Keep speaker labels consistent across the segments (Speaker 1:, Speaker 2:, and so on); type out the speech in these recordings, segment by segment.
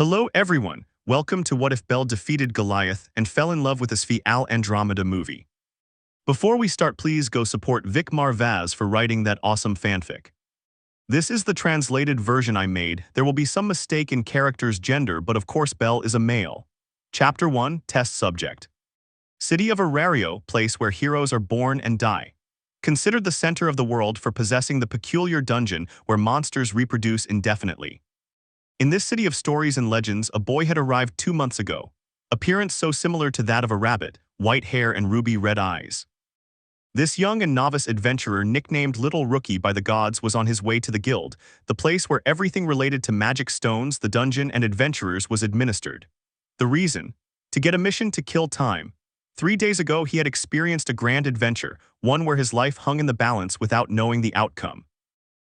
Speaker 1: Hello everyone, welcome to What If Bell Defeated Goliath and Fell in Love with Asfi Al Andromeda movie. Before we start, please go support VicMarVaz for writing that awesome fanfic. This is the translated version I made. There will be some mistake in character's gender, but of course Bell is a male. Chapter 1, Test Subject. City of Arario, place where heroes are born and die. Considered the center of the world for possessing the peculiar dungeon where monsters reproduce indefinitely. In this city of stories and legends, a boy had arrived 2 months ago. Appearance so similar to that of a rabbit, white hair and ruby red eyes. This young and novice adventurer, nicknamed Little Rookie by the gods, was on his way to the guild, the place where everything related to magic stones, the dungeon, and adventurers was administered. The reason? To get a mission to kill time. 3 days ago he had experienced a grand adventure, one where his life hung in the balance without knowing the outcome.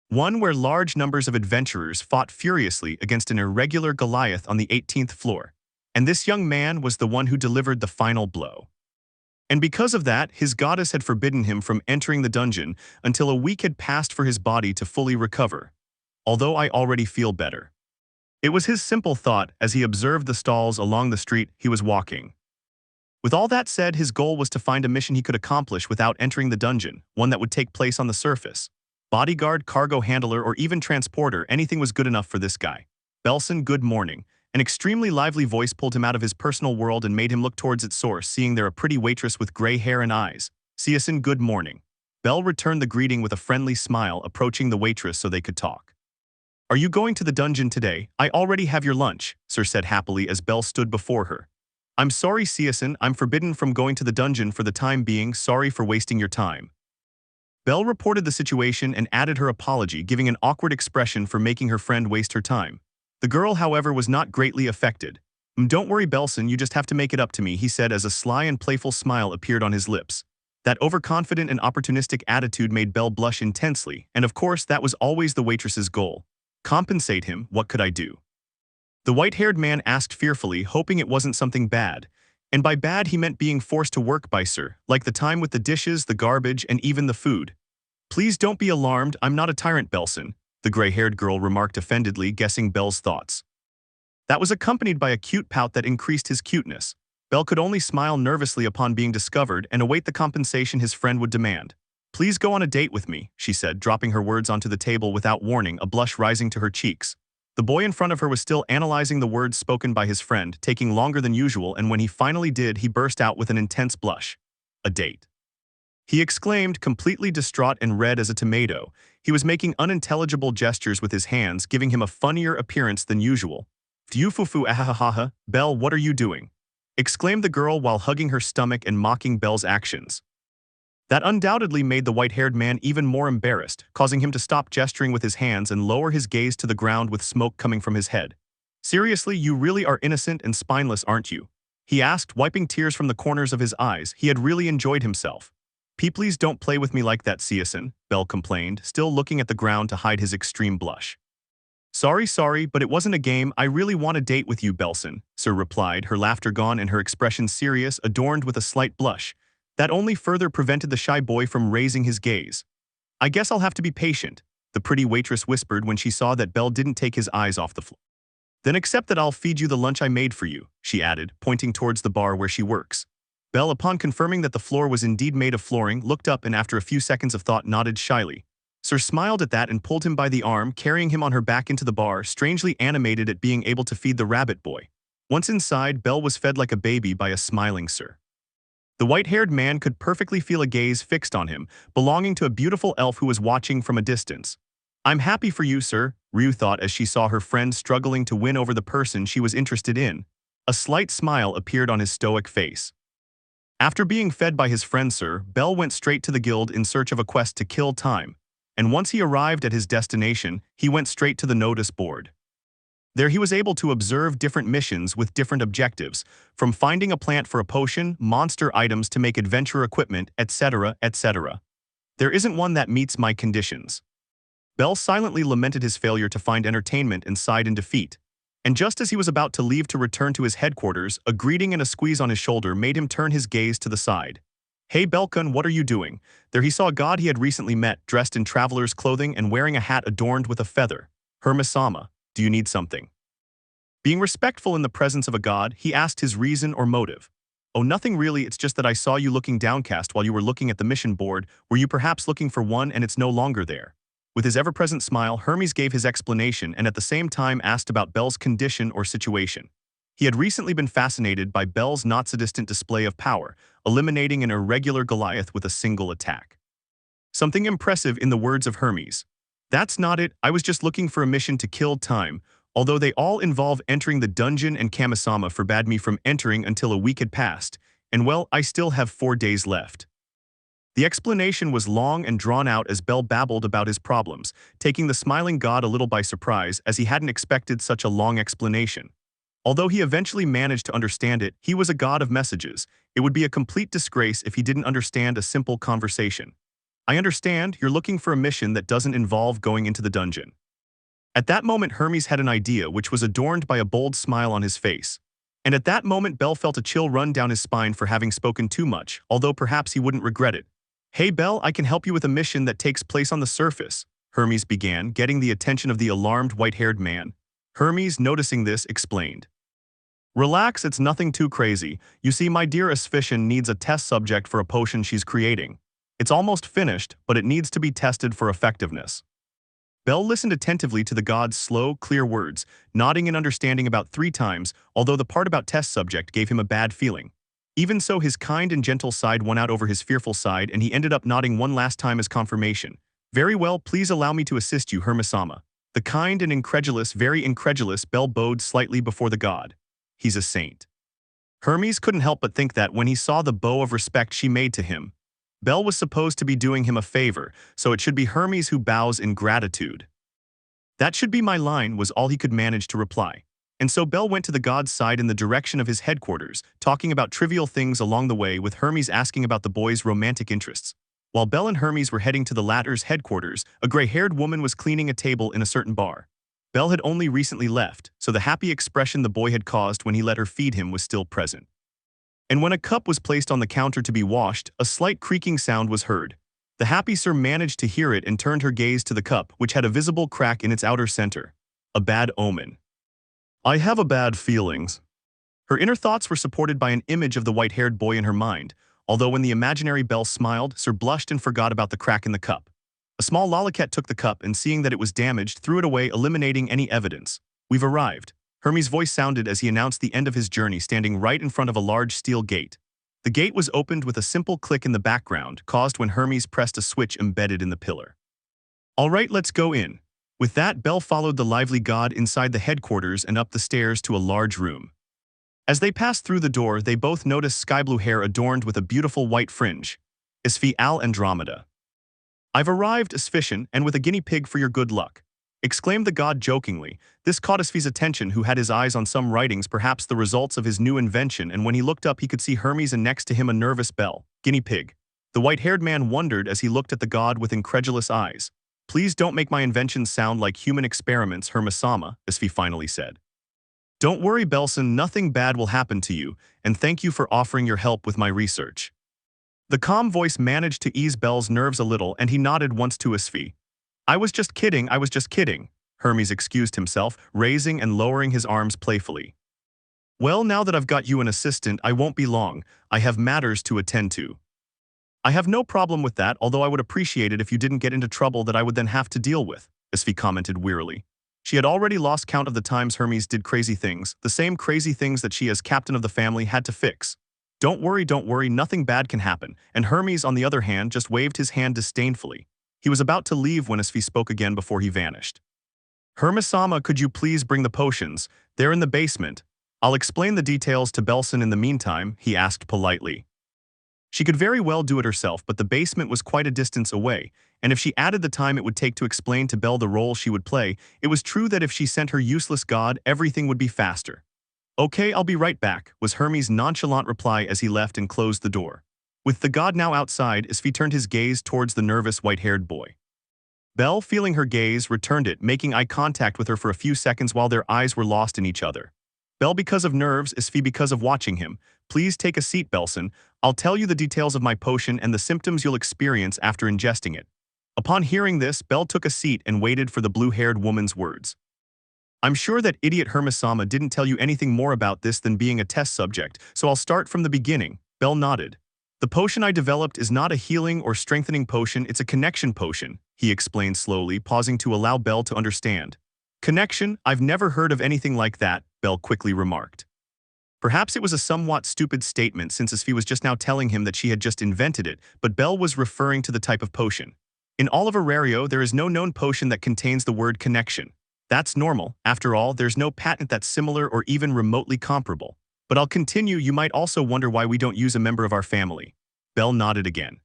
Speaker 1: One where large numbers of adventurers fought furiously against an irregular Goliath on the 18th floor, and this young man was the one who delivered the final blow. And because of that, his goddess had forbidden him from entering the dungeon until a week had passed for his body to fully recover. Although I already feel better. It was his simple thought as he observed the stalls along the street he was walking. With all that said, his goal was to find a mission he could accomplish without entering the dungeon, one that would take place on the surface. Bodyguard, cargo handler, or even transporter, anything was good enough for this guy. Belson, good morning. An extremely lively voice pulled him out of his personal world and made him look towards its source, seeing there a pretty waitress with gray hair and eyes. Hyacinthus, good morning. Bell returned the greeting with a friendly smile, approaching the waitress so they could talk. Are you going to the dungeon today? I already have your lunch, Sir said happily as Bell stood before her. I'm sorry, Hyacinthus, I'm forbidden from going to the dungeon for the time being, sorry for wasting your time. Bell reported the situation and added her apology, giving an awkward expression for making her friend waste her time. The girl, however, was not greatly affected. Don't worry, Belson, you just have to make it up to me, he said as a sly and playful smile appeared on his lips. That overconfident and opportunistic attitude made Bell blush intensely, and of course that was always the waitress's goal. Compensate him, what could I do? The white-haired man asked fearfully, hoping it wasn't something bad. And by bad he meant being forced to work by Sir, like the time with the dishes, the garbage, and even the food. Please don't be alarmed, I'm not a tyrant, Belson, the gray-haired girl remarked offendedly, guessing Bell's thoughts. That was accompanied by a cute pout that increased his cuteness. Bell could only smile nervously upon being discovered and await the compensation his friend would demand. Please go on a date with me, she said, dropping her words onto the table without warning, a blush rising to her cheeks. The boy in front of her was still analyzing the words spoken by his friend, taking longer than usual, and when he finally did, he burst out with an intense blush. A date. He exclaimed, completely distraught and red as a tomato. He was making unintelligible gestures with his hands, giving him a funnier appearance than usual. Fufu ahahaha, Bell, what are you doing? Exclaimed the girl while hugging her stomach and mocking Bell's actions. That undoubtedly made the white-haired man even more embarrassed, causing him to stop gesturing with his hands and lower his gaze to the ground with smoke coming from his head. Seriously, you really are innocent and spineless, aren't you? He asked, wiping tears from the corners of his eyes. He had really enjoyed himself. Please don't play with me like that, Hyacinthus, Bell complained, still looking at the ground to hide his extreme blush. Sorry, but it wasn't a game. I really want a date with you, Belson, Sir replied, her laughter gone and her expression serious, adorned with a slight blush. That only further prevented the shy boy from raising his gaze. I guess I'll have to be patient, the pretty waitress whispered when she saw that Bell didn't take his eyes off the floor. Then accept that I'll feed you the lunch I made for you, she added, pointing towards the bar where she works. Bell, upon confirming that the floor was indeed made of flooring, looked up and after a few seconds of thought nodded shyly. Sir smiled at that and pulled him by the arm, carrying him on her back into the bar, strangely animated at being able to feed the rabbit boy. Once inside, Bell was fed like a baby by a smiling Sir. The white-haired man could perfectly feel a gaze fixed on him, belonging to a beautiful elf who was watching from a distance. I'm happy for you, Sir, Rue thought as she saw her friend struggling to win over the person she was interested in. A slight smile appeared on his stoic face. After being fed by his friend Sir, Bell went straight to the guild in search of a quest to kill time, and once he arrived at his destination, he went straight to the notice board. There he was able to observe different missions with different objectives, from finding a plant for a potion, monster items to make adventure equipment, etc., etc. There isn't one that meets my conditions. Bell silently lamented his failure to find entertainment and sighed in defeat. And just as he was about to leave to return to his headquarters, a greeting and a squeeze on his shoulder made him turn his gaze to the side. Hey Belkun, what are you doing? There he saw a god he had recently met, dressed in traveler's clothing and wearing a hat adorned with a feather. Hermes-sama. Do you need something? Being respectful in the presence of a god, he asked his reason or motive. Oh, nothing really, it's just that I saw you looking downcast while you were looking at the mission board. Were you perhaps looking for one and it's no longer there? With his ever-present smile, Hermes gave his explanation and at the same time asked about Bell's condition or situation. He had recently been fascinated by Bell's not-so-distant display of power, eliminating an irregular Goliath with a single attack. Something impressive in the words of Hermes. That's not it, I was just looking for a mission to kill time, although they all involve entering the dungeon and Kamisama forbade me from entering until a week had passed, and well, I still have 4 days left. The explanation was long and drawn out as Bell babbled about his problems, taking the smiling god a little by surprise as he hadn't expected such a long explanation. Although he eventually managed to understand it, he was a god of messages. It would be a complete disgrace if he didn't understand a simple conversation. I understand, you're looking for a mission that doesn't involve going into the dungeon. At that moment Hermes had an idea which was adorned by a bold smile on his face. And at that moment Bell felt a chill run down his spine for having spoken too much, although perhaps he wouldn't regret it. Hey Bell, I can help you with a mission that takes place on the surface, Hermes began, getting the attention of the alarmed white-haired man. Hermes, noticing this, explained. Relax, it's nothing too crazy. You see, my dear Asfi needs a test subject for a potion she's creating. It's almost finished, but it needs to be tested for effectiveness. Bell listened attentively to the god's slow, clear words, nodding in understanding about 3 times, although the part about test subject gave him a bad feeling. Even so, his kind and gentle side won out over his fearful side and he ended up nodding one last time as confirmation. Very well, please allow me to assist you, Hermes-sama. The kind and incredulous, very incredulous, Bell bowed slightly before the god. He's a saint. Hermes couldn't help but think that when he saw the bow of respect she made to him. Bell was supposed to be doing him a favor, so it should be Hermes who bows in gratitude. That should be my line, was all he could manage to reply. And so Bell went to the god's side in the direction of his headquarters, talking about trivial things along the way with Hermes asking about the boy's romantic interests. While Bell and Hermes were heading to the latter's headquarters, a gray-haired woman was cleaning a table in a certain bar. Bell had only recently left, so the happy expression the boy had caused when he let her feed him was still present. And when a cup was placed on the counter to be washed, a slight creaking sound was heard. The happy sir managed to hear it and turned her gaze to the cup, which had a visible crack in its outer center. A bad omen. I have a bad feelings. Her inner thoughts were supported by an image of the white-haired boy in her mind, although when the imaginary Bell smiled, Sir blushed and forgot about the crack in the cup. A small lollicat took the cup and seeing that it was damaged, threw it away, eliminating any evidence. We've arrived. Hermes' voice sounded as he announced the end of his journey, standing right in front of a large steel gate. The gate was opened with a simple click in the background, caused when Hermes pressed a switch embedded in the pillar. All right, let's go in. With that, Bell followed the lively god inside the headquarters and up the stairs to a large room. As they passed through the door, they both noticed sky-blue hair adorned with a beautiful white fringe. Asfi Al Andromeda. I've arrived, Asfi, and with a guinea pig for your good luck, exclaimed the god jokingly. This caught Asfi's attention, who had his eyes on some writings, perhaps the results of his new invention, and when he looked up he could see Hermes and next to him a nervous Bell. Guinea pig. The white-haired man wondered as he looked at the god with incredulous eyes. Please don't make my inventions sound like human experiments, Hermes-sama, Asfi finally said. Don't worry, Belson, nothing bad will happen to you, and thank you for offering your help with my research. The calm voice managed to ease Bell's nerves a little and he nodded once to Asfi. I was just kidding, Hermes excused himself, raising and lowering his arms playfully. Well, now that I've got you an assistant, I won't be long. I have matters to attend to. I have no problem with that, although I would appreciate it if you didn't get into trouble that I would then have to deal with, Asfi commented wearily. She had already lost count of the times Hermes did crazy things, the same crazy things that she as captain of the family had to fix. Don't worry, nothing bad can happen, and Hermes, on the other hand, just waved his hand disdainfully. He was about to leave when Asfi spoke again before he vanished. Hermes-sama, could you please bring the potions? They're in the basement. I'll explain the details to Belson in the meantime, he asked politely. She could very well do it herself, but the basement was quite a distance away, and if she added the time it would take to explain to Bell the role she would play, it was true that if she sent her useless god, everything would be faster. Okay, I'll be right back, was Hermes' nonchalant reply as he left and closed the door. With the god now outside, Asfi turned his gaze towards the nervous white-haired boy. Bell, feeling her gaze, returned it, making eye contact with her for a few seconds while their eyes were lost in each other. Bell because of nerves, Asfi because of watching him. Please take a seat, Belson. I'll tell you the details of my potion and the symptoms you'll experience after ingesting it. Upon hearing this, Bell took a seat and waited for the blue-haired woman's words. I'm sure that idiot Hermes-sama didn't tell you anything more about this than being a test subject, so I'll start from the beginning. Bell nodded. The potion I developed is not a healing or strengthening potion, it's a connection potion, he explained slowly, pausing to allow Bell to understand. Connection? I've never heard of anything like that, Bell quickly remarked. Perhaps it was a somewhat stupid statement since Asfi was just now telling him that she had just invented it, but Bell was referring to the type of potion. In all of Aurario, there is no known potion that contains the word connection. That's normal. After all, there's no patent that's similar or even remotely comparable. But I'll continue. You might also wonder why we don't use a member of our family. Bell nodded again.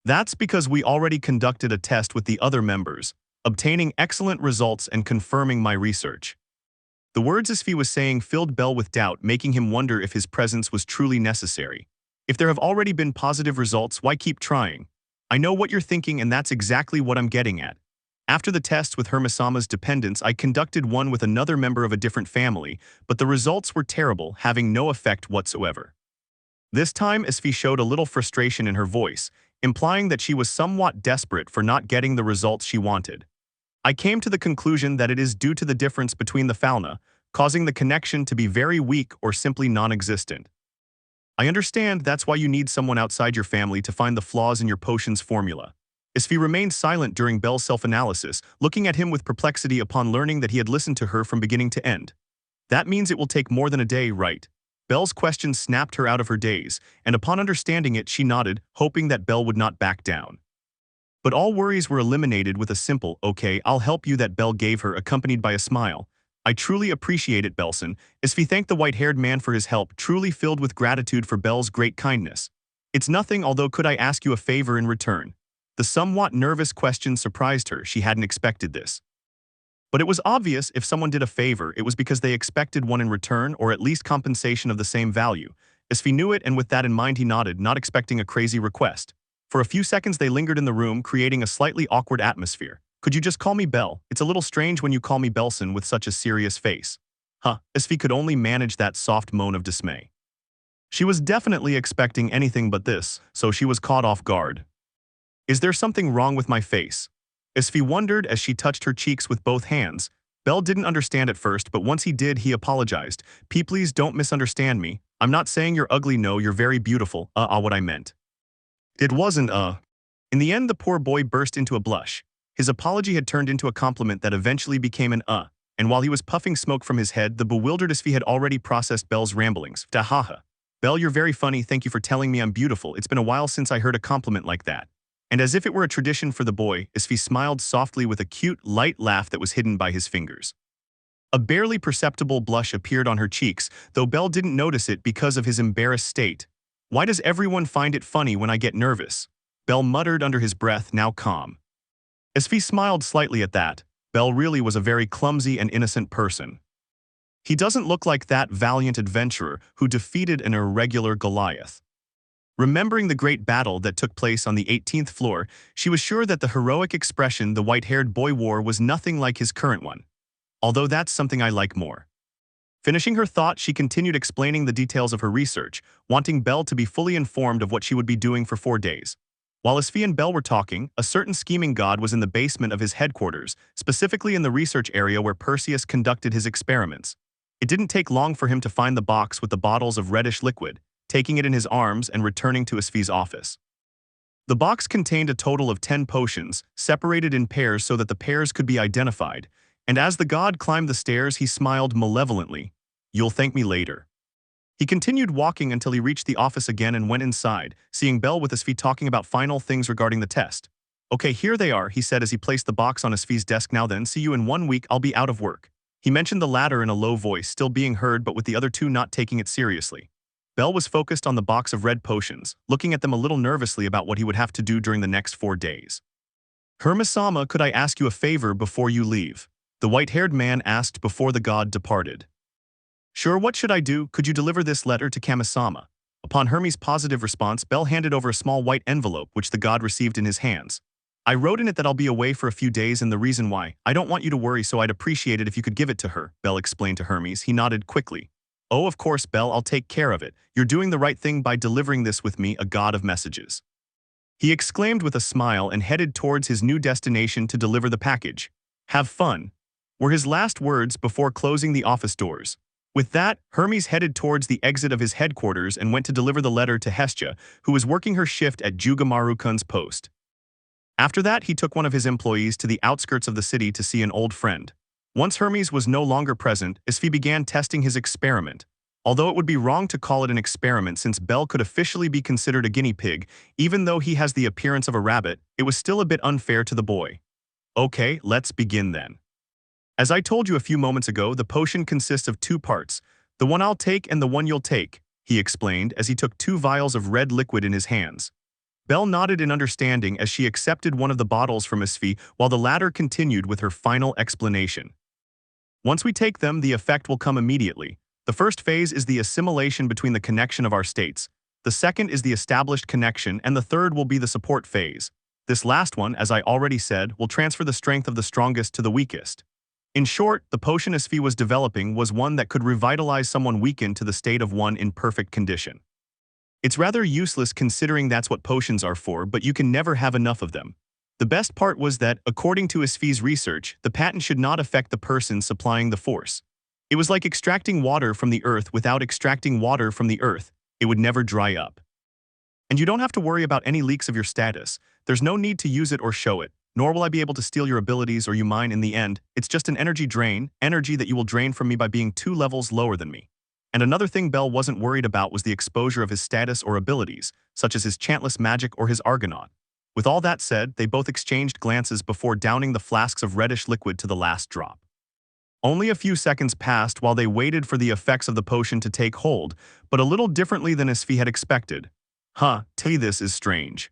Speaker 1: That's because we already conducted a test with the other members, obtaining excellent results and confirming my research. The words Asfi was saying filled Bell with doubt, making him wonder if his presence was truly necessary. If there have already been positive results, why keep trying? I know what you're thinking, and that's exactly what I'm getting at. After the tests with Hermes-sama's dependents, I conducted one with another member of a different family, but the results were terrible, having no effect whatsoever. This time, Asfi showed a little frustration in her voice, implying that she was somewhat desperate for not getting the results she wanted. I came to the conclusion that it is due to the difference between the fauna, causing the connection to be very weak or simply non-existent. I understand that's why you need someone outside your family to find the flaws in your potion's formula. Asfi remained silent during Bell's self-analysis, looking at him with perplexity upon learning that he had listened to her from beginning to end. That means it will take more than a day, right? Bell's question snapped her out of her daze, and upon understanding it, she nodded, hoping that Bell would not back down. But all worries were eliminated with a simple, "Okay, I'll help you," that Bell gave her, accompanied by a smile. "I truly appreciate it, Belson." Asfi thanked the white-haired man for his help, truly filled with gratitude for Bell's great kindness. "It's nothing, although could I ask you a favor in return?" The somewhat nervous question surprised her. She hadn't expected this. But it was obvious if someone did a favor, it was because they expected one in return, or at least compensation of the same value. Asfi knew it, and with that in mind he nodded, not expecting a crazy request. For a few seconds they lingered in the room, creating a slightly awkward atmosphere. "Could you just call me Bell? It's a little strange when you call me Belson with such a serious face." Huh, Asfi could only manage that soft moan of dismay. She was definitely expecting anything but this, so she was caught off guard. "Is there something wrong with my face?" Asfi wondered as she touched her cheeks with both hands. Bell didn't understand at first, but once he did, he apologized. Please don't misunderstand me. I'm not saying you're ugly, no, you're very beautiful. What I meant. It wasn't, In the end, the poor boy burst into a blush. His apology had turned into a compliment that eventually became an and while he was puffing smoke from his head, the bewildered Asfi had already processed Bell's ramblings. "Dahaha. Bell, you're very funny, thank you for telling me I'm beautiful. It's been a while since I heard a compliment like that." And as if it were a tradition for the boy, Asfi smiled softly with a cute, light laugh that was hidden by his fingers. A barely perceptible blush appeared on her cheeks, though Bell didn't notice it because of his embarrassed state. "Why does everyone find it funny when I get nervous?" Bell muttered under his breath, now calm. Asfi smiled slightly at that. Bell really was a very clumsy and innocent person. He doesn't look like that valiant adventurer who defeated an irregular Goliath. Remembering the great battle that took place on the 18th floor, she was sure that the heroic expression the white-haired boy wore was nothing like his current one. Although that's something I like more. Finishing her thought, she continued explaining the details of her research, wanting Bell to be fully informed of what she would be doing for 4 days. While Asfi and Bell were talking, a certain scheming god was in the basement of his headquarters, specifically in the research area where Perseus conducted his experiments. It didn't take long for him to find the box with the bottles of reddish liquid, taking it in his arms and returning to Asfi's office. The box contained a total of 10 potions, separated in pairs so that the pairs could be identified, and as the god climbed the stairs he smiled malevolently. "You'll thank me later." He continued walking until he reached the office again and went inside, seeing Bell with Asfi talking about final things regarding the test. "Okay, here they are," he said as he placed the box on Asfi's desk. "Now then, see you in 1 week, I'll be out of work." He mentioned the latter in a low voice, still being heard but with the other two not taking it seriously. Bell was focused on the box of red potions, looking at them a little nervously about what he would have to do during the next 4 days. "Hermes-sama, could I ask you a favor before you leave?" the white-haired man asked before the god departed. "Sure, what should I do? Could you deliver this letter to Kami-sama?" Upon Hermes' positive response, Bell handed over a small white envelope which the god received in his hands. "I wrote in it that I'll be away for a few days and the reason why. I don't want you to worry, so I'd appreciate it if you could give it to her," Bell explained to Hermes. He nodded quickly. "Oh, of course, Bell, I'll take care of it. You're doing the right thing by delivering this with me, a god of messages." He exclaimed with a smile and headed towards his new destination to deliver the package. "Have fun." were his last words before closing the office doors. With that, Hermes headed towards the exit of his headquarters and went to deliver the letter to Hestia, who was working her shift at Jugamaru-kun's post. After that, he took one of his employees to the outskirts of the city to see an old friend. Once Hermes was no longer present, Asfi began testing his experiment. Although it would be wrong to call it an experiment since Bell could officially be considered a guinea pig, even though he has the appearance of a rabbit, it was still a bit unfair to the boy. Okay, let's begin then. As I told you a few moments ago, the potion consists of two parts, the one I'll take and the one you'll take, he explained as he took 2 vials of red liquid in his hands. Bell nodded in understanding as she accepted one of the bottles from Asfi while the latter continued with her final explanation. Once we take them, the effect will come immediately. The first phase is the assimilation between the connection of our states. The second is the established connection, and the third will be the support phase. This last one, as I already said, will transfer the strength of the strongest to the weakest. In short, the potion Asfi was developing was one that could revitalize someone weakened to the state of one in perfect condition. It's rather useless considering that's what potions are for, but you can never have enough of them. The best part was that, according to Asfi's research, the patent should not affect the person supplying the force. It was like extracting water from the earth without extracting water from the earth. It would never dry up. And you don't have to worry about any leaks of your status. There's no need to use it or show it, nor will I be able to steal your abilities or you mine in the end. It's just an energy drain, energy that you will drain from me by being 2 levels lower than me. And another thing Bell wasn't worried about was the exposure of his status or abilities, such as his chantless magic or his Argonaut. With all that said, they both exchanged glances before downing the flasks of reddish liquid to the last drop. Only a few seconds passed while they waited for the effects of the potion to take hold, but a little differently than Asfi had expected. This is strange.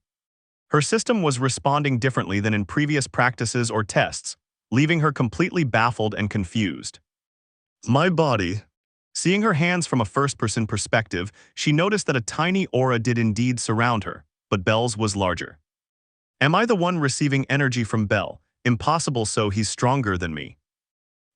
Speaker 1: Her system was responding differently than in previous practices or tests, leaving her completely baffled and confused. My body. Seeing her hands from a first-person perspective, she noticed that a tiny aura did indeed surround her, but Bell's was larger. Am I the one receiving energy from Bell? Impossible, so he's stronger than me.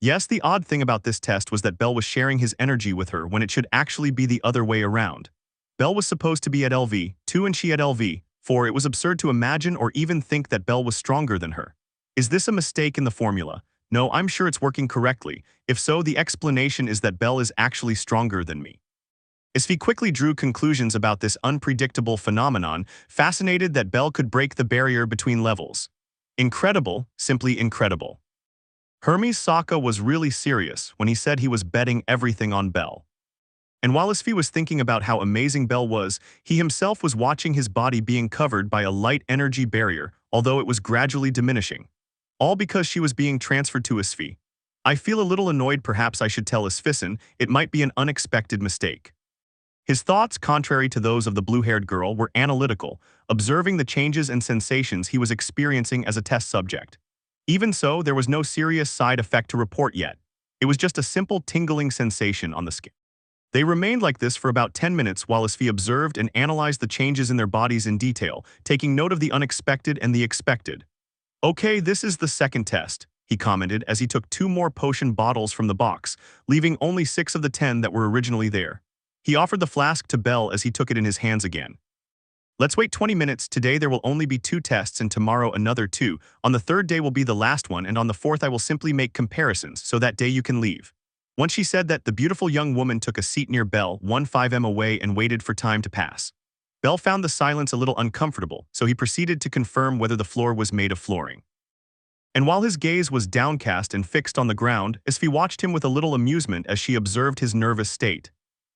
Speaker 1: Yes, the odd thing about this test was that Bell was sharing his energy with her when it should actually be the other way around. Bell was supposed to be at LV2 and she at LV4. It was absurd to imagine or even think that Bell was stronger than her. Is this a mistake in the formula? No, I'm sure it's working correctly. If so, the explanation is that Bell is actually stronger than me. Asfi quickly drew conclusions about this unpredictable phenomenon, fascinated that Bell could break the barrier between levels. Incredible, simply incredible. Hermes Sokka was really serious when he said he was betting everything on Bell. And while Asfi was thinking about how amazing Bell was, he himself was watching his body being covered by a light energy barrier, although it was gradually diminishing. All because she was being transferred to Asfi. I feel a little annoyed. Perhaps I should tell Asfison. It might be an unexpected mistake. His thoughts, contrary to those of the blue-haired girl, were analytical, observing the changes and sensations he was experiencing as a test subject. Even so, there was no serious side effect to report yet. It was just a simple tingling sensation on the skin. They remained like this for about 10 minutes while Asfi observed and analyzed the changes in their bodies in detail, taking note of the unexpected and the expected. Okay, this is the second test, he commented as he took 2 more potion bottles from the box, leaving only 6 of the 10 that were originally there. He offered the flask to Bell as he took it in his hands again. Let's wait 20 minutes. Today there will only be 2 tests and tomorrow another 2. On the 3rd day will be the last one, and on the 4th I will simply make comparisons, so that day you can leave. Once she said that, the beautiful young woman took a seat near Bell, 15 away, and waited for time to pass. Bell found the silence a little uncomfortable, so he proceeded to confirm whether the floor was made of flooring. And while his gaze was downcast and fixed on the ground, Asfi watched him with a little amusement as she observed his nervous state.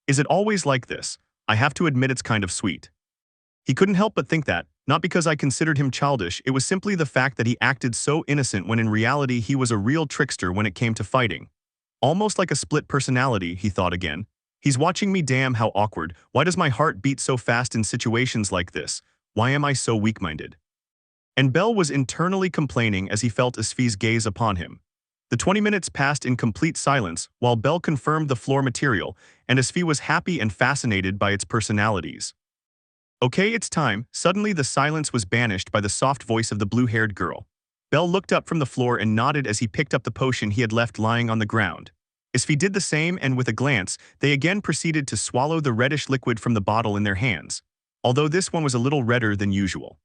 Speaker 1: Is it always like this? I have to admit it's kind of sweet. He couldn't help but think that, not because I considered him childish, it was simply the fact that he acted so innocent when in reality he was a real trickster when it came to fighting. Almost like a split personality, he thought again. He's watching me, damn how awkward. Why does my heart beat so fast in situations like this? Why am I so weak-minded? And Bell was internally complaining as he felt Asfi's gaze upon him. The 20 minutes passed in complete silence while Bell confirmed the floor material, and Asfi was happy and fascinated by its personalities. Okay, it's time. Suddenly the silence was banished by the soft voice of the blue-haired girl. Bell looked up from the floor and nodded as he picked up the potion he had left lying on the ground. Asfi did the same, and with a glance, they again proceeded to swallow the reddish liquid from the bottle in their hands, although this one was a little redder than usual.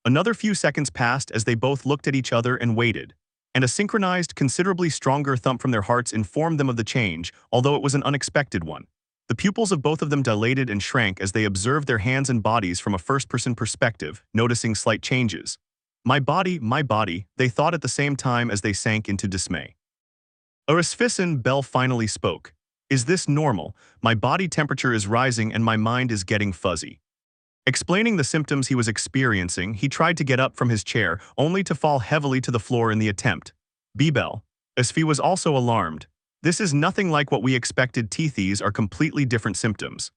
Speaker 1: Another few seconds passed as they both looked at each other and waited. and a synchronized, considerably stronger thump from their hearts informed them of the change, although it was an unexpected one. The pupils of both of them dilated and shrank as they observed their hands and bodies from a first-person perspective, noticing slight changes. My body, they thought at the same time as they sank into dismay. Asfi Bell finally spoke. Is this normal? My body temperature is rising and my mind is getting fuzzy. Explaining the symptoms he was experiencing, he tried to get up from his chair, only to fall heavily to the floor in the attempt. Bell. Asfi was also alarmed. This is nothing like what we expected. These are completely different symptoms.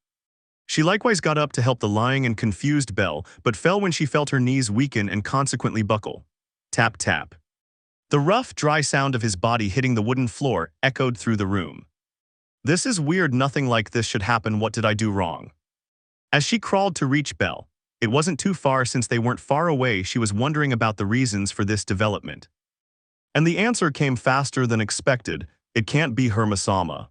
Speaker 1: She likewise got up to help the lying and confused Bell, but fell when she felt her knees weaken and consequently buckle. Tap tap. The rough, dry sound of his body hitting the wooden floor echoed through the room. This is weird. Nothing like this should happen. What did I do wrong? As she crawled to reach Bell, it wasn't too far since they weren't far away. She was wondering about the reasons for this development. And the answer came faster than expected. It can't be Hermes-sama.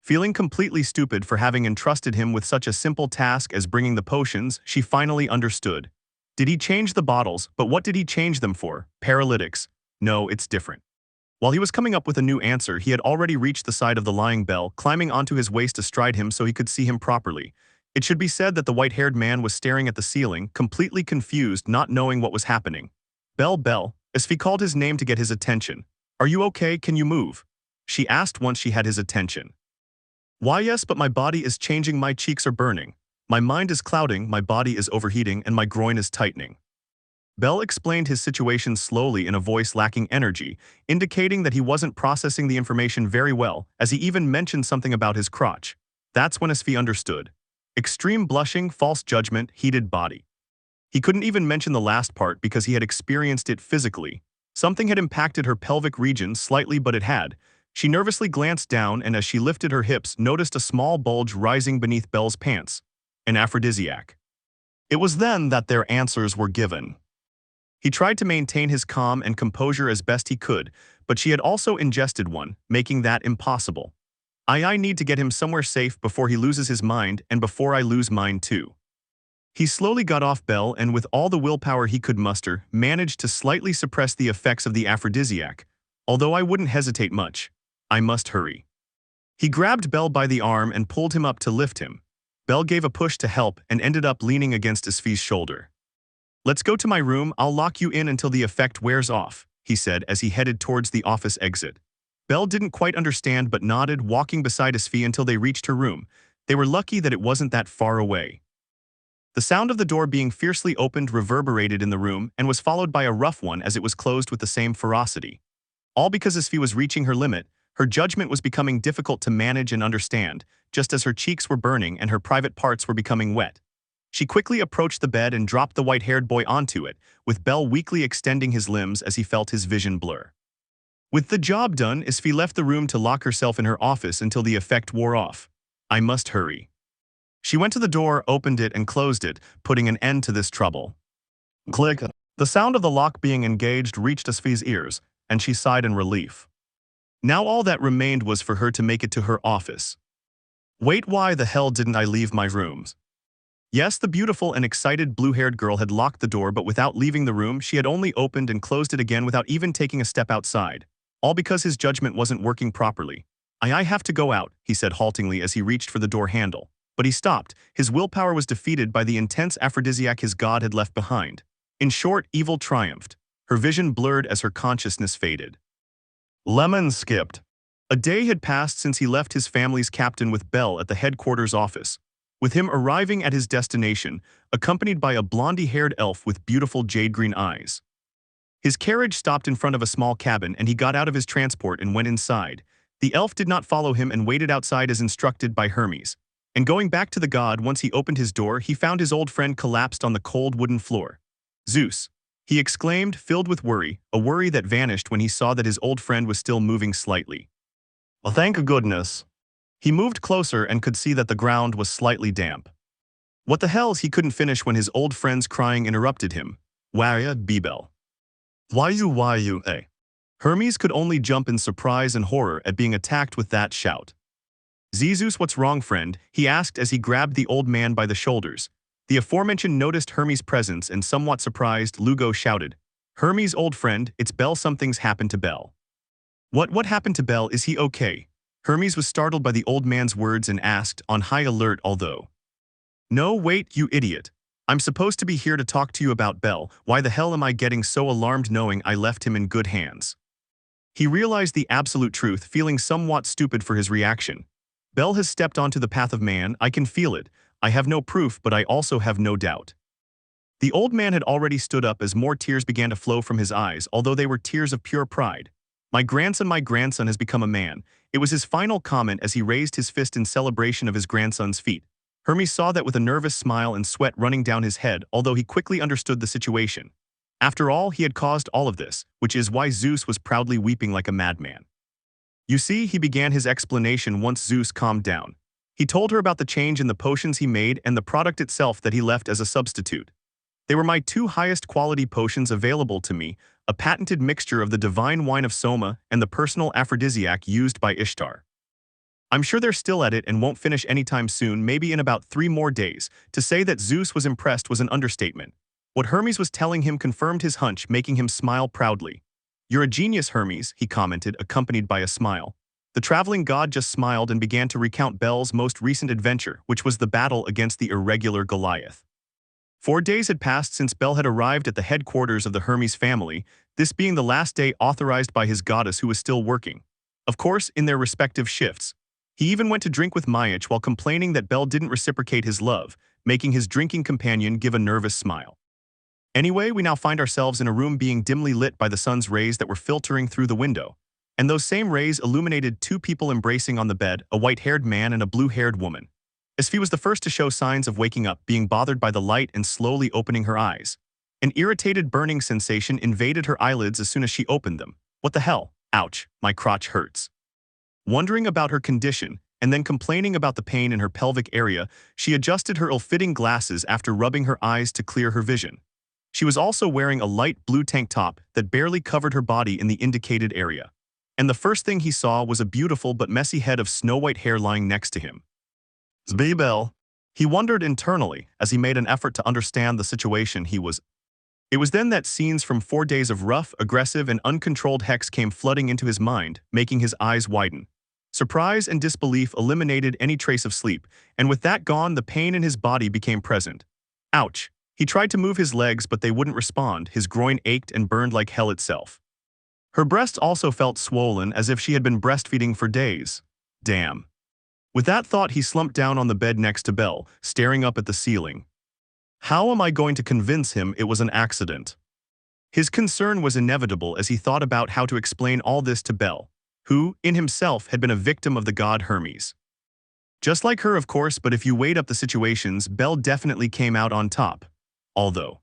Speaker 1: Feeling completely stupid for having entrusted him with such a simple task as bringing the potions, she finally understood. Did he change the bottles? But what did he change them for? Paralytics? No, it's different. While he was coming up with a new answer, he had already reached the side of the lying Bell, climbing onto his waist astride him so he could see him properly. It should be said that the white-haired man was staring at the ceiling, completely confused, not knowing what was happening. Bell, Asfi called his name to get his attention. Are you okay? Can you move? She asked once she had his attention. Why yes, but my body is changing. My cheeks are burning. My mind is clouding, my body is overheating, and my groin is tightening. Bell explained his situation slowly in a voice lacking energy, indicating that he wasn't processing the information very well, as he even mentioned something about his crotch. That's when Asfi understood. Extreme blushing, false judgment, heated body. He couldn't even mention the last part because he had experienced it physically. Something had impacted her pelvic region slightly, but it had. She nervously glanced down and as she lifted her hips, noticed a small bulge rising beneath Bell's pants. An aphrodisiac. It was then that their answers were given. He tried to maintain his calm and composure as best he could, but she had also ingested one, making that impossible. I need to get him somewhere safe before he loses his mind and before I lose mine too. He slowly got off Bell and with all the willpower he could muster, managed to slightly suppress the effects of the aphrodisiac, although I wouldn't hesitate much. I must hurry. He grabbed Bell by the arm and pulled him up to lift him. Bell gave a push to help and ended up leaning against Asfi's shoulder. Let's go to my room. I'll lock you in until the effect wears off, he said as he headed towards the office exit. Bell didn't quite understand but nodded, walking beside Asfi until they reached her room. They were lucky that it wasn't that far away. The sound of the door being fiercely opened reverberated in the room and was followed by a rough one as it was closed with the same ferocity. All because Asfi was reaching her limit. Her judgment was becoming difficult to manage and understand, just as her cheeks were burning and her private parts were becoming wet. She quickly approached the bed and dropped the white-haired boy onto it, with Bell weakly extending his limbs as he felt his vision blur. With the job done, Asfi left the room to lock herself in her office until the effect wore off. I must hurry. She went to the door, opened it, and closed it, putting an end to this trouble. Click. The sound of the lock being engaged reached Asfi's ears, and she sighed in relief. Now all that remained was for her to make it to her office. Wait, why the hell didn't I leave my rooms? Yes, the beautiful and excited blue-haired girl had locked the door, but without leaving the room, she had only opened and closed it again without even taking a step outside. All because his judgment wasn't working properly. I have to go out, he said haltingly as he reached for the door handle. But he stopped. His willpower was defeated by the intense aphrodisiac his god had left behind. In short, evil triumphed. Her vision blurred as her consciousness faded. Lemon skipped. A day had passed since he left his family's captain with Bell at the headquarters office, with him arriving at his destination, accompanied by a blondie-haired elf with beautiful jade-green eyes. His carriage stopped in front of a small cabin and he got out of his transport and went inside. The elf did not follow him and waited outside as instructed by Hermes. And going back to the god, once he opened his door, he found his old friend collapsed on the cold wooden floor. Zeus! He exclaimed, filled with worry, a worry that vanished when he saw that his old friend was still moving slightly. Well, thank goodness. He moved closer and could see that the ground was slightly damp. What the hell? He couldn't finish when his old friend's crying interrupted him. Why, Bell. Why you, eh? Hermes could only jump in surprise and horror at being attacked with that shout. Zeus, what's wrong, friend? He asked as he grabbed the old man by the shoulders. The aforementioned noticed Hermes' presence and somewhat surprised, Lugo shouted. Hermes' old friend, it's Bell. Something's happened to Bell. What happened to Bell? Is he okay? Hermes was startled by the old man's words and asked, on high alert although. No, wait, you idiot. I'm supposed to be here to talk to you about Bell. Why the hell am I getting so alarmed knowing I left him in good hands? He realized the absolute truth, feeling somewhat stupid for his reaction. Bell has stepped onto the path of man. I can feel it. I have no proof, but I also have no doubt. The old man had already stood up as more tears began to flow from his eyes, although they were tears of pure pride. My grandson has become a man. It was his final comment as he raised his fist in celebration of his grandson's feat. Hermes saw that with a nervous smile and sweat running down his head, although he quickly understood the situation. After all, he had caused all of this, which is why Zeus was proudly weeping like a madman. You see, he began his explanation once Zeus calmed down. He told her about the change in the potions he made and the product itself that he left as a substitute. They were my two highest quality potions available to me, a patented mixture of the divine wine of Soma and the personal aphrodisiac used by Ishtar. I'm sure they're still at it and won't finish anytime soon, maybe in about 3 more days. To say that Zeus was impressed was an understatement. What Hermes was telling him confirmed his hunch, making him smile proudly. You're a genius, Hermes, he commented, accompanied by a smile. The traveling god just smiled and began to recount Bell's most recent adventure, which was the battle against the irregular Goliath. 4 days had passed since Bell had arrived at the headquarters of the Hermes family, this being the last day authorized by his goddess who was still working. Of course, in their respective shifts. He even went to drink with Myach while complaining that Bell didn't reciprocate his love, making his drinking companion give a nervous smile. Anyway, we now find ourselves in a room being dimly lit by the sun's rays that were filtering through the window. And those same rays illuminated 2 people embracing on the bed, a white-haired man and a blue-haired woman. Asfi was the first to show signs of waking up, being bothered by the light and slowly opening her eyes. An irritated burning sensation invaded her eyelids as soon as she opened them. What the hell? Ouch, my crotch hurts. Wondering about her condition, and then complaining about the pain in her pelvic area, she adjusted her ill-fitting glasses after rubbing her eyes to clear her vision. She was also wearing a light blue tank top that barely covered her body in the indicated area. And the first thing he saw was a beautiful but messy head of snow-white hair lying next to him. Zb Bell. He wondered internally as he made an effort to understand the situation he was. It was then that scenes from 4 days of rough, aggressive, and uncontrolled hex came flooding into his mind, making his eyes widen. Surprise and disbelief eliminated any trace of sleep, and with that gone, the pain in his body became present. Ouch. He tried to move his legs, but they wouldn't respond. His groin ached and burned like hell itself. Her breasts also felt swollen, as if she had been breastfeeding for days. Damn. With that thought, he slumped down on the bed next to Bell, staring up at the ceiling. How am I going to convince him it was an accident? His concern was inevitable as he thought about how to explain all this to Bell, who, in himself, had been a victim of the god Hermes. Just like her, of course, but if you weighed up the situations, Bell definitely came out on top. Although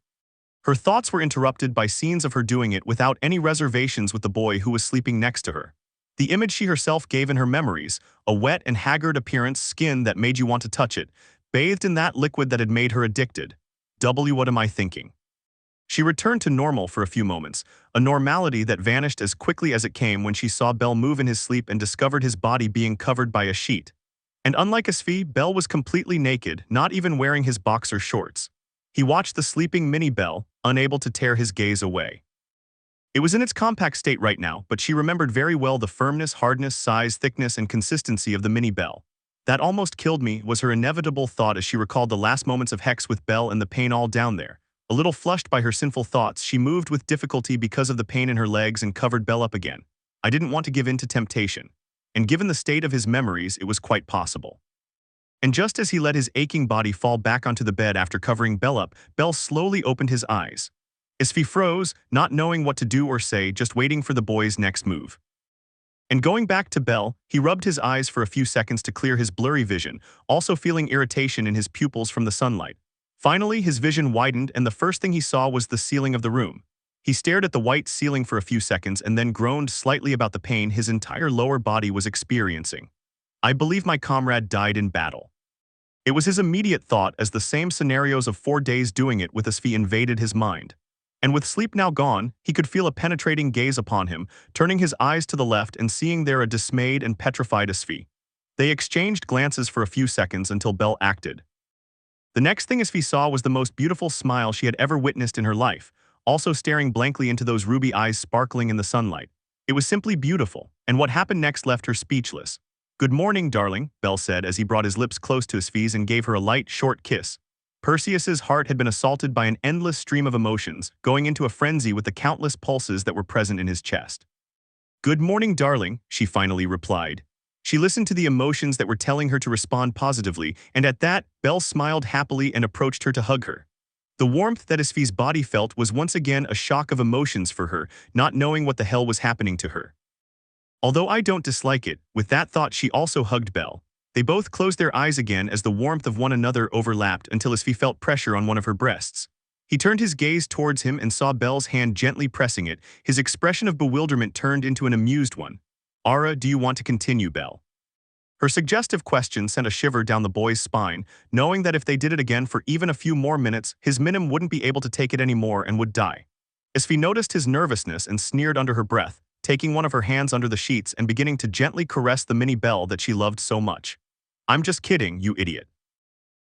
Speaker 1: her thoughts were interrupted by scenes of her doing it without any reservations with the boy who was sleeping next to her. The image she herself gave in her memories, a wet and haggard appearance, skin that made you want to touch it, bathed in that liquid that had made her addicted. What am I thinking? She returned to normal for a few moments, a normality that vanished as quickly as it came when she saw Bell move in his sleep and discovered his body being covered by a sheet. And unlike Asfi, Bell was completely naked, not even wearing his boxer shorts. He watched the sleeping mini Bell, unable to tear his gaze away. It was in its compact state right now, but she remembered very well the firmness, hardness, size, thickness, and consistency of the mini Bell. That almost killed me was her inevitable thought as she recalled the last moments of hex with Bell and the pain all down there. A little flushed by her sinful thoughts, she moved with difficulty because of the pain in her legs and covered Bell up again. I didn't want to give in to temptation. And given the state of his memories, it was quite possible. And just as he let his aching body fall back onto the bed after covering Bell up, Bell slowly opened his eyes. Asfi froze, not knowing what to do or say, just waiting for the boy's next move. And going back to Bell, he rubbed his eyes for a few seconds to clear his blurry vision, also feeling irritation in his pupils from the sunlight. Finally, his vision widened and the first thing he saw was the ceiling of the room. He stared at the white ceiling for a few seconds and then groaned slightly about the pain his entire lower body was experiencing. I believe my comrade died in battle. It was his immediate thought as the same scenarios of 4 days doing it with Asfi invaded his mind. And with sleep now gone, he could feel a penetrating gaze upon him, turning his eyes to the left and seeing there a dismayed and petrified Asfi. They exchanged glances for a few seconds until Bell acted. The next thing Asfi saw was the most beautiful smile she had ever witnessed in her life, also staring blankly into those ruby eyes sparkling in the sunlight. It was simply beautiful, and what happened next left her speechless. "Good morning, darling," Bell said as he brought his lips close to Asfi's and gave her a light, short kiss. Perseus's heart had been assaulted by an endless stream of emotions, going into a frenzy with the countless pulses that were present in his chest. "Good morning, darling," she finally replied. She listened to the emotions that were telling her to respond positively, and at that, Belle smiled happily and approached her to hug her. The warmth that Asfi's body felt was once again a shock of emotions for her, not knowing what the hell was happening to her. "Although I don't dislike it," with that thought she also hugged Belle. They both closed their eyes again as the warmth of one another overlapped until Asfi felt pressure on one of her breasts. He turned his gaze towards him and saw Belle's hand gently pressing it. His expression of bewilderment turned into an amused one. "Ara, do you want to continue, Belle?" Her suggestive question sent a shiver down the boy's spine, knowing that if they did it again for even a few more minutes, his minim wouldn't be able to take it anymore and would die. Asfi noticed his nervousness and sneered under her breath, taking one of her hands under the sheets and beginning to gently caress the mini Belle that she loved so much. "I'm just kidding, you idiot."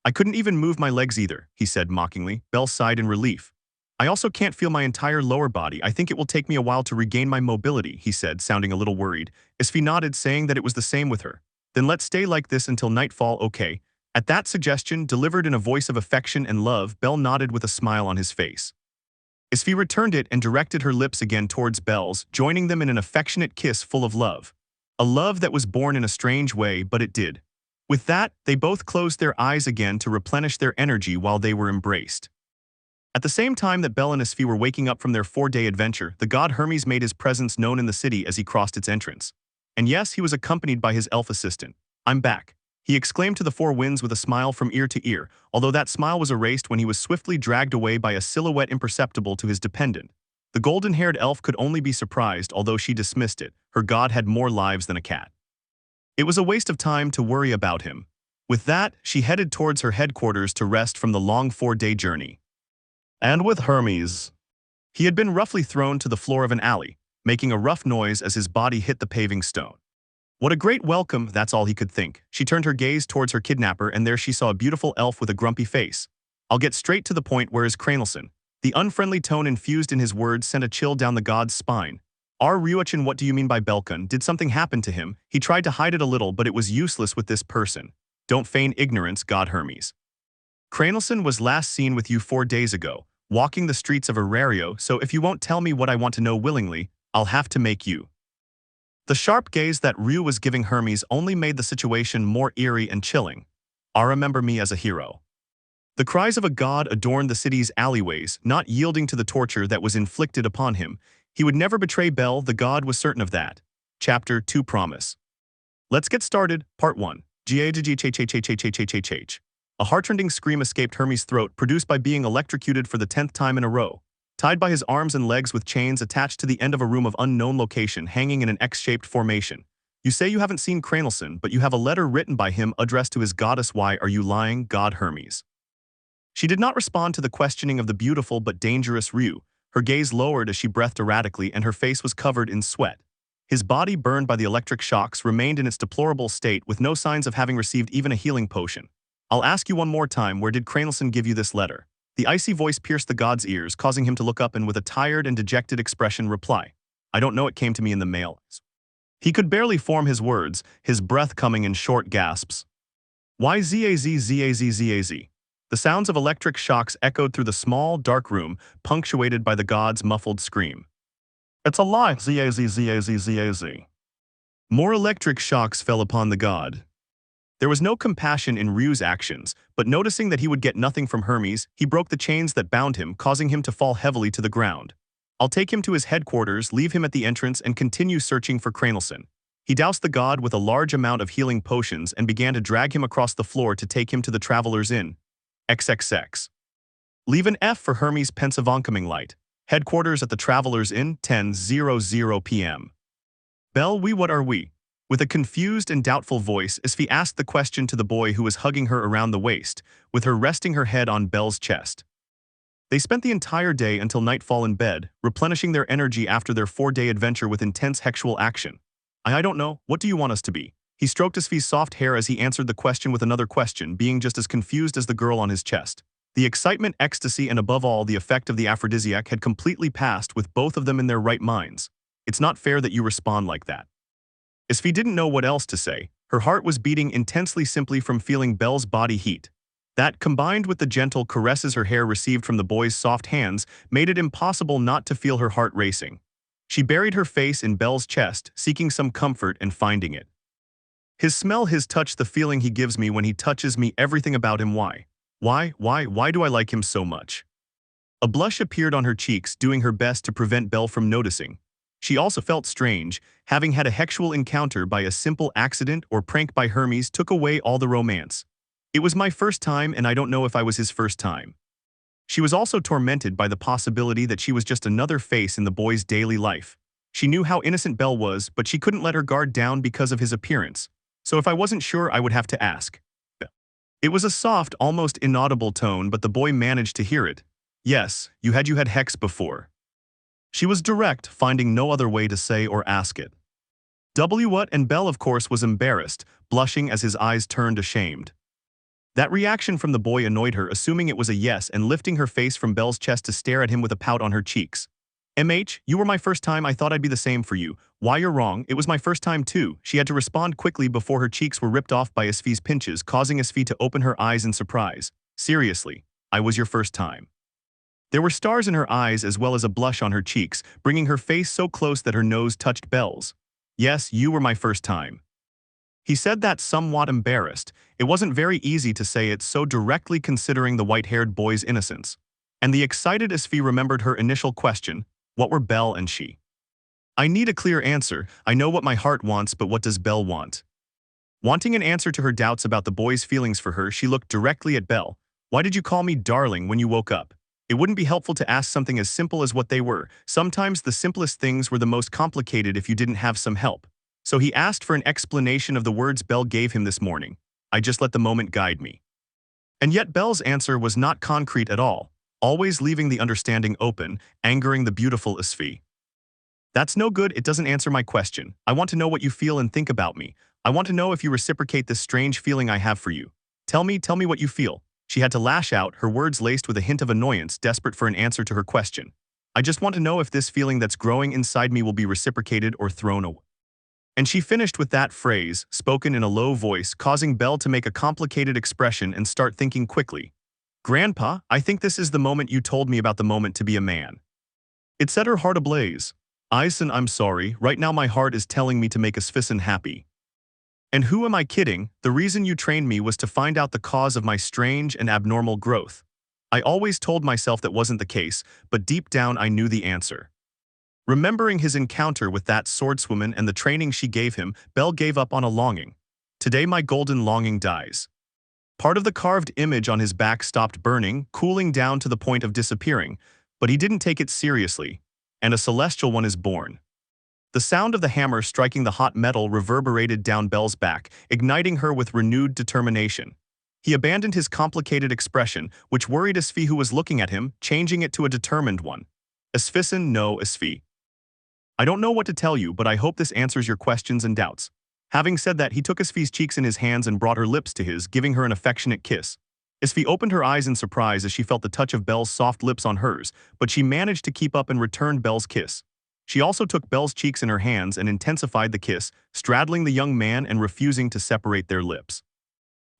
Speaker 1: "I couldn't even move my legs either," he said mockingly. Belle sighed in relief. "I also can't feel my entire lower body. I think it will take me a while to regain my mobility," he said, sounding a little worried. Asfi nodded, saying that it was the same with her. "Then let's stay like this until nightfall, okay?" At that suggestion, delivered in a voice of affection and love, Belle nodded with a smile on his face. Asfi returned it and directed her lips again towards Belle's, joining them in an affectionate kiss full of love. A love that was born in a strange way, but it did. With that, they both closed their eyes again to replenish their energy while they were embraced. At the same time that Belle and Asfi were waking up from their 4-day adventure, the god Hermes made his presence known in the city as he crossed its entrance. And yes, he was accompanied by his elf assistant. "I'm back," he exclaimed to the four winds with a smile from ear to ear, although that smile was erased when he was swiftly dragged away by a silhouette imperceptible to his dependent. The golden-haired elf could only be surprised, although she dismissed it. Her god had more lives than a cat. It was a waste of time to worry about him. With that, she headed towards her headquarters to rest from the long 4-day journey. And with Hermes, he had been roughly thrown to the floor of an alley, making a rough noise as his body hit the paving stone. What a great welcome, that's all he could think. She turned her gaze towards her kidnapper, and there she saw a beautiful elf with a grumpy face. "I'll get straight to the point, where is Kranelson?" The unfriendly tone infused in his words sent a chill down the god's spine. Ryuachin, what do you mean by Belkun? Did something happen to him?" He tried to hide it a little, but it was useless with this person. "Don't feign ignorance, god Hermes. Kranelson was last seen with you 4 days ago, walking the streets of Arario, so if you won't tell me what I want to know willingly, I'll have to make you." The sharp gaze that Ryu was giving Hermes only made the situation more eerie and chilling. "I remember me as a hero." The cries of a god adorned the city's alleyways, not yielding to the torture that was inflicted upon him. He would never betray Belle, the god was certain of that. Chapter 2 Promise. Let's get started. Part 1. A heartrending scream escaped Hermes' throat, produced by being electrocuted for the 10th time in a row. Tied by his arms and legs with chains attached to the end of a room of unknown location hanging in an X-shaped formation. "You say you haven't seen Kranelson, but you have a letter written by him addressed to his goddess. Why are you lying, god Hermes?" She did not respond to the questioning of the beautiful but dangerous Ryu. Her gaze lowered as she breathed erratically, and her face was covered in sweat. His body, burned by the electric shocks, remained in its deplorable state with no signs of having received even a healing potion. "I'll ask you one more time, where did Kranelson give you this letter?" The icy voice pierced the god's ears, causing him to look up and with a tired and dejected expression reply, "I don't know, it came to me in the mail." He could barely form his words, his breath coming in short gasps. "YZAZZAZZAZ." The sounds of electric shocks echoed through the small, dark room, punctuated by the god's muffled scream. "It's a lie, ZAZZAZZAZ." More electric shocks fell upon the god. There was no compassion in Ryu's actions, but noticing that he would get nothing from Hermes, he broke the chains that bound him, causing him to fall heavily to the ground. "I'll take him to his headquarters, leave him at the entrance, and continue searching for Kranelson." He doused the god with a large amount of healing potions and began to drag him across the floor to take him to the Traveler's Inn. XXX. Leave an F for Hermes' pensive oncoming light. Headquarters at the Traveler's Inn, 10:00 p.m. "Belle, what are we?" With a confused and doubtful voice, Asfi asked the question to the boy who was hugging her around the waist, with her resting her head on Belle's chest. They spent the entire day until nightfall in bed, replenishing their energy after their 4-day adventure with intense sexual action. I don't know, what do you want us to be?" He stroked Asfi's soft hair as he answered the question with another question, being just as confused as the girl on his chest. The excitement, ecstasy, and above all, the effect of the aphrodisiac had completely passed with both of them in their right minds. It's not fair that you respond like that. Asfi didn't know what else to say. Her heart was beating intensely simply from feeling Belle's body heat. That, combined with the gentle caresses her hair received from the boy's soft hands, made it impossible not to feel her heart racing. She buried her face in Belle's chest, seeking some comfort and finding it. His smell, his touch, the feeling he gives me when he touches me, everything about him. Why do I like him so much? A blush appeared on her cheeks, doing her best to prevent Belle from noticing. She also felt strange, having had a sexual encounter by a simple accident or prank by Hermes took away all the romance. It was my first time, and I don't know if I was his first time. She was also tormented by the possibility that she was just another face in the boy's daily life. She knew how innocent Belle was, but she couldn't let her guard down because of his appearance. So if I wasn't sure, I would have to ask. It was a soft, almost inaudible tone, but the boy managed to hear it. Yes, you had Hex before. She was direct, finding no other way to say or ask it. What? And Belle, of course, was embarrassed, blushing as his eyes turned ashamed. That reaction from the boy annoyed her, assuming it was a yes and lifting her face from Belle's chest to stare at him with a pout on her cheeks. You were my first time. I thought I'd be the same for you. Why, you're wrong. It was my first time too. She had to respond quickly before her cheeks were ripped off by Asfi's pinches, causing Asfi to open her eyes in surprise. Seriously, I was your first time. There were stars in her eyes as well as a blush on her cheeks, bringing her face so close that her nose touched Belle's. Yes, you were my first time. He said that somewhat embarrassed. It wasn't very easy to say it so directly considering the white-haired boy's innocence. And the excited Asfi remembered her initial question. What were Belle and she? I need a clear answer. I know what my heart wants, but what does Belle want? Wanting an answer to her doubts about the boy's feelings for her, she looked directly at Belle. Why did you call me darling when you woke up? It wouldn't be helpful to ask something as simple as what they were. Sometimes the simplest things were the most complicated if you didn't have some help. So he asked for an explanation of the words Belle gave him this morning. I just let the moment guide me. And yet Belle's answer was not concrete at all, always leaving the understanding open, angering the beautiful Asfi. That's no good. It doesn't answer my question. I want to know what you feel and think about me. I want to know if you reciprocate this strange feeling I have for you. Tell me what you feel. She had to lash out, her words laced with a hint of annoyance, desperate for an answer to her question. I just want to know if this feeling that's growing inside me will be reciprocated or thrown away. And she finished with that phrase, spoken in a low voice, causing Belle to make a complicated expression and start thinking quickly. Grandpa, I think this is the moment you told me about, the moment to be a man. It set her heart ablaze. Ison, I'm sorry, right now my heart is telling me to make Asfi happy. And who am I kidding? The reason you trained me was to find out the cause of my strange and abnormal growth. I always told myself that wasn't the case, but deep down I knew the answer. Remembering his encounter with that swordswoman and the training she gave him, Belle gave up on a longing. Today my golden longing dies. Part of the carved image on his back stopped burning, cooling down to the point of disappearing, but he didn't take it seriously, and a celestial one is born. The sound of the hammer striking the hot metal reverberated down Belle's back, igniting her with renewed determination. He abandoned his complicated expression, which worried Asfi, who was looking at him, changing it to a determined one. Asfi, no, Asfi. I don't know what to tell you, but I hope this answers your questions and doubts. Having said that, he took Asfi's cheeks in his hands and brought her lips to his, giving her an affectionate kiss. Asfi opened her eyes in surprise as she felt the touch of Belle's soft lips on hers, but she managed to keep up and returned Belle's kiss. She also took Belle's cheeks in her hands and intensified the kiss, straddling the young man and refusing to separate their lips.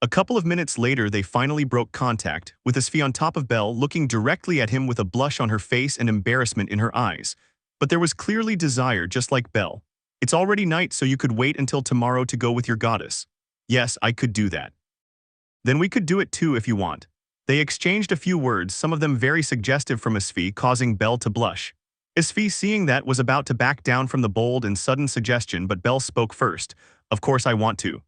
Speaker 1: A couple of minutes later, they finally broke contact, with Asfi on top of Belle, looking directly at him with a blush on her face and embarrassment in her eyes. But there was clearly desire, just like Belle. It's already night, so you could wait until tomorrow to go with your goddess. Yes, I could do that. Then we could do it too if you want. They exchanged a few words, some of them very suggestive from Asfi, causing Belle to blush. Asfi, seeing that, was about to back down from the bold and sudden suggestion, but Belle spoke first. Of course I want to.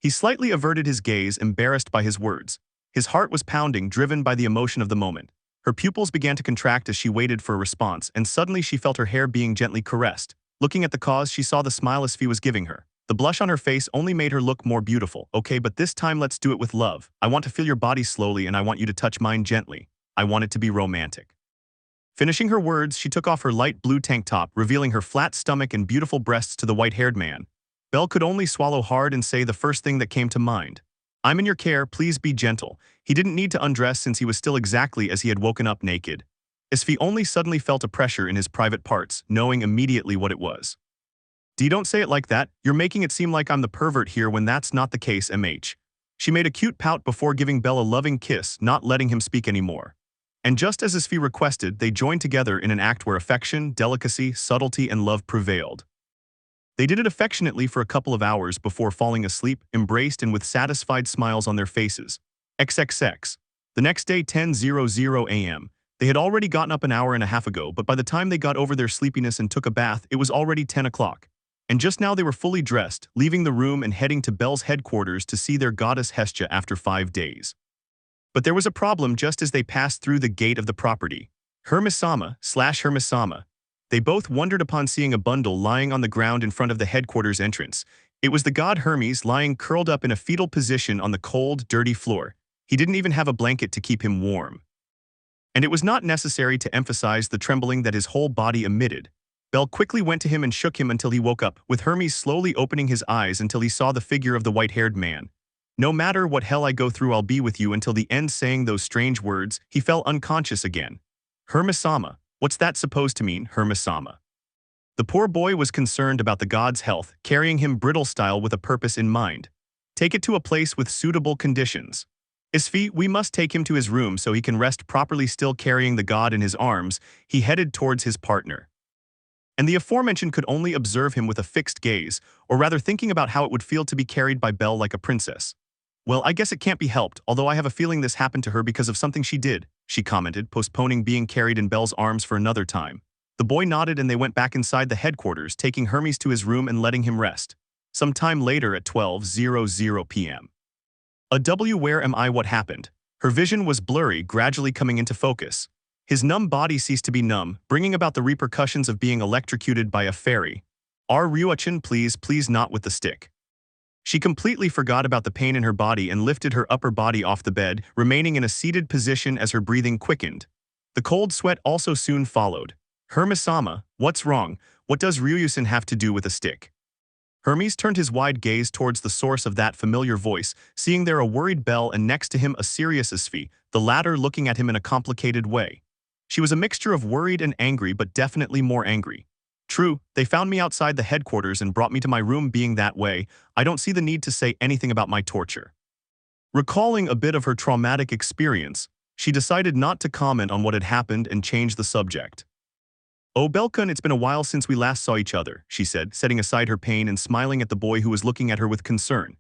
Speaker 1: He slightly averted his gaze, embarrassed by his words. His heart was pounding, driven by the emotion of the moment. Her pupils began to contract as she waited for a response, and suddenly she felt her hair being gently caressed. Looking at the cause, she saw the smile Asfi was giving her. The blush on her face only made her look more beautiful. Okay, but this time let's do it with love. I want to feel your body slowly, and I want you to touch mine gently. I want it to be romantic. Finishing her words, she took off her light blue tank top, revealing her flat stomach and beautiful breasts to the white-haired man. Belle could only swallow hard and say the first thing that came to mind. I'm in your care, please be gentle. He didn't need to undress since he was still exactly as he had woken up naked. Asfi only suddenly felt a pressure in his private parts, knowing immediately what it was. Don't say it like that, you're making it seem like I'm the pervert here when that's not the case, MH. She made a cute pout before giving Bell a loving kiss, not letting him speak anymore. And just as Asfi requested, they joined together in an act where affection, delicacy, subtlety, and love prevailed. They did it affectionately for a couple of hours before falling asleep, embraced and with satisfied smiles on their faces. XXX. The next day, 10:00 a.m. They had already gotten up an hour and a half ago, but by the time they got over their sleepiness and took a bath, it was already 10 o'clock. And just now they were fully dressed, leaving the room and heading to Bell's headquarters to see their goddess Hestia after 5 days. But there was a problem just as they passed through the gate of the property. Hermes-sama. They both wondered upon seeing a bundle lying on the ground in front of the headquarters entrance. It was the god Hermes lying curled up in a fetal position on the cold, dirty floor. He didn't even have a blanket to keep him warm. And it was not necessary to emphasize the trembling that his whole body emitted. Bell quickly went to him and shook him until he woke up, with Hermes slowly opening his eyes until he saw the figure of the white-haired man. No matter what hell I go through, I'll be with you until the end. Saying those strange words, he fell unconscious again. Hermes-sama. What's that supposed to mean, Hermes-sama? The poor boy was concerned about the god's health, carrying him brittle style with a purpose in mind. Take it to a place with suitable conditions. Asfi, we must take him to his room so he can rest properly. Still carrying the god in his arms, he headed towards his partner. And the aforementioned could only observe him with a fixed gaze, or rather thinking about how it would feel to be carried by Bell like a princess. Well, I guess it can't be helped, although I have a feeling this happened to her because of something she did, she commented, postponing being carried in Bell's arms for another time. The boy nodded and they went back inside the headquarters, taking Hermes to his room and letting him rest. Some time later at 12:00 p.m. Where am I? What happened? Her vision was blurry, gradually coming into focus. His numb body ceased to be numb, bringing about the repercussions of being electrocuted by a fairy. Ryuachin, please not with the stick. She completely forgot about the pain in her body and lifted her upper body off the bed, remaining in a seated position as her breathing quickened. The cold sweat also soon followed. Hermes-sama, what's wrong? What does Ryuachin have to do with a stick? Hermes turned his wide gaze towards the source of that familiar voice, seeing there a worried Bell and next to him a serious Asfi, the latter looking at him in a complicated way. She was a mixture of worried and angry, but definitely more angry. True, they found me outside the headquarters and brought me to my room. Being that way, I don't see the need to say anything about my torture. Recalling a bit of her traumatic experience, she decided not to comment on what had happened and changed the subject. Oh Belkun, it's been a while since we last saw each other, she said, setting aside her pain and smiling at the boy who was looking at her with concern.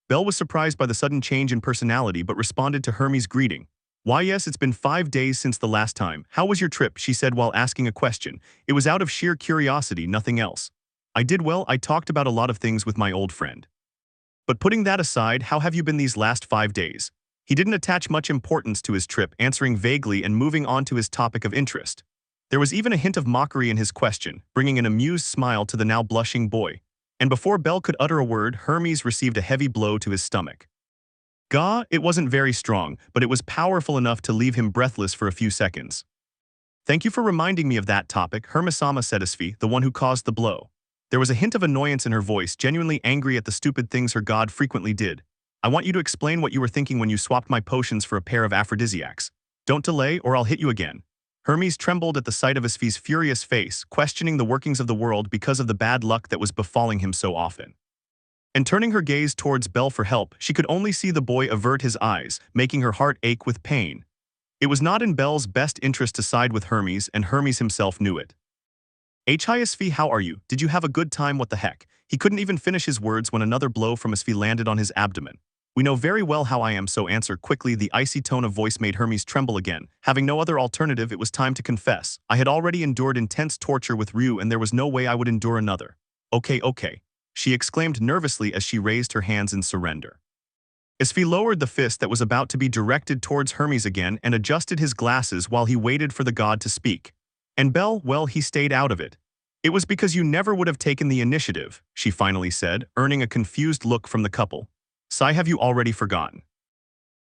Speaker 1: Bell was surprised by the sudden change in personality but responded to Hermes' greeting. Why yes, it's been 5 days since the last time. How was your trip? She said while asking a question. It was out of sheer curiosity, nothing else. I did well. I talked about a lot of things with my old friend. But putting that aside, how have you been these last 5 days? He didn't attach much importance to his trip, answering vaguely and moving on to his topic of interest. There was even a hint of mockery in his question, bringing an amused smile to the now blushing boy. And before Bell could utter a word, Hermes received a heavy blow to his stomach. Gah, it wasn't very strong, but it was powerful enough to leave him breathless for a few seconds. Thank you for reminding me of that topic, Hermes-sama said Asfi, the one who caused the blow. There was a hint of annoyance in her voice, genuinely angry at the stupid things her god frequently did. I want you to explain what you were thinking when you swapped my potions for a pair of aphrodisiacs. Don't delay or I'll hit you again. Hermes trembled at the sight of Asfi's furious face, questioning the workings of the world because of the bad luck that was befalling him so often. And turning her gaze towards Bell for help, she could only see the boy avert his eyes, making her heart ache with pain. It was not in Bell's best interest to side with Hermes, and Hermes himself knew it. Asfi, how are you? Did you have a good time? What the heck? He couldn't even finish his words when another blow from Asfi landed on his abdomen. We know very well how I am, so answer quickly. The icy tone of voice made Hermes tremble again. Having no other alternative, it was time to confess. I had already endured intense torture with Ryu and there was no way I would endure another. Okay, she exclaimed nervously as she raised her hands in surrender. Asfi lowered the fist that was about to be directed towards Hermes again and adjusted his glasses while he waited for the god to speak. And Bell, well, he stayed out of it. It was because you never would have taken the initiative, she finally said, earning a confused look from the couple. Sai, have you already forgotten?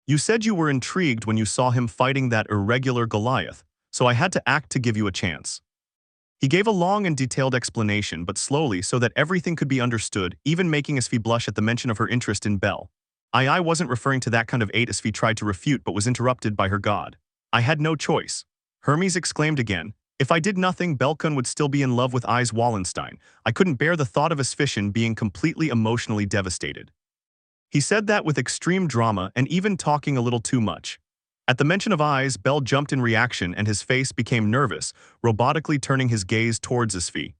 Speaker 1: You said you were intrigued when you saw him fighting that irregular Goliath, so I had to act to give you a chance. He gave a long and detailed explanation, but slowly so that everything could be understood, even making Asfi blush at the mention of her interest in Bell. I wasn't referring to that kind of ate," Asfi tried to refute but was interrupted by her god. "I had no choice." Hermes exclaimed again. "If I did nothing, Belkun would still be in love with Eyes Wallenstein. I couldn't bear the thought of Asfician being completely emotionally devastated." He said that with extreme drama and even talking a little too much. At the mention of eyes, Bell jumped in reaction and his face became nervous, robotically turning his gaze towards Asfi.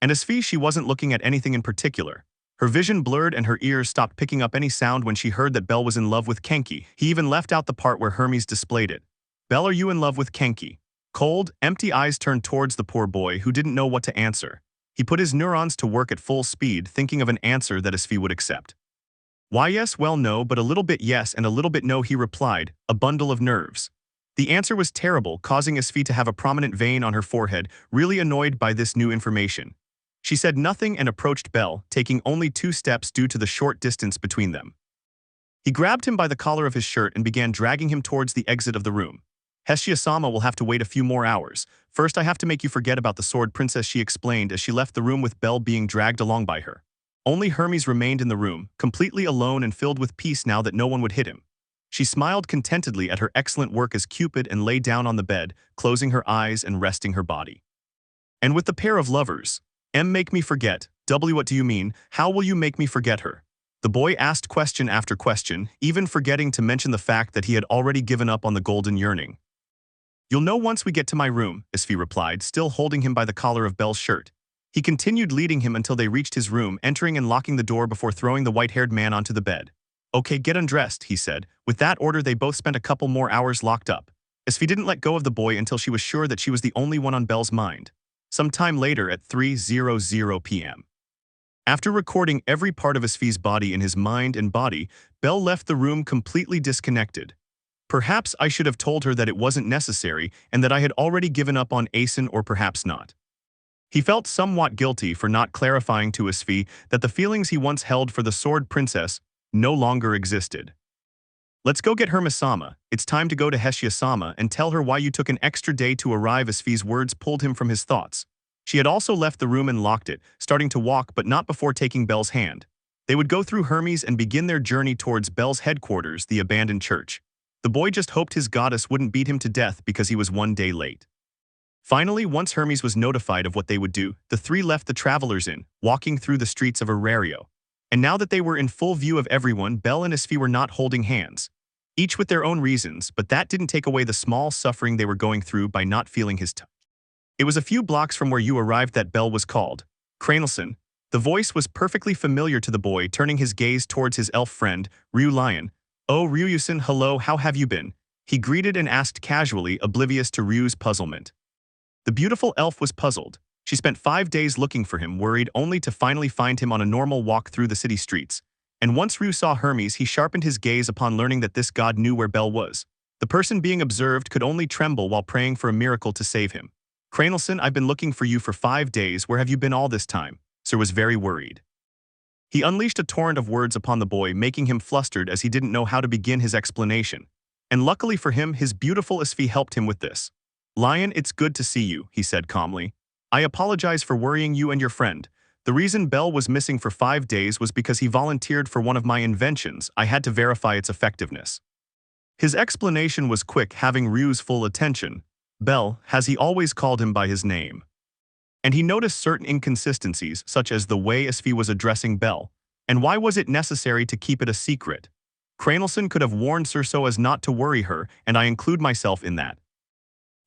Speaker 1: And Asfi, she wasn't looking at anything in particular. Her vision blurred and her ears stopped picking up any sound when she heard that Bell was in love with Kenki. He even left out the part where Hermes displayed it. "Bell, are you in love with Kenki?" Cold, empty eyes turned towards the poor boy who didn't know what to answer. He put his neurons to work at full speed, thinking of an answer that Asfi would accept. "Why yes, well no, but a little bit yes and a little bit no," he replied, a bundle of nerves. The answer was terrible, causing Asfi to have a prominent vein on her forehead, really annoyed by this new information. She said nothing and approached Bell, taking only 2 steps due to the short distance between them. He grabbed him by the collar of his shirt and began dragging him towards the exit of the room. "Hestia-sama will have to wait a few more hours. First I have to make you forget about the sword princess," she explained as she left the room with Bell being dragged along by her. Only Hermes remained in the room, completely alone and filled with peace now that no one would hit him. She smiled contentedly at her excellent work as Cupid and lay down on the bed, closing her eyes and resting her body. And with the pair of lovers, "Make me forget. W, what do you mean? How will you make me forget her?" The boy asked question after question, even forgetting to mention the fact that he had already given up on the golden yearning. "You'll know once we get to my room," Asfi replied, still holding him by the collar of Bell's shirt. He continued leading him until they reached his room, entering and locking the door before throwing the white-haired man onto the bed. "Okay, get undressed," he said. With that order, they both spent a couple more hours locked up. Asfi didn't let go of the boy until she was sure that she was the only one on Bell's mind. Some time later at 3:00 p.m. After recording every part of Asfi's body in his mind and body, Bell left the room completely disconnected. Perhaps I should have told her that it wasn't necessary and that I had already given up on Asen, or perhaps not. He felt somewhat guilty for not clarifying to Asfi that the feelings he once held for the sword princess no longer existed. "Let's go get Hermes-sama. It's time to go to Hestia-sama and tell her why you took an extra day to arrive." Asfi's words pulled him from his thoughts. She had also left the room and locked it, starting to walk but not before taking Bell's hand. They would go through Hermes and begin their journey towards Bell's headquarters, the abandoned church. The boy just hoped his goddess wouldn't beat him to death because he was 1 day late. Finally, once Hermes was notified of what they would do, the three left the Travelers Inn, walking through the streets of Arario. And now that they were in full view of everyone, Bell and Asfi were not holding hands. Each with their own reasons, but that didn't take away the small suffering they were going through by not feeling his touch. It was a few blocks from where you arrived that Bell was called. Cranelson. The voice was perfectly familiar to the boy, turning his gaze towards his elf friend, Ryu Lion. "Oh, Ryusen, hello, how have you been?" He greeted and asked casually, oblivious to Ryu's puzzlement. The beautiful elf was puzzled. She spent 5 days looking for him, worried only to finally find him on a normal walk through the city streets. And once Ryu saw Hermes, he sharpened his gaze upon learning that this god knew where Bell was. The person being observed could only tremble while praying for a miracle to save him. "Cranelson, I've been looking for you for 5 days. Where have you been all this time?" Sir was very worried. He unleashed a torrent of words upon the boy, making him flustered as he didn't know how to begin his explanation. And luckily for him, his beautiful Asfi helped him with this. "Lion, it's good to see you," he said calmly. "I apologize for worrying you and your friend. The reason Bell was missing for 5 days was because he volunteered for one of my inventions. I had to verify its effectiveness." His explanation was quick, having Ryu's full attention. Bell, as he always called him by his name. And he noticed certain inconsistencies, such as the way Asfi was addressing Bell. And why was it necessary to keep it a secret? Cranelson could have warned Sir so as not to worry her, and I include myself in that.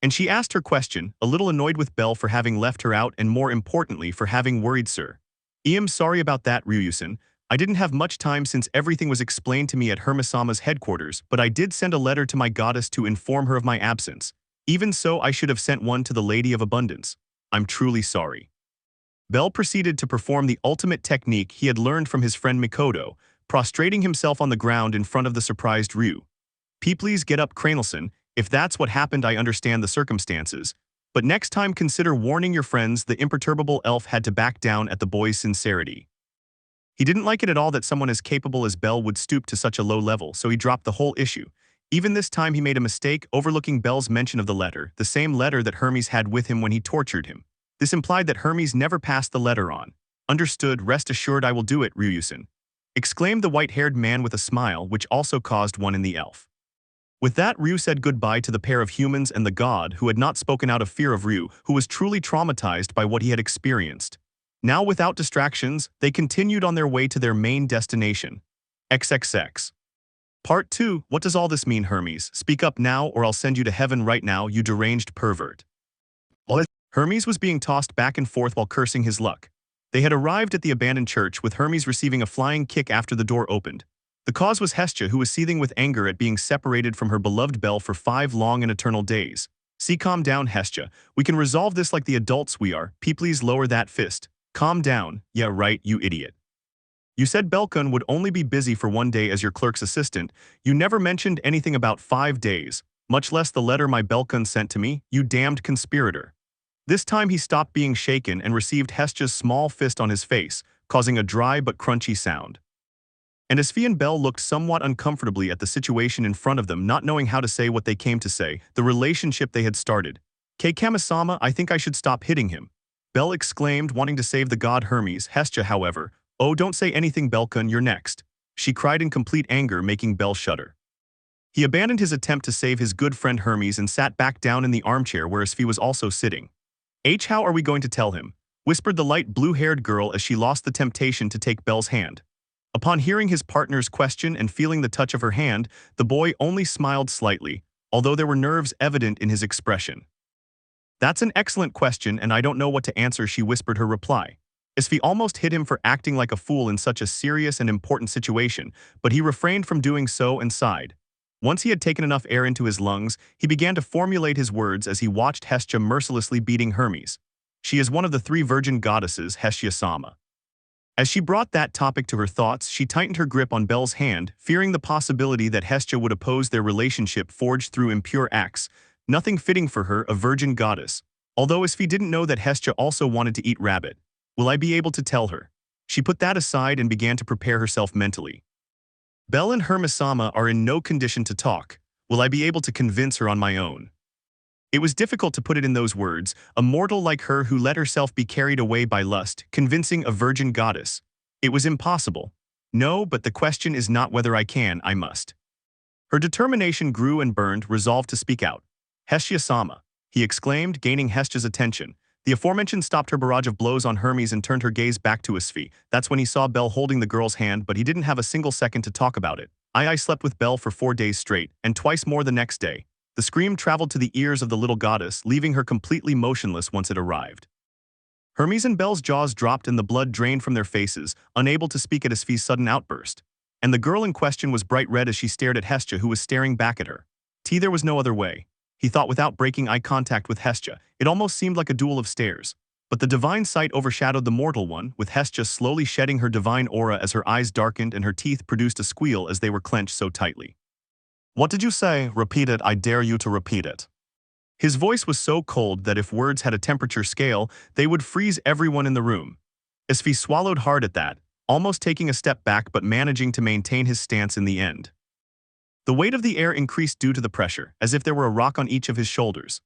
Speaker 1: And she asked her question, a little annoyed with Bell for having left her out and more importantly for having worried Sir. "I'm sorry about that, Ryusen. I didn't have much time since everything was explained to me at Hermes-sama's headquarters, but I did send a letter to my goddess to inform her of my absence. Even so, I should have sent one to the Lady of Abundance. I'm truly sorry." Bell proceeded to perform the ultimate technique he had learned from his friend Mikoto, prostrating himself on the ground in front of the surprised Ryu. "Please get up, Cranelson. If that's what happened, I understand the circumstances. But next time consider warning your friends." The imperturbable elf had to back down at the boy's sincerity. He didn't like it at all that someone as capable as Bell would stoop to such a low level, so he dropped the whole issue. Even this time he made a mistake, overlooking Bell's mention of the letter, the same letter that Hermes had with him when he tortured him. This implied that Hermes never passed the letter on. "Understood, rest assured I will do it, Ryusen." exclaimed the white-haired man with a smile which also caused one in the elf. With that, Ryu said goodbye to the pair of humans and the god who had not spoken out of fear of Ryu, who was truly traumatized by what he had experienced. Now without distractions, they continued on their way to their main destination. XXX. Part 2. What does all this mean, Hermes? Speak up now or I'll send you to heaven right now, you deranged pervert. What? Hermes was being tossed back and forth while cursing his luck. They had arrived at the abandoned church with Hermes receiving a flying kick after the door opened. The cause was Hestia, who was seething with anger at being separated from her beloved Bell for 5 long and eternal days. See, calm down, Hestia. We can resolve this like the adults we are. Please lower that fist. Calm down. Yeah, right, you idiot. You said Belkun would only be busy for 1 day as your clerk's assistant. You never mentioned anything about 5 days, much less the letter my Belkun sent to me, you damned conspirator. This time he stopped being shaken and received Hestia's small fist on his face, causing a dry but crunchy sound. And Asfi and Bell looked somewhat uncomfortably at the situation in front of them, not knowing how to say what they came to say, the relationship they had started. Kami-sama, I think I should stop hitting him. Bell exclaimed, wanting to save the god Hermes. Hestia, however, oh, don't say anything, Belkun, you're next. She cried in complete anger, making Bell shudder. He abandoned his attempt to save his good friend Hermes and sat back down in the armchair where Asfi was also sitting. How are we going to tell him? Whispered the light blue-haired girl as she lost the temptation to take Bell's hand. Upon hearing his partner's question and feeling the touch of her hand, the boy only smiled slightly, although there were nerves evident in his expression. That's an excellent question and I don't know what to answer, she whispered her reply. Asfi almost hit him for acting like a fool in such a serious and important situation, but he refrained from doing so and sighed. Once he had taken enough air into his lungs, he began to formulate his words as he watched Hestia mercilessly beating Hermes. She is one of the 3 virgin goddesses, Hestia-sama. As she brought that topic to her thoughts, she tightened her grip on Bell's hand, fearing the possibility that Hestia would oppose their relationship forged through impure acts, nothing fitting for her, a virgin goddess. Although Asfi didn't know that Hestia also wanted to eat rabbit. Will I be able to tell her? She put that aside and began to prepare herself mentally. Bell and Hermes-sama are in no condition to talk. Will I be able to convince her on my own? It was difficult to put it in those words, a mortal like her who let herself be carried away by lust, convincing a virgin goddess. It was impossible. No, but the question is not whether I can, I must. Her determination grew and burned, resolved to speak out. Hestia-sama, he exclaimed, gaining Hestia's attention. The aforementioned stopped her barrage of blows on Hermes and turned her gaze back to Asfi. That's when he saw Bell holding the girl's hand, but he didn't have a single second to talk about it. I slept with Bell for 4 days straight, and twice more the next day. The scream traveled to the ears of the little goddess, leaving her completely motionless once it arrived. Hermes and Bell's jaws dropped and the blood drained from their faces, unable to speak at Asfi's sudden outburst. And the girl in question was bright red as she stared at Hestia, who was staring back at her. There was no other way. He thought without breaking eye contact with Hestia. It almost seemed like a duel of stares. But the divine sight overshadowed the mortal one, with Hestia slowly shedding her divine aura as her eyes darkened and her teeth produced a squeal as they were clenched so tightly. What did you say? Repeat it, I dare you to repeat it. His voice was so cold that if words had a temperature scale, they would freeze everyone in the room. Asfi swallowed hard at that, almost taking a step back but managing to maintain his stance in the end. The weight of the air increased due to the pressure, as if there were a rock on each of his shoulders.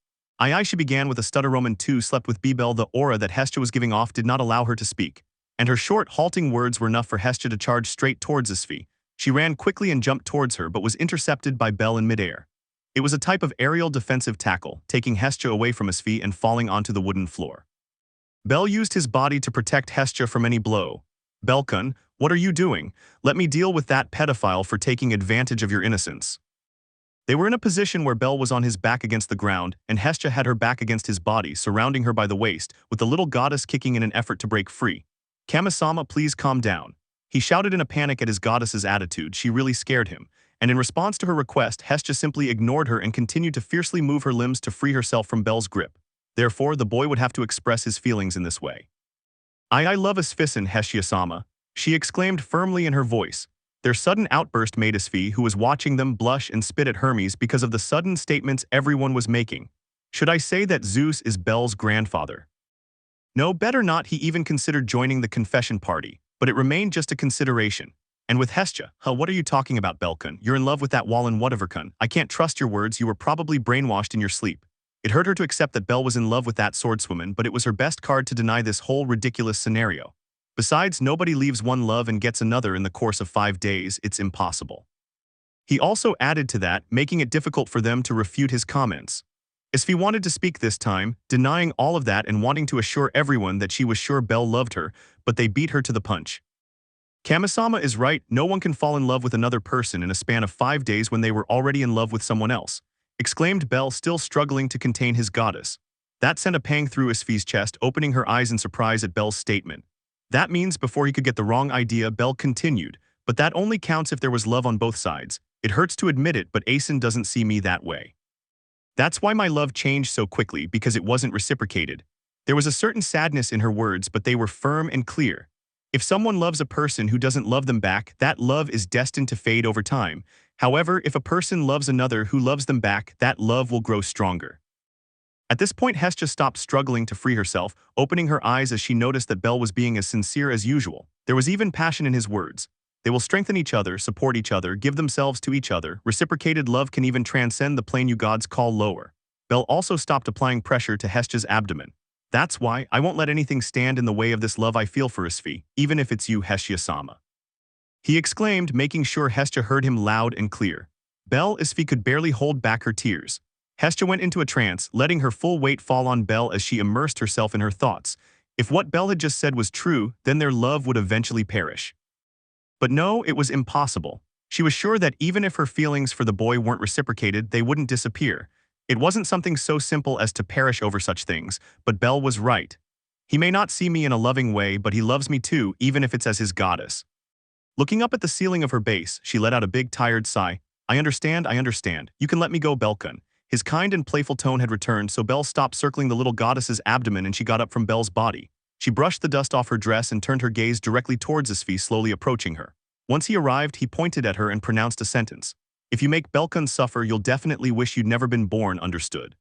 Speaker 1: She began with a stutter. Roman 2 slept with Bell. The aura that Hestia was giving off did not allow her to speak, and her short, halting words were enough for Hestia to charge straight towards Asfi. She ran quickly and jumped towards her but was intercepted by Bell in midair. It was a type of aerial defensive tackle, taking Hestia away from Asfi and falling onto the wooden floor. Bell used his body to protect Hestia from any blow. Belkun, what are you doing? Let me deal with that pedophile for taking advantage of your innocence. They were in a position where Bell was on his back against the ground, and Hestia had her back against his body, surrounding her by the waist, with the little goddess kicking in an effort to break free. Kami-sama, please calm down. He shouted in a panic at his goddess's attitude. She really scared him, and in response to her request, Hestia simply ignored her and continued to fiercely move her limbs to free herself from Bell's grip. Therefore, the boy would have to express his feelings in this way. I love Asfi, Hestia-sama, she exclaimed firmly in her voice. Their sudden outburst made Asfi, who was watching them, blush and spit at Hermes because of the sudden statements everyone was making. Should I say that Zeus is Bell's grandfather? No, better not. He even considered joining the confession party, but it remained just a consideration. And with Hestia, what are you talking about, Belkun? You're in love with that Wallen whateverkun. I can't trust your words. You were probably brainwashed in your sleep. It hurt her to accept that Bell was in love with that swordswoman, but it was her best card to deny this whole ridiculous scenario. Besides, nobody leaves one love and gets another in the course of 5 days, it's impossible. He also added to that, making it difficult for them to refute his comments. Asfi wanted to speak this time, denying all of that and wanting to assure everyone that she was sure Bell loved her, but they beat her to the punch. Kamisama is right, no one can fall in love with another person in a span of 5 days when they were already in love with someone else, exclaimed Bell, still struggling to contain his goddess. That sent a pang through Asfi's chest, opening her eyes in surprise at Bell's statement. That means before he could get the wrong idea, Bell continued, but that only counts if there was love on both sides. It hurts to admit it, but Asen doesn't see me that way. That's why my love changed so quickly, because it wasn't reciprocated. There was a certain sadness in her words, but they were firm and clear. If someone loves a person who doesn't love them back, that love is destined to fade over time. However, if a person loves another who loves them back, that love will grow stronger. At this point, Hestia stopped struggling to free herself, opening her eyes as she noticed that Bell was being as sincere as usual. There was even passion in his words. They will strengthen each other, support each other, give themselves to each other. Reciprocated love can even transcend the plane you gods call lower. Bell also stopped applying pressure to Hestia's abdomen. That's why I won't let anything stand in the way of this love I feel for Asfi, even if it's you, Hestia-sama. He exclaimed, making sure Hestia heard him loud and clear. Bell, Asfi could barely hold back her tears. Hestia went into a trance, letting her full weight fall on Bell as she immersed herself in her thoughts. If what Bell had just said was true, then their love would eventually perish. But no, it was impossible. She was sure that even if her feelings for the boy weren't reciprocated, they wouldn't disappear. It wasn't something so simple as to perish over such things, but Bell was right. He may not see me in a loving way, but he loves me too, even if it's as his goddess. Looking up at the ceiling of her base, she let out a big tired sigh. I understand. You can let me go, Bellkun. His kind and playful tone had returned, so Bell stopped circling the little goddess's abdomen and she got up from Bell's body. She brushed the dust off her dress and turned her gaze directly towards Asfi, slowly approaching her. Once he arrived, he pointed at her and pronounced a sentence. If you make Bellkun suffer, you'll definitely wish you'd never been born, understood?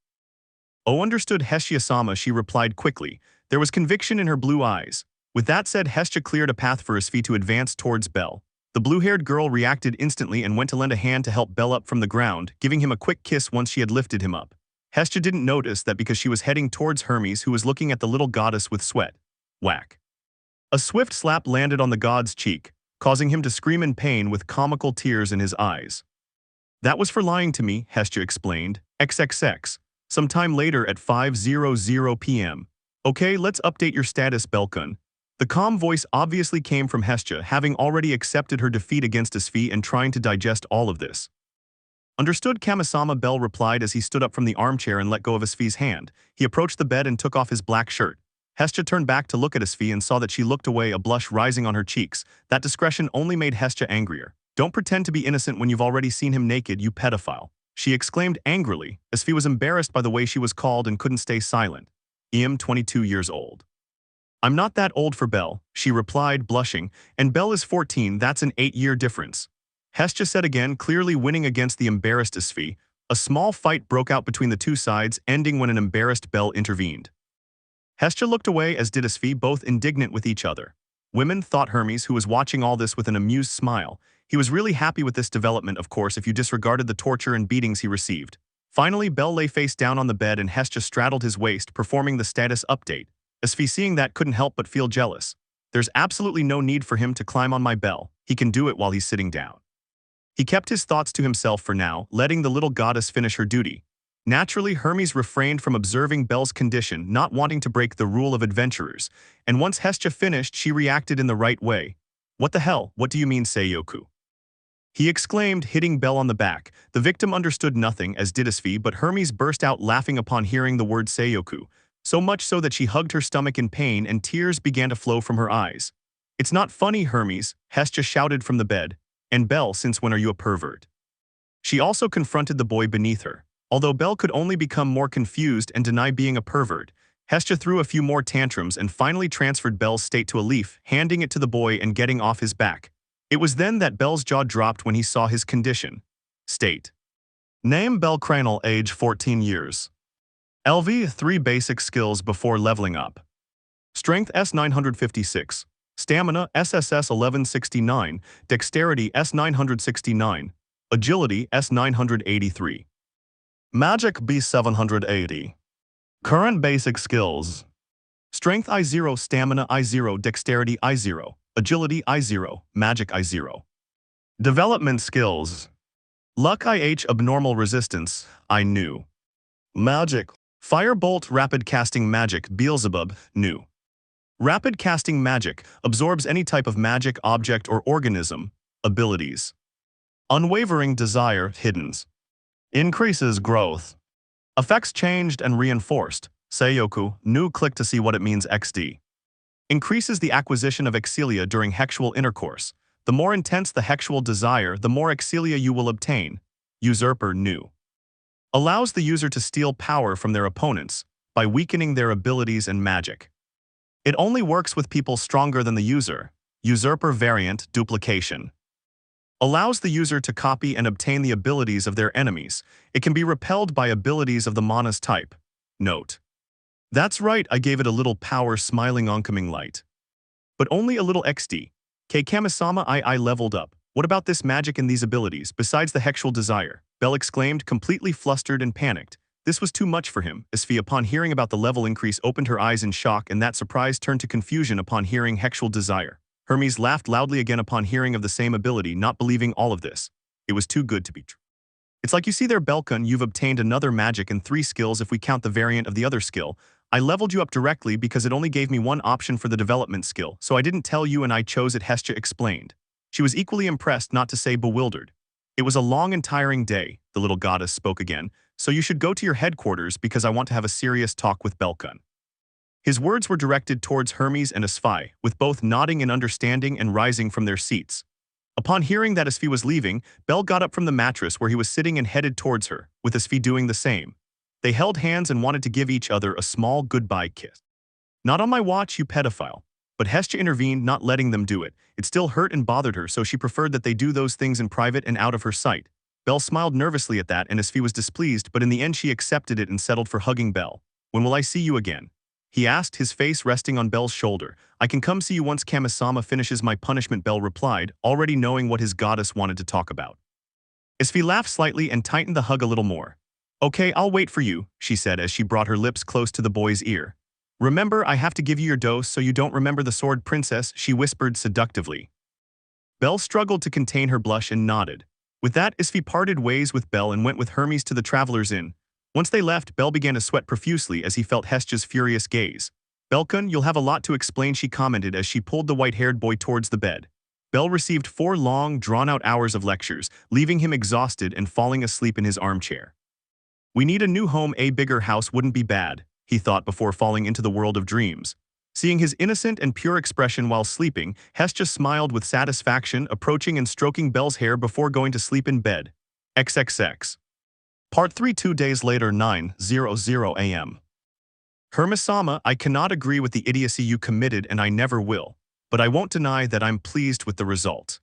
Speaker 1: Oh, understood, Hestia-sama, she replied quickly. There was conviction in her blue eyes. With that said, Hestia cleared a path for Asfi to advance towards Bell. The blue-haired girl reacted instantly and went to lend a hand to help Bell up from the ground, giving him a quick kiss once she had lifted him up. Hestia didn't notice that because she was heading towards Hermes, who was looking at the little goddess with sweat. Whack. A swift slap landed on the god's cheek, causing him to scream in pain with comical tears in his eyes. That was for lying to me, Hestia explained. XXX. Sometime later at 5:00 p.m. Okay, let's update your status, Bellkun. The calm voice obviously came from Hestia, having already accepted her defeat against Asfi and trying to digest all of this. Understood, Kamisama, Bell replied as he stood up from the armchair and let go of Asfi's hand. He approached the bed and took off his black shirt. Hestia turned back to look at Asfi and saw that she looked away, a blush rising on her cheeks. That discretion only made Hestia angrier. Don't pretend to be innocent when you've already seen him naked, you pedophile, she exclaimed angrily. Asfi was embarrassed by the way she was called and couldn't stay silent. I'm 22 years old. I'm not that old for Bell, she replied, blushing, and Bell is 14, that's an 8-year difference. Hestia said again, clearly winning against the embarrassed Asfi. A small fight broke out between the two sides, ending when an embarrassed Bell intervened. Hestia looked away, as did Asfi, both indignant with each other. Women, thought Hermes, who was watching all this with an amused smile. He was really happy with this development, of course, if you disregarded the torture and beatings he received. Finally, Bell lay face down on the bed and Hestia straddled his waist, performing the status update. Asfi, seeing that, couldn't help but feel jealous. There's absolutely no need for him to climb on my Bell. He can do it while he's sitting down. He kept his thoughts to himself for now, letting the little goddess finish her duty. Naturally, Hermes refrained from observing Bell's condition, not wanting to break the rule of adventurers, and once Hestia finished, she reacted in the right way. What the hell, what do you mean, Seiyoku? He exclaimed, hitting Bell on the back. The victim understood nothing, as did Asfi, but Hermes burst out laughing upon hearing the word Seiyoku, so much so that she hugged her stomach in pain and tears began to flow from her eyes. It's not funny, Hermes, Hestia shouted from the bed. And Bell, since when are you a pervert? She also confronted the boy beneath her. Although Bell could only become more confused and deny being a pervert, Hestia threw a few more tantrums and finally transferred Bell's state to a leaf, handing it to the boy and getting off his back. It was then that Bell's jaw dropped when he saw his condition. State. Name bellcranel, age 14 years. LV 3 basic skills before leveling up. Strength S956. Stamina SSS 1169. Dexterity S969. Agility S983. Magic B780. Current basic skills. Strength I0, Stamina I0, Dexterity I0, Agility I0, Magic I0. Development skills. Luck IH, Abnormal resistance, I knew. Magic. Firebolt, Rapid casting magic, Beelzebub, new. Rapid casting magic, absorbs any type of magic, object, or organism. Abilities. Unwavering desire, hiddens. Increases growth. Effects changed and reinforced. Seiyoku, new, click to see what it means XD. Increases the acquisition of excelia during sexual intercourse. The more intense the sexual desire, the more excelia you will obtain. Usurper, new. Allows the user to steal power from their opponents by weakening their abilities and magic. It only works with people stronger than the user. Usurper variant, duplication. Allows the user to copy and obtain the abilities of their enemies. It can be repelled by abilities of the Manas type. Note. That's right, I gave it a little power, smiling oncoming light. But only a little XD. K Kamisama, I leveled up. What about this magic and these abilities, besides the sexual desire? Bell exclaimed, completely flustered and panicked. This was too much for him. Asfi, upon hearing about the level increase, opened her eyes in shock, and that surprise turned to confusion upon hearing sexual desire. Hermes laughed loudly again upon hearing of the same ability, not believing all of this. It was too good to be true. It's like you see there, Belkun, you've obtained another magic and 3 skills if we count the variant of the other skill. I leveled you up directly because it only gave me one option for the development skill, so I didn't tell you and I chose it, Hestia explained. She was equally impressed, not to say bewildered. It was a long and tiring day, the little goddess spoke again, so you should go to your headquarters because I want to have a serious talk with Belkun. His words were directed towards Hermes and Asfi, with both nodding in understanding and rising from their seats. Upon hearing that Asfi was leaving, Bell got up from the mattress where he was sitting and headed towards her, with Asfi doing the same. They held hands and wanted to give each other a small goodbye kiss. Not on my watch, you pedophile. But Hestia intervened, not letting them do it. It still hurt and bothered her, so she preferred that they do those things in private and out of her sight. Bell smiled nervously at that, and Asfi was displeased, but in the end she accepted it and settled for hugging Bell. When will I see you again? He asked, his face resting on Bell's shoulder. I can come see you once Kamisama finishes my punishment, Bell replied, already knowing what his goddess wanted to talk about. Asfi laughed slightly and tightened the hug a little more. Okay, I'll wait for you, she said as she brought her lips close to the boy's ear. Remember, I have to give you your dose so you don't remember the sword, princess, she whispered seductively. Bell struggled to contain her blush and nodded. With that, Asfi parted ways with Bell and went with Hermes to the Traveler's Inn. Once they left, Bell began to sweat profusely as he felt Hestia's furious gaze. Belkun, you'll have a lot to explain, she commented as she pulled the white-haired boy towards the bed. Bell received 4 long, drawn-out hours of lectures, leaving him exhausted and falling asleep in his armchair. We need a new home, a bigger house wouldn't be bad, he thought before falling into the world of dreams. Seeing his innocent and pure expression while sleeping, Hestia smiled with satisfaction, approaching and stroking Bell's hair before going to sleep in bed. XXX. Part 3. 2 days later, 9:00 a.m. Hermes-sama, I cannot agree with the idiocy you committed and I never will, but I won't deny that I'm pleased with the result.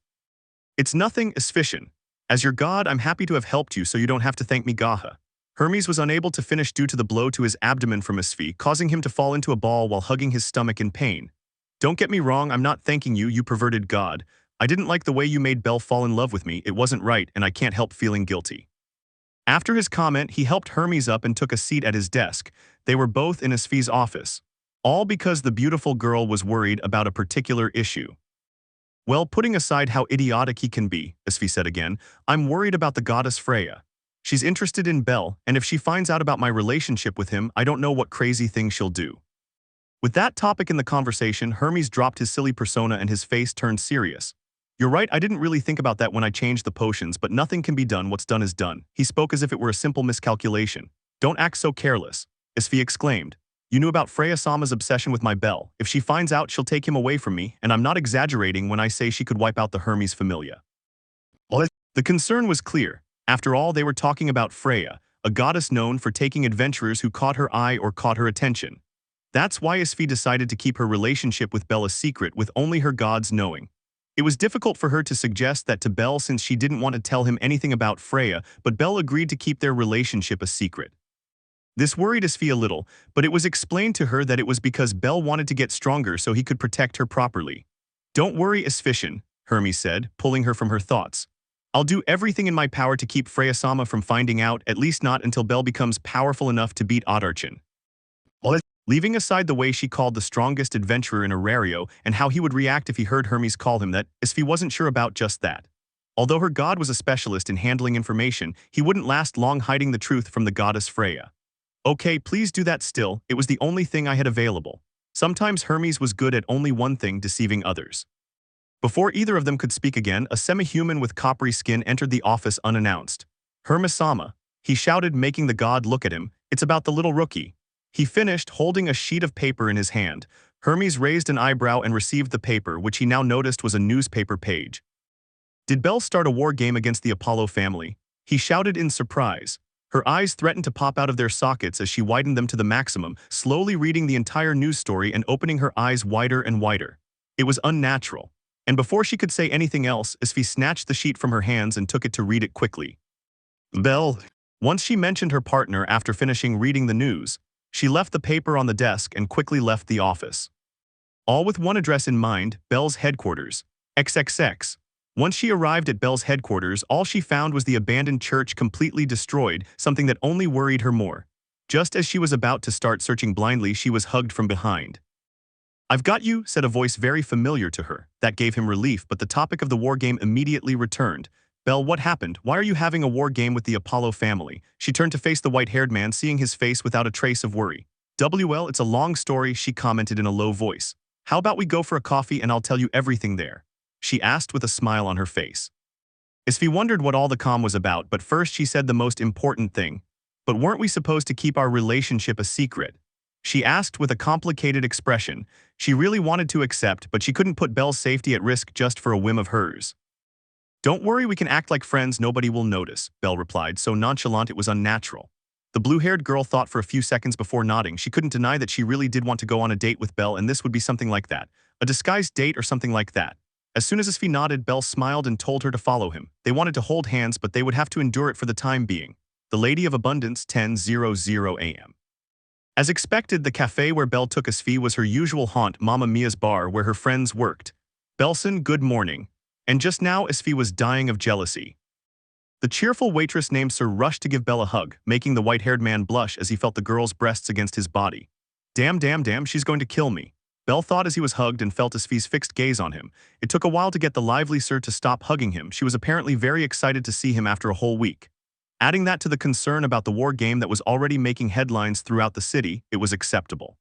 Speaker 1: It's nothing, Asfi. As your god, I'm happy to have helped you so you don't have to thank me, Gaha. Hermes was unable to finish due to the blow to his abdomen from Asfi, causing him to fall into a ball while hugging his stomach in pain. Don't get me wrong, I'm not thanking you, you perverted god. I didn't like the way you made Bell fall in love with me, it wasn't right and I can't help feeling guilty. After his comment, he helped Hermes up and took a seat at his desk. They were both in Asfi's office. All because the beautiful girl was worried about a particular issue. Well, putting aside how idiotic he can be, Asfi said again, I'm worried about the goddess Freya. She's interested in Bell, and if she finds out about my relationship with him, I don't know what crazy thing she'll do. With that topic in the conversation, Hermes dropped his silly persona and his face turned serious. You're right, I didn't really think about that when I changed the potions, but nothing can be done, what's done is done. He spoke as if it were a simple miscalculation. Don't act so careless, Asfi exclaimed. You knew about Freya-sama's obsession with my Bell. If she finds out, she'll take him away from me, and I'm not exaggerating when I say she could wipe out the Hermes familia. The concern was clear. After all, they were talking about Freya, a goddess known for taking adventurers who caught her eye or caught her attention. That's why Asfi decided to keep her relationship with Bell a secret, with only her gods knowing. It was difficult for her to suggest that to Bell since she didn't want to tell him anything about Freya, but Bell agreed to keep their relationship a secret. This worried Asfi a little, but it was explained to her that it was because Bell wanted to get stronger so he could protect her properly. Don't worry, Asfi, Hermes said, pulling her from her thoughts. I'll do everything in my power to keep Freya-sama from finding out, at least not until Bell becomes powerful enough to beat Odarchin. Leaving aside the way she called the strongest adventurer in Arario and how he would react if he heard Hermes call him that, Asfi wasn't sure about just that. Although her god was a specialist in handling information, he wouldn't last long hiding the truth from the goddess Freya. Okay, please do that still, it was the only thing I had available. Sometimes Hermes was good at only one thing, deceiving others. Before either of them could speak again, a semi-human with coppery skin entered the office unannounced. Hermes-sama, he shouted, making the god look at him, it's about the little rookie. He finished, holding a sheet of paper in his hand. Hermes raised an eyebrow and received the paper, which he now noticed was a newspaper page. Did Bell start a war game against the Apollo family? He shouted in surprise. Her eyes threatened to pop out of their sockets as she widened them to the maximum, slowly reading the entire news story and opening her eyes wider and wider. It was unnatural. And before she could say anything else, Asfi snatched the sheet from her hands and took it to read it quickly. Bell. Once she mentioned her partner after finishing reading the news, she left the paper on the desk and quickly left the office. All with one address in mind, Bell's headquarters. XXX. Once she arrived at Bell's headquarters, all she found was the abandoned church completely destroyed, something that only worried her more. Just as she was about to start searching blindly, she was hugged from behind. I've got you, said a voice very familiar to her. That gave him relief, but the topic of the war game immediately returned. Bell, what happened? Why are you having a war game with the Apollo family? She turned to face the white-haired man, seeing his face without a trace of worry. WL, it's a long story, she commented in a low voice. How about we go for a coffee and I'll tell you everything there? She asked with a smile on her face. Asfi wondered what all the calm was about, but first she said the most important thing. But weren't we supposed to keep our relationship a secret? She asked with a complicated expression. She really wanted to accept, but she couldn't put Bell's safety at risk just for a whim of hers. Don't worry, we can act like friends, nobody will notice, Bell replied, so nonchalant it was unnatural. The blue-haired girl thought for a few seconds before nodding. She couldn't deny that she really did want to go on a date with Bell, and this would be something like that. A disguised date or something like that. As soon as Asfi nodded, Bell smiled and told her to follow him. They wanted to hold hands, but they would have to endure it for the time being. The Lady of Abundance, 10:00 a.m. As expected, the cafe where Bell took Asfi was her usual haunt, Mamma Mia's bar, where her friends worked. Belson, good morning. And just now, Asfi was dying of jealousy. The cheerful waitress named Sir rushed to give Bell a hug, making the white-haired man blush as he felt the girl's breasts against his body. Damn, she's going to kill me. Bell thought as he was hugged and felt Asfi's fixed gaze on him. It took a while to get the lively Sir to stop hugging him. She was apparently very excited to see him after a whole week. Adding that to the concern about the war game that was already making headlines throughout the city, it was acceptable.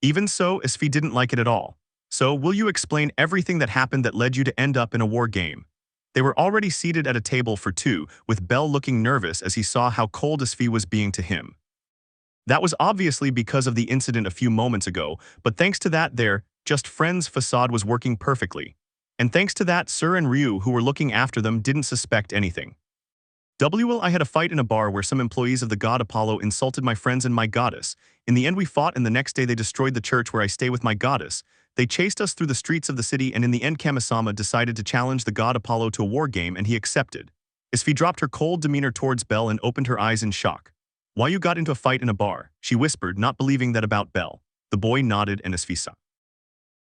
Speaker 1: Even so, Asfi didn't like it at all. So, will you explain everything that happened that led you to end up in a war game? They were already seated at a table for two, with Bell looking nervous as he saw how cold Asfi was being to him. That was obviously because of the incident a few moments ago, but thanks to that their just friends facade was working perfectly. And thanks to that, Sir and Ryu, who were looking after them, didn't suspect anything. I had a fight in a bar where some employees of the god Apollo insulted my friends and my goddess. In the end we fought, and the next day they destroyed the church where I stay with my goddess. They chased us through the streets of the city, and in the end Kamisama decided to challenge the god Apollo to a war game, and he accepted. Asfi dropped her cold demeanor towards Bell and opened her eyes in shock. Why you got into a fight in a bar? She whispered, not believing that about Bell. The boy nodded and Asfi saw.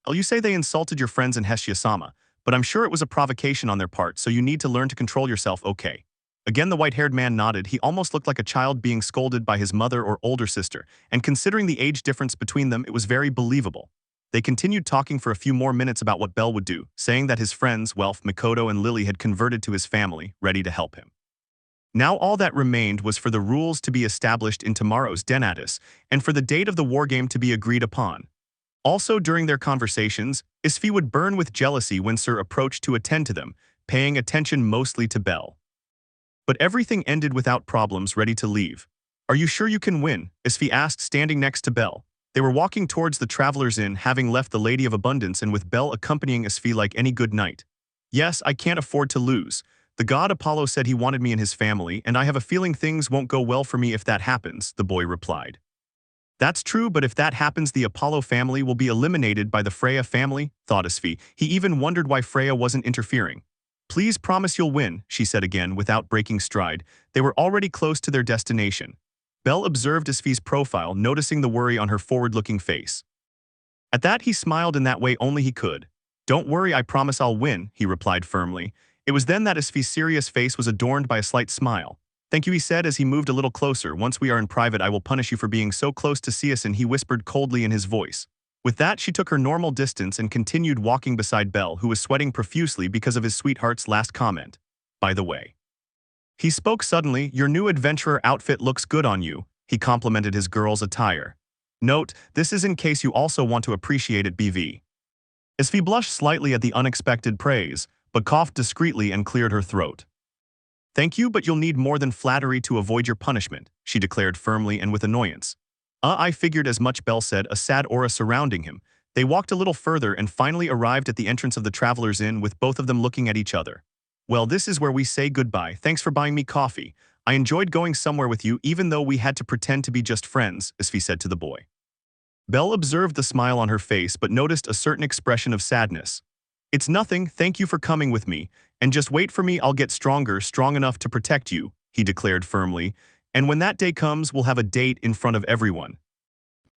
Speaker 1: Oh, you say they insulted your friends in Hestia-sama, but I'm sure it was a provocation on their part, so you need to learn to control yourself, okay? Again the white-haired man nodded. He almost looked like a child being scolded by his mother or older sister, and considering the age difference between them, it was very believable. They continued talking for a few more minutes about what Bell would do, saying that his friends, Welf, Mikoto, and Lily had converted to his family, ready to help him. Now all that remained was for the rules to be established in tomorrow's Denatus, and for the date of the wargame to be agreed upon. Also during their conversations, Asfi would burn with jealousy when Sir approached to attend to them, paying attention mostly to Bell. But everything ended without problems, ready to leave. Are you sure you can win? Asfi asked, standing next to Bell. They were walking towards the Traveler's Inn, having left the Lady of Abundance, and with Bell accompanying Asfi like any good knight. Yes, I can't afford to lose. The god Apollo said he wanted me in his family, and I have a feeling things won't go well for me if that happens, the boy replied. That's true, but if that happens, the Apollo family will be eliminated by the Freya family, thought Asfi. He even wondered why Freya wasn't interfering. Please promise you'll win, she said again, without breaking stride. They were already close to their destination. Bell observed Asfi's profile, noticing the worry on her forward-looking face. At that, he smiled in that way only he could. Don't worry, I promise I'll win, he replied firmly. It was then that Asfi's serious face was adorned by a slight smile. Thank you, he said as he moved a little closer. Once we are in private, I will punish you for being so close to see us, and he whispered coldly in his voice. With that, she took her normal distance and continued walking beside Belle, who was sweating profusely because of his sweetheart's last comment. By the way. He spoke suddenly. Your new adventurer outfit looks good on you, he complimented his girl's attire. Note, this is in case you also want to appreciate it, BV. Asfi blushed slightly at the unexpected praise, but coughed discreetly and cleared her throat. Thank you, but you'll need more than flattery to avoid your punishment, she declared firmly and with annoyance. I figured as much, Belle said, a sad aura surrounding him. They walked a little further and finally arrived at the entrance of the Traveler's Inn, with both of them looking at each other. Well, this is where we say goodbye. Thanks for buying me coffee. I enjoyed going somewhere with you, even though we had to pretend to be just friends, Asfi said to the boy. Belle observed the smile on her face but noticed a certain expression of sadness. It's nothing, thank you for coming with me, and just wait for me, I'll get stronger, strong enough to protect you, he declared firmly, and when that day comes, we'll have a date in front of everyone.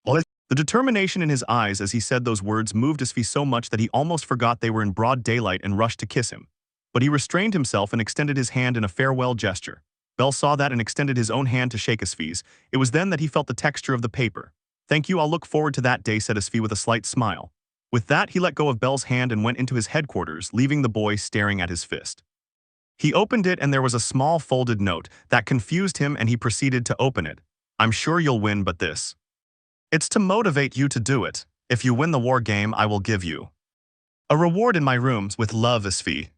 Speaker 1: The determination in his eyes as he said those words moved Asfi so much that he almost forgot they were in broad daylight and rushed to kiss him. But he restrained himself and extended his hand in a farewell gesture. Belle saw that and extended his own hand to shake Asfi's. It was then that he felt the texture of the paper. Thank you, I'll look forward to that day, said Asfi with a slight smile. With that, he let go of Belle's hand and went into his headquarters, leaving the boy staring at his fist. He opened it and there was a small folded note that confused him, and he proceeded to open it. I'm sure you'll win, but this. It's to motivate you to do it. If you win the war game, I will give you a reward in my rooms. With love, Asfi.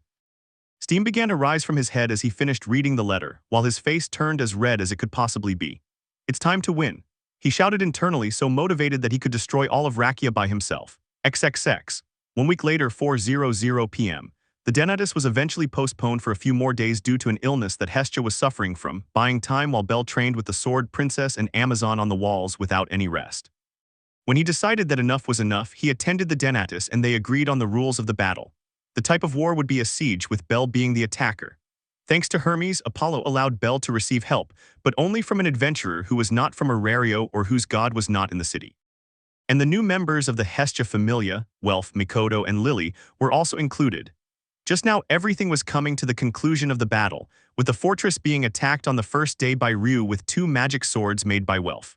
Speaker 1: Steam began to rise from his head as he finished reading the letter, while his face turned as red as it could possibly be. It's time to win. He shouted internally, so motivated that he could destroy all of Rakia by himself. XXX. 1 week later, 4:00 p.m. The Denatus was eventually postponed for a few more days due to an illness that Hestia was suffering from, buying time while Belle trained with the Sword Princess and Amazon on the walls without any rest. When he decided that enough was enough, he attended the Denatus and they agreed on the rules of the battle. The type of war would be a siege, with Belle being the attacker. Thanks to Hermes, Apollo allowed Belle to receive help, but only from an adventurer who was not from Arario or whose god was not in the city. And the new members of the Hestia Familia, Welf, Mikoto, and Lily, were also included. Just now, everything was coming to the conclusion of the battle, with the fortress being attacked on the first day by Ryu with 2 magic swords made by Welf.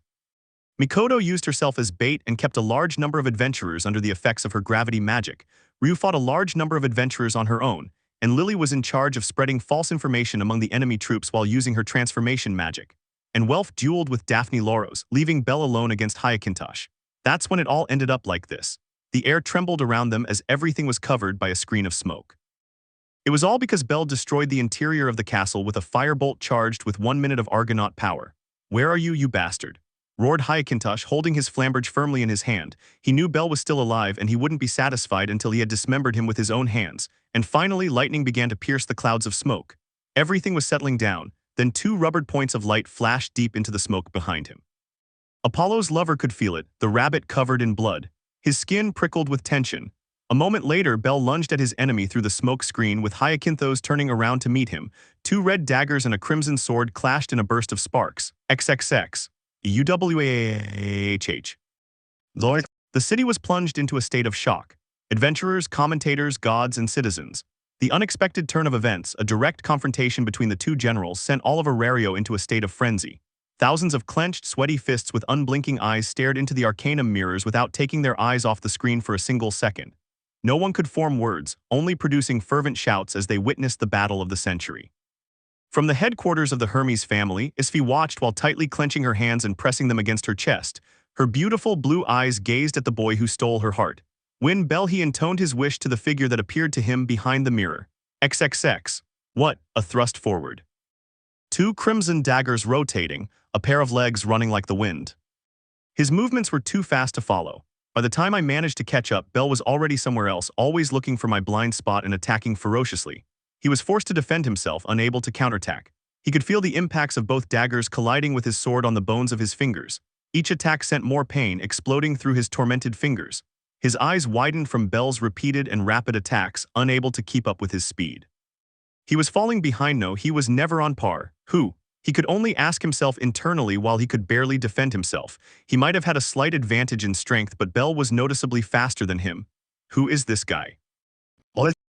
Speaker 1: Mikoto used herself as bait and kept a large number of adventurers under the effects of her gravity magic. Ryu fought a large number of adventurers on her own, and Lily was in charge of spreading false information among the enemy troops while using her transformation magic. And Welf dueled with Daphne Loros, leaving Belle alone against Hyacinthus. That's when it all ended up like this. The air trembled around them as everything was covered by a screen of smoke. It was all because Belle destroyed the interior of the castle with a firebolt charged with 1 minute of Argonaut power. Where are you, you bastard? Roared Hyacinthus, holding his flamberge firmly in his hand. He knew Belle was still alive and he wouldn't be satisfied until he had dismembered him with his own hands. And finally, lightning began to pierce the clouds of smoke. Everything was settling down, then 2 rubbered points of light flashed deep into the smoke behind him. Apollo's lover could feel it, the rabbit covered in blood. His skin prickled with tension. A moment later, Belle lunged at his enemy through the smoke screen, with Hyacinthus turning around to meet him. 2 red daggers and a crimson sword clashed in a burst of sparks. XXX. UWAHH. Lord. The city was plunged into a state of shock. Adventurers, commentators, gods, and citizens. The unexpected turn of events, a direct confrontation between the 2 generals, sent all of Arario into a state of frenzy. Thousands of clenched, sweaty fists with unblinking eyes stared into the Arcanum mirrors without taking their eyes off the screen for a single second. No one could form words, only producing fervent shouts as they witnessed the battle of the century. From the headquarters of the Hermes family, Asfi watched while tightly clenching her hands and pressing them against her chest. Her beautiful blue eyes gazed at the boy who stole her heart. When Belle, he intoned his wish to the figure that appeared to him behind the mirror. XXX. What? A thrust forward. 2 crimson daggers rotating, a pair of legs running like the wind. His movements were too fast to follow. By the time I managed to catch up, Belle was already somewhere else, always looking for my blind spot and attacking ferociously. He was forced to defend himself, unable to counterattack. He could feel the impacts of both daggers colliding with his sword on the bones of his fingers. Each attack sent more pain, exploding through his tormented fingers. His eyes widened from Belle's repeated and rapid attacks, unable to keep up with his speed. He was falling behind. No, he was never on par. Who? He could only ask himself internally while he could barely defend himself. He might have had a slight advantage in strength, but Belle was noticeably faster than him. Who is this guy?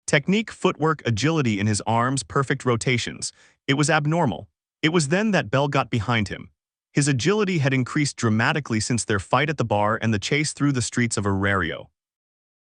Speaker 1: Technique, footwork, agility in his arms, perfect rotations. It was abnormal. It was then that Bell got behind him. His agility had increased dramatically since their fight at the bar and the chase through the streets of Arario.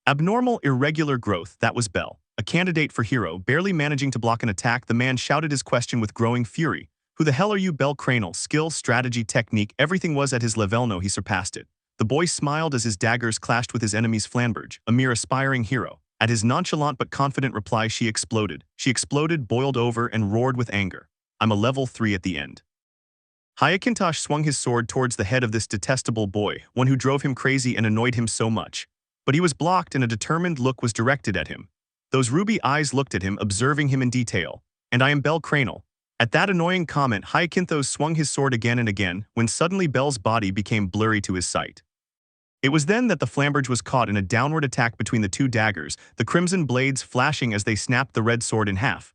Speaker 1: Abnormal, irregular growth, that was Bell. A candidate for hero, barely managing to block an attack, the man shouted his question with growing fury. Who the hell are you, bellcranel? Skill, strategy, technique, everything was at his level. No, he surpassed it. The boy smiled as his daggers clashed with his enemy's flamberge, a mere aspiring hero. At his nonchalant but confident reply, she exploded. She exploded, boiled over, and roared with anger. I'm a level 3 at the end. Hyacinthus swung his sword towards the head of this detestable boy, one who drove him crazy and annoyed him so much. But he was blocked and a determined look was directed at him. Those ruby eyes looked at him, observing him in detail. And I am bellcranel. At that annoying comment, Hyacinthus swung his sword again and again, when suddenly Bell's body became blurry to his sight. It was then that the flamberge was caught in a downward attack between the two daggers, the crimson blades flashing as they snapped the red sword in half.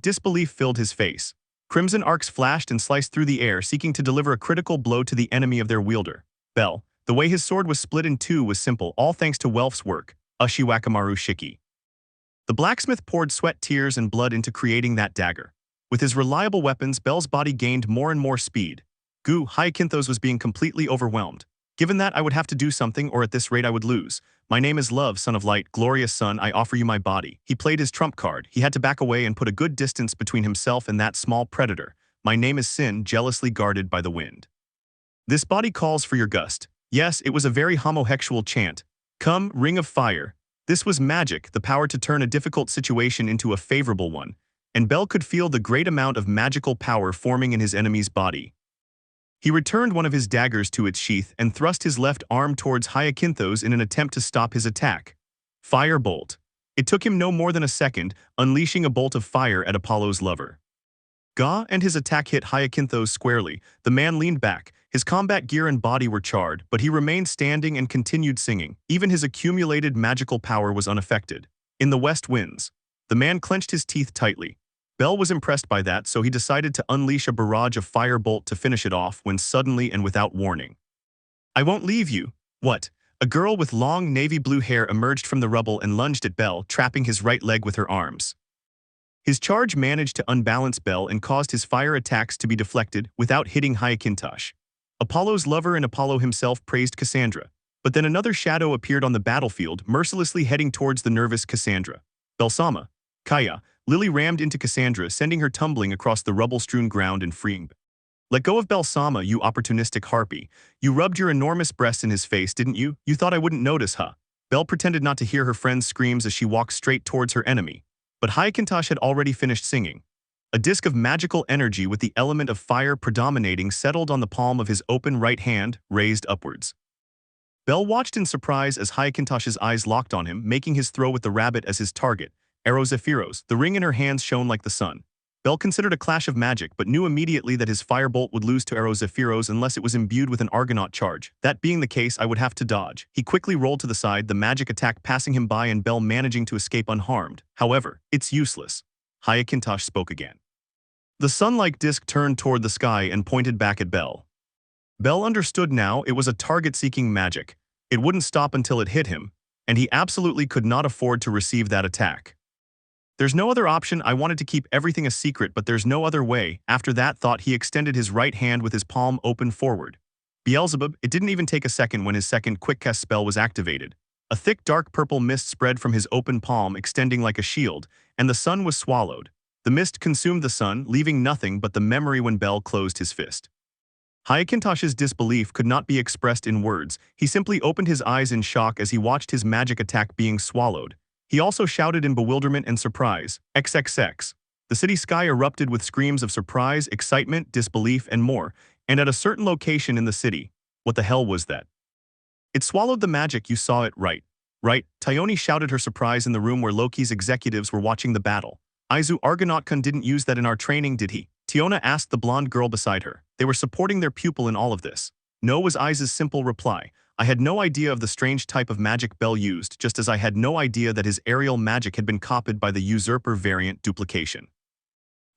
Speaker 1: Disbelief filled his face. Crimson arcs flashed and sliced through the air, seeking to deliver a critical blow to the enemy of their wielder, Bell. The way his sword was split in two was simple, all thanks to Welf's work, Ushiwakamaru Shiki. The blacksmith poured sweat, tears, and blood into creating that dagger. With his reliable weapons, Bell's body gained more and more speed. Hyacinthus was being completely overwhelmed. Given that, I would have to do something, or at this rate I would lose. My name is Love, son of light, glorious son, I offer you my body. He played his trump card. He had to back away and put a good distance between himself and that small predator. My name is Sin, jealously guarded by the wind. This body calls for your gust. Yes, it was a very homosexual chant. Come, ring of fire. This was magic, the power to turn a difficult situation into a favorable one. And Bell could feel the great amount of magical power forming in his enemy's body. He returned one of his daggers to its sheath and thrust his left arm towards Hyacinthus in an attempt to stop his attack. Fire bolt. It took him no more than a second, unleashing a bolt of fire at Apollo's lover. And his attack hit Hyacinthus squarely. The man leaned back. His combat gear and body were charred, but he remained standing and continued singing. Even his accumulated magical power was unaffected. In the west winds. The man clenched his teeth tightly. Bell was impressed by that, so he decided to unleash a barrage of firebolt to finish it off when suddenly and without warning. I won't leave you. What? A girl with long navy blue hair emerged from the rubble and lunged at Bell, trapping his right leg with her arms. His charge managed to unbalance Bell and caused his fire attacks to be deflected without hitting Hyacinthus. Apollo's lover and Apollo himself praised Cassandra, but then another shadow appeared on the battlefield, mercilessly heading towards the nervous Cassandra. Belsama, Kaya, Lily rammed into Cassandra, sending her tumbling across the rubble-strewn ground and freeing. Let go of Belsama, you opportunistic harpy. You rubbed your enormous breasts in his face, didn't you? You thought I wouldn't notice, huh? Bell pretended not to hear her friend's screams as she walked straight towards her enemy. But Hyacinthus had already finished singing. A disk of magical energy with the element of fire predominating settled on the palm of his open right hand, raised upwards. Bell watched in surprise as Hyacinthus's eyes locked on him, making his throw with the rabbit as his target. Zephyros, the ring in her hands shone like the sun. Bell considered a clash of magic, but knew immediately that his firebolt would lose to Zephyros unless it was imbued with an Argonaut charge. That being the case, I would have to dodge. He quickly rolled to the side, the magic attack passing him by and Bell managing to escape unharmed. However, it's useless. Hyacinthus spoke again. The sun-like disc turned toward the sky and pointed back at Bell. Bell understood now it was a target-seeking magic. It wouldn't stop until it hit him, and he absolutely could not afford to receive that attack. There's no other option. I wanted to keep everything a secret, but there's no other way. After that thought, he extended his right hand with his palm open forward. Beelzebub, it didn't even take a second when his second quick-cast spell was activated. A thick dark purple mist spread from his open palm, extending like a shield, and the sun was swallowed. The mist consumed the sun, leaving nothing but the memory when Bell closed his fist. Hyacinthus's disbelief could not be expressed in words. He simply opened his eyes in shock as he watched his magic attack being swallowed. He also shouted in bewilderment and surprise, XXX. The city sky erupted with screams of surprise, excitement, disbelief, and more, and at a certain location in the city. What the hell was that? It swallowed the magic, you saw it, right? Right? Tyone shouted her surprise in the room where Loki's executives were watching the battle. Izu Argonautkun didn't use that in our training, did he? Tiona asked the blonde girl beside her. They were supporting their pupil in all of this. No was Izu's simple reply. I had no idea of the strange type of magic Bell used, just as I had no idea that his aerial magic had been copied by the usurper variant duplication.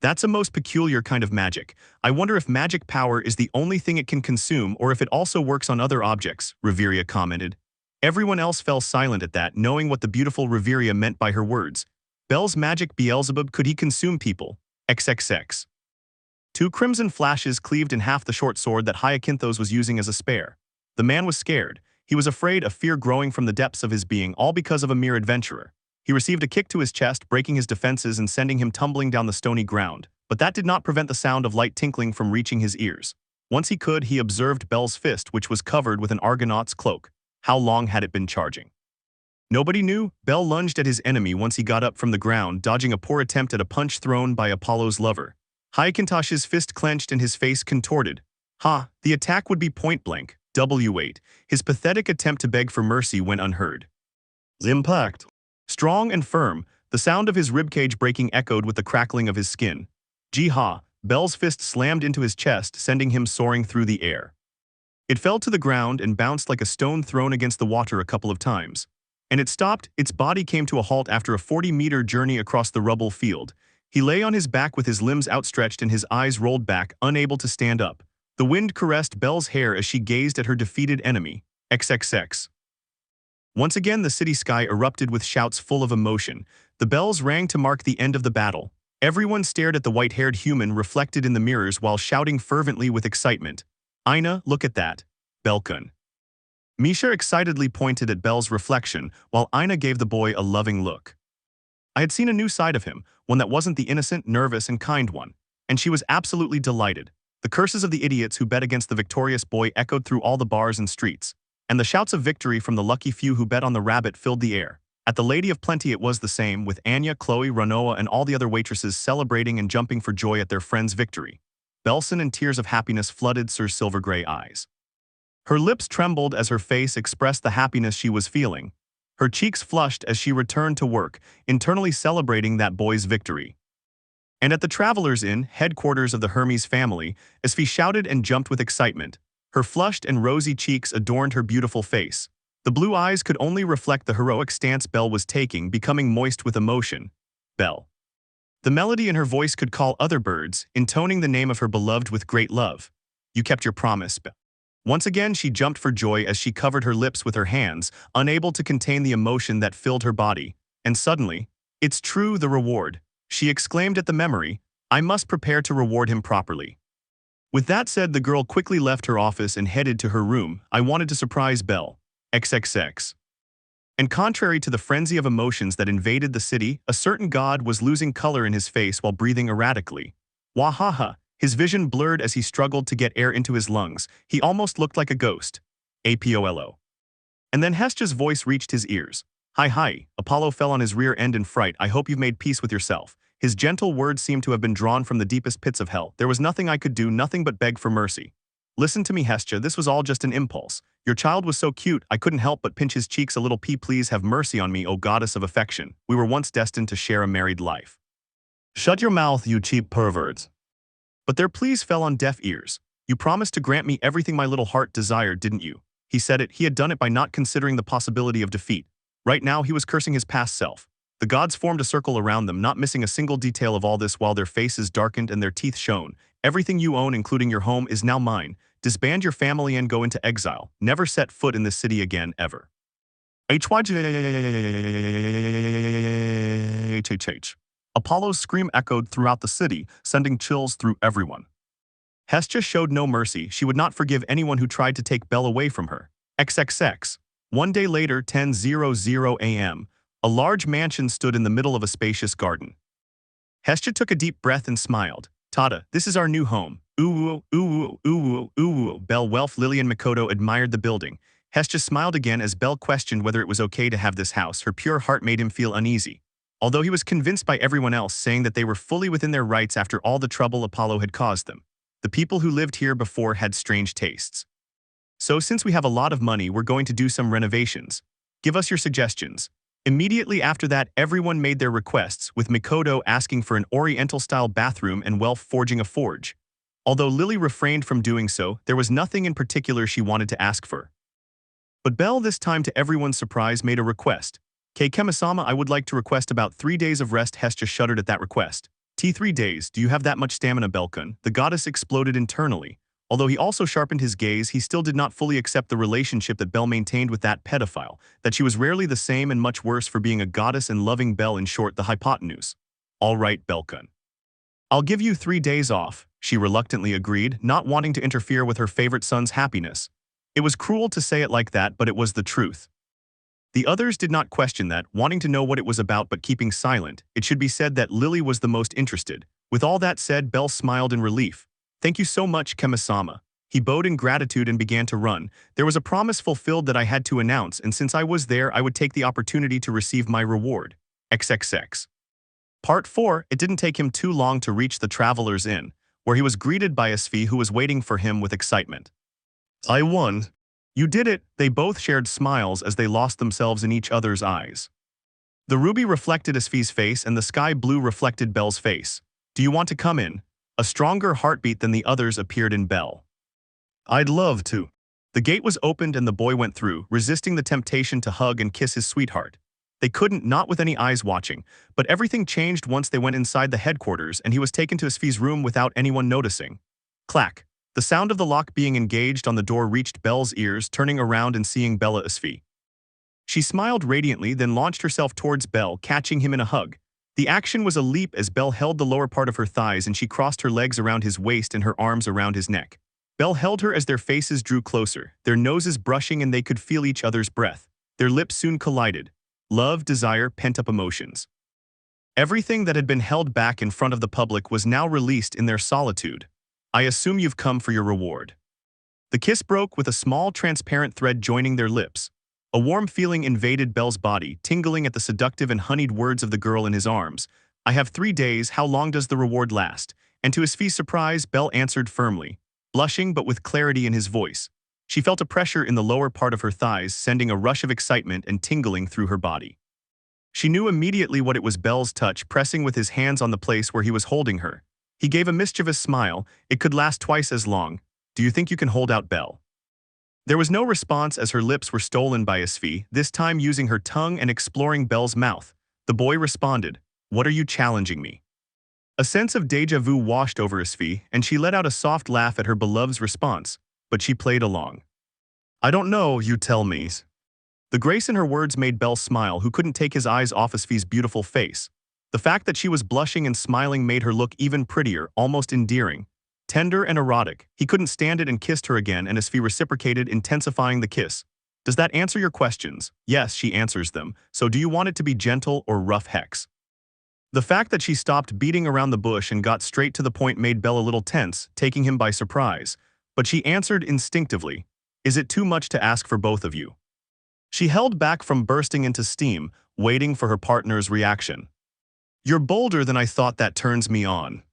Speaker 1: That's a most peculiar kind of magic. I wonder if magic power is the only thing it can consume or if it also works on other objects, Reveria commented. Everyone else fell silent at that, knowing what the beautiful Reveria meant by her words. Bell's magic Beelzebub, could he consume people? XXX. Two crimson flashes cleaved in half the short sword that Hyacinthus was using as a spare. The man was scared. He was afraid, of fear growing from the depths of his being, all because of a mere adventurer. He received a kick to his chest, breaking his defenses and sending him tumbling down the stony ground. But that did not prevent the sound of light tinkling from reaching his ears. Once he could, he observed Bell's fist, which was covered with an Argonaut's cloak. How long had it been charging? Nobody knew. Bell lunged at his enemy once he got up from the ground, dodging a poor attempt at a punch thrown by Apollo's lover. Hyacinthus's fist clenched and his face contorted. The attack would be point-blank. W8. His pathetic attempt to beg for mercy went unheard. Impact. Strong and firm, the sound of his ribcage breaking echoed with the crackling of his skin. Jee-ha! Bell's fist slammed into his chest, sending him soaring through the air. It fell to the ground and bounced like a stone thrown against the water a couple of times. And it stopped. Its body came to a halt after a 40-meter journey across the rubble field. He lay on his back with his limbs outstretched and his eyes rolled back, unable to stand up. The wind caressed Belle's hair as she gazed at her defeated enemy. XXX. Once again, the city sky erupted with shouts full of emotion. The bells rang to mark the end of the battle. Everyone stared at the white-haired human reflected in the mirrors while shouting fervently with excitement. Ina, look at that. Belkun. Misha excitedly pointed at Bell's reflection, while Ina gave the boy a loving look. I had seen a new side of him, one that wasn't the innocent, nervous, and kind one, and she was absolutely delighted. The curses of the idiots who bet against the victorious boy echoed through all the bars and streets, and the shouts of victory from the lucky few who bet on the rabbit filled the air. At the Lady of Plenty it was the same, with Anya, Chloe, Ranoa, and all the other waitresses celebrating and jumping for joy at their friend's victory. Belson and tears of happiness flooded Sir's silver-gray eyes. Her lips trembled as her face expressed the happiness she was feeling. Her cheeks flushed as she returned to work, internally celebrating that boy's victory. And at the Travelers' Inn, headquarters of the Hermes family, Asfi shouted and jumped with excitement. Her flushed and rosy cheeks adorned her beautiful face. The blue eyes could only reflect the heroic stance Belle was taking, becoming moist with emotion. Belle. The melody in her voice could call other birds, intoning the name of her beloved with great love. You kept your promise, Belle. Once again, she jumped for joy as she covered her lips with her hands, unable to contain the emotion that filled her body. And suddenly, it's true, the reward. She exclaimed at the memory. I must prepare to reward him properly. With that said, the girl quickly left her office and headed to her room. I wanted to surprise Belle. XXX. And contrary to the frenzy of emotions that invaded the city, a certain god was losing color in his face while breathing erratically. Wahaha! His vision blurred as he struggled to get air into his lungs. He almost looked like a ghost. Apollo. And then Hestia's voice reached his ears. Hi. Apollo fell on his rear end in fright. I hope you've made peace with yourself. His gentle words seemed to have been drawn from the deepest pits of hell. There was nothing I could do, nothing but beg for mercy. Listen to me, Hestia, this was all just an impulse. Your child was so cute, I couldn't help but pinch his cheeks a little. Please have mercy on me, O goddess of affection. We were once destined to share a married life. Shut your mouth, you cheap perverts. But their pleas fell on deaf ears. You promised to grant me everything my little heart desired, didn't you? He said it. He had done it by not considering the possibility of defeat. Right now, he was cursing his past self. The gods formed a circle around them, not missing a single detail of all this while their faces darkened and their teeth shone. Everything you own, including your home, is now mine. Disband your family and go into exile. Never set foot in this city again, ever. Apollo's scream echoed throughout the city, sending chills through everyone. Hestia showed no mercy. She would not forgive anyone who tried to take Belle away from her. XXX. One day later, 10:00 a.m., a large mansion stood in the middle of a spacious garden. Hestia took a deep breath and smiled. Tada, this is our new home. Ooh, ooh, ooh, ooh. Belle, Welf, Lily, and Mikoto admired the building. Hestia smiled again as Belle questioned whether it was okay to have this house. Her pure heart made him feel uneasy. Although he was convinced by everyone else, saying that they were fully within their rights after all the trouble Apollo had caused them. The people who lived here before had strange tastes. So since we have a lot of money, we're going to do some renovations. Give us your suggestions. Immediately after that, everyone made their requests, with Mikoto asking for an Oriental-style bathroom and Welf forging a forge. Although Lily refrained from doing so, there was nothing in particular she wanted to ask for. But Belle, this time to everyone's surprise, made a request. Kamisama, I would like to request about 3 days of rest. Hestia shuddered at that request. 3 days, do you have that much stamina, Belkun? The goddess exploded internally. Although he also sharpened his gaze, he still did not fully accept the relationship that Belle maintained with that pedophile, that she was rarely the same and much worse for being a goddess and loving Belle, in short, the hypotenuse. All right, Belkun. I'll give you 3 days off. She reluctantly agreed, not wanting to interfere with her favorite son's happiness. It was cruel to say it like that, but it was the truth. The others did not question that, wanting to know what it was about but keeping silent. It should be said that Lily was the most interested. With all that said, Bell smiled in relief. "Thank you so much, Kemi-sama." He bowed in gratitude and began to run. There was a promise fulfilled that I had to announce, and since I was there, I would take the opportunity to receive my reward. XXX. Part 4. It didn't take him too long to reach the Traveler's Inn, where he was greeted by Asfi, who was waiting for him with excitement. "I won." "You did it." They both shared smiles as they lost themselves in each other's eyes. The ruby reflected Asfi's face and the sky blue reflected Bell's face. "Do you want to come in?" A stronger heartbeat than the others appeared in Bell. "I'd love to." The gate was opened and the boy went through, resisting the temptation to hug and kiss his sweetheart. They couldn't, not with any eyes watching, but everything changed once they went inside the headquarters and he was taken to Asfi's room without anyone noticing. Clack. The sound of the lock being engaged on the door reached Bell's ears, turning around and seeing Bella Asfi. She smiled radiantly, then launched herself towards Bell, catching him in a hug. The action was a leap as Bell held the lower part of her thighs and she crossed her legs around his waist and her arms around his neck. Bell held her as their faces drew closer, their noses brushing and they could feel each other's breath. Their lips soon collided. Love, desire, pent-up emotions. Everything that had been held back in front of the public was now released in their solitude. "I assume you've come for your reward." The kiss broke with a small transparent thread joining their lips. A warm feeling invaded Bell's body, tingling at the seductive and honeyed words of the girl in his arms. "I have 3 days, how long does the reward last?" And to Asfi's surprise, Bell answered firmly, blushing but with clarity in his voice. She felt a pressure in the lower part of her thighs, sending a rush of excitement and tingling through her body. She knew immediately what it was: Bell's touch, pressing with his hands on the place where he was holding her. He gave a mischievous smile. "It could last twice as long. Do you think you can hold out, Bell?" There was no response as her lips were stolen by Asfi, this time using her tongue and exploring Bell's mouth. The boy responded, "What are you challenging me?" A sense of déjà vu washed over Asfi, and she let out a soft laugh at her beloved's response, but she played along. "I don't know, you tell me." The grace in her words made Bell smile, who couldn't take his eyes off Asfi's beautiful face. The fact that she was blushing and smiling made her look even prettier, almost endearing. Tender and erotic. He couldn't stand it and kissed her again, and Asfi reciprocated, intensifying the kiss. "Does that answer your questions?" "Yes," she answers them. "So do you want it to be gentle or rough, Hex?" The fact that she stopped beating around the bush and got straight to the point made Bell a little tense, taking him by surprise. But she answered instinctively, "Is it too much to ask for both of you?" She held back from bursting into steam, waiting for her partner's reaction. "You're bolder than I thought. That turns me on."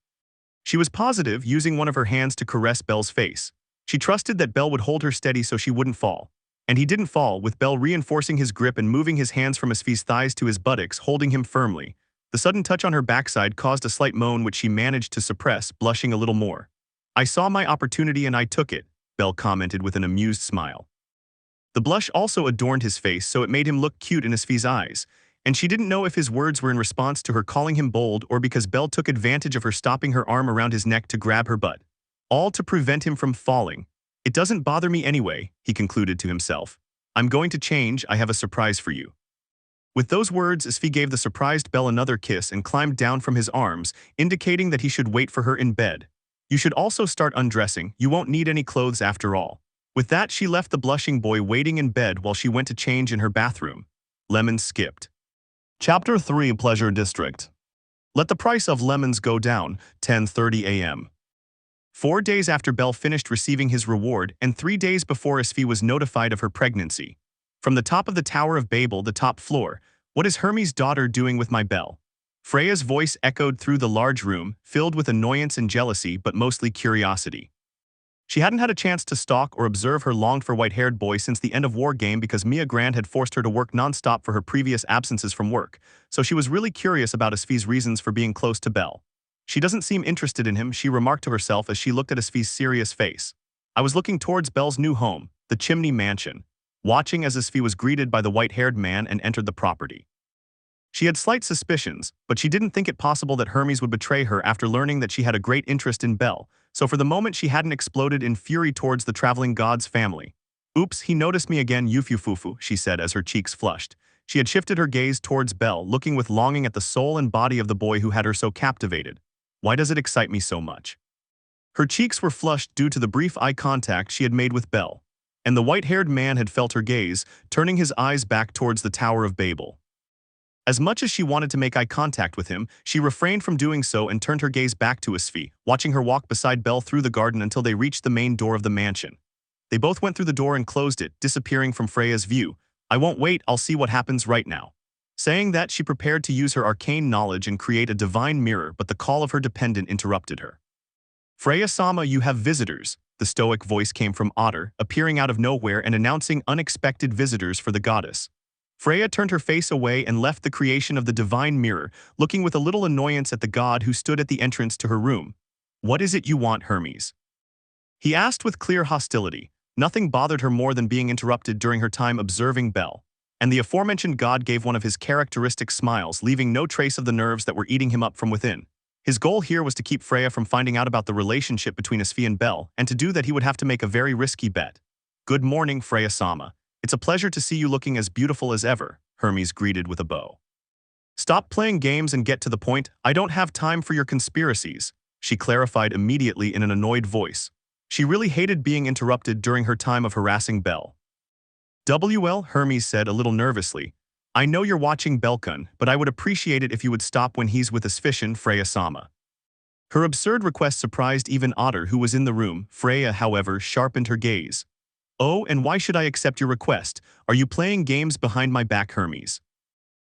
Speaker 1: She was positive, using one of her hands to caress Bell's face. She trusted that Bell would hold her steady so she wouldn't fall. And he didn't fall, with Bell reinforcing his grip and moving his hands from Asfi's thighs to his buttocks, holding him firmly. The sudden touch on her backside caused a slight moan which she managed to suppress, blushing a little more. "I saw my opportunity and I took it," Bell commented with an amused smile. The blush also adorned his face, so it made him look cute in Asfi's eyes, and she didn't know if his words were in response to her calling him bold or because Bell took advantage of her stopping her arm around his neck to grab her butt. All to prevent him from falling. "It doesn't bother me anyway," he concluded to himself. "I'm going to change. I have a surprise for you." With those words, Asfi gave the surprised Bell another kiss and climbed down from his arms, indicating that he should wait for her in bed. "You should also start undressing. You won't need any clothes after all." With that, she left the blushing boy waiting in bed while she went to change in her bathroom. Lemon skipped. Chapter 3: Pleasure District. Let the price of lemons go down. 10:30 a.m. 4 days after Bell finished receiving his reward, and 3 days before Asfi was notified of her pregnancy. From the top of the Tower of Babel, the top floor, "What is Hermes' daughter doing with my Bell?" Freya's voice echoed through the large room, filled with annoyance and jealousy, but mostly curiosity. She hadn't had a chance to stalk or observe her longed-for white-haired boy since the end of war game because Mia Grand had forced her to work non-stop for her previous absences from work, so she was really curious about Asfi's reasons for being close to Bell. "She doesn't seem interested in him," she remarked to herself as she looked at Asfi's serious face. "I was looking towards Bell's new home, the Chimney Mansion," watching as Asfi was greeted by the white-haired man and entered the property. She had slight suspicions, but she didn't think it possible that Hermes would betray her after learning that she had a great interest in Bell, so for the moment she hadn't exploded in fury towards the traveling god's family. "Oops, he noticed me again, yufufufu," she said as her cheeks flushed. She had shifted her gaze towards Bell, looking with longing at the soul and body of the boy who had her so captivated. "Why does it excite me so much?" Her cheeks were flushed due to the brief eye contact she had made with Bell, and the white-haired man had felt her gaze, turning his eyes back towards the Tower of Babel. As much as she wanted to make eye contact with him, she refrained from doing so and turned her gaze back to Asfi, watching her walk beside Bell through the garden until they reached the main door of the mansion. They both went through the door and closed it, disappearing from Freya's view. "I won't wait, I'll see what happens right now." Saying that, she prepared to use her arcane knowledge and create a divine mirror, but the call of her dependent interrupted her. "Freya-sama, you have visitors," the stoic voice came from Otter, appearing out of nowhere and announcing unexpected visitors for the goddess. Freya turned her face away and left the creation of the divine mirror, looking with a little annoyance at the god who stood at the entrance to her room. "What is it you want, Hermes?" he asked with clear hostility. Nothing bothered her more than being interrupted during her time observing Bell, and the aforementioned god gave one of his characteristic smiles, leaving no trace of the nerves that were eating him up from within. His goal here was to keep Freya from finding out about the relationship between Asfi and Bell, and to do that he would have to make a very risky bet. "Good morning, Freya-sama. It's a pleasure to see you looking as beautiful as ever," Hermes greeted with a bow. "Stop playing games and get to the point. I don't have time for your conspiracies," she clarified immediately in an annoyed voice. She really hated being interrupted during her time of harassing Bell. "Well," Hermes said a little nervously, "I know you're watching Belkun, but I would appreciate it if you would stop when he's with Asfi, Freya-sama." Her absurd request surprised even Otter, who was in the room. Freya, however, sharpened her gaze. "Oh, and why should I accept your request? Are you playing games behind my back, Hermes?"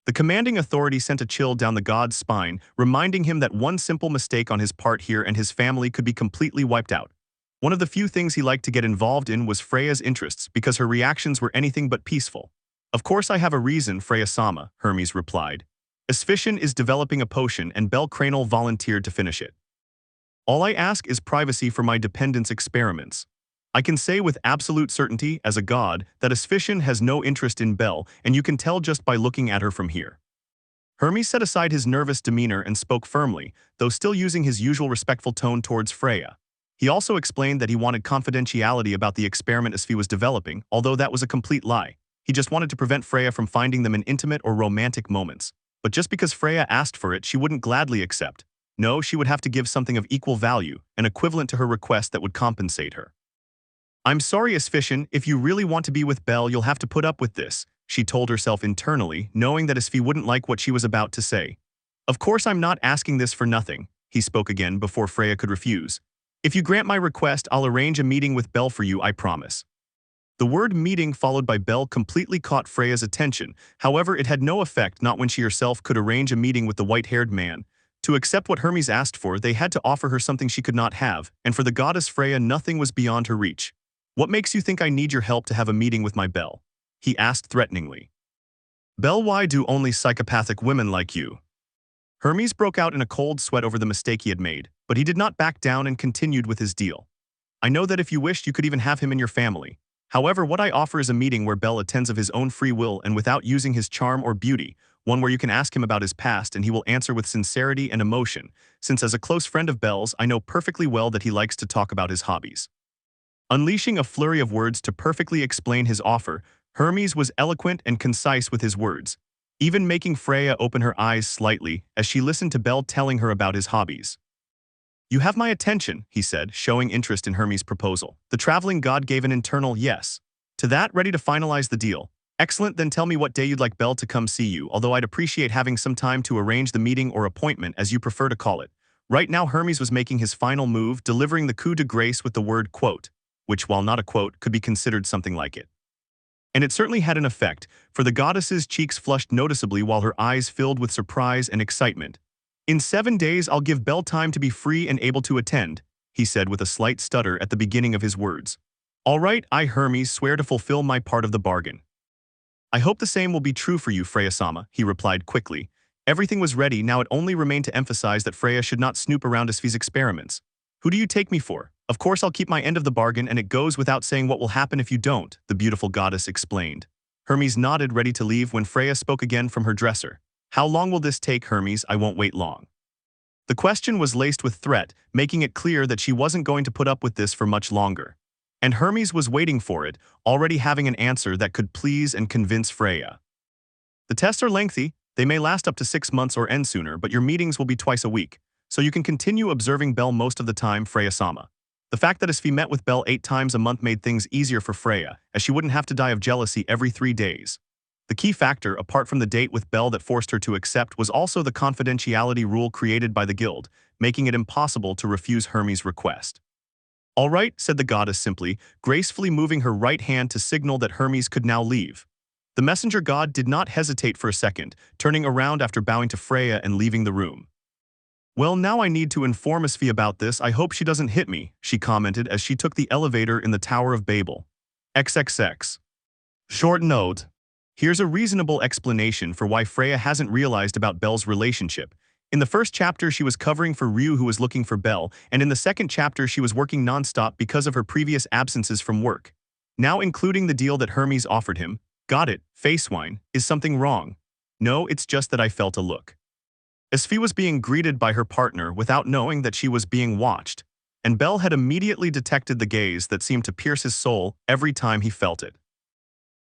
Speaker 1: The commanding authority sent a chill down the god's spine, reminding him that one simple mistake on his part here and his family could be completely wiped out. One of the few things he liked to get involved in was Freya's interests, because her reactions were anything but peaceful. "Of course I have a reason, Freya-sama," Hermes replied. "Asfi is developing a potion and bellcranel volunteered to finish it. All I ask is privacy for my dependents' experiments. I can say with absolute certainty, as a god, that Asfi has no interest in Bell, and you can tell just by looking at her from here." Hermes set aside his nervous demeanor and spoke firmly, though still using his usual respectful tone towards Freya. He also explained that he wanted confidentiality about the experiment Asfi was developing, although that was a complete lie. He just wanted to prevent Freya from finding them in intimate or romantic moments. But just because Freya asked for it, she wouldn't gladly accept. No, she would have to give something of equal value, an equivalent to her request that would compensate her. "I'm sorry, Asfi, if you really want to be with Bell, you'll have to put up with this," she told herself internally, knowing that Asfi wouldn't like what she was about to say. "Of course I'm not asking this for nothing," he spoke again before Freya could refuse. "If you grant my request, I'll arrange a meeting with Bell for you, I promise." The word meeting followed by Bell completely caught Freya's attention. However, it had no effect, not when she herself could arrange a meeting with the white-haired man. To accept what Hermes asked for, they had to offer her something she could not have, and for the goddess Freya, nothing was beyond her reach. "What makes you think I need your help to have a meeting with my Bell?" he asked threateningly. "Bell, why do only psychopathic women like you?" Hermes broke out in a cold sweat over the mistake he had made, but he did not back down and continued with his deal. "I know that if you wished, you could even have him in your family. However, what I offer is a meeting where Bell attends of his own free will and without using his charm or beauty, one where you can ask him about his past and he will answer with sincerity and emotion, since as a close friend of Bell's, I know perfectly well that he likes to talk about his hobbies." Unleashing a flurry of words to perfectly explain his offer, Hermes was eloquent and concise with his words, even making Freya open her eyes slightly as she listened to Bell telling her about his hobbies. "You have my attention," he said, showing interest in Hermes' proposal. The traveling god gave an internal yes to that, ready to finalize the deal. "Excellent, then tell me what day you'd like Bell to come see you, although I'd appreciate having some time to arrange the meeting or appointment, as you prefer to call it." Right now, Hermes was making his final move, delivering the coup de grace with the word quote, which, while not a quote, could be considered something like it. And it certainly had an effect, for the goddess's cheeks flushed noticeably while her eyes filled with surprise and excitement. "In 7 days, I'll give Bell time to be free and able to attend," he said with a slight stutter at the beginning of his words. "All right, I, Hermes, swear to fulfill my part of the bargain." "I hope the same will be true for you, Freya-sama," he replied quickly. Everything was ready, now it only remained to emphasize that Freya should not snoop around Asfi's experiments. "Who do you take me for? Of course I'll keep my end of the bargain, and it goes without saying what will happen if you don't," the beautiful goddess explained. Hermes nodded, ready to leave, when Freya spoke again from her dresser. "How long will this take, Hermes? I won't wait long." The question was laced with threat, making it clear that she wasn't going to put up with this for much longer. And Hermes was waiting for it, already having an answer that could please and convince Freya. "The tests are lengthy. They may last up to 6 months or end sooner, but your meetings will be twice a week, so you can continue observing Bell most of the time, Freya-sama. The fact that Asfi met with Bell 8 times a month made things easier for Freya, as she wouldn't have to die of jealousy every 3 days. The key factor, apart from the date with Bell that forced her to accept, was also the confidentiality rule created by the guild, making it impossible to refuse Hermes' request. "All right," said the goddess simply, gracefully moving her right hand to signal that Hermes could now leave. The messenger god did not hesitate for a second, turning around after bowing to Freya and leaving the room. "Well, now I need to inform Asfi about this. I hope she doesn't hit me," she commented as she took the elevator in the Tower of Babel. XXX. Short note. Here's a reasonable explanation for why Freya hasn't realized about Bell's relationship. In the first chapter, she was covering for Ryu, who was looking for Bell, and in the second chapter, she was working nonstop because of her previous absences from work. Now including the deal that Hermes offered him. Got it, face wine. Is something wrong? No, it's just that I felt a look. Asfi was being greeted by her partner without knowing that she was being watched, and Bell had immediately detected the gaze that seemed to pierce his soul every time he felt it.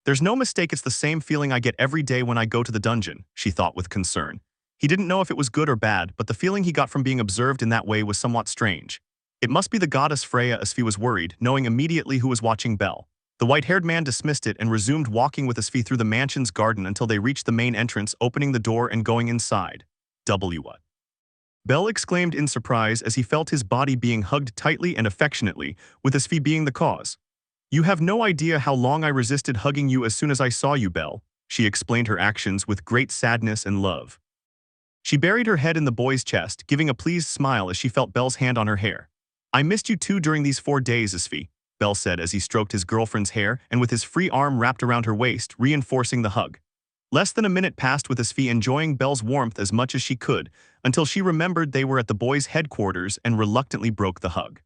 Speaker 1: "There's no mistake, it's the same feeling I get every day when I go to the dungeon," she thought with concern. He didn't know if it was good or bad, but the feeling he got from being observed in that way was somewhat strange. It must be the goddess Freya, Asfi was worried, knowing immediately who was watching Bell. The white-haired man dismissed it and resumed walking with Asfi through the mansion's garden until they reached the main entrance, opening the door and going inside. What? Bell exclaimed in surprise as he felt his body being hugged tightly and affectionately, with Asfi being the cause. "You have no idea how long I resisted hugging you as soon as I saw you, Bell," she explained her actions with great sadness and love. She buried her head in the boy's chest, giving a pleased smile as she felt Bell's hand on her hair. "I missed you too during these 4 days, Asfi," Bell said as he stroked his girlfriend's hair and with his free arm wrapped around her waist, reinforcing the hug. Less than a minute passed with Asfi enjoying Bell's warmth as much as she could, until she remembered they were at the boys' headquarters and reluctantly broke the hug.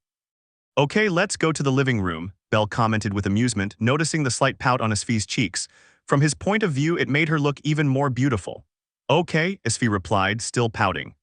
Speaker 1: "Okay, let's go to the living room," Bell commented with amusement, noticing the slight pout on Asfi's cheeks. From his point of view, it made her look even more beautiful. "Okay," Asfi replied, still pouting.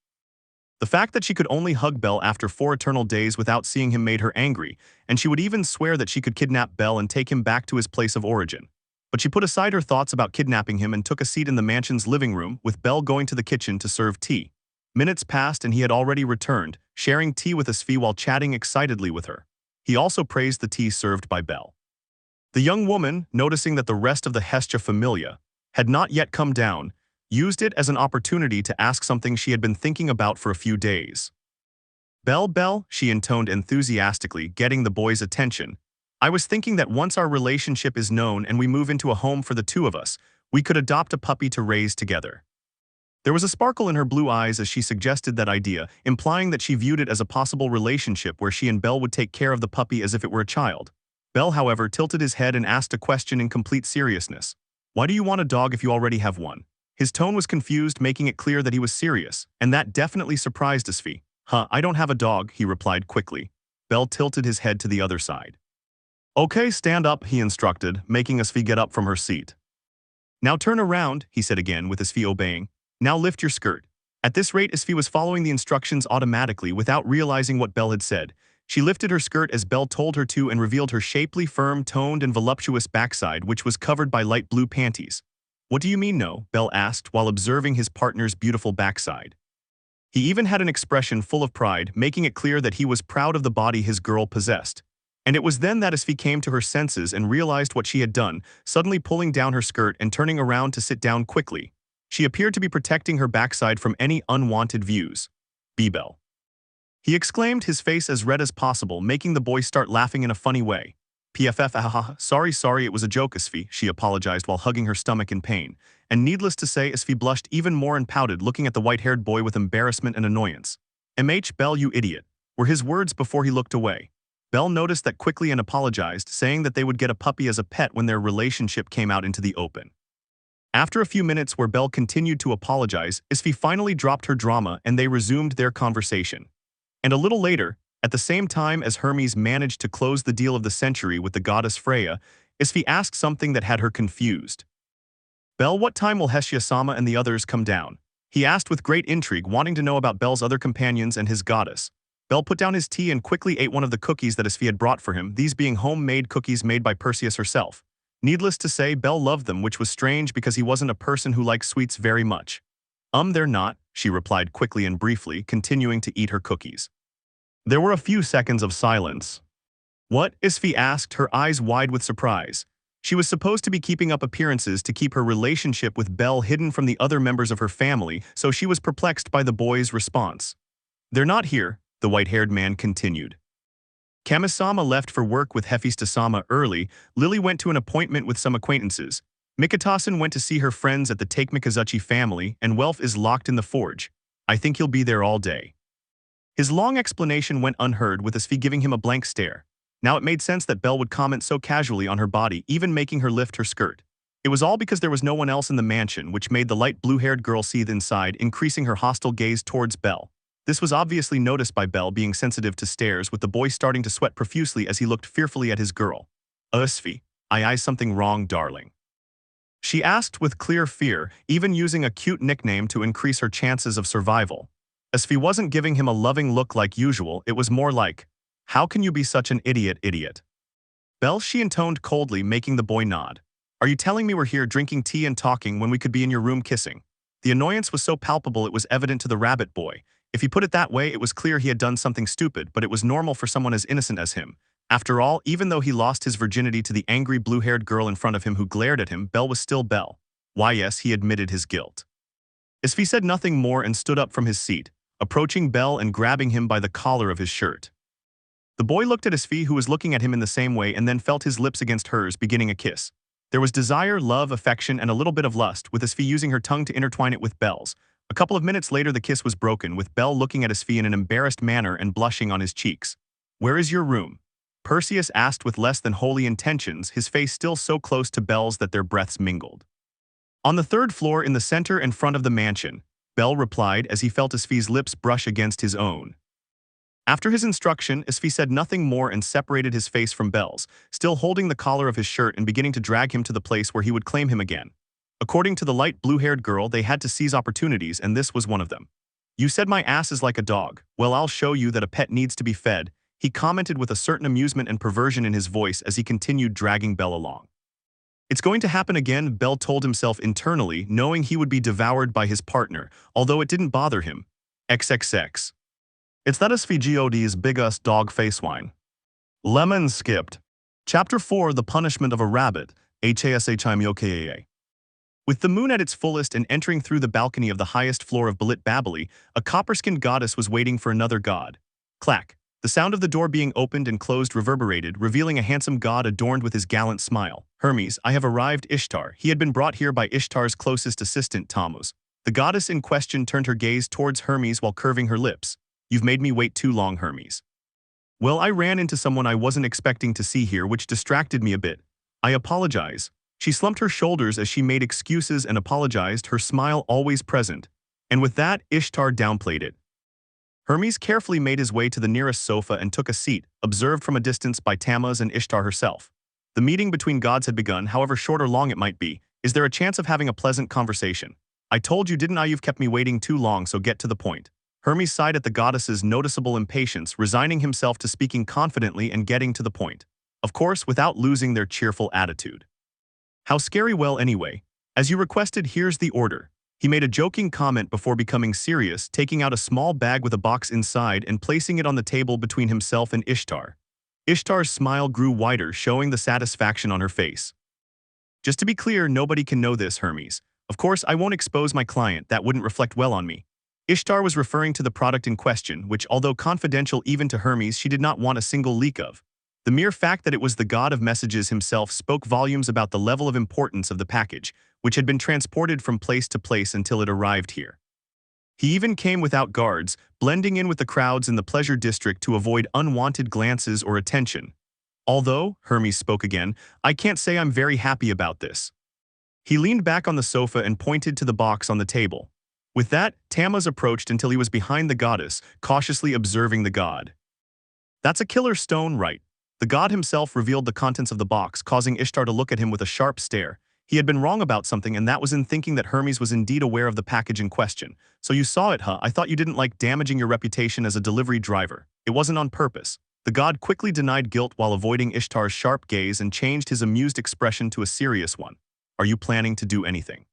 Speaker 1: The fact that she could only hug Bell after 4 eternal days without seeing him made her angry, and she would even swear that she could kidnap Bell and take him back to his place of origin. But she put aside her thoughts about kidnapping him and took a seat in the mansion's living room, with Bell going to the kitchen to serve tea. Minutes passed and he had already returned, sharing tea with Asfi while chatting excitedly with her. He also praised the tea served by Bell. The young woman, noticing that the rest of the Hestia familia had not yet come down, used it as an opportunity to ask something she had been thinking about for a few days. Bell, she intoned enthusiastically, getting the boy's attention. "I was thinking that once our relationship is known and we move into a home for the 2 of us, we could adopt a puppy to raise together." There was a sparkle in her blue eyes as she suggested that idea, implying that she viewed it as a possible relationship where she and Bell would take care of the puppy as if it were a child. Bell, however, tilted his head and asked a question in complete seriousness. "Why do you want a dog if you already have one?" His tone was confused, making it clear that he was serious, and that definitely surprised Asfi. I don't have a dog," he replied quickly. Bell tilted his head to the other side. "Okay, stand up," he instructed, making Asfi get up from her seat. "Now turn around," he said again, with Asfi obeying. "Now lift your skirt." At this rate, Asfi was following the instructions automatically without realizing what Bell had said. She lifted her skirt as Bell told her to and revealed her shapely, firm, toned, and voluptuous backside, which was covered by light blue panties. "What do you mean no?" Bell asked while observing his partner's beautiful backside. He even had an expression full of pride, making it clear that he was proud of the body his girl possessed. And it was then that Asfi came to her senses and realized what she had done, suddenly pulling down her skirt and turning around to sit down quickly. She appeared to be protecting her backside from any unwanted views. "Bell," he exclaimed, his face as red as possible, making the boy start laughing in a funny way. Sorry, it was a joke, Asfi," she apologized while hugging her stomach in pain. And needless to say, Asfi blushed even more and pouted, looking at the white-haired boy with embarrassment and annoyance. Bell, you idiot," were his words before he looked away. Bell noticed that quickly and apologized, saying that they would get a puppy as a pet when their relationship came out into the open. After a few minutes where Bell continued to apologize, Asfi finally dropped her drama and they resumed their conversation. And a little later, at the same time as Hermes managed to close the deal of the century with the goddess Freya, Asfi asked something that had her confused. "Bell, what time will Hestia-sama and the others come down?" he asked with great intrigue, wanting to know about Bell's other companions and his goddess. Bell put down his tea and quickly ate one of the cookies that Asfi had brought for him, these being homemade cookies made by Perseus herself. Needless to say, Bell loved them, which was strange because he wasn't a person who liked sweets very much. They're not," she replied quickly and briefly, continuing to eat her cookies. There were a few seconds of silence. What? Asfi asked, her eyes wide with surprise. She was supposed to be keeping up appearances to keep her relationship with Bell hidden from the other members of her family, so she was perplexed by the boy's response. They're not here, the white-haired man continued. Kamisama left for work with Hephaestus-sama early. Lily went to an appointment with some acquaintances. Mikatasan went to see her friends at the Take Mikazuchi family, and Welf is locked in the forge. I think he'll be there all day. His long explanation went unheard, with Asfi giving him a blank stare. Now it made sense that Belle would comment so casually on her body, even making her lift her skirt. It was all because there was no one else in the mansion, which made the light blue-haired girl seethe inside, increasing her hostile gaze towards Belle. This was obviously noticed by Belle, being sensitive to stares, with the boy starting to sweat profusely as he looked fearfully at his girl. Asfi, I something wrong, darling? She asked with clear fear, even using a cute nickname to increase her chances of survival. Asfi wasn't giving him a loving look like usual, it was more like, how can you be such an idiot? Belle, she intoned coldly, making the boy nod. Are you telling me we're here drinking tea and talking when we could be in your room kissing? The annoyance was so palpable it was evident to the rabbit boy. If he put it that way, it was clear he had done something stupid, but it was normal for someone as innocent as him. After all, even though he lost his virginity to the angry blue-haired girl in front of him who glared at him, Belle was still Belle. Why, yes, he admitted his guilt. Asfi said nothing more and stood up from his seat, approaching Belle and grabbing him by the collar of his shirt. The boy looked at Asfi, who was looking at him in the same way, and then felt his lips against hers, beginning a kiss. There was desire, love, affection, and a little bit of lust, with Asfi using her tongue to intertwine it with Belle's. A couple of minutes later the kiss was broken, with Belle looking at Asfi in an embarrassed manner and blushing on his cheeks. Where is your room? Perseus asked with less than holy intentions, his face still so close to Belle's that their breaths mingled. On the third floor in the center and front of the mansion, Belle replied as he felt Asfi's lips brush against his own. After his instruction, Asfi said nothing more and separated his face from Belle's, still holding the collar of his shirt and beginning to drag him to the place where he would claim him again. According to the light blue-haired girl, they had to seize opportunities, and this was one of them. You said my ass is like a dog. Well, I'll show you that a pet needs to be fed, he commented with a certain amusement and perversion in his voice as he continued dragging Belle along. It's going to happen again, Belle told himself internally, knowing he would be devoured by his partner, although it didn't bother him. XXX. It's that Asfi God's big-ass dog face wine. Lemon skipped. Chapter 4, The Punishment of a Rabbit, HASHIMOKAA. With the moon at its fullest and entering through the balcony of the highest floor of Balit Babili, a copper-skinned goddess was waiting for another god. Clack. The sound of the door being opened and closed reverberated, revealing a handsome god adorned with his gallant smile. Hermes, I have arrived, Ishtar. He had been brought here by Ishtar's closest assistant, Tammuz. The goddess in question turned her gaze towards Hermes while curving her lips. You've made me wait too long, Hermes. Well, I ran into someone I wasn't expecting to see here, which distracted me a bit. I apologize. She slumped her shoulders as she made excuses and apologized, her smile always present. And with that, Ishtar downplayed it. Hermes carefully made his way to the nearest sofa and took a seat, observed from a distance by Tammuz and Ishtar herself. The meeting between gods had begun, however short or long it might be. Is there a chance of having a pleasant conversation? I told you, didn't I? You've kept me waiting too long, so get to the point. Hermes sighed at the goddess's noticeable impatience, resigning himself to speaking confidently and getting to the point. Of course, without losing their cheerful attitude. How scary? Well, anyway. As you requested, here's the order. He made a joking comment before becoming serious, taking out a small bag with a box inside and placing it on the table between himself and Ishtar. Ishtar's smile grew wider, showing the satisfaction on her face. Just to be clear, nobody can know this, Hermes. Of course, I won't expose my client, that wouldn't reflect well on me. Ishtar was referring to the product in question, which, although confidential even to Hermes, she did not want a single leak of. The mere fact that it was the god of messages himself spoke volumes about the level of importance of the package, which had been transported from place to place until it arrived here. He even came without guards, blending in with the crowds in the pleasure district to avoid unwanted glances or attention. Although, Hermes spoke again, I can't say I'm very happy about this. He leaned back on the sofa and pointed to the box on the table. With that, Tammuz approached until he was behind the goddess, cautiously observing the god. That's a killer stone, right? The god himself revealed the contents of the box, causing Ishtar to look at him with a sharp stare. He had been wrong about something, and that was in thinking that Hermes was indeed aware of the package in question. So you saw it, huh? I thought you didn't like damaging your reputation as a delivery driver. It wasn't on purpose. The god quickly denied guilt while avoiding Ishtar's sharp gaze and changed his amused expression to a serious one. Are you planning to do anything?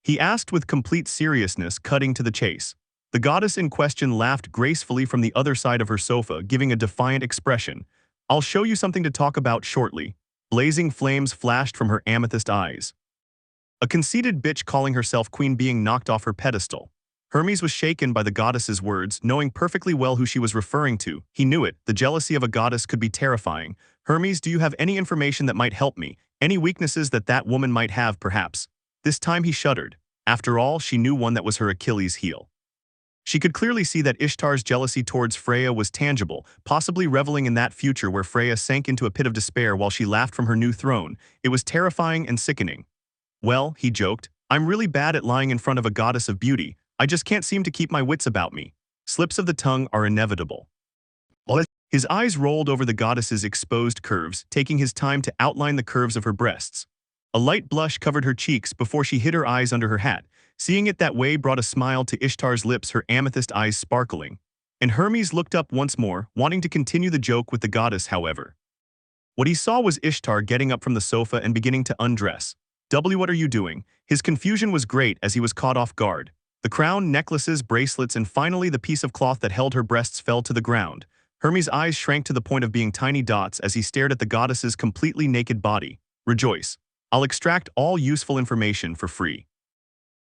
Speaker 1: He asked with complete seriousness, cutting to the chase. The goddess in question laughed gracefully from the other side of her sofa, giving a defiant expression. I'll show you something to talk about shortly. Blazing flames flashed from her amethyst eyes. A conceited bitch calling herself queen being knocked off her pedestal. Hermes was shaken by the goddess's words, knowing perfectly well who she was referring to. He knew it. The jealousy of a goddess could be terrifying. Hermes, do you have any information that might help me? Any weaknesses that woman might have, perhaps? This time he shuddered. After all, she knew one that was her Achilles' heel. She could clearly see that Ishtar's jealousy towards Freya was tangible, possibly reveling in that future where Freya sank into a pit of despair while she laughed from her new throne. It was terrifying and sickening. Well, he joked, I'm really bad at lying in front of a goddess of beauty. I just can't seem to keep my wits about me. Slips of the tongue are inevitable. His eyes rolled over the goddess's exposed curves, taking his time to outline the curves of her breasts. A light blush covered her cheeks before she hid her eyes under her hat. Seeing it that way brought a smile to Ishtar's lips, her amethyst eyes sparkling. And Hermes looked up once more, wanting to continue the joke with the goddess, however. What he saw was Ishtar getting up from the sofa and beginning to undress. What are you doing? His confusion was great as he was caught off guard. The crown, necklaces, bracelets, and finally the piece of cloth that held her breasts fell to the ground. Hermes' eyes shrank to the point of being tiny dots as he stared at the goddess's completely naked body. Rejoice. I'll extract all useful information for free.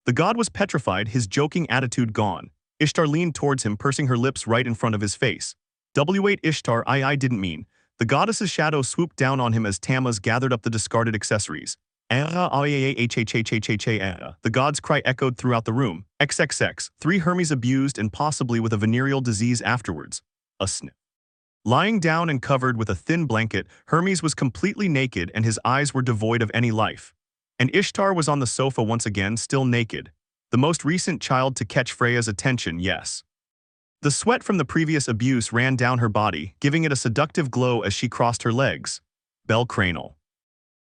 Speaker 1: The god was petrified, his joking attitude gone. Ishtar leaned towards him, pursing her lips right in front of his face. Wait, Ishtar, I didn't mean. The goddess's shadow swooped down on him as Tammuz gathered up the discarded accessories. The god's cry echoed throughout the room. XXX, 3 Hermes abused and possibly with a venereal disease afterwards. A sniff. Lying down and covered with a thin blanket, Hermes was completely naked and his eyes were devoid of any life. And Ishtar was on the sofa once again, still naked. The most recent child to catch Freya's attention, yes. The sweat from the previous abuse ran down her body, giving it a seductive glow as she crossed her legs. Bellcranel.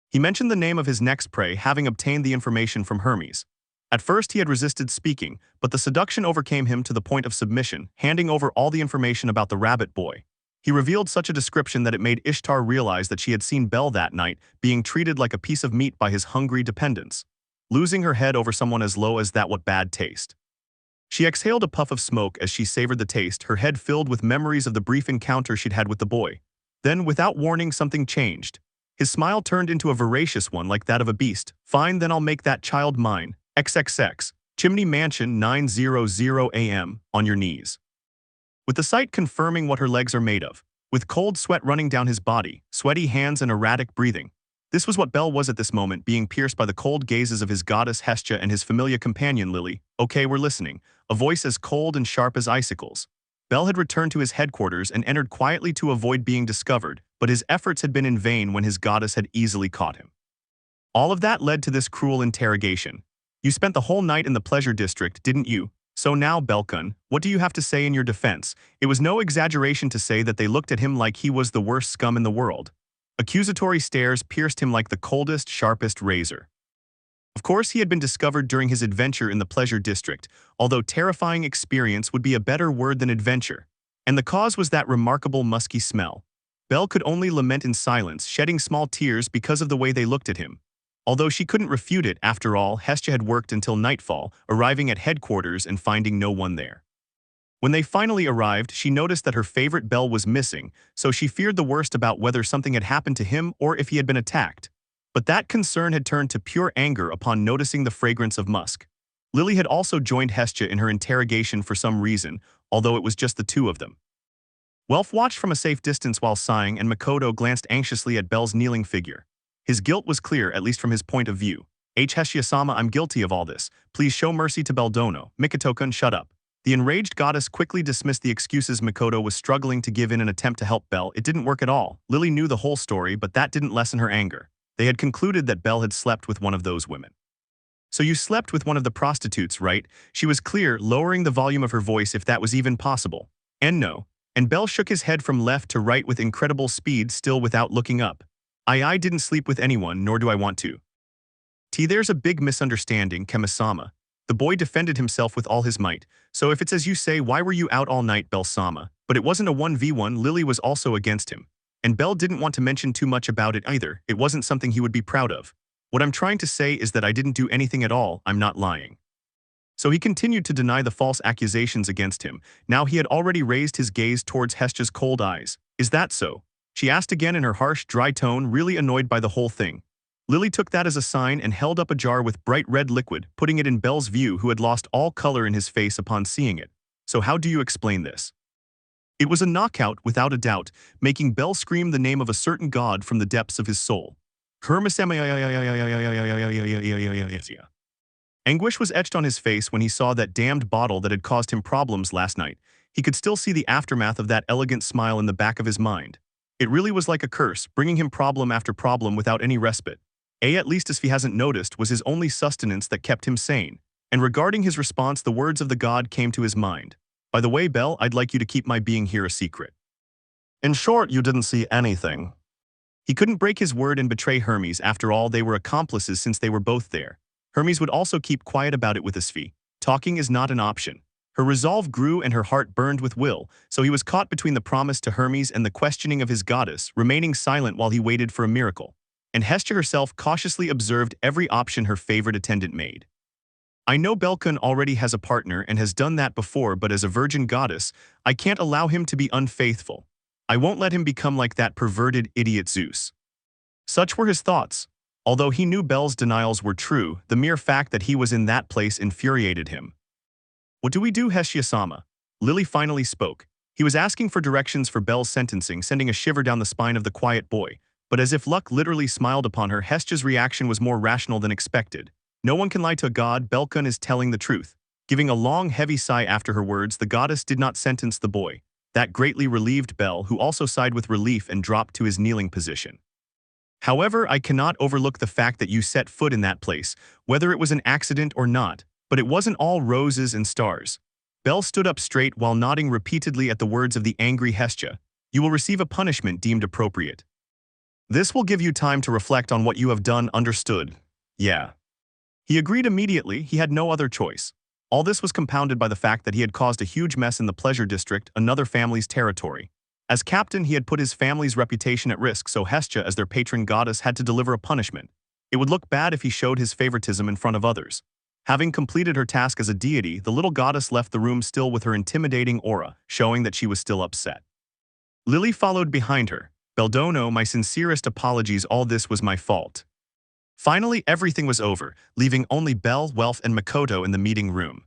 Speaker 1: He mentioned the name of his next prey, having obtained the information from Hermes. At first he had resisted speaking, but the seduction overcame him to the point of submission, handing over all the information about the rabbit boy. He revealed such a description that it made Ishtar realize that she had seen Bell that night, being treated like a piece of meat by his hungry dependents. Losing her head over someone as low as that, what bad taste. She exhaled a puff of smoke as she savored the taste, her head filled with memories of the brief encounter she'd had with the boy. Then, without warning, something changed. His smile turned into a voracious one like that of a beast. Fine, then I'll make that child mine. XXX. Chimney Mansion 9:00 a.m. On your knees. With the sight confirming what her legs are made of. With cold sweat running down his body, sweaty hands and erratic breathing. This was what Bell was at this moment, being pierced by the cold gazes of his goddess Hestia and his familiar companion Lily. Okay, we're listening. A voice as cold and sharp as icicles. Bell had returned to his headquarters and entered quietly to avoid being discovered, but his efforts had been in vain when his goddess had easily caught him. All of that led to this cruel interrogation. You spent the whole night in the pleasure district, didn't you? So now, Belkun, what do you have to say in your defense? It was no exaggeration to say that they looked at him like he was the worst scum in the world. Accusatory stares pierced him like the coldest, sharpest razor. Of course, he had been discovered during his adventure in the pleasure district, although terrifying experience would be a better word than adventure. And the cause was that remarkable musky smell. Bell could only lament in silence, shedding small tears because of the way they looked at him. Although she couldn't refute it, after all, Hestia had worked until nightfall, arriving at headquarters and finding no one there. When they finally arrived, she noticed that her favorite Bell was missing, so she feared the worst about whether something had happened to him or if he had been attacked. But that concern had turned to pure anger upon noticing the fragrance of musk. Lily had also joined Hestia in her interrogation for some reason, although it was just the two of them. Welf watched from a safe distance while sighing, and Makoto glanced anxiously at Bell's kneeling figure. His guilt was clear, at least from his point of view. Hestia-sama, I'm guilty of all this. Please show mercy to Beldono. Mikoto-kun, shut up. The enraged goddess quickly dismissed the excuses Makoto was struggling to give in an attempt to help Bell. It didn't work at all. Lily knew the whole story, but that didn't lessen her anger. They had concluded that Bell had slept with one of those women. So you slept with one of the prostitutes, right? She was clear, lowering the volume of her voice if that was even possible. And no. And Bell shook his head from left to right with incredible speed, still without looking up. I didn't sleep with anyone, nor do I want to. There's a big misunderstanding, Kamisama. The boy defended himself with all his might. So if it's as you say, why were you out all night, Bell-sama? But it wasn't a 1v1, Lily was also against him. And Bell didn't want to mention too much about it either. It wasn't something he would be proud of. What I'm trying to say is that I didn't do anything at all, I'm not lying. So he continued to deny the false accusations against him. Now he had already raised his gaze towards Hestia's cold eyes. "Is that so?" she asked again in her harsh, dry tone, really annoyed by the whole thing. Lily took that as a sign and held up a jar with bright red liquid, putting it in Bell's view, who had lost all color in his face upon seeing it. "So how do you explain this?" It was a knockout, without a doubt, making Bell scream the name of a certain god from the depths of his soul. Hermes. Anguish was etched on his face when he saw that damned bottle that had caused him problems last night. He could still see the aftermath of that elegant smile in the back of his mind. It really was like a curse, bringing him problem after problem without any respite. At least as he hasn't noticed, was his only sustenance that kept him sane. And regarding his response, the words of the god came to his mind. "By the way, Bell, I'd like you to keep my being here a secret." "In short, you didn't see anything." He couldn't break his word and betray Hermes. After all, they were accomplices since they were both there. Hermes would also keep quiet about it with Asfi. Talking is not an option. Her resolve grew and her heart burned with will, so he was caught between the promise to Hermes and the questioning of his goddess, remaining silent while he waited for a miracle. And Hestia herself cautiously observed every option her favorite attendant made. "I know Belkun already has a partner and has done that before, but as a virgin goddess, I can't allow him to be unfaithful. I won't let him become like that perverted idiot Zeus." Such were his thoughts. Although he knew Bell's denials were true, the mere fact that he was in that place infuriated him. "What do we do, Hestia-sama?" Lily finally spoke. He was asking for directions for Bell's sentencing, sending a shiver down the spine of the quiet boy. But as if luck literally smiled upon her, Hestia's reaction was more rational than expected. "No one can lie to a god. Belkun is telling the truth." Giving a long, heavy sigh after her words, the goddess did not sentence the boy. That greatly relieved Bell, who also sighed with relief and dropped to his kneeling position. "However, I cannot overlook the fact that you set foot in that place, whether it was an accident or not, but it wasn't all roses and stars." Bell stood up straight while nodding repeatedly at the words of the angry Hestia. "You will receive a punishment deemed appropriate. This will give you time to reflect on what you have done, understood?" "Yeah." He agreed immediately. He had no other choice. All this was compounded by the fact that he had caused a huge mess in the pleasure district, another family's territory. As captain, he had put his family's reputation at risk, so Hestia, as their patron goddess, had to deliver a punishment. It would look bad if he showed his favoritism in front of others. Having completed her task as a deity, the little goddess left the room still with her intimidating aura, showing that she was still upset. Lily followed behind her. "Beldono, my sincerest apologies, all this was my fault." Finally, everything was over, leaving only Bell, Welf, and Makoto in the meeting room.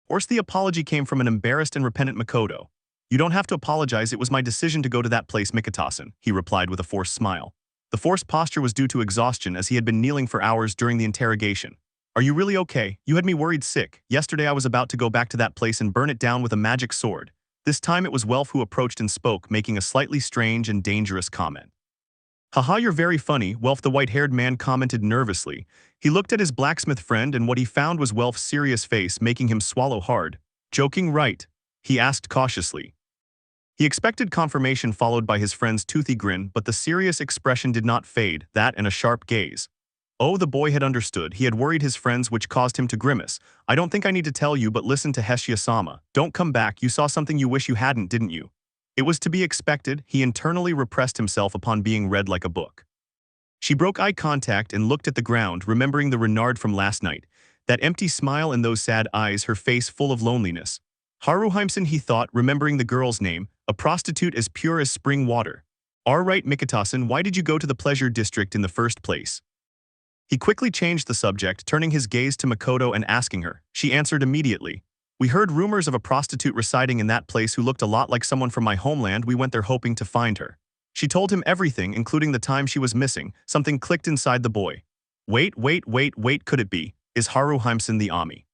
Speaker 1: Of course, the apology came from an embarrassed and repentant Makoto. "You don't have to apologize, it was my decision to go to that place, Mikitasan," he replied with a forced smile. The forced posture was due to exhaustion, as he had been kneeling for hours during the interrogation. "Are you really okay? You had me worried sick. Yesterday I was about to go back to that place and burn it down with a magic sword." This time it was Welf who approached and spoke, making a slightly strange and dangerous comment. "Haha, you're very funny," Welf, the white-haired man, commented nervously. He looked at his blacksmith friend, and what he found was Welf's serious face, making him swallow hard. "Joking, right?" he asked cautiously. He expected confirmation followed by his friend's toothy grin, but the serious expression did not fade, that and a sharp gaze. Oh, the boy had understood. He had worried his friends, which caused him to grimace. "I don't think I need to tell you, but listen to Hestia-sama. Don't come back. You saw something you wish you hadn't, didn't you?" It was to be expected. He internally repressed himself upon being read like a book. She broke eye contact and looked at the ground, remembering the Renard from last night. That empty smile and those sad eyes, her face full of loneliness. Haruheimson, he thought, remembering the girl's name, a prostitute as pure as spring water. "All right, Mikitasan, why did you go to the pleasure district in the first place?" He quickly changed the subject, turning his gaze to Makoto and asking her. She answered immediately. "We heard rumors of a prostitute residing in that place who looked a lot like someone from my homeland. We went there hoping to find her." She told him everything, including the time she was missing. Something clicked inside the boy. Wait, could it be? Is Haruheimson the Ami?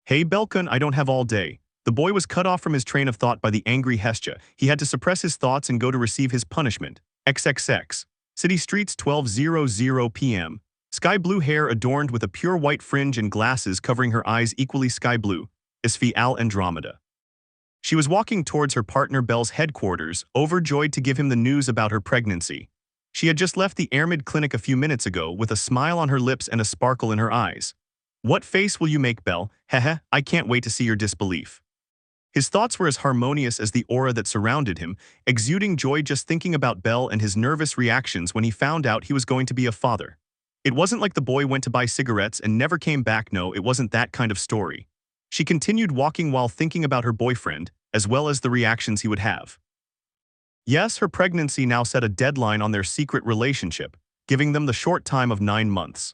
Speaker 1: "Hey, Belkun, I don't have all day." The boy was cut off from his train of thought by the angry Hestia. He had to suppress his thoughts and go to receive his punishment. XXX. City streets, 12:00 p.m. Sky blue hair adorned with a pure white fringe and glasses covering her eyes equally sky blue. Asfi Al Andromeda. She was walking towards her partner Bell's headquarters, overjoyed to give him the news about her pregnancy. She had just left the Airmid clinic a few minutes ago with a smile on her lips and a sparkle in her eyes. "What face will you make, Bell? Hehe, I can't wait to see your disbelief." His thoughts were as harmonious as the aura that surrounded him, exuding joy just thinking about Bell and his nervous reactions when he found out he was going to be a father. It wasn't like the boy went to buy cigarettes and never came back. No, it wasn't that kind of story. She continued walking while thinking about her boyfriend, as well as the reactions he would have. Yes, her pregnancy now set a deadline on their secret relationship, giving them the short time of 9 months.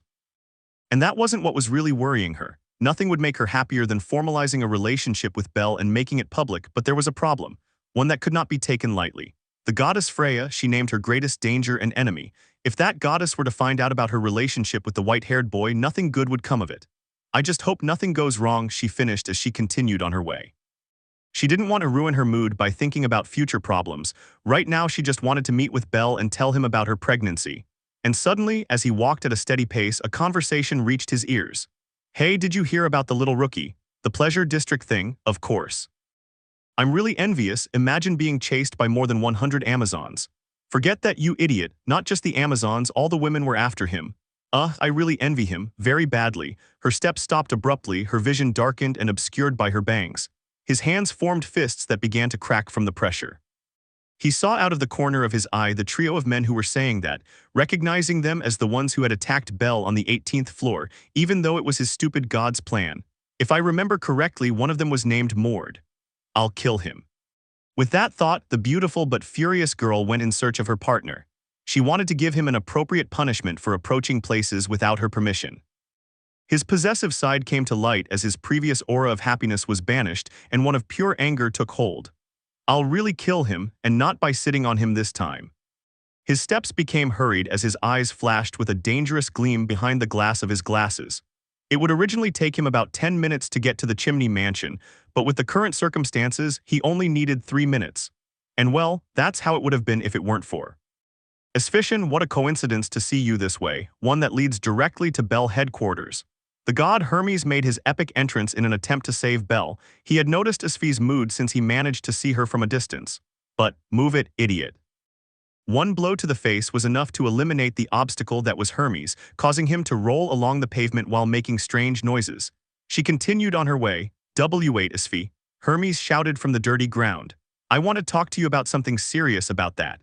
Speaker 1: And that wasn't what was really worrying her. Nothing would make her happier than formalizing a relationship with Bell and making it public, but there was a problem, one that could not be taken lightly. The goddess Freya, she named her greatest danger and enemy. If that goddess were to find out about her relationship with the white-haired boy, nothing good would come of it. I just hope nothing goes wrong, she finished as she continued on her way. She didn't want to ruin her mood by thinking about future problems. Right now she just wanted to meet with Bell and tell him about her pregnancy. And suddenly, as he walked at a steady pace, a conversation reached his ears. Hey, did you hear about the little rookie? The pleasure district thing, of course. I'm really envious, imagine being chased by more than 100 Amazons. Forget that, you idiot, not just the Amazons, all the women were after him. I really envy him, very badly. Her steps stopped abruptly, her vision darkened and obscured by her bangs. His hands formed fists that began to crack from the pressure. He saw out of the corner of his eye the trio of men who were saying that, recognizing them as the ones who had attacked Bell on the 18th floor, even though it was his stupid god's plan. If I remember correctly, one of them was named Mord. I'll kill him. With that thought, the beautiful but furious girl went in search of her partner. She wanted to give him an appropriate punishment for approaching places without her permission. His possessive side came to light as his previous aura of happiness was banished and one of pure anger took hold. I'll really kill him, and not by sitting on him this time. His steps became hurried as his eyes flashed with a dangerous gleam behind the glass of his glasses. It would originally take him about 10 minutes to get to the Chimney Mansion, but with the current circumstances, he only needed 3 minutes. And well, that's how it would have been if it weren't for. Asfi, what a coincidence to see you this way, one that leads directly to Bell headquarters. The god Hermes made his epic entrance in an attempt to save Bell. He had noticed Asfi's mood since he managed to see her from a distance. But, move it, idiot. One blow to the face was enough to eliminate the obstacle that was Hermes, causing him to roll along the pavement while making strange noises. She continued on her way. Wait, Asfi, Hermes shouted from the dirty ground. I want to talk to you about something serious about that.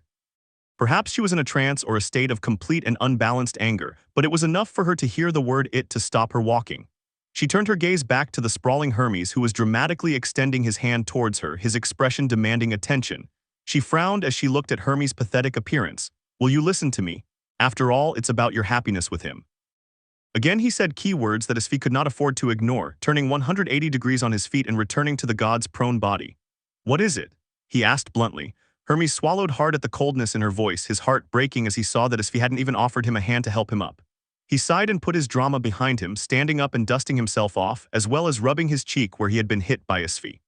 Speaker 1: Perhaps she was in a trance or a state of complete and unbalanced anger, but it was enough for her to hear the word "it" to stop her walking. She turned her gaze back to the sprawling Hermes, who was dramatically extending his hand towards her, his expression demanding attention. She frowned as she looked at Hermes' pathetic appearance. Will you listen to me? After all, it's about your happiness with him. Again he said keywords that Asfi could not afford to ignore, turning 180 degrees on his feet and returning to the god's prone body. What is it? He asked bluntly. Hermes swallowed hard at the coldness in her voice, his heart breaking as he saw that Asfi hadn't even offered him a hand to help him up. He sighed and put his drama behind him, standing up and dusting himself off, as well as rubbing his cheek where he had been hit by Asfi.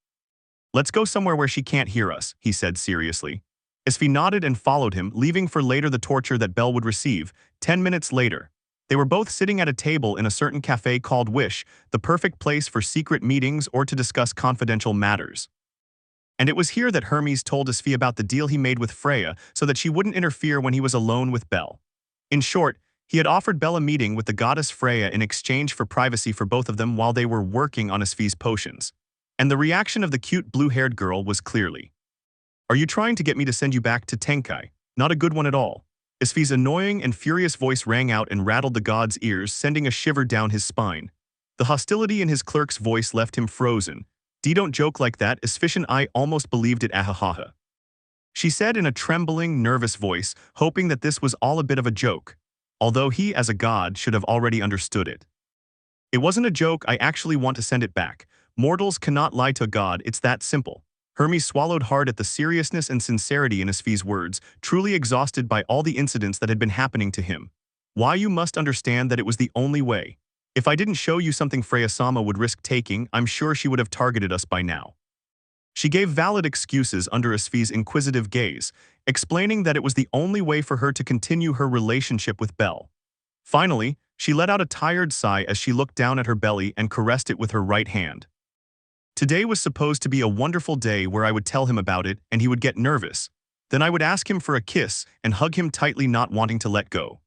Speaker 1: Let's go somewhere where she can't hear us, he said seriously. Asfi nodded and followed him, leaving for later the torture that Bell would receive. 10 minutes later, they were both sitting at a table in a certain cafe called Wish, the perfect place for secret meetings or to discuss confidential matters. And it was here that Hermes told Asfi about the deal he made with Freya so that she wouldn't interfere when he was alone with Bell. In short, he had offered Bell a meeting with the goddess Freya in exchange for privacy for both of them while they were working on Asfi's potions. And the reaction of the cute blue-haired girl was clearly, "Are you trying to get me to send you back to Tenkai? Not a good one at all." Asfi's annoying and furious voice rang out and rattled the god's ears, sending a shiver down his spine. The hostility in his clerk's voice left him frozen. Don't joke like that, Asfi, I almost believed it, ahahaha. She said in a trembling, nervous voice, hoping that this was all a bit of a joke, although he, as a god, should have already understood it. It wasn't a joke, I actually want to send it back. Mortals cannot lie to a god, it's that simple. Hermes swallowed hard at the seriousness and sincerity in Asfi's words, truly exhausted by all the incidents that had been happening to him. Why, you must understand that it was the only way. If I didn't show you something Freya-sama would risk taking, I'm sure she would have targeted us by now. She gave valid excuses under Asfi's inquisitive gaze, explaining that it was the only way for her to continue her relationship with Bell. Finally, she let out a tired sigh as she looked down at her belly and caressed it with her right hand. Today was supposed to be a wonderful day where I would tell him about it and he would get nervous. Then I would ask him for a kiss and hug him tightly, not wanting to let go.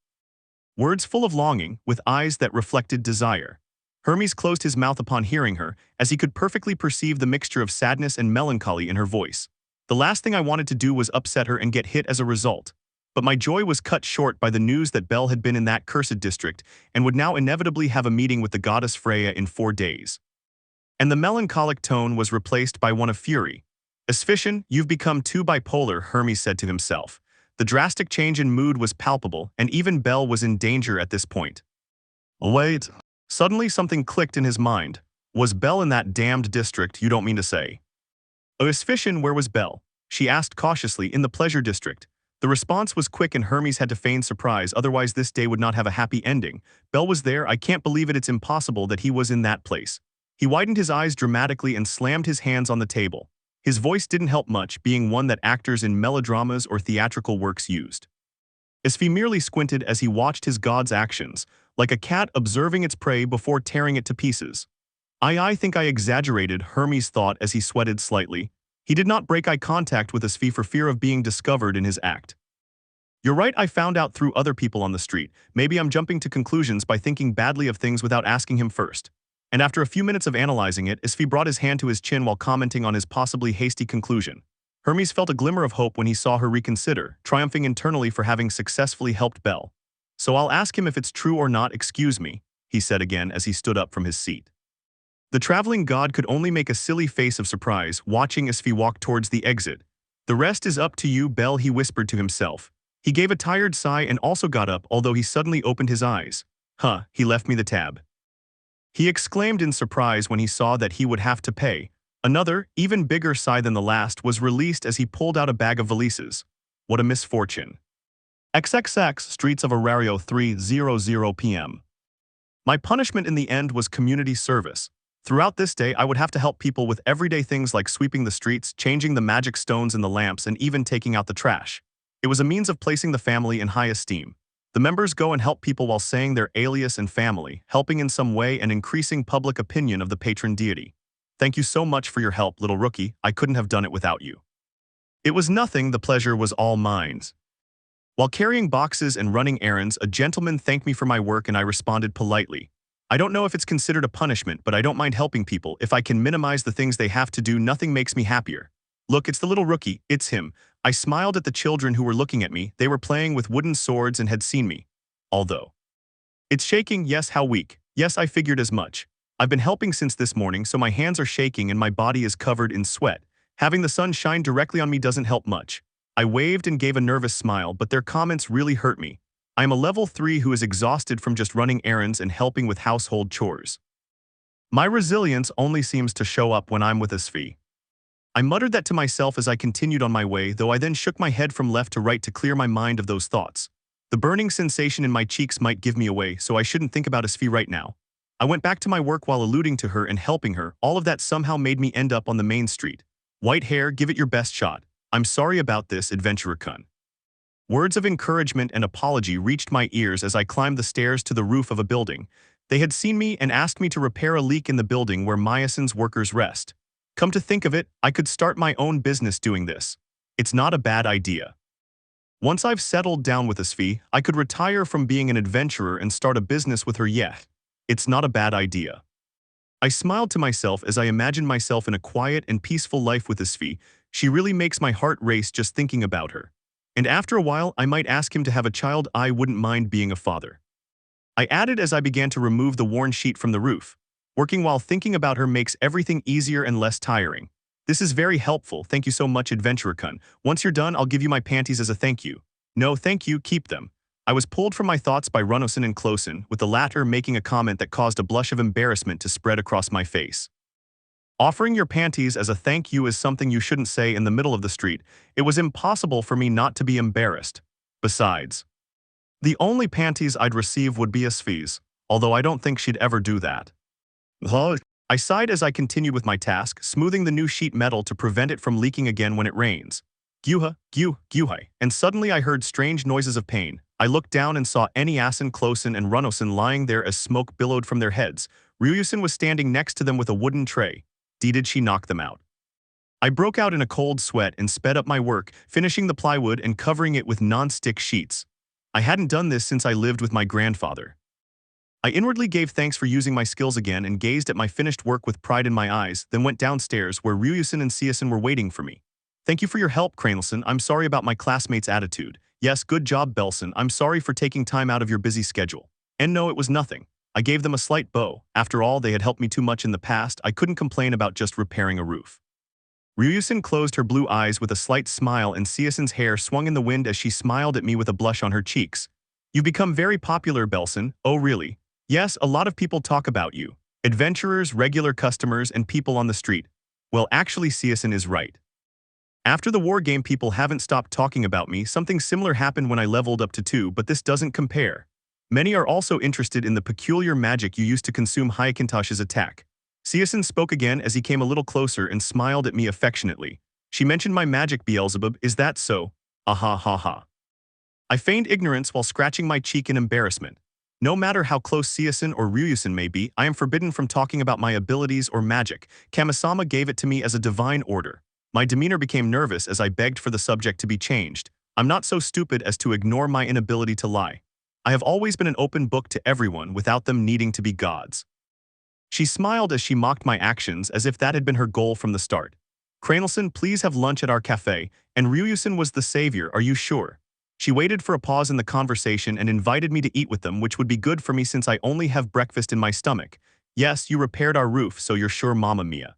Speaker 1: Words full of longing, with eyes that reflected desire. Hermes closed his mouth upon hearing her, as he could perfectly perceive the mixture of sadness and melancholy in her voice. The last thing I wanted to do was upset her and get hit as a result. But my joy was cut short by the news that Bell had been in that cursed district and would now inevitably have a meeting with the goddess Freya in 4 days. and the melancholic tone was replaced by one of fury. Asfi, you've become too bipolar, Hermes said to himself. The drastic change in mood was palpable, and even Bell was in danger at this point. Wait. Suddenly something clicked in his mind. Was Bell in that damned district, you don't mean to say? Asfi, where was Bell? She asked cautiously. In the pleasure district. The response was quick and Hermes had to feign surprise, otherwise this day would not have a happy ending. Bell was there, I can't believe it, it's impossible that he was in that place. He widened his eyes dramatically and slammed his hands on the table. His voice didn't help much, being one that actors in melodramas or theatrical works used. Asfi merely squinted as he watched his god's actions, like a cat observing its prey before tearing it to pieces. I think I exaggerated, Hermes thought as he sweated slightly. He did not break eye contact with Asfi for fear of being discovered in his act. You're right, I found out through other people on the street. Maybe I'm jumping to conclusions by thinking badly of things without asking him first. And after a few minutes of analyzing it, Asfi brought his hand to his chin while commenting on his possibly hasty conclusion. Hermes felt a glimmer of hope when he saw her reconsider, triumphing internally for having successfully helped Bell. So I'll ask him if it's true or not, excuse me, he said again as he stood up from his seat. The traveling god could only make a silly face of surprise, watching Asfi walk towards the exit. The rest is up to you, Bell, he whispered to himself. He gave a tired sigh and also got up, although he suddenly opened his eyes. He left me the tab. He exclaimed in surprise when he saw that he would have to pay. Another, even bigger sigh than the last was released as he pulled out a bag of valises. What a misfortune. XXX Streets of Arario 3:00 p.m. My punishment in the end was community service. Throughout this day, I would have to help people with everyday things like sweeping the streets, changing the magic stones in the lamps, and even taking out the trash. It was a means of placing the family in high esteem. The members go and help people while saying their alias and family, helping in some way and increasing public opinion of the patron deity. Thank you so much for your help, little rookie. I couldn't have done it without you. It was nothing, the pleasure was all mine. While carrying boxes and running errands, a gentleman thanked me for my work and I responded politely. I don't know if it's considered a punishment, but I don't mind helping people. If I can minimize the things they have to do, nothing makes me happier. Look, it's the little rookie, it's him. I smiled at the children who were looking at me. They were playing with wooden swords and had seen me. Although it's shaking, yes, how weak. Yes, I figured as much. I've been helping since this morning, so my hands are shaking and my body is covered in sweat. Having the sun shine directly on me doesn't help much. I waved and gave a nervous smile, but their comments really hurt me. I am a level 3 who is exhausted from just running errands and helping with household chores. My resilience only seems to show up when I'm with Asfi. I muttered that to myself as I continued on my way, though I then shook my head from left to right to clear my mind of those thoughts. The burning sensation in my cheeks might give me away, so I shouldn't think about Asfi right now. I went back to my work while alluding to her and helping her. All of that somehow made me end up on the main street. White hair, give it your best shot. I'm sorry about this, adventurer-kun. Words of encouragement and apology reached my ears as I climbed the stairs to the roof of a building. They had seen me and asked me to repair a leak in the building where Hyacinthus workers rest. Come to think of it, I could start my own business doing this. It's not a bad idea. Once I've settled down with Asfi, I could retire from being an adventurer and start a business with her. It's not a bad idea. I smiled to myself as I imagined myself in a quiet and peaceful life with Asfi. She really makes my heart race just thinking about her. And after a while, I might ask him to have a child. I wouldn't mind being a father. I added as I began to remove the worn sheet from the roof. Working while thinking about her makes everything easier and less tiring. This is very helpful, thank you so much, adventurer-kun. Once you're done, I'll give you my panties as a thank you. No, thank you, keep them. I was pulled from my thoughts by Runosin and Closin, with the latter making a comment that caused a blush of embarrassment to spread across my face. Offering your panties as a thank you is something you shouldn't say in the middle of the street. It was impossible for me not to be embarrassed. Besides, the only panties I'd receive would be Asfi's, although I don't think she'd ever do that. I sighed as I continued with my task, smoothing the new sheet metal to prevent it from leaking again when it rains. Gyuhai, and suddenly I heard strange noises of pain. I looked down and saw Eniasin, Closin, and Runosin lying there as smoke billowed from their heads. Ryusin was standing next to them with a wooden tray. Did she knock them out? I broke out in a cold sweat and sped up my work, finishing the plywood and covering it with non-stick sheets. I hadn't done this since I lived with my grandfather. I inwardly gave thanks for using my skills again and gazed at my finished work with pride in my eyes, then went downstairs where Ryusin and Siasin were waiting for me. Thank you for your help, Kranelson. I'm sorry about my classmates' attitude. Yes, good job, Belson. I'm sorry for taking time out of your busy schedule. And no, it was nothing. I gave them a slight bow. After all, they had helped me too much in the past. I couldn't complain about just repairing a roof. Ryusin closed her blue eyes with a slight smile and Hyacinth's hair swung in the wind as she smiled at me with a blush on her cheeks. You've become very popular, Belson. Oh really? Yes, a lot of people talk about you. Adventurers, regular customers, and people on the street. Well, actually Hyacinth is right. After the war game, people haven't stopped talking about me. Something similar happened when I leveled up to 2, but this doesn't compare. Many are also interested in the peculiar magic you used to consume Hyacinthus's attack. Hyacinth spoke again as he came a little closer and smiled at me affectionately. She mentioned my magic, Beelzebub. Is that so? Aha ha ha. I feigned ignorance while scratching my cheek in embarrassment. No matter how close Hyacinth or Ryusin may be, I am forbidden from talking about my abilities or magic. Kamisama gave it to me as a divine order. My demeanor became nervous as I begged for the subject to be changed. I'm not so stupid as to ignore my inability to lie. I have always been an open book to everyone without them needing to be gods. She smiled as she mocked my actions as if that had been her goal from the start. Kranelson, please have lunch at our cafe, and Ryusin was the savior, are you sure? She waited for a pause in the conversation and invited me to eat with them, which would be good for me since I only have breakfast in my stomach. Yes, you repaired our roof, so you're sure, Mamma Mia.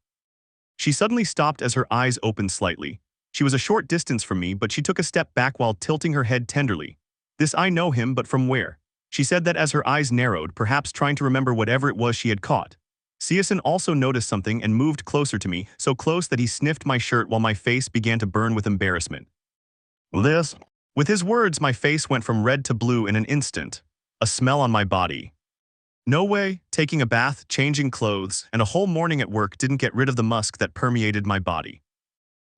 Speaker 1: She suddenly stopped as her eyes opened slightly. She was a short distance from me, but she took a step back while tilting her head tenderly. This I know him, but from where? She said that as her eyes narrowed, perhaps trying to remember whatever it was she had caught. Hyacinth also noticed something and moved closer to me, so close that he sniffed my shirt while my face began to burn with embarrassment. This? With his words, my face went from red to blue in an instant. A smell on my body. No way, taking a bath, changing clothes, and a whole morning at work didn't get rid of the musk that permeated my body.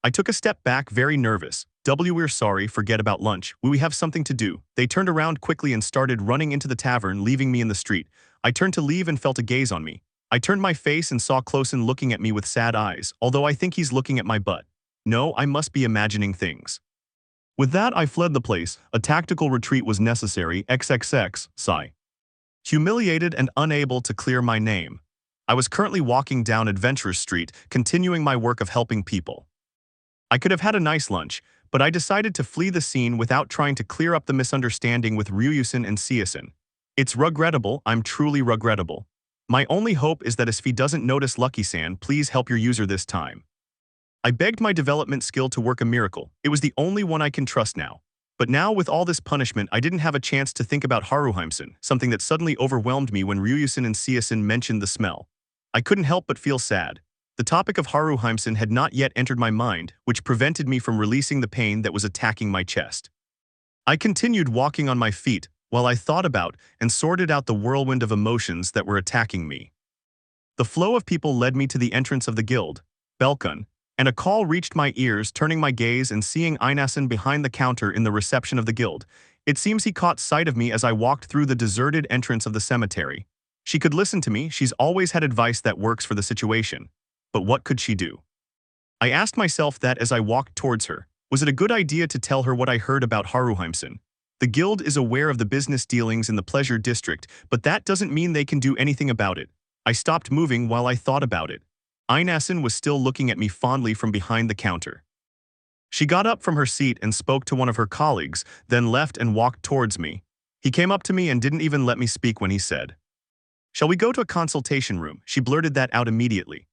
Speaker 1: I took a step back, very nervous. We're sorry, forget about lunch. We have something to do. They turned around quickly and started running into the tavern, leaving me in the street. I turned to leave and felt a gaze on me. I turned my face and saw Closen looking at me with sad eyes, although I think he's looking at my butt. No, I must be imagining things. With that, I fled the place. A tactical retreat was necessary. XXX, sigh. Humiliated and unable to clear my name. I was currently walking down Adventurers Street, continuing my work of helping people. I could have had a nice lunch, but I decided to flee the scene without trying to clear up the misunderstanding with Ryusin and Hyacinth. It's regrettable, I'm truly regrettable. My only hope is that Asfi doesn't notice Lucky-san, please help your user this time. I begged my development skill to work a miracle. It was the only one I can trust now. But now with all this punishment, I didn't have a chance to think about Haruhimson, something that suddenly overwhelmed me when Ryusin and Hyacinth mentioned the smell. I couldn't help but feel sad. The topic of Haruhimson had not yet entered my mind, which prevented me from releasing the pain that was attacking my chest. I continued walking on my feet, while I thought about and sorted out the whirlwind of emotions that were attacking me. The flow of people led me to the entrance of the guild, Belkun, and a call reached my ears, turning my gaze and seeing Innocence behind the counter in the reception of the guild. It seems he caught sight of me as I walked through the deserted entrance of the cemetery. She could listen to me, she's always had advice that works for the situation. But what could she do? I asked myself that as I walked towards her. Was it a good idea to tell her what I heard about Haruhimson? The guild is aware of the business dealings in the Pleasure District, but that doesn't mean they can do anything about it. I stopped moving while I thought about it. Innocence was still looking at me fondly from behind the counter. She got up from her seat and spoke to one of her colleagues, then left and walked towards me. He came up to me and didn't even let me speak when he said, "Shall we go to a consultation room?" She blurted that out immediately.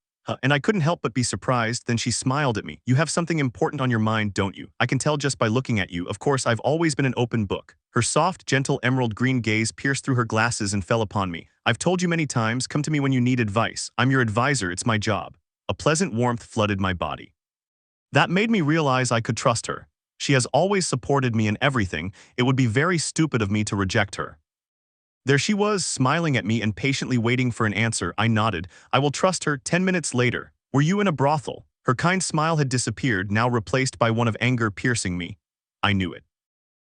Speaker 1: And I couldn't help but be surprised. Then she smiled at me. "You have something important on your mind, don't you? I can tell just by looking at you. Of course, I've always been an open book." Her soft, gentle emerald green gaze pierced through her glasses and fell upon me. "I've told you many times, come to me when you need advice. I'm your advisor, it's my job." A pleasant warmth flooded my body. That made me realize I could trust her. She has always supported me in everything. It would be very stupid of me to reject her. There she was, smiling at me and patiently waiting for an answer. I nodded. I will trust her. 10 minutes later. Were you in a brothel? Her kind smile had disappeared, now replaced by one of anger piercing me. I knew it.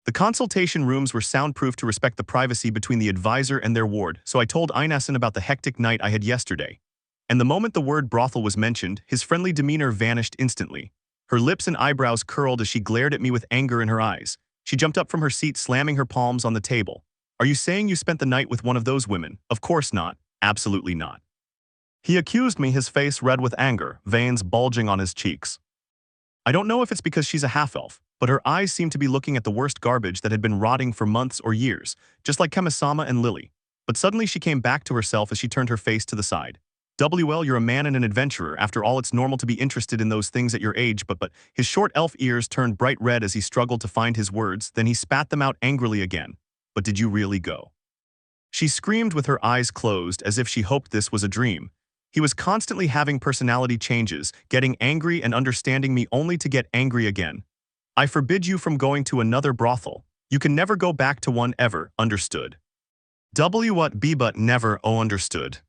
Speaker 1: The consultation rooms were soundproof to respect the privacy between the advisor and their ward, so I told Innocence about the hectic night I had yesterday. And the moment the word brothel was mentioned, his friendly demeanor vanished instantly. Her lips and eyebrows curled as she glared at me with anger in her eyes. She jumped up from her seat, slamming her palms on the table. "Are you saying you spent the night with one of those women?" "Of course not. Absolutely not." He accused me, his face red with anger, veins bulging on his cheeks. I don't know if it's because she's a half-elf, but her eyes seemed to be looking at the worst garbage that had been rotting for months or years, just like Kamisama and Lily. but suddenly she came back to herself as she turned her face to the side. "Well, you're a man and an adventurer. After all, it's normal to be interested in those things at your age, but his short elf ears turned bright red as he struggled to find his words, then he spat them out angrily again. "But did you really go?" She screamed with her eyes closed as if she hoped this was a dream. He was constantly having personality changes, getting angry and understanding me only to get angry again. "I forbid you from going to another brothel. You can never go back to one ever, understood?" What be but never, oh understood.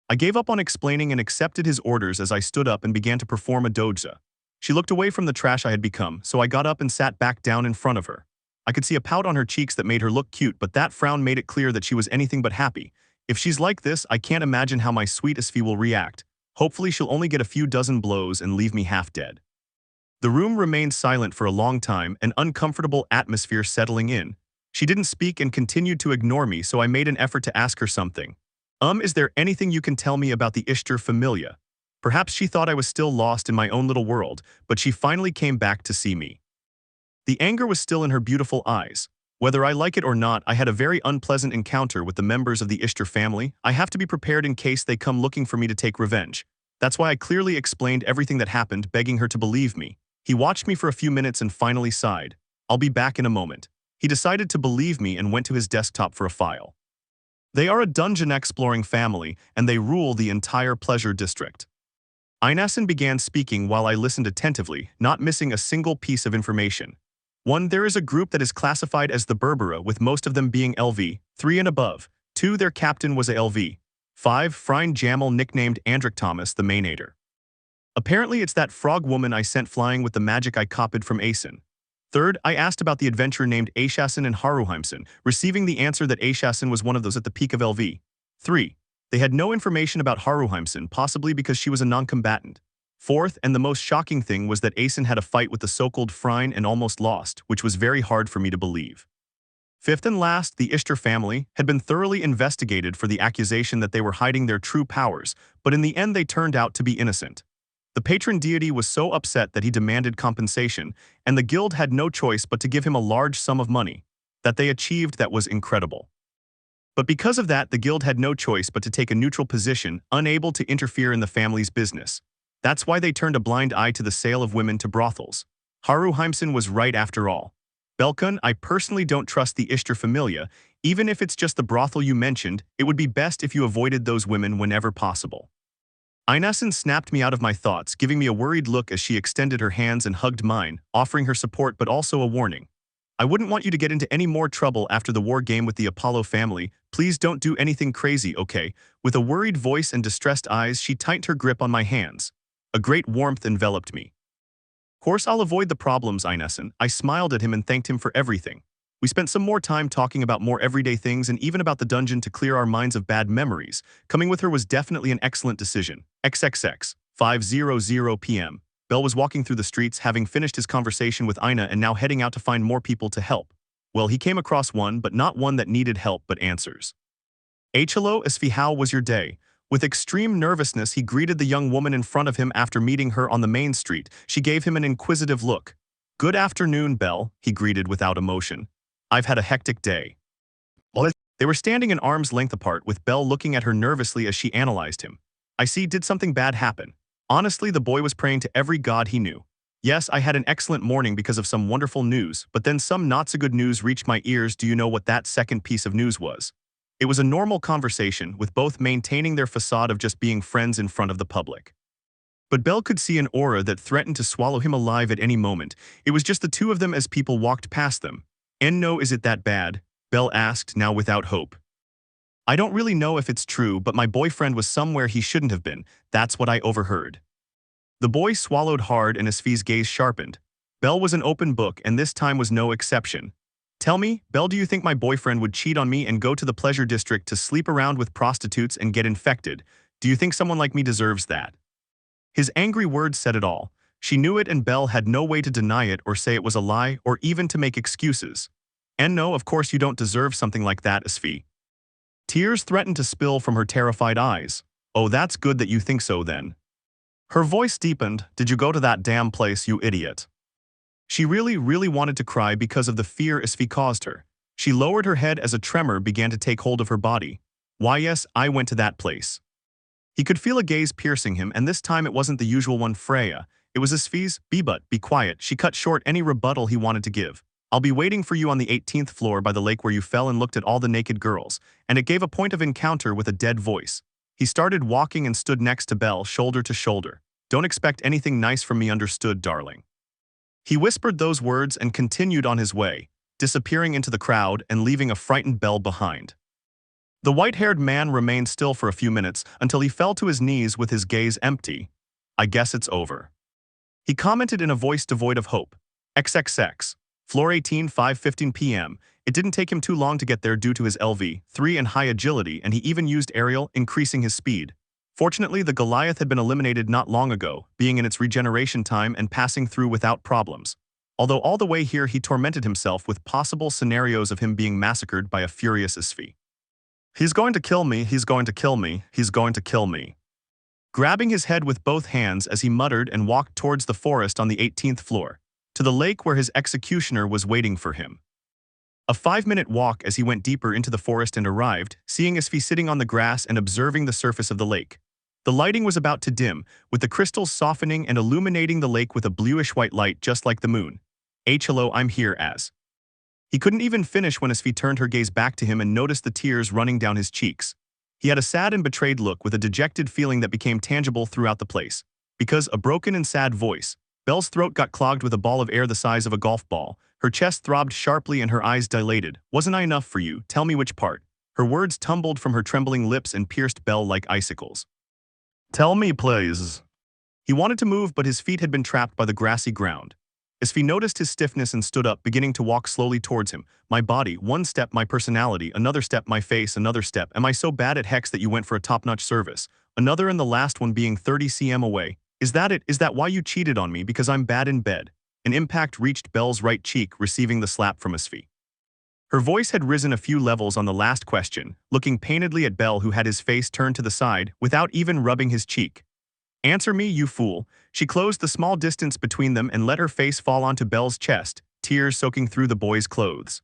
Speaker 1: I gave up on explaining and accepted his orders as I stood up and began to perform a doja. She looked away from the trash I had become, so I got up and sat back down in front of her. I could see a pout on her cheeks that made her look cute, but that frown made it clear that she was anything but happy. If she's like this, I can't imagine how my sweet Asfi will react. Hopefully she'll only get a few dozen blows and leave me half dead. The room remained silent for a long time, an uncomfortable atmosphere settling in. She didn't speak and continued to ignore me, so I made an effort to ask her something. Is there anything you can tell me about the Ishtar familia?" Perhaps she thought I was still lost in my own little world, but she finally came back to see me. The anger was still in her beautiful eyes. "Whether I like it or not, I had a very unpleasant encounter with the members of the Ishtar family. I have to be prepared in case they come looking for me to take revenge. That's why I clearly explained everything that happened, begging her to believe me." He watched me for a few minutes and finally sighed. "I'll be back in a moment." He decided to believe me and went to his desktop for a file. They are a dungeon-exploring family, and they rule the entire pleasure district. Innocence began speaking while I listened attentively, not missing a single piece of information. 1. There is a group that is classified as the Berbera, with most of them being LV, 3 and above. 2. Their captain was a LV. 5. Frine Jamal nicknamed Andric Thomas, the Mainator. Apparently it's that frog woman I sent flying with the magic I copied from Asen. 3rd, I asked about the adventurer named Hyacinthus and Haruhimson, receiving the answer that Hyacinthus was one of those at the peak of LV. 3. They had no information about Haruhimson, possibly because she was a non-combatant. 4th, and the most shocking thing was that Asen had a fight with the so-called Frine and almost lost, which was very hard for me to believe. 5th and last, the Ishtar family had been thoroughly investigated for the accusation that they were hiding their true powers, but in the end they turned out to be innocent. The patron deity was so upset that he demanded compensation, and the guild had no choice but to give him a large sum of money. That they achieved that was incredible. But because of that, the guild had no choice but to take a neutral position, unable to interfere in the family's business. That's why they turned a blind eye to the sale of women to brothels. Haruhimson was right after all. "Belkun, I personally don't trust the Ishtar familia. Even if it's just the brothel you mentioned, it would be best if you avoided those women whenever possible." Innocence snapped me out of my thoughts, giving me a worried look as she extended her hands and hugged mine, offering her support but also a warning. "I wouldn't want you to get into any more trouble after the war game with the Apollo family. Please don't do anything crazy, okay?" With a worried voice and distressed eyes, she tightened her grip on my hands. A great warmth enveloped me. "Course I'll avoid the problems, Innocence." I smiled at him and thanked him for everything. We spent some more time talking about more everyday things and even about the dungeon to clear our minds of bad memories. Coming with her was definitely an excellent decision. XXX, 5:00 p.m. Bell was walking through the streets, having finished his conversation with Ina and now heading out to find more people to help. Well, he came across one, but not one that needed help but answers. "Hello, Asfi, how was your day?" With extreme nervousness, he greeted the young woman in front of him after meeting her on the main street. She gave him an inquisitive look. "Good afternoon, Bell," he greeted without emotion. "I've had a hectic day." They were standing an arm's length apart, with Bell looking at her nervously as she analyzed him. "I see, did something bad happen?" Honestly, the boy was praying to every god he knew. "Yes, I had an excellent morning because of some wonderful news, but then some not-so-good news reached my ears." Do you know what that second piece of news was? It was a normal conversation, with both maintaining their facade of just being friends in front of the public. But Bell could see an aura that threatened to swallow him alive at any moment. It was just the two of them as people walked past them. "And no, is it that bad?" Bell asked, now without hope. "I don't really know if it's true, but my boyfriend was somewhere he shouldn't have been. That's what I overheard." The boy swallowed hard and Asfi's gaze sharpened. Bell was an open book, and this time was no exception. "Tell me, Bell, do you think my boyfriend would cheat on me and go to the pleasure district to sleep around with prostitutes and get infected? Do you think someone like me deserves that?" His angry words said it all. She knew it, and Bell had no way to deny it or say it was a lie or even to make excuses. "And no, of course you don't deserve something like that, Asfi." Tears threatened to spill from her terrified eyes. "Oh, that's good that you think so then." Her voice deepened. "Did you go to that damn place, you idiot?" She really wanted to cry because of the fear Asfi caused her. She lowered her head as a tremor began to take hold of her body. Why yes, I went to that place. He could feel a gaze piercing him, and this time it wasn't the usual one. Freya. It was Asfi's. Be quiet. She cut short any rebuttal he wanted to give. I'll be waiting for you on the 18th floor by the lake where you fell and looked at all the naked girls, and it gave a point of encounter with a dead voice. He started walking and stood next to Belle, shoulder to shoulder. Don't expect anything nice from me, understood, darling? He whispered those words and continued on his way, disappearing into the crowd and leaving a frightened Belle behind. The white-haired man remained still for a few minutes until he fell to his knees with his gaze empty. I guess it's over. He commented in a voice devoid of hope. XXX. Floor 18, 5:15 p.m. It didn't take him too long to get there due to his LV-3 and high agility, and he even used aerial, increasing his speed. Fortunately, the Goliath had been eliminated not long ago, being in its regeneration time and passing through without problems. Although all the way here he tormented himself with possible scenarios of him being massacred by a furious Asfi. He's going to kill me, he's going to kill me, he's going to kill me. Grabbing his head with both hands as he muttered and walked towards the forest on the 18th floor, to the lake where his executioner was waiting for him. A 5-minute walk as he went deeper into the forest and arrived, seeing Asfi sitting on the grass and observing the surface of the lake. The lighting was about to dim, with the crystals softening and illuminating the lake with a bluish-white light just like the moon. Hello, I'm here as. He couldn't even finish when Asfi turned her gaze back to him and noticed the tears running down his cheeks. He had a sad and betrayed look with a dejected feeling that became tangible throughout the place. Because a broken and sad voice, Belle's throat got clogged with a ball of air the size of a golf ball. Her chest throbbed sharply and her eyes dilated. Wasn't I enough for you? Tell me which part. Her words tumbled from her trembling lips and pierced Belle like icicles. Tell me, please. He wanted to move, but his feet had been trapped by the grassy ground. Asfi noticed his stiffness and stood up, beginning to walk slowly towards him. My body, one step my personality, another step my face, another step. Am I so bad at hex that you went for a top-notch service? Another, and the last one being 30 cm away. Is that it? Is that why you cheated on me? Because I'm bad in bed? An impact reached Belle's right cheek, receiving the slap from Asfi. Her voice had risen a few levels on the last question, looking painedly at Belle, who had his face turned to the side without even rubbing his cheek. Answer me, you fool. She closed the small distance between them and let her face fall onto Belle's chest, tears soaking through the boy's clothes.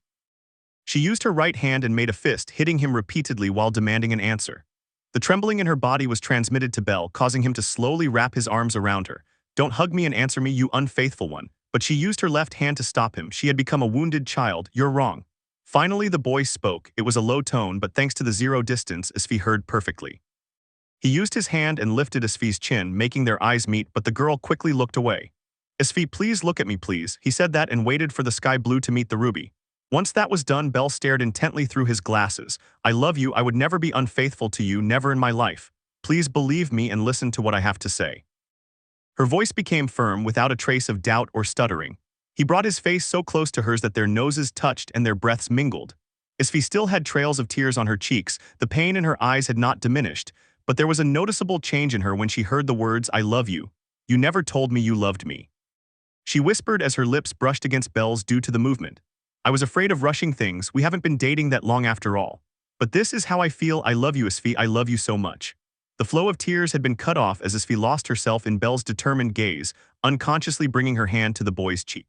Speaker 1: She used her right hand and made a fist, hitting him repeatedly while demanding an answer. The trembling in her body was transmitted to Belle, causing him to slowly wrap his arms around her. Don't hug me and answer me, you unfaithful one. But she used her left hand to stop him. She had become a wounded child. You're wrong. Finally, the boy spoke. It was a low tone, but thanks to the zero distance, Asfi heard perfectly. He used his hand and lifted Asfi's chin, making their eyes meet, but the girl quickly looked away. Asfi, please look at me, please. He said that and waited for the sky blue to meet the ruby. Once that was done, Belle stared intently through his glasses. I love you. I would never be unfaithful to you, never in my life. Please believe me and listen to what I have to say. Her voice became firm, without a trace of doubt or stuttering. He brought his face so close to hers that their noses touched and their breaths mingled. Asfi still had trails of tears on her cheeks. The pain in her eyes had not diminished, but there was a noticeable change in her when she heard the words, I love you. You never told me you loved me. She whispered as her lips brushed against Belle's due to the movement. I was afraid of rushing things. We haven't been dating that long after all. But this is how I feel. I love you, Asfi. I love you so much. The flow of tears had been cut off as Asfi lost herself in Belle's determined gaze, unconsciously bringing her hand to the boy's cheek.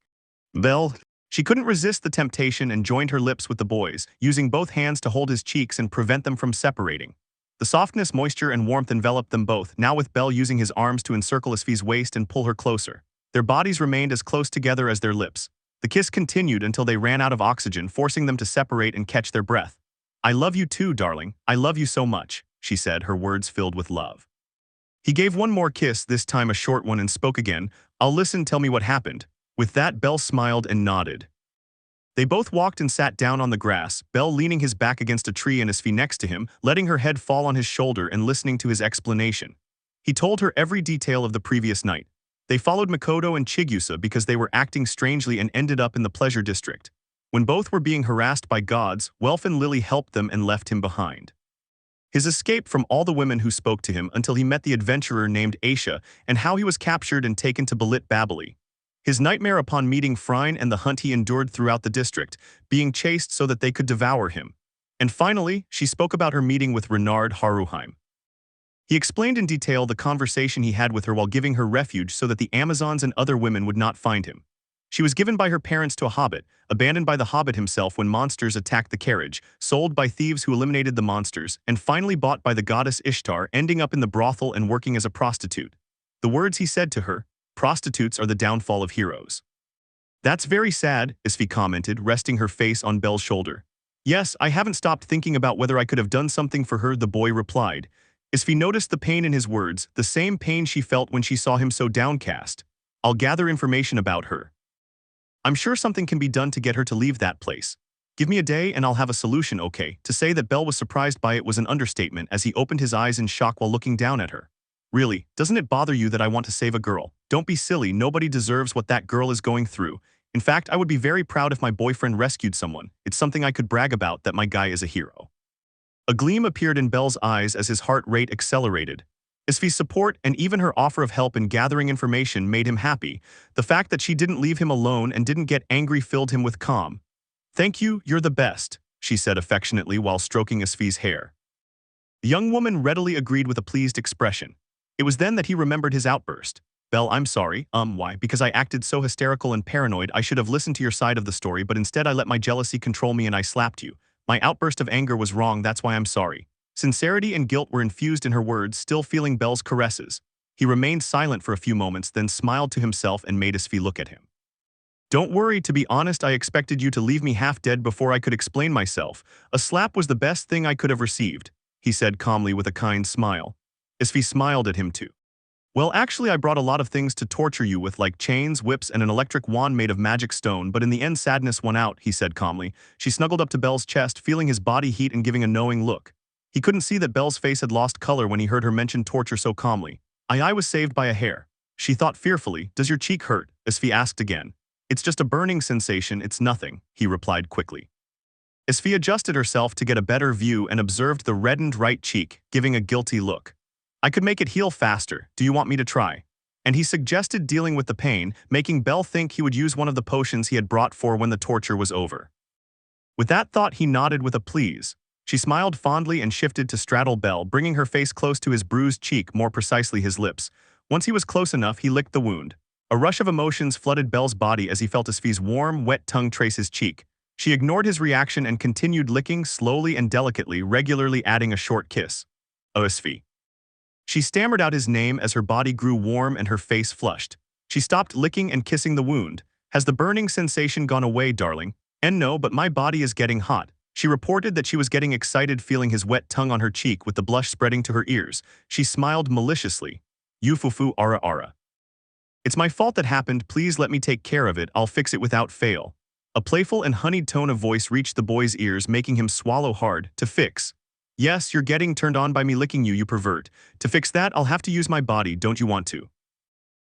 Speaker 1: Belle. She couldn't resist the temptation and joined her lips with the boy's, using both hands to hold his cheeks and prevent them from separating. The softness, moisture, and warmth enveloped them both, now with Belle using his arms to encircle Asfi's waist and pull her closer. Their bodies remained as close together as their lips. The kiss continued until they ran out of oxygen, forcing them to separate and catch their breath. I love you too, darling. I love you so much, she said, her words filled with love. He gave one more kiss, this time a short one, and spoke again. I'll listen, tell me what happened. With that, Belle smiled and nodded. They both walked and sat down on the grass, Belle leaning his back against a tree and Asfi next to him, letting her head fall on his shoulder and listening to his explanation. He told her every detail of the previous night. They followed Makoto and Chigusa because they were acting strangely and ended up in the pleasure district. When both were being harassed by gods, Welf and Lily helped them and left him behind. His escape from all the women who spoke to him until he met the adventurer named Aisha, and how he was captured and taken to Balit Babili. His nightmare upon meeting Phryne and the hunt he endured throughout the district, being chased so that they could devour him. And finally, she spoke about her meeting with Renard Haruheim. He explained in detail the conversation he had with her while giving her refuge so that the Amazons and other women would not find him. She was given by her parents to a hobbit, abandoned by the hobbit himself when monsters attacked the carriage, sold by thieves who eliminated the monsters, and finally bought by the goddess Ishtar, ending up in the brothel and working as a prostitute. The words he said to her, "Prostitutes are the downfall of heroes." "That's very sad," Asfi commented, resting her face on Belle's shoulder. "Yes, I haven't stopped thinking about whether I could have done something for her," the boy replied. Asfi noticed the pain in his words, the same pain she felt when she saw him so downcast. "I'll gather information about her. I'm sure something can be done to get her to leave that place. Give me a day and I'll have a solution, okay?" To say that Belle was surprised by it was an understatement as he opened his eyes in shock while looking down at her. "Really, doesn't it bother you that I want to save a girl? Don't be silly, nobody deserves what that girl is going through. In fact, I would be very proud if my boyfriend rescued someone. It's something I could brag about that my guy is a hero." A gleam appeared in Belle's eyes as his heart rate accelerated. Asfi's support and even her offer of help in gathering information made him happy. The fact that she didn't leave him alone and didn't get angry filled him with calm. "Thank you, you're the best," she said affectionately while stroking Asfi's hair. The young woman readily agreed with a pleased expression. It was then that he remembered his outburst. "Belle, I'm sorry. Why? Because I acted so hysterical and paranoid. I should have listened to your side of the story, but instead I let my jealousy control me and I slapped you. My outburst of anger was wrong, that's why I'm sorry." Sincerity and guilt were infused in her words, still feeling Belle's caresses. He remained silent for a few moments, then smiled to himself and made Asfi look at him. "Don't worry, to be honest, I expected you to leave me half dead before I could explain myself. A slap was the best thing I could have received," he said calmly with a kind smile. Asfi smiled at him too. "Well, actually I brought a lot of things to torture you with, like chains, whips, and an electric wand made of magic stone, but in the end sadness won out," he said calmly. She snuggled up to Belle's chest, feeling his body heat and giving a knowing look. He couldn't see that Belle's face had lost color when he heard her mention torture so calmly. I was saved by a hair." She thought fearfully. "Does your cheek hurt?" Asfi asked again. "It's just a burning sensation, it's nothing," he replied quickly. Asfi adjusted herself to get a better view and observed the reddened right cheek, giving a guilty look. "I could make it heal faster, do you want me to try?" And he suggested dealing with the pain, making Belle think he would use one of the potions he had brought for when the torture was over. With that thought he nodded with a please. She smiled fondly and shifted to straddle Belle, bringing her face close to his bruised cheek, more precisely his lips. Once he was close enough, he licked the wound. A rush of emotions flooded Belle's body as he felt Asfi's warm, wet tongue trace his cheek. She ignored his reaction and continued licking slowly and delicately, regularly adding a short kiss. "Oh, Asfi." She stammered out his name as her body grew warm and her face flushed. She stopped licking and kissing the wound. "Has the burning sensation gone away, darling?" "And no, but my body is getting hot." She reported that she was getting excited, feeling his wet tongue on her cheek with the blush spreading to her ears. She smiled maliciously. "Yufufu ara ara. It's my fault that happened, please let me take care of it, I'll fix it without fail." A playful and honeyed tone of voice reached the boy's ears, making him swallow hard. "To fix? Yes, you're getting turned on by me licking you, you pervert. To fix that, I'll have to use my body, don't you want to?"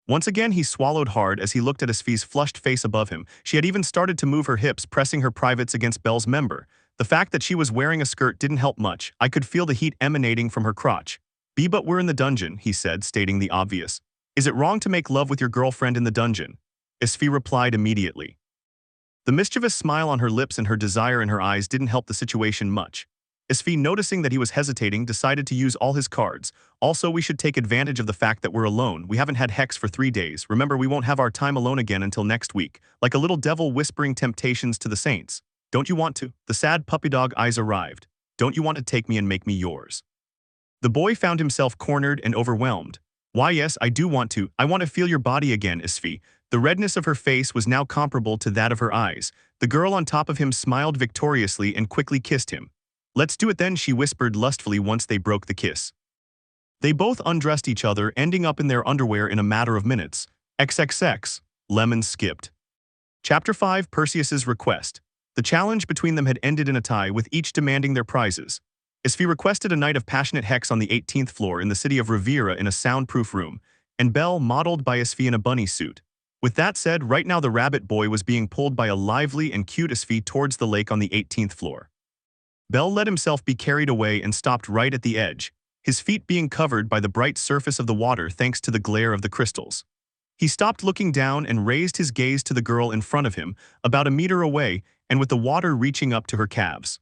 Speaker 1: Once again he swallowed hard as he looked at Asfi's flushed face above him. She had even started to move her hips, pressing her privates against Belle's member. The fact that she was wearing a skirt didn't help much. I could feel the heat emanating from her crotch. But we're in the dungeon," he said, stating the obvious. "Is it wrong to make love with your girlfriend in the dungeon?" Asfi replied immediately. The mischievous smile on her lips and her desire in her eyes didn't help the situation much. Asfi, noticing that he was hesitating, decided to use all his cards. "Also, we should take advantage of the fact that we're alone. We haven't had Hex for 3 days. Remember, we won't have our time alone again until next week. Like a little devil whispering temptations to the saints. Don't you want to?" The sad puppy dog eyes arrived. "Don't you want to take me and make me yours?" The boy found himself cornered and overwhelmed. "Why yes, I do want to. I want to feel your body again, Asfi." The redness of her face was now comparable to that of her eyes. The girl on top of him smiled victoriously and quickly kissed him. "Let's do it then," she whispered lustfully once they broke the kiss. They both undressed each other, ending up in their underwear in a matter of minutes. XXX. Lemon skipped. Chapter 5, Perseus's Request. The challenge between them had ended in a tie, with each demanding their prizes. Asfi requested a night of passionate Hex on the 18th floor in the city of Riviera in a soundproof room, and Belle modeled by Asfi in a bunny suit. With that said, right now the rabbit boy was being pulled by a lively and cute Asfi towards the lake on the 18th floor. Belle let himself be carried away and stopped right at the edge, his feet being covered by the bright surface of the water thanks to the glare of the crystals. He stopped looking down and raised his gaze to the girl in front of him, about a meter away, and with the water reaching up to her calves.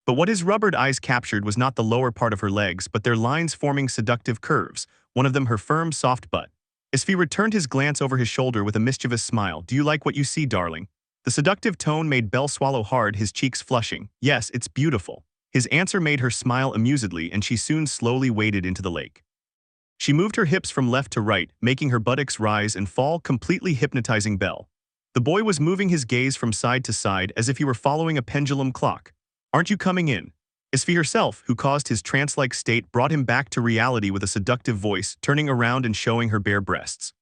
Speaker 1: But what his rubbered eyes captured was not the lower part of her legs, but their lines forming seductive curves, one of them her firm, soft butt. Asfi returned his glance over his shoulder with a mischievous smile. Do you like what you see, darling? The seductive tone made Belle swallow hard, his cheeks flushing. Yes, it's beautiful. His answer made her smile amusedly, and she soon slowly waded into the lake. She moved her hips from left to right, making her buttocks rise and fall, completely hypnotizing Belle. The boy was moving his gaze from side to side as if he were following a pendulum clock. Aren't you coming in? Asfi herself, who caused his trance-like state, brought him back to reality with a seductive voice, turning around and showing her bare breasts.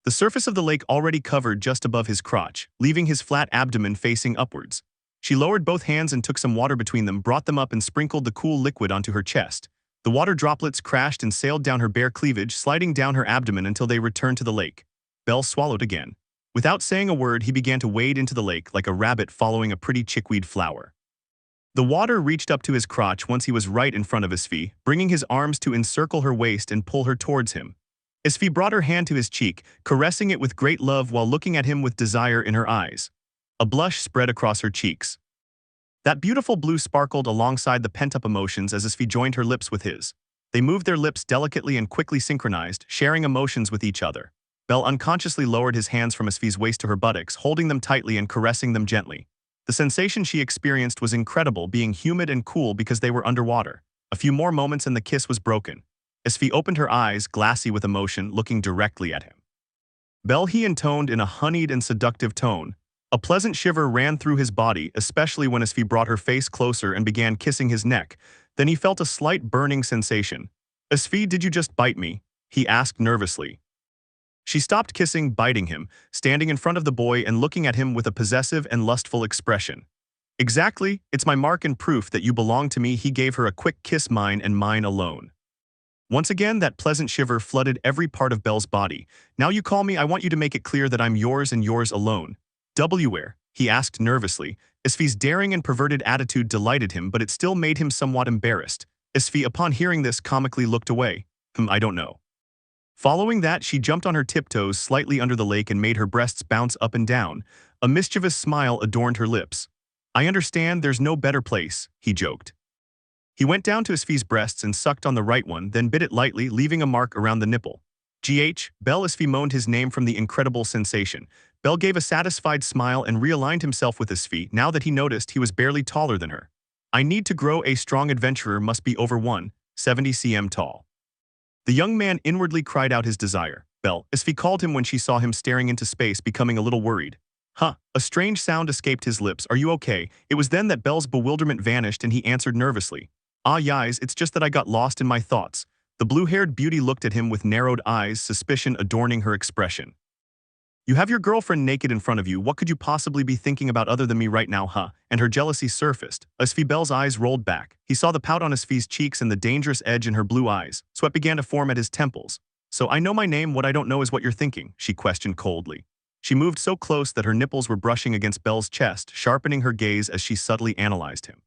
Speaker 1: The surface of the lake already covered just above his crotch, leaving his flat abdomen facing upwards. She lowered both hands and took some water between them, brought them up and sprinkled the cool liquid onto her chest. The water droplets crashed and sailed down her bare cleavage, sliding down her abdomen until they returned to the lake. Belle swallowed again. Without saying a word, he began to wade into the lake like a rabbit following a pretty chickweed flower. The water reached up to his crotch once he was right in front of Asfi, bringing his arms to encircle her waist and pull her towards him. Asfi brought her hand to his cheek, caressing it with great love while looking at him with desire in her eyes. A blush spread across her cheeks. That beautiful blue sparkled alongside the pent-up emotions as Asfi joined her lips with his. They moved their lips delicately and quickly synchronized, sharing emotions with each other. Belle unconsciously lowered his hands from Asfi's waist to her buttocks, holding them tightly and caressing them gently. The sensation she experienced was incredible, being humid and cool because they were underwater. A few more moments and the kiss was broken. Asfi opened her eyes, glassy with emotion, looking directly at him. Belle, he intoned in a honeyed and seductive tone. A pleasant shiver ran through his body, especially when Asfi brought her face closer and began kissing his neck. Then he felt a slight burning sensation. Asfi, did you just bite me? He asked nervously. She stopped kissing, biting him, standing in front of the boy and looking at him with a possessive and lustful expression. Exactly, it's my mark and proof that you belong to me. He gave her a quick kiss, mine and mine alone. Once again, that pleasant shiver flooded every part of Belle's body. Now you call me, I want you to make it clear that I'm yours and yours alone. Where? He asked nervously. Asfi's daring and perverted attitude delighted him, but it still made him somewhat embarrassed. Asfi, upon hearing this, comically looked away. I don't know. Following that, she jumped on her tiptoes slightly under the lake and made her breasts bounce up and down. A mischievous smile adorned her lips. I understand, there's no better place, he joked. He went down to Asfi's breasts and sucked on the right one, then bit it lightly, leaving a mark around the nipple. Belle. Asfi moaned his name from the incredible sensation. Belle gave a satisfied smile and realigned himself with Asfi now that he noticed he was barely taller than her. I need to grow. A strong adventurer must be over 170 cm tall. The young man inwardly cried out his desire. Belle, Asfi called him when she saw him staring into space, becoming a little worried. Huh, a strange sound escaped his lips. Are you okay? It was then that Belle's bewilderment vanished and he answered nervously. Ah, yes, it's just that I got lost in my thoughts. The blue-haired beauty looked at him with narrowed eyes, suspicion adorning her expression. You have your girlfriend naked in front of you. What could you possibly be thinking about other than me right now, huh? And her jealousy surfaced. Asfi Belle's eyes rolled back. He saw the pout on Asfi's cheeks and the dangerous edge in her blue eyes. Sweat began to form at his temples. So I know my name, what I don't know is what you're thinking, she questioned coldly. She moved so close that her nipples were brushing against Belle's chest, sharpening her gaze as she subtly analyzed him.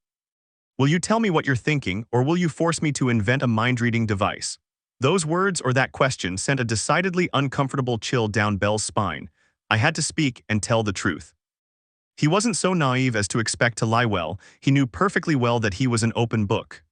Speaker 1: Will you tell me what you're thinking, or will you force me to invent a mind-reading device? Those words or that question sent a decidedly uncomfortable chill down Belle's spine. I had to speak and tell the truth. He wasn't so naive as to expect to lie well. He knew perfectly well that he was an open book.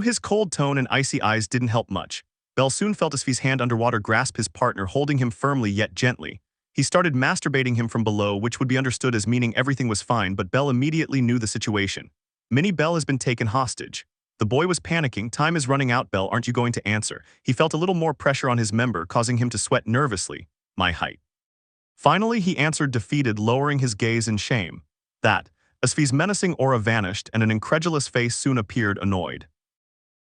Speaker 1: His cold tone and icy eyes didn't help much. Belle soon felt Asfi's hand underwater grasp his partner, holding him firmly yet gently. He started masturbating him from below, which would be understood as meaning everything was fine, but Belle immediately knew the situation. Minnie Belle has been taken hostage. The boy was panicking. Time is running out, Belle, aren't you going to answer? He felt a little more pressure on his member, causing him to sweat nervously. My height. Finally, he answered defeated, lowering his gaze in shame. That. Asfi's menacing aura vanished and an incredulous face soon appeared, annoyed.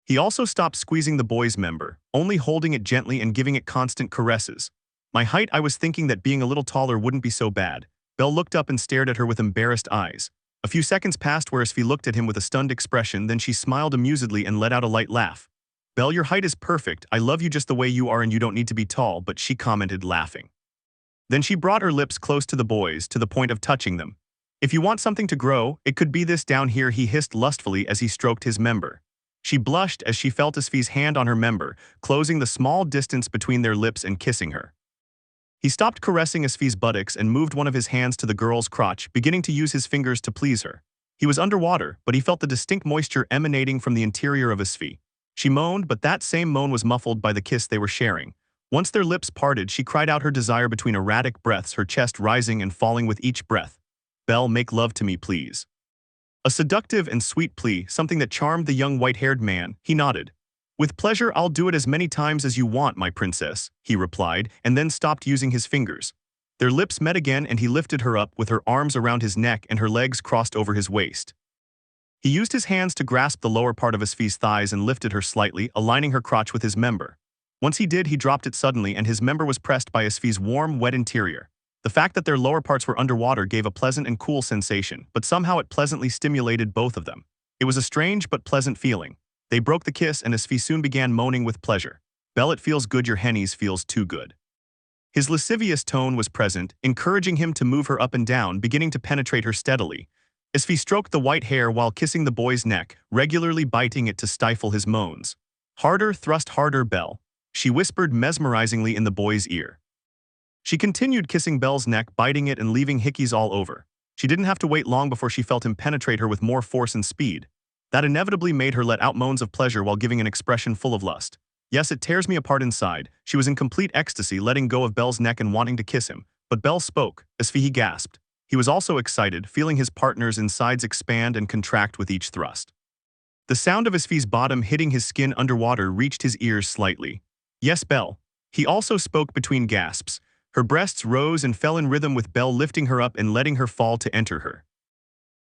Speaker 1: He also stopped squeezing the boy's member, only holding it gently and giving it constant caresses. My height, I was thinking that being a little taller wouldn't be so bad. Belle looked up and stared at her with embarrassed eyes. A few seconds passed where Asfi looked at him with a stunned expression, then she smiled amusedly and let out a light laugh. Belle, your height is perfect. I love you just the way you are and you don't need to be tall, but she commented, laughing. Then she brought her lips close to the boy's, to the point of touching them. If you want something to grow, it could be this down here, he hissed lustfully as he stroked his member. She blushed as she felt Asfi's hand on her member, closing the small distance between their lips and kissing her. He stopped caressing Asfi's buttocks and moved one of his hands to the girl's crotch, beginning to use his fingers to please her. He was underwater, but he felt the distinct moisture emanating from the interior of Asfi. She moaned, but that same moan was muffled by the kiss they were sharing. Once their lips parted, she cried out her desire between erratic breaths, her chest rising and falling with each breath. "Bell, make love to me, please." A seductive and sweet plea, something that charmed the young white-haired man. He nodded. "With pleasure, I'll do it as many times as you want, my princess," he replied, and then stopped using his fingers. Their lips met again and he lifted her up with her arms around his neck and her legs crossed over his waist. He used his hands to grasp the lower part of Asfi's thighs and lifted her slightly, aligning her crotch with his member. Once he did, he dropped it suddenly and his member was pressed by Asfi's warm, wet interior. The fact that their lower parts were underwater gave a pleasant and cool sensation, but somehow it pleasantly stimulated both of them. It was a strange but pleasant feeling. They broke the kiss and Asfi soon began moaning with pleasure. "Bell, it feels good, your hennies feels too good." His lascivious tone was present, encouraging him to move her up and down, beginning to penetrate her steadily. Asfi stroked the white hair while kissing the boy's neck, regularly biting it to stifle his moans. "Harder, thrust harder, Bell," she whispered mesmerizingly in the boy's ear. She continued kissing Bell's neck, biting it and leaving hickeys all over. She didn't have to wait long before she felt him penetrate her with more force and speed. That inevitably made her let out moans of pleasure while giving an expression full of lust. "Yes, it tears me apart inside." She was in complete ecstasy, letting go of Bell's neck and wanting to kiss him. But Bell spoke. Asfi, he gasped. He was also excited, feeling his partner's insides expand and contract with each thrust. The sound of Asfi's bottom hitting his skin underwater reached his ears slightly. "Yes, Bell." He also spoke between gasps. Her breasts rose and fell in rhythm with Bell lifting her up and letting her fall to enter her.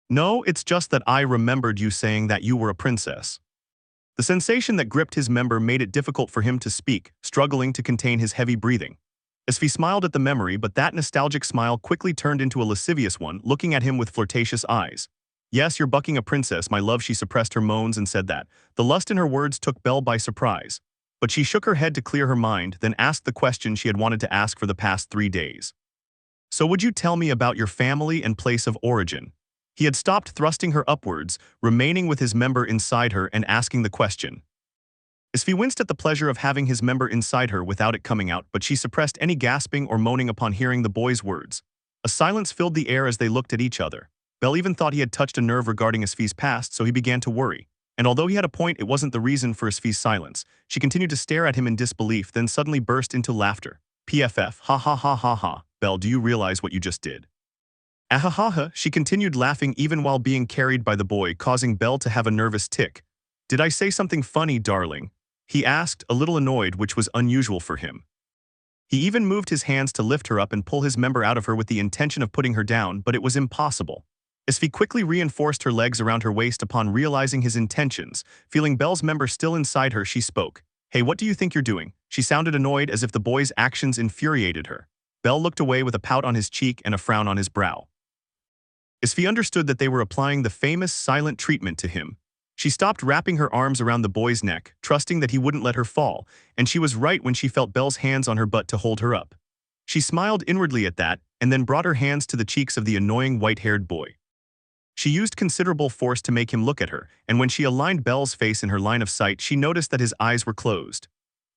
Speaker 1: "No, it's just that I remembered you saying that you were a princess." The sensation that gripped his member made it difficult for him to speak, struggling to contain his heavy breathing. Asfi smiled at the memory, but that nostalgic smile quickly turned into a lascivious one, looking at him with flirtatious eyes. "Yes, you're bucking a princess, my love." She suppressed her moans and said that. The lust in her words took Bell by surprise. But she shook her head to clear her mind, then asked the question she had wanted to ask for the past 3 days. "So would you tell me about your family and place of origin?" He had stopped thrusting her upwards, remaining with his member inside her and asking the question. Asfi winced at the pleasure of having his member inside her without it coming out, but she suppressed any gasping or moaning upon hearing the boy's words. A silence filled the air as they looked at each other. Bell even thought he had touched a nerve regarding Asfi's past, so he began to worry. And although he had a point, it wasn't the reason for Asfi's silence. She continued to stare at him in disbelief, then suddenly burst into laughter. "PFF, ha ha ha ha ha. Bell, do you realize what you just did?" "Ahahaha," she continued laughing even while being carried by the boy, causing Bell to have a nervous tick. "Did I say something funny, darling?" he asked, a little annoyed, which was unusual for him. He even moved his hands to lift her up and pull his member out of her with the intention of putting her down, but it was impossible. Asfi quickly reinforced her legs around her waist upon realizing his intentions. Feeling Bell's member still inside her, she spoke. "Hey, what do you think you're doing?" She sounded annoyed, as if the boy's actions infuriated her. Bell looked away with a pout on his cheek and a frown on his brow. Asfi understood that they were applying the famous silent treatment to him. She stopped wrapping her arms around the boy's neck, trusting that he wouldn't let her fall, and she was right when she felt Bell's hands on her butt to hold her up. She smiled inwardly at that, and then brought her hands to the cheeks of the annoying white-haired boy. She used considerable force to make him look at her, and when she aligned Bell's face in her line of sight, she noticed that his eyes were closed.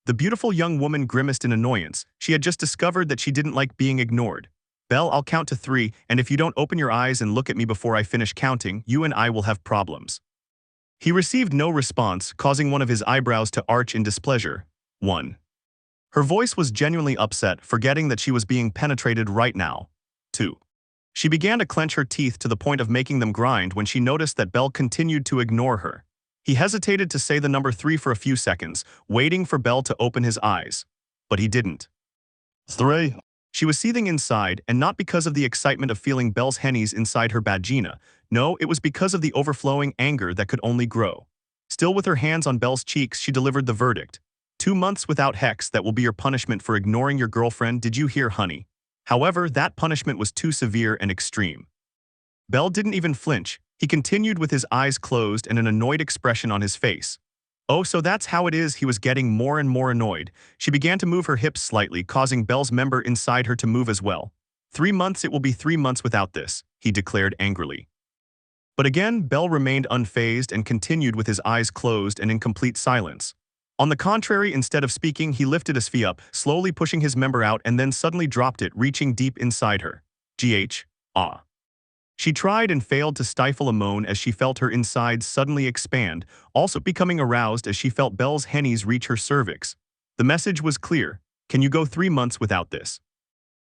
Speaker 1: The beautiful young woman grimaced in annoyance. She had just discovered that she didn't like being ignored. "Bell, I'll count to 3, and if you don't open your eyes and look at me before I finish counting, you and I will have problems." He received no response, causing one of his eyebrows to arch in displeasure. 1. Her voice was genuinely upset, forgetting that she was being penetrated right now. 2. She began to clench her teeth to the point of making them grind when she noticed that Bell continued to ignore her. He hesitated to say the number 3 for a few seconds, waiting for Bell to open his eyes. But he didn't. 3. She was seething inside, and not because of the excitement of feeling Bell's hennies inside her vagina. No, it was because of the overflowing anger that could only grow. Still with her hands on Bell's cheeks, she delivered the verdict. 2 months without Hex, that will be your punishment for ignoring your girlfriend, did you hear, honey? However, that punishment was too severe and extreme. Bell didn't even flinch. He continued with his eyes closed and an annoyed expression on his face. "Oh, so that's how it is." He was getting more and more annoyed. She began to move her hips slightly, causing Bell's member inside her to move as well. 3 months, it will be 3 months without this, he declared angrily. But again, Bell remained unfazed and continued with his eyes closed and in complete silence. On the contrary, instead of speaking, he lifted Asfi up, slowly pushing his member out and then suddenly dropped it, reaching deep inside her. Ah. She tried and failed to stifle a moan as she felt her insides suddenly expand, also becoming aroused as she felt Bell's hennies reach her cervix. The message was clear. Can you go 3 months without this?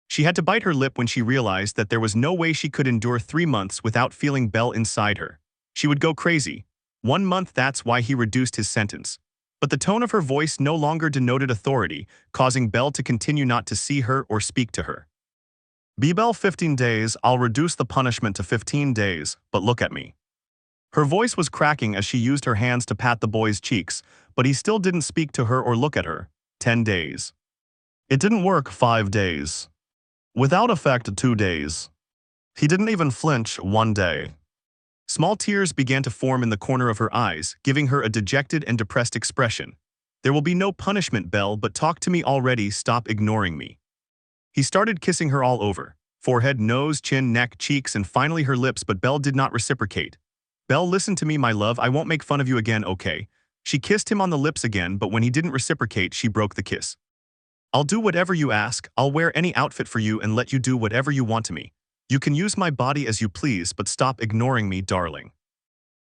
Speaker 1: She had to bite her lip when she realized that there was no way she could endure 3 months without feeling Bell inside her. She would go crazy. 1 month, that's why he reduced his sentence. But the tone of her voice no longer denoted authority, causing Bell to continue not to see her or speak to her. Bell, 15 days, I'll reduce the punishment to 15 days, but look at me. Her voice was cracking as she used her hands to pat the boy's cheeks, but he still didn't speak to her or look at her. 10 days. It didn't work. 5 days. Without effect, 2 days. He didn't even flinch. 1 day. Small tears began to form in the corner of her eyes, giving her a dejected and depressed expression. There will be no punishment, Bell, but talk to me already. Stop ignoring me. He started kissing her all over. Forehead, nose, chin, neck, cheeks, and finally her lips, but Bell did not reciprocate. Bell, listen to me, my love, I won't make fun of you again, okay? She kissed him on the lips again, but when he didn't reciprocate, she broke the kiss. I'll do whatever you ask, I'll wear any outfit for you and let you do whatever you want to me. You can use my body as you please, but stop ignoring me, darling.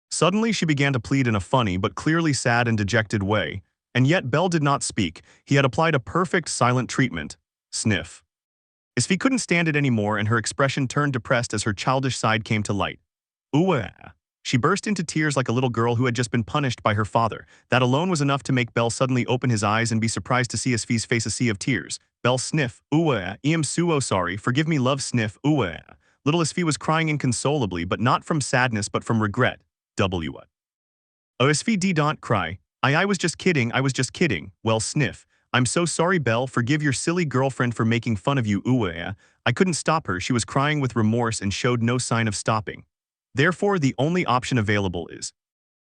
Speaker 1: Suddenly she began to plead in a funny but clearly sad and dejected way, and yet Bell did not speak. He had applied a perfect silent treatment. Sniff. Asfi couldn't stand it anymore and her expression turned depressed as her childish side came to light. Ooh. She burst into tears like a little girl who had just been punished by her father. That alone was enough to make Bell suddenly open his eyes and be surprised to see Asfi's face a sea of tears. Bell sniff. Ooh. Am so sorry. Forgive me, love. Sniff. Ooh. Little Asfi was crying inconsolably, but not from sadness but from regret. W. Oh, Asfi don't cry. I was just kidding. I was just kidding. Well, sniff. I'm so sorry, Bell. Forgive your silly girlfriend for making fun of you. Ooh. I couldn't stop her. She was crying with remorse and showed no sign of stopping. Therefore, the only option available is.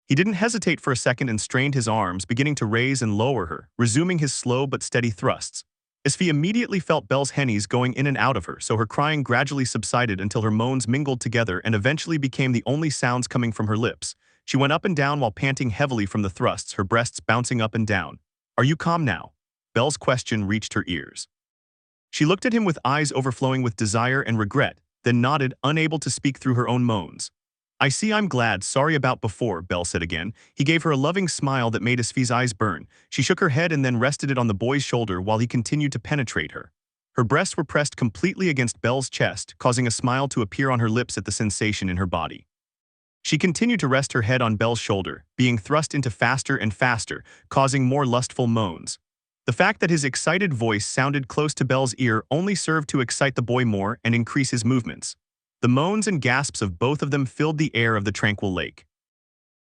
Speaker 1: He didn't hesitate for a second and strained his arms, beginning to raise and lower her, resuming his slow but steady thrusts. Asfi immediately felt Bell's hennies going in and out of her, so her crying gradually subsided until her moans mingled together and eventually became the only sounds coming from her lips. She went up and down while panting heavily from the thrusts, her breasts bouncing up and down. Are you calm now? Bell's question reached her ears. She looked at him with eyes overflowing with desire and regret, then nodded, unable to speak through her own moans. I see, I'm glad. Sorry about before, Bell said again. He gave her a loving smile that made Asfi's eyes burn. She shook her head and then rested it on the boy's shoulder while he continued to penetrate her. Her breasts were pressed completely against Bell's chest, causing a smile to appear on her lips at the sensation in her body. She continued to rest her head on Bell's shoulder, being thrust into faster and faster, causing more lustful moans. The fact that his excited voice sounded close to Bell's ear only served to excite the boy more and increase his movements. The moans and gasps of both of them filled the air of the tranquil lake.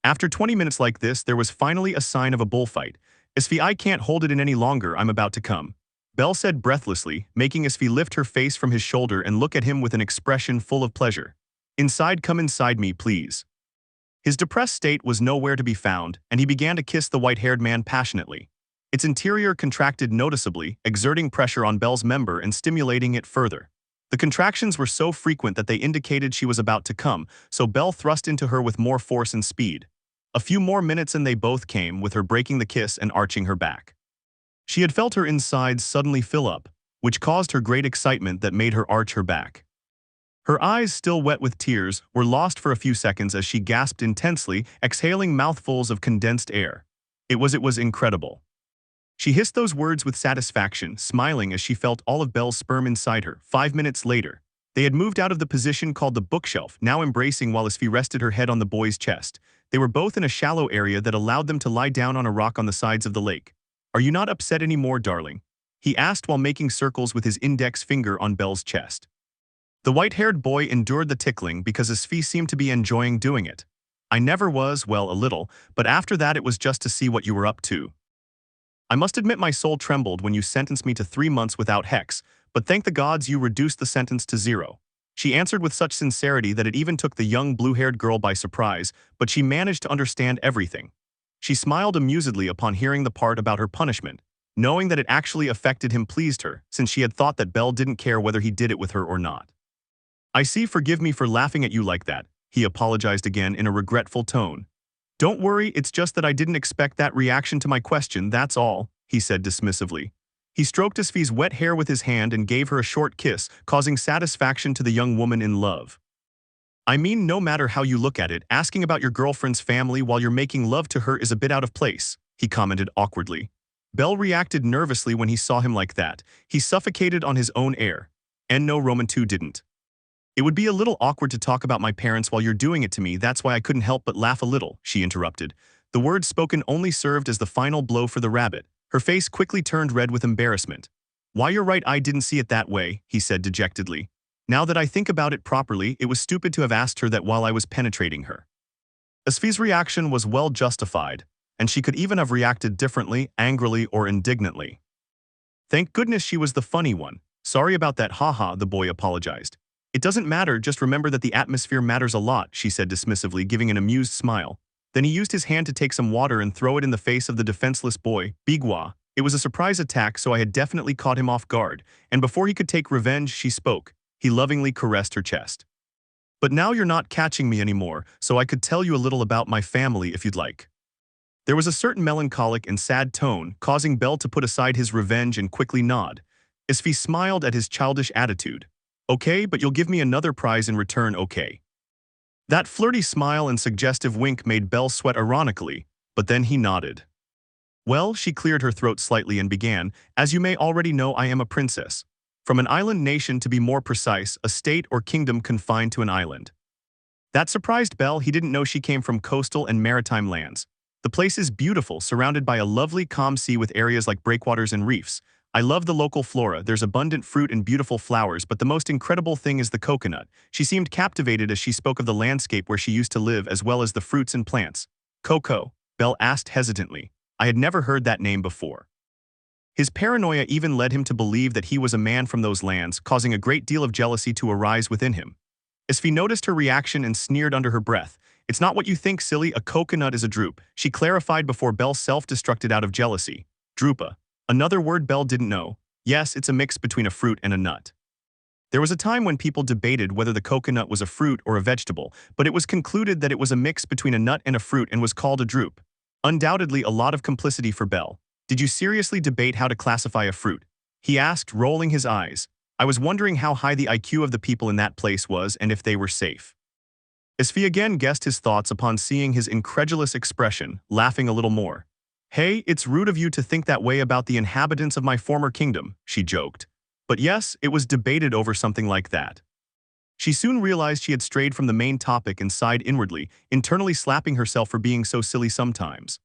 Speaker 1: After 20 minutes like this, there was finally a sign of a bullfight. Asfi, I can't hold it in any longer, I'm about to come. Bell said breathlessly, making Asfi lift her face from his shoulder and look at him with an expression full of pleasure. Inside, come inside me, please. His depressed state was nowhere to be found, and he began to kiss the white-haired man passionately. Its interior contracted noticeably, exerting pressure on Bell's member and stimulating it further. The contractions were so frequent that they indicated she was about to come, so Bell thrust into her with more force and speed. A few more minutes and they both came, with her breaking the kiss and arching her back. She had felt her insides suddenly fill up, which caused her great excitement that made her arch her back. Her eyes, still wet with tears, were lost for a few seconds as she gasped intensely, exhaling mouthfuls of condensed air. It was incredible. She hissed those words with satisfaction, smiling as she felt all of Bell's sperm inside her. 5 minutes later, they had moved out of the position called the bookshelf, now embracing while Asfi rested her head on the boy's chest. They were both in a shallow area that allowed them to lie down on a rock on the sides of the lake. Are you not upset anymore, darling? He asked while making circles with his index finger on Bell's chest. The white-haired boy endured the tickling because Asfi seemed to be enjoying doing it. I never was, well, a little, but after that it was just to see what you were up to. I must admit my soul trembled when you sentenced me to 3 months without Hex, but thank the gods you reduced the sentence to 0. She answered with such sincerity that it even took the young blue-haired girl by surprise, but she managed to understand everything. She smiled amusedly upon hearing the part about her punishment, knowing that it actually affected him pleased her, since she had thought that Bell didn't care whether he did it with her or not. I see, forgive me for laughing at you like that, he apologized again in a regretful tone. Don't worry, it's just that I didn't expect that reaction to my question, that's all, he said dismissively. He stroked Asfi's wet hair with his hand and gave her a short kiss, causing satisfaction to the young woman in love. I mean, no matter how you look at it, asking about your girlfriend's family while you're making love to her is a bit out of place, he commented awkwardly. Bell reacted nervously when he saw him like that. He suffocated on his own air. And no, Roman 2 didn't. It would be a little awkward to talk about my parents while you're doing it to me, that's why I couldn't help but laugh a little, she interrupted. The words spoken only served as the final blow for the rabbit. Her face quickly turned red with embarrassment. Why, you're right, I didn't see it that way, he said dejectedly. Now that I think about it properly, it was stupid to have asked her that while I was penetrating her. Asfi's reaction was well justified, and she could even have reacted differently, angrily, or indignantly. Thank goodness she was the funny one. Sorry about that, haha, the boy apologized. It doesn't matter, just remember that the atmosphere matters a lot, she said dismissively, giving an amused smile. Then he used his hand to take some water and throw it in the face of the defenseless boy, Bigwa. It was a surprise attack, so I had definitely caught him off guard, and before he could take revenge, she spoke. He lovingly caressed her chest. But now you're not catching me anymore, so I could tell you a little about my family if you'd like. There was a certain melancholic and sad tone, causing Bell to put aside his revenge and quickly nod. Asfi smiled at his childish attitude. Okay, but you'll give me another prize in return, okay? That flirty smile and suggestive wink made Bell sweat ironically, but then he nodded. Well, she cleared her throat slightly and began, as you may already know, I am a princess. From an island nation, to be more precise, a state or kingdom confined to an island. That surprised Bell. He didn't know she came from coastal and maritime lands. The place is beautiful, surrounded by a lovely calm sea with areas like breakwaters and reefs. I love the local flora, there's abundant fruit and beautiful flowers, but the most incredible thing is the coconut. She seemed captivated as she spoke of the landscape where she used to live as well as the fruits and plants. Coco, Bell asked hesitantly. I had never heard that name before. His paranoia even led him to believe that he was a man from those lands, causing a great deal of jealousy to arise within him. Asfi noticed her reaction and sneered under her breath. It's not what you think, silly, a coconut is a drupe, she clarified before Bell self-destructed out of jealousy. Drupa. Another word Bell didn't know. Yes, it's a mix between a fruit and a nut. There was a time when people debated whether the coconut was a fruit or a vegetable, but it was concluded that it was a mix between a nut and a fruit and was called a drupe. Undoubtedly a lot of complicity for Bell. Did you seriously debate how to classify a fruit? He asked, rolling his eyes. I was wondering how high the IQ of the people in that place was and if they were safe. Asfi again guessed his thoughts upon seeing his incredulous expression, laughing a little more. Hey, it's rude of you to think that way about the inhabitants of my former kingdom, she joked. But yes, it was debated over something like that. She soon realized she had strayed from the main topic and sighed inwardly, internally slapping herself for being so silly sometimes.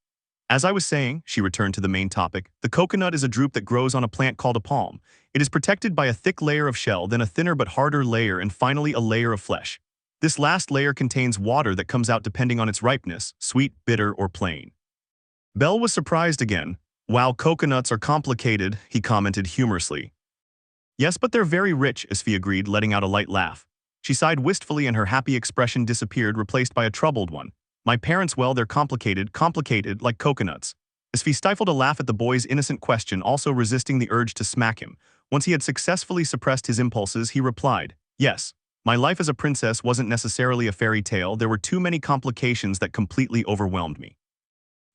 Speaker 1: As I was saying, she returned to the main topic, the coconut is a drupe that grows on a plant called a palm. It is protected by a thick layer of shell, then a thinner but harder layer, and finally a layer of flesh. This last layer contains water that comes out depending on its ripeness, sweet, bitter, or plain. Bell was surprised again. Wow, coconuts are complicated, he commented humorously. Yes, but they're very rich, Asfi agreed, letting out a light laugh. She sighed wistfully and her happy expression disappeared, replaced by a troubled one. My parents, well, they're complicated, like coconuts. Asfi stifled a laugh at the boy's innocent question, also resisting the urge to smack him. Once he had successfully suppressed his impulses, he replied, yes. My life as a princess wasn't necessarily a fairy tale, there were too many complications that completely overwhelmed me.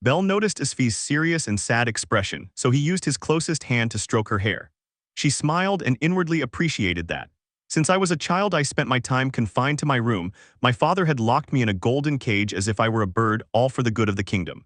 Speaker 1: Bell noticed Asfi's serious and sad expression, so he used his closest hand to stroke her hair. She smiled and inwardly appreciated that. Since I was a child, I spent my time confined to my room. My father had locked me in a golden cage as if I were a bird, all for the good of the kingdom.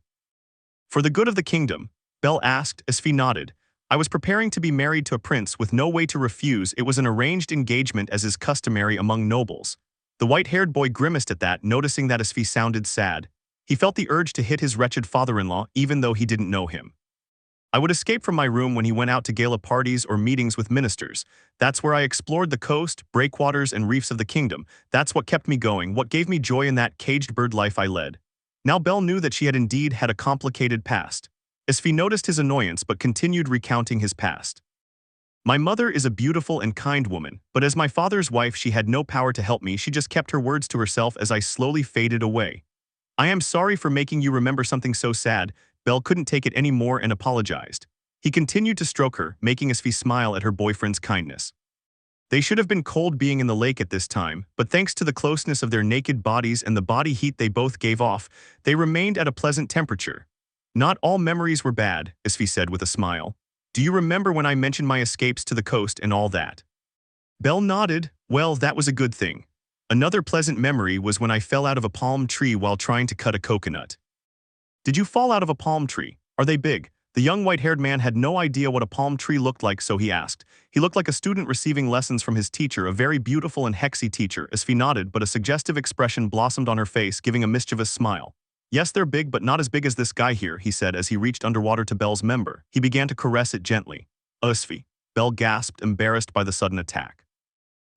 Speaker 1: For the good of the kingdom? Bell asked. Asfi nodded. I was preparing to be married to a prince with no way to refuse. It was an arranged engagement as is customary among nobles. The white-haired boy grimaced at that, noticing that Asfi sounded sad. He felt the urge to hit his wretched father-in-law, even though he didn't know him. I would escape from my room when he went out to gala parties or meetings with ministers. That's where I explored the coast, breakwaters, and reefs of the kingdom. That's what kept me going, what gave me joy in that caged bird life I led. Now Bell knew that she had indeed had a complicated past. Asfi noticed his annoyance but continued recounting his past. My mother is a beautiful and kind woman, but as my father's wife she had no power to help me, she just kept her words to herself as I slowly faded away. I am sorry for making you remember something so sad. Bell couldn't take it anymore and apologized. He continued to stroke her, making Asfi smile at her boyfriend's kindness. They should have been cold being in the lake at this time, but thanks to the closeness of their naked bodies and the body heat they both gave off, they remained at a pleasant temperature. Not all memories were bad, Asfi said with a smile. Do you remember when I mentioned my escapes to the coast and all that? Bell nodded. Well, that was a good thing. Another pleasant memory was when I fell out of a palm tree while trying to cut a coconut. Did you fall out of a palm tree? Are they big? The young white-haired man had no idea what a palm tree looked like, so he asked. He looked like a student receiving lessons from his teacher, a very beautiful and hexy teacher. Asfi nodded, but a suggestive expression blossomed on her face, giving a mischievous smile. Yes, they're big, but not as big as this guy here, he said as he reached underwater to Bell's member. He began to caress it gently. Asfi. Bell gasped, embarrassed by the sudden attack.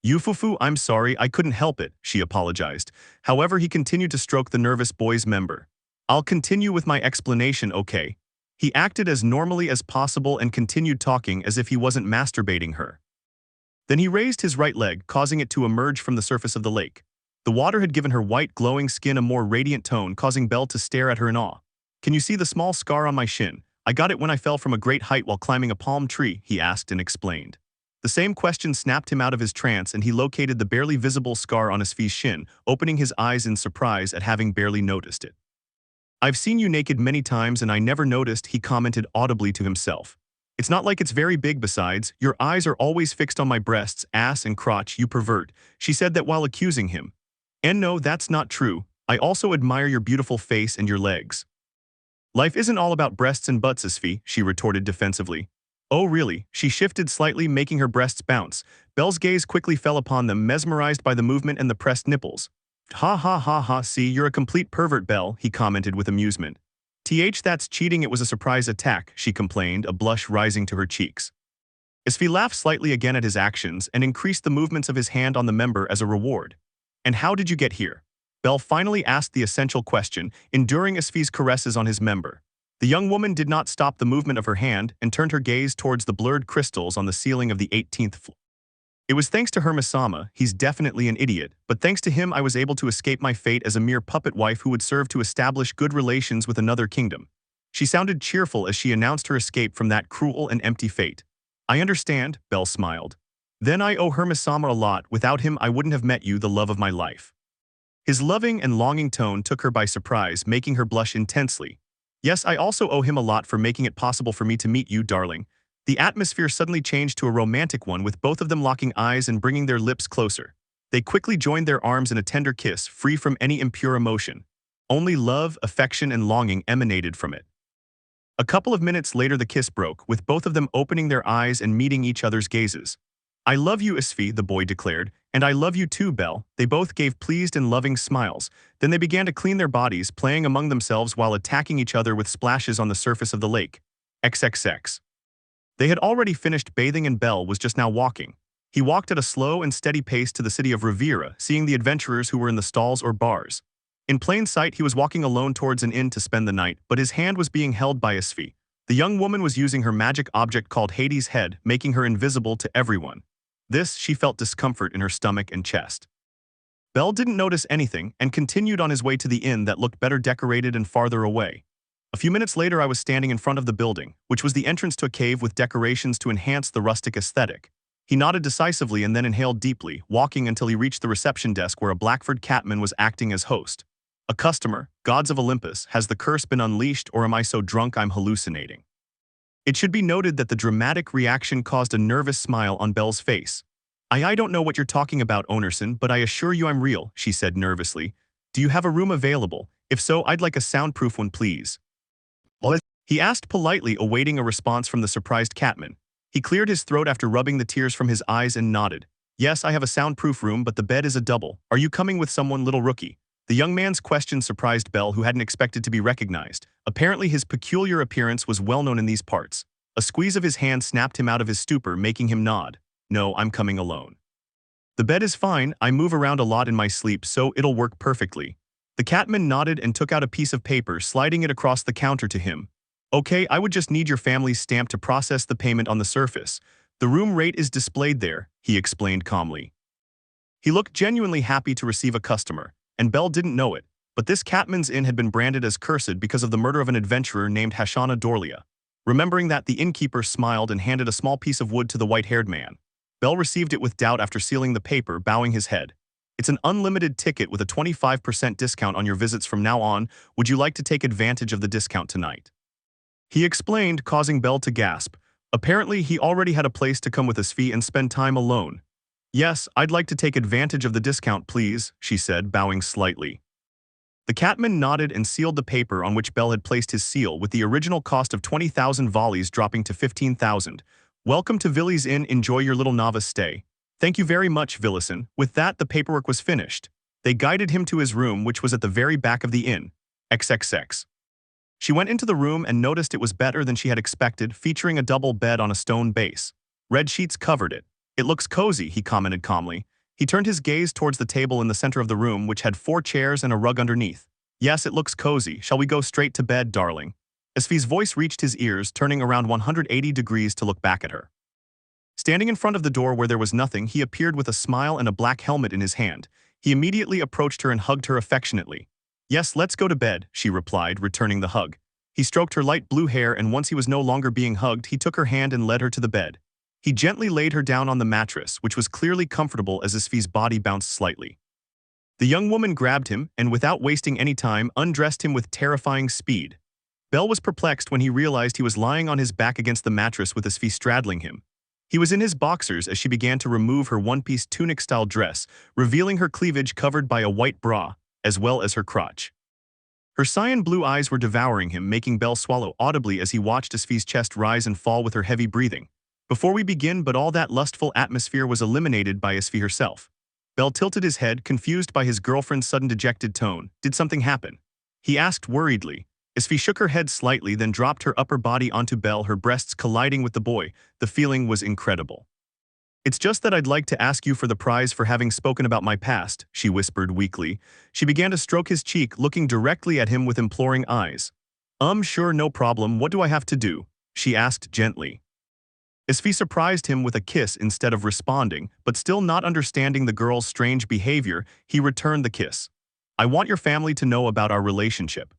Speaker 1: Yufufu, I'm sorry, I couldn't help it, she apologized. However, he continued to stroke the nervous boy's member. I'll continue with my explanation, okay? He acted as normally as possible and continued talking as if he wasn't masturbating her. Then he raised his right leg, causing it to emerge from the surface of the lake. The water had given her white, glowing skin a more radiant tone, causing Bell to stare at her in awe. Can you see the small scar on my shin? I got it when I fell from a great height while climbing a palm tree, he asked and explained. The same question snapped him out of his trance, and he located the barely visible scar on Asfi's shin, opening his eyes in surprise at having barely noticed it. I've seen you naked many times and I never noticed, he commented audibly to himself. It's not like it's very big. Besides, your eyes are always fixed on my breasts, ass and crotch, you pervert, she said that while accusing him. And no, that's not true. I also admire your beautiful face and your legs. Life isn't all about breasts and butts, Asfi, she retorted defensively. Oh really? She shifted slightly, making her breasts bounce. Bell's gaze quickly fell upon them, mesmerized by the movement and the pressed nipples. Ha ha ha ha, see, you're a complete pervert, Bell, he commented with amusement. That's cheating. It was a surprise attack, she complained, a blush rising to her cheeks. Asfi laughed slightly again at his actions and increased the movements of his hand on the member as a reward. And how did you get here? Bell finally asked the essential question, enduring Asfi's caresses on his member. The young woman did not stop the movement of her hand and turned her gaze towards the blurred crystals on the ceiling of the 18th floor. It was thanks to Hermes-sama, he's definitely an idiot, but thanks to him I was able to escape my fate as a mere puppet wife who would serve to establish good relations with another kingdom. She sounded cheerful as she announced her escape from that cruel and empty fate. I understand, Bell smiled. Then I owe Hermes-sama a lot. Without him I wouldn't have met you, the love of my life. His loving and longing tone took her by surprise, making her blush intensely. Yes, I also owe him a lot for making it possible for me to meet you, darling. The atmosphere suddenly changed to a romantic one, with both of them locking eyes and bringing their lips closer. They quickly joined their arms in a tender kiss, free from any impure emotion. Only love, affection, and longing emanated from it. A couple of minutes later the kiss broke, with both of them opening their eyes and meeting each other's gazes. I love you, Asfi, the boy declared, and I love you too, Bell. They both gave pleased and loving smiles. Then they began to clean their bodies, playing among themselves while attacking each other with splashes on the surface of the lake. XXX. They had already finished bathing and Bell was just now walking. He walked at a slow and steady pace to the city of Riviera, seeing the adventurers who were in the stalls or bars. In plain sight, he was walking alone towards an inn to spend the night, but his hand was being held by Asfi. The young woman was using her magic object called Hades' Head, making her invisible to everyone. This, she felt discomfort in her stomach and chest. Bell didn't notice anything and continued on his way to the inn that looked better decorated and farther away. A few minutes later I was standing in front of the building, which was the entrance to a cave with decorations to enhance the rustic aesthetic. He nodded decisively and then inhaled deeply, walking until he reached the reception desk where a Blackford catman was acting as host. A customer, gods of Olympus, has the curse been unleashed, or am I so drunk I'm hallucinating? It should be noted that the dramatic reaction caused a nervous smile on Bell's face. I don't know what you're talking about, Onerson, but I assure you I'm real, she said nervously. Do you have a room available? If so, I'd like a soundproof one, please. He asked politely, awaiting a response from the surprised catman. He cleared his throat after rubbing the tears from his eyes and nodded. Yes, I have a soundproof room, but the bed is a double. Are you coming with someone, little rookie? The young man's question surprised Bell, who hadn't expected to be recognized. Apparently his peculiar appearance was well known in these parts. A squeeze of his hand snapped him out of his stupor, making him nod. No, I'm coming alone. The bed is fine, I move around a lot in my sleep, so it'll work perfectly. The catman nodded and took out a piece of paper, sliding it across the counter to him. Okay, I would just need your family's stamp to process the payment on the surface. The room rate is displayed there, he explained calmly. He looked genuinely happy to receive a customer, and Bell didn't know it, but this catman's inn had been branded as cursed because of the murder of an adventurer named Hashana Dorlia. Remembering that, the innkeeper smiled and handed a small piece of wood to the white-haired man. Bell received it with doubt after sealing the paper, bowing his head. It's an unlimited ticket with a 25% discount on your visits from now on. Would you like to take advantage of the discount tonight? He explained, causing Bell to gasp. Apparently, he already had a place to come with Asfi and spend time alone. Yes, I'd like to take advantage of the discount, please, she said, bowing slightly. The Catman nodded and sealed the paper on which Bell had placed his seal, with the original cost of 20,000 volleys dropping to 15,000. Welcome to Villy's Inn. Enjoy your little novice stay. Thank you very much, Villison. With that, the paperwork was finished. They guided him to his room, which was at the very back of the inn. XXX. She went into the room and noticed it was better than she had expected, featuring a double bed on a stone base. Red sheets covered it. It looks cozy, he commented calmly. He turned his gaze towards the table in the center of the room, which had 4 chairs and a rug underneath. Yes, it looks cozy. Shall we go straight to bed, darling? Asfi's voice reached his ears, turning around 180 degrees to look back at her. Standing in front of the door where there was nothing, he appeared with a smile and a black helmet in his hand. He immediately approached her and hugged her affectionately. Yes, let's go to bed, she replied, returning the hug. He stroked her light blue hair, and once he was no longer being hugged, he took her hand and led her to the bed. He gently laid her down on the mattress, which was clearly comfortable as Asfi's body bounced slightly. The young woman grabbed him and, without wasting any time, undressed him with terrifying speed. Bell was perplexed when he realized he was lying on his back against the mattress with Asfi straddling him. He was in his boxers as she began to remove her one-piece tunic-style dress, revealing her cleavage covered by a white bra, as well as her crotch. Her cyan blue eyes were devouring him, making Bell swallow audibly as he watched Asfi's chest rise and fall with her heavy breathing. Before we begin, but all that lustful atmosphere was eliminated by Asfi herself. Bell tilted his head, confused by his girlfriend's sudden dejected tone. Did something happen? He asked worriedly. Asfi shook her head slightly, then dropped her upper body onto Bell, her breasts colliding with the boy. The feeling was incredible. It's just that I'd like to ask you for the prize for having spoken about my past, she whispered weakly. She began to stroke his cheek, looking directly at him with imploring eyes. Sure, no problem. What do I have to do? She asked gently. Asfi surprised him with a kiss instead of responding, but still not understanding the girl's strange behavior, he returned the kiss. I want your family to know about our relationship.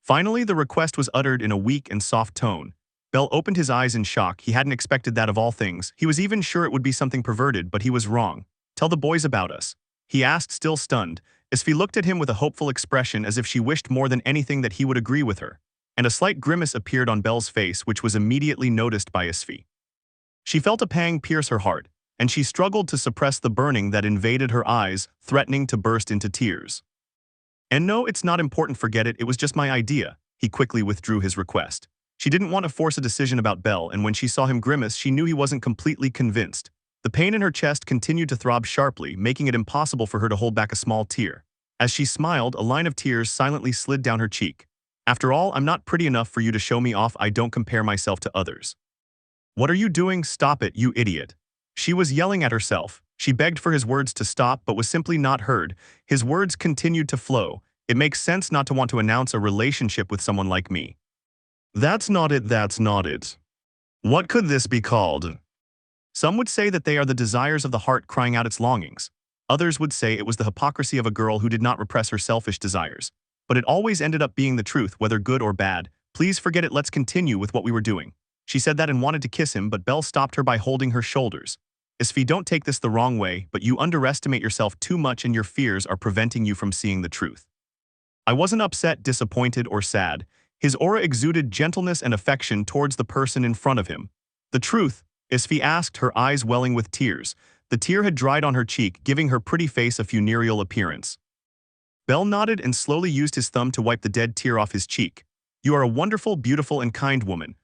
Speaker 1: Finally, the request was uttered in a weak and soft tone. Bell opened his eyes in shock. He hadn't expected that of all things. He was even sure it would be something perverted, but he was wrong. Tell the boys about us, he asked, still stunned. Asfi looked at him with a hopeful expression, as if she wished more than anything that he would agree with her. And a slight grimace appeared on Bell's face, which was immediately noticed by Asfi. She felt a pang pierce her heart, and she struggled to suppress the burning that invaded her eyes, threatening to burst into tears. And no, it's not important, forget it, it was just my idea. He quickly withdrew his request. She didn't want to force a decision about Bell, and when she saw him grimace, she knew he wasn't completely convinced. The pain in her chest continued to throb sharply, making it impossible for her to hold back a small tear. As she smiled, a line of tears silently slid down her cheek. After all, I'm not pretty enough for you to show me off. I don't compare myself to others. What are you doing? Stop it, you idiot. She was yelling at herself. She begged for his words to stop, but was simply not heard. His words continued to flow. It makes sense not to want to announce a relationship with someone like me. That's not it, that's not it. What could this be called? Some would say that they are the desires of the heart crying out its longings. Others would say it was the hypocrisy of a girl who did not repress her selfish desires. But it always ended up being the truth, whether good or bad. Please forget it, let's continue with what we were doing. She said that and wanted to kiss him, but Bell stopped her by holding her shoulders. Asfi, don't take this the wrong way, but you underestimate yourself too much and your fears are preventing you from seeing the truth. I wasn't upset, disappointed, or sad. His aura exuded gentleness and affection towards the person in front of him. The truth? Asfi asked, her eyes welling with tears. The tear had dried on her cheek, giving her pretty face a funereal appearance. Bell nodded and slowly used his thumb to wipe the dead tear off his cheek. You are a wonderful, beautiful, and kind woman.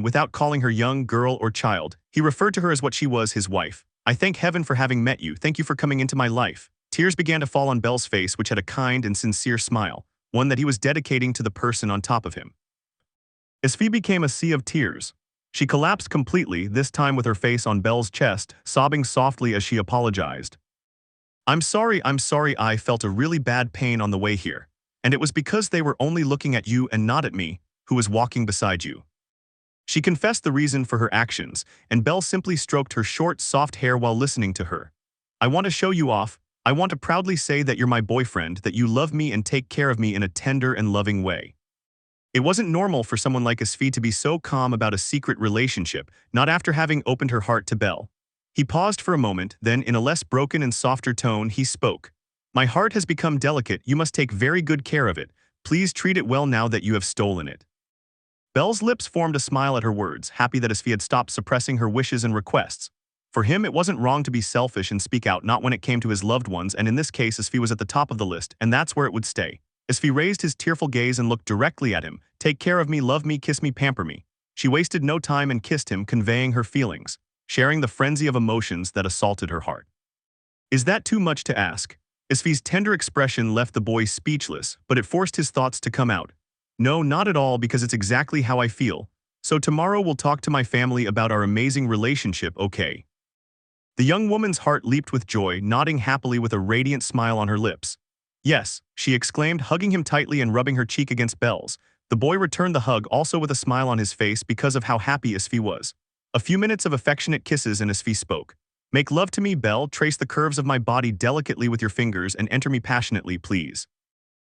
Speaker 1: Without calling her young, girl, or child. He referred to her as what she was, his wife. I thank heaven for having met you. Thank you for coming into my life. Tears began to fall on Bell's face, which had a kind and sincere smile, one that he was dedicating to the person on top of him. Asfi became a sea of tears. She collapsed completely, this time with her face on Bell's chest, sobbing softly as she apologized. I'm sorry, I felt a really bad pain on the way here. And it was because they were only looking at you and not at me, who was walking beside you. She confessed the reason for her actions, and Bell simply stroked her short, soft hair while listening to her. I want to show you off. I want to proudly say that you're my boyfriend, that you love me and take care of me in a tender and loving way. It wasn't normal for someone like Asfi to be so calm about a secret relationship, not after having opened her heart to Bell. He paused for a moment, then in a less broken and softer tone, he spoke. My heart has become delicate, you must take very good care of it. Please treat it well now that you have stolen it. Bell's lips formed a smile at her words, happy that Asfi had stopped suppressing her wishes and requests. For him, it wasn't wrong to be selfish and speak out, not when it came to his loved ones, and in this case, Asfi was at the top of the list, and that's where it would stay. Asfi raised his tearful gaze and looked directly at him. Take care of me, love me, kiss me, pamper me. She wasted no time and kissed him, conveying her feelings, sharing the frenzy of emotions that assaulted her heart. Is that too much to ask? Asfi's tender expression left the boy speechless, but it forced his thoughts to come out. No, not at all, because it's exactly how I feel. So tomorrow we'll talk to my family about our amazing relationship, okay? The young woman's heart leaped with joy, nodding happily with a radiant smile on her lips. Yes, she exclaimed, hugging him tightly and rubbing her cheek against Belle's. The boy returned the hug, also with a smile on his face because of how happy Asfi was. A few minutes of affectionate kisses and Asfi spoke. Make love to me, Belle, trace the curves of my body delicately with your fingers and enter me passionately, please.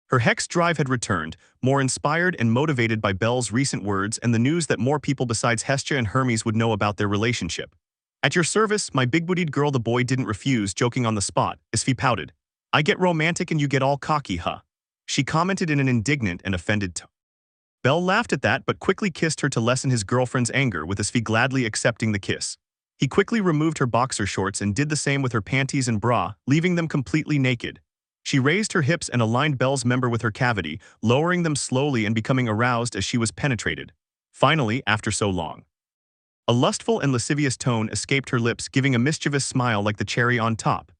Speaker 1: Her hex drive had returned, more inspired and motivated by Belle's recent words and the news that more people besides Hestia and Hermes would know about their relationship. At your service, my big-bootied girl, the boy didn't refuse, joking on the spot. Asfi pouted. I get romantic and you get all cocky, huh? She commented in an indignant and offended tone. Belle laughed at that but quickly kissed her to lessen his girlfriend's anger, with Asfi gladly accepting the kiss. He quickly removed her boxer shorts and did the same with her panties and bra, leaving them completely naked. She raised her hips and aligned Belle's member with her cavity, lowering them slowly and becoming aroused as she was penetrated. Finally, after so long. A lustful and lascivious tone escaped her lips, giving a mischievous smile like the cherry on top.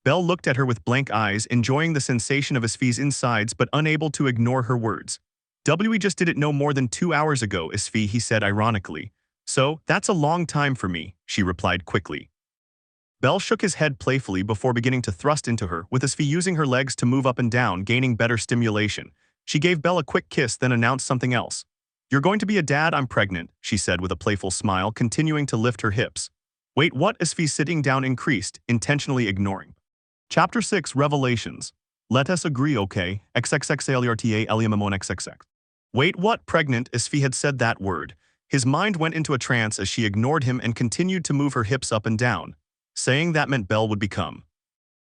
Speaker 1: Belle looked at her with blank eyes, enjoying the sensation of Asfi's insides but unable to ignore her words. We just did it no more than 2 hours ago, Asfi, he said ironically. So, that's a long time for me, she replied quickly. Belle shook his head playfully before beginning to thrust into her, with Asfi using her legs to move up and down, gaining better stimulation. She gave Belle a quick kiss, then announced something else. You're going to be a dad, I'm pregnant, she said with a playful smile, continuing to lift her hips. Wait, what? Asfi sitting down increased, intentionally ignoring. Chapter 6 Revelations. Let us agree, okay? XXXALRTA. Wait, what? Pregnant? Asfi had said that word. His mind went into a trance as she ignored him and continued to move her hips up and down. Saying that meant Belle would become.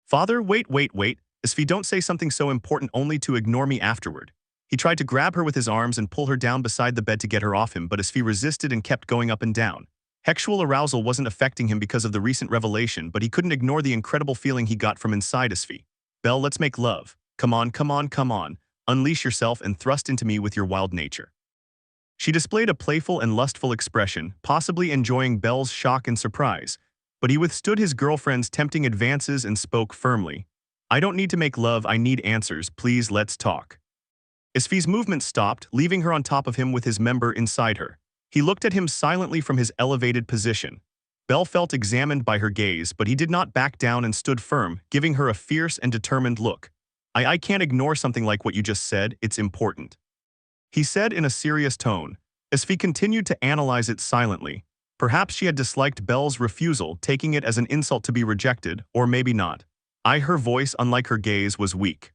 Speaker 1: Father, wait. Asfi, don't say something so important only to ignore me afterward. He tried to grab her with his arms and pull her down beside the bed to get her off him, but Asfi resisted and kept going up and down. Sexual arousal wasn't affecting him because of the recent revelation, but he couldn't ignore the incredible feeling he got from inside Asfi. Belle, let's make love. Come on. Unleash yourself and thrust into me with your wild nature. She displayed a playful and lustful expression, possibly enjoying Belle's shock and surprise, but he withstood his girlfriend's tempting advances and spoke firmly. I don't need to make love, I need answers, please let's talk. Asfi's movement stopped, leaving her on top of him with his member inside her. He looked at him silently from his elevated position. Belle felt examined by her gaze, but he did not back down and stood firm, giving her a fierce and determined look. I can't ignore something like what you just said, it's important. He said in a serious tone. Asfi continued to analyze it silently. Perhaps she had disliked Belle's refusal, taking it as an insult to be rejected, or maybe not. Her voice, unlike her gaze, was weak.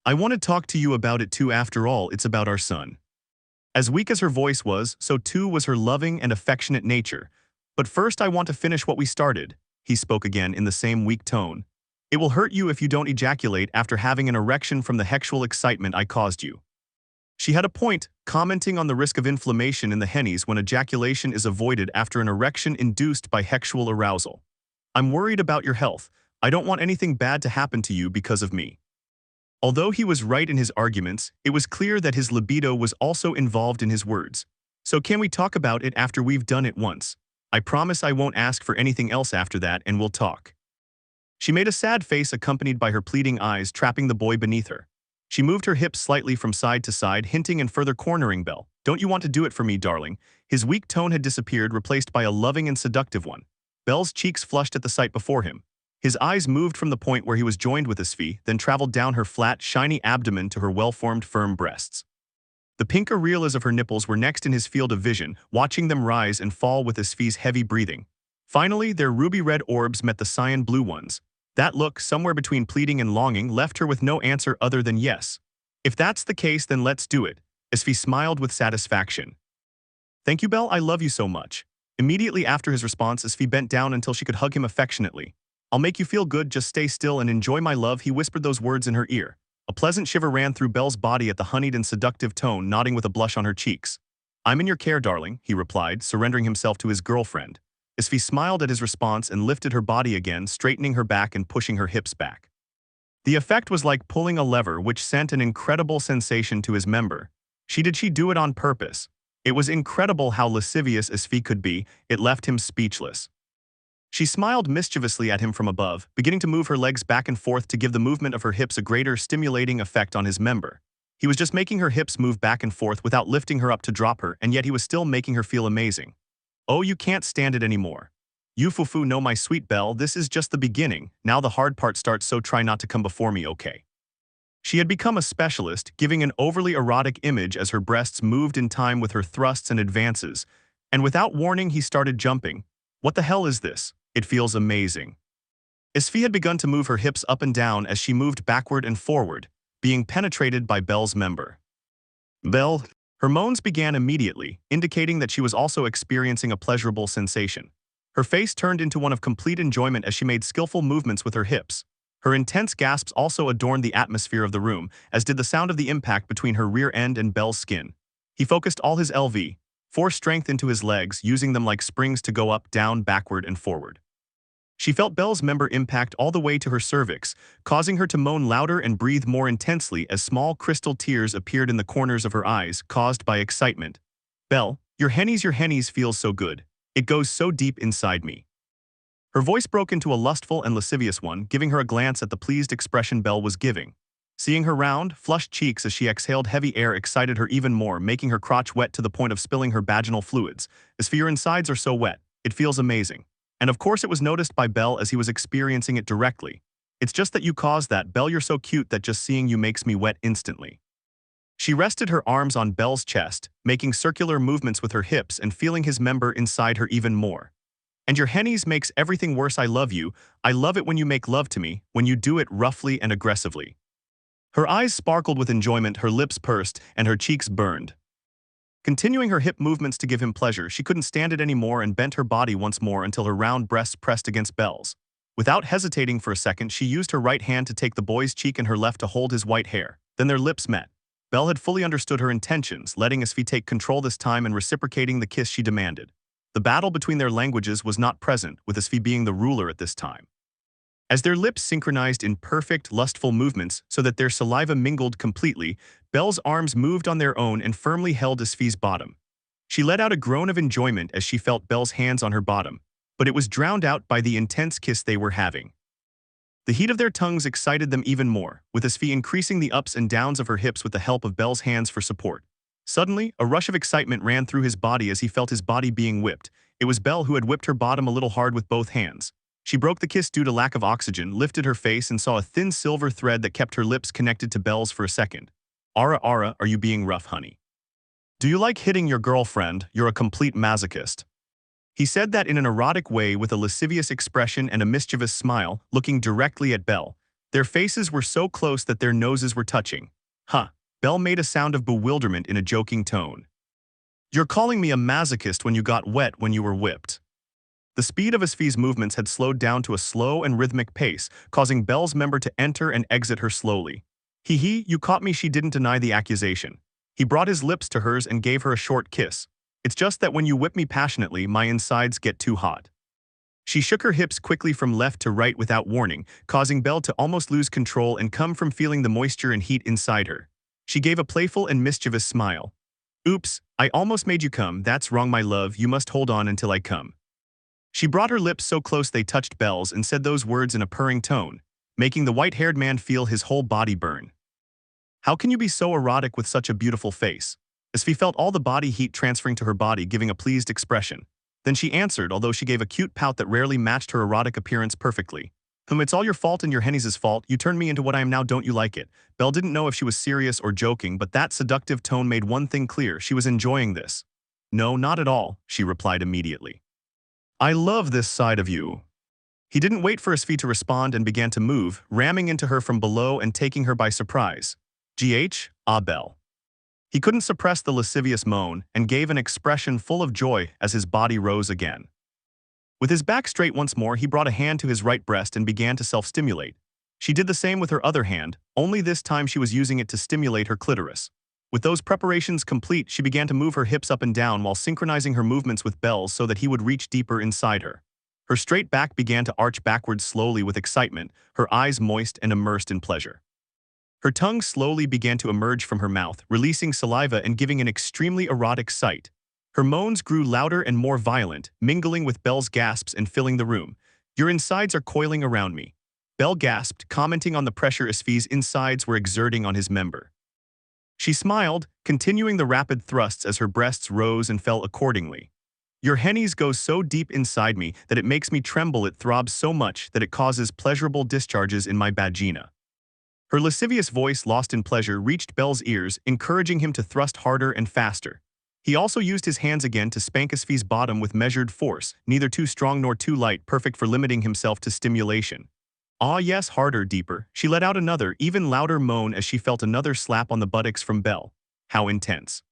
Speaker 1: I want to talk to you about it too, after all, it's about our son. As weak as her voice was, so too was her loving and affectionate nature. But first I want to finish what we started, he spoke again in the same weak tone. It will hurt you if you don't ejaculate after having an erection from the sexual excitement I caused you. She had a point, commenting on the risk of inflammation in the hennies when ejaculation is avoided after an erection induced by sexual arousal. I'm worried about your health. I don't want anything bad to happen to you because of me. Although he was right in his arguments, it was clear that his libido was also involved in his words. So can we talk about it after we've done it once? I promise I won't ask for anything else after that and we'll talk. She made a sad face accompanied by her pleading eyes, trapping the boy beneath her. She moved her hips slightly from side to side, hinting and further cornering Belle. Don't you want to do it for me, darling? His weak tone had disappeared, replaced by a loving and seductive one. Belle's cheeks flushed at the sight before him. His eyes moved from the point where he was joined with Asfi, then traveled down her flat, shiny abdomen to her well-formed, firm breasts. The pink areolas of her nipples were next in his field of vision, watching them rise and fall with Asfi's heavy breathing. Finally, their ruby-red orbs met the cyan-blue ones. That look, somewhere between pleading and longing, left her with no answer other than yes. If that's the case, then let's do it. Asfi smiled with satisfaction. Thank you, Belle, I love you so much. Immediately after his response, Asfi bent down until she could hug him affectionately. I'll make you feel good, just stay still and enjoy my love, he whispered those words in her ear. A pleasant shiver ran through Belle's body at the honeyed and seductive tone, nodding with a blush on her cheeks. I'm in your care, darling, he replied, surrendering himself to his girlfriend. Asfi smiled at his response and lifted her body again, straightening her back and pushing her hips back. The effect was like pulling a lever which sent an incredible sensation to his member. Did she do it on purpose? It was incredible how lascivious Asfi could be, it left him speechless. She smiled mischievously at him from above, beginning to move her legs back and forth to give the movement of her hips a greater stimulating effect on his member. He was just making her hips move back and forth without lifting her up to drop her, and yet he was still making her feel amazing. Oh, you can't stand it anymore. You fufu know my sweet Belle, this is just the beginning, now the hard part starts, so try not to come before me, okay? She had become a specialist, giving an overly erotic image as her breasts moved in time with her thrusts and advances, and without warning he started jumping. What the hell is this? It feels amazing. Asfi had begun to move her hips up and down as she moved backward and forward, being penetrated by Belle's member. Belle, her moans began immediately, indicating that she was also experiencing a pleasurable sensation. Her face turned into one of complete enjoyment as she made skillful movements with her hips. Her intense gasps also adorned the atmosphere of the room, as did the sound of the impact between her rear end and Belle's skin. He focused all his force strength into his legs, using them like springs to go up, down, backward, and forward. She felt Belle's member impact all the way to her cervix, causing her to moan louder and breathe more intensely as small crystal tears appeared in the corners of her eyes, caused by excitement. Belle, your hennies feels so good. It goes so deep inside me. Her voice broke into a lustful and lascivious one, giving her a glance at the pleased expression Belle was giving. Seeing her round, flushed cheeks as she exhaled heavy air excited her even more, making her crotch wet to the point of spilling her vaginal fluids. As for your insides are so wet, it feels amazing. And of course it was noticed by Belle as he was experiencing it directly. It's just that you caused that, Belle, you're so cute that just seeing you makes me wet instantly. She rested her arms on Belle's chest, making circular movements with her hips and feeling his member inside her even more. And your hennies makes everything worse. I love you. I love it when you make love to me, when you do it roughly and aggressively. Her eyes sparkled with enjoyment, her lips pursed, and her cheeks burned. Continuing her hip movements to give him pleasure, she couldn't stand it anymore and bent her body once more until her round breasts pressed against Belle's. Without hesitating for a second, she used her right hand to take the boy's cheek and her left to hold his white hair. Then their lips met. Belle had fully understood her intentions, letting Asfi take control this time and reciprocating the kiss she demanded. The battle between their languages was not present, with Asfi being the ruler at this time. As their lips synchronized in perfect, lustful movements so that their saliva mingled completely, Belle's arms moved on their own and firmly held Asfi's bottom. She let out a groan of enjoyment as she felt Belle's hands on her bottom, but it was drowned out by the intense kiss they were having. The heat of their tongues excited them even more, with Asfi increasing the ups and downs of her hips with the help of Belle's hands for support. Suddenly, a rush of excitement ran through his body as he felt his body being whipped. It was Belle who had whipped her bottom a little hard with both hands. She broke the kiss due to lack of oxygen, lifted her face, and saw a thin silver thread that kept her lips connected to Belle's for a second. Ara, are you being rough, honey? Do you like hitting your girlfriend? You're a complete masochist. He said that in an erotic way with a lascivious expression and a mischievous smile, looking directly at Belle. Their faces were so close that their noses were touching. Huh. Belle made a sound of bewilderment in a joking tone. You're calling me a masochist when you got wet when you were whipped. The speed of Asfi's movements had slowed down to a slow and rhythmic pace, causing Belle's member to enter and exit her slowly. Hee, you caught me. She didn't deny the accusation. He brought his lips to hers and gave her a short kiss. It's just that when you whip me passionately, my insides get too hot. She shook her hips quickly from left to right without warning, causing Belle to almost lose control and come from feeling the moisture and heat inside her. She gave a playful and mischievous smile. Oops, I almost made you come. That's wrong, my love. You must hold on until I come. She brought her lips so close they touched Belle's and said those words in a purring tone, making the white-haired man feel his whole body burn. How can you be so erotic with such a beautiful face? Asfi felt all the body heat transferring to her body, giving a pleased expression. Then she answered, although she gave a cute pout that rarely matched her erotic appearance perfectly. It's all your fault and your hennies' fault. You turned me into what I am now, don't you like it? Belle didn't know if she was serious or joking, but that seductive tone made one thing clear: she was enjoying this. No, not at all, she replied immediately. I love this side of you. He didn't wait for Asfi to respond and began to move, ramming into her from below and taking her by surprise. Belle. He couldn't suppress the lascivious moan and gave an expression full of joy as his body rose again. With his back straight once more, he brought a hand to his right breast and began to self-stimulate. She did the same with her other hand, only this time she was using it to stimulate her clitoris. With those preparations complete, she began to move her hips up and down while synchronizing her movements with Belle's so that he would reach deeper inside her. Her straight back began to arch backwards slowly with excitement, her eyes moist and immersed in pleasure. Her tongue slowly began to emerge from her mouth, releasing saliva and giving an extremely erotic sight. Her moans grew louder and more violent, mingling with Belle's gasps and filling the room. "Your insides are coiling around me," Belle gasped, commenting on the pressure Asfi's insides were exerting on his member. She smiled, continuing the rapid thrusts as her breasts rose and fell accordingly. "Your hennies go so deep inside me that it makes me tremble. It throbs so much that it causes pleasurable discharges in my vagina." Her lascivious voice, lost in pleasure, reached Belle's ears, encouraging him to thrust harder and faster. He also used his hands again to spank Asfi's bottom with measured force, neither too strong nor too light, perfect for limiting himself to stimulation. "Ah yes, harder, deeper." She let out another, even louder moan as she felt another slap on the buttocks from Belle. How intense.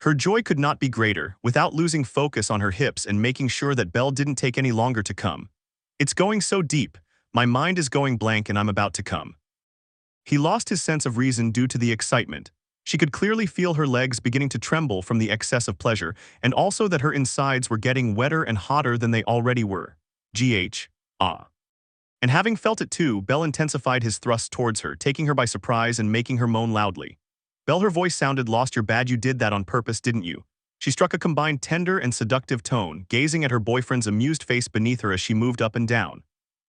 Speaker 1: Her joy could not be greater, without losing focus on her hips and making sure that Belle didn't take any longer to come. "It's going so deep. My mind is going blank and I'm about to come." He lost his sense of reason due to the excitement. She could clearly feel her legs beginning to tremble from the excess of pleasure, and also that her insides were getting wetter and hotter than they already were. Ah. And having felt it too, Belle intensified his thrust towards her, taking her by surprise and making her moan loudly. "Belle," her voice sounded lost. "You're bad. You did that on purpose, didn't you?" She struck a combined tender and seductive tone, gazing at her boyfriend's amused face beneath her as she moved up and down.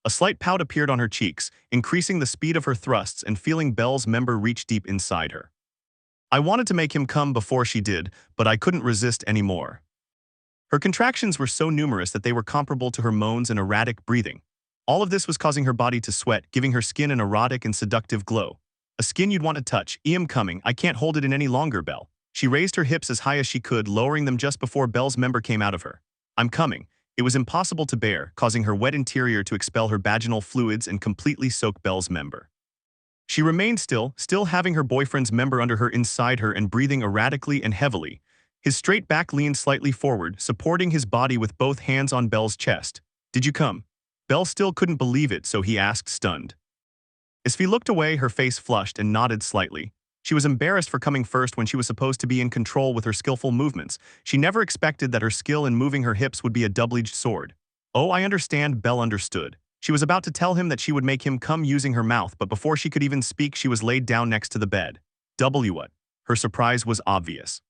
Speaker 1: A slight pout appeared on her cheeks, increasing the speed of her thrusts and feeling Belle's member reach deep inside her. "I wanted to make him come before she did, but I couldn't resist anymore." Her contractions were so numerous that they were comparable to her moans and erratic breathing. All of this was causing her body to sweat, giving her skin an erotic and seductive glow. "A skin you'd want to touch. I'm coming. I can't hold it in any longer, Belle." She raised her hips as high as she could, lowering them just before Belle's member came out of her. "I'm coming." It was impossible to bear, causing her wet interior to expel her vaginal fluids and completely soak Belle's member. She remained still having her boyfriend's member under her inside her and breathing erratically and heavily. His straight back leaned slightly forward, supporting his body with both hands on Belle's chest. "Did you come?" Belle still couldn't believe it, so he asked, stunned. Asfi looked away, her face flushed, and nodded slightly. She was embarrassed for coming first when she was supposed to be in control with her skillful movements. She never expected that her skill in moving her hips would be a double-edged sword. "Oh, I understand." Belle understood. She was about to tell him that she would make him come using her mouth, but before she could even speak, she was laid down next to the bed. What? Her surprise was obvious.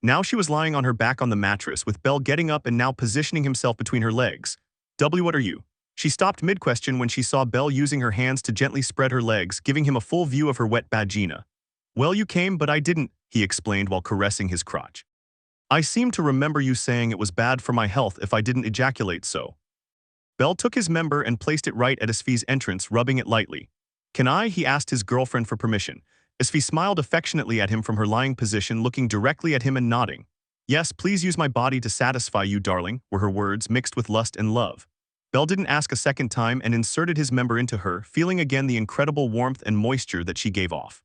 Speaker 1: Now she was lying on her back on the mattress, with Belle getting up and now positioning himself between her legs. What are you?" She stopped mid-question when she saw Belle using her hands to gently spread her legs, giving him a full view of her wet vagina. "Well, you came, but I didn't," he explained while caressing his crotch. "I seem to remember you saying it was bad for my health if I didn't ejaculate, so." Belle took his member and placed it right at Asfi's entrance, rubbing it lightly. "Can I?" he asked his girlfriend for permission. Asfi smiled affectionately at him from her lying position, looking directly at him and nodding. "Yes, please use my body to satisfy you, darling," were her words, mixed with lust and love. Belle didn't ask a second time and inserted his member into her, feeling again the incredible warmth and moisture that she gave off.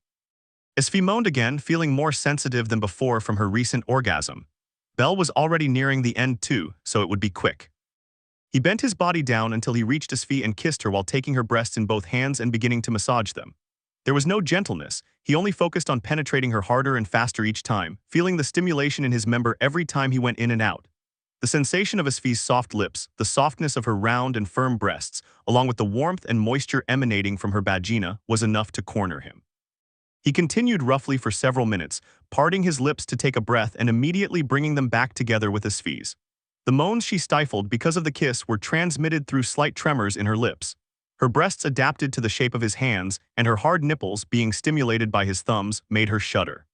Speaker 1: Asfi moaned again, feeling more sensitive than before from her recent orgasm. Belle was already nearing the end too, so it would be quick. He bent his body down until he reached Asfi and kissed her while taking her breasts in both hands and beginning to massage them. There was no gentleness, he only focused on penetrating her harder and faster each time, feeling the stimulation in his member every time he went in and out. The sensation of Asfi's soft lips, the softness of her round and firm breasts, along with the warmth and moisture emanating from her vagina, was enough to corner him. He continued roughly for several minutes, parting his lips to take a breath and immediately bringing them back together with Asfi's. The moans she stifled because of the kiss were transmitted through slight tremors in her lips. Her breasts adapted to the shape of his hands, and her hard nipples, being stimulated by his thumbs, made her shudder.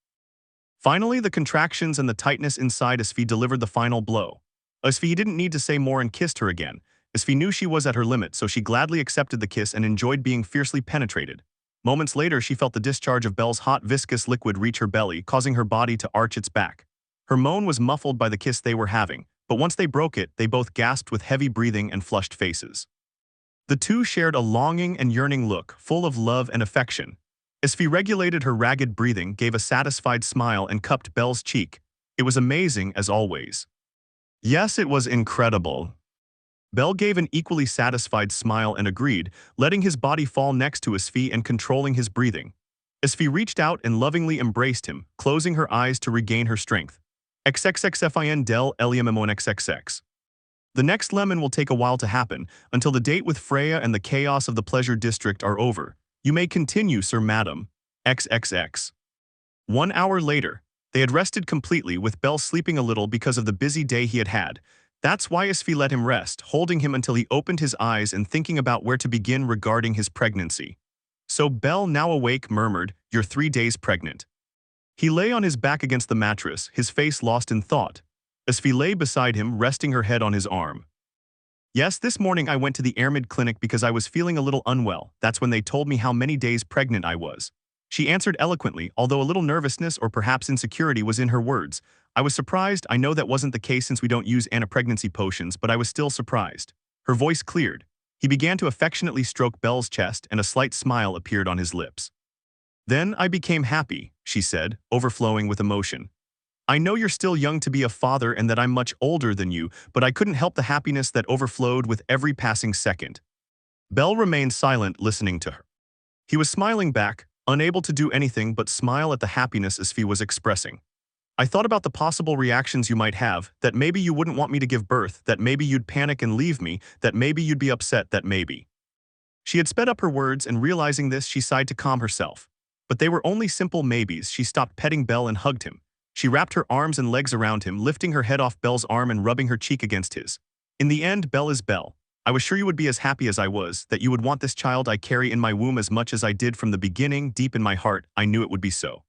Speaker 1: Finally, the contractions and the tightness inside Asfi delivered the final blow. Asfi didn't need to say more and kissed her again. Asfi knew she was at her limit, so she gladly accepted the kiss and enjoyed being fiercely penetrated. Moments later, she felt the discharge of Belle's hot, viscous liquid reach her belly, causing her body to arch its back. Her moan was muffled by the kiss they were having, but once they broke it, they both gasped with heavy breathing and flushed faces. The two shared a longing and yearning look, full of love and affection. Asfi regulated her ragged breathing, gave a satisfied smile, and cupped Belle's cheek. It was amazing, as always. Yes, it was incredible. Belle gave an equally satisfied smile and agreed, letting his body fall next to Asfi and controlling his breathing. Asfi reached out and lovingly embraced him, closing her eyes to regain her strength. XXXFIN del Eliammonxxx. The next lemon will take a while to happen, until the date with Freya and the chaos of the pleasure district are over. You may continue, Sir Madam. XXX. 1 hour later, they had rested completely, with Bell sleeping a little because of the busy day he had had. That's why Asfi let him rest, holding him until he opened his eyes and thinking about where to begin regarding his pregnancy. So Bell, now awake, murmured, "You're 3 days pregnant." He lay on his back against the mattress, his face lost in thought. Asfi lay beside him, resting her head on his arm. "Yes, this morning I went to the Airmid clinic because I was feeling a little unwell. That's when they told me how many days pregnant I was." She answered eloquently, although a little nervousness or perhaps insecurity was in her words. "I was surprised. I know that wasn't the case since we don't use anti-pregnancy potions, but I was still surprised." Her voice cleared. He began to affectionately stroke Bell's chest, and a slight smile appeared on his lips. "Then I became happy," she said, overflowing with emotion. "I know you're still young to be a father and that I'm much older than you, but I couldn't help the happiness that overflowed with every passing second." Bell remained silent, listening to her. He was smiling back, unable to do anything but smile at the happiness Asfi was expressing. "I thought about the possible reactions you might have, that maybe you wouldn't want me to give birth, that maybe you'd panic and leave me, that maybe you'd be upset, that maybe." She had sped up her words, and realizing this, she sighed to calm herself. But they were only simple maybes. She stopped petting Bell and hugged him. She wrapped her arms and legs around him, lifting her head off Bell's arm and rubbing her cheek against his. "In the end, Bell is Bell. I was sure you would be as happy as I was, that you would want this child I carry in my womb as much as I did from the beginning. Deep in my heart, I knew it would be so."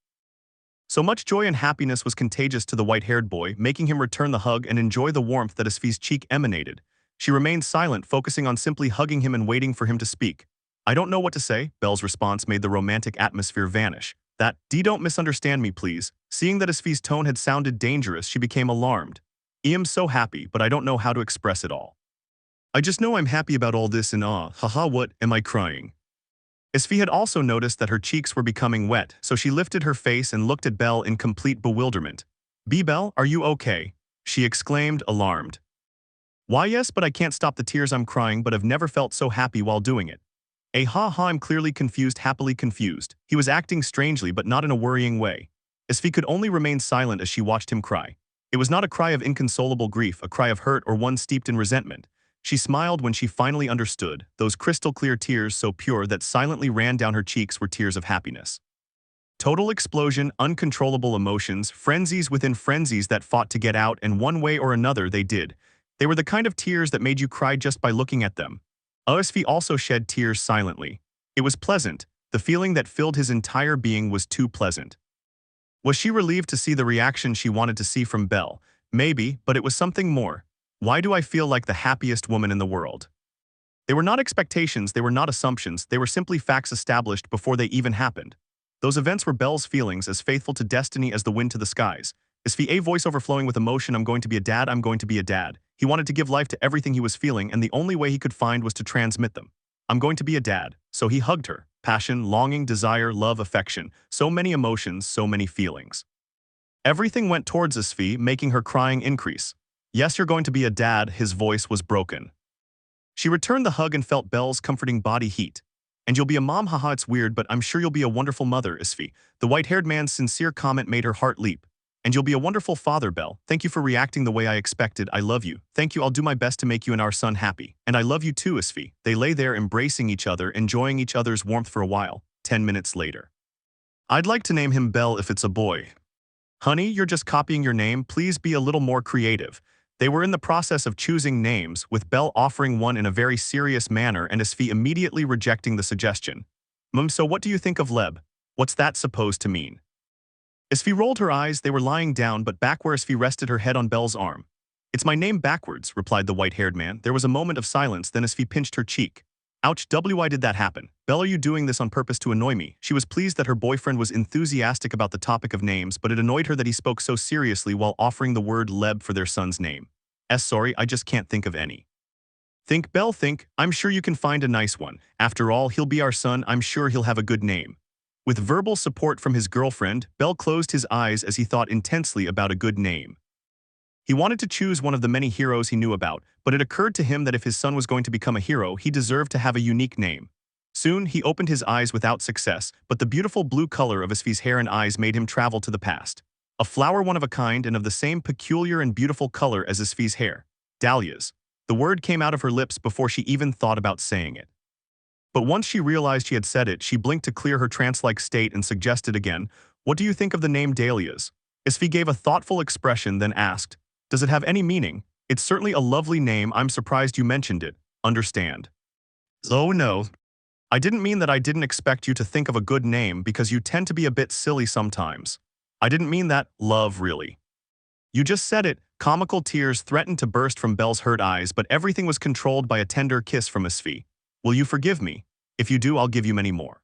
Speaker 1: So much joy and happiness was contagious to the white-haired boy, making him return the hug and enjoy the warmth that Asfi's cheek emanated. She remained silent, focusing on simply hugging him and waiting for him to speak. "I don't know what to say." Bell's response made the romantic atmosphere vanish. Don't misunderstand me, please." Seeing that Asfi's tone had sounded dangerous, she became alarmed. "I'm so happy, but I don't know how to express it all. I just know I'm happy about all this and haha, what, am I crying?" Asfi had also noticed that her cheeks were becoming wet, so she lifted her face and looked at Bell in complete bewilderment. Bell, are you okay?" she exclaimed, alarmed. "Why yes, but I can't stop the tears. I'm crying, but I've never felt so happy while doing it." I'm clearly confused, happily confused. He was acting strangely, but not in a worrying way. Asfi could only remain silent as she watched him cry. It was not a cry of inconsolable grief, a cry of hurt or one steeped in resentment. She smiled when she finally understood. Those crystal-clear tears, so pure that silently ran down her cheeks, were tears of happiness. Total explosion, uncontrollable emotions, frenzies within frenzies that fought to get out, and one way or another they did. They were the kind of tears that made you cry just by looking at them. Asfi also shed tears silently. It was pleasant. The feeling that filled his entire being was too pleasant. Was she relieved to see the reaction she wanted to see from Bell? Maybe, but it was something more. Why do I feel like the happiest woman in the world? They were not expectations, they were not assumptions, they were simply facts established before they even happened. Those events were Bell's feelings, as faithful to destiny as the wind to the skies. Asfi, a voice overflowing with emotion. "I'm going to be a dad, I'm going to be a dad." He wanted to give life to everything he was feeling, and the only way he could find was to transmit them. "I'm going to be a dad." So he hugged her. Passion, longing, desire, love, affection. So many emotions, so many feelings. Everything went towards Asfi, making her crying increase. "Yes, you're going to be a dad." His voice was broken. She returned the hug and felt Bell's comforting body heat. "And you'll be a mom, haha, it's weird, but I'm sure you'll be a wonderful mother, Asfi." The white-haired man's sincere comment made her heart leap. "And you'll be a wonderful father, Bell. Thank you for reacting the way I expected. I love you. Thank you. I'll do my best to make you and our son happy. And I love you too, Asfi." They lay there embracing each other, enjoying each other's warmth for a while. 10 minutes later. "I'd like to name him Bell if it's a boy." "Honey, you're just copying your name. Please be a little more creative." They were in the process of choosing names, with Bell offering one in a very serious manner and Asfi immediately rejecting the suggestion. So what do you think of Leb? What's that supposed to mean?" Asfi rolled her eyes. They were lying down, but back where Asfi rested her head on Bell's arm. "It's my name backwards," replied the white-haired man. There was a moment of silence, then Asfi pinched her cheek. "Ouch, why did that happen? Bell, are you doing this on purpose to annoy me?" She was pleased that her boyfriend was enthusiastic about the topic of names, but it annoyed her that he spoke so seriously while offering the word Leb for their son's name. Sorry, I just can't think of any." "Think, Bell, think. I'm sure you can find a nice one. After all, he'll be our son. I'm sure he'll have a good name." With verbal support from his girlfriend, Bell closed his eyes as he thought intensely about a good name. He wanted to choose one of the many heroes he knew about, but it occurred to him that if his son was going to become a hero, he deserved to have a unique name. Soon, he opened his eyes without success, but the beautiful blue color of Asfi's hair and eyes made him travel to the past. A flower one of a kind and of the same peculiar and beautiful color as Asfi's hair. Dahlias. The word came out of her lips before she even thought about saying it. But once she realized she had said it, she blinked to clear her trance-like state and suggested again, "What do you think of the name Dahlias?" Asfi gave a thoughtful expression, then asked, "Does it have any meaning? It's certainly a lovely name. I'm surprised you mentioned it. Understand?" "Oh no. I didn't mean that. I didn't expect you to think of a good name because you tend to be a bit silly sometimes. I didn't mean that, love, really." You just said it. Comical tears threatened to burst from Belle's hurt eyes, but everything was controlled by a tender kiss from Asfi. "Will you forgive me? If you do, I'll give you many more."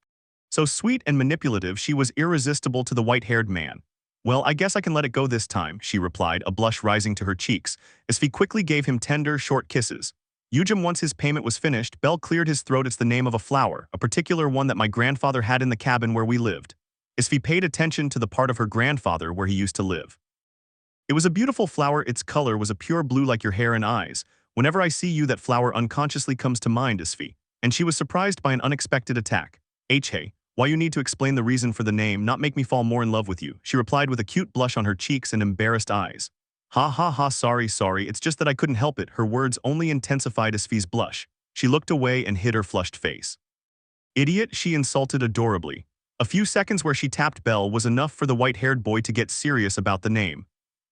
Speaker 1: So sweet and manipulative, she was irresistible to the white-haired man. "Well, I guess I can let it go this time," she replied, a blush rising to her cheeks. Asfi quickly gave him tender, short kisses. Once his payment was finished, Bell cleared his throat. "It's the name of a flower, a particular one that my grandfather had in the cabin where we lived." Asfi paid attention to the part of her grandfather where he used to live. "It was a beautiful flower. Its color was a pure blue like your hair and eyes. Whenever I see you, that flower unconsciously comes to mind, Asfi." And she was surprised by an unexpected attack. "Hey, why you need to explain the reason for the name, not make me fall more in love with you," she replied with a cute blush on her cheeks and embarrassed eyes. "Ha ha ha, sorry, it's just that I couldn't help it." Her words only intensified Asfi's blush. She looked away and hid her flushed face. "Idiot," she insulted adorably. A few seconds where she tapped Bell was enough for the white-haired boy to get serious about the name.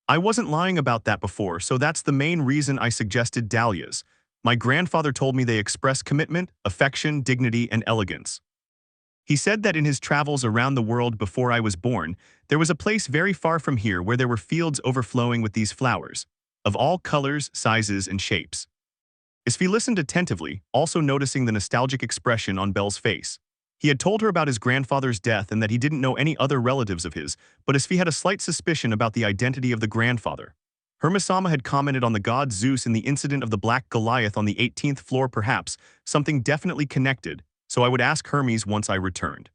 Speaker 1: "I wasn't lying about that before, so that's the main reason I suggested dahlias. My grandfather told me they express commitment, affection, dignity, and elegance. He said that in his travels around the world before I was born, there was a place very far from here where there were fields overflowing with these flowers, of all colors, sizes, and shapes." Asfi listened attentively, also noticing the nostalgic expression on Bell's face. He had told her about his grandfather's death and that he didn't know any other relatives of his, but Asfi had a slight suspicion about the identity of the grandfather. Hermes-sama had commented on the god Zeus in the incident of the black Goliath on the 18th floor. Perhaps something definitely connected, so I would ask Hermes once I returned.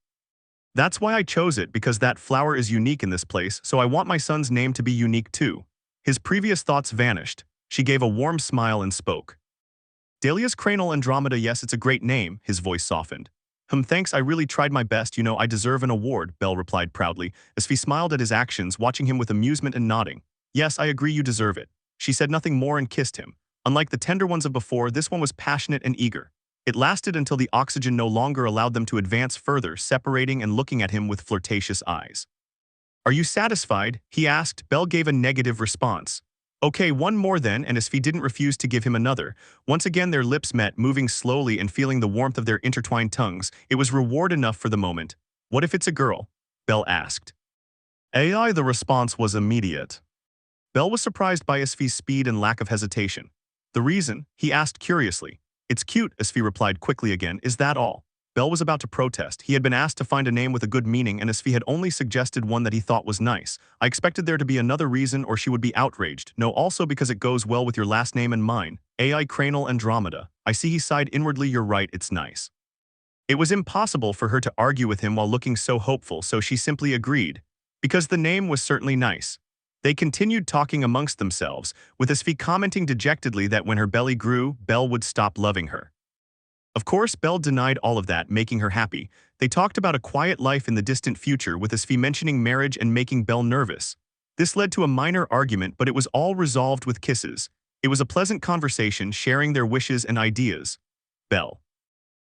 Speaker 1: "That's why I chose it, because that flower is unique in this place, so I want my son's name to be unique too." His previous thoughts vanished. She gave a warm smile and spoke. "Dahlias Cranel Andromeda, yes, it's a great name." His voice softened. Thanks, I really tried my best. I deserve an award," Bell replied proudly, as he smiled at his actions, watching him with amusement and nodding. "Yes, I agree, you deserve it." She said nothing more and kissed him. Unlike the tender ones of before, this one was passionate and eager. It lasted until the oxygen no longer allowed them to advance further, separating and looking at him with flirtatious eyes. "Are you satisfied?" he asked. Bell gave a negative response. "Okay, one more then," and Asfi didn't refuse to give him another. Once again their lips met, moving slowly and feeling the warmth of their intertwined tongues. It was reward enough for the moment. "What if it's a girl?" Bell asked. The response was immediate. Bell was surprised by Asfi's speed and lack of hesitation. "The reason?" he asked curiously. "It's cute," Asfi replied quickly again. "Is that all?" Bell was about to protest. He had been asked to find a name with a good meaning, and Asfi had only suggested one that he thought was nice. "I expected there to be another reason, or she would be outraged. No, also because it goes well with your last name and mine. Ai Cranel Andromeda." "I see," he sighed inwardly. "You're right, it's nice." It was impossible for her to argue with him while looking so hopeful, so she simply agreed. Because the name was certainly nice. They continued talking amongst themselves, with Asfi commenting dejectedly that when her belly grew, Bell would stop loving her. Of course, Bell denied all of that, making her happy. They talked about a quiet life in the distant future, with Asfi mentioning marriage and making Bell nervous. This led to a minor argument, but it was all resolved with kisses. It was a pleasant conversation, sharing their wishes and ideas. Bell.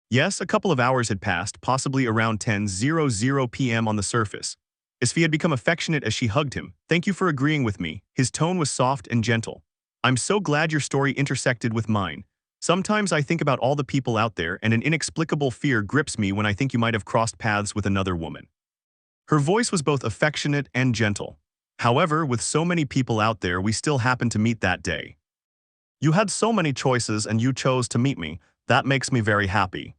Speaker 1: Yes, a couple of hours had passed, possibly around 10:00 p.m. on the surface. Asfi had become affectionate as she hugged him. "Thank you for agreeing with me." His tone was soft and gentle. "I'm so glad your story intersected with mine. Sometimes I think about all the people out there, and an inexplicable fear grips me when I think you might have crossed paths with another woman." Her voice was both affectionate and gentle. "However, with so many people out there, we still happened to meet that day. You had so many choices and you chose to meet me. That makes me very happy."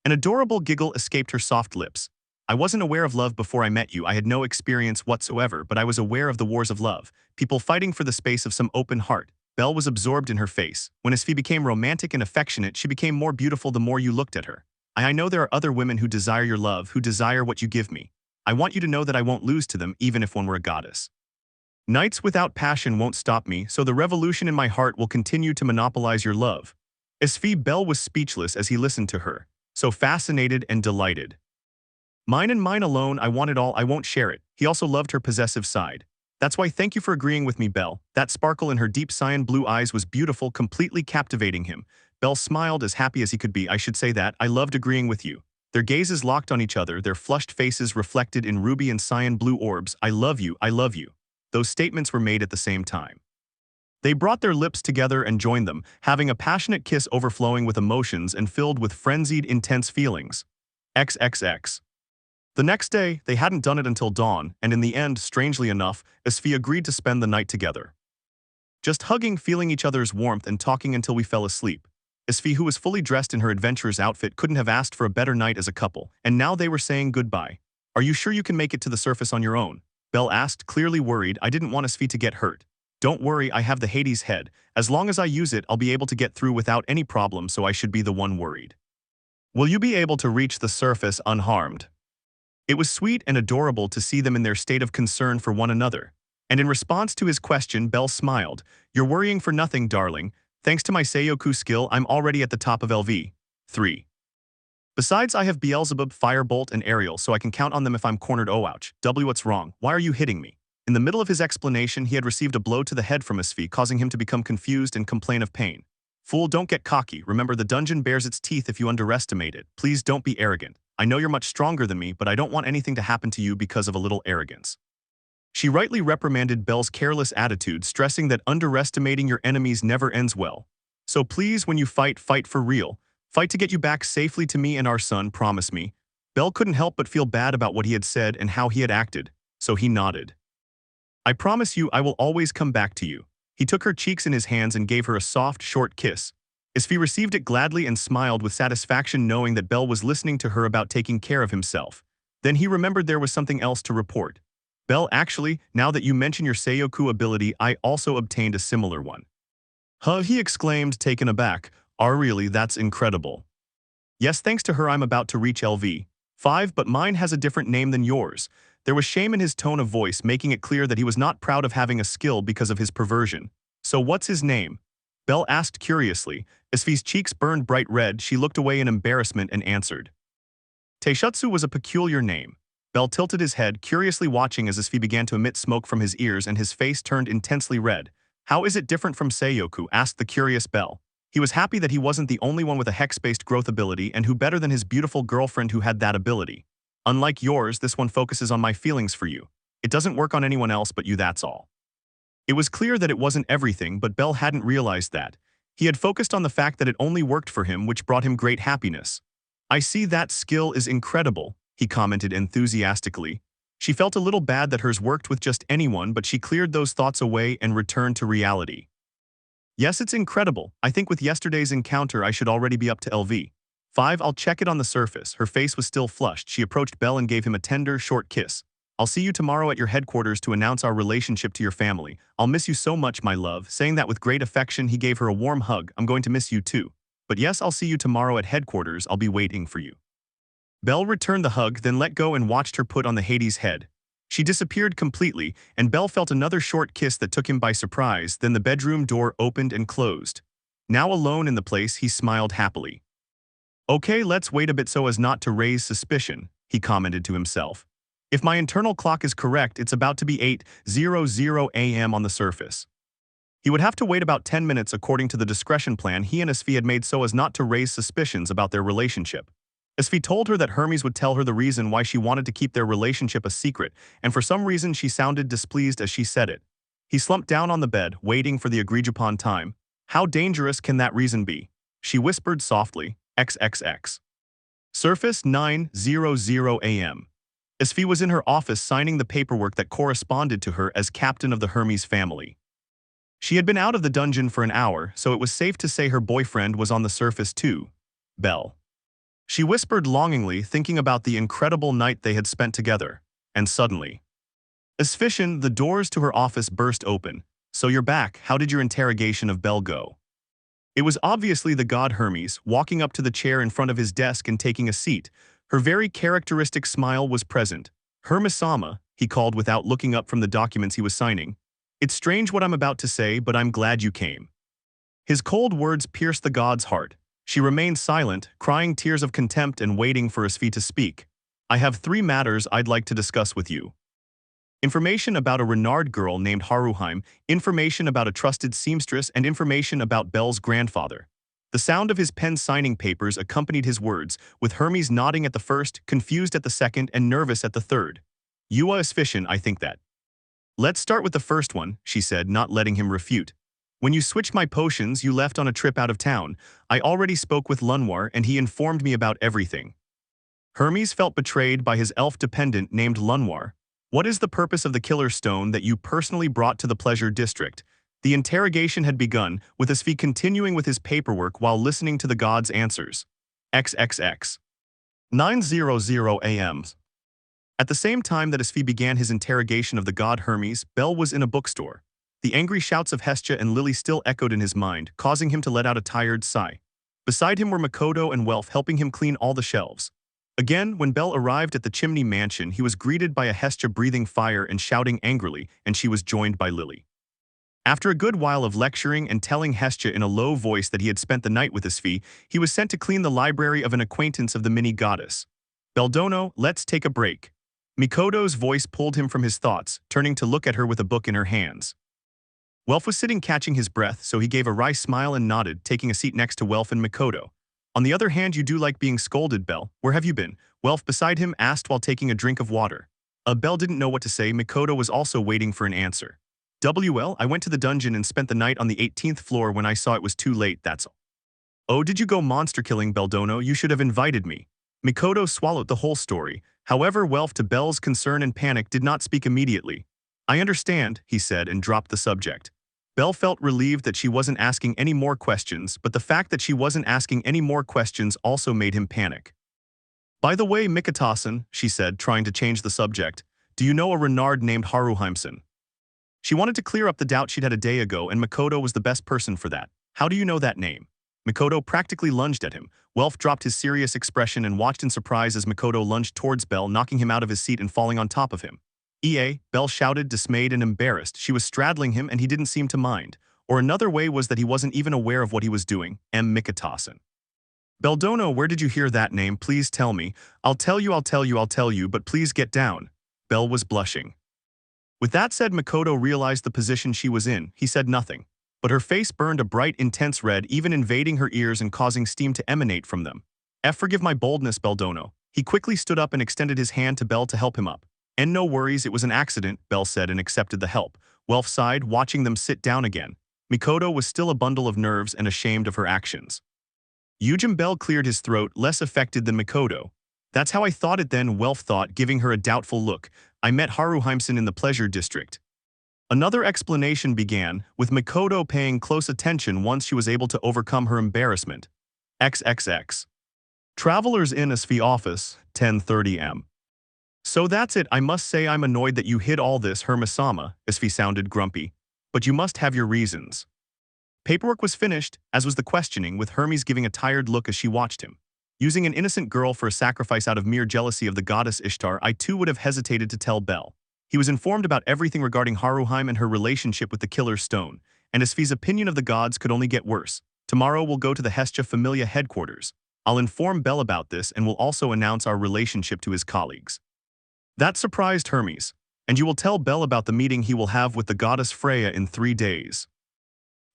Speaker 1: An adorable giggle escaped her soft lips. "I wasn't aware of love before I met you. I had no experience whatsoever, but I was aware of the wars of love, people fighting for the space of some open heart." Bell was absorbed in her face. "When Asfi became romantic and affectionate, she became more beautiful the more you looked at her. I know there are other women who desire your love, who desire what you give me. I want you to know that I won't lose to them, even if one were a goddess. Nights without passion won't stop me, so the revolution in my heart will continue to monopolize your love." Asfi. Bell was speechless as he listened to her, so fascinated and delighted. "Mine and mine alone, I want it all, I won't share it." He also loved her possessive side. That's why thank you for agreeing with me, Belle. That sparkle in her deep cyan blue eyes was beautiful, completely captivating him. Belle smiled as happy as he could be. I should say that, I loved agreeing with you. Their gazes locked on each other, their flushed faces reflected in ruby and cyan blue orbs. I love you, I love you. Those statements were made at the same time. They brought their lips together and joined them, having a passionate kiss overflowing with emotions and filled with frenzied, intense feelings. XXX. The next day, they hadn't done it until dawn, and in the end, strangely enough, Asfi agreed to spend the night together. Just hugging, feeling each other's warmth, and talking until we fell asleep. Asfi, who was fully dressed in her adventurer's outfit, couldn't have asked for a better night as a couple, and now they were saying goodbye. Are you sure you can make it to the surface on your own? Belle asked, clearly worried. I didn't want Asfi to get hurt. Don't worry, I have the Hades head. As long as I use it, I'll be able to get through without any problem, so I should be the one worried. Will you be able to reach the surface unharmed? It was sweet and adorable to see them in their state of concern for one another. And in response to his question, Belle smiled. You're worrying for nothing, darling. Thanks to my Seiyoku skill, I'm already at the top of LV. 3. Besides, I have Beelzebub, Firebolt, and Ariel, so I can count on them if I'm cornered. Oh ouch. W, what's wrong? Why are you hitting me? In the middle of his explanation, he had received a blow to the head from Asfi, causing him to become confused and complain of pain. Fool, don't get cocky. Remember, the dungeon bares its teeth if you underestimate it. Please don't be arrogant. I know you're much stronger than me, but I don't want anything to happen to you because of a little arrogance. She rightly reprimanded Belle's careless attitude, stressing that underestimating your enemies never ends well. So please, when you fight, fight for real. Fight to get you back safely to me and our son, promise me. Belle couldn't help but feel bad about what he had said and how he had acted, so he nodded. I promise you I will always come back to you. He took her cheeks in his hands and gave her a soft, short kiss. Asfi received it gladly and smiled with satisfaction, knowing that Belle was listening to her about taking care of himself. Then he remembered there was something else to report. Belle, actually, now that you mention your Seiyoku ability, I also obtained a similar one. Huh, he exclaimed, taken aback. Really, that's incredible. Yes, thanks to her I'm about to reach LV. 5, but mine has a different name than yours. There was shame in his tone of voice, making it clear that he was not proud of having a skill because of his perversion. So what's his name? Belle asked curiously. Asfi's cheeks burned bright red. She looked away in embarrassment and answered. Teishutsu was a peculiar name. Belle tilted his head, curiously watching as Asfi began to emit smoke from his ears and his face turned intensely red. How is it different from Seiyoku? Asked the curious Belle. He was happy that he wasn't the only one with a hex-based growth ability, and who better than his beautiful girlfriend who had that ability. Unlike yours, this one focuses on my feelings for you. It doesn't work on anyone else but you, that's all. It was clear that it wasn't everything, but Belle hadn't realized that. He had focused on the fact that it only worked for him, which brought him great happiness. I see that skill is incredible, he commented enthusiastically. She felt a little bad that hers worked with just anyone, but she cleared those thoughts away and returned to reality. Yes, it's incredible. I think with yesterday's encounter I should already be up to LV. 5, I'll check it on the surface. Her face was still flushed. She approached Belle and gave him a tender, short kiss. I'll see you tomorrow at your headquarters to announce our relationship to your family. I'll miss you so much, my love. Saying that with great affection, he gave her a warm hug. I'm going to miss you too. But yes, I'll see you tomorrow at headquarters. I'll be waiting for you. Belle returned the hug, then let go and watched her put on the Hades head. She disappeared completely, and Belle felt another short kiss that took him by surprise. Then the bedroom door opened and closed. Now alone in the place, he smiled happily. Okay, let's wait a bit so as not to raise suspicion, he commented to himself. If my internal clock is correct, it's about to be 8:00 a.m. on the surface. He would have to wait about 10 minutes according to the discretion plan he and Asfi had made so as not to raise suspicions about their relationship. Asfi told her that Hermes would tell her the reason why she wanted to keep their relationship a secret, and for some reason she sounded displeased as she said it. He slumped down on the bed, waiting for the agreed-upon time. How dangerous can that reason be? She whispered softly, XXX. Surface 9:00 a.m. Asfi was in her office signing the paperwork that corresponded to her as captain of the Hermes family. She had been out of the dungeon for an hour, so it was safe to say her boyfriend was on the surface too. Belle. She whispered longingly, thinking about the incredible night they had spent together. And suddenly, Asfi, the doors to her office burst open. So you're back. How did your interrogation of Bell go? It was obviously the god Hermes, walking up to the chair in front of his desk and taking a seat. Her very characteristic smile was present. Hermes-sama, he called without looking up from the documents he was signing. It's strange what I'm about to say, but I'm glad you came. His cold words pierced the god's heart. She remained silent, crying tears of contempt and waiting for Asfi to speak. I have 3 matters I'd like to discuss with you. Information about a Renard girl named Haruheim, information about a trusted seamstress, and information about Belle's grandfather. The sound of his pen signing papers accompanied his words, with Hermes nodding at the first, confused at the second, and nervous at the third. You are efficient, I think that. Let's start with the first one, she said, not letting him refute. When you switched my potions, you left on a trip out of town. I already spoke with Lunwar and he informed me about everything. Hermes felt betrayed by his elf dependent named Lunwar. What is the purpose of the killer stone that you personally brought to the pleasure district? The interrogation had begun, with Asfi continuing with his paperwork while listening to the god's answers. XXX. 9:00 a.m. At the same time that Asfi began his interrogation of the god Hermes, Bell was in a bookstore. The angry shouts of Hestia and Lily still echoed in his mind, causing him to let out a tired sigh. Beside him were Makoto and Welf helping him clean all the shelves. Again, when Bell arrived at the chimney mansion, he was greeted by a Hestia breathing fire and shouting angrily, and she was joined by Lily. After a good while of lecturing and telling Hestia in a low voice that he had spent the night with Asfi, he was sent to clean the library of an acquaintance of the mini-goddess. Beldono, let's take a break. Mikoto's voice pulled him from his thoughts, turning to look at her with a book in her hands. Welf was sitting catching his breath, so he gave a wry smile and nodded, taking a seat next to Welf and Mikoto. On the other hand, you do like being scolded, Bell. Where have you been? Welf beside him asked while taking a drink of water. Bell didn't know what to say. Mikoto was also waiting for an answer. I went to the dungeon and spent the night on the 18th floor when I saw it was too late, that's all. Oh, did you go monster killing, Beldono? You should have invited me. Mikoto swallowed the whole story. However, Welf, to Bell's concern and panic, did not speak immediately. I understand, he said and dropped the subject. Bell felt relieved that she wasn't asking any more questions, but the fact that she wasn't asking any more questions also made him panic. By the way, Mikatasan, she said, trying to change the subject, do you know a Renard named Haruheimson? She wanted to clear up the doubt she'd had a day ago, and Makoto was the best person for that. How do you know that name? Makoto practically lunged at him. Welf dropped his serious expression and watched in surprise as Makoto lunged towards Bell, knocking him out of his seat and falling on top of him. Bell shouted, dismayed and embarrassed. She was straddling him and he didn't seem to mind. Or another way was that he wasn't even aware of what he was doing. Mikatasan. Beldono, where did you hear that name? Please tell me. I'll tell you, but please get down. Bell was blushing. With that said, Makoto realized the position she was in. He said nothing. But her face burned a bright, intense red, even invading her ears and causing steam to emanate from them. Forgive my boldness, Beldono. He quickly stood up and extended his hand to Bell to help him up. And no worries, it was an accident, Bell said and accepted the help. Welf sighed, watching them sit down again. Mikoto was still a bundle of nerves and ashamed of her actions. Bell cleared his throat, less affected than Mikoto. That's how I thought it then, Welf thought, giving her a doubtful look. I met Haruheimson in the pleasure district. Another explanation began, with Mikoto paying close attention once she was able to overcome her embarrassment. XXX. Travelers in Asfi office, 10:30 am. So that's it. I must say I'm annoyed that you hid all this, Hermes-sama, Asfi sounded grumpy. But you must have your reasons. Paperwork was finished, as was the questioning, with Hermes giving a tired look as she watched him. Using an innocent girl for a sacrifice out of mere jealousy of the goddess Ishtar, I too would have hesitated to tell Bell. He was informed about everything regarding Haruheim and her relationship with the killer stone, and Asfi's opinion of the gods could only get worse. Tomorrow we'll go to the Hestia Familia headquarters. I'll inform Bell about this and will also announce our relationship to his colleagues. That surprised Hermes. And you will tell Bell about the meeting he will have with the goddess Freya in 3 days.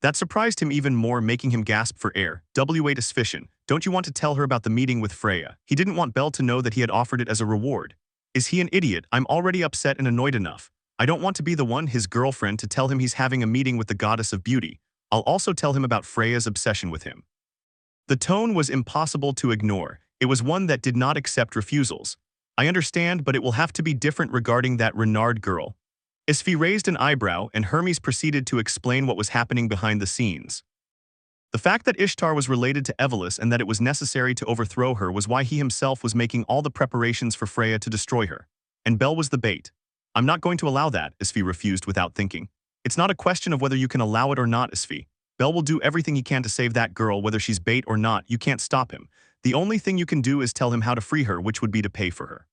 Speaker 1: That surprised him even more, making him gasp for air. W8 Asfixion, don't you want to tell her about the meeting with Freya? He didn't want Bell to know that he had offered it as a reward. Is he an idiot? I'm already upset and annoyed enough. I don't want to be the one, his girlfriend, to tell him he's having a meeting with the goddess of beauty. I'll also tell him about Freya's obsession with him. The tone was impossible to ignore. It was one that did not accept refusals. I understand, but it will have to be different regarding that Renard girl. Asfi raised an eyebrow, and Hermes proceeded to explain what was happening behind the scenes. The fact that Ishtar was related to Evelys and that it was necessary to overthrow her was why he himself was making all the preparations for Freya to destroy her. And Bell was the bait. I'm not going to allow that, Asfi refused without thinking. It's not a question of whether you can allow it or not, Asfi. Bell will do everything he can to save that girl, whether she's bait or not. You can't stop him. The only thing you can do is tell him how to free her, which would be to pay for her.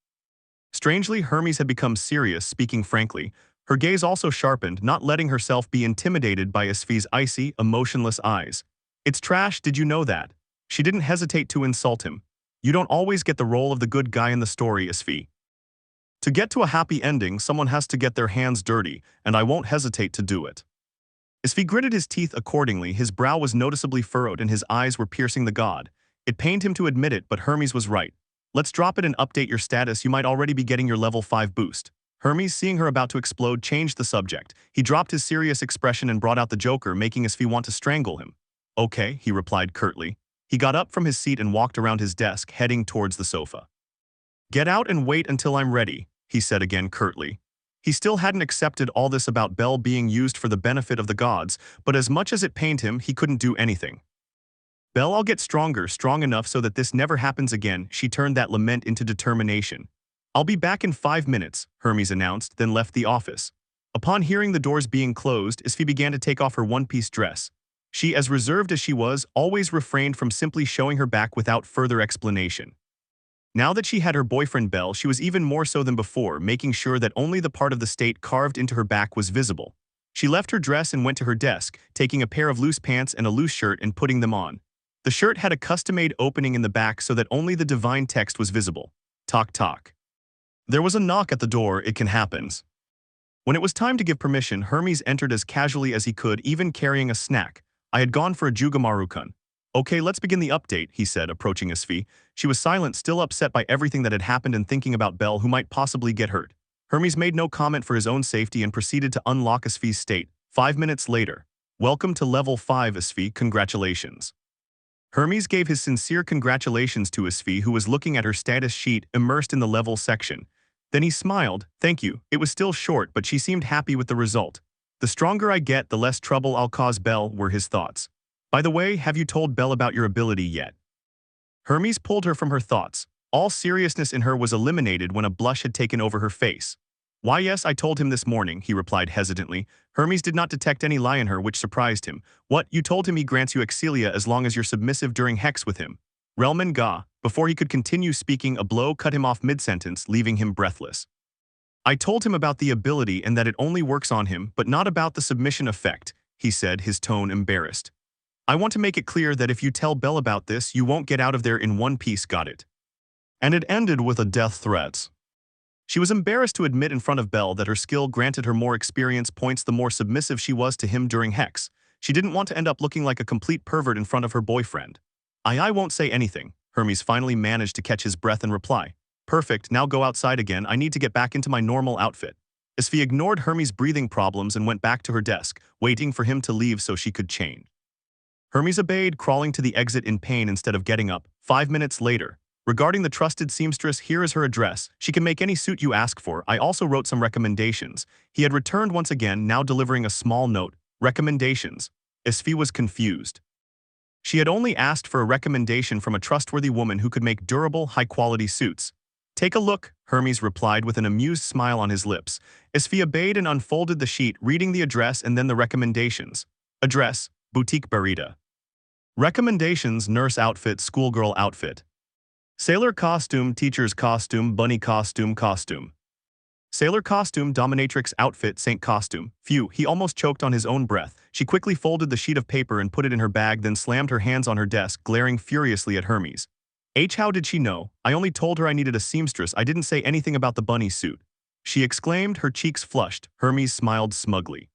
Speaker 1: Strangely, Hermes had become serious, speaking frankly. Her gaze also sharpened, not letting herself be intimidated by Asfi's icy, emotionless eyes. It's trash, did you know that? She didn't hesitate to insult him. You don't always get the role of the good guy in the story, Asfi. To get to a happy ending, someone has to get their hands dirty, and I won't hesitate to do it. Asfi gritted his teeth accordingly. His brow was noticeably furrowed and his eyes were piercing the god. It pained him to admit it, but Hermes was right. Let's drop it and update your status. You might already be getting your level 5 boost. Hermes, seeing her about to explode, changed the subject. He dropped his serious expression and brought out the Joker, making Asfi want to strangle him. Okay, he replied curtly. He got up from his seat and walked around his desk, heading towards the sofa. Get out and wait until I'm ready, he said again curtly. He still hadn't accepted all this about Bell being used for the benefit of the gods, but as much as it pained him, he couldn't do anything. Bell, I'll get stronger, strong enough so that this never happens again. She turned that lament into determination. I'll be back in 5 minutes, Hermes announced, then left the office. Upon hearing the doors being closed, Asfi began to take off her one-piece dress. She, as reserved as she was, always refrained from simply showing her back without further explanation. Now that she had her boyfriend Bell, she was even more so than before, making sure that only the part of the state carved into her back was visible. She left her dress and went to her desk, taking a pair of loose pants and a loose shirt and putting them on. The shirt had a custom-made opening in the back so that only the divine text was visible. Tock tock. There was a knock at the door. It can happen. When it was time to give permission, Hermes entered as casually as he could, even carrying a snack. I had gone for a Jugamaru-kun. Okay, let's begin the update, he said, approaching Asfi. She was silent, still upset by everything that had happened and thinking about Bell, who might possibly get hurt. Hermes made no comment for his own safety and proceeded to unlock Asfi's state. 5 minutes later. Welcome to level 5, Asfi. Congratulations. Hermes gave his sincere congratulations to Asfi, who was looking at her status sheet, immersed in the level section. Then he smiled. Thank you. It was still short, but she seemed happy with the result. The stronger I get, the less trouble I'll cause Bell, were his thoughts. By the way, have you told Bell about your ability yet? Hermes pulled her from her thoughts. All seriousness in her was eliminated when a blush had taken over her face. Why, yes, I told him this morning, he replied hesitantly. Hermes did not detect any lie in her, which surprised him. What, you told him he grants you Exilia as long as you're submissive during Hex with him? Relman Ga. Before he could continue speaking, a blow cut him off mid-sentence, leaving him breathless. I told him about the ability and that it only works on him, but not about the submission effect, he said, his tone embarrassed. I want to make it clear that if you tell Bell about this, you won't get out of there in one piece, got it? And it ended with a death threat. She was embarrassed to admit in front of Bell that her skill granted her more experience points the more submissive she was to him during Hex. She didn't want to end up looking like a complete pervert in front of her boyfriend. I won't say anything, Hermes finally managed to catch his breath and reply. Perfect, now go outside again, I need to get back into my normal outfit. Asfi ignored Hermes' breathing problems and went back to her desk, waiting for him to leave so she could change. Hermes obeyed, crawling to the exit in pain instead of getting up. 5 minutes later. Regarding the trusted seamstress, here is her address. She can make any suit you ask for. I also wrote some recommendations. He had returned once again, now delivering a small note. Recommendations. Asfi was confused. She had only asked for a recommendation from a trustworthy woman who could make durable, high-quality suits. Take a look, Hermes replied with an amused smile on his lips. Asfi obeyed and unfolded the sheet, reading the address and then the recommendations. Address, Boutique Barita. Recommendations, nurse outfit, schoolgirl outfit. Sailor costume, teacher's costume, bunny costume, costume. Sailor costume, dominatrix outfit, saint costume. Phew, he almost choked on his own breath. She quickly folded the sheet of paper and put it in her bag, then slammed her hands on her desk, glaring furiously at Hermes. How did she know? I only told her I needed a seamstress. I didn't say anything about the bunny suit. She exclaimed, her cheeks flushed. Hermes smiled smugly.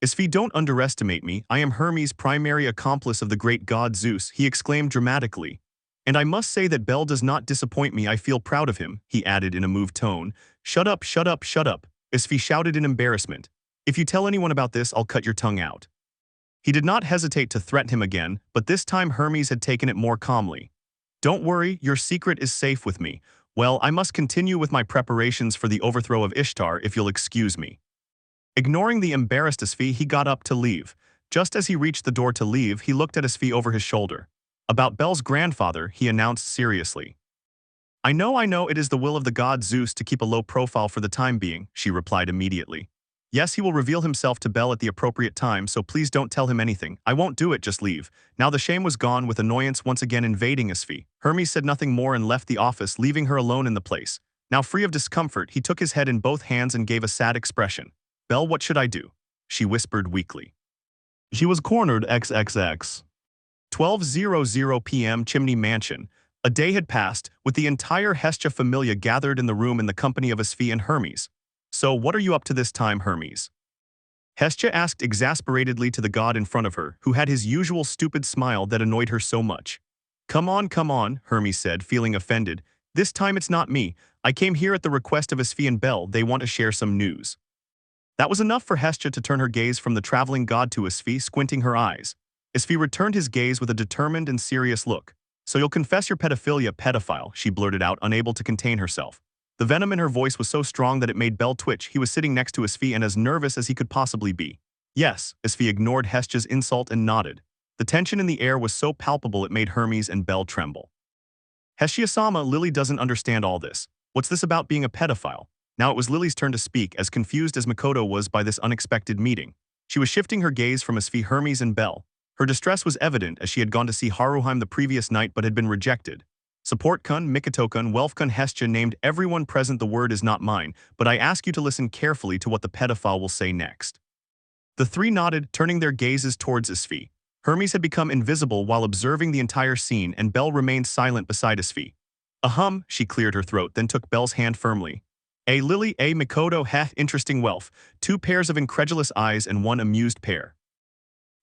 Speaker 1: Asfi, don't underestimate me. I am Hermes' primary accomplice of the great god Zeus, he exclaimed dramatically. And I must say that Bell does not disappoint me. I feel proud of him, he added in a moved tone. Shut up, shut up, shut up, Asfi shouted in embarrassment. If you tell anyone about this, I'll cut your tongue out. He did not hesitate to threaten him again, but this time Hermes had taken it more calmly. Don't worry, your secret is safe with me. Well, I must continue with my preparations for the overthrow of Ishtar, if you'll excuse me. Ignoring the embarrassed Asfi, he got up to leave. Just as he reached the door to leave, he looked at Asfi over his shoulder. About Bell's grandfather, he announced seriously. I know it is the will of the god Zeus to keep a low profile for the time being, she replied immediately. Yes, he will reveal himself to Bell at the appropriate time, so please don't tell him anything. I won't do it, just leave. Now the shame was gone, with annoyance once again invading Asfi. Hermes said nothing more and left the office, leaving her alone in the place. Now free of discomfort, he took his head in both hands and gave a sad expression. Bell, what should I do? She whispered weakly. She was cornered XXX. 12:00 p.m. Chimney Mansion. A day had passed, with the entire Hestia familia gathered in the room in the company of Asfi and Hermes. "So what are you up to this time, Hermes?" Hestia asked exasperatedly to the god in front of her, who had his usual stupid smile that annoyed her so much. Come on, Hermes said, feeling offended. "This time it's not me. I came here at the request of Asfi and Bell. They want to share some news." That was enough for Hestia to turn her gaze from the traveling god to Asfi, squinting her eyes. Asfi returned his gaze with a determined and serious look. "So you'll confess your pedophilia, pedophile," she blurted out, unable to contain herself. The venom in her voice was so strong that it made Bell twitch. He was sitting next to Asfi and as nervous as he could possibly be. "Yes," Asfi ignored Hestia's insult and nodded. The tension in the air was so palpable it made Hermes and Bell tremble. "Hestia-sama, Lily doesn't understand all this. What's this about being a pedophile?" Now it was Lily's turn to speak, as confused as Makoto was by this unexpected meeting. She was shifting her gaze from Asfi, Hermes, and Bell. Her distress was evident, as she had gone to see Haruheim the previous night but had been rejected. Support-kun, Mikoto-kun, Wealth-kun, Hestia named everyone present. "The word is not mine, but I ask you to listen carefully to what the pedophile will say next." The three nodded, turning their gazes towards Asfi. Hermes had become invisible while observing the entire scene, and Bell remained silent beside Asfi. She cleared her throat, then took Bell's hand firmly. Lily, Mikoto, interesting Wealth, two pairs of incredulous eyes and one amused pair.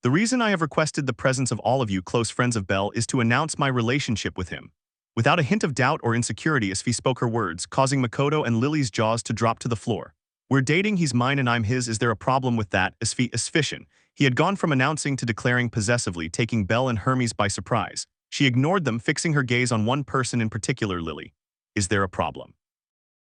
Speaker 1: "The reason I have requested the presence of all of you close friends of Bell is to announce my relationship with him." Without a hint of doubt or insecurity, Asfi spoke her words, causing Makoto and Lily's jaws to drop to the floor. "We're dating, he's mine and I'm his. Is there a problem with that, Asfi?" He had gone from announcing to declaring possessively, taking Bell and Hermes by surprise. She ignored them, fixing her gaze on one person in particular, Lily. "Is there a problem?"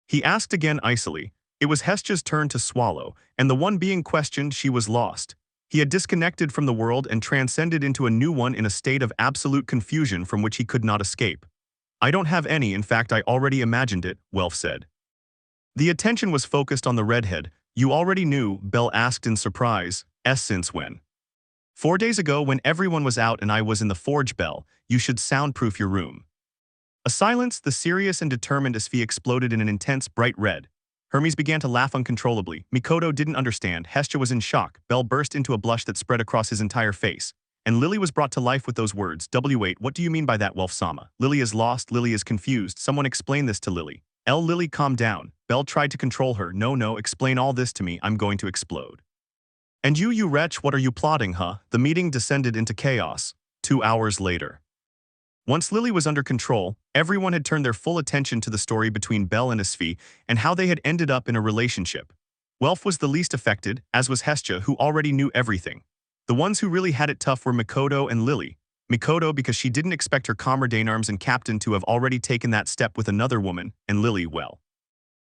Speaker 1: he asked again icily. It was Hestia's turn to swallow, and the one being questioned, she was lost. He had disconnected from the world and transcended into a new one in a state of absolute confusion from which he could not escape. "I don't have any, in fact I already imagined it," Welf said. The attention was focused on the redhead. "You already knew?" Bell asked in surprise. "Since when?" "4 days ago, when everyone was out and I was in the forge. Bell, you should soundproof your room." A silence. The serious and determined Asfi exploded in an intense bright red. Hermes began to laugh uncontrollably. Mikoto didn't understand. Hestia was in shock. Bell burst into a blush that spread across his entire face. And Lily was brought to life with those words. "Wait, what do you mean by that, Welf-sama? Lily is lost, Lily is confused. Someone explain this to Lily." Lily, calm down." Bell tried to control her. No, explain all this to me, I'm going to explode." "And you wretch, what are you plotting, huh?" The meeting descended into chaos. 2 hours later. Once Lily was under control, everyone had turned their full attention to the story between Bell and Asfi and how they had ended up in a relationship. Welf was the least affected, as was Hestia, who already knew everything. The ones who really had it tough were Mikoto and Lily. Mikoto because she didn't expect her comrade Danarms and captain to have already taken that step with another woman, and Lily, well.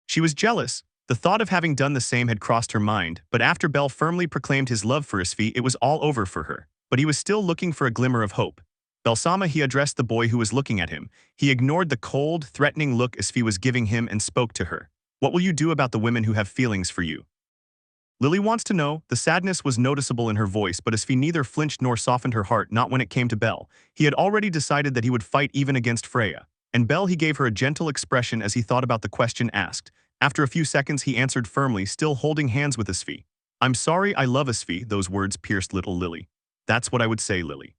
Speaker 1: She was jealous. The thought of having done the same had crossed her mind, but after Bell firmly proclaimed his love for Asfi, it was all over for her. But he was still looking for a glimmer of hope. "Bell-sama," he addressed the boy who was looking at him. He ignored the cold, threatening look Asfi was giving him and spoke to her. "What will you do about the women who have feelings for you?" "Lily wants to know." The sadness was noticeable in her voice, but Asfi neither flinched nor softened her heart, not when it came to Bell. He had already decided that he would fight even against Freya. And Bell, he gave her a gentle expression as he thought about the question asked. After a few seconds, he answered firmly, still holding hands with Asfi. "I'm sorry, I love Asfi." Those words pierced little Lily. "That's what I would say, Lily."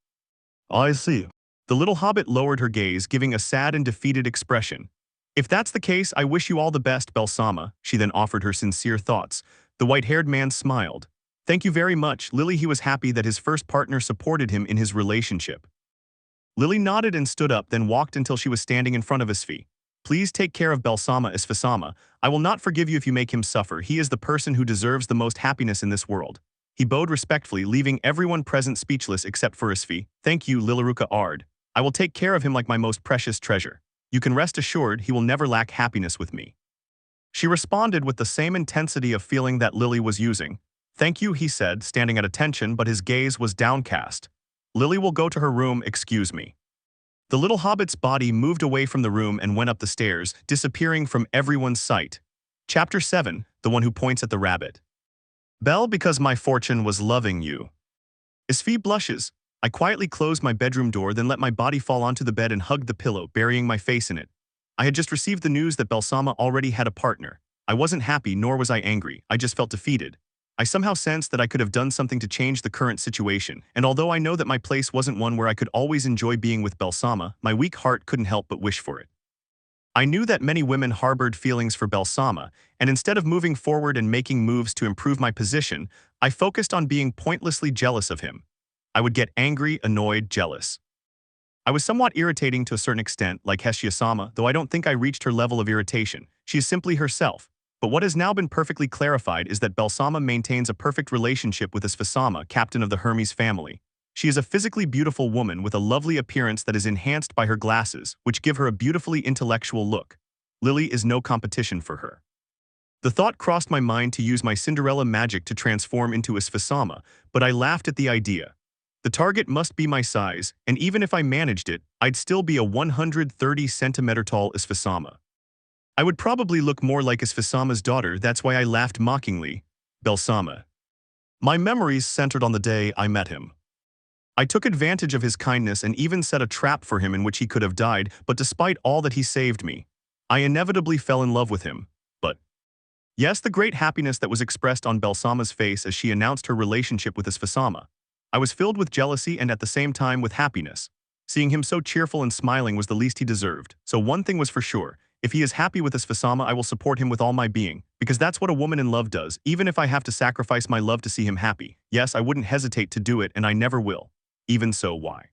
Speaker 1: "I see." The little hobbit lowered her gaze, giving a sad and defeated expression. "If that's the case, I wish you all the best, Bell-sama." She then offered her sincere thoughts. The white-haired man smiled. "Thank you very much, Lily." He was happy that his first partner supported him in his relationship. Lily nodded and stood up, then walked until she was standing in front of Asfi. "Please take care of Bell-sama, Asfi-sama. I will not forgive you if you make him suffer. He is the person who deserves the most happiness in this world." He bowed respectfully, leaving everyone present speechless except for Asfi. "Thank you, Lilaruka Ard. I will take care of him like my most precious treasure. You can rest assured he will never lack happiness with me." She responded with the same intensity of feeling that Lily was using. "Thank you," he said, standing at attention, but his gaze was downcast. "Lily will go to her room, excuse me." The little hobbit's body moved away from the room and went up the stairs, disappearing from everyone's sight. Chapter 7, The One Who Points at the Rabbit. "Bell, because my fortune was loving you." Asfi blushes. "I quietly closed my bedroom door, then let my body fall onto the bed and hugged the pillow, burying my face in it. I had just received the news that Bell-sama already had a partner. I wasn't happy, nor was I angry. I just felt defeated. I somehow sensed that I could have done something to change the current situation, and although I know that my place wasn't one where I could always enjoy being with Belsama, my weak heart couldn't help but wish for it. I knew that many women harbored feelings for Belsama, and instead of moving forward and making moves to improve my position, I focused on being pointlessly jealous of him. I would get angry, annoyed, jealous. I was somewhat irritating to a certain extent, like Hestia-sama, though I don't think I reached her level of irritation. She is simply herself. But what has now been perfectly clarified is that Belsama maintains a perfect relationship with Asfi, captain of the Hermes family. She is a physically beautiful woman with a lovely appearance that is enhanced by her glasses, which give her a beautifully intellectual look. Lily is no competition for her. The thought crossed my mind to use my Cinderella magic to transform into Asfi, but I laughed at the idea. The target must be my size, and even if I managed it, I'd still be a 130-centimeter tall Asfi. I would probably look more like Asfi-sama's daughter, that's why I laughed mockingly. Belsama. My memories centered on the day I met him. I took advantage of his kindness and even set a trap for him in which he could have died, but despite all that he saved me, I inevitably fell in love with him. But yes, the great happiness that was expressed on Belsama's face as she announced her relationship with Asfi. I was filled with jealousy and at the same time with happiness. Seeing him so cheerful and smiling was the least he deserved, so one thing was for sure. If he is happy with Asfi, I will support him with all my being, because that's what a woman in love does, even if I have to sacrifice my love to see him happy. Yes, I wouldn't hesitate to do it, and I never will. Even so, why?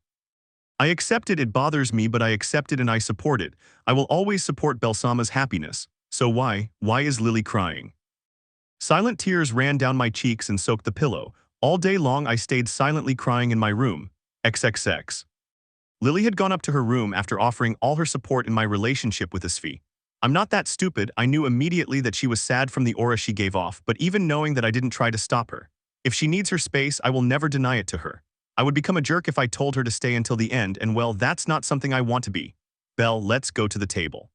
Speaker 1: I accept it, it bothers me, but I accept it and I support it. I will always support Belsama's happiness. So why is Lily crying? Silent tears ran down my cheeks and soaked the pillow. All day long I stayed silently crying in my room. XXX. Lily had gone up to her room after offering all her support in my relationship with Asfi. I'm not that stupid, I knew immediately that she was sad from the aura she gave off, but even knowing that I didn't try to stop her. If she needs her space, I will never deny it to her. I would become a jerk if I told her to stay until the end, and well, that's not something I want to be. Belle, let's go to the table.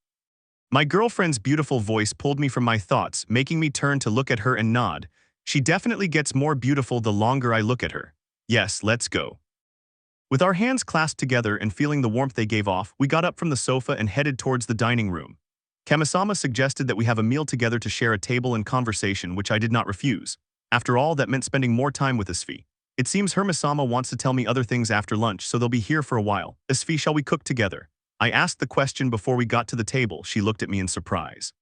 Speaker 1: My girlfriend's beautiful voice pulled me from my thoughts, making me turn to look at her and nod. She definitely gets more beautiful the longer I look at her. Yes, let's go. With our hands clasped together and feeling the warmth they gave off, we got up from the sofa and headed towards the dining room. Kamisama suggested that we have a meal together to share a table and conversation, which I did not refuse. After all, that meant spending more time with Asfi. It seems Hermes-sama wants to tell me other things after lunch, so they'll be here for a while. Asfi, shall we cook together? I asked the question before we got to the table. She looked at me in surprise.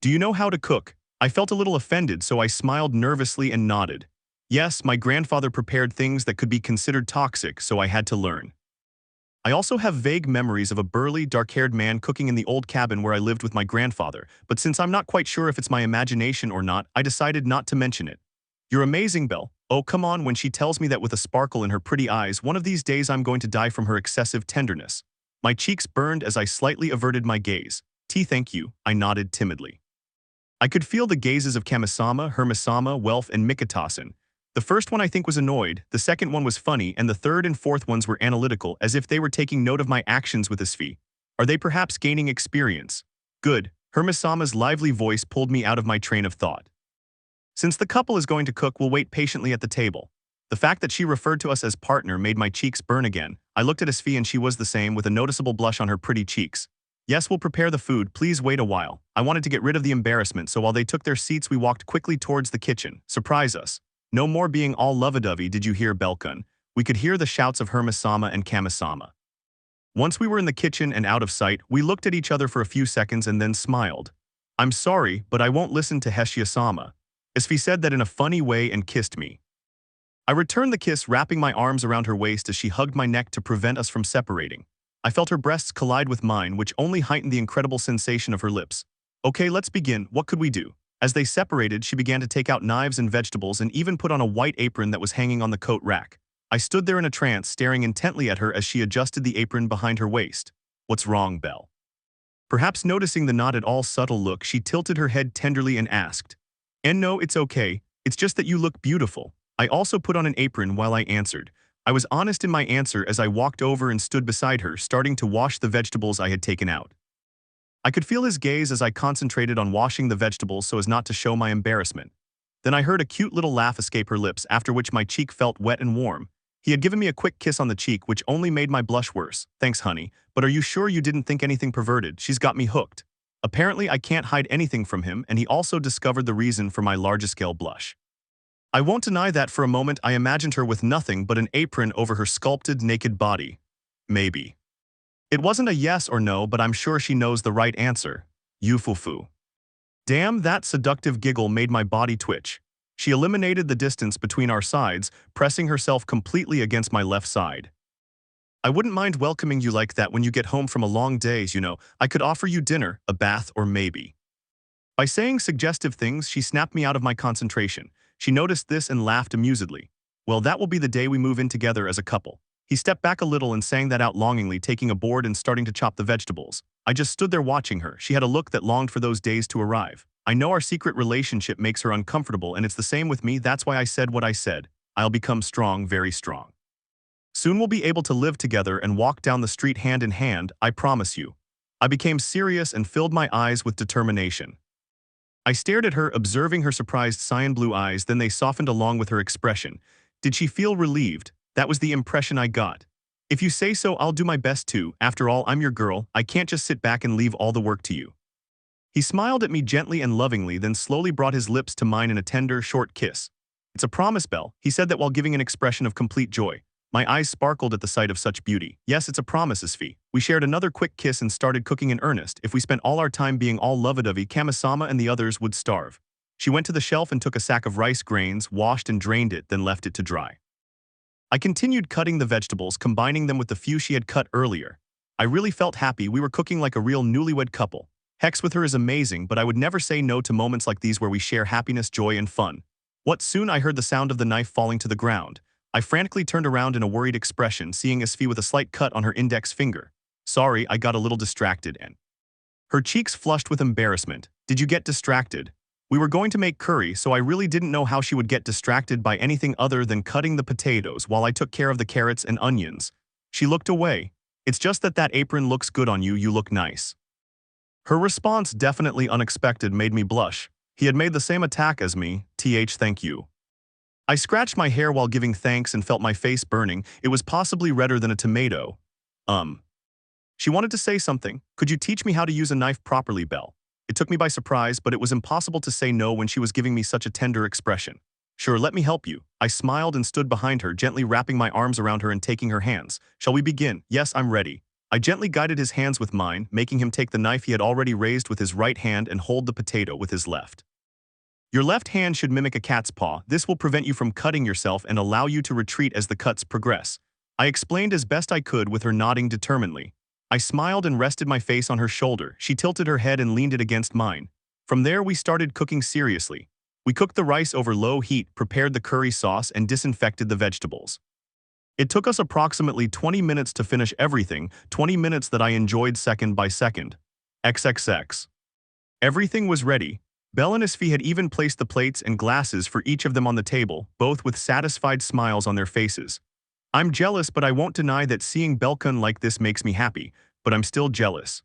Speaker 1: Do you know how to cook? I felt a little offended, so I smiled nervously and nodded. Yes, my grandfather prepared things that could be considered toxic, so I had to learn. I also have vague memories of a burly, dark-haired man cooking in the old cabin where I lived with my grandfather, but since I'm not quite sure if it's my imagination or not, I decided not to mention it. You're amazing, Belle. Oh, come on, when she tells me that with a sparkle in her pretty eyes, one of these days I'm going to die from her excessive tenderness. My cheeks burned as I slightly averted my gaze. Thank you, I nodded timidly. I could feel the gazes of Kamisama, Hermes-sama, Welf, and Mikitasen. The first one I think was annoyed, the second one was funny, and the third and fourth ones were analytical, as if they were taking note of my actions with Asfi. Are they perhaps gaining experience? Good. Hermes-sama's lively voice pulled me out of my train of thought. Since the couple is going to cook, we'll wait patiently at the table. The fact that she referred to us as partner made my cheeks burn again. I looked at Asfi and she was the same, with a noticeable blush on her pretty cheeks. Yes, we'll prepare the food, please wait a while. I wanted to get rid of the embarrassment, so while they took their seats we walked quickly towards the kitchen. Surprise us. No more being all lovey-dovey, did you hear, Belkun? We could hear the shouts of Hermes-sama and Kamisama. Once we were in the kitchen and out of sight, we looked at each other for a few seconds and then smiled. I'm sorry, but I won't listen to Hestia-sama. Asfi said that in a funny way and kissed me. I returned the kiss, wrapping my arms around her waist as she hugged my neck to prevent us from separating. I felt her breasts collide with mine, which only heightened the incredible sensation of her lips. Okay, let's begin. What could we do? As they separated, she began to take out knives and vegetables and even put on a white apron that was hanging on the coat rack. I stood there in a trance, staring intently at her as she adjusted the apron behind her waist. What's wrong, Belle? Perhaps noticing the not at all subtle look, she tilted her head tenderly and asked, And no, it's okay. It's just that you look beautiful. I also put on an apron while I answered. I was honest in my answer as I walked over and stood beside her, starting to wash the vegetables I had taken out. I could feel his gaze as I concentrated on washing the vegetables so as not to show my embarrassment. Then I heard a cute little laugh escape her lips, after which my cheek felt wet and warm. He had given me a quick kiss on the cheek, which only made my blush worse. Thanks, honey, but are you sure you didn't think anything perverted? She's got me hooked. Apparently, I can't hide anything from him, and he also discovered the reason for my large-scale blush. I won't deny that for a moment I imagined her with nothing but an apron over her sculpted naked body. Maybe. It wasn't a yes or no, but I'm sure she knows the right answer. Yufufu. Damn, that seductive giggle made my body twitch. She eliminated the distance between our sides, pressing herself completely against my left side. I wouldn't mind welcoming you like that when you get home from a long day, you know. I could offer you dinner, a bath, or maybe. By saying suggestive things, she snapped me out of my concentration. She noticed this and laughed amusedly. Well, that will be the day we move in together as a couple. He stepped back a little and sang that out longingly, taking a board and starting to chop the vegetables. I just stood there watching her. She had a look that longed for those days to arrive. I know our secret relationship makes her uncomfortable, and it's the same with me. That's why I said what I said. I'll become strong, very strong. Soon we'll be able to live together and walk down the street hand in hand, I promise you. I became serious and filled my eyes with determination. I stared at her, observing her surprised cyan blue eyes, then they softened along with her expression. Did she feel relieved? That was the impression I got. If you say so, I'll do my best to. After all, I'm your girl. I can't just sit back and leave all the work to you. He smiled at me gently and lovingly, then slowly brought his lips to mine in a tender, short kiss. It's a promise, Belle, he said that while giving an expression of complete joy. My eyes sparkled at the sight of such beauty. Yes, it's a promise, Asfi. We shared another quick kiss and started cooking in earnest. If we spent all our time being all lovey-dovey, Kamisama and the others would starve. She went to the shelf and took a sack of rice grains, washed and drained it, then left it to dry. I continued cutting the vegetables, combining them with the few she had cut earlier. I really felt happy. We were cooking like a real newlywed couple. Hex with her is amazing, but I would never say no to moments like these where we share happiness, joy, and fun. Soon I heard the sound of the knife falling to the ground. I frantically turned around in a worried expression, seeing Asfi with a slight cut on her index finger. Sorry, I got a little distracted and... Her cheeks flushed with embarrassment. Did you get distracted? We were going to make curry, so I really didn't know how she would get distracted by anything other than cutting the potatoes while I took care of the carrots and onions. She looked away. It's just that apron looks good on you, you look nice. Her response, definitely unexpected, made me blush. He had made the same attack as me. Thank you. I scratched my hair while giving thanks and felt my face burning. It was possibly redder than a tomato. She wanted to say something. Could you teach me how to use a knife properly, Belle? It took me by surprise, but it was impossible to say no when she was giving me such a tender expression. Sure, let me help you. I smiled and stood behind her, gently wrapping my arms around her and taking her hands. Shall we begin? Yes, I'm ready. I gently guided his hands with mine, making him take the knife he had already raised with his right hand and hold the potato with his left. Your left hand should mimic a cat's paw. This will prevent you from cutting yourself and allow you to retreat as the cuts progress. I explained as best I could with her nodding determinedly. I smiled and rested my face on her shoulder. She tilted her head and leaned it against mine. From there we started cooking seriously. We cooked the rice over low heat, prepared the curry sauce, and disinfected the vegetables. It took us approximately 20 minutes to finish everything, 20 minutes that I enjoyed second by second. XXX. Everything was ready. Belle and Asfi had even placed the plates and glasses for each of them on the table, both with satisfied smiles on their faces. I'm jealous, but I won't deny that seeing bellcranel like this makes me happy, but I'm still jealous.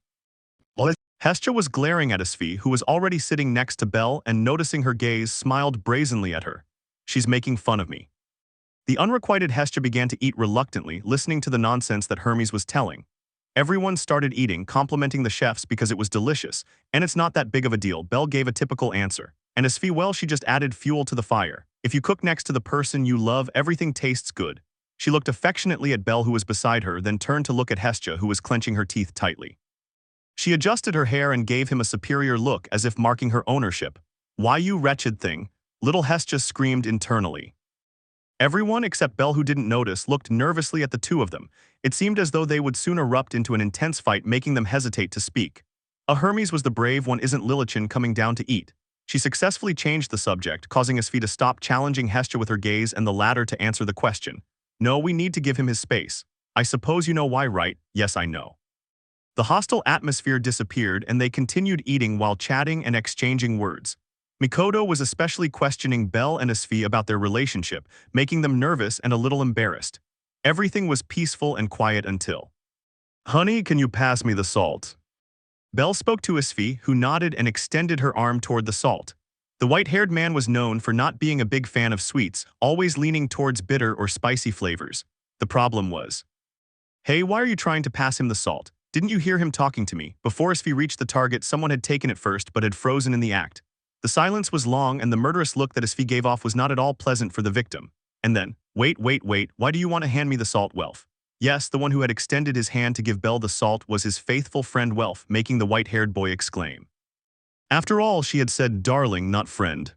Speaker 1: Hestia was glaring at Asfi, who was already sitting next to Belle, and noticing her gaze, smiled brazenly at her. She's making fun of me. The unrequited Hestia began to eat reluctantly, listening to the nonsense that Hermes was telling. Everyone started eating, complimenting the chefs because it was delicious, and it's not that big of a deal. Belle gave a typical answer. And Asfi, well, she just added fuel to the fire. If you cook next to the person you love, everything tastes good. She looked affectionately at Belle, who was beside her, then turned to look at Hestia, who was clenching her teeth tightly. She adjusted her hair and gave him a superior look, as if marking her ownership. Why, you wretched thing? Little Hestia screamed internally. Everyone except Belle, who didn't notice, looked nervously at the two of them. It seemed as though they would soon erupt into an intense fight, making them hesitate to speak. Hermes was the brave one, isn't Lilichin coming down to eat? She successfully changed the subject, causing Asfi to stop challenging Hestia with her gaze and the latter to answer the question. No, we need to give him his space. I suppose you know why, right? Yes, I know. The hostile atmosphere disappeared and they continued eating while chatting and exchanging words. Mikoto was especially questioning Belle and Asfi about their relationship, making them nervous and a little embarrassed. Everything was peaceful and quiet until... Honey, can you pass me the salt? Belle spoke to Asfi, who nodded and extended her arm toward the salt. The white-haired man was known for not being a big fan of sweets, always leaning towards bitter or spicy flavors. The problem was... Hey, why are you trying to pass him the salt? Didn't you hear him talking to me? Before Asfi reached the target, someone had taken it first but had frozen in the act. The silence was long and the murderous look that Asfi gave off was not at all pleasant for the victim. And then, wait, why do you want to hand me the salt, Welf? Yes, the one who had extended his hand to give Bell the salt was his faithful friend Welf, making the white-haired boy exclaim. After all, she had said darling, not friend.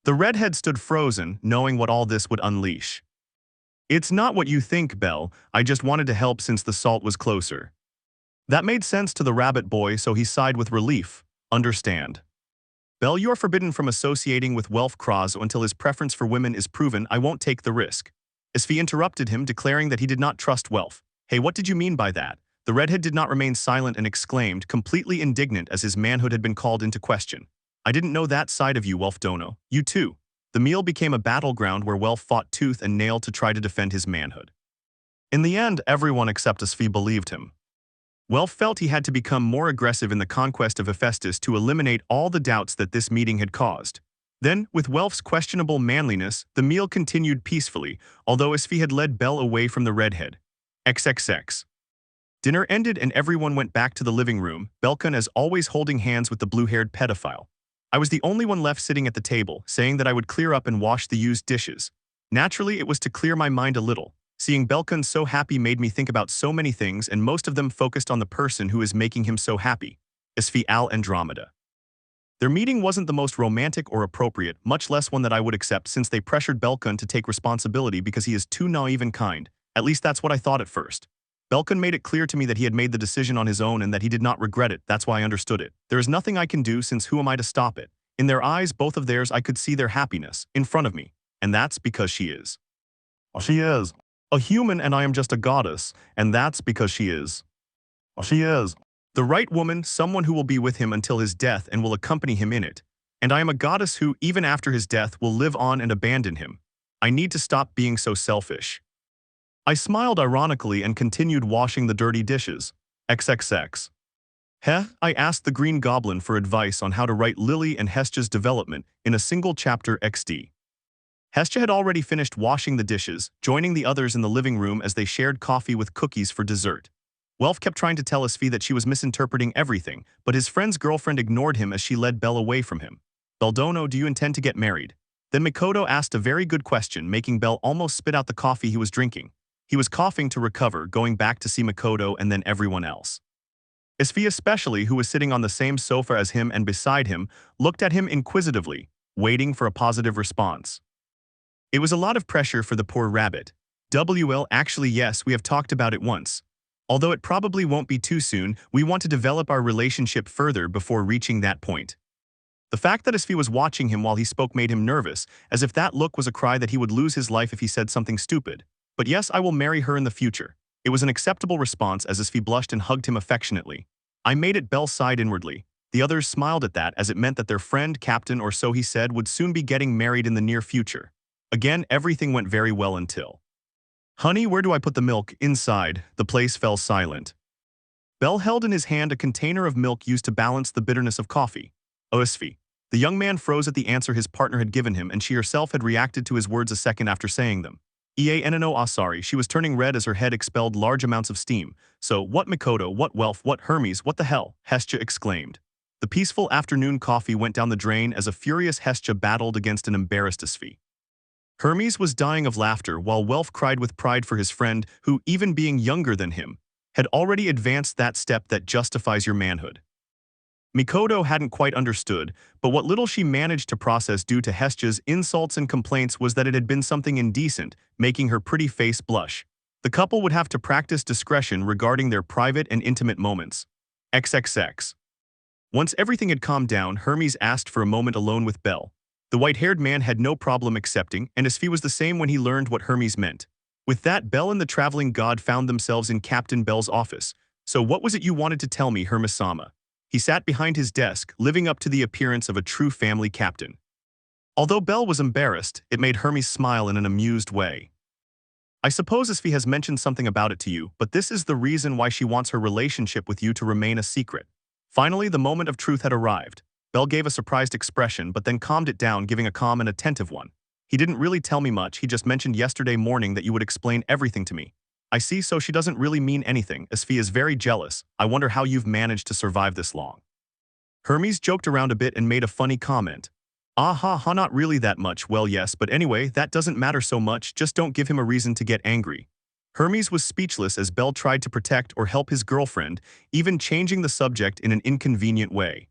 Speaker 1: The redhead stood frozen, knowing what all this would unleash. It's not what you think, Bell. I just wanted to help since the salt was closer. That made sense to the rabbit boy, so he sighed with relief. Understand. Bell, you are forbidden from associating with Welf Croz until his preference for women is proven. I won't take the risk. Asfi interrupted him, declaring that he did not trust Welf. Hey, what did you mean by that? The redhead did not remain silent and exclaimed, completely indignant as his manhood had been called into question. I didn't know that side of you, Welf Dono. You too. The meal became a battleground where Welf fought tooth and nail to try to defend his manhood. In the end, everyone except Asfi believed him. Welf felt he had to become more aggressive in the conquest of Hephaestus to eliminate all the doubts that this meeting had caused. Then, with Welf's questionable manliness, the meal continued peacefully, although Asfi had led Bell away from the redhead. XXX. Dinner ended and everyone went back to the living room, Belkan as always holding hands with the blue-haired pedophile. I was the only one left sitting at the table, saying that I would clear up and wash the used dishes. Naturally, it was to clear my mind a little. Seeing Belkan so happy made me think about so many things, and most of them focused on the person who is making him so happy. Asfi Al Andromeda. Their meeting wasn't the most romantic or appropriate, much less one that I would accept since they pressured Belkan to take responsibility because he is too naive and kind. At least that's what I thought at first. Belkan made it clear to me that he had made the decision on his own and that he did not regret it. That's why I understood it. There is nothing I can do since who am I to stop it? In their eyes, both of theirs, I could see their happiness in front of me. And that's because she is. She is a human and I am just a goddess, and that's because she is. She is the right woman, someone who will be with him until his death and will accompany him in it. And I am a goddess who, even after his death, will live on and abandon him. I need to stop being so selfish. I smiled ironically and continued washing the dirty dishes. XXX. I asked the Green Goblin for advice on how to write Lily and Hestia's development in a single chapter XD. Hestia had already finished washing the dishes, joining the others in the living room as they shared coffee with cookies for dessert. Welf kept trying to tell Asfi that she was misinterpreting everything, but his friend's girlfriend ignored him as she led Bell away from him. Beldono, do you intend to get married? Then Mikoto asked a very good question, making Bell almost spit out the coffee he was drinking. He was coughing to recover, going back to see Mikoto and then everyone else. Asfi especially, who was sitting on the same sofa as him and beside him, looked at him inquisitively, waiting for a positive response. It was a lot of pressure for the poor rabbit. Actually yes, we have talked about it once. Although it probably won't be too soon, we want to develop our relationship further before reaching that point. The fact that Asfi was watching him while he spoke made him nervous, as if that look was a cry that he would lose his life if he said something stupid. But yes, I will marry her in the future. It was an acceptable response as Asfi blushed and hugged him affectionately. I made it. Bell sighed inwardly. The others smiled at that as it meant that their friend, Captain, or so he said, would soon be getting married in the near future. Again, everything went very well until. Honey, where do I put the milk? Inside. The place fell silent. Bell held in his hand a container of milk used to balance the bitterness of coffee. Asfi. The young man froze at the answer his partner had given him, and she herself had reacted to his words a second after saying them. Sorry, she was turning red as her head expelled large amounts of steam. So, what Mikoto, what Welf, what Hermes, what the hell? Hestia exclaimed. The peaceful afternoon coffee went down the drain as a furious Hestia battled against an embarrassed Asfi. Hermes was dying of laughter while Welf cried with pride for his friend who, even being younger than him, had already advanced that step that justifies your manhood. Mikoto hadn't quite understood, but what little she managed to process due to Hestia's insults and complaints was that it had been something indecent, making her pretty face blush. The couple would have to practice discretion regarding their private and intimate moments. XXX. Once everything had calmed down, Hermes asked for a moment alone with Bell. The white-haired man had no problem accepting, and Asfi was the same when he learned what Hermes meant. With that, Bell and the traveling god found themselves in Captain Bell's office. So what was it you wanted to tell me, Hermes-sama? He sat behind his desk, living up to the appearance of a true family captain. Although Bell was embarrassed, it made Hermes smile in an amused way. I suppose Asfi has mentioned something about it to you, but this is the reason why she wants her relationship with you to remain a secret. Finally, the moment of truth had arrived. Bell gave a surprised expression, but then calmed it down, giving a calm and attentive one. He didn't really tell me much, he just mentioned yesterday morning that you would explain everything to me. I see, so she doesn't really mean anything. Asfi is very jealous. I wonder how you've managed to survive this long. Hermes joked around a bit and made a funny comment. Ah ha ha, not really that much, well yes, but anyway, that doesn't matter so much, just don't give him a reason to get angry. Hermes was speechless as Bell tried to protect or help his girlfriend, even changing the subject in an inconvenient way.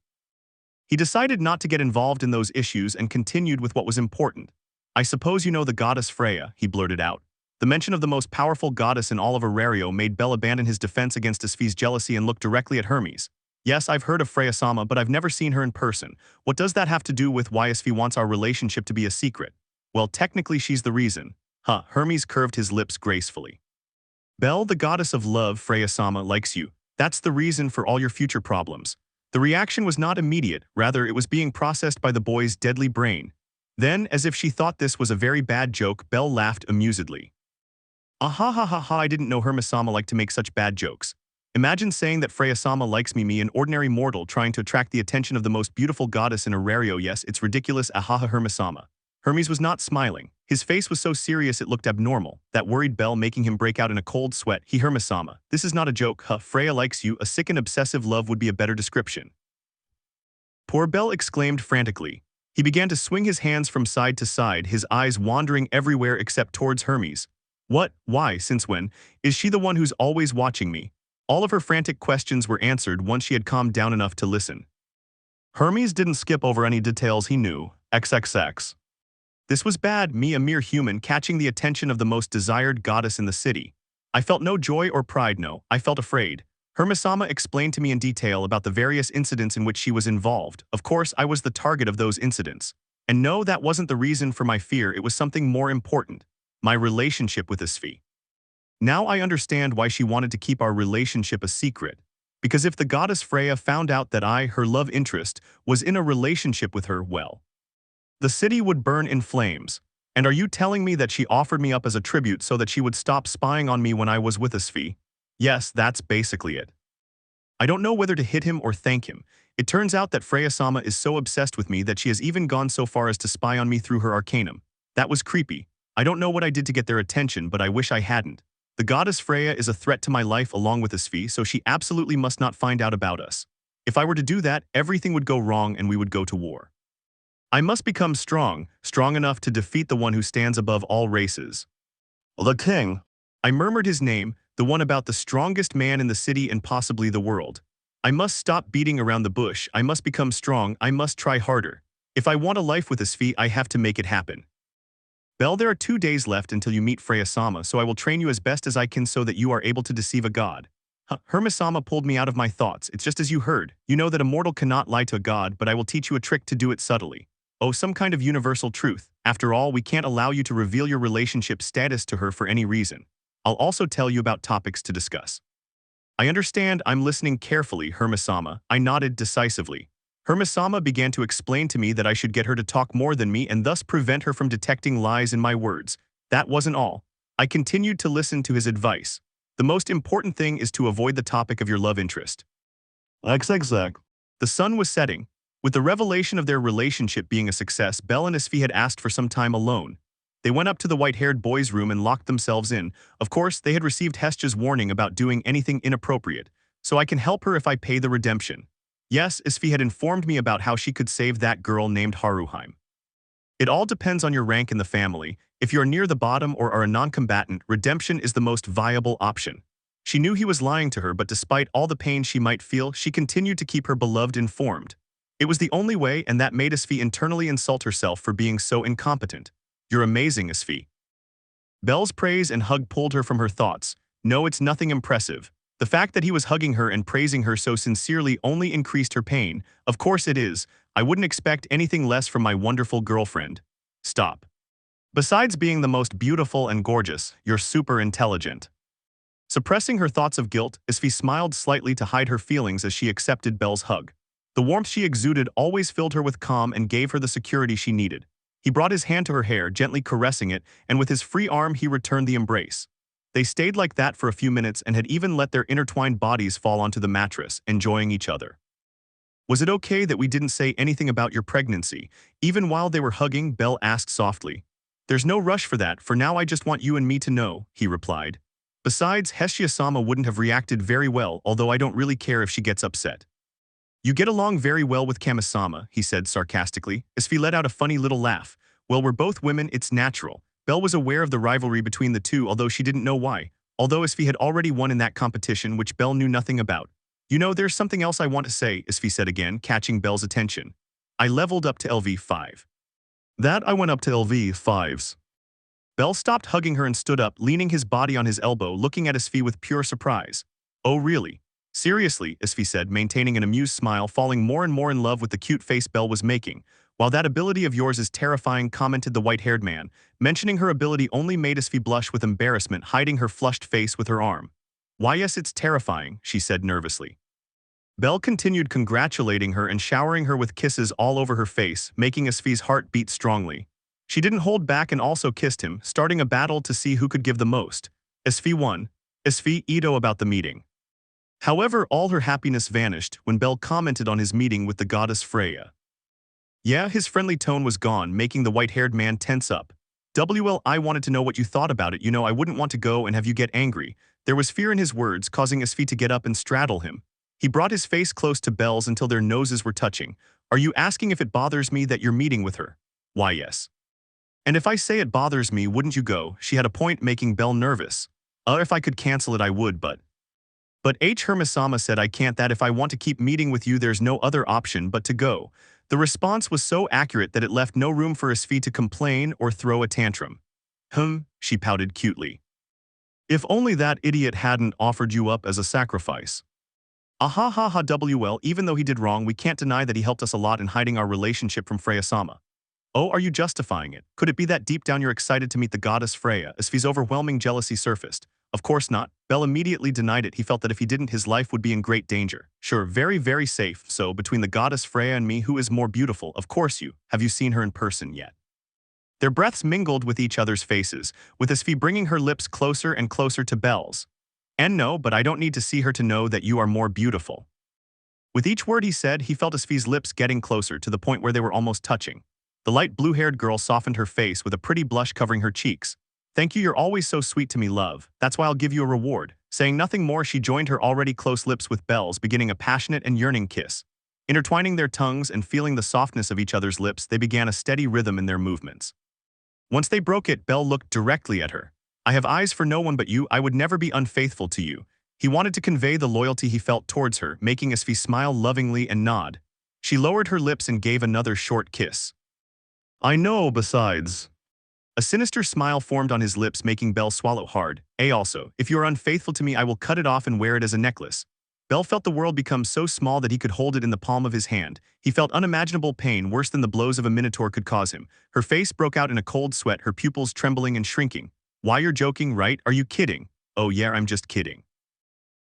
Speaker 1: He decided not to get involved in those issues and continued with what was important. I suppose you know the goddess Freya, he blurted out. The mention of the most powerful goddess in all of Arario made Bell abandon his defense against Asfi's jealousy and look directly at Hermes. Yes, I've heard of Freya-sama, but I've never seen her in person. What does that have to do with why Asfi wants our relationship to be a secret? Well, technically she's the reason. Huh, Hermes curved his lips gracefully. Bell, the goddess of love, Freya-sama, likes you. That's the reason for all your future problems. The reaction was not immediate, rather it was being processed by the boy's deadly brain. Then, as if she thought this was a very bad joke, Bell laughed amusedly. Ah ha ha ha ha, I didn't know Hermes-sama liked to make such bad jokes. Imagine saying that Freya-sama likes me, an ordinary mortal trying to attract the attention of the most beautiful goddess in Arario. Yes, it's ridiculous, ahaha Hermes-sama. Hermes was not smiling. His face was so serious it looked abnormal. That worried Bell, making him break out in a cold sweat. Hermes-sama, this is not a joke, huh? Freya likes you, a sick and obsessive love would be a better description. Poor Bell exclaimed frantically. He began to swing his hands from side to side, his eyes wandering everywhere except towards Hermes. What? Why? Since when? Is she the one who's always watching me? All of her frantic questions were answered once she had calmed down enough to listen. Hermes didn't skip over any details he knew. XXX. This was bad, me, a mere human, catching the attention of the most desired goddess in the city. I felt no joy or pride, no, I felt afraid. Hermes-sama explained to me in detail about the various incidents in which she was involved. Of course, I was the target of those incidents. And no, that wasn't the reason for my fear, it was something more important. My relationship with Asfi. Now I understand why she wanted to keep our relationship a secret. Because if the goddess Freya found out that I, her love interest, was in a relationship with her, well, the city would burn in flames. And are you telling me that she offered me up as a tribute so that she would stop spying on me when I was with Asfi? Yes, that's basically it. I don't know whether to hit him or thank him. It turns out that Freya-sama is so obsessed with me that she has even gone so far as to spy on me through her arcanum. That was creepy. I don't know what I did to get their attention, but I wish I hadn't. The goddess Freya is a threat to my life along with Asfi, so she absolutely must not find out about us. If I were to do that, everything would go wrong and we would go to war. I must become strong enough to defeat the one who stands above all races. The king. I murmured his name, the one about the strongest man in the city and possibly the world. I must stop beating around the bush, I must become strong, I must try harder. If I want a life with Asfi, I have to make it happen. Bell, there are 2 days left until you meet Freya-sama, so I will train you as best as I can so that you are able to deceive a god. Hermes-sama pulled me out of my thoughts, it's just as you heard. You know that a mortal cannot lie to a god, but I will teach you a trick to do it subtly. Oh, some kind of universal truth. After all, we can't allow you to reveal your relationship status to her for any reason. I'll also tell you about topics to discuss. I understand, I'm listening carefully, Hermes-sama. I nodded decisively. Hermes-sama began to explain to me that I should get her to talk more than me and thus prevent her from detecting lies in my words. That wasn't all. I continued to listen to his advice. The most important thing is to avoid the topic of your love interest. XXX. The sun was setting. With the revelation of their relationship being a success, Bell and Asfi had asked for some time alone. They went up to the white-haired boy's room and locked themselves in. Of course, they had received Hestia's warning about doing anything inappropriate, so I can help her if I pay the redemption. Yes, Asfi had informed me about how she could save that girl named Haruheim. It all depends on your rank in the family. If you're near the bottom or are a non-combatant, redemption is the most viable option. She knew he was lying to her, but despite all the pain she might feel, she continued to keep her beloved informed. It was the only way, and that made Asfi internally insult herself for being so incompetent. You're amazing, Asfi. Bell's praise and hug pulled her from her thoughts. No, it's nothing impressive. The fact that he was hugging her and praising her so sincerely only increased her pain. Of course it is. I wouldn't expect anything less from my wonderful girlfriend. Stop. Besides being the most beautiful and gorgeous, you're super intelligent. Suppressing her thoughts of guilt, Asfi smiled slightly to hide her feelings as she accepted Bell's hug. The warmth she exuded always filled her with calm and gave her the security she needed. He brought his hand to her hair, gently caressing it, and with his free arm he returned the embrace. They stayed like that for a few minutes and had even let their intertwined bodies fall onto the mattress, enjoying each other. Was it okay that we didn't say anything about your pregnancy? Even while they were hugging, Bell asked softly. There's no rush for that, for now I just want you and me to know, he replied. Besides, Hestia-sama wouldn't have reacted very well, although I don't really care if she gets upset. You get along very well with Kamisama, he said sarcastically, as Sfi let out a funny little laugh. Well, we're both women, it's natural. Belle was aware of the rivalry between the two, although she didn't know why. Although Asfi had already won in that competition, which Belle knew nothing about. You know, there's something else I want to say, Asfi said again, catching Belle's attention. I leveled up to LV5. That I went up to LV5s. Belle stopped hugging her and stood up, leaning his body on his elbow, looking at Asfi with pure surprise. Oh really? Seriously, Asfi said, maintaining an amused smile, falling more and more in love with the cute face Belle was making. While that ability of yours is terrifying, commented the white-haired man. Mentioning her ability only made Asfi blush with embarrassment, hiding her flushed face with her arm. Why yes, it's terrifying, she said nervously. Belle continued congratulating her and showering her with kisses all over her face, making Asfi's heart beat strongly. She didn't hold back and also kissed him, starting a battle to see who could give the most. Asfi won. Asfi Ito about the meeting. However, all her happiness vanished when Belle commented on his meeting with the goddess Freya. Yeah, his friendly tone was gone, making the white-haired man tense up. Well, I wanted to know what you thought about it. You know, I wouldn't want to go and have you get angry. There was fear in his words, causing Asfi to get up and straddle him. He brought his face close to Belle's until their noses were touching. Are you asking if it bothers me that you're meeting with her? Why, yes. And if I say it bothers me, wouldn't you go? She had a point, making Belle nervous. If I could cancel it, I would, but Hermes-sama said I can't. That if I want to keep meeting with you, there's no other option but to go. The response was so accurate that it left no room for Asfi to complain or throw a tantrum. She pouted cutely. If only that idiot hadn't offered you up as a sacrifice. Well, even though he did wrong, we can't deny that he helped us a lot in hiding our relationship from Freya-sama. Oh, are you justifying it? Could it be that deep down you're excited to meet the goddess Freya? Asfi's overwhelming jealousy surfaced. Of course not. Belle immediately denied it. He felt that if he didn't, his life would be in great danger. Sure, very, very safe. So, between the goddess Freya and me, who is more beautiful? Of course you. Have you seen her in person yet? Their breaths mingled with each other's faces, with Asfi bringing her lips closer and closer to Belle's. And no, but I don't need to see her to know that you are more beautiful. With each word he said, he felt Asfi's lips getting closer to the point where they were almost touching. The light blue-haired girl softened her face with a pretty blush covering her cheeks. Thank you, you're always so sweet to me, love. That's why I'll give you a reward. Saying nothing more, she joined her already close lips with Belle's, beginning a passionate and yearning kiss. Intertwining their tongues and feeling the softness of each other's lips, they began a steady rhythm in their movements. Once they broke it, Belle looked directly at her. I have eyes for no one but you. I would never be unfaithful to you. He wanted to convey the loyalty he felt towards her, making Asfi smile lovingly and nod. She lowered her lips and gave another short kiss. I know, besides. A sinister smile formed on his lips, making Belle swallow hard. Also, if you are unfaithful to me, I will cut it off and wear it as a necklace. Belle felt the world become so small that he could hold it in the palm of his hand. He felt unimaginable pain, worse than the blows of a minotaur could cause him. Her face broke out in a cold sweat, her pupils trembling and shrinking. Why, you're joking, right? Are you kidding? Oh yeah, I'm just kidding.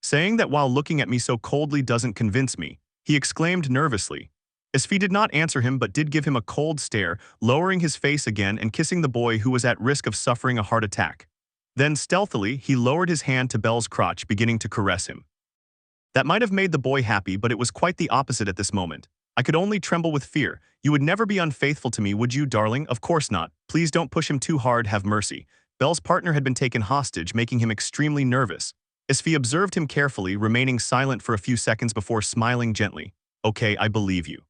Speaker 1: Saying that while looking at me so coldly doesn't convince me, he exclaimed nervously. Asfi did not answer him but did give him a cold stare, lowering his face again and kissing the boy who was at risk of suffering a heart attack. Then stealthily, he lowered his hand to Belle's crotch, beginning to caress him. That might have made the boy happy, but it was quite the opposite at this moment. I could only tremble with fear. You would never be unfaithful to me, would you, darling? Of course not. Please don't push him too hard, have mercy. Belle's partner had been taken hostage, making him extremely nervous. Asfi observed him carefully, remaining silent for a few seconds before smiling gently. Okay, I believe you.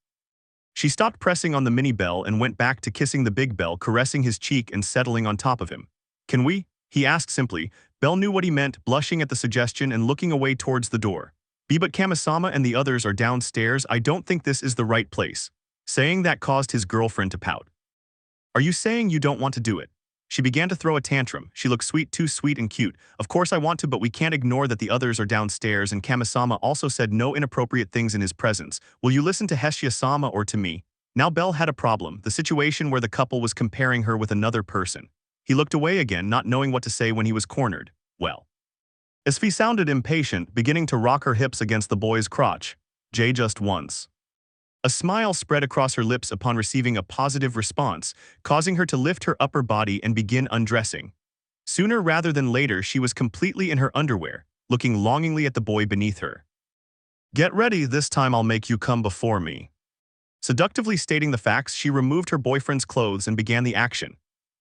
Speaker 1: She stopped pressing on the mini Belle and went back to kissing the big Belle, caressing his cheek and settling on top of him. Can we? He asked simply. Belle knew what he meant, blushing at the suggestion and looking away towards the door. But Kamisama and the others are downstairs. I don't think this is the right place. Saying that caused his girlfriend to pout. Are you saying you don't want to do it? She began to throw a tantrum. She looked sweet, too sweet and cute. Of course I want to, but we can't ignore that the others are downstairs, and Kamisama also said no inappropriate things in his presence. Will you listen to Hestia-sama or to me? Now Belle had a problem, the situation where the couple was comparing her with another person. He looked away again, not knowing what to say when he was cornered. Well. Asfi sounded impatient, beginning to rock her hips against the boy's crotch. Just once. A smile spread across her lips upon receiving a positive response, causing her to lift her upper body and begin undressing. Sooner rather than later, she was completely in her underwear, looking longingly at the boy beneath her. Get ready, this time I'll make you come before me. Seductively stating the facts, she removed her boyfriend's clothes and began the action.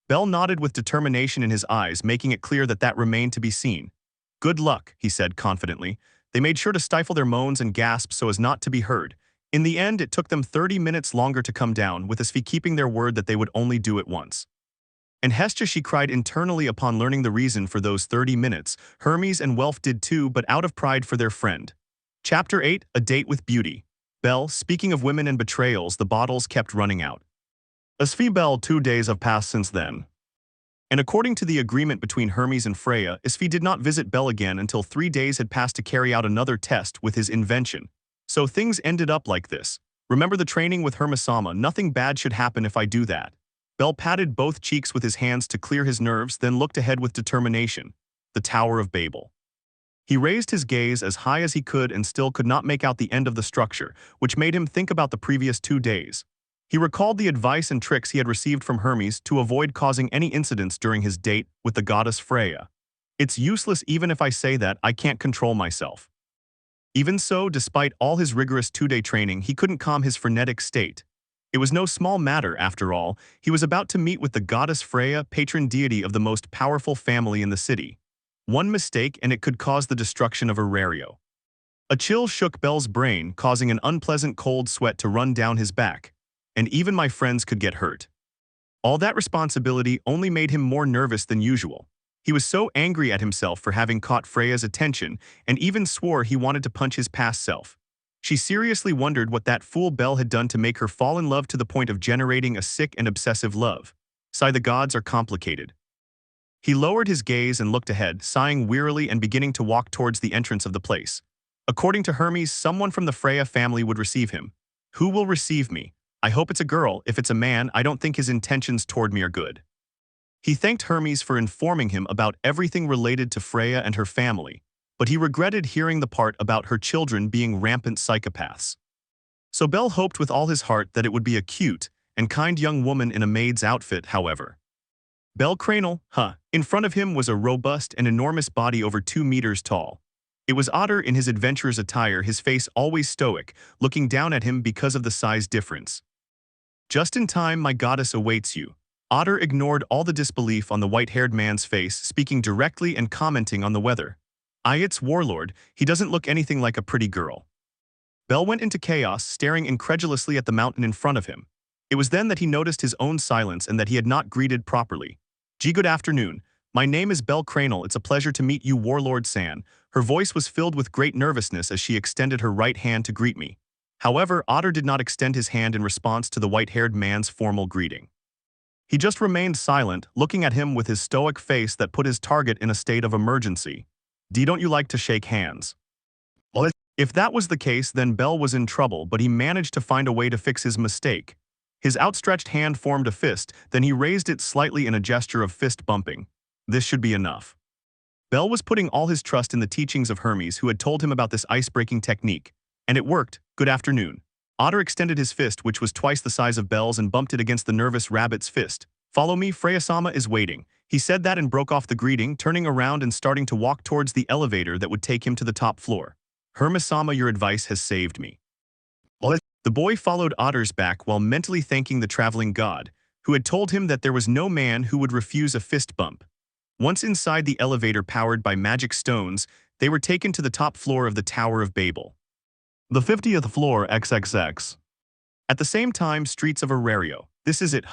Speaker 1: Belle nodded with determination in his eyes, making it clear that remained to be seen. Good luck, he said confidently. They made sure to stifle their moans and gasps so as not to be heard. In the end, it took them 30 minutes longer to come down, with Asfi keeping their word that they would only do it once. And Hestia, she cried internally upon learning the reason for those 30 minutes. Hermes and Welf did too, but out of pride for their friend. Chapter 8, A Date with Beauty. Bell, speaking of women and betrayals, the bottles kept running out. Asfi Bell, 2 days have passed since then. And according to the agreement between Hermes and Freya, Asfi did not visit Bell again until 3 days had passed to carry out another test with his invention. So things ended up like this. Remember the training with Hermes-sama, nothing bad should happen if I do that. Bell patted both cheeks with his hands to clear his nerves, then looked ahead with determination. The Tower of Babel. He raised his gaze as high as he could and still could not make out the end of the structure, which made him think about the previous 2 days. He recalled the advice and tricks he had received from Hermes to avoid causing any incidents during his date with the goddess Freya. It's useless even if I say that I can't control myself. Even so, despite all his rigorous 2-day training, he couldn't calm his frenetic state. It was no small matter, after all. He was about to meet with the goddess Freya, patron deity of the most powerful family in the city. One mistake and it could cause the destruction of Aurario. A chill shook Bell's brain, causing an unpleasant cold sweat to run down his back. And even my friends could get hurt. All that responsibility only made him more nervous than usual. He was so angry at himself for having caught Freya's attention, and even swore he wanted to punch his past self. She seriously wondered what that fool Bell had done to make her fall in love to the point of generating a sick and obsessive love. Sigh, the gods are complicated. He lowered his gaze and looked ahead, sighing wearily and beginning to walk towards the entrance of the place. According to Hermes, someone from the Freya family would receive him. Who will receive me? I hope it's a girl. If it's a man, I don't think his intentions toward me are good. He thanked Hermes for informing him about everything related to Freya and her family, but he regretted hearing the part about her children being rampant psychopaths. So Bell hoped with all his heart that it would be a cute and kind young woman in a maid's outfit, however. Bellcranel, in front of him was a robust and enormous body over 2 meters tall. It was Otter in his adventurer's attire, his face always stoic, looking down at him because of the size difference. Just in time, my goddess awaits you. Otter ignored all the disbelief on the white-haired man's face, speaking directly and commenting on the weather. It's warlord, he doesn't look anything like a pretty girl. Bell went into chaos, staring incredulously at the mountain in front of him. It was then that he noticed his own silence and that he had not greeted properly. Good afternoon. My name is Bellcranel. It's a pleasure to meet you, Warlord San. Her voice was filled with great nervousness as she extended her right hand to greet me. However, Otter did not extend his hand in response to the white-haired man's formal greeting. He just remained silent, looking at him with his stoic face that put his target in a state of emergency. Don't you like to shake hands? Well, if that was the case, then Bell was in trouble, but he managed to find a way to fix his mistake. His outstretched hand formed a fist, then he raised it slightly in a gesture of fist bumping. This should be enough. Bell was putting all his trust in the teachings of Hermes, who had told him about this ice-breaking technique. And it worked. Good afternoon. Otter extended his fist, which was twice the size of Bell's, and bumped it against the nervous rabbit's fist. Follow me, Freya-sama is waiting. He said that and broke off the greeting, turning around and starting to walk towards the elevator that would take him to the top floor. Hermes-sama, your advice has saved me. The boy followed Otter's back while mentally thanking the traveling god, who had told him that there was no man who would refuse a fist bump. Once inside the elevator powered by magic stones, they were taken to the top floor of the Tower of Babel. The 50th floor XXX. At the same time, streets of Aurario. This is it,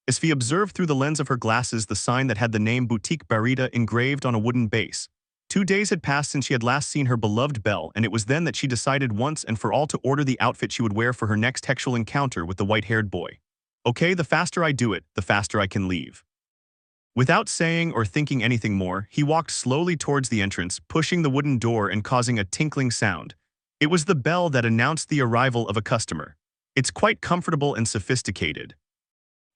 Speaker 1: Asfi observed through the lens of her glasses the sign that had the name Boutique Barita engraved on a wooden base. 2 days had passed since she had last seen her beloved Bell, and it was then that she decided once and for all to order the outfit she would wear for her next sexual encounter with the white-haired boy. Okay, the faster I do it, the faster I can leave. Without saying or thinking anything more, he walked slowly towards the entrance, pushing the wooden door and causing a tinkling sound. It was the bell that announced the arrival of a customer. It's quite comfortable and sophisticated.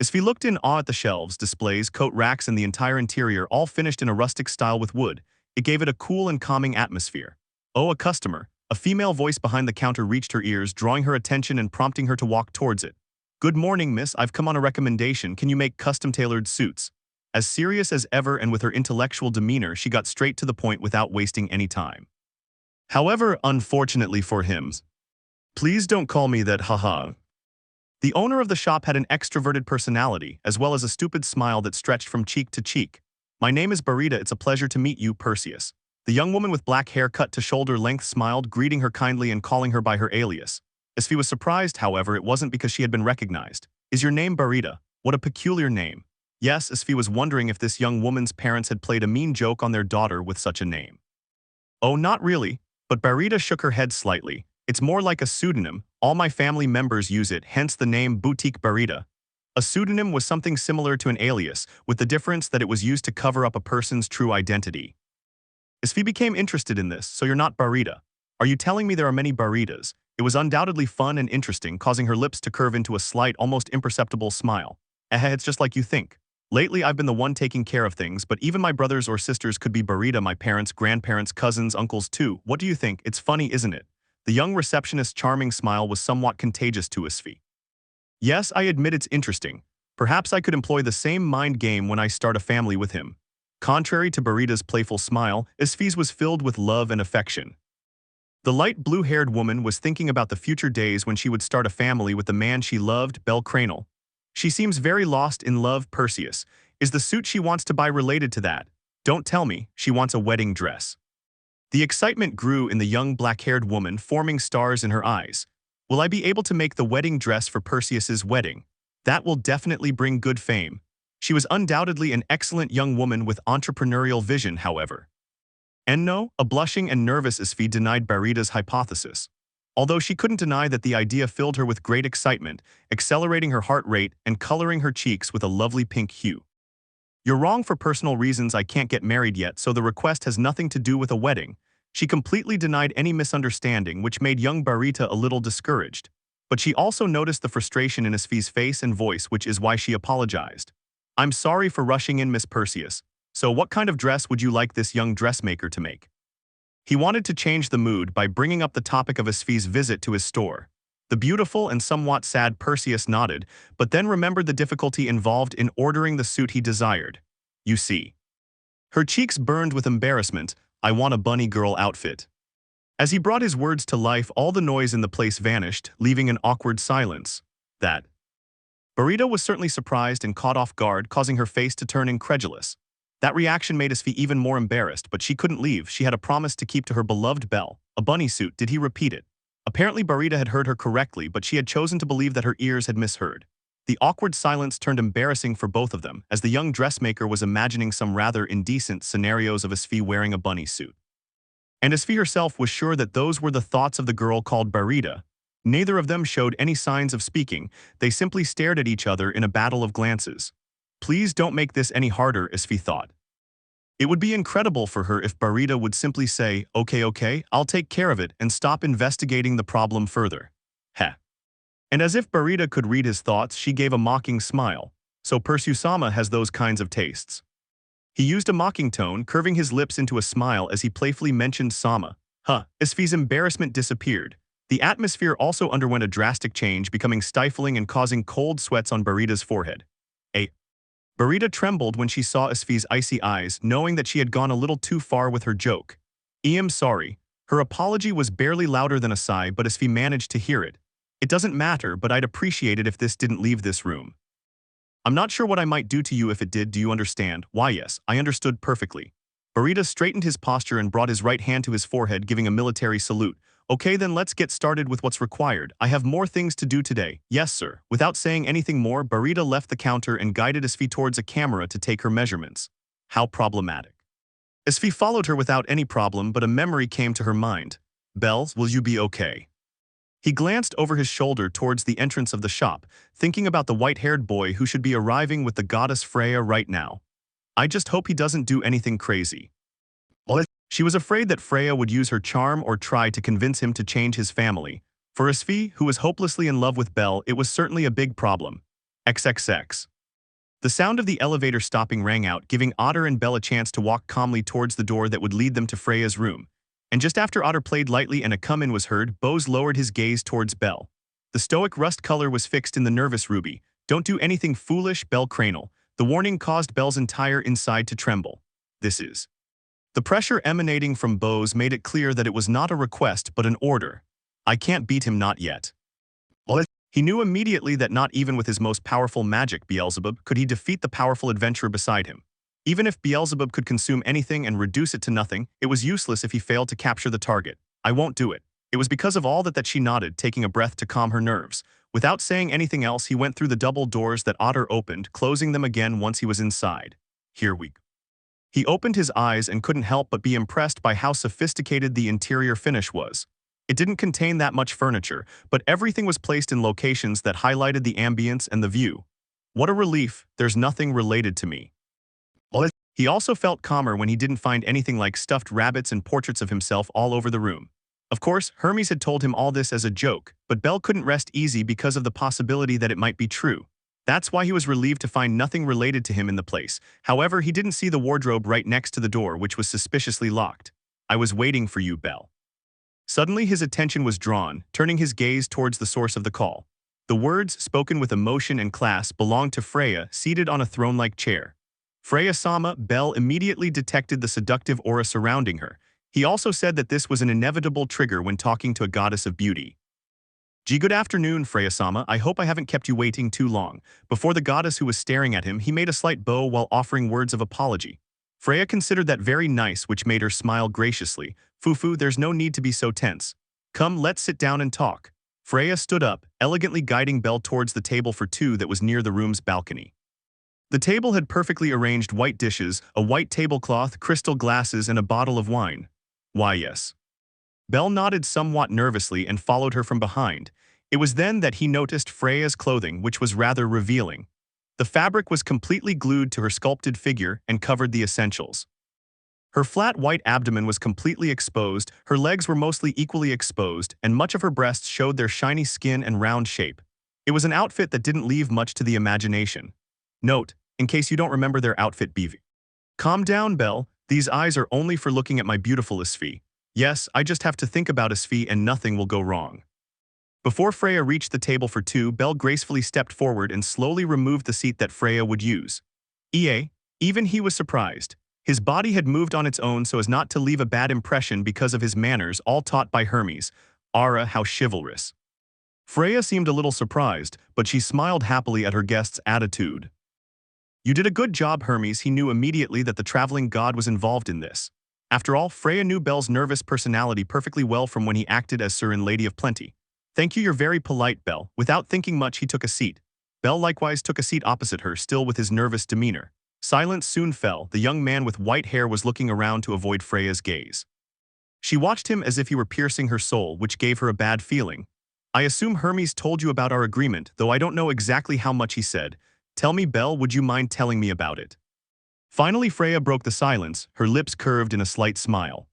Speaker 1: Asfi looked in awe at the shelves, displays, coat racks, and the entire interior, all finished in a rustic style with wood. It gave it a cool and calming atmosphere. Oh, a customer. A female voice behind the counter reached her ears, drawing her attention and prompting her to walk towards it. Good morning, miss. I've come on a recommendation. Can you make custom-tailored suits? As serious as ever and with her intellectual demeanor, she got straight to the point without wasting any time. However, unfortunately for him, please don't call me that, haha. The owner of the shop had an extroverted personality, as well as a stupid smile that stretched from cheek to cheek. My name is Barita. It's a pleasure to meet you, Perseus. The young woman with black hair cut to shoulder length smiled, greeting her kindly and calling her by her alias. Asfi was surprised, however, it wasn't because she had been recognized. Is your name Barita? What a peculiar name. Yes, Asfi was wondering if this young woman's parents had played a mean joke on their daughter with such a name. Oh, not really, but Barita shook her head slightly. It's more like a pseudonym. All my family members use it, hence the name Boutique Barita. A pseudonym was something similar to an alias, with the difference that it was used to cover up a person's true identity. Asfi became interested in this, so you're not Barita. Are you telling me there are many Baritas? It was undoubtedly fun and interesting, causing her lips to curve into a slight, almost imperceptible smile. It's just like you think. Lately, I've been the one taking care of things, but even my brothers or sisters could be Barita, my parents, grandparents, cousins, uncles too. What do you think? It's funny, isn't it? The young receptionist's charming smile was somewhat contagious to Asfi. Yes, I admit it's interesting. Perhaps I could employ the same mind game when I start a family with him. Contrary to Barita's playful smile, Asfi's was filled with love and affection. The light blue-haired woman was thinking about the future days when she would start a family with the man she loved, bellcranel. She seems very lost in love, Perseus. Is the suit she wants to buy related to that? Don't tell me, she wants a wedding dress. The excitement grew in the young black-haired woman, forming stars in her eyes. Will I be able to make the wedding dress for Perseus's wedding? That will definitely bring good fame. She was undoubtedly an excellent young woman with entrepreneurial vision, however. And no, a blushing and nervous Asfi denied Barita's hypothesis. Although she couldn't deny that the idea filled her with great excitement, accelerating her heart rate and coloring her cheeks with a lovely pink hue. You're wrong for personal reasons. I can't get married yet, so the request has nothing to do with a wedding. She completely denied any misunderstanding, which made young Barita a little discouraged. But she also noticed the frustration in Asfi's face and voice, which is why she apologized. I'm sorry for rushing in, Miss Perseus. So what kind of dress would you like this young dressmaker to make? He wanted to change the mood by bringing up the topic of Asfi's visit to his store. The beautiful and somewhat sad Perseus nodded, but then remembered the difficulty involved in ordering the suit he desired. You see. Her cheeks burned with embarrassment. I want a bunny girl outfit. As he brought his words to life, all the noise in the place vanished, leaving an awkward silence. That. Barita was certainly surprised and caught off guard, causing her face to turn incredulous. That reaction made Asfi even more embarrassed, but she couldn't leave. She had a promise to keep to her beloved Belle. A bunny suit, did he repeat it? Apparently Barita had heard her correctly, but she had chosen to believe that her ears had misheard. The awkward silence turned embarrassing for both of them, as the young dressmaker was imagining some rather indecent scenarios of Asfi wearing a bunny suit. And Asfi herself was sure that those were the thoughts of the girl called Barita. Neither of them showed any signs of speaking. They simply stared at each other in a battle of glances. Please don't make this any harder, Asfi thought. It would be incredible for her if Barita would simply say, okay, I'll take care of it, and stop investigating the problem further. Heh. And as if Barita could read his thoughts, she gave a mocking smile. So Perseus-sama has those kinds of tastes. He used a mocking tone, curving his lips into a smile as he playfully mentioned Sama. Asfi's embarrassment disappeared. The atmosphere also underwent a drastic change, becoming stifling and causing cold sweats on Barita's forehead. Barita trembled when she saw Asfi's icy eyes, knowing that she had gone a little too far with her joke. I'm sorry. Her apology was barely louder than a sigh, but Asfi managed to hear it. It doesn't matter, but I'd appreciate it if this didn't leave this room. I'm not sure what I might do to you if it did. Do you understand? Why, yes, I understood perfectly. Barita straightened his posture and brought his right hand to his forehead, giving a military salute. Okay, then let's get started with what's required. I have more things to do today. Yes, sir. Without saying anything more, Barita left the counter and guided Asfi towards a camera to take her measurements. How problematic. Asfi followed her without any problem, but a memory came to her mind. Belle, will you be okay? He glanced over his shoulder towards the entrance of the shop, thinking about the white-haired boy who should be arriving with the goddess Freya right now. I just hope he doesn't do anything crazy. She was afraid that Freya would use her charm or try to convince him to change his family. For Asfi, who was hopelessly in love with Belle, it was certainly a big problem. XXX. The sound of the elevator stopping rang out, giving Otter and Belle a chance to walk calmly towards the door that would lead them to Freya's room. And just after Otter played lightly and a come-in was heard, Bose lowered his gaze towards Belle. The stoic rust color was fixed in the nervous ruby. Don't do anything foolish, bellcranel. The warning caused Belle's entire inside to tremble. This is. The pressure emanating from Bose made it clear that it was not a request but an order. I can't beat him, not yet. He knew immediately that not even with his most powerful magic, Beelzebub, could he defeat the powerful adventurer beside him. Even if Beelzebub could consume anything and reduce it to nothing, it was useless if he failed to capture the target. I won't do it. It was because of all that she nodded, taking a breath to calm her nerves. Without saying anything else, he went through the double doors that Otter opened, closing them again once he was inside. Here we go. He opened his eyes and couldn't help but be impressed by how sophisticated the interior finish was. It didn't contain that much furniture, but everything was placed in locations that highlighted the ambience and the view. What a relief, there's nothing related to me. He also felt calmer when he didn't find anything like stuffed rabbits and portraits of himself all over the room. Of course, Hermes had told him all this as a joke, but Bell couldn't rest easy because of the possibility that it might be true. That's why he was relieved to find nothing related to him in the place. However, he didn't see the wardrobe right next to the door, which was suspiciously locked. I was waiting for you, Bell. Suddenly his attention was drawn, turning his gaze towards the source of the call. The words, spoken with emotion and class, belonged to Freya, seated on a throne-like chair. Freya-sama. Bell immediately detected the seductive aura surrounding her. He also said that this was an inevitable trigger when talking to a goddess of beauty. Good afternoon, Freya-sama. I hope I haven't kept you waiting too long. Before the goddess who was staring at him, he made a slight bow while offering words of apology. Freya considered that very nice, which made her smile graciously. Fufu, there's no need to be so tense. Come, let's sit down and talk. Freya stood up, elegantly guiding Bell towards the table for two that was near the room's balcony. The table had perfectly arranged white dishes, a white tablecloth, crystal glasses, and a bottle of wine. Why, yes. Bell nodded somewhat nervously and followed her from behind. It was then that he noticed Freya's clothing, which was rather revealing. The fabric was completely glued to her sculpted figure and covered the essentials. Her flat white abdomen was completely exposed, her legs were mostly equally exposed, and much of her breasts showed their shiny skin and round shape. It was an outfit that didn't leave much to the imagination. Note, in case you don't remember their outfit BV. Calm down, Bell. These eyes are only for looking at my beautiful Asfi. Yes, I just have to think about Asfi and nothing will go wrong. Before Freya reached the table for two, Bell gracefully stepped forward and slowly removed the seat that Freya would use. Even he was surprised. His body had moved on its own so as not to leave a bad impression because of his manners, all taught by Hermes. Ara, how chivalrous. Freya seemed a little surprised, but she smiled happily at her guest's attitude. You did a good job, Hermes. He knew immediately that the traveling god was involved in this. After all, Freya knew Bell's nervous personality perfectly well from when he acted as Sir and Lady of Plenty. Thank you, you're very polite, Bell. Without thinking much, he took a seat. Bell likewise took a seat opposite her, still with his nervous demeanor. Silence soon fell. The young man with white hair was looking around to avoid Freya's gaze. She watched him as if he were piercing her soul, which gave her a bad feeling. I assume Hermes told you about our agreement, though I don't know exactly how much he said. Tell me, Bell, would you mind telling me about it? Finally, Freya broke the silence, her lips curved in a slight smile.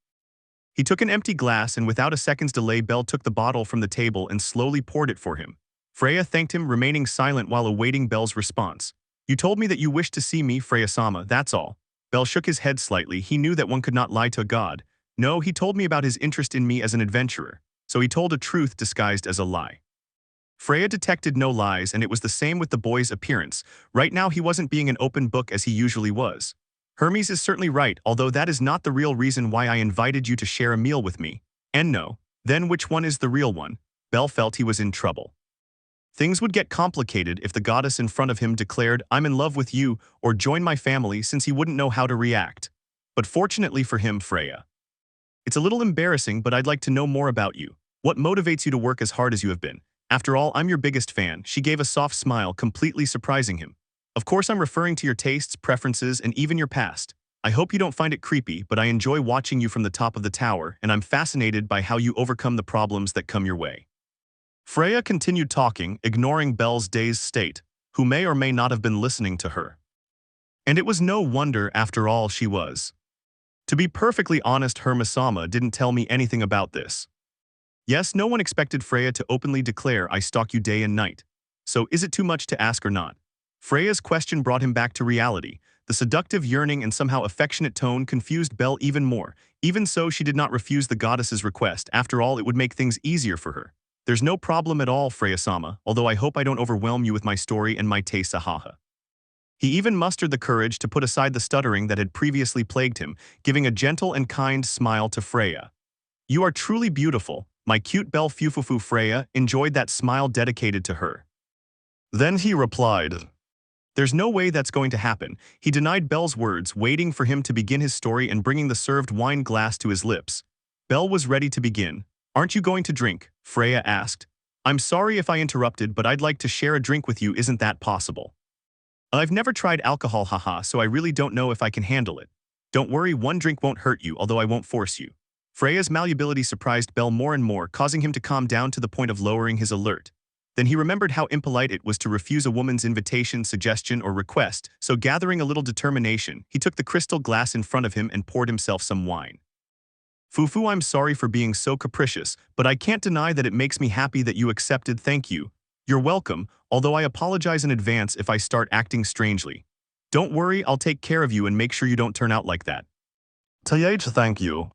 Speaker 1: He took an empty glass and without a second's delay, Bell took the bottle from the table and slowly poured it for him. Freya thanked him, remaining silent while awaiting Bell's response. You told me that you wished to see me, Freya-sama, that's all. Bell shook his head slightly. He knew that one could not lie to a god. No, he told me about his interest in me as an adventurer. So he told a truth disguised as a lie. Freya detected no lies, and it was the same with the boy's appearance. Right now he wasn't being an open book as he usually was. Hermes is certainly right, although that is not the real reason why I invited you to share a meal with me. And no, then which one is the real one? Bell felt he was in trouble. Things would get complicated if the goddess in front of him declared, I'm in love with you, or join my family, since he wouldn't know how to react. But fortunately for him, Freya. It's a little embarrassing, but I'd like to know more about you. What motivates you to work as hard as you have been? After all, I'm your biggest fan. She gave a soft smile, completely surprising him. Of course, I'm referring to your tastes, preferences, and even your past. I hope you don't find it creepy, but I enjoy watching you from the top of the tower, and I'm fascinated by how you overcome the problems that come your way. Freya continued talking, ignoring Bell's dazed state, who may or may not have been listening to her. And it was no wonder, after all, she was. To be perfectly honest, Hermes-sama didn't tell me anything about this. Yes, no one expected Freya to openly declare, I stalk you day and night. So is it too much to ask or not? Freya's question brought him back to reality. The seductive, yearning, and somehow affectionate tone confused Bell even more. Even so, she did not refuse the goddess's request. After all, it would make things easier for her. There's no problem at all, Freya-sama, although I hope I don't overwhelm you with my story and my tastes, haha. He even mustered the courage to put aside the stuttering that had previously plagued him, giving a gentle and kind smile to Freya. You are truly beautiful. My cute Bell Fufufu. Freya enjoyed that smile dedicated to her. Then he replied, There's no way that's going to happen. He denied Bell's words, waiting for him to begin his story and bringing the served wine glass to his lips. Bell was ready to begin. Aren't you going to drink? Freya asked. I'm sorry if I interrupted, but I'd like to share a drink with you. Isn't that possible? I've never tried alcohol, haha, so I really don't know if I can handle it. Don't worry, one drink won't hurt you, although I won't force you. Freya's malleability surprised Bell more and more, causing him to calm down to the point of lowering his alert. Then he remembered how impolite it was to refuse a woman's invitation, suggestion, or request, so gathering a little determination, he took the crystal glass in front of him and poured himself some wine. Fufu, I'm sorry for being so capricious, but I can't deny that it makes me happy that you accepted. Thank you. You're welcome, although I apologize in advance if I start acting strangely. Don't worry, I'll take care of you and make sure you don't turn out like that. Thank you.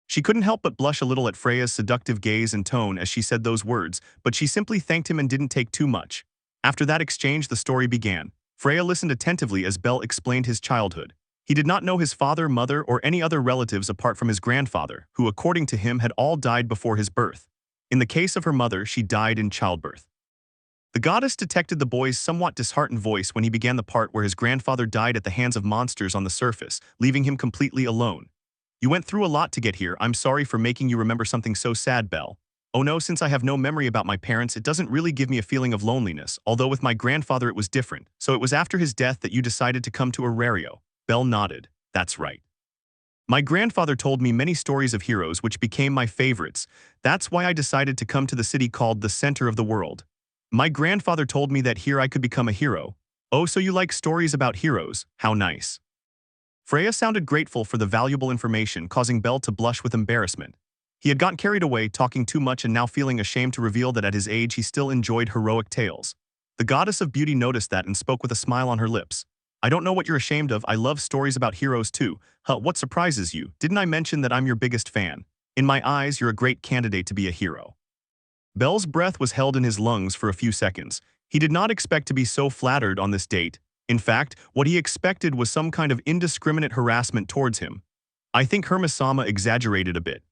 Speaker 1: She couldn't help but blush a little at Freya's seductive gaze and tone as she said those words, but she simply thanked him and didn't take too much. After that exchange, the story began. Freya listened attentively as Bell explained his childhood. He did not know his father, mother, or any other relatives apart from his grandfather, who according to him had all died before his birth. In the case of her mother, she died in childbirth. The goddess detected the boy's somewhat disheartened voice when he began the part where his grandfather died at the hands of monsters on the surface, leaving him completely alone. You went through a lot to get here. I'm sorry for making you remember something so sad, Belle. Oh no, since I have no memory about my parents, it doesn't really give me a feeling of loneliness, although with my grandfather it was different, so it was after his death that you decided to come to Irregular. Belle nodded. That's right. My grandfather told me many stories of heroes which became my favorites. That's why I decided to come to the city called the center of the world. My grandfather told me that here I could become a hero. Oh, so you like stories about heroes? How nice. Freya sounded grateful for the valuable information, causing Bell to blush with embarrassment. He had gotten carried away, talking too much and now feeling ashamed to reveal that at his age he still enjoyed heroic tales. The goddess of beauty noticed that and spoke with a smile on her lips. I don't know what you're ashamed of. I love stories about heroes too. Huh, what surprises you? Didn't I mention that I'm your biggest fan? In my eyes, you're a great candidate to be a hero. Bell's breath was held in his lungs for a few seconds. He did not expect to be so flattered on this date. In fact, what he expected was some kind of indiscriminate harassment towards him. I think Hermes-sama exaggerated a bit.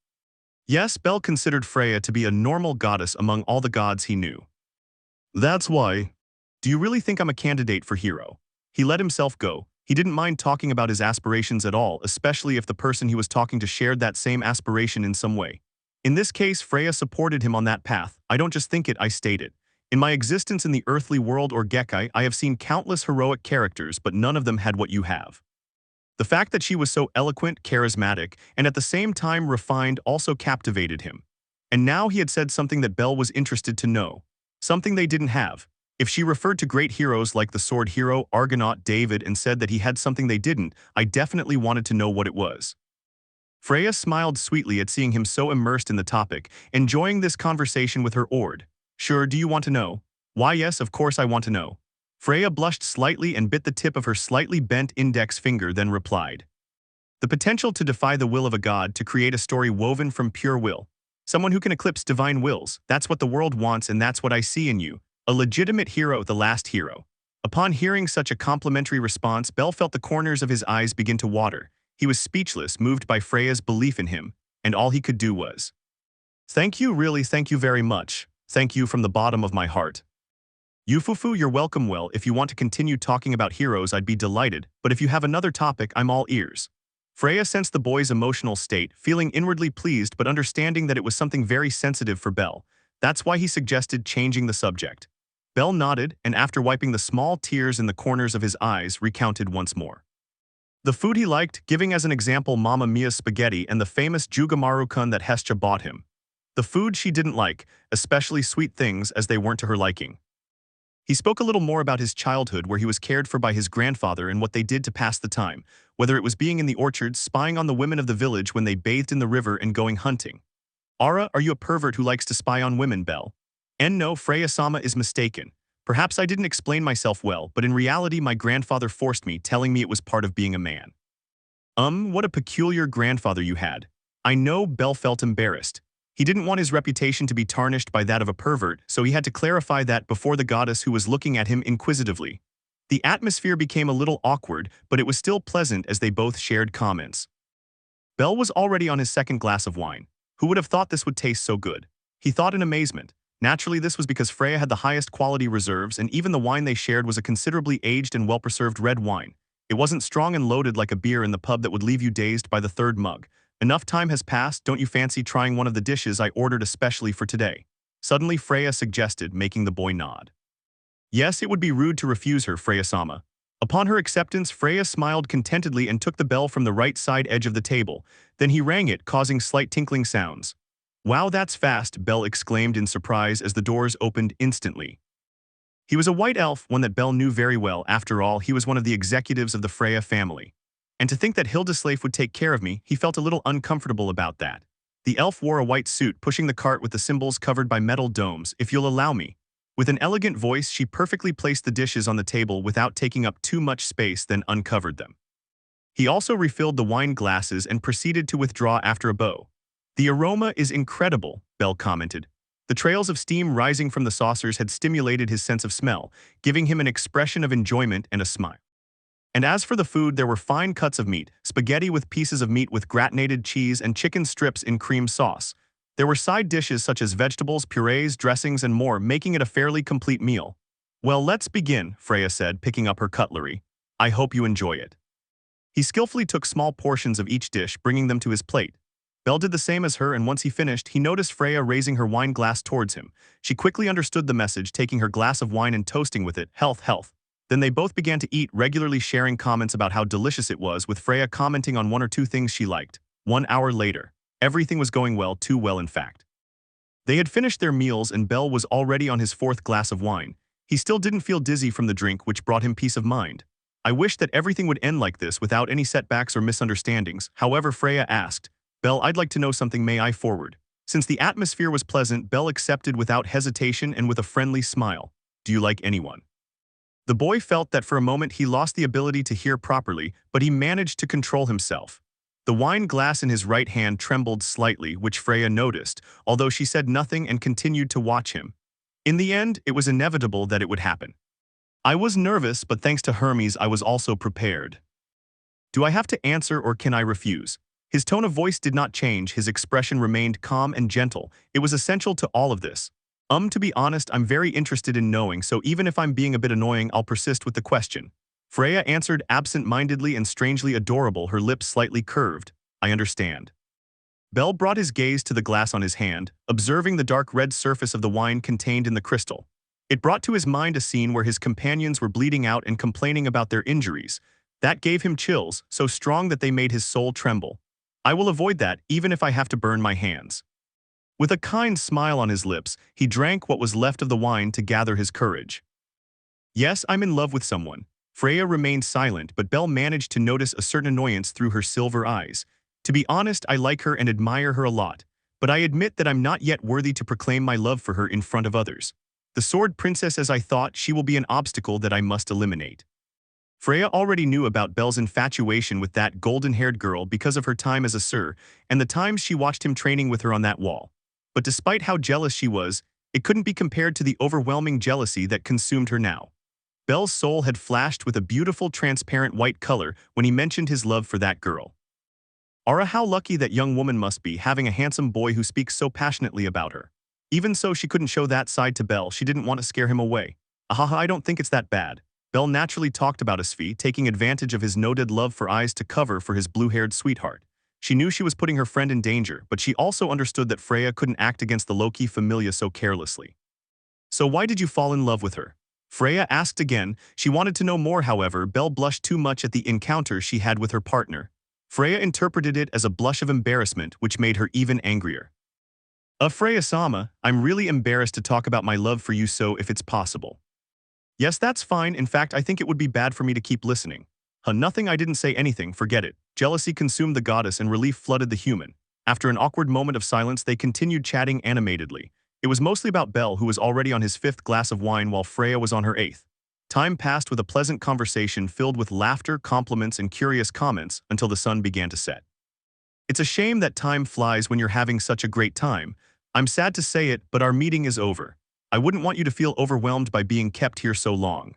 Speaker 1: Yes, Bell considered Freya to be a normal goddess among all the gods he knew. That's why. Do you really think I'm a candidate for hero? He let himself go. He didn't mind talking about his aspirations at all, especially if the person he was talking to shared that same aspiration in some way. In this case, Freya supported him on that path. I don't just think it, I state it. In my existence in the earthly world or Gekkai, I have seen countless heroic characters, but none of them had what you have. The fact that she was so eloquent, charismatic, and at the same time refined also captivated him. And now he had said something that Bell was interested to know. Something they didn't have. If she referred to great heroes like the sword hero, Argonaut, David, and said that he had something they didn't, I definitely wanted to know what it was. Freya smiled sweetly at seeing him so immersed in the topic, enjoying this conversation with her Ord. Sure, do you want to know? Why yes, of course I want to know. Freya blushed slightly and bit the tip of her slightly bent index finger, then replied. The potential to defy the will of a god, to create a story woven from pure will. Someone who can eclipse divine wills, that's what the world wants and that's what I see in you. A legitimate hero, the last hero. Upon hearing such a complimentary response, Bell felt the corners of his eyes begin to water. He was speechless, moved by Freya's belief in him, and all he could do was, thank you, really, thank you very much. Thank you from the bottom of my heart. Yufufu, you're welcome. Well, if you want to continue talking about heroes, I'd be delighted, but if you have another topic, I'm all ears. Freya sensed the boy's emotional state, feeling inwardly pleased but understanding that it was something very sensitive for Bell. That's why he suggested changing the subject. Bell nodded, and after wiping the small tears in the corners of his eyes, recounted once more. The food he liked, giving as an example Mamma Mia's spaghetti and the famous Jugamaru-kun that Hestia bought him. The food she didn't like, especially sweet things, as they weren't to her liking. He spoke a little more about his childhood where he was cared for by his grandfather and what they did to pass the time, whether it was being in the orchards, spying on the women of the village when they bathed in the river, and going hunting. Ara, are you a pervert who likes to spy on women, Bell? And no, Freya-sama is mistaken. Perhaps I didn't explain myself well, but in reality my grandfather forced me, telling me it was part of being a man. What a peculiar grandfather you had. I know. Bell felt embarrassed. He didn't want his reputation to be tarnished by that of a pervert, so he had to clarify that before the goddess, who was looking at him inquisitively. The atmosphere became a little awkward, but it was still pleasant as they both shared comments. Bell was already on his second glass of wine. Who would have thought this would taste so good? He thought in amazement. Naturally, this was because Freya had the highest quality reserves, and even the wine they shared was a considerably aged and well-preserved red wine. It wasn't strong and loaded like a beer in the pub that would leave you dazed by the third mug. Enough time has passed, don't you fancy trying one of the dishes I ordered especially for today? Suddenly Freya suggested, making the boy nod. Yes, it would be rude to refuse her, Freya-sama. Upon her acceptance, Freya smiled contentedly and took the bell from the right side edge of the table. Then he rang it, causing slight tinkling sounds. Wow, that's fast, Bell exclaimed in surprise as the doors opened instantly. He was a white elf, one that Bell knew very well. After all, he was one of the executives of the Freya family. And to think that Hildeslave would take care of me, he felt a little uncomfortable about that. The elf wore a white suit, pushing the cart with the symbols covered by metal domes. If you'll allow me. With an elegant voice, she perfectly placed the dishes on the table without taking up too much space, then uncovered them. He also refilled the wine glasses and proceeded to withdraw after a bow. The aroma is incredible, Bell commented. The trails of steam rising from the saucers had stimulated his sense of smell, giving him an expression of enjoyment and a smile. And as for the food, there were fine cuts of meat, spaghetti with pieces of meat with gratinated cheese and chicken strips in cream sauce. There were side dishes such as vegetables, purees, dressings, and more, making it a fairly complete meal. Well, let's begin, Freya said, picking up her cutlery. I hope you enjoy it. He skillfully took small portions of each dish, bringing them to his plate. Bell did the same as her, and once he finished, he noticed Freya raising her wine glass towards him. She quickly understood the message, taking her glass of wine and toasting with it, health, health. Then they both began to eat, regularly sharing comments about how delicious it was, with Freya commenting on one or two things she liked. 1 hour later, everything was going well, too well in fact. They had finished their meals and Bell was already on his 4th glass of wine. He still didn't feel dizzy from the drink, which brought him peace of mind. I wish that everything would end like this without any setbacks or misunderstandings. However, Freya asked, Bell, I'd like to know something, may I forward? Since the atmosphere was pleasant, Bell accepted without hesitation and with a friendly smile. Do you like anyone? The boy felt that for a moment he lost the ability to hear properly, but he managed to control himself. The wine glass in his right hand trembled slightly, which Freya noticed, although she said nothing and continued to watch him. In the end, it was inevitable that it would happen. I was nervous, but thanks to Hermes, I was also prepared. Do I have to answer or can I refuse? His tone of voice did not change, his expression remained calm and gentle. It was essential to all of this. To be honest, I'm very interested in knowing, so even if I'm being a bit annoying, I'll persist with the question. Freya answered absent-mindedly and strangely adorable, her lips slightly curved. I understand. Bell brought his gaze to the glass on his hand, observing the dark red surface of the wine contained in the crystal. It brought to his mind a scene where his companions were bleeding out and complaining about their injuries. That gave him chills, so strong that they made his soul tremble. I will avoid that, even if I have to burn my hands. With a kind smile on his lips, he drank what was left of the wine to gather his courage. Yes, I'm in love with someone. Freya remained silent, but Bell managed to notice a certain annoyance through her silver eyes. To be honest, I like her and admire her a lot, but I admit that I'm not yet worthy to proclaim my love for her in front of others. The Sword Princess, as I thought, she will be an obstacle that I must eliminate. Freya already knew about Bell's infatuation with that golden-haired girl because of her time as a Sir, and the times she watched him training with her on that wall. But despite how jealous she was, it couldn't be compared to the overwhelming jealousy that consumed her now. Bell's soul had flashed with a beautiful transparent white color when he mentioned his love for that girl. Ara, how lucky that young woman must be, having a handsome boy who speaks so passionately about her. Even so, she couldn't show that side to Bell. She didn't want to scare him away. Ahaha, I don't think it's that bad. Bell naturally talked about Asfi, taking advantage of his noted love for eyes to cover for his blue-haired sweetheart. She knew she was putting her friend in danger, but she also understood that Freya couldn't act against the low-key familia so carelessly. So why did you fall in love with her? Freya asked again. She wanted to know more, however. Bell blushed too much at the encounter she had with her partner. Freya interpreted it as a blush of embarrassment, which made her even angrier. Freya-sama, I'm really embarrassed to talk about my love for you, so if it's possible. Yes, that's fine. In fact, I think it would be bad for me to keep listening. Nothing, I didn't say anything, forget it. Jealousy consumed the goddess and relief flooded the human. After an awkward moment of silence, they continued chatting animatedly. It was mostly about Bell, who was already on his 5th glass of wine while Freya was on her 8th. Time passed with a pleasant conversation filled with laughter, compliments, and curious comments until the sun began to set. It's a shame that time flies when you're having such a great time. I'm sad to say it, but our meeting is over. I wouldn't want you to feel overwhelmed by being kept here so long.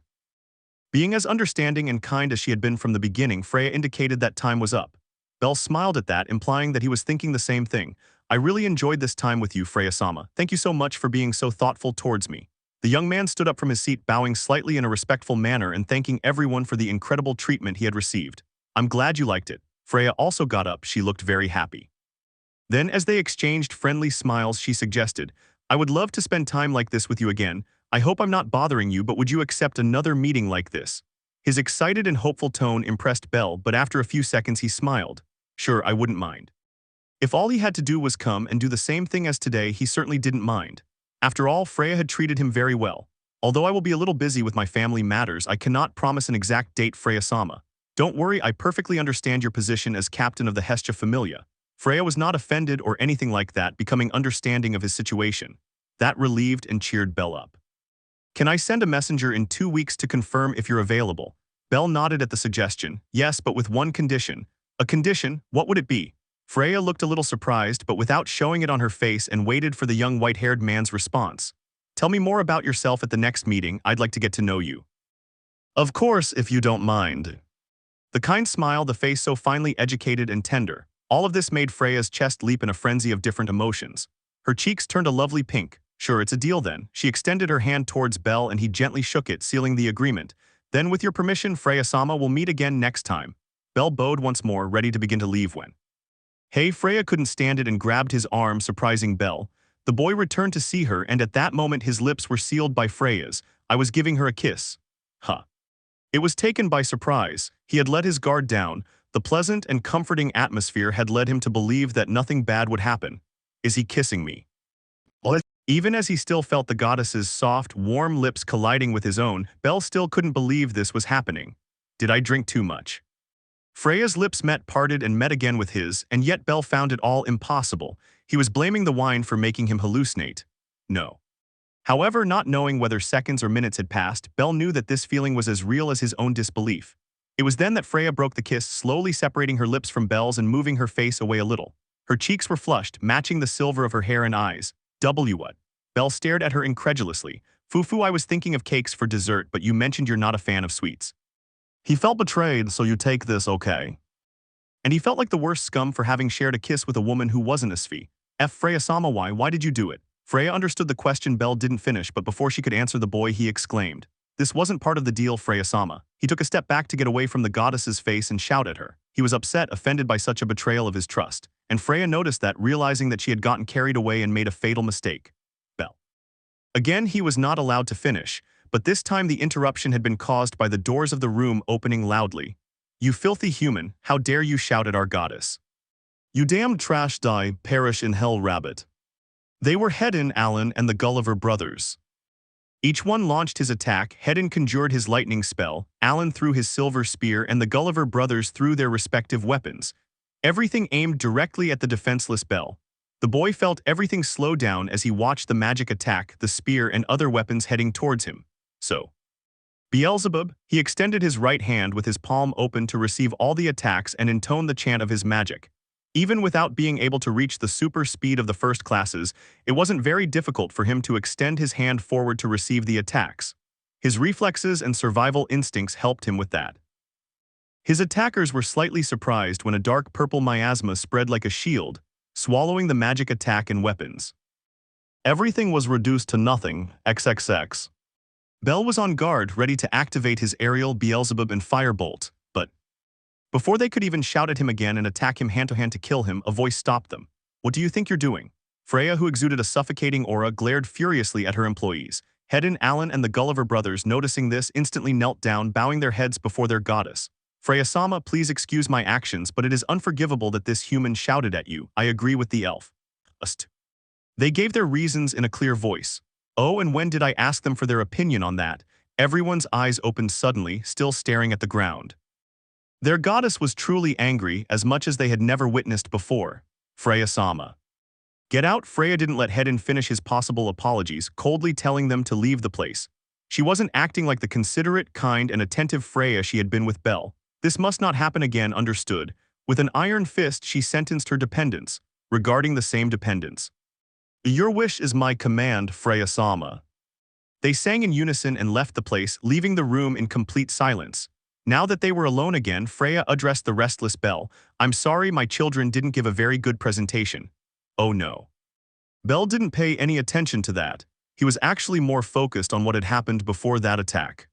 Speaker 1: Being as understanding and kind as she had been from the beginning, Freya indicated that time was up. Bell smiled at that, implying that he was thinking the same thing. I really enjoyed this time with you, Freya-sama. Thank you so much for being so thoughtful towards me. The young man stood up from his seat, bowing slightly in a respectful manner and thanking everyone for the incredible treatment he had received. I'm glad you liked it. Freya also got up. She looked very happy. Then as they exchanged friendly smiles, she suggested, I would love to spend time like this with you again. I hope I'm not bothering you, but would you accept another meeting like this? His excited and hopeful tone impressed Bell, but after a few seconds he smiled. Sure, I wouldn't mind. If all he had to do was come and do the same thing as today, he certainly didn't mind. After all, Freya had treated him very well. Although I will be a little busy with my family matters, I cannot promise an exact date, Freya-sama. Don't worry, I perfectly understand your position as captain of the Hestia Familia. Freya was not offended or anything like that, becoming understanding of his situation. That relieved and cheered Bell up. Can I send a messenger in 2 weeks to confirm if you're available? Bell nodded at the suggestion. Yes, but with one condition. A condition? What would it be? Freya looked a little surprised, but without showing it on her face, and waited for the young white-haired man's response. Tell me more about yourself at the next meeting. I'd like to get to know you. Of course, if you don't mind. The kind smile, the face so finely educated and tender. All of this made Freya's chest leap in a frenzy of different emotions. Her cheeks turned a lovely pink. Sure, it's a deal then. She extended her hand towards Bell and he gently shook it, sealing the agreement. Then with your permission, Freya-sama, will meet again next time. Bell bowed once more, ready to begin to leave when. Hey, Freya couldn't stand it and grabbed his arm, surprising Bell. The boy returned to see her, and at that moment his lips were sealed by Freya's. I was giving her a kiss. Huh. It was taken by surprise. He had let his guard down. The pleasant and comforting atmosphere had led him to believe that nothing bad would happen. Is he kissing me? What? Even as he still felt the goddess's soft, warm lips colliding with his own, Bell still couldn't believe this was happening. Did I drink too much? Freya's lips parted and met again with his, and yet Bell found it all impossible. He was blaming the wine for making him hallucinate. No. However, not knowing whether seconds or minutes had passed, Bell knew that this feeling was as real as his own disbelief. It was then that Freya broke the kiss, slowly separating her lips from Bell's and moving her face away a little. Her cheeks were flushed, matching the silver of her hair and eyes. What? Bell stared at her incredulously. Fufu, I was thinking of cakes for dessert, but you mentioned you're not a fan of sweets. He felt betrayed, so you take this, okay? And he felt like the worst scum for having shared a kiss with a woman who wasn't Asfi. Freya-sama, why did you do it? Freya understood the question. Bell didn't finish, but before she could answer the boy, he exclaimed. This wasn't part of the deal, Freya-sama. He took a step back to get away from the goddess's face and shout at her. He was upset, offended by such a betrayal of his trust. And Freya noticed that, realizing that she had gotten carried away and made a fatal mistake. Bell. Again, he was not allowed to finish, but this time the interruption had been caused by the doors of the room opening loudly. You filthy human, how dare you shout at our goddess? You damned trash, die, perish in hell, rabbit. They were Hedin, Alan, and the Gulliver brothers. Each one launched his attack. Hedin conjured his lightning spell, Alan threw his silver spear, and the Gulliver brothers threw their respective weapons. Everything aimed directly at the defenseless Bell. The boy felt everything slow down as he watched the magic attack, the spear, and other weapons heading towards him. So, Beelzebub, he extended his right hand with his palm open to receive all the attacks and intone the chant of his magic. Even without being able to reach the super speed of the first classes, it wasn't very difficult for him to extend his hand forward to receive the attacks. His reflexes and survival instincts helped him with that. His attackers were slightly surprised when a dark purple miasma spread like a shield, swallowing the magic attack and weapons. Everything was reduced to nothing, XXX. Bell was on guard, ready to activate his aerial Beelzebub and firebolt, but before they could even shout at him again and attack him hand-to-hand to kill him, a voice stopped them. What do you think you're doing? Freya, who exuded a suffocating aura, glared furiously at her employees. Hedin, Alan, and the Gulliver brothers, noticing this, instantly knelt down, bowing their heads before their goddess. Freya-sama, please excuse my actions, but it is unforgivable that this human shouted at you. I agree with the elf. They gave their reasons in a clear voice. Oh, and when did I ask them for their opinion on that? Everyone's eyes opened suddenly, still staring at the ground. Their goddess was truly angry, as much as they had never witnessed before. Freya-sama. Get out. Freya didn't let Hedin finish his possible apologies, coldly telling them to leave the place. She wasn't acting like the considerate, kind, and attentive Freya she had been with Bell. This must not happen again, understood. With an iron fist, she sentenced her dependents, regarding the same dependents. Your wish is my command, Freya-sama. They sang in unison and left the place, leaving the room in complete silence. Now that they were alone again, Freya addressed the restless Bell. I'm sorry my children didn't give a very good presentation. Oh no. Bell didn't pay any attention to that. He was actually more focused on what had happened before that attack.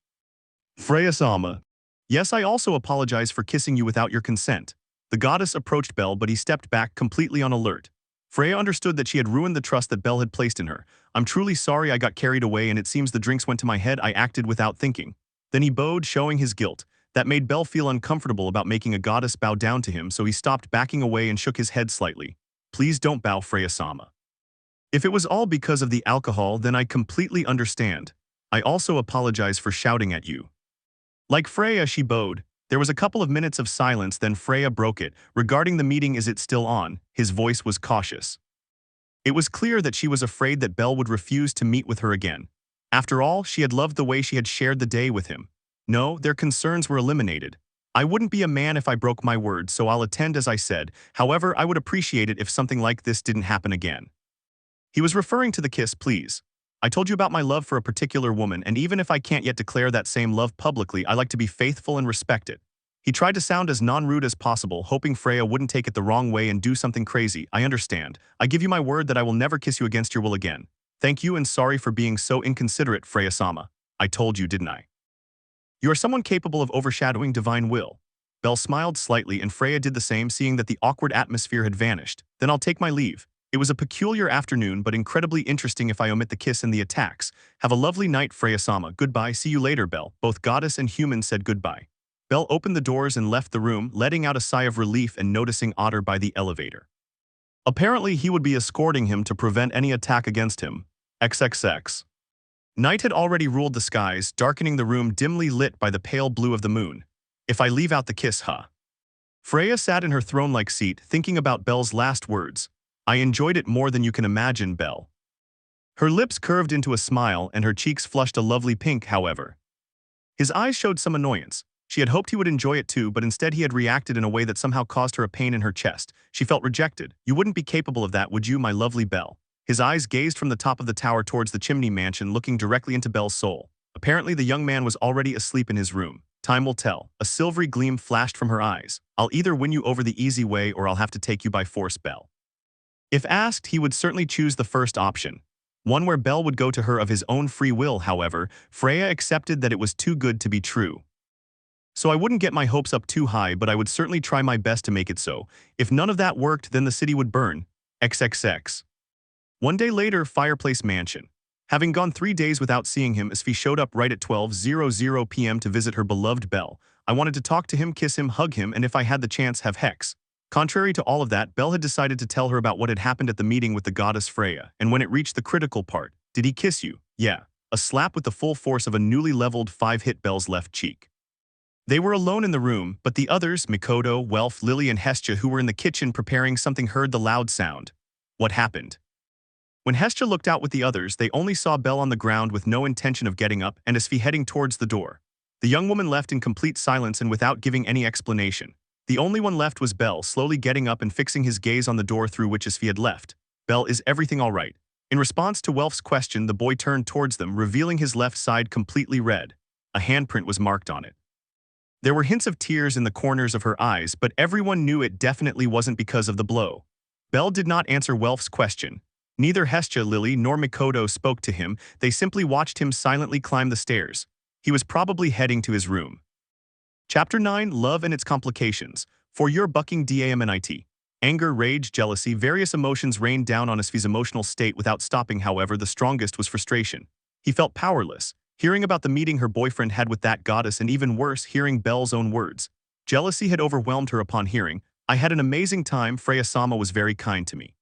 Speaker 1: Freya-sama. Yes, I also apologize for kissing you without your consent. The goddess approached Bell, but he stepped back, completely on alert. Freya understood that she had ruined the trust that Belle had placed in her. "I'm truly sorry I got carried away and it seems the drinks went to my head. I acted without thinking." Then he bowed, showing his guilt. That made Belle feel uncomfortable about making a goddess bow down to him, so he stopped backing away and shook his head slightly. "Please don't bow, Freya-sama. If it was all because of the alcohol, then I completely understand. I also apologize for shouting at you." Like Freya, she bowed. There was a couple of minutes of silence, then Freya broke it. "Regarding the meeting, is it still on?" His voice was cautious. It was clear that she was afraid that Belle would refuse to meet with her again. After all, she had loved the way she had shared the day with him. No, their concerns were eliminated. "I wouldn't be a man if I broke my word, so I'll attend as I said. However, I would appreciate it if something like this didn't happen again." He was referring to the kiss. "Please. I told you about my love for a particular woman, and even if I can't yet declare that same love publicly, I like to be faithful and respect it." He tried to sound as non-rude as possible, hoping Freya wouldn't take it the wrong way and do something crazy. "I understand. I give you my word that I will never kiss you against your will again. Thank you and sorry for being so inconsiderate, Freya-sama. I told you, didn't I? You are someone capable of overshadowing divine will." Belle smiled slightly and Freya did the same, seeing that the awkward atmosphere had vanished. "Then I'll take my leave. It was a peculiar afternoon, but incredibly interesting if I omit the kiss and the attacks. Have a lovely night, Freya-sama. Goodbye, see you later, Belle." Both goddess and human said goodbye. Belle opened the doors and left the room, letting out a sigh of relief and noticing Otter by the elevator. Apparently, he would be escorting him to prevent any attack against him. XXX. Night had already ruled the skies, darkening the room dimly lit by the pale blue of the moon. "If I leave out the kiss, huh?" Freya sat in her throne-like seat, thinking about Belle's last words. "I enjoyed it more than you can imagine, Belle." Her lips curved into a smile and her cheeks flushed a lovely pink, however. His eyes showed some annoyance. She had hoped he would enjoy it too, but instead he had reacted in a way that somehow caused her a pain in her chest. She felt rejected. "You wouldn't be capable of that, would you, my lovely Belle?" His eyes gazed from the top of the tower towards the chimney mansion, looking directly into Belle's soul. Apparently the young man was already asleep in his room. "Time will tell." A silvery gleam flashed from her eyes. "I'll either win you over the easy way or I'll have to take you by force, Belle." If asked, he would certainly choose the first option. One where Belle would go to her of his own free will, however, Freya accepted that it was too good to be true. "So I wouldn't get my hopes up too high, but I would certainly try my best to make it so. If none of that worked, then the city would burn. XXX. One day later, Fireplace Mansion. Having gone 3 days without seeing him, Asfi showed up right at 12:00 p.m. to visit her beloved Belle. I wanted to talk to him, kiss him, hug him, and if I had the chance, have Hex. Contrary to all of that, Belle had decided to tell her about what had happened at the meeting with the goddess Freya, and when it reached the critical part, "Did he kiss you?" "Yeah." A slap with the full force of a newly leveled 5 hit Belle's left cheek. They were alone in the room, but the others, Mikoto, Welf, Lily, and Hestia, who were in the kitchen preparing something, heard the loud sound. What happened? When Hestia looked out with the others, they only saw Belle on the ground with no intention of getting up and Asfi heading towards the door. The young woman left in complete silence and without giving any explanation. The only one left was Belle, slowly getting up and fixing his gaze on the door through which Asfi had left. "Belle, is everything all right?" In response to Welf's question, the boy turned towards them, revealing his left side completely red. A handprint was marked on it. There were hints of tears in the corners of her eyes, but everyone knew it definitely wasn't because of the blow. Belle did not answer Welf's question. Neither Hestia, Lily, nor Mikoto spoke to him. They simply watched him silently climb the stairs. He was probably heading to his room. Chapter 9, Love and Its Complications. For your bucking Damnit. Anger, rage, jealousy, various emotions rained down on Asfi's emotional state without stopping. However, the strongest was frustration. He felt powerless. Hearing about the meeting her boyfriend had with that goddess, and even worse, hearing Belle's own words. Jealousy had overwhelmed her upon hearing, "I had an amazing time, Freya-sama was very kind to me."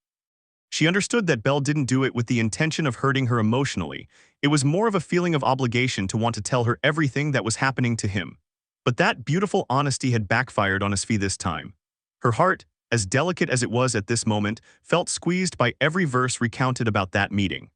Speaker 1: She understood that Belle didn't do it with the intention of hurting her emotionally. It was more of a feeling of obligation to want to tell her everything that was happening to him. But that beautiful honesty had backfired on Asfi this time. Her heart, as delicate as it was at this moment, felt squeezed by every verse recounted about that meeting.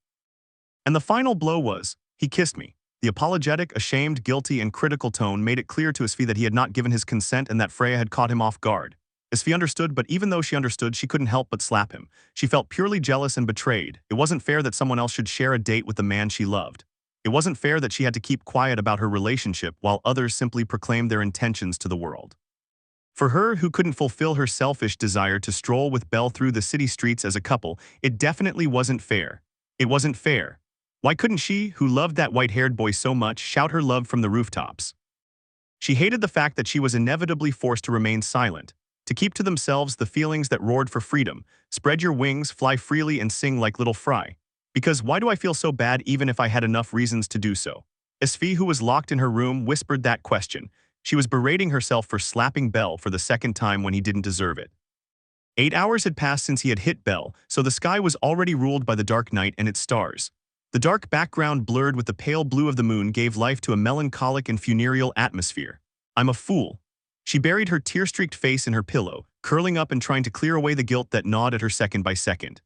Speaker 1: And the final blow was, "He kissed me." The apologetic, ashamed, guilty, and critical tone made it clear to Asfi that he had not given his consent and that Freya had caught him off guard. Asfi understood, but even though she understood, she couldn't help but slap him. She felt purely jealous and betrayed. It wasn't fair that someone else should share a date with the man she loved. It wasn't fair that she had to keep quiet about her relationship while others simply proclaimed their intentions to the world. For her, who couldn't fulfill her selfish desire to stroll with Belle through the city streets as a couple, it definitely wasn't fair. It wasn't fair. Why couldn't she, who loved that white-haired boy so much, shout her love from the rooftops? She hated the fact that she was inevitably forced to remain silent. to keep to themselves the feelings that roared for freedom. Spread your wings, fly freely, and sing like little Fry. Because why do I feel so bad even if I had enough reasons to do so? Asfi, who was locked in her room, whispered that question. She was berating herself for slapping Bell for the second time when he didn't deserve it. 8 hours had passed since he had hit Bell, so the sky was already ruled by the dark night and its stars. The dark background blurred with the pale blue of the moon gave life to a melancholic and funereal atmosphere. I'm a fool. She buried her tear-streaked face in her pillow, curling up and trying to clear away the guilt that gnawed at her second by second.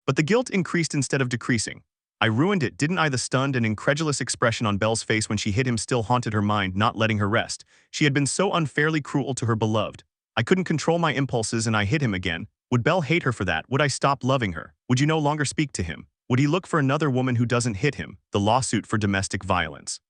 Speaker 1: But the guilt increased instead of decreasing. I ruined it, didn't I? The stunned and incredulous expression on Belle's face when she hit him still haunted her mind, not letting her rest. She had been so unfairly cruel to her beloved. I couldn't control my impulses and I hit him again. Would Belle hate her for that? Would I stop loving her? Would you no longer speak to him? Would he look for another woman who doesn't hit him? The lawsuit for domestic violence.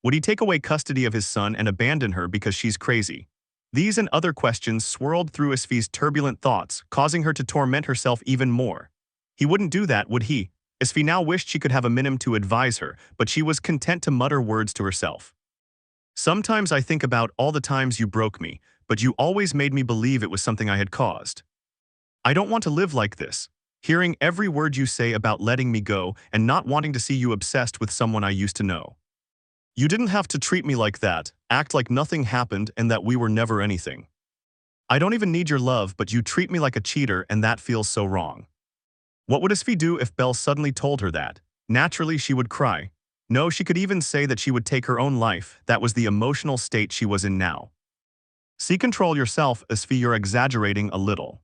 Speaker 1: Would he take away custody of his son and abandon her because she's crazy? These and other questions swirled through Asfi's turbulent thoughts, causing her to torment herself even more. He wouldn't do that, would he? Asfi now wished she could have a minim to advise her, but she was content to mutter words to herself. Sometimes I think about all the times you broke me, but you always made me believe it was something I had caused. I don't want to live like this, hearing every word you say about letting me go and not wanting to see you obsessed with someone I used to know. You didn't have to treat me like that, act like nothing happened and that we were never anything. I don't even need your love, but you treat me like a cheater and that feels so wrong. What would Asfi do if Belle suddenly told her that? Naturally, she would cry. No, she could even say that she would take her own life. That was the emotional state she was in now. See, control yourself, Asfi, you're exaggerating a little.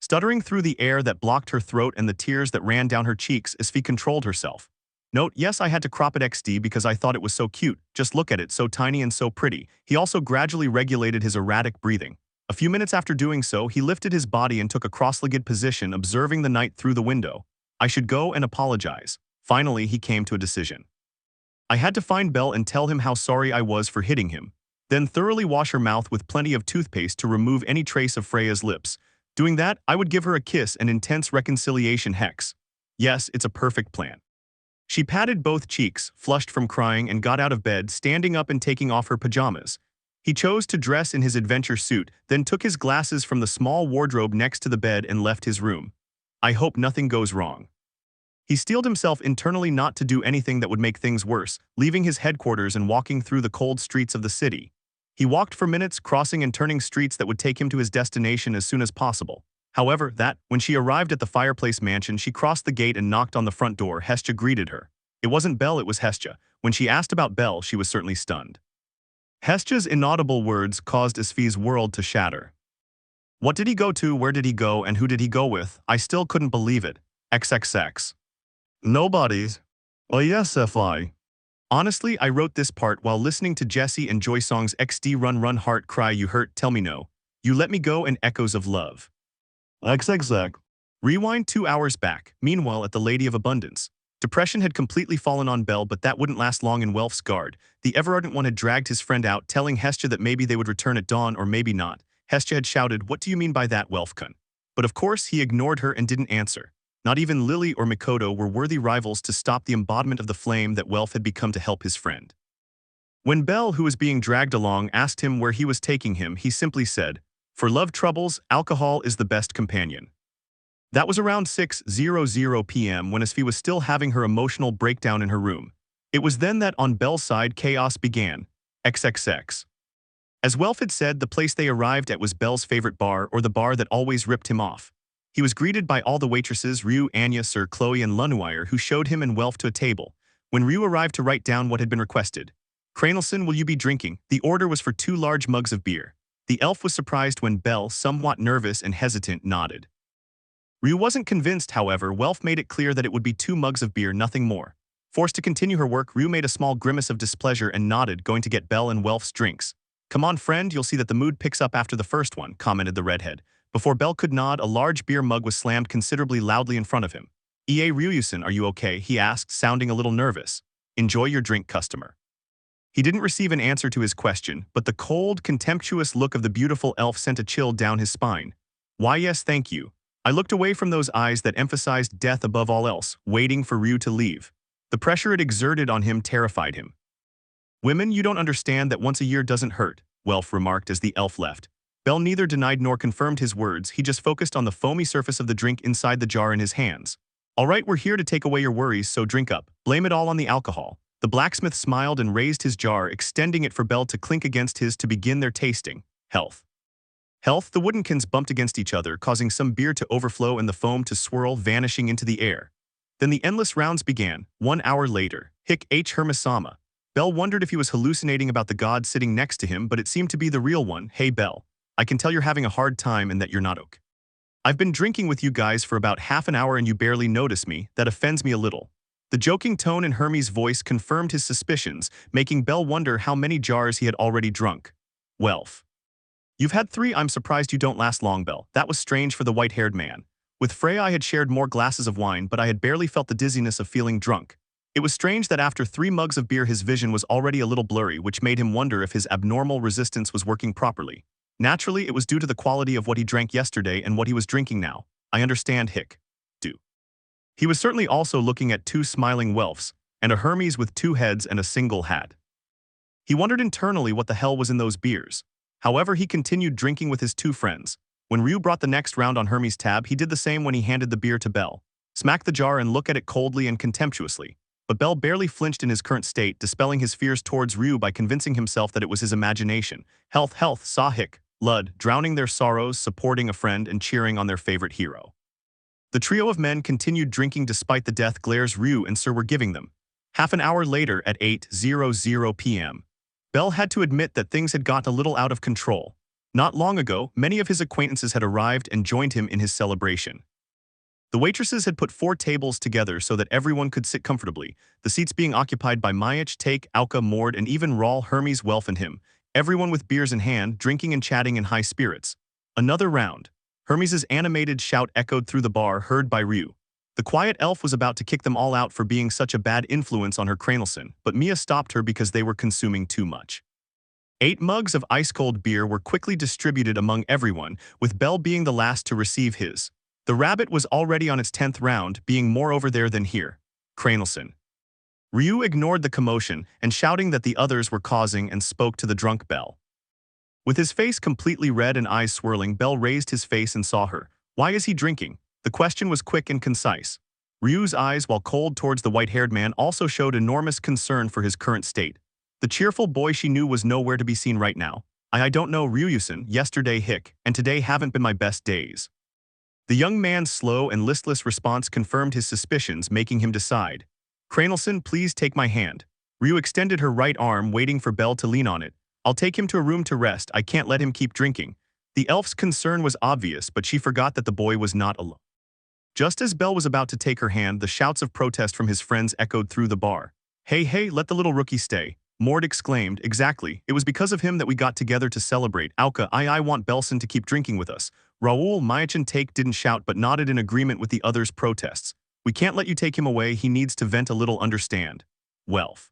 Speaker 1: Stuttering through the air that blocked her throat and the tears that ran down her cheeks, Asfi controlled herself. Note, yes, I had to crop it XD because I thought it was so cute. Just look at it, so tiny and so pretty. He also gradually regulated his erratic breathing. A few minutes after doing so, he lifted his body and took a cross-legged position, observing the night through the window. I should go and apologize. Finally, he came to a decision. I had to find Belle and tell him how sorry I was for hitting him. Then thoroughly wash her mouth with plenty of toothpaste to remove any trace of Freya's lips. Doing that, I would give her a kiss and intense reconciliation hex. Yes, it's a perfect plan. She patted both cheeks, flushed from crying, and got out of bed, standing up and taking off her pajamas. He chose to dress in his adventure suit, then took his glasses from the small wardrobe next to the bed and left his room. I hope nothing goes wrong. He steeled himself internally not to do anything that would make things worse, leaving his headquarters and walking through the cold streets of the city. He walked for minutes, crossing and turning streets that would take him to his destination as soon as possible. However, when she arrived at the fireplace mansion, she crossed the gate and knocked on the front door. Hestia greeted her. It wasn't Belle, it was Hestia. When she asked about Belle, she was certainly stunned. Hestia's inaudible words caused Asfi's world to shatter. What did he go to, where did he go, and who did he go with? I still couldn't believe it. XXX. Nobody's. Oh yes, FI. Honestly, I wrote this part while listening to Jessie and Joy Song's XD Run Run Heart Cry You Hurt, Tell Me No. You Let Me Go and Echoes of Love. XXX. Rewind 2 hours back, meanwhile at the Lady of Abundance. Depression had completely fallen on Belle, but that wouldn't last long in Welf's guard. The ever-ardent one had dragged his friend out, telling Hestia that maybe they would return at dawn or maybe not. Hestia had shouted, "What do you mean by that, Welfkun?" But of course he ignored her and didn't answer. Not even Lily or Mikoto were worthy rivals to stop the embodiment of the flame that Welf had become to help his friend. When Belle, who was being dragged along, asked him where he was taking him, he simply said, "For love troubles, alcohol is the best companion." That was around 6:00 p.m. when Asfi was still having her emotional breakdown in her room. It was then that on Belle's side chaos began. XXX. As Welf had said, the place they arrived at was Belle's favorite bar, or the bar that always ripped him off. He was greeted by all the waitresses, Ryu, Anya, Sir Chloe, and Lunuire, who showed him and Welf to a table. When Ryu arrived to write down what had been requested. "Cranelson, will you be drinking?" The order was for 2 large mugs of beer. The elf was surprised when Belle, somewhat nervous and hesitant, nodded. Ryu wasn't convinced, however. Welf made it clear that it would be 2 mugs of beer, nothing more. Forced to continue her work, Ryu made a small grimace of displeasure and nodded, going to get Belle and Welf's drinks. "Come on, friend, you'll see that the mood picks up after the first one," commented the redhead. Before Belle could nod, a large beer mug was slammed considerably loudly in front of him. Ryusen, are you okay?" he asked, sounding a little nervous. "Enjoy your drink, customer." He didn't receive an answer to his question, but the cold, contemptuous look of the beautiful elf sent a chill down his spine. "Why yes, thank you." I looked away from those eyes that emphasized death above all else, waiting for Ryu to leave. The pressure it exerted on him terrified him. "Women, you don't understand that once a year doesn't hurt," Welf remarked as the elf left. Bell neither denied nor confirmed his words, he just focused on the foamy surface of the drink inside the jar in his hands. All right, we're here to take away your worries, so drink up. Blame it all on the alcohol. The blacksmith smiled and raised his jar, extending it for Bell to clink against his to begin their tasting. Health. Health, the woodenkins bumped against each other, causing some beer to overflow and the foam to swirl, vanishing into the air. Then the endless rounds began. 1 hour later. Hermes. Bell wondered if he was hallucinating about the god sitting next to him, but it seemed to be the real one. Hey Bell, I can tell you're having a hard time and that you're not okay. I've been drinking with you guys for about half an hour and you barely notice me. That offends me a little. The joking tone in Hermes' voice confirmed his suspicions, making Bell wonder how many jars he had already drunk. Welf. You've had 3. I'm surprised you don't last long, Bell. That was strange for the white-haired man. With Freya I had shared more glasses of wine, but I had barely felt the dizziness of feeling drunk. It was strange that after 3 mugs of beer his vision was already a little blurry, which made him wonder if his abnormal resistance was working properly. Naturally, it was due to the quality of what he drank yesterday and what he was drinking now. I understand, do. He was certainly also looking at 2 smiling Welfs, and a Hermes with 2 heads and a single hat. He wondered internally what the hell was in those beers. However, he continued drinking with his 2 friends. When Ryu brought the next round on Hermes' tab, he did the same when he handed the beer to Bell. Smack the jar and look at it coldly and contemptuously. But Bell barely flinched in his current state, dispelling his fears towards Ryu by convincing himself that it was his imagination. Health, saw Lud, drowning their sorrows, supporting a friend, and cheering on their favorite hero. The trio of men continued drinking despite the death glares Ryu and Sir were giving them. Half an hour later, at 8:00 p.m., Bell had to admit that things had gotten a little out of control. Not long ago, many of his acquaintances had arrived and joined him in his celebration. The waitresses had put 4 tables together so that everyone could sit comfortably, the seats being occupied by Mayach, Take, Auka, Mord, and even Rawl, Hermes, Welf, and him, everyone with beers in hand, drinking and chatting in high spirits. Another round. Hermes' animated shout echoed through the bar, heard by Ryu. The quiet elf was about to kick them all out for being such a bad influence on her Kranelson, but Mia stopped her because they were consuming too much. 8 mugs of ice-cold beer were quickly distributed among everyone, with Bell being the last to receive his. The rabbit was already on its 10th round, being more over there than here. Kranelson. Ryu ignored the commotion and shouting that the others were causing and spoke to the drunk Bell. With his face completely red and eyes swirling, Bell raised his face and saw her. Why is he drinking? The question was quick and concise. Ryu's eyes, while cold towards the white-haired man, also showed enormous concern for his current state. The cheerful boy she knew was nowhere to be seen right now. I don't know, Ryusen, yesterday and today haven't been my best days. The young man's slow and listless response confirmed his suspicions, making him decide. Kranelson, please take my hand. Ryu extended her right arm, waiting for Bell to lean on it. I'll take him to a room to rest, I can't let him keep drinking. The elf's concern was obvious, but she forgot that the boy was not alone. Just as Bell was about to take her hand, the shouts of protest from his friends echoed through the bar. Hey, let the little rookie stay. Mord exclaimed, exactly, it was because of him that we got together to celebrate. Auka, I want Belson to keep drinking with us. Raoul, Mayach and Take didn't shout but nodded in agreement with the others' protests. We can't let you take him away, he needs to vent a little, understand. Welf.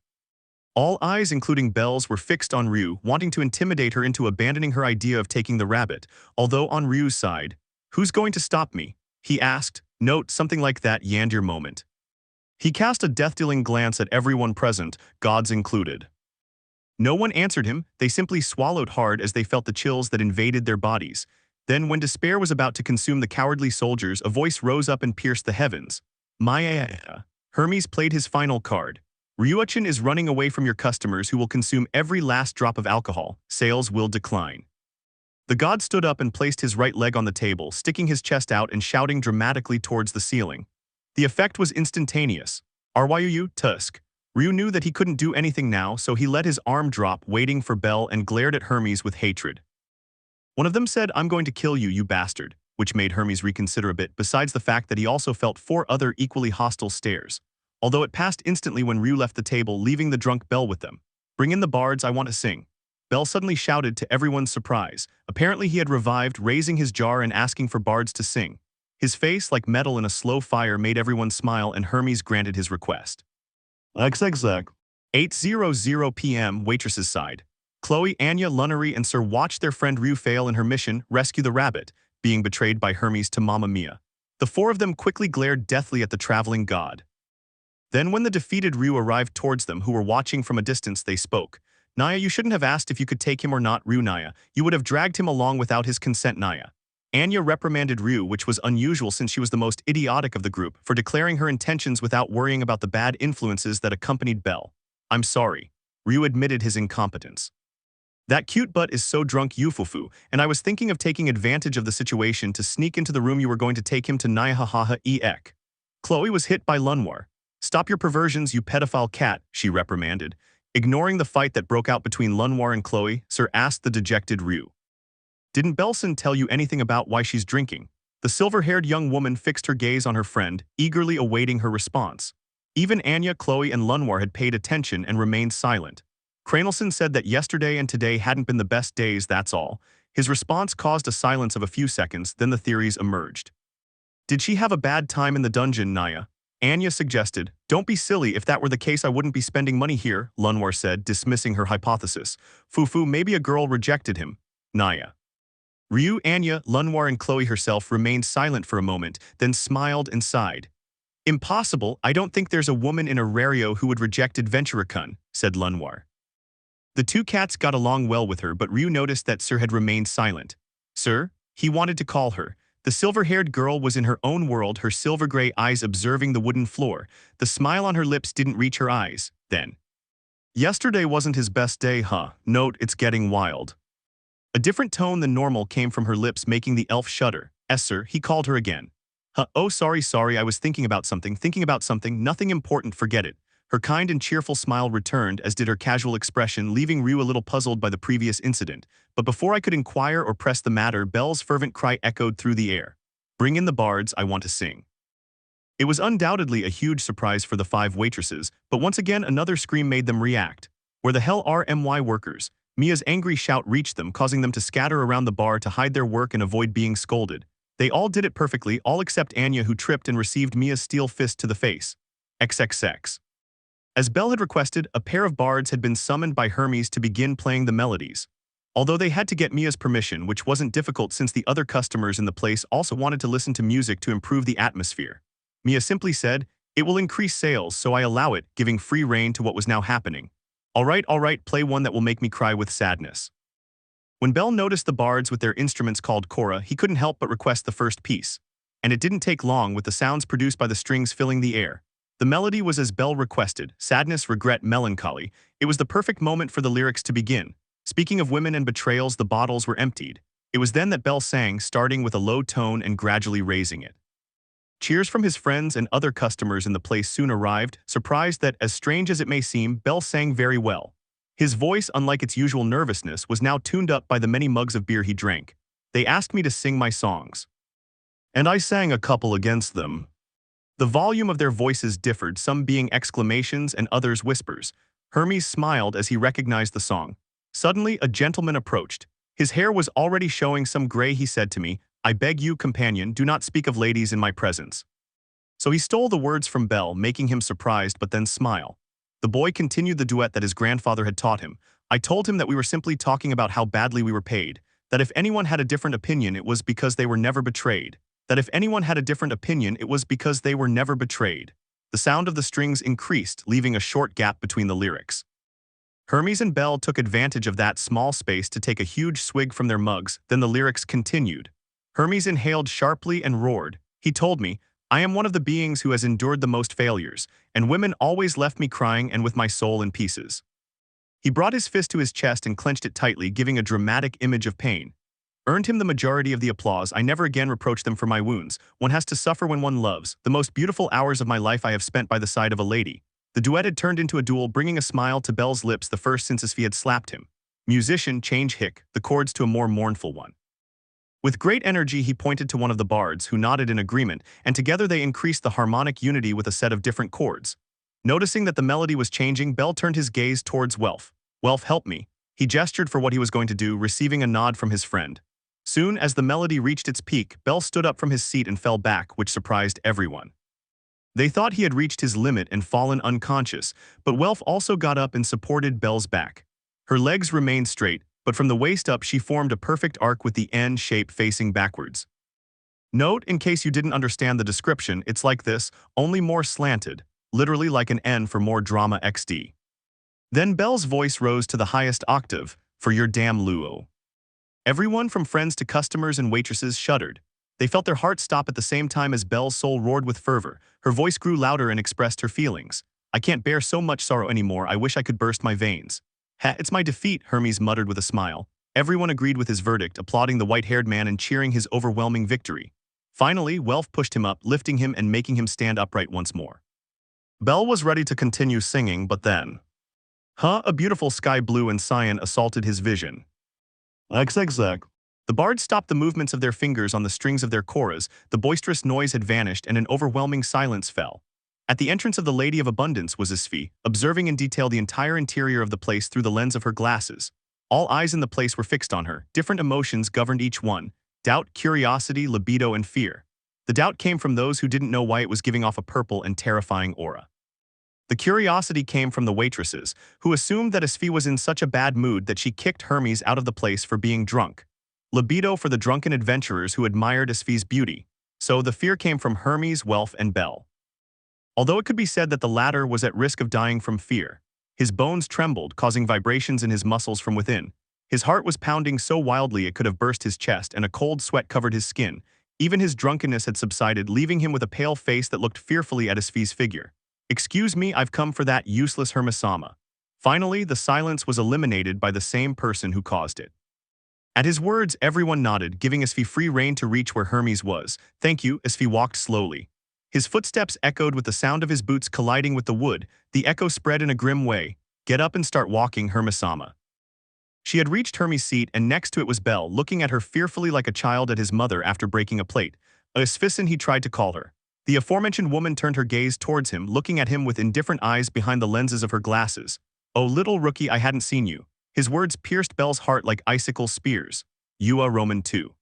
Speaker 1: All eyes, including Bell's, were fixed on Ryu, wanting to intimidate her into abandoning her idea of taking the rabbit, although on Ryu's side, who's going to stop me? He asked. Note, something like that Yandir moment. He cast a death-dealing glance at everyone present, gods included. No one answered him, they simply swallowed hard as they felt the chills that invaded their bodies. Then, when despair was about to consume the cowardly soldiers, a voice rose up and pierced the heavens. Maya. Hermes played his final card. Ryuachin is running away from your customers who will consume every last drop of alcohol. Sales will decline. The god stood up and placed his right leg on the table, sticking his chest out and shouting dramatically towards the ceiling. The effect was instantaneous. Ryu, Tusk. Ryu knew that he couldn't do anything now, so he let his arm drop, waiting for Bell, and glared at Hermes with hatred. One of them said, I'm going to kill you, you bastard, which made Hermes reconsider a bit, besides the fact that he also felt 4 other equally hostile stares. Although it passed instantly when Ryu left the table, leaving the drunk Bell with them. Bring in the bards, I want to sing. Bell suddenly shouted to everyone's surprise. Apparently he had revived, raising his jar and asking for bards to sing. His face, like metal in a slow fire, made everyone smile, and Hermes granted his request. XXX. 8:00 p.m. Waitress's side. Chloe, Anya, Lunnery, and Sir watched their friend Ryu fail in her mission, rescue the rabbit, being betrayed by Hermes to Mamma Mia. The 4 of them quickly glared deathly at the traveling god. Then when the defeated Ryu arrived towards them, who were watching from a distance, they spoke. Naya, you shouldn't have asked if you could take him or not, Ryu. Naya. You would have dragged him along without his consent, Naya. Anya reprimanded Ryu, which was unusual since she was the most idiotic of the group, for declaring her intentions without worrying about the bad influences that accompanied Bell. I'm sorry. Ryu admitted his incompetence. That cute butt is so drunk, Yufufu, and I was thinking of taking advantage of the situation to sneak into the room you were going to take him to. Naya, hahaha, ek. Chloe was hit by Lunwar. Stop your perversions, you pedophile cat, she reprimanded. Ignoring the fight that broke out between Lunwar and Chloe, Sir asked the dejected Ryu. Didn't Belson tell you anything about why she's drinking? The silver-haired young woman fixed her gaze on her friend, eagerly awaiting her response. Even Anya, Chloe, and Lunwar had paid attention and remained silent. Cranelson said that yesterday and today hadn't been the best days, that's all. His response caused a silence of a few seconds, then the theories emerged. Did she have a bad time in the dungeon, Naya? Anya suggested. Don't be silly, if that were the case I wouldn't be spending money here, Lunwar said, dismissing her hypothesis. Fufu, maybe a girl rejected him. Naya. Ryu, Anya, Lunwar, and Chloe herself remained silent for a moment, then smiled and sighed. Impossible, I don't think there's a woman in Aurario who would reject Adventurer-kun, said Lunwar. The two cats got along well with her, but Ryu noticed that Sir had remained silent. Sir? He wanted to call her. The silver-haired girl was in her own world, her silver-gray eyes observing the wooden floor. The smile on her lips didn't reach her eyes, then. Yesterday wasn't his best day, huh? Note, it's getting wild. A different tone than normal came from her lips, making the elf shudder. Sir, he called her again. Huh, oh sorry, I was thinking about something, nothing important, forget it. Her kind and cheerful smile returned, as did her casual expression, leaving Ryu a little puzzled by the previous incident. But before I could inquire or press the matter, Belle's fervent cry echoed through the air. Bring in the bards, I want to sing. It was undoubtedly a huge surprise for the 5 waitresses, but once again another scream made them react. Where the hell are my workers? Mia's angry shout reached them, causing them to scatter around the bar to hide their work and avoid being scolded. They all did it perfectly, all except Anya, who tripped and received Mia's steel fist to the face. XXX. As Belle had requested, a pair of bards had been summoned by Hermes to begin playing the melodies. Although they had to get Mia's permission, which wasn't difficult since the other customers in the place also wanted to listen to music to improve the atmosphere. Mia simply said, "It will increase sales, so I allow it," giving free rein to what was now happening. All right, play one that will make me cry with sadness." When Belle noticed the bards with their instruments called kora, he couldn't help but request the first piece. And it didn't take long, with the sounds produced by the strings filling the air. The melody was as Belle requested: sadness, regret, melancholy. It was the perfect moment for the lyrics to begin. Speaking of women and betrayals, the bottles were emptied. It was then that Belle sang, starting with a low tone and gradually raising it. Cheers from his friends and other customers in the place soon arrived, surprised that, as strange as it may seem, Belle sang very well. His voice, unlike its usual nervousness, was now tuned up by the many mugs of beer he drank. They asked me to sing my songs. And I sang a couple against them. The volume of their voices differed, some being exclamations and others whispers. Hermes smiled as he recognized the song. Suddenly, a gentleman approached. His hair was already showing some gray. He said to me, "I beg you, companion, do not speak of ladies in my presence." So he stole the words from Belle, making him surprised but then smile. The boy continued the duet that his grandfather had taught him. "I told him that we were simply talking about how badly we were paid, that if anyone had a different opinion, it was because they were never betrayed. That if anyone had a different opinion, it was because they were never betrayed." The sound of the strings increased, leaving a short gap between the lyrics. Hermes and Belle took advantage of that small space to take a huge swig from their mugs, then the lyrics continued. Hermes inhaled sharply and roared. He told me, "I am one of the beings who has endured the most failures, and women always left me crying and with my soul in pieces." He brought his fist to his chest and clenched it tightly, giving a dramatic image of pain. Earned him the majority of the applause. I never again reproached them for my wounds. One has to suffer when one loves. The most beautiful hours of my life I have spent by the side of a lady. The duet had turned into a duel, bringing a smile to Belle's lips, the first since Asfi had slapped him. Musician, change the chords to a more mournful one. With great energy, he pointed to one of the bards, who nodded in agreement, and together they increased the harmonic unity with a set of different chords. Noticing that the melody was changing, Belle turned his gaze towards Welf. "Welf, help me." He gestured for what he was going to do, receiving a nod from his friend. Soon, as the melody reached its peak, Belle stood up from his seat and fell back, which surprised everyone. They thought he had reached his limit and fallen unconscious, but Welf also got up and supported Belle's back. Her legs remained straight, but from the waist up she formed a perfect arc with the N shape facing backwards. Note, in case you didn't understand the description, it's like this, only more slanted, literally like an N for more drama XD. Then Belle's voice rose to the highest octave, for your damn Luo. Everyone from friends to customers and waitresses shuddered. They felt their hearts stop at the same time as Belle's soul roared with fervor. Her voice grew louder and expressed her feelings. I can't bear so much sorrow anymore, I wish I could burst my veins. It's my defeat, Hermes muttered with a smile. Everyone agreed with his verdict, applauding the white-haired man and cheering his overwhelming victory. Finally, Welf pushed him up, lifting him and making him stand upright once more. Belle was ready to continue singing, but then... a beautiful sky blue and cyan assaulted his vision. Exact. The bards stopped the movements of their fingers on the strings of their choras, the boisterous noise had vanished and an overwhelming silence fell. At the entrance of the Lady of Abundance was Asfi, observing in detail the entire interior of the place through the lens of her glasses. All eyes in the place were fixed on her, different emotions governed each one: doubt, curiosity, libido, and fear. The doubt came from those who didn't know why it was giving off a purple and terrifying aura. The curiosity came from the waitresses, who assumed that Asfi was in such a bad mood that she kicked Hermes out of the place for being drunk. Libido for the drunken adventurers who admired Asfi's beauty. So the fear came from Hermes, Welf, and Belle. Although it could be said that the latter was at risk of dying from fear. His bones trembled, causing vibrations in his muscles from within. His heart was pounding so wildly it could have burst his chest, and a cold sweat covered his skin. Even his drunkenness had subsided, leaving him with a pale face that looked fearfully at Asfi's figure. Excuse me, I've come for that useless Hermes-sama. Finally, the silence was eliminated by the same person who caused it. At his words, everyone nodded, giving Asfi free rein to reach where Hermes was. Thank you, Asfi walked slowly. His footsteps echoed with the sound of his boots colliding with the wood. The echo spread in a grim way. Get up and start walking, Hermes-sama. She had reached Hermes' seat, and next to it was Belle, looking at her fearfully like a child at his mother after breaking a plate. Asficin, he tried to call her. The aforementioned woman turned her gaze towards him, looking at him with indifferent eyes behind the lenses of her glasses. Oh, little rookie, I hadn't seen you. His words pierced Belle's heart like icicle spears. You are Roman too.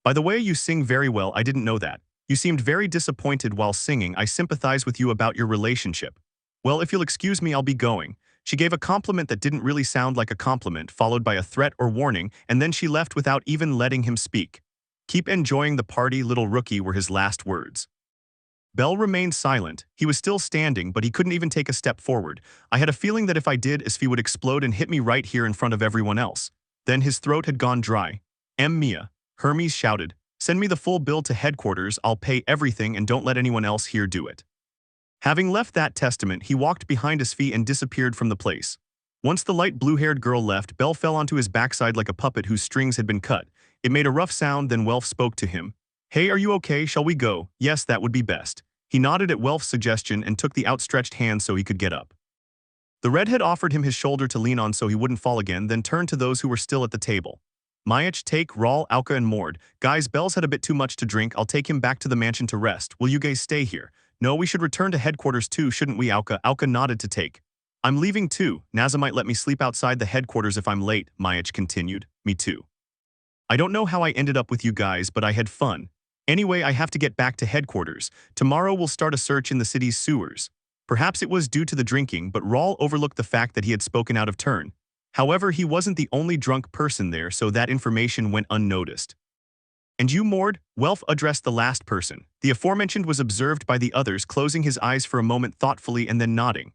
Speaker 1: By the way, you sing very well, I didn't know that. You seemed very disappointed while singing, I sympathize with you about your relationship. Well, if you'll excuse me, I'll be going. She gave a compliment that didn't really sound like a compliment, followed by a threat or warning, and then she left without even letting him speak. Keep enjoying the party, little rookie, were his last words. Belle remained silent. He was still standing, but he couldn't even take a step forward. I had a feeling that if I did, Asfi would explode and hit me right here in front of everyone else. Then his throat had gone dry. Mia, Hermes shouted. Send me the full bill to headquarters, I'll pay everything and don't let anyone else here do it. Having left that testament, he walked behind Asfi and disappeared from the place. Once the light blue-haired girl left, Belle fell onto his backside like a puppet whose strings had been cut. It made a rough sound, then Welf spoke to him. Hey, are you okay? Shall we go? Yes, that would be best. He nodded at Welf's suggestion and took the outstretched hand so he could get up. The redhead offered him his shoulder to lean on so he wouldn't fall again, then turned to those who were still at the table. Mayach, Take, Rawl, Auka, and Mord. Guys, Belle's had a bit too much to drink. I'll take him back to the mansion to rest. Will you guys stay here? No, we should return to headquarters too, shouldn't we, Auka? Auka nodded to Take. I'm leaving too. Naza might let me sleep outside the headquarters if I'm late, Mayach continued. Me too. I don't know how I ended up with you guys, but I had fun. Anyway, I have to get back to headquarters. Tomorrow we'll start a search in the city's sewers. Perhaps it was due to the drinking, but Rawl overlooked the fact that he had spoken out of turn. However, he wasn't the only drunk person there, so that information went unnoticed. And you, Mord? Welf addressed the last person. The aforementioned was observed by the others, closing his eyes for a moment thoughtfully and then nodding.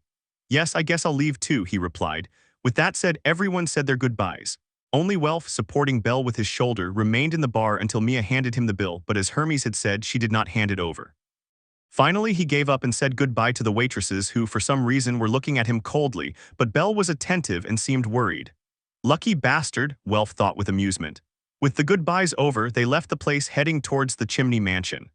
Speaker 1: Yes, I guess I'll leave too, he replied. With that said, everyone said their goodbyes. Only Welf, supporting Belle with his shoulder, remained in the bar until Mia handed him the bill, but as Hermes had said, she did not hand it over. Finally, he gave up and said goodbye to the waitresses who, for some reason, were looking at him coldly, but Belle was attentive and seemed worried. Lucky bastard, Welf thought with amusement. With the goodbyes over, they left the place heading towards the chimney mansion.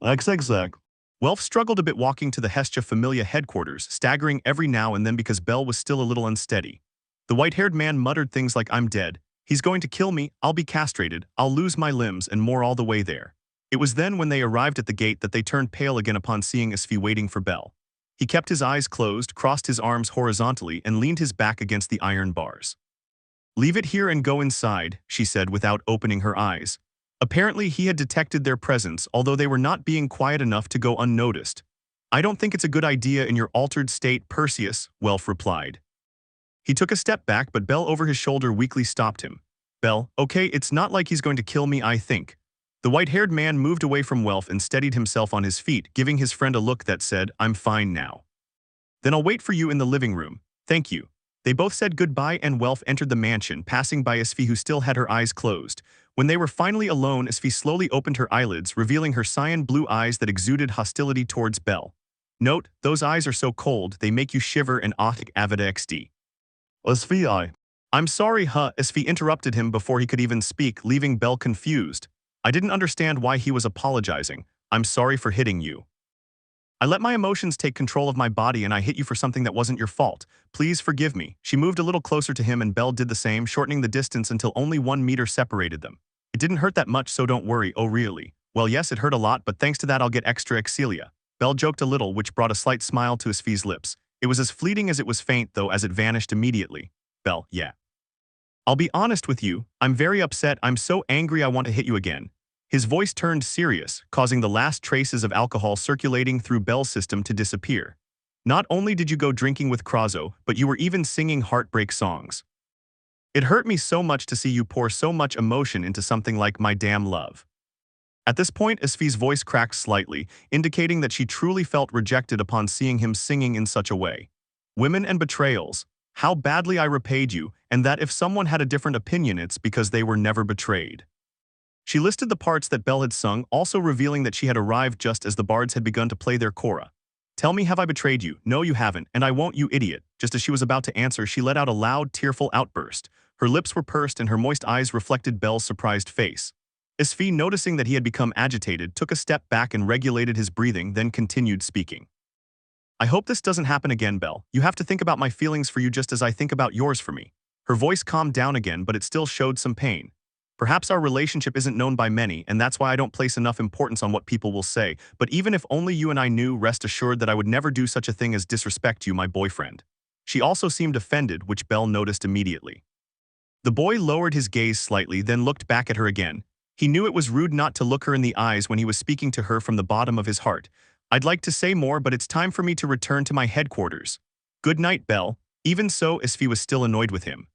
Speaker 1: Exact. Welf struggled a bit walking to the Hestia Familia headquarters, staggering every now and then because Belle was still a little unsteady. The white-haired man muttered things like, I'm dead, he's going to kill me, I'll be castrated, I'll lose my limbs, and more all the way there. It was then when they arrived at the gate that they turned pale again upon seeing Asfi waiting for Belle. He kept his eyes closed, crossed his arms horizontally, and leaned his back against the iron bars. Leave it here and go inside, she said without opening her eyes. Apparently he had detected their presence, although they were not being quiet enough to go unnoticed. I don't think it's a good idea in your altered state, Perseus, Welf replied. He took a step back, but Belle over his shoulder weakly stopped him. Belle, okay, it's not like he's going to kill me, I think. The white-haired man moved away from Welf and steadied himself on his feet, giving his friend a look that said, I'm fine now. Then I'll wait for you in the living room. Thank you. They both said goodbye and Welf entered the mansion, passing by Asfi who still had her eyes closed. When they were finally alone, Asfi slowly opened her eyelids, revealing her cyan blue eyes that exuded hostility towards Bell. Note, those eyes are so cold, they make you shiver and ahtic avida xd. Asfi. I'm sorry, Asfi interrupted him before he could even speak, leaving Bell confused. I didn't understand why he was apologizing. I'm sorry for hitting you. I let my emotions take control of my body and I hit you for something that wasn't your fault. Please forgive me. She moved a little closer to him and Belle did the same, shortening the distance until only 1 meter separated them. It didn't hurt that much, so don't worry. Oh really? Well yes, it hurt a lot, but thanks to that I'll get extra excelia. Belle joked a little, which brought a slight smile to Asfi's lips. It was as fleeting as it was faint though, as it vanished immediately. Belle, yeah. I'll be honest with you, I'm very upset. I'm so angry I want to hit you again. His voice turned serious, causing the last traces of alcohol circulating through Bell's system to disappear. Not only did you go drinking with Krazo, but you were even singing heartbreak songs. It hurt me so much to see you pour so much emotion into something like my damn love. At this point, Asfi's voice cracked slightly, indicating that she truly felt rejected upon seeing him singing in such a way. Women and betrayals. How badly I repaid you, and that if someone had a different opinion it's because they were never betrayed. She listed the parts that Belle had sung, also revealing that she had arrived just as the bards had begun to play their kora. Tell me, have I betrayed you? No, you haven't, and I won't, you idiot. Just as she was about to answer, she let out a loud, tearful outburst. Her lips were pursed and her moist eyes reflected Belle's surprised face. Asfi, noticing that he had become agitated, took a step back and regulated his breathing, then continued speaking. I hope this doesn't happen again, Belle. You have to think about my feelings for you just as I think about yours for me. Her voice calmed down again, but it still showed some pain. Perhaps our relationship isn't known by many, and that's why I don't place enough importance on what people will say, but even if only you and I knew, rest assured that I would never do such a thing as disrespect you, my boyfriend. She also seemed offended, which Belle noticed immediately. The boy lowered his gaze slightly, then looked back at her again. He knew it was rude not to look her in the eyes when he was speaking to her from the bottom of his heart. I'd like to say more, but it's time for me to return to my headquarters. Good night, Belle. Even so, Asfi was still annoyed with him.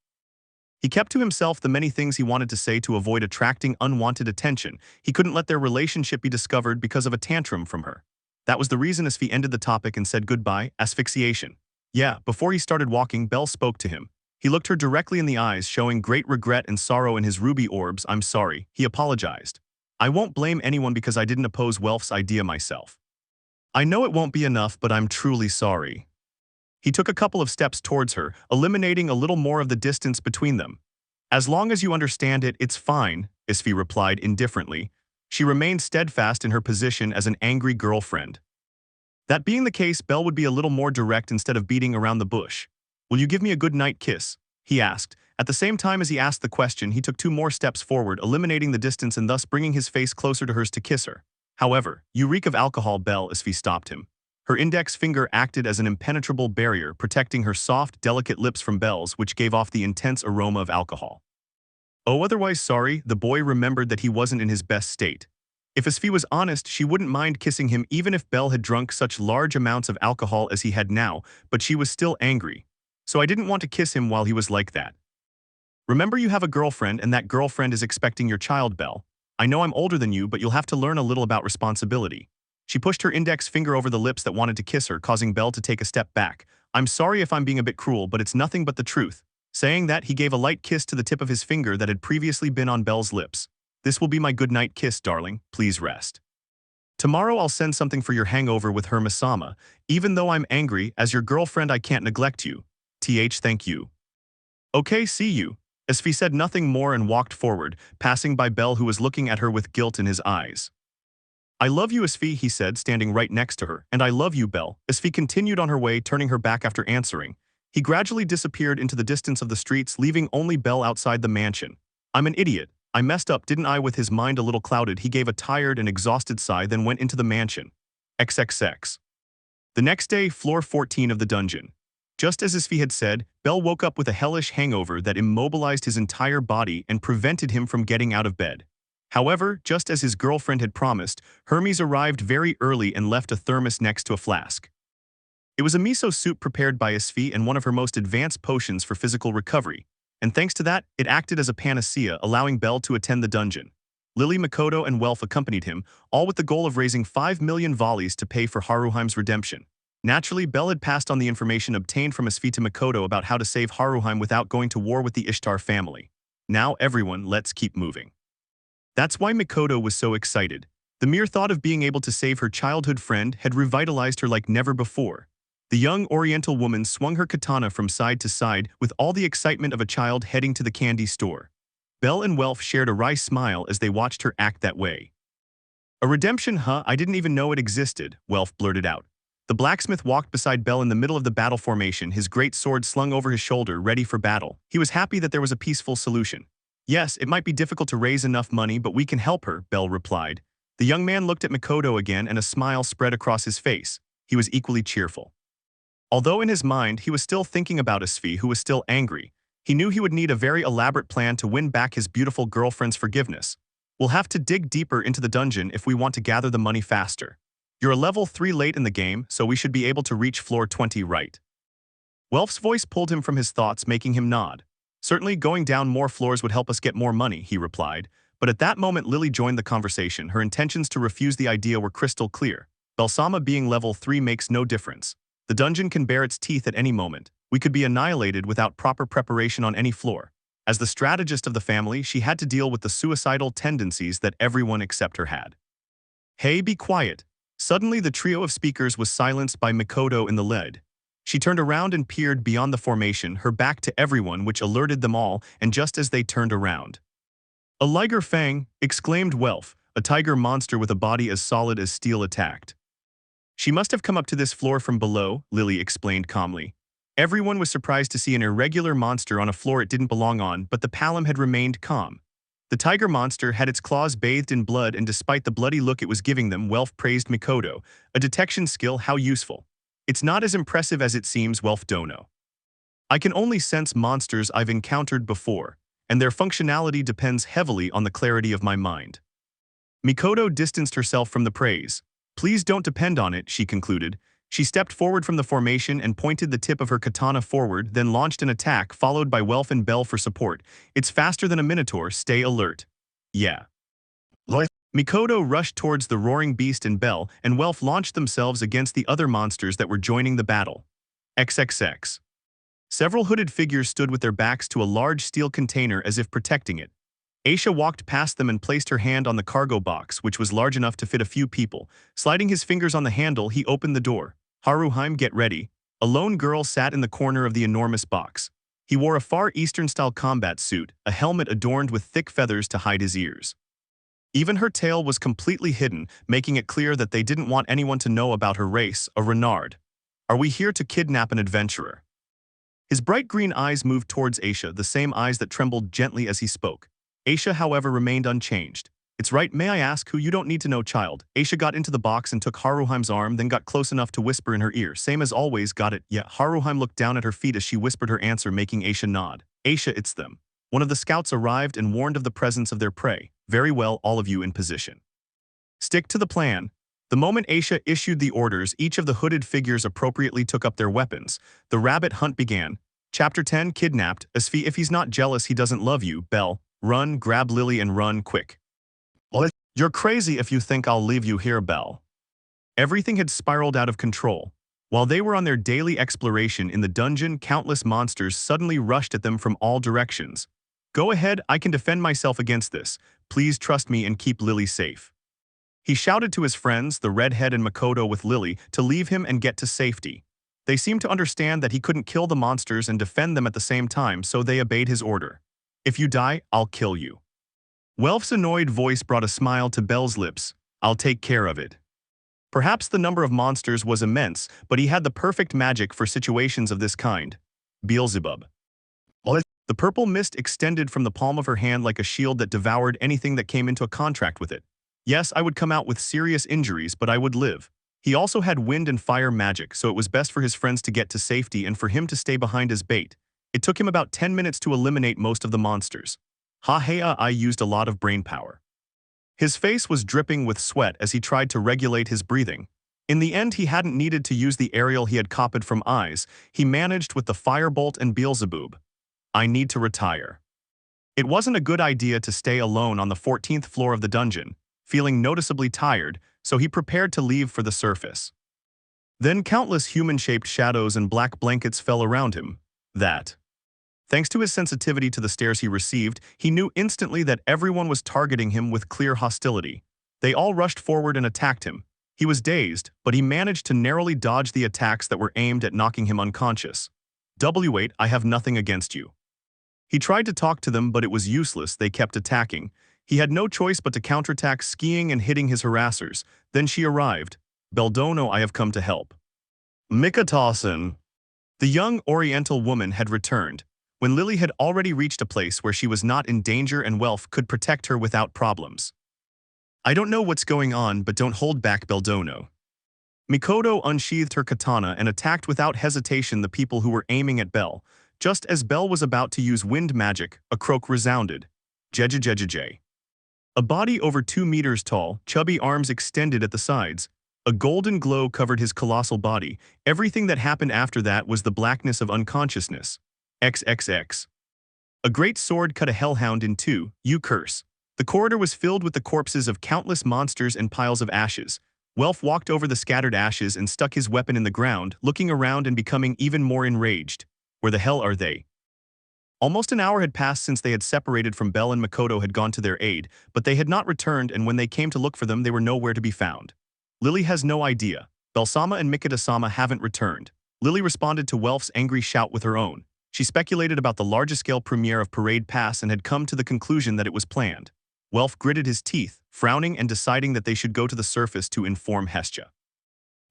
Speaker 1: He kept to himself the many things he wanted to say to avoid attracting unwanted attention. He couldn't let their relationship be discovered because of a tantrum from her. That was the reason Asfi ended the topic and said goodbye, asphyxiation. Yeah, before he started walking, Belle spoke to him. He looked her directly in the eyes, showing great regret and sorrow in his ruby orbs. I'm sorry, he apologized. I won't blame anyone because I didn't oppose Welf's idea myself. I know it won't be enough, but I'm truly sorry. He took a couple of steps towards her, eliminating a little more of the distance between them. As long as you understand it, it's fine, Asfi replied indifferently. She remained steadfast in her position as an angry girlfriend. That being the case, Belle would be a little more direct instead of beating around the bush. Will you give me a good night kiss? He asked. At the same time as he asked the question, he took 2 more steps forward, eliminating the distance and thus bringing his face closer to hers to kiss her. However, you reek of alcohol, Belle, Asfi stopped him. Her index finger acted as an impenetrable barrier, protecting her soft, delicate lips from Belle's, which gave off the intense aroma of alcohol. Oh, otherwise sorry, the boy remembered that he wasn't in his best state. If Asfi was honest, she wouldn't mind kissing him even if Belle had drunk such large amounts of alcohol as he had now, but she was still angry. So I didn't want to kiss him while he was like that. Remember, you have a girlfriend and that girlfriend is expecting your child, Belle. I know I'm older than you, but you'll have to learn a little about responsibility. She pushed her index finger over the lips that wanted to kiss her, causing Belle to take a step back. I'm sorry if I'm being a bit cruel, but it's nothing but the truth. Saying that, he gave a light kiss to the tip of his finger that had previously been on Belle's lips. This will be my goodnight kiss, darling. Please rest. Tomorrow I'll send something for your hangover with Hermes-sama. Even though I'm angry, as your girlfriend I can't neglect you. Thank you. Okay, see you. Asfi said nothing more and walked forward, passing by Belle who was looking at her with guilt in his eyes. I love you, Asfi, he said, standing right next to her. And I love you, Belle. Asfi continued on her way, turning her back after answering. He gradually disappeared into the distance of the streets, leaving only Belle outside the mansion. I'm an idiot. I messed up, didn't I? With his mind a little clouded, he gave a tired and exhausted sigh, then went into the mansion. XXX. The next day, floor 14 of the dungeon. Just as Asfi had said, Belle woke up with a hellish hangover that immobilized his entire body and prevented him from getting out of bed. However, just as his girlfriend had promised, Hermes arrived very early and left a thermos next to a flask. It was a miso soup prepared by Asfi and one of her most advanced potions for physical recovery, and thanks to that, it acted as a panacea, allowing Belle to attend the dungeon. Lily, Makoto, and Welf accompanied him, all with the goal of raising 5 million volleys to pay for Haruheim's redemption. Naturally, Bell had passed on the information obtained from Asfi to Mikoto about how to save Haruheim without going to war with the Ishtar family. Now everyone, let's keep moving. That's why Mikoto was so excited. The mere thought of being able to save her childhood friend had revitalized her like never before. The young Oriental woman swung her katana from side to side with all the excitement of a child heading to the candy store. Bell and Welf shared a wry smile as they watched her act that way. "A redemption, huh? I didn't even know it existed," Welf blurted out. The blacksmith walked beside Bell in the middle of the battle formation, his great sword slung over his shoulder, ready for battle. He was happy that there was a peaceful solution. "Yes, it might be difficult to raise enough money, but we can help her," Bell replied. The young man looked at Mikoto again and a smile spread across his face. He was equally cheerful. Although in his mind he was still thinking about Asfi, who was still angry, he knew he would need a very elaborate plan to win back his beautiful girlfriend's forgiveness. "We'll have to dig deeper into the dungeon if we want to gather the money faster. You're a level 3 late in the game, so we should be able to reach floor 20, right?" Welf's voice pulled him from his thoughts, making him nod. "Certainly, going down more floors would help us get more money," he replied. But at that moment Lily joined the conversation. Her intentions to refuse the idea were crystal clear. "Belsama being level 3 makes no difference. The dungeon can bare its teeth at any moment. We could be annihilated without proper preparation on any floor." As the strategist of the family, she had to deal with the suicidal tendencies that everyone except her had. "Hey, be quiet." Suddenly the trio of speakers was silenced by Mikoto in the lead. She turned around and peered beyond the formation, her back to everyone, which alerted them all, and just as they turned around, "A liger fang!" exclaimed Welf. A tiger monster with a body as solid as steel attacked. "She must have come up to this floor from below," Lily explained calmly. Everyone was surprised to see an irregular monster on a floor it didn't belong on, but the Palom had remained calm. The tiger monster had its claws bathed in blood, and despite the bloody look it was giving them, Welf praised Mikoto. "A detection skill, how useful." "It's not as impressive as it seems," Welf dono. "I can only sense monsters I've encountered before, and their functionality depends heavily on the clarity of my mind." Mikoto distanced herself from the praise. "Please don't depend on it," she concluded. She stepped forward from the formation and pointed the tip of her katana forward, then launched an attack, followed by Welf and Bell for support. "It's faster than a minotaur, stay alert." "Yeah." Mikoto rushed towards the roaring beast, and Bell and Welf launched themselves against the other monsters that were joining the battle. XXX. Several hooded figures stood with their backs to a large steel container as if protecting it. Aisha walked past them and placed her hand on the cargo box, which was large enough to fit a few people. Sliding his fingers on the handle, he opened the door. "Haruheim, get ready." A lone girl sat in the corner of the enormous box. He wore a Far Eastern-style combat suit, a helmet adorned with thick feathers to hide his ears. Even her tail was completely hidden, making it clear that they didn't want anyone to know about her race, a Renard. "Are we here to kidnap an adventurer?" His bright green eyes moved towards Aisha, the same eyes that trembled gently as he spoke. Aisha, however, remained unchanged. "It's right, may I ask who?" "You don't need to know, child." Aisha got into the box and took Haruheim's arm, then got close enough to whisper in her ear. "Same as always, got it." "Yeah." Haruheim looked down at her feet as she whispered her answer, making Aisha nod. "Aisha, it's them." One of the scouts arrived and warned of the presence of their prey. "Very well, all of you in position. Stick to the plan." The moment Aisha issued the orders, each of the hooded figures appropriately took up their weapons. The rabbit hunt began. Chapter 10, Kidnapped. Asfi, if he's not jealous, he doesn't love you. Bell, run, grab Lily and run, quick. "You're crazy if you think I'll leave you here, Bell." Everything had spiraled out of control. While they were on their daily exploration in the dungeon, countless monsters suddenly rushed at them from all directions. "Go ahead, I can defend myself against this. Please trust me and keep Lily safe." He shouted to his friends, the redhead and Mikoto with Lily, to leave him and get to safety. They seemed to understand that he couldn't kill the monsters and defend them at the same time, so they obeyed his order. "If you die, I'll kill you." Welf's annoyed voice brought a smile to Bell's lips. "I'll take care of it." Perhaps the number of monsters was immense, but he had the perfect magic for situations of this kind. Beelzebub. The purple mist extended from the palm of her hand like a shield that devoured anything that came into contact with it. "Yes, I would come out with serious injuries, but I would live." He also had wind and fire magic, so it was best for his friends to get to safety and for him to stay behind as bait. It took him about 10 minutes to eliminate most of the monsters. I used a lot of brain power. His face was dripping with sweat as he tried to regulate his breathing. In the end, he hadn't needed to use the aerial he had copied from Eyes. He managed with the firebolt and Beelzebub. "I need to retire." It wasn't a good idea to stay alone on the 14th floor of the dungeon, feeling noticeably tired, so he prepared to leave for the surface. Then countless human-shaped shadows and black blankets fell around him. Thanks to his sensitivity to the stares he received, he knew instantly that everyone was targeting him with clear hostility. They all rushed forward and attacked him. He was dazed, but he managed to narrowly dodge the attacks that were aimed at knocking him unconscious. "W8, I have nothing against you." He tried to talk to them, but it was useless. They kept attacking. He had no choice but to counterattack, skiing and hitting his harassers. Then she arrived. "Beldono, I have come to help." "Mikatasen." The young Oriental woman had returned, when Lily had already reached a place where she was not in danger and Welf could protect her without problems. "I don't know what's going on, but don't hold back, Beldono." Mikoto unsheathed her katana and attacked without hesitation the people who were aiming at Bell. Just as Bell was about to use wind magic, a croak resounded. Jejejejej. A body over 2 meters tall, chubby arms extended at the sides. A golden glow covered his colossal body. Everything that happened after that was the blackness of unconsciousness. XXX. A great sword cut a hellhound in two. You curse. The corridor was filled with the corpses of countless monsters and piles of ashes. Welf walked over the scattered ashes and stuck his weapon in the ground, looking around and becoming even more enraged. Where the hell are they? Almost an hour had passed since they had separated from Bell, and Mikoto had gone to their aid, but they had not returned, and when they came to look for them, they were nowhere to be found. Lily has no idea. Bell-sama and Mikata-sama haven't returned. Lily responded to Welf's angry shout with her own. She speculated about the larger-scale premiere of Parade Pass and had come to the conclusion that it was planned. Welf gritted his teeth, frowning and deciding that they should go to the surface to inform Hestia.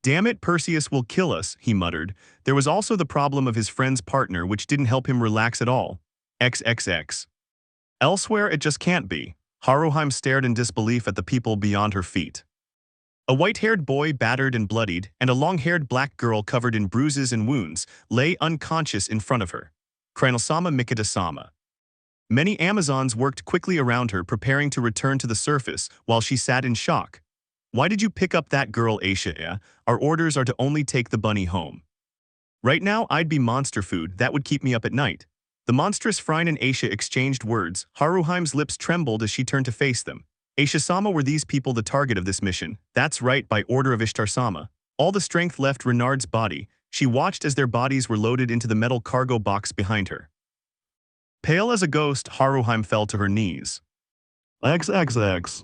Speaker 1: "Damn it, Perseus will kill us," he muttered. There was also the problem of his friend's partner, which didn't help him relax at all. XXX. Elsewhere it just can't be. Haruheim stared in disbelief at the people beyond her feet. A white-haired boy, battered and bloodied, and a long-haired black girl covered in bruises and wounds, lay unconscious in front of her. Kranal-sama, Mikata-sama. Many Amazons worked quickly around her, preparing to return to the surface, while she sat in shock. "Why did you pick up that girl, Aisha? Our orders are to only take the bunny home." "Right now, I'd be monster food. That would keep me up at night." The monstrous Frine and Aisha exchanged words. Haruheim's lips trembled as she turned to face them. "Aisha-sama, were these people the target of this mission?" "That's right, by order of Ishtar-sama." All the strength left Renard's body. She watched as their bodies were loaded into the metal cargo box behind her. Pale as a ghost, Haruheim fell to her knees. XXX.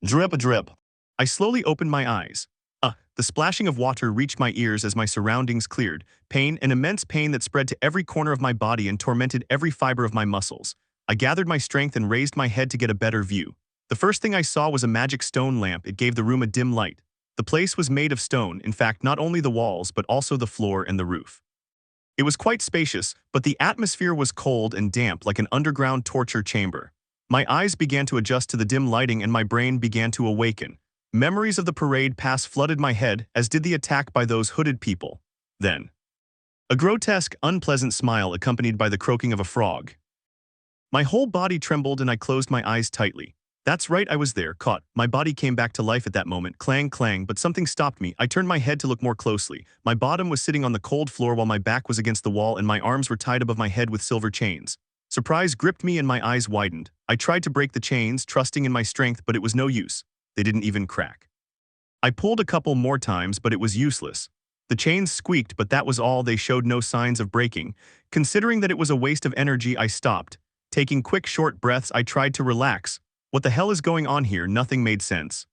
Speaker 1: Drip drip. I slowly opened my eyes. The splashing of water reached my ears as my surroundings cleared. Pain, an immense pain that spread to every corner of my body and tormented every fiber of my muscles. I gathered my strength and raised my head to get a better view. The first thing I saw was a magic stone lamp. It gave the room a dim light. The place was made of stone, in fact not only the walls but also the floor and the roof. It was quite spacious, but the atmosphere was cold and damp like an underground torture chamber. My eyes began to adjust to the dim lighting and my brain began to awaken. Memories of the parade pass flooded my head, as did the attack by those hooded people. Then, a grotesque, unpleasant smile accompanied by the croaking of a frog. My whole body trembled and I closed my eyes tightly. That's right, I was there, caught. My body came back to life at that moment, clang, clang, but something stopped me. I turned my head to look more closely. My bottom was sitting on the cold floor while my back was against the wall and my arms were tied above my head with silver chains. Surprise gripped me and my eyes widened. I tried to break the chains, trusting in my strength, but it was no use. They didn't even crack. I pulled a couple more times, but it was useless. The chains squeaked, but that was all. They showed no signs of breaking. Considering that it was a waste of energy, I stopped. Taking quick, short breaths, I tried to relax. What the hell is going on here? Nothing made sense.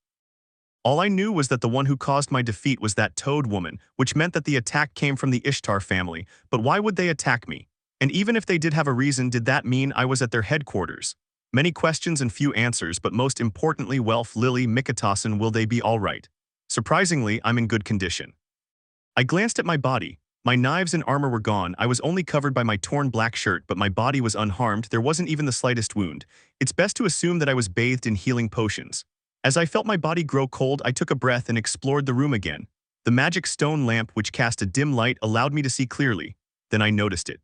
Speaker 1: All I knew was that the one who caused my defeat was that toad woman, which meant that the attack came from the Ishtar family. But why would they attack me? And even if they did have a reason, did that mean I was at their headquarters? Many questions and few answers, but most importantly, Welf, Lily, Mikatasen, will they be all right? Surprisingly, I'm in good condition. I glanced at my body. My knives and armor were gone. I was only covered by my torn black shirt, but my body was unharmed. There wasn't even the slightest wound. It's best to assume that I was bathed in healing potions. As I felt my body grow cold, I took a breath and explored the room again. The magic stone lamp, which cast a dim light, allowed me to see clearly. Then I noticed it.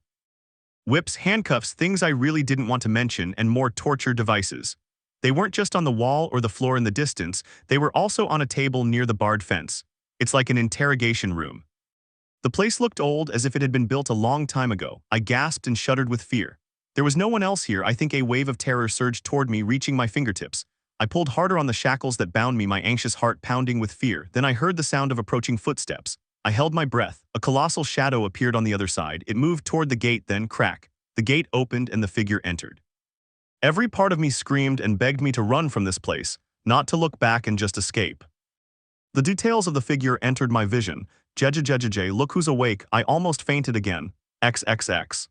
Speaker 1: Whips, handcuffs, things I really didn't want to mention, and more torture devices. They weren't just on the wall or the floor in the distance, they were also on a table near the barred fence. It's like an interrogation room. The place looked old, as if it had been built a long time ago. I gasped and shuddered with fear. There was no one else here. I think a wave of terror surged toward me, reaching my fingertips. I pulled harder on the shackles that bound me, my anxious heart pounding with fear. Then I heard the sound of approaching footsteps. I held my breath. A colossal shadow appeared on the other side. It moved toward the gate, then crack. The gate opened and the figure entered. Every part of me screamed and begged me to run from this place, not to look back and just escape. The details of the figure entered my vision. Jejejejej, look who's awake. I almost fainted again. XXX.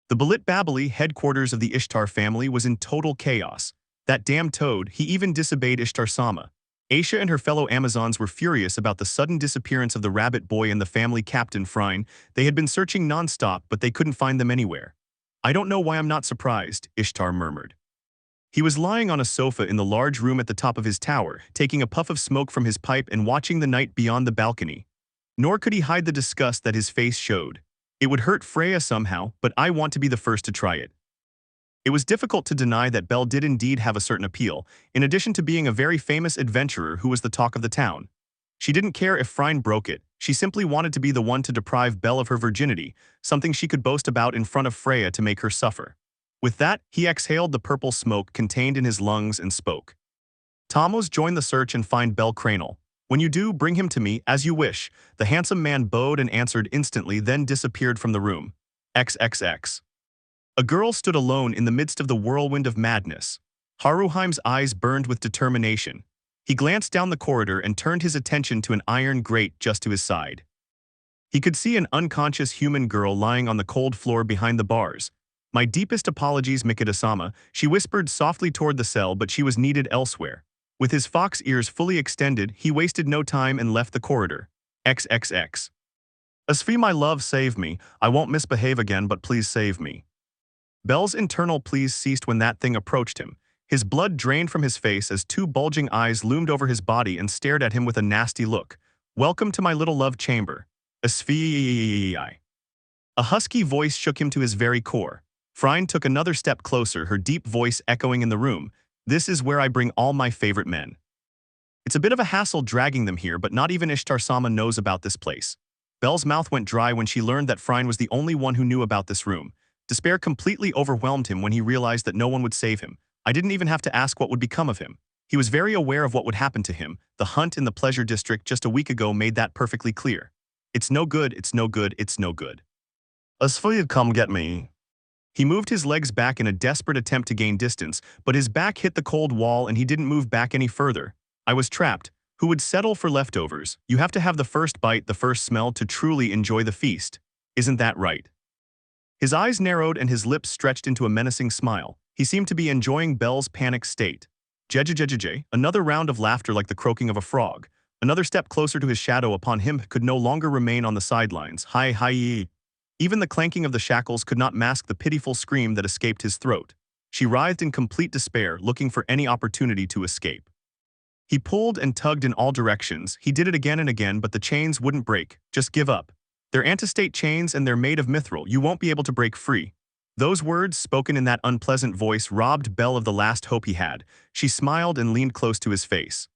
Speaker 1: The Balit Babili headquarters of the Ishtar family was in total chaos. That damn toad, he even disobeyed Ishtar Sama. Aisha and her fellow Amazons were furious about the sudden disappearance of the rabbit boy and the family captain Freya. They had been searching non-stop, but they couldn't find them anywhere. I don't know why I'm not surprised, Ishtar murmured. He was lying on a sofa in the large room at the top of his tower, taking a puff of smoke from his pipe and watching the night beyond the balcony. Nor could he hide the disgust that his face showed. It would hurt Freya somehow, but I want to be the first to try it. It was difficult to deny that Bell did indeed have a certain appeal, in addition to being a very famous adventurer who was the talk of the town. She didn't care if Freya broke it, she simply wanted to be the one to deprive Bell of her virginity, something she could boast about in front of Freya to make her suffer. With that, he exhaled the purple smoke contained in his lungs and spoke. Tomos, join the search and find bellcranel. When you do, bring him to me, as you wish. The handsome man bowed and answered instantly, then disappeared from the room. XXX. A girl stood alone in the midst of the whirlwind of madness. Haruheim's eyes burned with determination. He glanced down the corridor and turned his attention to an iron grate just to his side. He could see an unconscious human girl lying on the cold floor behind the bars. My deepest apologies, Mikita-sama, she whispered softly toward the cell, but she was needed elsewhere. With his fox ears fully extended, he wasted no time and left the corridor. XXX. Asfi, my love, save me. I won't misbehave again, but please save me. Bell's internal pleas ceased when that thing approached him. His blood drained from his face as two bulging eyes loomed over his body and stared at him with a nasty look. Welcome to my little love chamber. Asfi. A husky voice shook him to his very core. Freya took another step closer, her deep voice echoing in the room. This is where I bring all my favorite men. It's a bit of a hassle dragging them here, but not even Ishtar Sama knows about this place. Bell's mouth went dry when she learned that Freya was the only one who knew about this room. Despair completely overwhelmed him when he realized that no one would save him. I didn't even have to ask what would become of him. He was very aware of what would happen to him. The hunt in the pleasure district just a week ago made that perfectly clear. It's no good, it's no good, it's no good. Asfi, come get me. He moved his legs back in a desperate attempt to gain distance, but his back hit the cold wall and he didn't move back any further. I was trapped. Who would settle for leftovers? You have to have the first bite, the first smell to truly enjoy the feast. Isn't that right? His eyes narrowed and his lips stretched into a menacing smile. He seemed to be enjoying Bell's panicked state. Jejejejej, another round of laughter like the croaking of a frog. Another step closer to his shadow upon him could no longer remain on the sidelines. Hi hi. Even the clanking of the shackles could not mask the pitiful scream that escaped his throat. She writhed in complete despair, looking for any opportunity to escape. He pulled and tugged in all directions. He did it again and again, but the chains wouldn't break. Just give up. They're antistate chains and they're made of mithril. You won't be able to break free. Those words, spoken in that unpleasant voice, robbed Bell of the last hope he had. She smiled and leaned close to his face.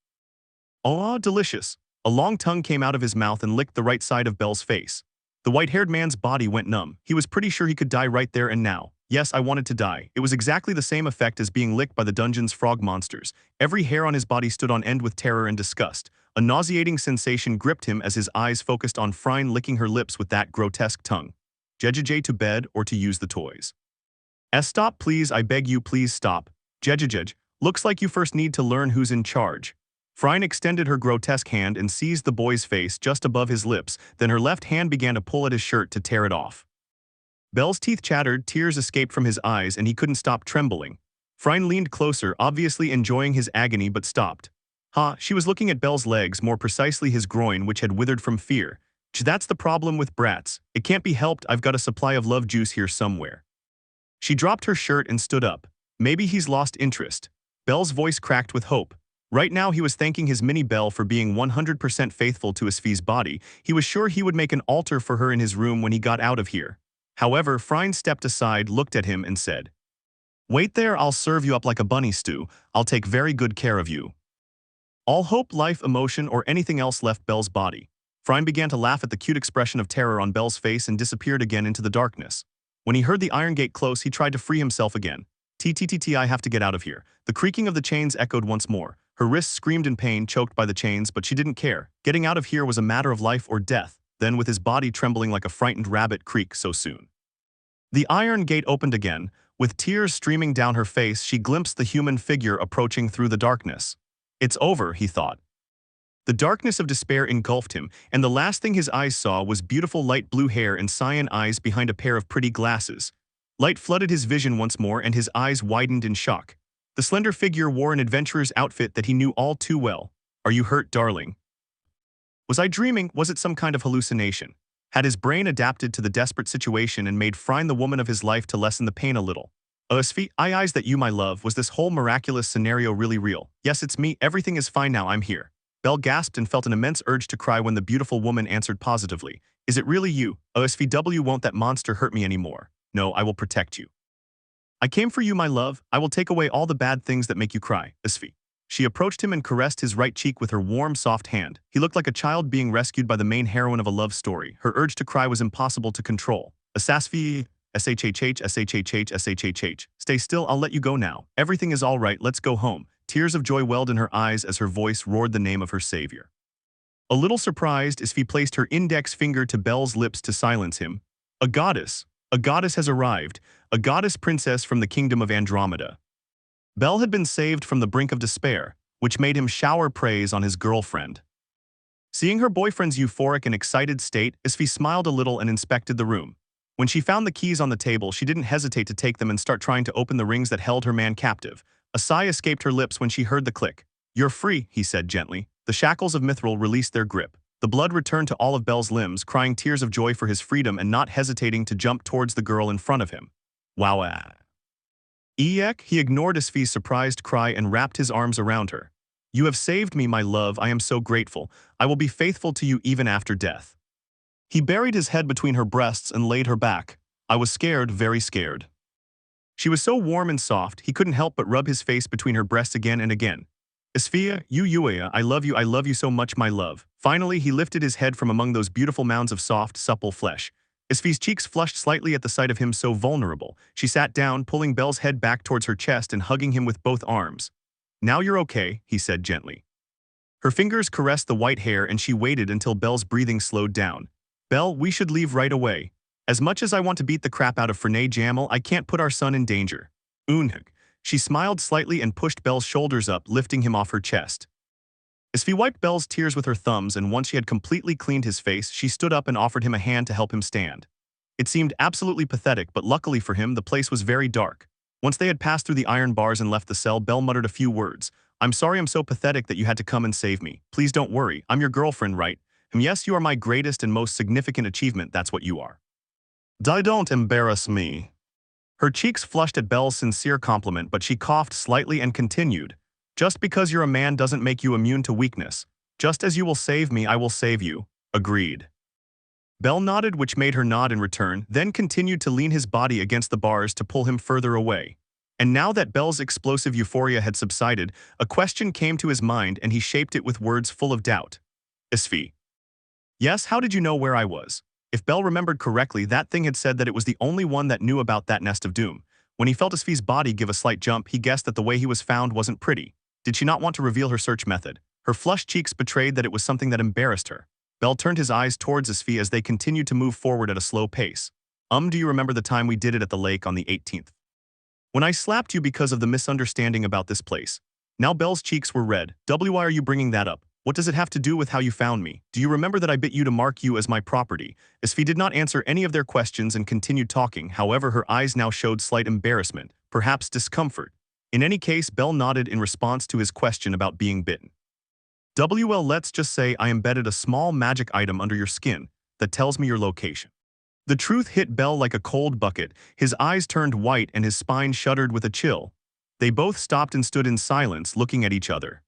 Speaker 1: Oh, delicious. A long tongue came out of his mouth and licked the right side of Bell's face. The white-haired man's body went numb. He was pretty sure he could die right there and now. Yes, I wanted to die. It was exactly the same effect as being licked by the dungeon's frog monsters. Every hair on his body stood on end with terror and disgust. A nauseating sensation gripped him as his eyes focused on Freya licking her lips with that grotesque tongue. Jejej, to bed or to use the toys. Stop, please, I beg you, please stop. Jejej, looks like you first need to learn who's in charge. Freya extended her grotesque hand and seized the boy's face just above his lips, then her left hand began to pull at his shirt to tear it off. Bell's teeth chattered, tears escaped from his eyes, and he couldn't stop trembling. Freya leaned closer, obviously enjoying his agony, but stopped. She was looking at Bell's legs, more precisely his groin, which had withered from fear. That's the problem with brats. It can't be helped, I've got a supply of love juice here somewhere. She dropped her shirt and stood up. Maybe he's lost interest. Bell's voice cracked with hope. Right now he was thanking his mini Bell for being 100% faithful to Asfi's body. He was sure he would make an altar for her in his room when he got out of here. However, Freya stepped aside, looked at him and said, "Wait there, I'll serve you up like a bunny stew. I'll take very good care of you." All hope, life, emotion, or anything else left Bell's body. Freya began to laugh at the cute expression of terror on Bell's face and disappeared again into the darkness. When he heard the iron gate close, he tried to free himself again. "TTTT, I have to get out of here." The creaking of the chains echoed once more. Her wrists screamed in pain, choked by the chains, but she didn't care. Getting out of here was a matter of life or death. then with his body trembling like a frightened rabbit creak so soon. The iron gate opened again. With tears streaming down her face, she glimpsed the human figure approaching through the darkness. It's over, he thought. The darkness of despair engulfed him, and the last thing his eyes saw was beautiful light blue hair and cyan eyes behind a pair of pretty glasses. Light flooded his vision once more, and his eyes widened in shock. The slender figure wore an adventurer's outfit that he knew all too well. Are you hurt, darling? Was I dreaming? Was it some kind of hallucination? Had his brain adapted to the desperate situation and made Freya the woman of his life to lessen the pain a little? Asfi, eyes that you, my love, was this whole miraculous scenario really real? Yes, it's me, everything is fine now, I'm here. Bell gasped and felt an immense urge to cry when the beautiful woman answered positively. Is it really you? Asfi, won't that monster hurt me anymore? No, I will protect you. I came for you, my love. I will take away all the bad things that make you cry, Asfi. She approached him and caressed his right cheek with her warm, soft hand. He looked like a child being rescued by the main heroine of a love story. Her urge to cry was impossible to control. Asfi, shhh. Stay still, I'll let you go now. Everything is all right, let's go home. Tears of joy welled in her eyes as her voice roared the name of her savior. A little surprised, Asfi placed her index finger to Bell's lips to silence him. A goddess has arrived, a goddess princess from the kingdom of Andromeda. Bell had been saved from the brink of despair, which made him shower praise on his girlfriend. Seeing her boyfriend's euphoric and excited state, Asfi smiled a little and inspected the room. When she found the keys on the table, she didn't hesitate to take them and start trying to open the rings that held her man captive. A sigh escaped her lips when she heard the click. You're free, he said gently. The shackles of Mithril released their grip. The blood returned to all of Bell's limbs, crying tears of joy for his freedom and not hesitating to jump towards the girl in front of him. Wow. Eek, he ignored Asfi's surprised cry and wrapped his arms around her. You have saved me, my love, I am so grateful. I will be faithful to you even after death. He buried his head between her breasts and laid her back. I was scared, very scared. She was so warm and soft, he couldn't help but rub his face between her breasts again and again. Asfi, I love you so much, my love. Finally, he lifted his head from among those beautiful mounds of soft, supple flesh. Asfi's cheeks flushed slightly at the sight of him so vulnerable. She sat down, pulling Bell's head back towards her chest and hugging him with both arms. Now you're okay, he said gently. Her fingers caressed the white hair and she waited until Bell's breathing slowed down. Bell, we should leave right away. As much as I want to beat the crap out of Freya Jamal, I can't put our son in danger. Unhug. She smiled slightly and pushed Bell's shoulders up, lifting him off her chest. Asfi wiped Bell's tears with her thumbs, and once she had completely cleaned his face, she stood up and offered him a hand to help him stand. It seemed absolutely pathetic, but luckily for him, the place was very dark. Once they had passed through the iron bars and left the cell, Bell muttered a few words. I'm sorry I'm so pathetic that you had to come and save me. Please don't worry, I'm your girlfriend, right? And yes, you are my greatest and most significant achievement, that's what you are. Don't embarrass me. Her cheeks flushed at Bell's sincere compliment, but she coughed slightly and continued. Just because you're a man doesn't make you immune to weakness. Just as you will save me, I will save you. Agreed. Bell nodded, which made her nod in return, then continued to lean his body against the bars to pull him further away. And now that Bell's explosive euphoria had subsided, a question came to his mind and he shaped it with words full of doubt. Asfi. Yes, how did you know where I was? If Bell remembered correctly, that thing had said that it was the only one that knew about that nest of doom. When he felt Asfi's body give a slight jump, he guessed that the way he was found wasn't pretty. Did she not want to reveal her search method? Her flushed cheeks betrayed that it was something that embarrassed her. Bell turned his eyes towards Asfi as they continued to move forward at a slow pace. Do you remember the time we did it at the lake on the 18th? When I slapped you because of the misunderstanding about this place. Now Bell's cheeks were red. Why are you bringing that up? What does it have to do with how you found me? Do you remember that I bit you to mark you as my property? Asfi did not answer any of their questions and continued talking, however her eyes now showed slight embarrassment, perhaps discomfort. In any case, Bell nodded in response to his question about being bitten. Let's just say I embedded a small magic item under your skin that tells me your location. The truth hit Bell like a cold bucket. His eyes turned white and his spine shuddered with a chill. They both stopped and stood in silence, looking at each other.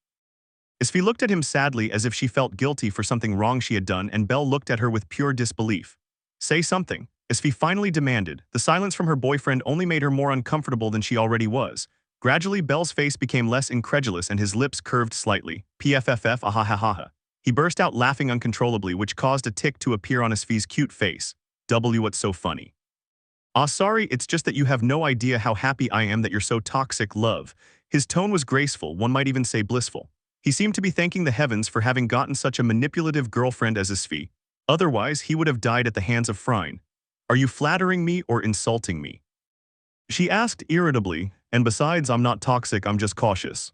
Speaker 1: Asfi looked at him sadly as if she felt guilty for something wrong she had done, and Bell looked at her with pure disbelief. Say something, Asfi finally demanded. The silence from her boyfriend only made her more uncomfortable than she already was. Gradually, Bell's face became less incredulous and his lips curved slightly. Pfff, ahahaha. He burst out laughing uncontrollably, which caused a tick to appear on Asfi's cute face. What's so funny? Sorry, it's just that you have no idea how happy I am that you're so toxic, love. His tone was graceful, one might even say blissful. He seemed to be thanking the heavens for having gotten such a manipulative girlfriend as Asfi. Otherwise, he would have died at the hands of Freya. Are you flattering me or insulting me? She asked irritably, and besides, I'm not toxic, I'm just cautious.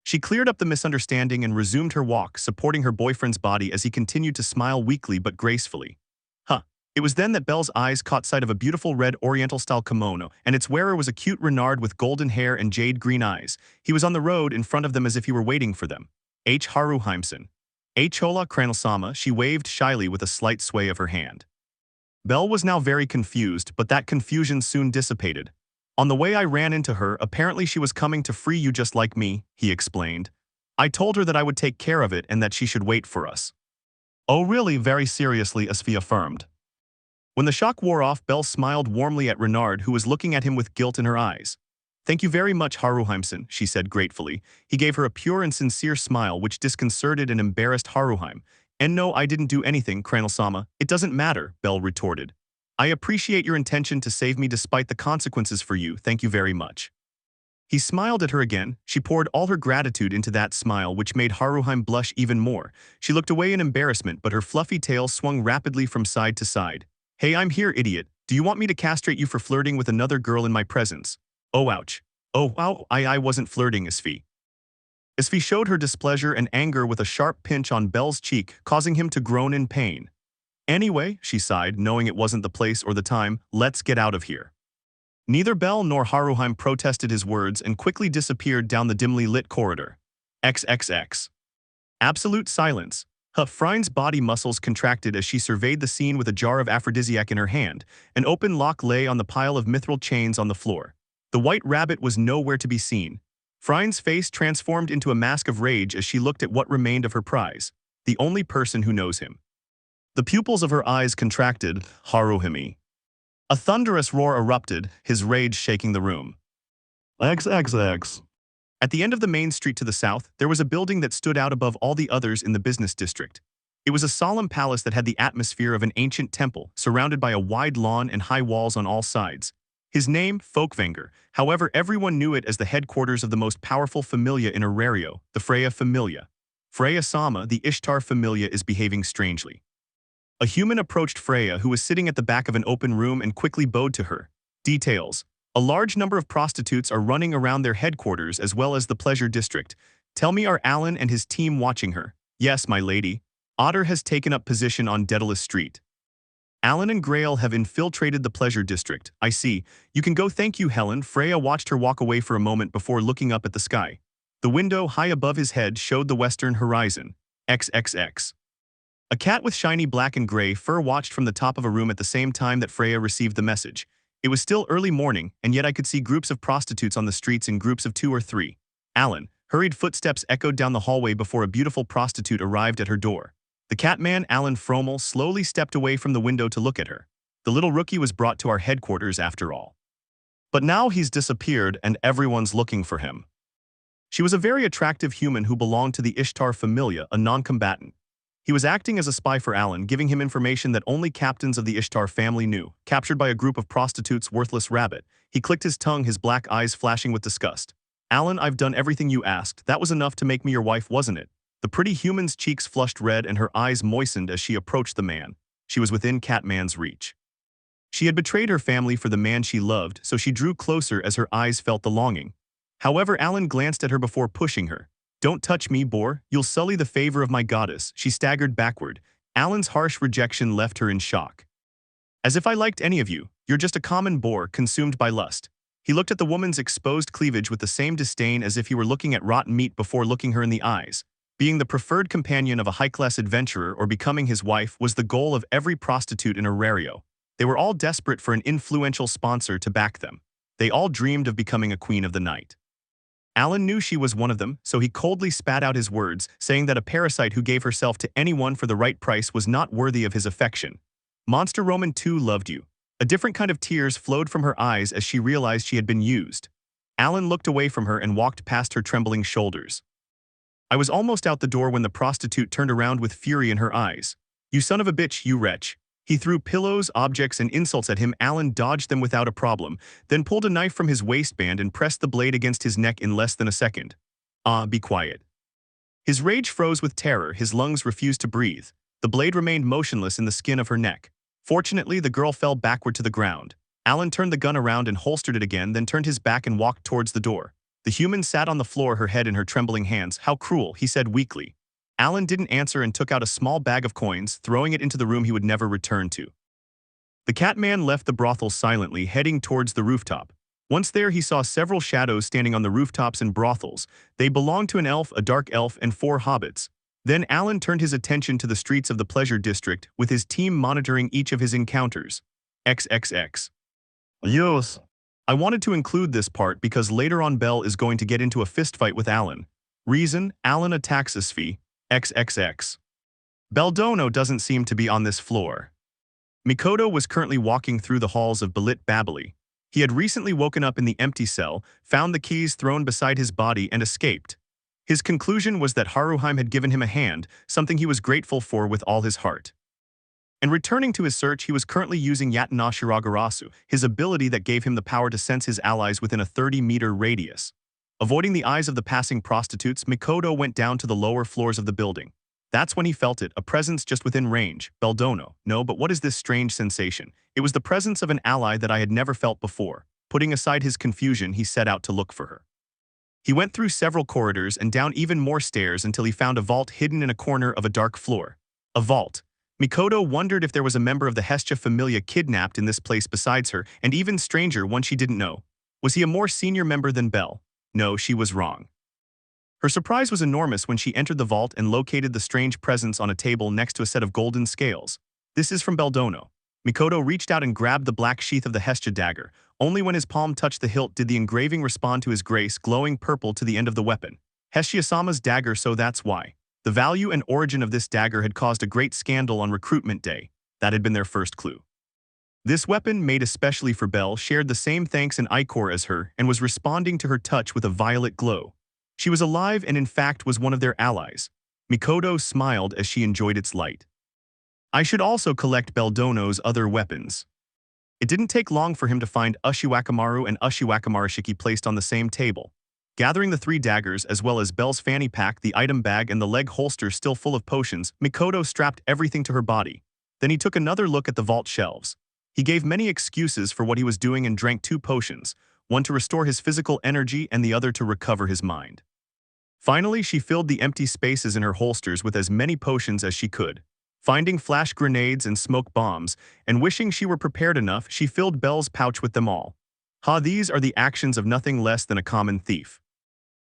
Speaker 1: She cleared up the misunderstanding and resumed her walk, supporting her boyfriend's body as he continued to smile weakly but gracefully. Huh. It was then that Belle's eyes caught sight of a beautiful red Oriental-style kimono, and its wearer was a cute Renard with golden hair and jade-green eyes. He was on the road in front of them as if he were waiting for them. H. Haru Heimson. H. Hola Kranel-sama, she waved shyly with a slight sway of her hand. Belle was now very confused, but that confusion soon dissipated. On the way I ran into her, apparently she was coming to free you just like me, he explained. I told her that I would take care of it and that she should wait for us. Oh really, very seriously, Asfi affirmed. When the shock wore off, Belle smiled warmly at Renard, who was looking at him with guilt in her eyes. Thank you very much, Haru Heimson, she said gratefully. He gave her a pure and sincere smile which disconcerted and embarrassed Haruheim. And no, I didn't do anything, Kranel-sama. It doesn't matter, Belle retorted. I appreciate your intention to save me despite the consequences for you, thank you very much. He smiled at her again. She poured all her gratitude into that smile, which made Haruheim blush even more. She looked away in embarrassment, but her fluffy tail swung rapidly from side to side. Hey, I'm here, idiot. Do you want me to castrate you for flirting with another girl in my presence? Oh, ouch. Oh, wow, I wasn't flirting, Asfi. Asfi showed her displeasure and anger with a sharp pinch on Belle's cheek, causing him to groan in pain. Anyway, she sighed, knowing it wasn't the place or the time, let's get out of here. Neither Belle nor Haruheim protested his words and quickly disappeared down the dimly lit corridor. XXX. Absolute silence. Freya's body muscles contracted as she surveyed the scene with a jar of Aphrodisiac in her hand. An open lock lay on the pile of mithril chains on the floor. The white rabbit was nowhere to be seen. Freya's face transformed into a mask of rage as she looked at what remained of her prize, the only person who knows him. The pupils of her eyes contracted, Haruhime. A thunderous roar erupted, his rage shaking the room. XXX. At the end of the main street to the south, there was a building that stood out above all the others in the business district. It was a solemn palace that had the atmosphere of an ancient temple, surrounded by a wide lawn and high walls on all sides. His name, Folkvanger, however, everyone knew it as the headquarters of the most powerful familia in Aurario, the Freya familia. Freya-sama, the Ishtar familia, is behaving strangely. A human approached Freya, who was sitting at the back of an open room, and quickly bowed to her. Details. A large number of prostitutes are running around their headquarters as well as the pleasure district. Tell me, are Alan and his team watching her? Yes, my lady. Otter has taken up position on Daedalus Street. Alan and Grail have infiltrated the pleasure district. I see. You can go, thank you, Helen. Freya watched her walk away for a moment before looking up at the sky. The window high above his head showed the western horizon. XXX. A cat with shiny black and gray fur watched from the top of a room at the same time that Freya received the message. It was still early morning, and yet I could see groups of prostitutes on the streets in groups of 2 or 3. Alan. Hurried footsteps echoed down the hallway before a beautiful prostitute arrived at her door. The catman, Alan Fromel, slowly stepped away from the window to look at her. The little rookie was brought to our headquarters after all. But now he's disappeared and everyone's looking for him. She was a very attractive human who belonged to the Ishtar familia, a non-combatant. He was acting as a spy for Alan, giving him information that only captains of the Ishtar family knew. Captured by a group of prostitutes, worthless rabbit. He clicked his tongue, his black eyes flashing with disgust. Alan, I've done everything you asked. That was enough to make me your wife, wasn't it? The pretty human's cheeks flushed red and her eyes moistened as she approached the man. She was within Catman's reach. She had betrayed her family for the man she loved, so she drew closer as her eyes felt the longing. However, Alan glanced at her before pushing her. Don't touch me, boar. You'll sully the favor of my goddess. She staggered backward. Alan's harsh rejection left her in shock. As if I liked any of you. You're just a common boar consumed by lust. He looked at the woman's exposed cleavage with the same disdain as if he were looking at rotten meat before looking her in the eyes. Being the preferred companion of a high-class adventurer or becoming his wife was the goal of every prostitute in Aurario. They were all desperate for an influential sponsor to back them. They all dreamed of becoming a queen of the night. Alan knew she was one of them, so he coldly spat out his words, saying that a parasite who gave herself to anyone for the right price was not worthy of his affection. Monster Roman too loved you. A different kind of tears flowed from her eyes as she realized she had been used. Alan looked away from her and walked past her trembling shoulders. I was almost out the door when the prostitute turned around with fury in her eyes. You son of a bitch, you wretch. He threw pillows, objects, and insults at him. Alan dodged them without a problem, then pulled a knife from his waistband and pressed the blade against his neck in less than a second. Be quiet. His rage froze with terror, his lungs refused to breathe. The blade remained motionless in the skin of her neck. Fortunately, the girl fell backward to the ground. Alan turned the gun around and holstered it again, then turned his back and walked towards the door. The human sat on the floor, her head in her trembling hands. "How cruel," he said weakly. Alan didn't answer and took out a small bag of coins, throwing it into the room he would never return to. The Catman left the brothel silently, heading towards the rooftop. Once there, he saw several shadows standing on the rooftops and brothels. They belonged to an elf, a dark elf, and 4 hobbits. Then Alan turned his attention to the streets of the Pleasure District, with his team monitoring each of his encounters. XXX. Yes. I wanted to include this part because later on Bell is going to get into a fistfight with Alan. Reason: Alan attacks Asfi. XXX. Beldono doesn't seem to be on this floor. Mikoto was currently walking through the halls of Belit Babili. He had recently woken up in the empty cell, found the keys thrown beside his body, and escaped. His conclusion was that Haruheim had given him a hand, something he was grateful for with all his heart. And returning to his search, he was currently using Yatana Shiragarasu, his ability that gave him the power to sense his allies within a 30-meter radius. Avoiding the eyes of the passing prostitutes, Mikoto went down to the lower floors of the building. That's when he felt it, a presence just within range. Beldono. No, but what is this strange sensation? It was the presence of an ally that I had never felt before. Putting aside his confusion, he set out to look for her. He went through several corridors and down even more stairs until he found a vault hidden in a corner of a dark floor. A vault. Mikoto wondered if there was a member of the Hestia familia kidnapped in this place besides her, and even stranger, one she didn't know. Was he a more senior member than Bell? No, she was wrong. Her surprise was enormous when she entered the vault and located the strange presence on a table next to a set of golden scales. "This is from Beldono." Mikoto reached out and grabbed the black sheath of the Hestia dagger. Only when his palm touched the hilt did the engraving respond to his grace, glowing purple to the end of the weapon. Hestia-sama's dagger, so that's why. The value and origin of this dagger had caused a great scandal on recruitment day. That had been their first clue. This weapon, made especially for Bell, shared the same thanks and ichor as her and was responding to her touch with a violet glow. She was alive and in fact was one of their allies. Mikoto smiled as she enjoyed its light. I should also collect Beldono's other weapons. It didn't take long for him to find Ushiwakamaru and Ushiwakamarashiki placed on the same table. Gathering the 3 daggers as well as Bell's fanny pack, the item bag, and the leg holster still full of potions, Mikoto strapped everything to her body. Then he took another look at the vault shelves. He gave many excuses for what he was doing and drank 2 potions, one to restore his physical energy and the other to recover his mind. Finally, she filled the empty spaces in her holsters with as many potions as she could. Finding flash grenades and smoke bombs, and wishing she were prepared enough, she filled Bell's pouch with them all. These are the actions of nothing less than a common thief.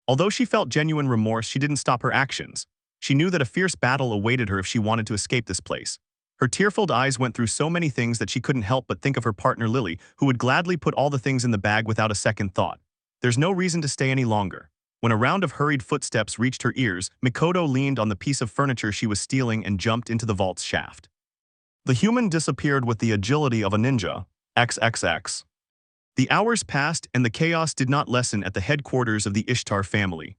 Speaker 1: Although she felt genuine remorse, she didn't stop her actions. She knew that a fierce battle awaited her if she wanted to escape this place. Her tear-filled eyes went through so many things that she couldn't help but think of her partner Lily, who would gladly put all the things in the bag without a second thought. There's no reason to stay any longer. When a round of hurried footsteps reached her ears, Mikoto leaned on the piece of furniture she was stealing and jumped into the vault's shaft. The human disappeared with the agility of a ninja. XXX. The hours passed and the chaos did not lessen at the headquarters of the Ishtar family.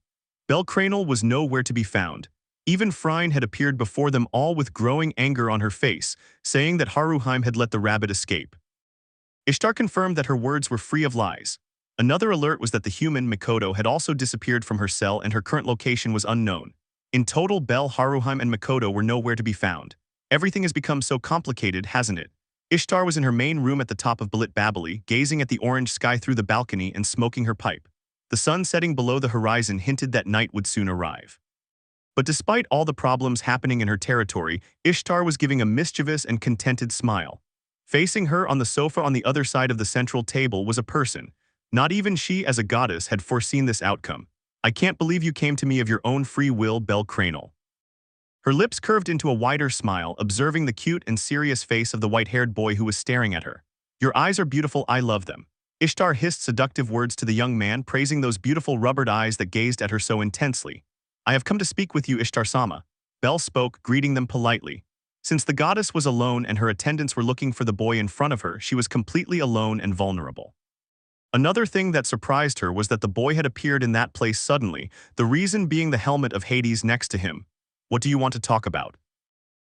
Speaker 1: Bellcranel was nowhere to be found. Even Freya had appeared before them all with growing anger on her face, saying that Haruheim had let the rabbit escape. Ishtar confirmed that her words were free of lies. Another alert was that the human Mikoto had also disappeared from her cell and her current location was unknown. In total, Bell, Haruheim, and Mikoto were nowhere to be found. Everything has become so complicated, hasn't it? Ishtar was in her main room at the top of Belit Babili, gazing at the orange sky through the balcony and smoking her pipe. The sun setting below the horizon hinted that night would soon arrive. But despite all the problems happening in her territory, Ishtar was giving a mischievous and contented smile. Facing her on the sofa on the other side of the central table was a person. Not even she, as a goddess, had foreseen this outcome. I can't believe you came to me of your own free will, Bellcranel. Her lips curved into a wider smile, observing the cute and serious face of the white-haired boy who was staring at her. Your eyes are beautiful, I love them. Ishtar hissed seductive words to the young man, praising those beautiful rubbered eyes that gazed at her so intensely. I have come to speak with you, Ishtar-sama. Bell spoke, greeting them politely. Since the goddess was alone and her attendants were looking for the boy in front of her, she was completely alone and vulnerable. Another thing that surprised her was that the boy had appeared in that place suddenly, the reason being the helmet of Hades next to him. What do you want to talk about?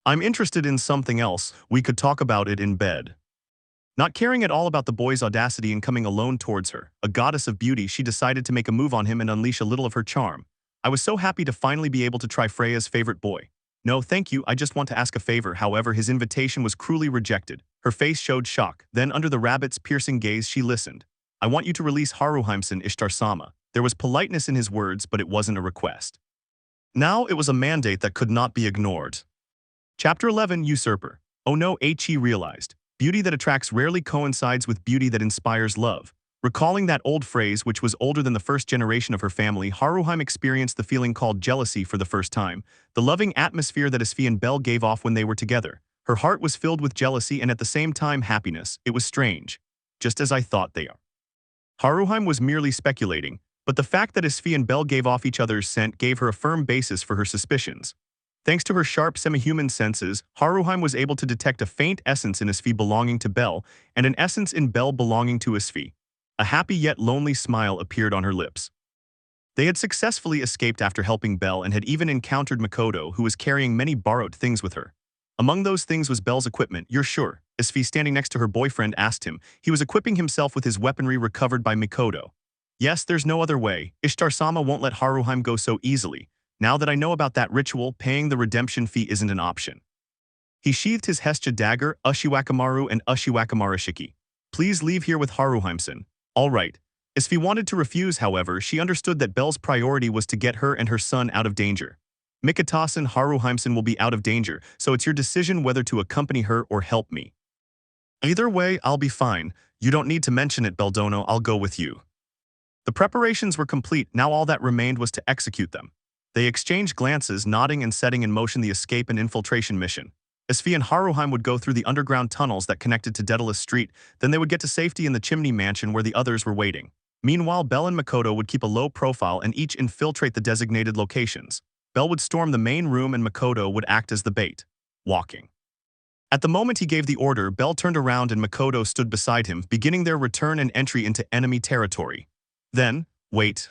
Speaker 1: I'm interested in something else. We could talk about it in bed. Not caring at all about the boy's audacity in coming alone towards her, a goddess of beauty, she decided to make a move on him and unleash a little of her charm. I was so happy to finally be able to try Freya's favorite boy. No, thank you, I just want to ask a favor. However, his invitation was cruelly rejected. Her face showed shock. Then, under the rabbit's piercing gaze, she listened. I want you to release Haruheimsen Ishtar-sama. There was politeness in his words, but it wasn't a request. Now it was a mandate that could not be ignored. Chapter 11, Usurper. Oh no, He realized. Beauty that attracts rarely coincides with beauty that inspires love. Recalling that old phrase, which was older than the first generation of her family, Haruheim experienced the feeling called jealousy for the first time, the loving atmosphere that Asfi and Bell gave off when they were together. Her heart was filled with jealousy and at the same time happiness. It was strange. Just as I thought they are. Haruheim was merely speculating, but the fact that Asfi and Bell gave off each other's scent gave her a firm basis for her suspicions. Thanks to her sharp semi-human senses, Haruheim was able to detect a faint essence in Asfi belonging to Bell and an essence in Bell belonging to Asfi. A happy yet lonely smile appeared on her lips. They had successfully escaped after helping Bell and had even encountered Makoto, who was carrying many borrowed things with her. Among those things was Bell's equipment. You're sure? Asfi, standing next to her boyfriend, asked him. He was equipping himself with his weaponry recovered by Makoto. Yes, there's no other way. Ishtar-sama won't let Haruheim go so easily. Now that I know about that ritual, paying the redemption fee isn't an option. He sheathed his Hestia dagger, Ushiwakamaru and Ushiwakamarashiki. Please leave here with Haruheimsen. All right. Asfi wanted to refuse, however, she understood that Bell's priority was to get her and her son out of danger. Mikatasen Haruheimsen will be out of danger, so it's your decision whether to accompany her or help me. Either way, I'll be fine. You don't need to mention it, Beldono, I'll go with you. The preparations were complete, now all that remained was to execute them. They exchanged glances, nodding and setting in motion the escape and infiltration mission. Asfi and Haruheim would go through the underground tunnels that connected to Daedalus Street, then they would get to safety in the chimney mansion where the others were waiting. Meanwhile, Bell and Makoto would keep a low profile and each infiltrate the designated locations. Bell would storm the main room and Makoto would act as the bait. Walking. At the moment he gave the order, Bell turned around and Makoto stood beside him, beginning their return and entry into enemy territory. Then, wait,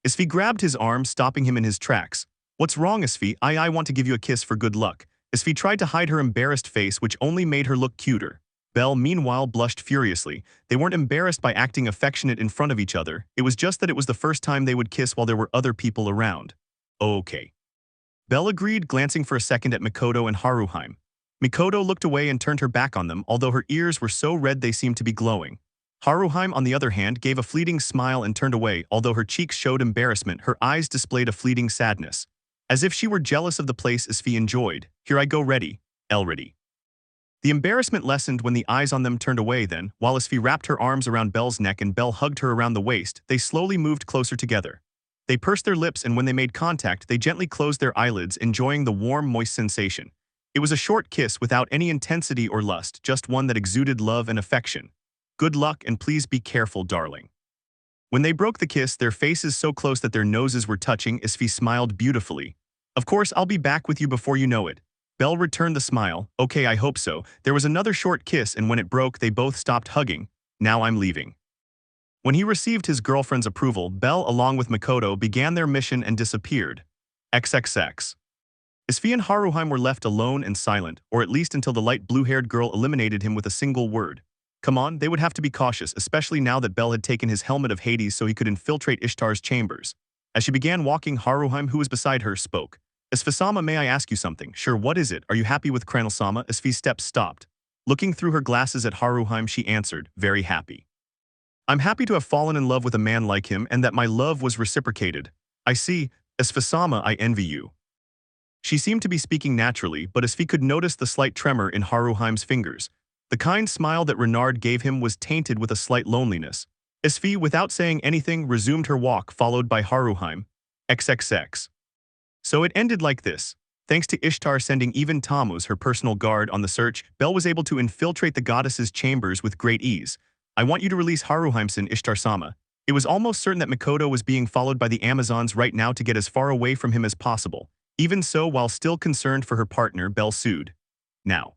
Speaker 1: Asfi grabbed his arm, stopping him in his tracks. What's wrong, Asfi? I want to give you a kiss for good luck. Asfi tried to hide her embarrassed face, which only made her look cuter. Bell, meanwhile, blushed furiously. They weren't embarrassed by acting affectionate in front of each other. It was just that it was the first time they would kiss while there were other people around. Okay. Bell agreed, glancing for a second at Makoto and Haruheim. Makoto looked away and turned her back on them, although her ears were so red they seemed to be glowing. Haruheim, on the other hand, gave a fleeting smile and turned away. Although her cheeks showed embarrassment, her eyes displayed a fleeting sadness. As if she were jealous of the place Asfi enjoyed. Here I go, ready. Ready. The embarrassment lessened when the eyes on them turned away then, while Asfi wrapped her arms around Bell's neck and Bell hugged her around the waist, they slowly moved closer together. They pursed their lips and when they made contact, they gently closed their eyelids, enjoying the warm, moist sensation. It was a short kiss without any intensity or lust, just one that exuded love and affection. Good luck and please be careful, darling. When they broke the kiss, their faces so close that their noses were touching, Asfi smiled beautifully. Of course, I'll be back with you before you know it. Bell returned the smile. Okay, I hope so. There was another short kiss and when it broke, they both stopped hugging. Now I'm leaving. When he received his girlfriend's approval, Bell, along with Makoto, began their mission and disappeared. XXX. Asfi and Haruheim were left alone and silent, or at least until the light blue-haired girl eliminated him with a single word. Come on, they would have to be cautious, especially now that Bell had taken his helmet of Hades so he could infiltrate Ishtar's chambers. As she began walking, Haruheim, who was beside her, spoke. Asfi-sama, may I ask you something? Sure, what is it? Are you happy with Kranel-sama? Asfi's steps stopped. Looking through her glasses at Haruheim, she answered, very happy. I'm happy to have fallen in love with a man like him and that my love was reciprocated. I see. Asfi-sama, I envy you. She seemed to be speaking naturally, but Asfi could notice the slight tremor in Haruheim's fingers. The kind smile that Renard gave him was tainted with a slight loneliness. Asfi, without saying anything, resumed her walk, followed by Haruheim. XXX. So it ended like this. Thanks to Ishtar sending even Tammuz, her personal guard, on the search, Bell was able to infiltrate the goddess's chambers with great ease. I want you to release Haruheimsen, Ishtar-sama. It was almost certain that Makoto was being followed by the Amazons right now to get as far away from him as possible. Even so, while still concerned for her partner, Bell sued. Now.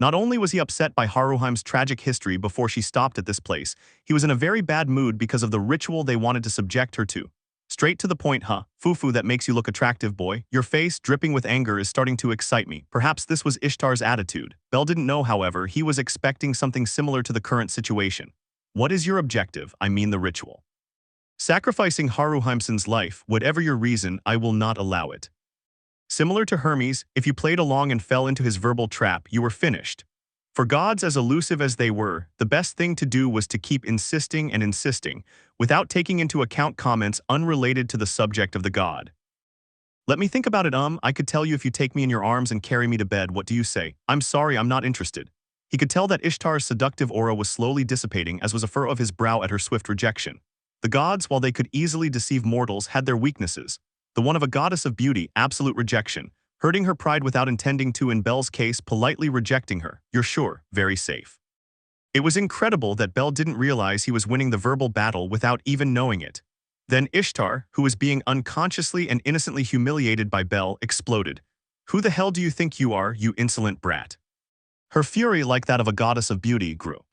Speaker 1: Not only was he upset by Haruheim's tragic history before she stopped at this place, he was in a very bad mood because of the ritual they wanted to subject her to. Straight to the point, Fufu, that makes you look attractive, boy. Your face, dripping with anger, is starting to excite me. Perhaps this was Ishtar's attitude. Bell didn't know, however, he was expecting something similar to the current situation. What is your objective? I mean the ritual. Sacrificing Haruheimsen's life, whatever your reason, I will not allow it. Similar to Hermes, if you played along and fell into his verbal trap, you were finished. For gods as elusive as they were, the best thing to do was to keep insisting and insisting, without taking into account comments unrelated to the subject of the god. Let me think about it. I could tell you if you take me in your arms and carry me to bed. What do you say? I'm sorry, I'm not interested. He could tell that Ishtar's seductive aura was slowly dissipating, as was a furrow of his brow at her swift rejection. The gods, while they could easily deceive mortals, had their weaknesses. The one of a goddess of beauty, absolute rejection, hurting her pride without intending to, in Belle's case, politely rejecting her. You're sure, very safe. It was incredible that Belle didn't realize he was winning the verbal battle without even knowing it. Then Ishtar, who was being unconsciously and innocently humiliated by Belle, exploded. Who the hell do you think you are, you insolent brat? Her fury, like that of a goddess of beauty, grew.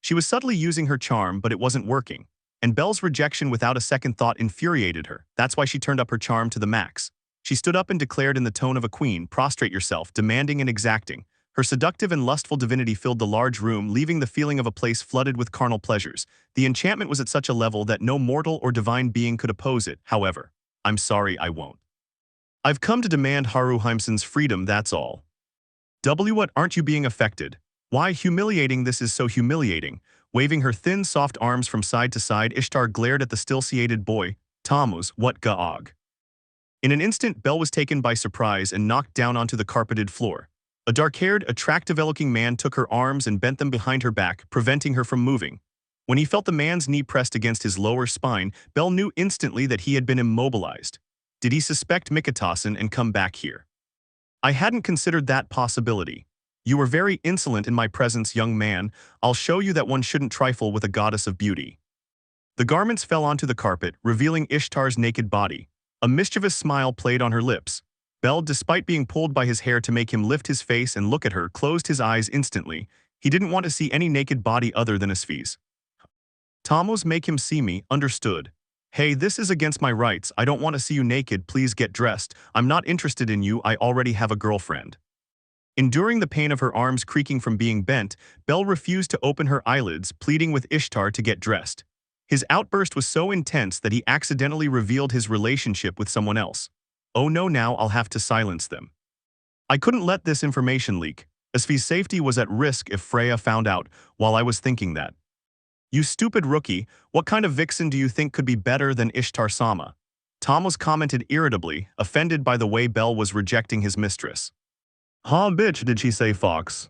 Speaker 1: She was subtly using her charm, but it wasn't working. And Belle's rejection without a second thought infuriated her. That's why she turned up her charm to the max. She stood up and declared in the tone of a queen, prostrate yourself, demanding and exacting. Her seductive and lustful divinity filled the large room, leaving the feeling of a place flooded with carnal pleasures. The enchantment was at such a level that no mortal or divine being could oppose it. However, I'm sorry, I won't. I've come to demand Haru Heimsen's freedom, that's all. What, aren't you being affected? Why, humiliating, this is so humiliating. Waving her thin, soft arms from side to side, Ishtar glared at the still-seated boy. Tammuz, what ga'og. In an instant, Belle was taken by surprise and knocked down onto the carpeted floor. A dark-haired, attractive-looking man took her arms and bent them behind her back, preventing her from moving. When he felt the man's knee pressed against his lower spine, Belle knew instantly that he had been immobilized. Did he suspect Mikitasen and come back here? I hadn't considered that possibility. You were very insolent in my presence, young man. I'll show you that one shouldn't trifle with a goddess of beauty. The garments fell onto the carpet, revealing Ishtar's naked body. A mischievous smile played on her lips. Belle, despite being pulled by his hair to make him lift his face and look at her, closed his eyes instantly. He didn't want to see any naked body other than Asfi's. Tammuz, make him see me, understood? Hey, this is against my rights. I don't want to see you naked. Please get dressed. I'm not interested in you. I already have a girlfriend. Enduring the pain of her arms creaking from being bent, Belle refused to open her eyelids, pleading with Ishtar to get dressed. His outburst was so intense that he accidentally revealed his relationship with someone else. Oh no, now I'll have to silence them. I couldn't let this information leak. Asfi's safety was at risk if Freya found out, while I was thinking that. You stupid rookie, what kind of vixen do you think could be better than Ishtar-sama? Tammuz commented irritably, offended by the way Belle was rejecting his mistress. Huh, bitch, did she say, Fox?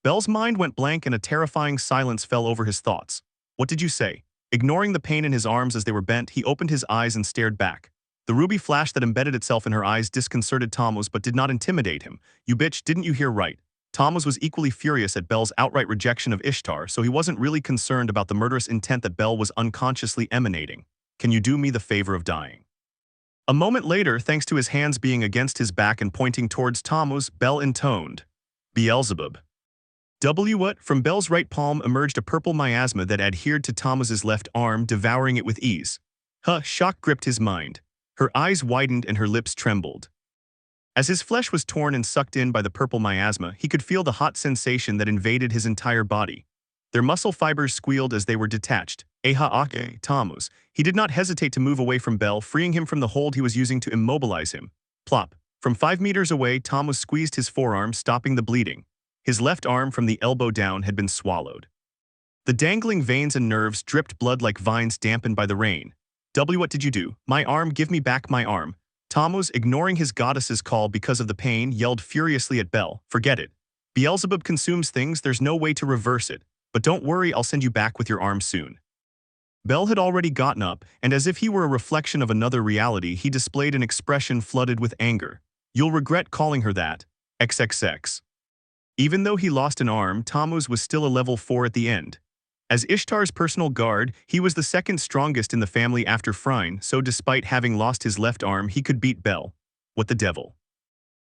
Speaker 1: Belle's mind went blank and a terrifying silence fell over his thoughts. What did you say? Ignoring the pain in his arms as they were bent, he opened his eyes and stared back. The ruby flash that embedded itself in her eyes disconcerted Tammuz but did not intimidate him. You bitch, didn't you hear right? Tammuz was equally furious at Belle's outright rejection of Ishtar, so he wasn't really concerned about the murderous intent that Belle was unconsciously emanating. Can you do me the favor of dying? A moment later, thanks to his hands being against his back and pointing towards Tammuz, Belle intoned, Beelzebub. What? From Belle's right palm emerged a purple miasma that adhered to Tammuz's left arm, devouring it with ease. Shock gripped his mind. Her eyes widened and her lips trembled. As his flesh was torn and sucked in by the purple miasma, he could feel the hot sensation that invaded his entire body. Their muscle fibers squealed as they were detached. Ake, Tammuz. He did not hesitate to move away from Belle, freeing him from the hold he was using to immobilize him. Plop. From 5 meters away, Tammuz squeezed his forearm, stopping the bleeding. His left arm from the elbow down had been swallowed. The dangling veins and nerves dripped blood like vines dampened by the rain. What did you do? My arm, give me back my arm. Tammuz, ignoring his goddess's call because of the pain, yelled furiously at Belle. Forget it. Beelzebub consumes things, there's no way to reverse it. But don't worry, I'll send you back with your arm soon. Belle had already gotten up, and as if he were a reflection of another reality, he displayed an expression flooded with anger. You'll regret calling her that. XXX. Even though he lost an arm, Tammuz was still a level 4 at the end. As Ishtar's personal guard, he was the second strongest in the family after Phryne, so despite having lost his left arm, he could beat Belle. What the devil?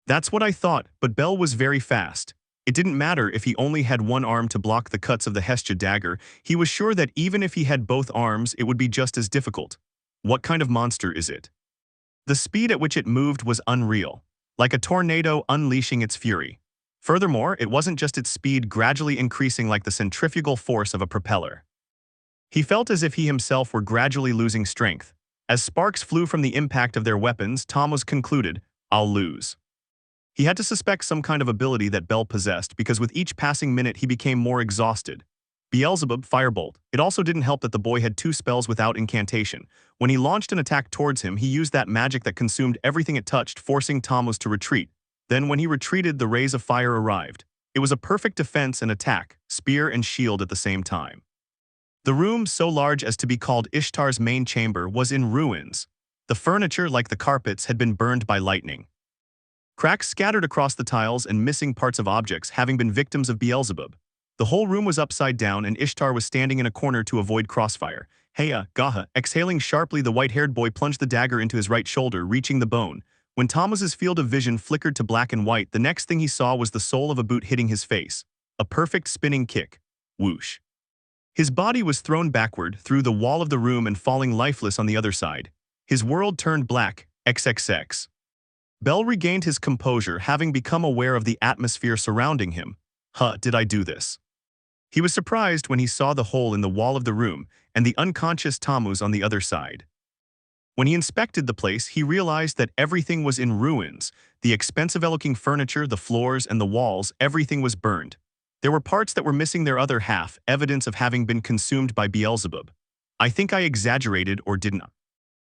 Speaker 1: That's what I thought, but Belle was very fast. It didn't matter if he only had one arm to block the cuts of the Hestia dagger, he was sure that even if he had both arms, it would be just as difficult. What kind of monster is it? The speed at which it moved was unreal, like a tornado unleashing its fury. Furthermore, it wasn't just its speed gradually increasing like the centrifugal force of a propeller. He felt as if he himself were gradually losing strength. As sparks flew from the impact of their weapons, Tammuz concluded, I'll lose. He had to suspect some kind of ability that Bell possessed because with each passing minute he became more exhausted. Beelzebub, Firebolt. It also didn't help that the boy had 2 spells without incantation. When he launched an attack towards him, he used that magic that consumed everything it touched, forcing Tammuz to retreat. Then when he retreated, the rays of fire arrived. It was a perfect defense and attack, spear and shield at the same time. The room, so large as to be called Ishtar's main chamber, was in ruins. The furniture, like the carpets, had been burned by lightning. Cracks scattered across the tiles and missing parts of objects having been victims of Beelzebub. The whole room was upside down and Ishtar was standing in a corner to avoid crossfire. Heya, Gaha, exhaling sharply, the white-haired boy plunged the dagger into his right shoulder, reaching the bone. When Tammuz's field of vision flickered to black and white, the next thing he saw was the sole of a boot hitting his face. A perfect spinning kick. Whoosh. His body was thrown backward, through the wall of the room and falling lifeless on the other side. His world turned black. XXX. Bell regained his composure, having become aware of the atmosphere surrounding him. Did I do this? He was surprised when he saw the hole in the wall of the room and the unconscious Tammuz on the other side. When he inspected the place, he realized that everything was in ruins. The expensive-looking furniture, the floors, and the walls, everything was burned. There were parts that were missing their other half, evidence of having been consumed by Beelzebub. I think I exaggerated or didn't.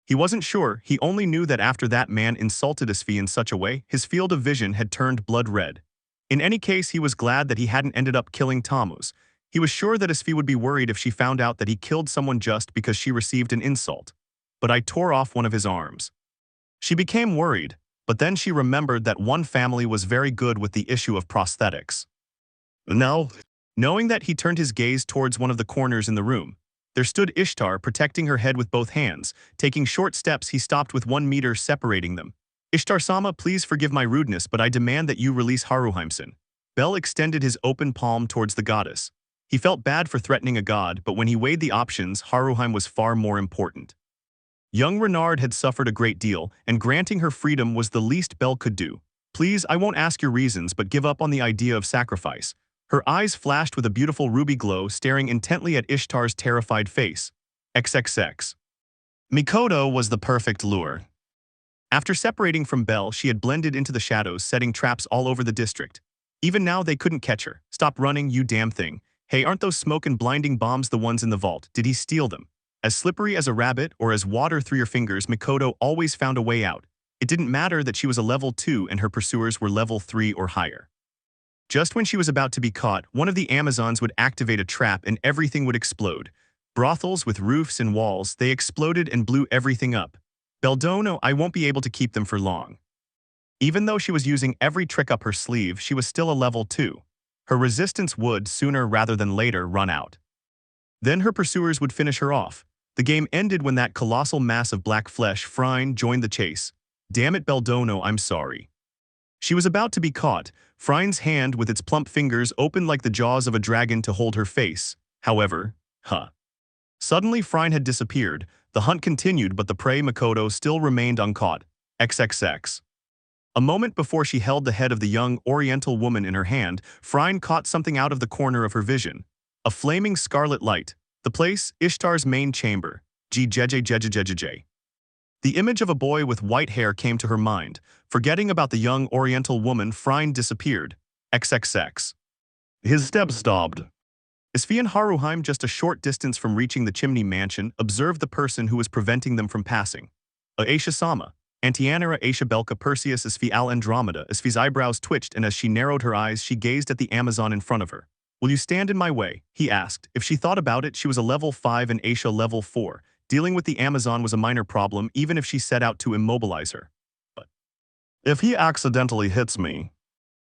Speaker 1: He wasn't sure, he only knew that after that man insulted Asfi in such a way, his field of vision had turned blood red. In any case, he was glad that he hadn't ended up killing Tammuz. He was sure that Asfi would be worried if she found out that he killed someone just because she received an insult. But I tore off one of his arms. She became worried, but then she remembered that one family was very good with the issue of prosthetics. Now, knowing that, he turned his gaze towards one of the corners in the room. There stood Ishtar, protecting her head with both hands. Taking short steps, he stopped with 1 meter separating them. Ishtar-sama, please forgive my rudeness, but I demand that you release Haruhimson. Bell extended his open palm towards the goddess. He felt bad for threatening a god, but when he weighed the options, Haruhime was far more important. Young Renard had suffered a great deal, and granting her freedom was the least Bell could do. Please, I won't ask your reasons, but give up on the idea of sacrifice. Her eyes flashed with a beautiful ruby glow, staring intently at Ishtar's terrified face. XXX. Mikoto was the perfect lure. After separating from Bell, she had blended into the shadows, setting traps all over the district. Even now, they couldn't catch her. Stop running, you damn thing. Hey, aren't those smoke and blinding bombs the ones in the vault? Did he steal them? As slippery as a rabbit or as water through your fingers, Mikoto always found a way out. It didn't matter that she was a level 2 and her pursuers were level 3 or higher. Just when she was about to be caught, one of the Amazons would activate a trap and everything would explode. Brothels with roofs and walls, they exploded and blew everything up. Beldono, I won't be able to keep them for long. Even though she was using every trick up her sleeve, she was still a level 2. Her resistance would, sooner rather than later, run out. Then her pursuers would finish her off. The game ended when that colossal mass of black flesh, Phryne, joined the chase. Damn it, Beldono, I'm sorry. She was about to be caught. Phryne's hand with its plump fingers opened like the jaws of a dragon to hold her face. However, Suddenly Phryne had disappeared. The hunt continued, but the prey Mikoto still remained uncaught. XXX. A moment before she held the head of the young Oriental woman in her hand, Phryne caught something out of the corner of her vision. A flaming scarlet light. The place, Ishtar's main chamber. Jejejejejejeje. The image of a boy with white hair came to her mind. Forgetting about the young Oriental woman, Phryne disappeared. XXX. His steps stopped. Asfi and Haruhime, just a short distance from reaching the chimney mansion, observed the person who was preventing them from passing. Aisha-sama. Antianera Aisha Belka Perseus Asfi Al Andromeda. Asfi's eyebrows twitched, and as she narrowed her eyes, she gazed at the Amazon in front of her. Will you stand in my way? He asked. If she thought about it, she was a level 5 and Aisha level 4. Dealing with the Amazon was a minor problem, even if she set out to immobilize her. But if he accidentally hits me?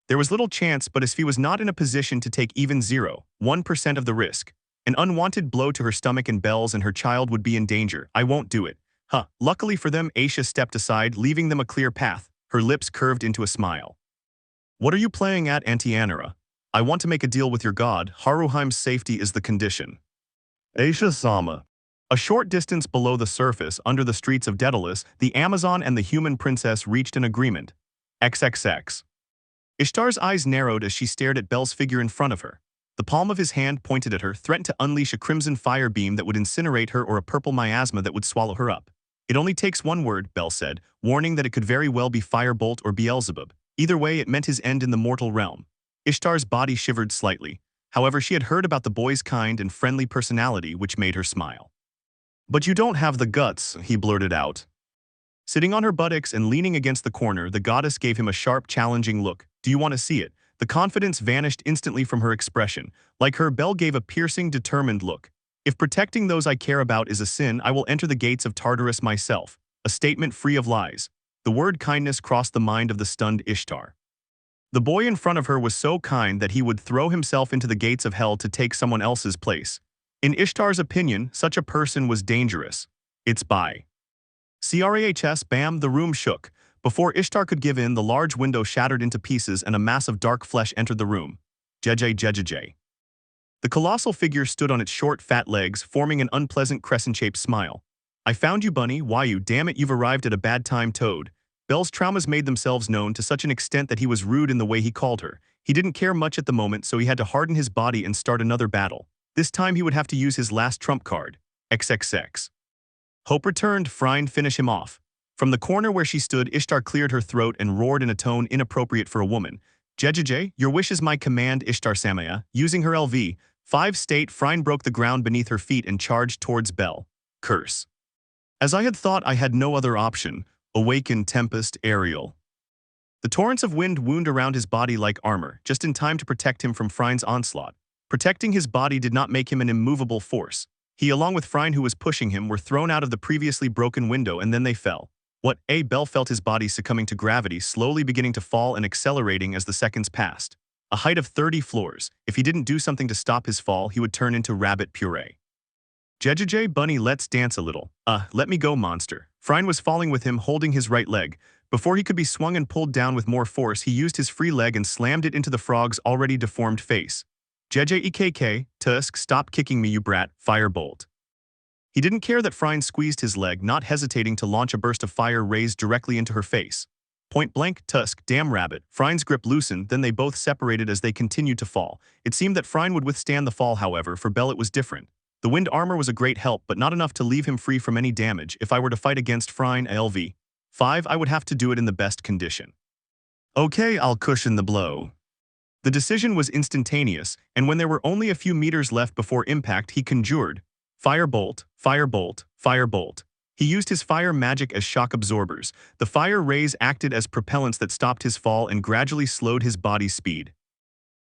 Speaker 1: There was little chance, but Asfi was not in a position to take even 0.1% of the risk. An unwanted blow to her stomach and bells and her child would be in danger. I won't do it. Luckily for them, Aisha stepped aside, leaving them a clear path. Her lips curved into a smile. What are you playing at, Antianera? I want to make a deal with your god. Haruhime's safety is the condition. Aisha-sama. A short distance below the surface, under the streets of Daedalus, the Amazon and the human princess reached an agreement. XXX. Ishtar's eyes narrowed as she stared at Bell's figure in front of her. The palm of his hand pointed at her, threatened to unleash a crimson fire beam that would incinerate her or a purple miasma that would swallow her up. It only takes one word, Bell said, warning that it could very well be Firebolt or Beelzebub. Either way, it meant his end in the mortal realm. Ishtar's body shivered slightly. However, she had heard about the boy's kind and friendly personality, which made her smile. "But you don't have the guts," he blurted out. Sitting on her buttocks and leaning against the corner, the goddess gave him a sharp, challenging look. "Do you want to see it?" The confidence vanished instantly from her expression. Like her, Bell gave a piercing, determined look. "If protecting those I care about is a sin, I will enter the gates of Tartarus myself." A statement free of lies. The word kindness crossed the mind of the stunned Ishtar. The boy in front of her was so kind that he would throw himself into the gates of hell to take someone else's place. In Ishtar's opinion, such a person was dangerous. It's by CRAHS, bam, the room shook. Before Ishtar could give in, the large window shattered into pieces and a mass of dark flesh entered the room. Jejej. The colossal figure stood on its short, fat legs, forming an unpleasant crescent-shaped smile. "I found you, Bunny. Why you? Damn it, you've arrived at a bad time, Toad." Bell's traumas made themselves known to such an extent that he was rude in the way he called her. He didn't care much at the moment, so he had to harden his body and start another battle. This time he would have to use his last trump card. XXX. Hope returned, Phryne, finish him off. From the corner where she stood, Ishtar cleared her throat and roared in a tone inappropriate for a woman. "Jejej, your wish is my command, Ishtar Samaya." Using her LV.5 state, Phryne broke the ground beneath her feet and charged towards Bell. Curse. As I had thought, I had no other option. Awaken Tempest, Ariel. The torrents of wind wound around his body like armor, just in time to protect him from Phryne's onslaught. Protecting his body did not make him an immovable force. He, along with Phryne who was pushing him, were thrown out of the previously broken window and then they fell. What? Bell felt his body succumbing to gravity, slowly beginning to fall and accelerating as the seconds passed. A height of 30 floors. If he didn't do something to stop his fall, he would turn into rabbit puree. "Jejej, Bunny, let's dance a little." Let me go, monster." Phryne was falling with him, holding his right leg. Before he could be swung and pulled down with more force, he used his free leg and slammed it into the frog's already deformed face. "Jejek, Tusk, stop kicking me, you brat, Firebolt." He didn't care that Phryne squeezed his leg, not hesitating to launch a burst of fire raised directly into her face. Point blank, Tusk, damn rabbit. Phryne's grip loosened, then they both separated as they continued to fall. It seemed that Phryne would withstand the fall, however. For Bell it was different. The wind armor was a great help, but not enough to leave him free from any damage. If I were to fight against Phryne LV.5, I would have to do it in the best condition. "Okay, I'll cushion the blow." The decision was instantaneous, and when there were only a few meters left before impact, he conjured, "Firebolt, Firebolt, Firebolt." He used his fire magic as shock absorbers. The fire rays acted as propellants that stopped his fall and gradually slowed his body's speed.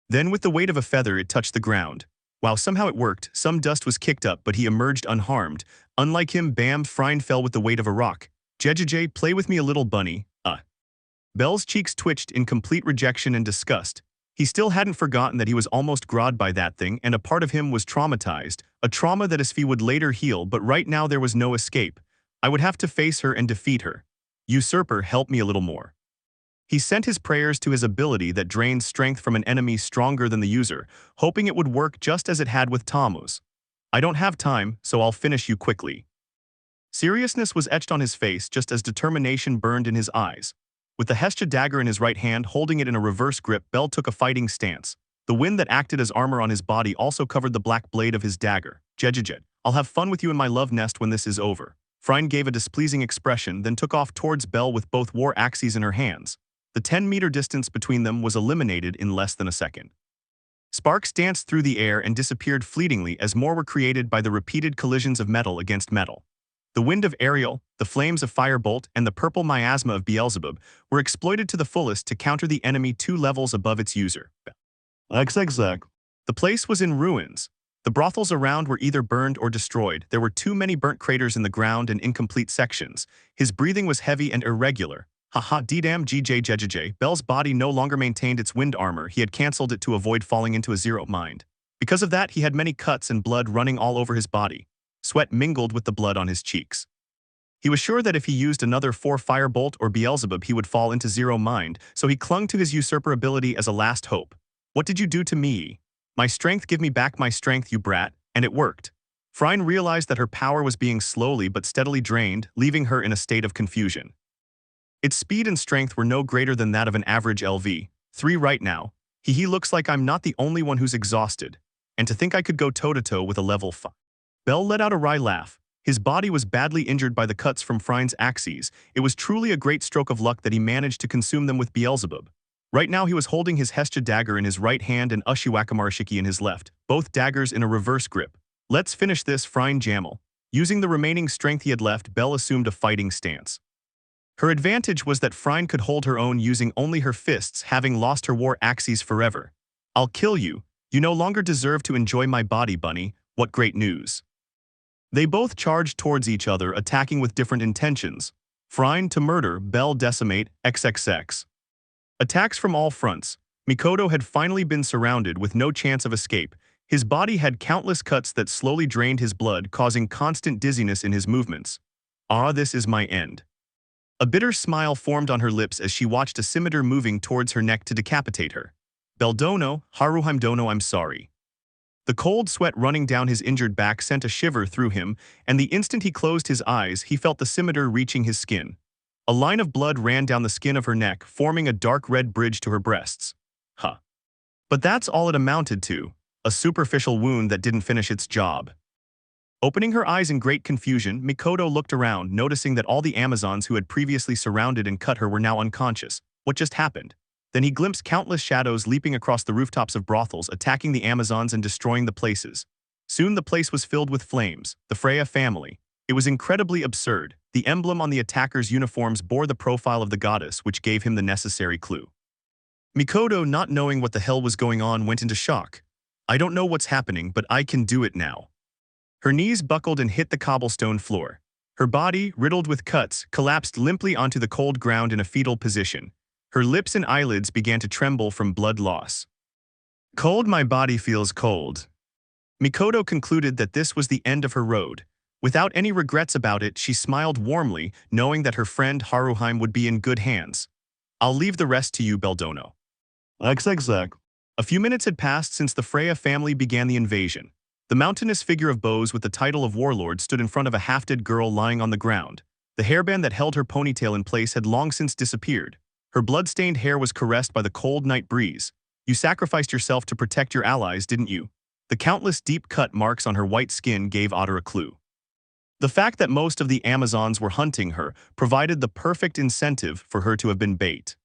Speaker 1: Then with the weight of a feather it touched the ground. While somehow it worked, some dust was kicked up, but he emerged unharmed. Unlike him, bam, Phryne fell with the weight of a rock. "Jejej, play with me a little, Bunny." Bell's cheeks twitched in complete rejection and disgust. He still hadn't forgotten that he was almost grawed by that thing, and a part of him was traumatized, a trauma that Asfi would later heal, but right now there was no escape. I would have to face her and defeat her. "Usurper, help me a little more." He sent his prayers to his ability that drained strength from an enemy stronger than the user, hoping it would work just as it had with Tammuz. "I don't have time, so I'll finish you quickly." Seriousness was etched on his face just as determination burned in his eyes. With the Hestia dagger in his right hand, holding it in a reverse grip, Bell took a fighting stance. The wind that acted as armor on his body also covered the black blade of his dagger. "Jejej, I'll have fun with you in my love nest when this is over." Phryne gave a displeasing expression, then took off towards Bell with both war axes in her hands. The 10-meter distance between them was eliminated in less than a second. Sparks danced through the air and disappeared fleetingly as more were created by the repeated collisions of metal against metal. The wind of Ariel, the flames of Firebolt, and the purple miasma of Beelzebub were exploited to the fullest to counter the enemy 2 levels above its user. XXX. The place was in ruins. The brothels around were either burned or destroyed. There were too many burnt craters in the ground and incomplete sections. His breathing was heavy and irregular. Haha, ddam jjjjj. Bell's body no longer maintained its wind armor. He had cancelled it to avoid falling into a zero mind. Because of that, he had many cuts and blood running all over his body. Sweat mingled with the blood on his cheeks. He was sure that if he used another 4 Firebolt or Beelzebub, he would fall into zero mind, so he clung to his usurper ability as a last hope. "What did you do to me? My strength, give me back my strength, you brat," and it worked. Phryne realized that her power was being slowly but steadily drained, leaving her in a state of confusion. Its speed and strength were no greater than that of an average LV.3 right now. He looks like I'm not the only one who's exhausted. And to think I could go toe-to-toe with a level 5. Bell let out a wry laugh. His body was badly injured by the cuts from Phryne's axes. It was truly a great stroke of luck that he managed to consume them with Beelzebub. Right now he was holding his Hestia dagger in his right hand and Ushiwakamarashiki in his left, both daggers in a reverse grip. Let's finish this, Phryne Jamal. Using the remaining strength he had left, Bell assumed a fighting stance. Her advantage was that Phryne could hold her own using only her fists, having lost her war axes forever. I'll kill you. You no longer deserve to enjoy my body, Bunny. What great news. They both charged towards each other, attacking with different intentions. Phryne to murder, Bell decimate, XXX. Attacks from all fronts. Mikoto had finally been surrounded with no chance of escape. His body had countless cuts that slowly drained his blood, causing constant dizziness in his movements. Ah, this is my end. A bitter smile formed on her lips as she watched a scimitar moving towards her neck to decapitate her. Beldono, Haruheim Dono, I'm sorry. The cold sweat running down his injured back sent a shiver through him, and the instant he closed his eyes, he felt the scimitar reaching his skin. A line of blood ran down the skin of her neck, forming a dark red bridge to her breasts. Huh. But that's all it amounted to, a superficial wound that didn't finish its job. Opening her eyes in great confusion, Mikoto looked around, noticing that all the Amazons who had previously surrounded and cut her were now unconscious. What just happened? Then he glimpsed countless shadows leaping across the rooftops of brothels, attacking the Amazons and destroying the places. Soon the place was filled with flames, the Freya family. It was incredibly absurd. The emblem on the attackers' uniforms bore the profile of the goddess, which gave him the necessary clue. Mikoto, not knowing what the hell was going on, went into shock. I don't know what's happening, but I can do it now. Her knees buckled and hit the cobblestone floor. Her body, riddled with cuts, collapsed limply onto the cold ground in a fetal position. Her lips and eyelids began to tremble from blood loss. Cold, my body feels cold. Mikoto concluded that this was the end of her road. Without any regrets about it, she smiled warmly, knowing that her friend Haruheim would be in good hands. I'll leave the rest to you, Beldono. XXX. A few minutes had passed since the Freya family began the invasion. The mountainous figure of Bose with the title of warlord stood in front of a half-dead girl lying on the ground. The hairband that held her ponytail in place had long since disappeared. Her blood-stained hair was caressed by the cold night breeze. You sacrificed yourself to protect your allies, didn't you? The countless deep-cut marks on her white skin gave Otter a clue. The fact that most of the Amazons were hunting her provided the perfect incentive for her to have been bait.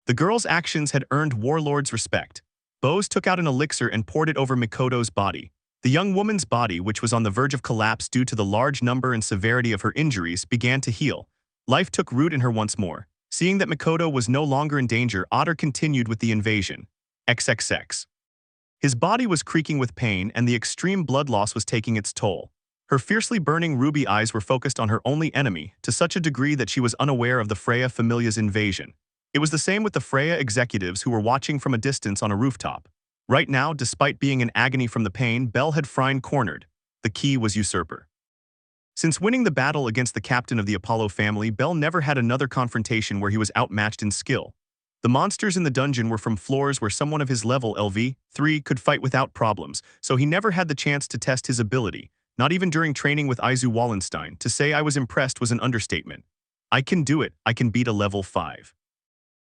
Speaker 1: The girl's actions had earned Warlord's respect. Bose took out an elixir and poured it over Mikoto's body. The young woman's body, which was on the verge of collapse due to the large number and severity of her injuries, began to heal. Life took root in her once more. Seeing that Mikoto was no longer in danger, Otter continued with the invasion. XXX. His body was creaking with pain, and the extreme blood loss was taking its toll. Her fiercely burning ruby eyes were focused on her only enemy, to such a degree that she was unaware of the Freya familia's invasion. It was the same with the Freya executives who were watching from a distance on a rooftop. Right now, despite being in agony from the pain, Bell had Phryne cornered. The key was Usurper. Since winning the battle against the captain of the Apollo family, Bell never had another confrontation where he was outmatched in skill. The monsters in the dungeon were from floors where someone of his level, LV3, could fight without problems, so he never had the chance to test his ability. Not even during training with Izu Wallenstein. To say I was impressed was an understatement. I can do it. I can beat a level 5.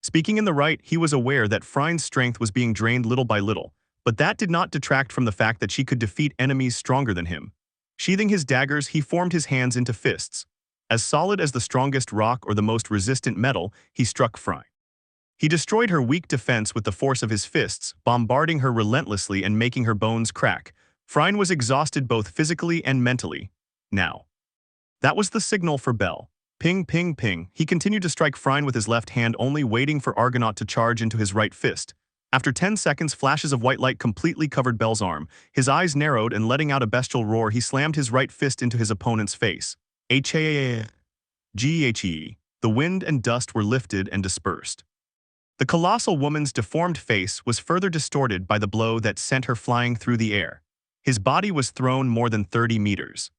Speaker 1: Speaking in the right, he was aware that Phryne's strength was being drained little by little, but that did not detract from the fact that she could defeat enemies stronger than him. Sheathing his daggers, he formed his hands into fists. As solid as the strongest rock or the most resistant metal, he struck Phryne. He destroyed her weak defense with the force of his fists, bombarding her relentlessly and making her bones crack. Phryne was exhausted both physically and mentally. Now. That was the signal for Bell. Ping, ping, ping. He continued to strike Phryne with his left hand, only waiting for Argonaut to charge into his right fist. After 10 seconds, flashes of white light completely covered Bell's arm. His eyes narrowed, and letting out a bestial roar, he slammed his right fist into his opponent's face. The wind and dust were lifted and dispersed. The colossal woman's deformed face was further distorted by the blow that sent her flying through the air. His body was thrown more than 30 meters.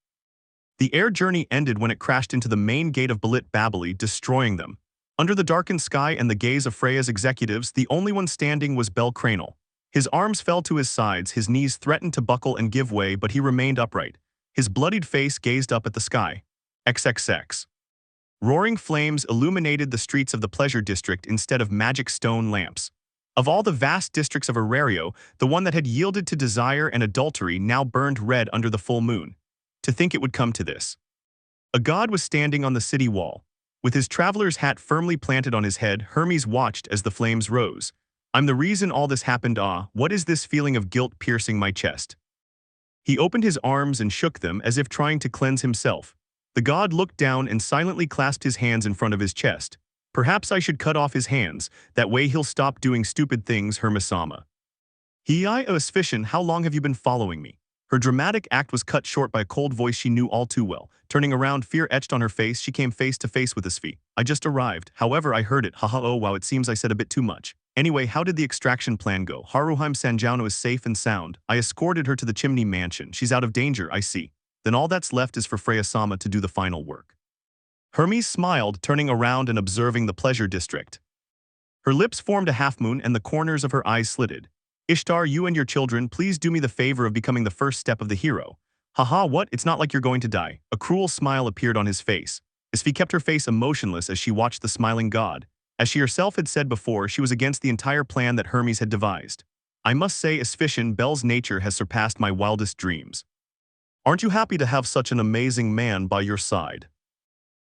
Speaker 1: The air journey ended when it crashed into the main gate of Balit Babili, destroying them. Under the darkened sky and the gaze of Freya's executives, the only one standing was bellcranel. His arms fell to his sides, his knees threatened to buckle and give way, but he remained upright. His bloodied face gazed up at the sky. XXX. Roaring flames illuminated the streets of the pleasure district instead of magic stone lamps. Of all the vast districts of Arario, the one that had yielded to desire and adultery now burned red under the full moon. To think it would come to this. A god was standing on the city wall. With his traveler's hat firmly planted on his head, Hermes watched as the flames rose. I'm the reason all this happened. What is this feeling of guilt piercing my chest? He opened his arms and shook them as if trying to cleanse himself. The god looked down and silently clasped his hands in front of his chest. Perhaps I should cut off his hands, that way he'll stop doing stupid things, Hermes-sama. Asfi, how long have you been following me? Her dramatic act was cut short by a cold voice she knew all too well. Turning around, fear etched on her face, she came face to face with Asfi. I just arrived, however I heard it, oh wow, it seems I said a bit too much. Anyway, how did the extraction plan go? Haruhime Sanjano is safe and sound. I escorted her to the chimney mansion. She's out of danger, I see. Then all that's left is for Freya-sama to do the final work. Hermes smiled, turning around and observing the pleasure district. Her lips formed a half-moon and the corners of her eyes slitted. Ishtar, you and your children, please do me the favor of becoming the first step of the hero. Haha, what? It's not like you're going to die. A cruel smile appeared on his face. Asfi kept her face emotionless as she watched the smiling god. As she herself had said before, she was against the entire plan that Hermes had devised. I must say, Asfi, Bell's nature has surpassed my wildest dreams. Aren't you happy to have such an amazing man by your side?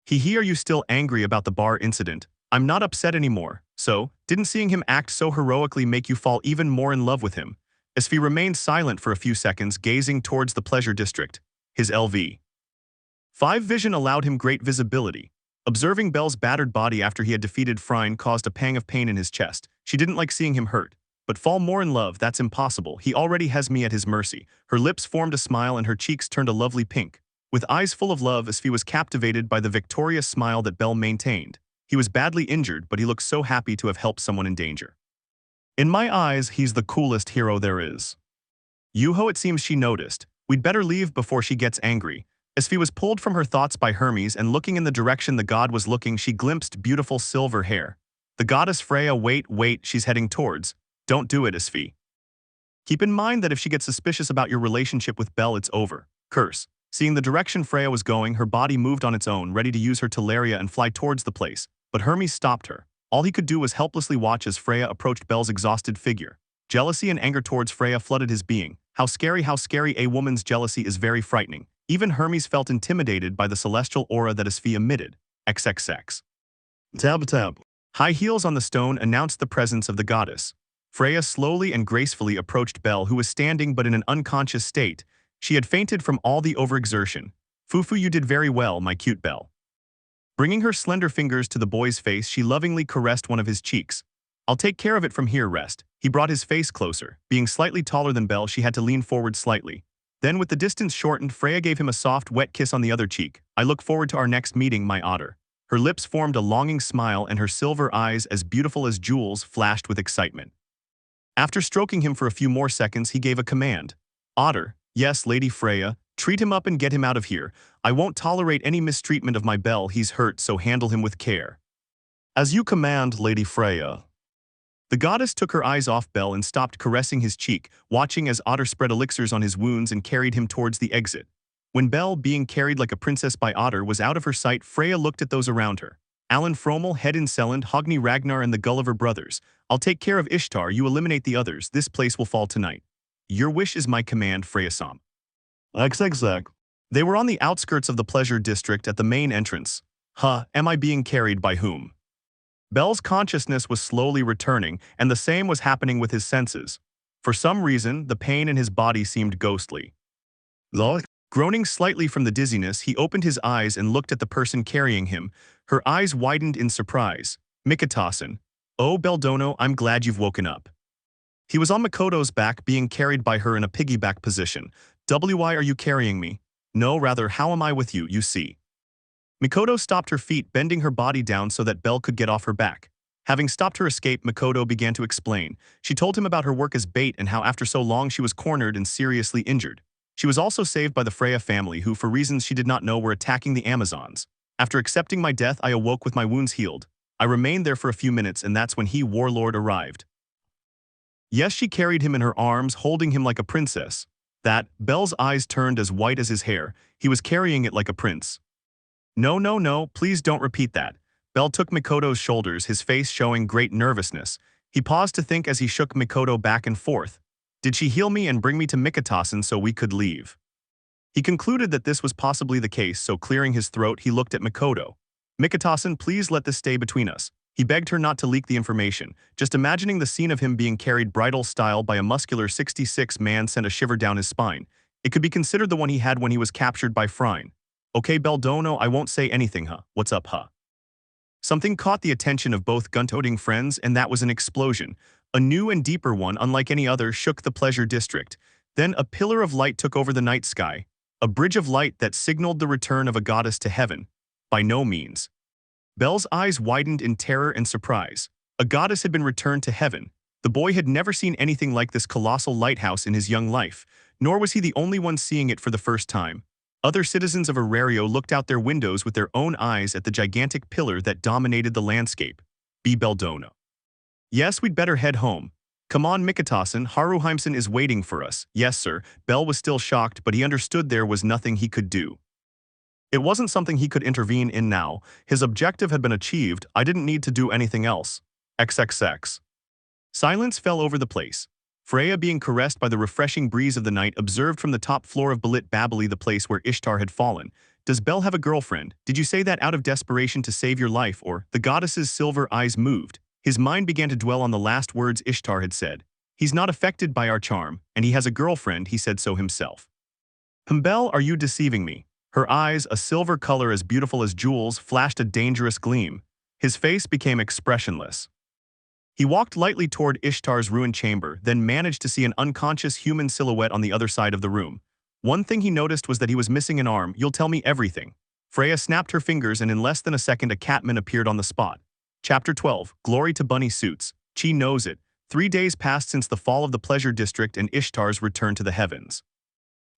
Speaker 1: Are you still angry about the bar incident? I'm not upset anymore. So, didn't seeing him act so heroically make you fall even more in love with him? Asfi remained silent for a few seconds, gazing towards the pleasure district. His LV.5 vision allowed him great visibility. Observing Bell's battered body after he had defeated Freya caused a pang of pain in his chest. She didn't like seeing him hurt. But fall more in love, that's impossible. He already has me at his mercy. Her lips formed a smile and her cheeks turned a lovely pink. With eyes full of love, Asfi was captivated by the victorious smile that Bell maintained. He was badly injured, but he looked so happy to have helped someone in danger. In my eyes, he's the coolest hero there is. Yuho, it seems she noticed. We'd better leave before she gets angry. Asfi was pulled from her thoughts by Hermes and looking in the direction the god was looking, she glimpsed beautiful silver hair. The goddess Freya, wait, she's heading towards. Don't do it, Asfi. Keep in mind that if she gets suspicious about your relationship with Bell, it's over. Curse. Seeing the direction Freya was going, her body moved on its own, ready to use her Teleria and fly towards the place. But Hermes stopped her. All he could do was helplessly watch as Freya approached Bell's exhausted figure. Jealousy and anger towards Freya flooded his being. How scary, a woman's jealousy is very frightening. Even Hermes felt intimidated by the celestial aura that Asfi emitted. XXX. Tab. High heels on the stone announced the presence of the goddess. Freya slowly and gracefully approached Bell, who was standing but in an unconscious state. She had fainted from all the overexertion. Fufu, you did very well, my cute Bell. Bringing her slender fingers to the boy's face, she lovingly caressed one of his cheeks. I'll take care of it from here, rest. He brought his face closer. Being slightly taller than Bell, she had to lean forward slightly. Then, with the distance shortened, Freya gave him a soft, wet kiss on the other cheek. I look forward to our next meeting, my otter. Her lips formed a longing smile and her silver eyes, as beautiful as jewels, flashed with excitement. After stroking him for a few more seconds, he gave a command. Otter, yes, Lady Freya, treat him up and get him out of here. I won't tolerate any mistreatment of my Bell, he's hurt, so handle him with care. As you command, Lady Freya. The goddess took her eyes off Bell and stopped caressing his cheek, watching as Otter spread elixirs on his wounds and carried him towards the exit. When Bell, being carried like a princess by Otter, was out of her sight, Freya looked at those around her. Alan Fromel, Hedin Selland, Hogni Ragnar and the Gulliver brothers. I'll take care of Ishtar, you eliminate the others, this place will fall tonight. Your wish is my command, Freya-sam. XXX. They were on the outskirts of the pleasure district at the main entrance. Am I being carried by whom? Bell's consciousness was slowly returning, and the same was happening with his senses. For some reason, the pain in his body seemed ghostly. Lol. Groaning slightly from the dizziness, he opened his eyes and looked at the person carrying him. Her eyes widened in surprise. Mikitasan. Oh, Beldono, I'm glad you've woken up. He was on Makoto's back, being carried by her in a piggyback position. Why are you carrying me? No, rather, how am I with you, you see? Mikoto stopped her feet, bending her body down so that Bell could get off her back. Having stopped her escape, Mikoto began to explain. She told him about her work as bait and how after so long she was cornered and seriously injured. She was also saved by the Freya family who, for reasons she did not know, were attacking the Amazons. After accepting my death, I awoke with my wounds healed. I remained there for a few minutes and that's when he, Warlord, arrived. Yes, she carried him in her arms, holding him like a princess. Bell's eyes turned as white as his hair. He was carrying it like a prince. No, please don't repeat that. Bell took Mikoto's shoulders, his face showing great nervousness. He paused to think as he shook Mikoto back and forth. Did she heal me and bring me to Mikitasan so we could leave? He concluded that this was possibly the case, so clearing his throat, he looked at Mikoto. Mikitasan, please let this stay between us. He begged her not to leak the information. Just imagining the scene of him being carried bridal style by a muscular 66 man sent a shiver down his spine. It could be considered the one he had when he was captured by Freya. Okay, Beldono, I won't say anything, huh? What's up, huh? Something caught the attention of both gun-toting friends, and that was an explosion. A new and deeper one, unlike any other, shook the pleasure district. Then a pillar of light took over the night sky. A bridge of light that signaled the return of a goddess to heaven. By no means. Belle's eyes widened in terror and surprise. A goddess had been returned to heaven. The boy had never seen anything like this colossal lighthouse in his young life, nor was he the only one seeing it for the first time. Other citizens of Arario looked out their windows with their own eyes at the gigantic pillar that dominated the landscape. B. Beldono. Yes, we'd better head home. Come on, Mikitasan, Haruheimson is waiting for us. Yes, sir. Bell was still shocked, but he understood there was nothing he could do. It wasn't something he could intervene in now. His objective had been achieved. I didn't need to do anything else. XXX. Silence fell over the place. Freya, being caressed by the refreshing breeze of the night, observed from the top floor of Balit Babili the place where Ishtar had fallen. Does Bell have a girlfriend? Did you say that out of desperation to save your life, or? The goddess's silver eyes moved. His mind began to dwell on the last words Ishtar had said. He's not affected by our charm, and he has a girlfriend, he said so himself. Bell, are you deceiving me? Her eyes, a silver color as beautiful as jewels, flashed a dangerous gleam. His face became expressionless. He walked lightly toward Ishtar's ruined chamber, then managed to see an unconscious human silhouette on the other side of the room. One thing he noticed was that he was missing an arm. You'll tell me everything. Freya snapped her fingers, and in less than a second a catman appeared on the spot. Chapter 12. Glory to bunny suits. She knows it. 3 days passed since the fall of the pleasure district and Ishtar's return to the heavens.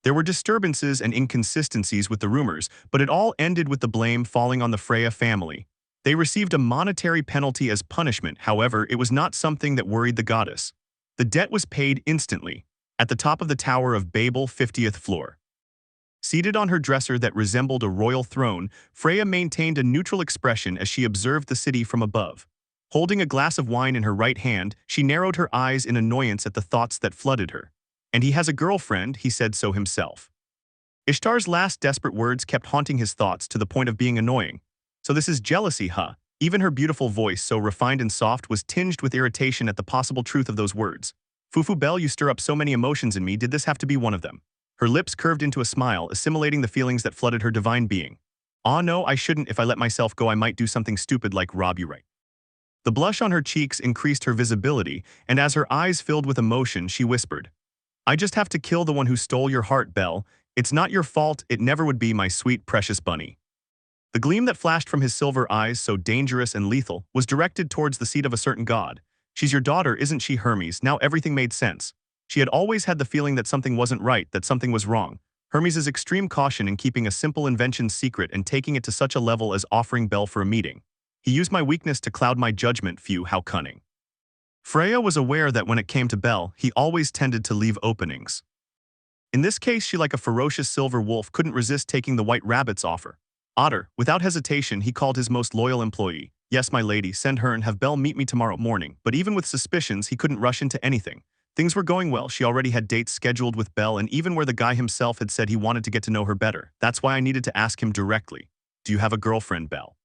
Speaker 1: There were disturbances and inconsistencies with the rumors, but it all ended with the blame falling on the Freya family. They received a monetary penalty as punishment, however, it was not something that worried the goddess. The debt was paid instantly, at the top of the tower of Babel, 50th floor. Seated on her dresser that resembled a royal throne, Freya maintained a neutral expression as she observed the city from above. Holding a glass of wine in her right hand, she narrowed her eyes in annoyance at the thoughts that flooded her. And he has a girlfriend, he said so himself. Ishtar's last desperate words kept haunting his thoughts to the point of being annoying. So this is jealousy, huh? Even her beautiful voice, so refined and soft, was tinged with irritation at the possible truth of those words. Fufu Bell, you stir up so many emotions in me, did this have to be one of them? Her lips curved into a smile, assimilating the feelings that flooded her divine being. Ah no, I shouldn't. If I let myself go, I might do something stupid like rob you, right? The blush on her cheeks increased her visibility, and as her eyes filled with emotion, she whispered, I just have to kill the one who stole your heart, Belle. It's not your fault, it never would be, my sweet, precious bunny. The gleam that flashed from his silver eyes, so dangerous and lethal, was directed towards the seat of a certain god. She's your daughter, isn't she, Hermes? Now everything made sense. She had always had the feeling that something wasn't right, that something was wrong. Hermes' extreme caution in keeping a simple invention secret and taking it to such a level as offering Belle for a meeting. He used my weakness to cloud my judgment, phew, how cunning. Freya was aware that when it came to Belle, he always tended to leave openings. In this case, she, like a ferocious silver wolf, couldn't resist taking the white rabbit's offer. Otter, without hesitation, he called his most loyal employee. Yes, my lady, send her and have Belle meet me tomorrow morning. But even with suspicions, he couldn't rush into anything. Things were going well. She already had dates scheduled with Belle, and even where the guy himself had said he wanted to get to know her better. That's why I needed to ask him directly. Do you have a girlfriend, Belle?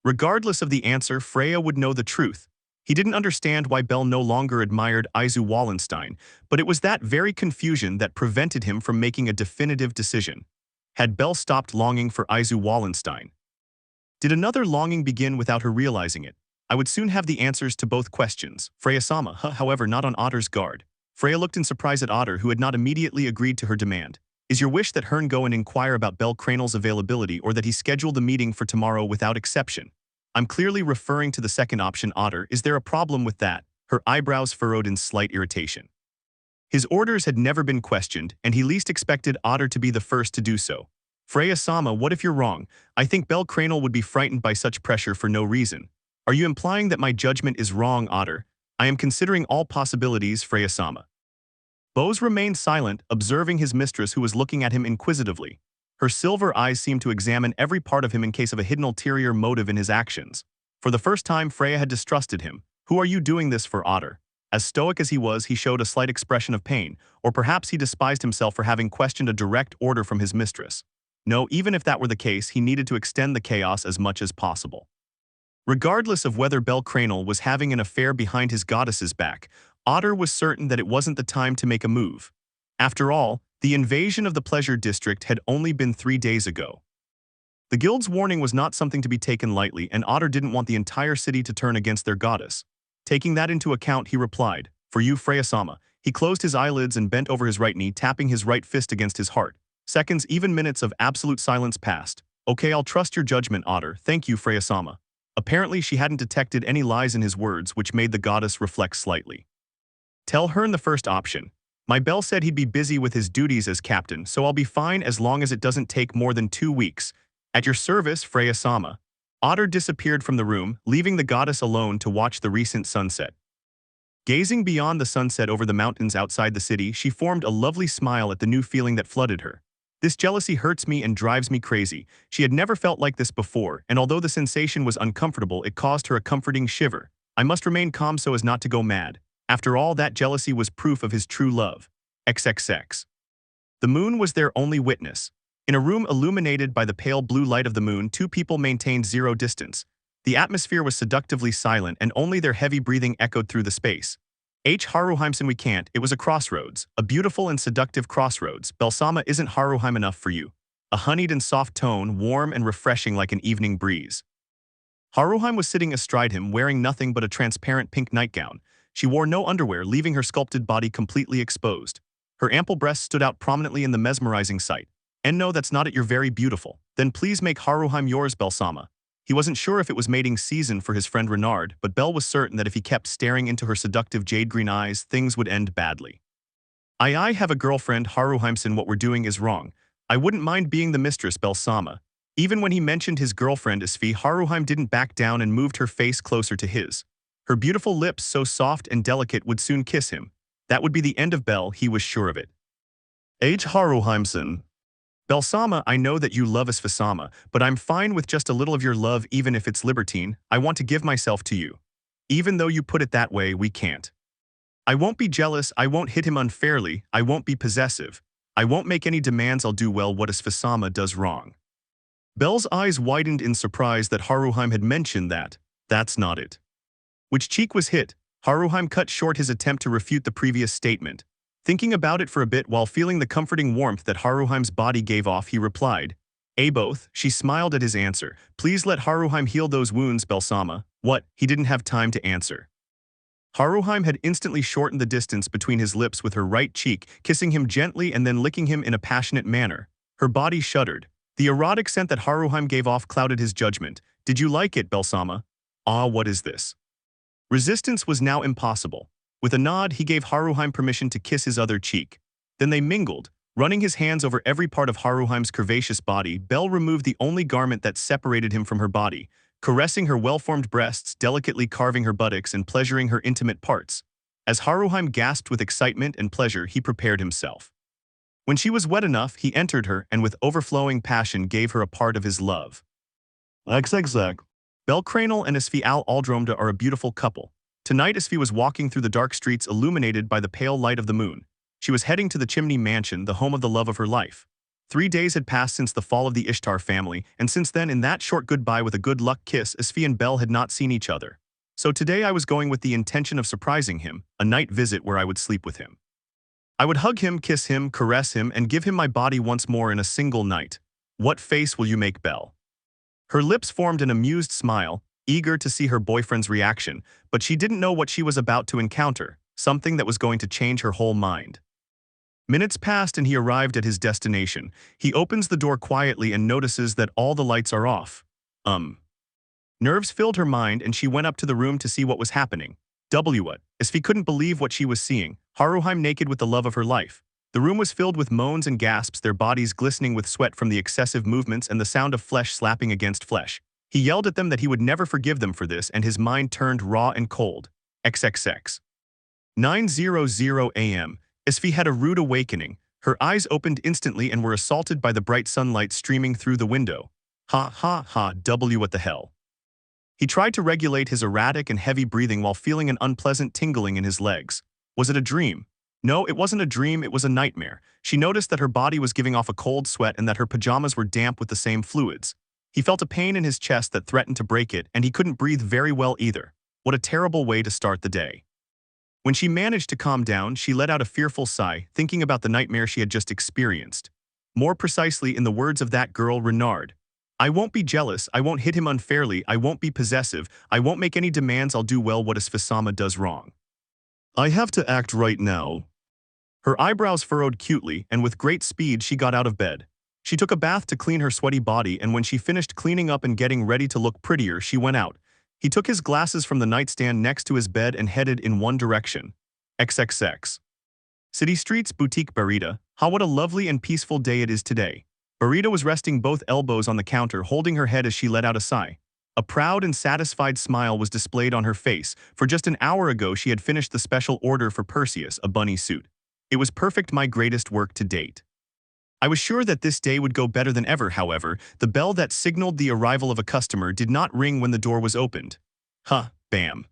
Speaker 1: Regardless of the answer, Freya would know the truth. He didn't understand why Belle no longer admired Izu Wallenstein, but it was that very confusion that prevented him from making a definitive decision. Had Belle stopped longing for Izu Wallenstein? Did another longing begin without her realizing it? I would soon have the answers to both questions. Freya-sama, however, not on Otter's guard. Freya looked in surprise at Otter, who had not immediately agreed to her demand. Is your wish that Hern go and inquire about bellcranel's availability, or that he schedule the meeting for tomorrow without exception? I'm clearly referring to the second option, Otter. Is there a problem with that? Her eyebrows furrowed in slight irritation. His orders had never been questioned, and he least expected Otter to be the first to do so. Freya-sama, what if you're wrong? I think bellcranel would be frightened by such pressure for no reason. Are you implying that my judgment is wrong, Otter? I am considering all possibilities, Freya-sama. Bose remained silent, observing his mistress, who was looking at him inquisitively. Her silver eyes seemed to examine every part of him in case of a hidden ulterior motive in his actions. For the first time, Freya had distrusted him. Who are you doing this for, Otter? As stoic as he was, he showed a slight expression of pain, or perhaps he despised himself for having questioned a direct order from his mistress. No, even if that were the case, he needed to extend the chaos as much as possible. Regardless of whether bellcranel was having an affair behind his goddess's back, Otter was certain that it wasn't the time to make a move. After all, the invasion of the Pleasure District had only been 3 days ago. The guild's warning was not something to be taken lightly, and Otter didn't want the entire city to turn against their goddess. Taking that into account, he replied, "For you, Freya-sama." He closed his eyelids and bent over his right knee, tapping his right fist against his heart. Seconds, even minutes of absolute silence passed. "Okay, I'll trust your judgment, Otter. Thank you, Freya-sama." Apparently, she hadn't detected any lies in his words, which made the goddess reflect slightly. "Tell Hearn the first option. My Bell said he'd be busy with his duties as captain, so I'll be fine as long as it doesn't take more than 2 weeks. At your service, Freya-sama." Otter disappeared from the room, leaving the goddess alone to watch the recent sunset. Gazing beyond the sunset over the mountains outside the city, she formed a lovely smile at the new feeling that flooded her. "This jealousy hurts me and drives me crazy." She had never felt like this before, and although the sensation was uncomfortable, it caused her a comforting shiver. "I must remain calm so as not to go mad. After all, that jealousy was proof of his true love. XXX. The moon was their only witness. In a room illuminated by the pale blue light of the moon, 2 people maintained 0 distance. The atmosphere was seductively silent, and only their heavy breathing echoed through the space. Haruheimsen, we can't. It was a crossroads. A beautiful and seductive crossroads. Belsama, isn't Haruheim enough for you? A honeyed and soft tone, warm and refreshing like an evening breeze. Haruheim was sitting astride him, wearing nothing but a transparent pink nightgown. She wore no underwear, leaving her sculpted body completely exposed. Her ample breasts stood out prominently in the mesmerizing sight. "And no, that's not it, you're very beautiful. Then please make Haruheim yours, Belsama." He wasn't sure if it was mating season for his friend Renard, but Bell was certain that if he kept staring into her seductive jade-green eyes, things would end badly. I have a girlfriend, Haruheimsen. What we're doing is wrong. I wouldn't mind being the mistress, Belsama." Even when he mentioned his girlfriend Asfi, Haruheim didn't back down and moved her face closer to his. Her beautiful lips, so soft and delicate, would soon kiss him. That would be the end of Bell, he was sure of it. Haruheimsen. "Belsama, I know that you love Asfisama, but I'm fine with just a little of your love, even if it's libertine. I want to give myself to you. Even though you put it that way, we can't. I won't be jealous, I won't hit him unfairly, I won't be possessive. I won't make any demands, I'll do well what Asfisama does wrong." Bell's eyes widened in surprise that Haruheim had mentioned that. That's not it. Which cheek was hit? Haruheim cut short his attempt to refute the previous statement. Thinking about it for a bit while feeling the comforting warmth that Haruheim's body gave off, he replied, "Both." She smiled at his answer. "Please let Haruheim heal those wounds, Belsama." What? He didn't have time to answer. Haruheim had instantly shortened the distance between his lips with her right cheek, kissing him gently and then licking him in a passionate manner. Her body shuddered. The erotic scent that Haruheim gave off clouded his judgment. "Did you like it, Belsama?" "Ah, what is this?" Resistance was now impossible. With a nod, he gave Haruheim permission to kiss his other cheek. Then they mingled. Running his hands over every part of Haruheim's curvaceous body, Bell removed the only garment that separated him from her body, caressing her well-formed breasts, delicately carving her buttocks and pleasuring her intimate parts. As Haruheim gasped with excitement and pleasure, he prepared himself. When she was wet enough, he entered her and with overflowing passion gave her a part of his love. XXX. Bellcranel and Asfi Al Andromeda are a beautiful couple. Tonight, Asfi was walking through the dark streets illuminated by the pale light of the moon. She was heading to the Chimney Mansion, the home of the love of her life. 3 days had passed since the fall of the Ishtar family, and since then, in that short goodbye with a good luck kiss, Asfi and Bell had not seen each other. So today I was going with the intention of surprising him, a night visit where I would sleep with him. I would hug him, kiss him, caress him, and give him my body once more in a single night. What face will you make, Bell? Her lips formed an amused smile, eager to see her boyfriend's reaction, but she didn't know what she was about to encounter, something that was going to change her whole mind. Minutes passed and he arrived at his destination. He opens the door quietly and notices that all the lights are off. Nerves filled her mind and she went up to the room to see what was happening. What? Asfi couldn't believe what she was seeing. Haruheim naked with the love of her life. The room was filled with moans and gasps, their bodies glistening with sweat from the excessive movements and the sound of flesh slapping against flesh. He yelled at them that he would never forgive them for this, and his mind turned raw and cold. XXX. 9:00 a.m. Asfi had a rude awakening. Her eyes opened instantly and were assaulted by the bright sunlight streaming through the window. Ha ha ha, what the hell? He tried to regulate his erratic and heavy breathing while feeling an unpleasant tingling in his legs. Was it a dream? No, it wasn't a dream, it was a nightmare. She noticed that her body was giving off a cold sweat and that her pajamas were damp with the same fluids. He felt a pain in his chest that threatened to break it, and he couldn't breathe very well either. What a terrible way to start the day. When she managed to calm down, she let out a fearful sigh, thinking about the nightmare she had just experienced. More precisely, in the words of that girl, Renard, "I won't be jealous, I won't hit him unfairly, I won't be possessive, I won't make any demands, I'll do well what Asfi does wrong. I have to act right now." Her eyebrows furrowed cutely, and with great speed she got out of bed. She took a bath to clean her sweaty body, and when she finished cleaning up and getting ready to look prettier, she went out. He took his glasses from the nightstand next to his bed and headed in one direction. XXX. City Streets Boutique Burrita. How what a lovely and peaceful day it is today. Burrita was resting both elbows on the counter, holding her head as she let out a sigh. A proud and satisfied smile was displayed on her face, for just an hour ago she had finished the special order for Perseus, a bunny suit. It was perfect, my greatest work to date. I was sure that this day would go better than ever, however. The bell that signaled the arrival of a customer did not ring when the door was opened. Bam.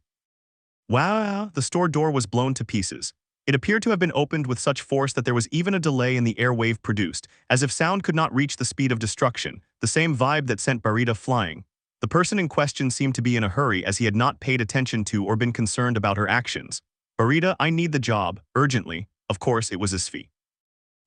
Speaker 1: Wow, the store door was blown to pieces. It appeared to have been opened with such force that there was even a delay in the air wave produced, as if sound could not reach the speed of destruction, the same vibe that sent Burrita flying. The person in question seemed to be in a hurry as he had not paid attention to or been concerned about her actions. "Burrita, I need the job, urgently." Of course, it was Asfi.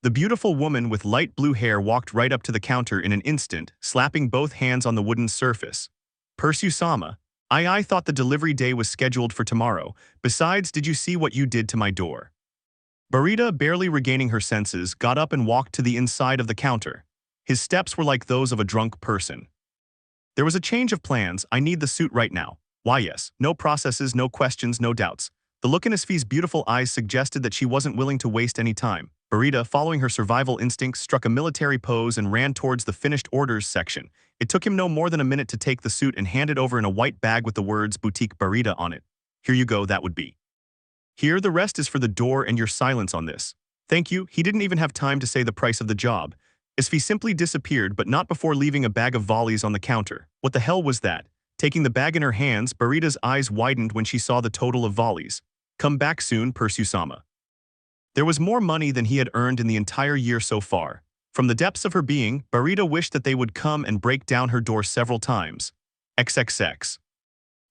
Speaker 1: The beautiful woman with light blue hair walked right up to the counter in an instant, slapping both hands on the wooden surface. "Perseus-sama, I thought the delivery day was scheduled for tomorrow. Besides, did you see what you did to my door?" Burrita, barely regaining her senses, got up and walked to the inside of the counter. His steps were like those of a drunk person. "There was a change of plans. I need the suit right now." "Why yes, no processes, no questions, no doubts." The look in Asfi's beautiful eyes suggested that she wasn't willing to waste any time. Burrita, following her survival instincts, struck a military pose and ran towards the finished orders section. It took him no more than a minute to take the suit and hand it over in a white bag with the words Boutique Burrita on it. "Here you go, that would be. Here, the rest is for the door and your silence on this." "Thank you." He didn't even have time to say the price of the job. Asfi simply disappeared, but not before leaving a bag of volleys on the counter. What the hell was that? Taking the bag in her hands, Burrita's eyes widened when she saw the total of volleys. "Come back soon, Perseus-sama." There was more money than he had earned in the entire year so far. From the depths of her being, Burrita wished that they would come and break down her door several times. XXX.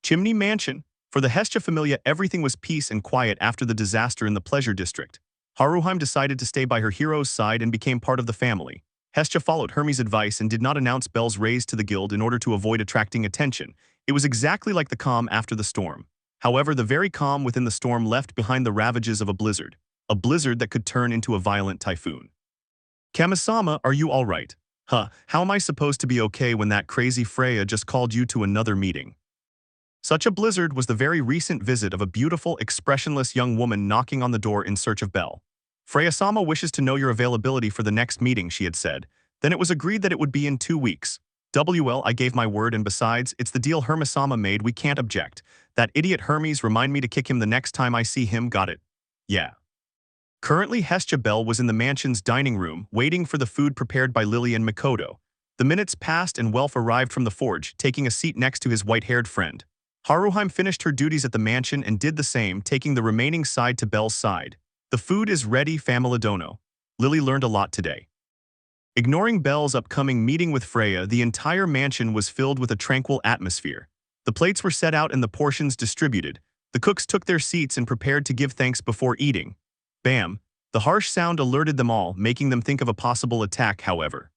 Speaker 1: Chimney Mansion. For the Hestia familia, everything was peace and quiet after the disaster in the pleasure district. Haruheim decided to stay by her hero's side and became part of the family. Hestia followed Hermes' advice and did not announce Bell's raise to the guild in order to avoid attracting attention. It was exactly like the calm after the storm. However, the very calm within the storm left behind the ravages of a blizzard that could turn into a violent typhoon. "Kamisama, are you all right?" How am I supposed to be okay when that crazy Freya just called you to another meeting?" Such a blizzard was the very recent visit of a beautiful, expressionless young woman knocking on the door in search of Bell. "Freya-sama wishes to know your availability for the next meeting," she had said. Then it was agreed that it would be in 2 weeks. "Well, I gave my word, and besides, it's the deal Hermes-sama made, we can't object. That idiot Hermes, remind me to kick him the next time I see him, got it?" "Yeah." Currently, Hestia Bell was in the mansion's dining room, waiting for the food prepared by Lily and Mikoto. The minutes passed and Welf arrived from the forge, taking a seat next to his white-haired friend. Haruheim finished her duties at the mansion and did the same, taking the remaining side to Bell's side. "The food is ready, Familadono." Lily learned a lot today. Ignoring Bell's upcoming meeting with Freya, the entire mansion was filled with a tranquil atmosphere. The plates were set out and the portions distributed. The cooks took their seats and prepared to give thanks before eating. Bam! The harsh sound alerted them all, making them think of a possible attack, however.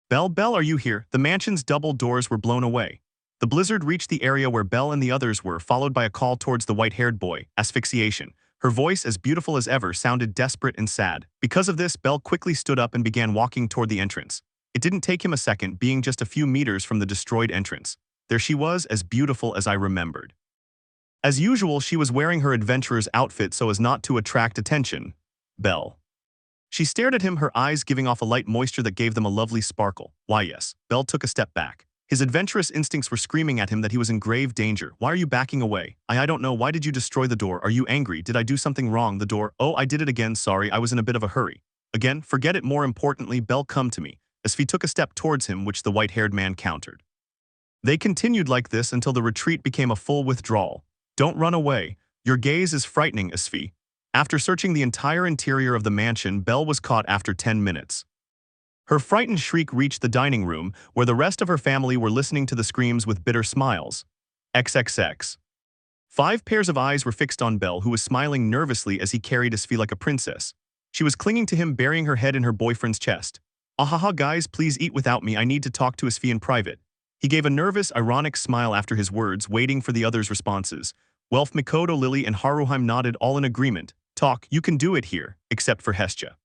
Speaker 1: Bell, are you here?" The mansion's double doors were blown away. The blizzard reached the area where Bell and the others were, followed by a call towards the white-haired boy, Asphyxiation. Her voice, as beautiful as ever, sounded desperate and sad. Because of this, Bell quickly stood up and began walking toward the entrance. It didn't take him a second, being just a few meters from the destroyed entrance. There she was, as beautiful as I remembered. As usual, she was wearing her adventurer's outfit so as not to attract attention. Bell. She stared at him, her eyes giving off a light moisture that gave them a lovely sparkle. "Why yes." Bell took a step back. His adventurous instincts were screaming at him that he was in grave danger. "Why are you backing away?" I don't know. Why did you destroy the door? Are you angry? Did I do something wrong? The door? Oh, I did it again. Sorry, I was in a bit of a hurry. Again? Forget it. More importantly, Bell, come to me." Asfi took a step towards him, which the white-haired man countered. They continued like this until the retreat became a full withdrawal. Don't run away. Your gaze is frightening, Asfi. After searching the entire interior of the mansion, Belle was caught after 10 minutes. Her frightened shriek reached the dining room, where the rest of her family were listening to the screams with bitter smiles. XXX. 5 pairs of eyes were fixed on Belle, who was smiling nervously as he carried Asfi like a princess. She was clinging to him, burying her head in her boyfriend's chest. Ahaha, guys, please eat without me. I need to talk to Asfi in private. He gave a nervous, ironic smile after his words, waiting for the others' responses. Welf, Mikoto, Lily, and Haruheim nodded, all in agreement. Talk, you can do it here, except for Hestia.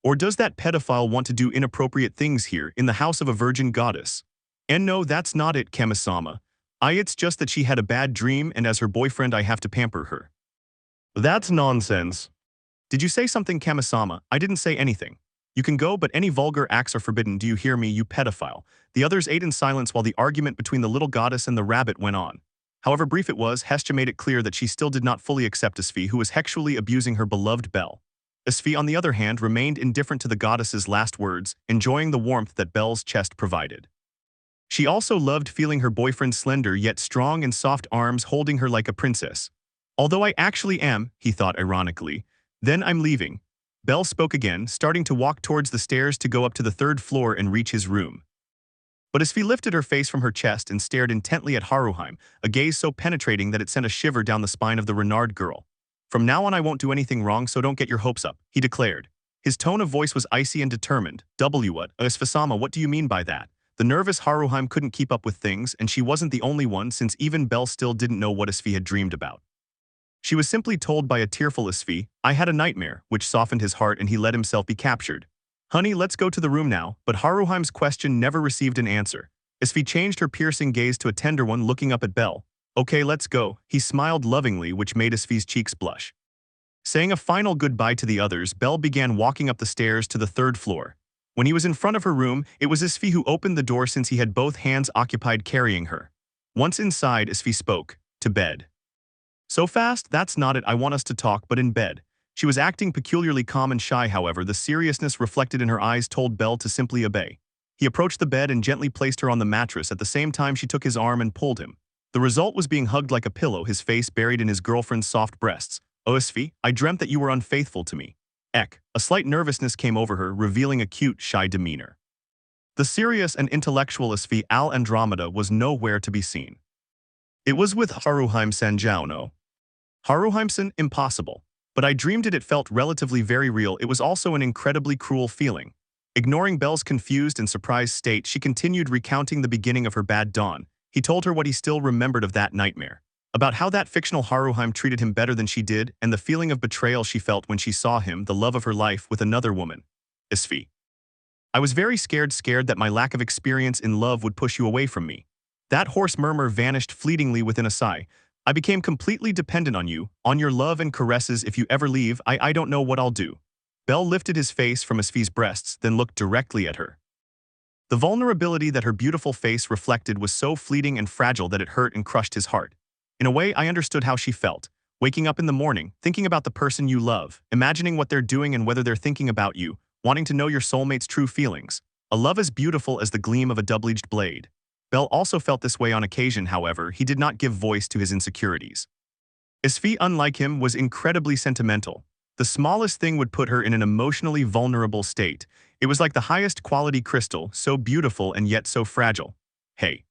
Speaker 1: Or does that pedophile want to do inappropriate things here in the house of a virgin goddess? And no, that's not it, Kamisama. It's just that she had a bad dream, and as her boyfriend I have to pamper her. That's nonsense. Did you say something, Kamisama? I didn't say anything. You can go, but any vulgar acts are forbidden. Do you hear me, you pedophile? The others ate in silence while the argument between the little goddess and the rabbit went on. However brief it was, Hestia made it clear that she still did not fully accept Asfi, who was sexually abusing her beloved Belle. Asfi, on the other hand, remained indifferent to the goddess's last words, enjoying the warmth that Belle's chest provided. She also loved feeling her boyfriend's slender yet strong and soft arms holding her like a princess. Although I actually am, he thought ironically. Then I'm leaving. Belle spoke again, starting to walk towards the stairs to go up to the 3rd floor and reach his room. But Asfi lifted her face from her chest and stared intently at Haruheim, a gaze so penetrating that it sent a shiver down the spine of the Renard girl. From now on I won't do anything wrong, so don't get your hopes up, he declared. His tone of voice was icy and determined. What? Asfasama, what do you mean by that? The nervous Haruheim couldn't keep up with things, and she wasn't the only one, since even Belle still didn't know what Asfi had dreamed about. She was simply told by a tearful Asfi, I had a nightmare, which softened his heart and he let himself be captured. Honey, let's go to the room now, but Haruheim's question never received an answer. Asfi changed her piercing gaze to a tender one, looking up at Belle. Okay, let's go. He smiled lovingly, which made Asfi's cheeks blush. Saying a final goodbye to the others, Belle began walking up the stairs to the 3rd floor. When he was in front of her room, it was Asfi who opened the door since he had both hands occupied carrying her. Once inside, Asfi spoke, to bed. So fast? That's not it. I want us to talk, but in bed. She was acting peculiarly calm and shy, however, the seriousness reflected in her eyes told Belle to simply obey. He approached the bed and gently placed her on the mattress. At the same time, she took his arm and pulled him. The result was being hugged like a pillow, his face buried in his girlfriend's soft breasts. Oh, Asfi, I dreamt that you were unfaithful to me. Eck. A slight nervousness came over her, revealing a cute, shy demeanor. The serious and intellectual Asfi Al Andromeda was nowhere to be seen. It was with Haruheim Sanjauno. Haruheimsen, impossible. But I dreamed it felt relatively very real. It was also an incredibly cruel feeling. Ignoring Belle's confused and surprised state, she continued recounting the beginning of her bad dawn. He told her what he still remembered of that nightmare. About how that fictional Haruheim treated him better than she did, and the feeling of betrayal she felt when she saw him, the love of her life, with another woman. Asfi. I was very scared that my lack of experience in love would push you away from me. That hoarse murmur vanished fleetingly within a sigh. I became completely dependent on you, on your love and caresses. If you ever leave, I don't know what I'll do. Belle lifted his face from Asfi's breasts, then looked directly at her. The vulnerability that her beautiful face reflected was so fleeting and fragile that it hurt and crushed his heart. In a way, I understood how she felt. Waking up in the morning, thinking about the person you love, imagining what they're doing and whether they're thinking about you, wanting to know your soulmate's true feelings. A love as beautiful as the gleam of a double-edged blade. Belle also felt this way on occasion, however, he did not give voice to his insecurities. Asfi, unlike him, was incredibly sentimental. The smallest thing would put her in an emotionally vulnerable state. It was like the highest quality crystal, so beautiful and yet so fragile. Hey.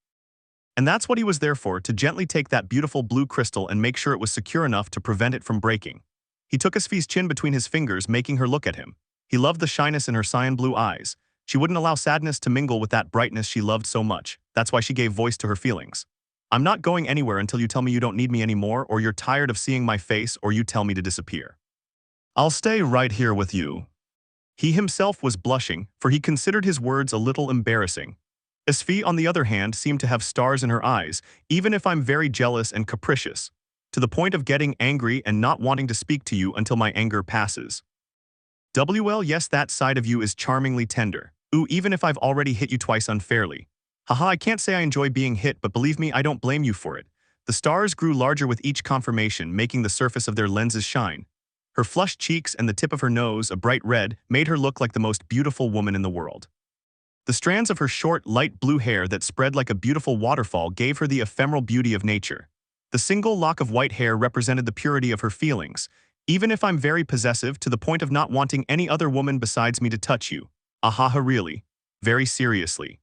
Speaker 1: And that's what he was there for, to gently take that beautiful blue crystal and make sure it was secure enough to prevent it from breaking. He took Asfi's chin between his fingers, making her look at him. He loved the shyness in her cyan blue eyes. She wouldn't allow sadness to mingle with that brightness she loved so much. That's why she gave voice to her feelings. I'm not going anywhere until you tell me you don't need me anymore, or you're tired of seeing my face, or you tell me to disappear. I'll stay right here with you. He himself was blushing, for he considered his words a little embarrassing. Asfi, on the other hand, seemed to have stars in her eyes, even if I'm very jealous and capricious, to the point of getting angry and not wanting to speak to you until my anger passes. Yes, that side of you is charmingly tender. Ooh, even if I've already hit you twice unfairly. Haha, I can't say I enjoy being hit, but believe me, I don't blame you for it. The stars grew larger with each confirmation, making the surface of their lenses shine. Her flushed cheeks and the tip of her nose, a bright red, made her look like the most beautiful woman in the world. The strands of her short, light blue hair that spread like a beautiful waterfall gave her the ephemeral beauty of nature. The single lock of white hair represented the purity of her feelings. Even if I'm very possessive to the point of not wanting any other woman besides me to touch you. Ahaha, really? Very seriously.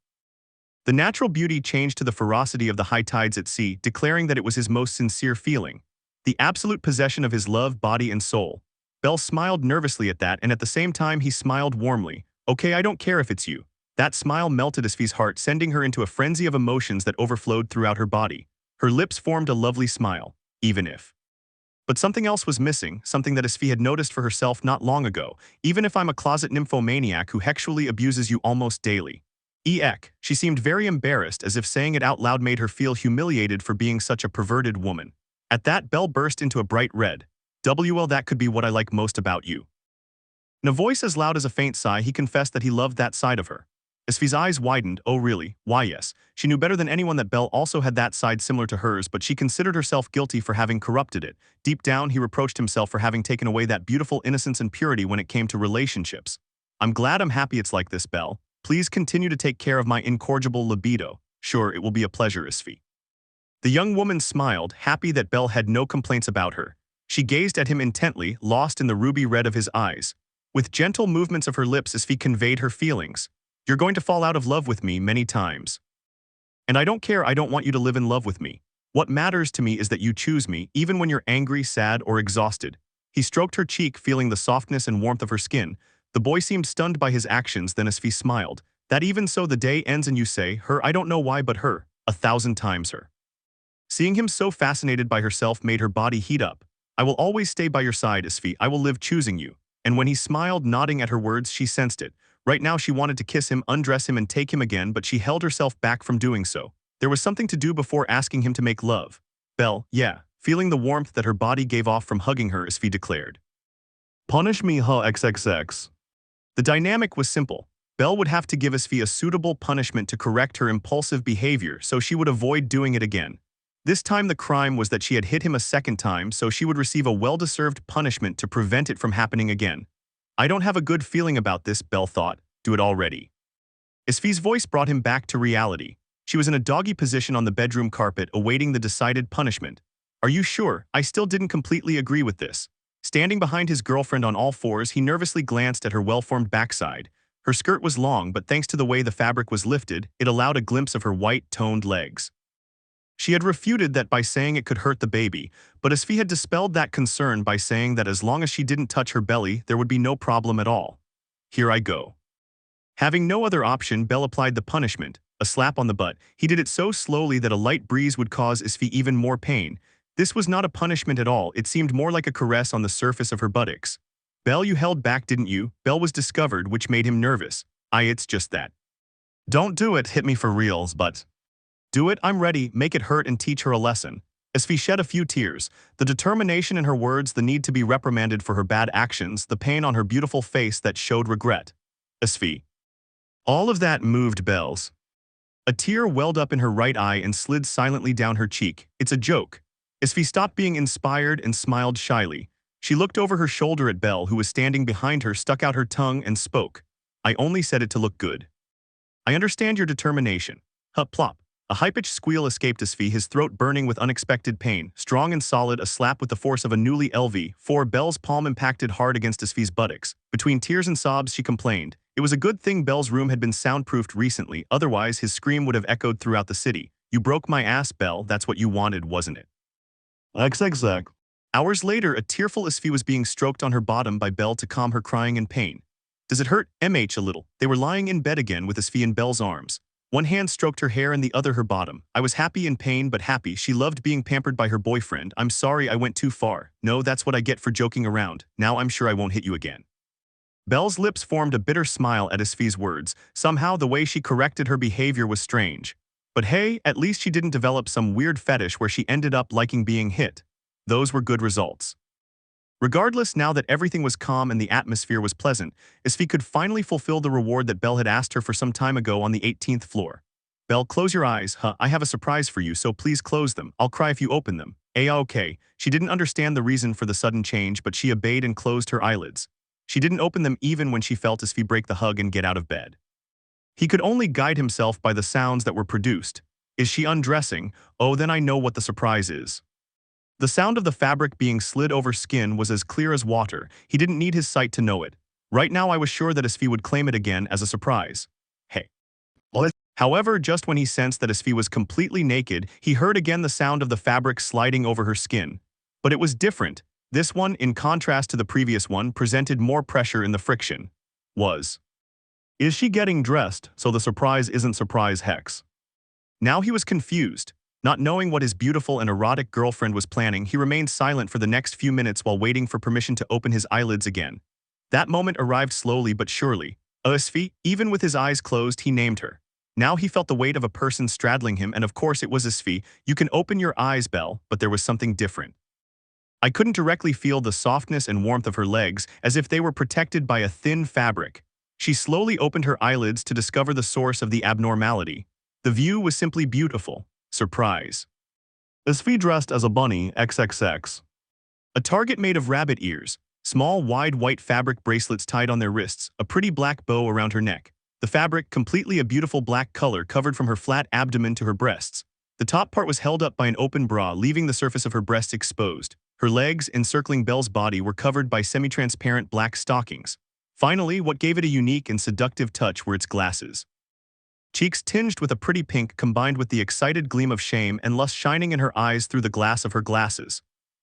Speaker 1: The natural beauty changed to the ferocity of the high tides at sea, declaring that it was his most sincere feeling. The absolute possession of his love, body, and soul. Bell smiled nervously at that, and at the same time he smiled warmly. Okay, I don't care if it's you. That smile melted Asfi's heart, sending her into a frenzy of emotions that overflowed throughout her body. Her lips formed a lovely smile, even if. But something else was missing, something that Asfi had noticed for herself not long ago. Even if I'm a closet nymphomaniac who sexually abuses you almost daily. Eek, she seemed very embarrassed, as if saying it out loud made her feel humiliated for being such a perverted woman. At that, Belle burst into a bright red. Well, that could be what I like most about you. In a voice as loud as a faint sigh, he confessed that he loved that side of her. Asfi's eyes widened. Oh really? Why yes. She knew better than anyone that Belle also had that side similar to hers, but she considered herself guilty for having corrupted it. Deep down, he reproached himself for having taken away that beautiful innocence and purity when it came to relationships. I'm glad I'm happy it's like this, Belle. Please continue to take care of my incorrigible libido. Sure, it will be a pleasure, Asfi. The young woman smiled, happy that Belle had no complaints about her. She gazed at him intently, lost in the ruby red of his eyes. With gentle movements of her lips, Asfi conveyed her feelings. You're going to fall out of love with me many times. And I don't care, I don't want you to live in love with me. What matters to me is that you choose me, even when you're angry, sad, or exhausted. He stroked her cheek, feeling the softness and warmth of her skin. The boy seemed stunned by his actions, then Asfi smiled. That even so the day ends and you say, her, I don't know why but her, 1,000 times her. Seeing him so fascinated by herself made her body heat up. I will always stay by your side, Asfi, I will live choosing you. And when he smiled, nodding at her words, she sensed it. Right now she wanted to kiss him, undress him, and take him again, but she held herself back from doing so. There was something to do before asking him to make love. Belle, yeah, feeling the warmth that her body gave off from hugging her, Asfi declared. Punish me, huh, XXX. The dynamic was simple. Belle would have to give Asfi a suitable punishment to correct her impulsive behavior so she would avoid doing it again. This time the crime was that she had hit him a second time, so she would receive a well-deserved punishment to prevent it from happening again. I don't have a good feeling about this, Belle thought. Do it already. Asfi's voice brought him back to reality. She was in a doggy position on the bedroom carpet, awaiting the decided punishment. Are you sure? I still didn't completely agree with this. Standing behind his girlfriend on all fours, he nervously glanced at her well-formed backside. Her skirt was long, but thanks to the way the fabric was lifted, it allowed a glimpse of her white, toned legs. She had refuted that by saying it could hurt the baby, but Asfi had dispelled that concern by saying that as long as she didn't touch her belly, there would be no problem at all. Here I go. Having no other option, Belle applied the punishment, a slap on the butt. He did it so slowly that a light breeze would cause Asfi even more pain. This was not a punishment at all, it seemed more like a caress on the surface of her buttocks. Belle, you held back, didn't you? Belle was discovered, which made him nervous. It's just that. Don't do it, hit me for reals, but. Do it, I'm ready, make it hurt and teach her a lesson. Asfi shed a few tears, the determination in her words, the need to be reprimanded for her bad actions, the pain on her beautiful face that showed regret. Asfi. All of that moved Belle's. A tear welled up in her right eye and slid silently down her cheek. It's a joke. Asfi stopped being inspired and smiled shyly. She looked over her shoulder at Belle, who was standing behind her, stuck out her tongue and spoke. I only said it to look good. I understand your determination. Hup plop. A high-pitched squeal escaped Asfi, his throat burning with unexpected pain. Strong and solid, a slap with the force of a newly LV4. Belle's palm impacted hard against Asfi's buttocks. Between tears and sobs, she complained. It was a good thing Belle's room had been soundproofed recently, otherwise his scream would have echoed throughout the city. You broke my ass, Belle, that's what you wanted, wasn't it? XXX. Hours later, a tearful Asfi was being stroked on her bottom by Belle to calm her crying and pain. Does it hurt? A little. They were lying in bed again with Asfi in Belle's arms. One hand stroked her hair and the other her bottom. I was happy in pain but happy. She loved being pampered by her boyfriend. I'm sorry I went too far. No, that's what I get for joking around. Now I'm sure I won't hit you again. Belle's lips formed a bitter smile at Asfi's words. Somehow the way she corrected her behavior was strange. But hey, at least she didn't develop some weird fetish where she ended up liking being hit. Those were good results. Regardless, now that everything was calm and the atmosphere was pleasant, Asfi could finally fulfill the reward that Belle had asked her for some time ago on the 18th floor. Belle, close your eyes, huh? I have a surprise for you, so please close them. I'll cry if you open them. Okay. She didn't understand the reason for the sudden change, but she obeyed and closed her eyelids. She didn't open them even when she felt Asfi break the hug and get out of bed. He could only guide himself by the sounds that were produced. Is she undressing? Oh, then I know what the surprise is. The sound of the fabric being slid over skin was as clear as water. He didn't need his sight to know it. Right now I was sure that Asfi would claim it again as a surprise. Hey. However, just when he sensed that Asfi was completely naked, he heard again the sound of the fabric sliding over her skin. But it was different. This one, in contrast to the previous one, presented more pressure in the friction. Is she getting dressed, so the surprise isn't surprise hex? Now he was confused. Not knowing what his beautiful and erotic girlfriend was planning, he remained silent for the next few minutes while waiting for permission to open his eyelids again. That moment arrived slowly but surely. Asfi, even with his eyes closed, he named her. Now he felt the weight of a person straddling him, and of course it was Asfi. You can open your eyes, Bell, but there was something different. I couldn't directly feel the softness and warmth of her legs, as if they were protected by a thin fabric. She slowly opened her eyelids to discover the source of the abnormality. The view was simply beautiful. Surprise. Asfi dressed as a bunny XXX. A target made of rabbit ears, small wide white fabric bracelets tied on their wrists, a pretty black bow around her neck. The fabric, completely a beautiful black color, covered from her flat abdomen to her breasts. The top part was held up by an open bra, leaving the surface of her breasts exposed. Her legs, encircling Belle's body, were covered by semi-transparent black stockings. Finally, what gave it a unique and seductive touch were its glasses. Cheeks tinged with a pretty pink combined with the excited gleam of shame and lust shining in her eyes through the glass of her glasses.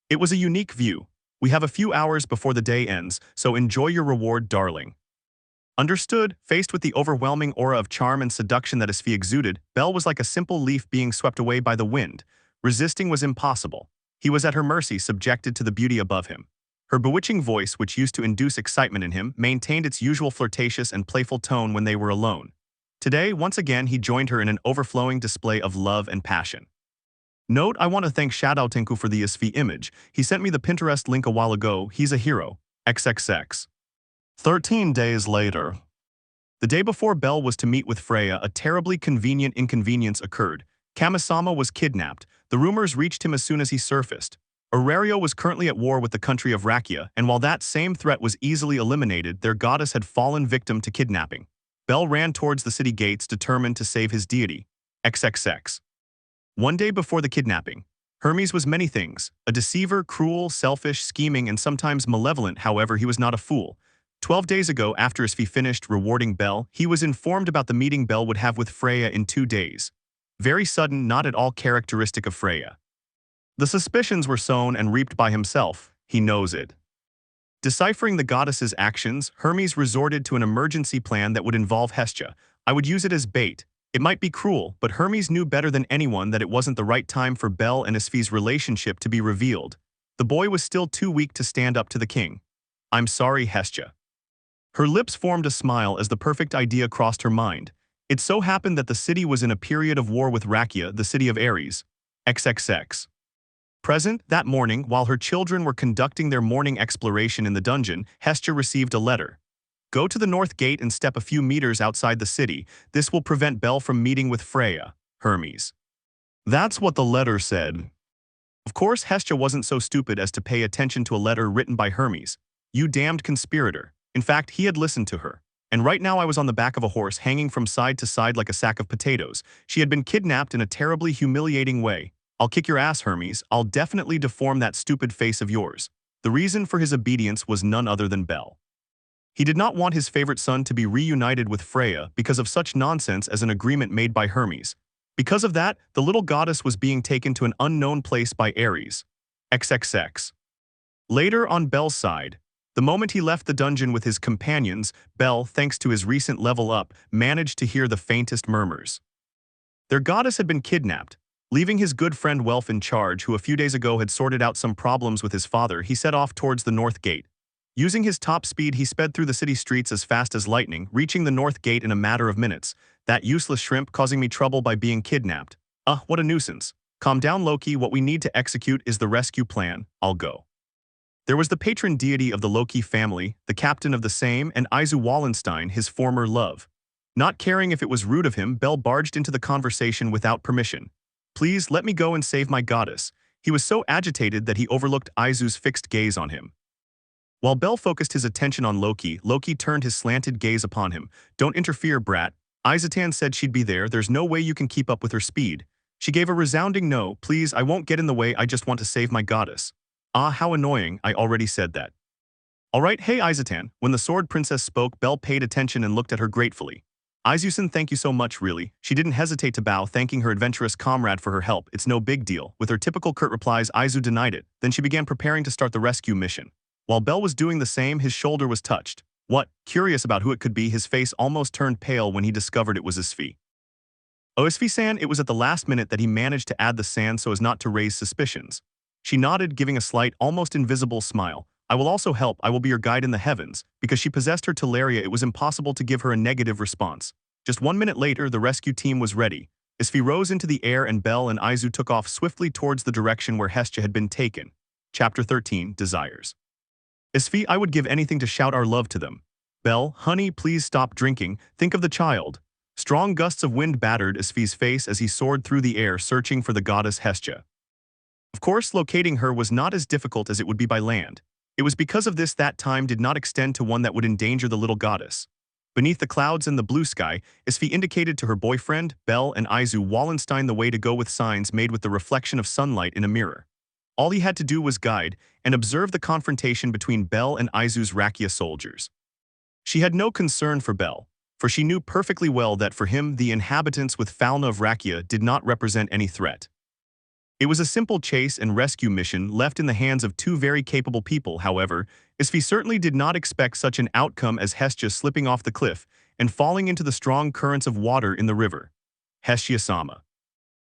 Speaker 1: It was a unique view. We have a few hours before the day ends, so enjoy your reward, darling. Understood. Faced with the overwhelming aura of charm and seduction that Asfi exuded, Belle was like a simple leaf being swept away by the wind. Resisting was impossible. He was at her mercy, subjected to the beauty above him. Her bewitching voice, which used to induce excitement in him, maintained its usual flirtatious and playful tone when they were alone. Today, once again, he joined her in an overflowing display of love and passion. Note, I want to thank Shadowtenku for the Asfi image. He sent me the Pinterest link a while ago. He's a hero. XXX. 13 days later. The day before Belle was to meet with Freya, a terribly convenient inconvenience occurred. Kamisama was kidnapped. The rumors reached him as soon as he surfaced. Aurario was currently at war with the country of Rakia, and while that same threat was easily eliminated, their goddess had fallen victim to kidnapping. Belle ran towards the city gates, determined to save his deity. XXX. One day before the kidnapping, Hermes was many things: a deceiver, cruel, selfish, scheming, and sometimes malevolent. However, he was not a fool. 12 days ago, after Asfi finished rewarding Belle, he was informed about the meeting Belle would have with Freya in 2 days. Very sudden, not at all characteristic of Freya. The suspicions were sown and reaped by himself. He knows it. Deciphering the goddess's actions, Hermes resorted to an emergency plan that would involve Hestia. I would use it as bait. It might be cruel, but Hermes knew better than anyone that it wasn't the right time for Belle and Asfi's relationship to be revealed. The boy was still too weak to stand up to the king. I'm sorry, Hestia. Her lips formed a smile as the perfect idea crossed her mind. It so happened that the city was in a period of war with Rakia, the city of Ares. XXX. Present, that morning, while her children were conducting their morning exploration in the dungeon, Hestia received a letter. Go to the north gate and step a few meters outside the city. This will prevent Belle from meeting with Freya. Hermes. That's what the letter said. Of course, Hestia wasn't so stupid as to pay attention to a letter written by Hermes. You damned conspirator. In fact, he had listened to her. And right now I was on the back of a horse, hanging from side to side like a sack of potatoes. She had been kidnapped in a terribly humiliating way. I'll kick your ass, Hermes. I'll definitely deform that stupid face of yours. The reason for his obedience was none other than Belle. He did not want his favorite son to be reunited with Freya because of such nonsense as an agreement made by Hermes. Because of that, the little goddess was being taken to an unknown place by Ares. XXX. Later, on Belle's side, the moment he left the dungeon with his companions, Belle, thanks to his recent level up, managed to hear the faintest murmurs. Their goddess had been kidnapped. Leaving his good friend Welf in charge, who a few days ago had sorted out some problems with his father, he set off towards the north gate. Using his top speed, he sped through the city streets as fast as lightning, reaching the north gate in a matter of minutes. That useless shrimp causing me trouble by being kidnapped. What a nuisance. Calm down, Loki. What we need to execute is the rescue plan. I'll go. There was the patron deity of the Loki family, the captain of the same, and Izu Wallenstein, his former love. Not caring if it was rude of him, Belle barged into the conversation without permission. Please, let me go and save my goddess. He was so agitated that he overlooked Izu's fixed gaze on him. While Belle focused his attention on Loki, Loki turned his slanted gaze upon him. Don't interfere, brat. Izatan said she'd be there. There's no way you can keep up with her speed. She gave a resounding no. Please, I won't get in the way. I just want to save my goddess. Ah, how annoying. I already said that. All right, hey Izatan. When the Sword Princess spoke, Belle paid attention and looked at her gratefully. Izusan, thank you so much, really. She didn't hesitate to bow, thanking her adventurous comrade for her help. It's no big deal. With her typical curt replies, Izu denied it. Then she began preparing to start the rescue mission. While Belle was doing the same, his shoulder was touched. What? Curious about who it could be, his face almost turned pale when he discovered it was Asfi. Oh, Asfi-san, it was at the last minute that he managed to add the san so as not to raise suspicions. She nodded, giving a slight, almost invisible smile. I will also help. I will be your guide in the heavens. Because she possessed her Teleria, it was impossible to give her a negative response. Just 1 minute later, the rescue team was ready. Asfi rose into the air and Belle and Izu took off swiftly towards the direction where Hestia had been taken. Chapter 13, Desires. Asfi, I would give anything to shout our love to them. Belle, honey, please stop drinking. Think of the child. Strong gusts of wind battered Asfi's face as he soared through the air searching for the goddess Hestia. Of course, locating her was not as difficult as it would be by land. It was because of this that time did not extend to one that would endanger the little goddess. Beneath the clouds and the blue sky, Asfi indicated to her boyfriend, Belle and Izu Wallenstein the way to go with signs made with the reflection of sunlight in a mirror. All he had to do was guide and observe the confrontation between Belle and Izu's Rakia soldiers. She had no concern for Belle, for she knew perfectly well that for him the inhabitants with Falna of Rakia did not represent any threat. It was a simple chase and rescue mission left in the hands of two very capable people. However, Asfi certainly did not expect such an outcome as Hestia slipping off the cliff and falling into the strong currents of water in the river. Hestia-sama.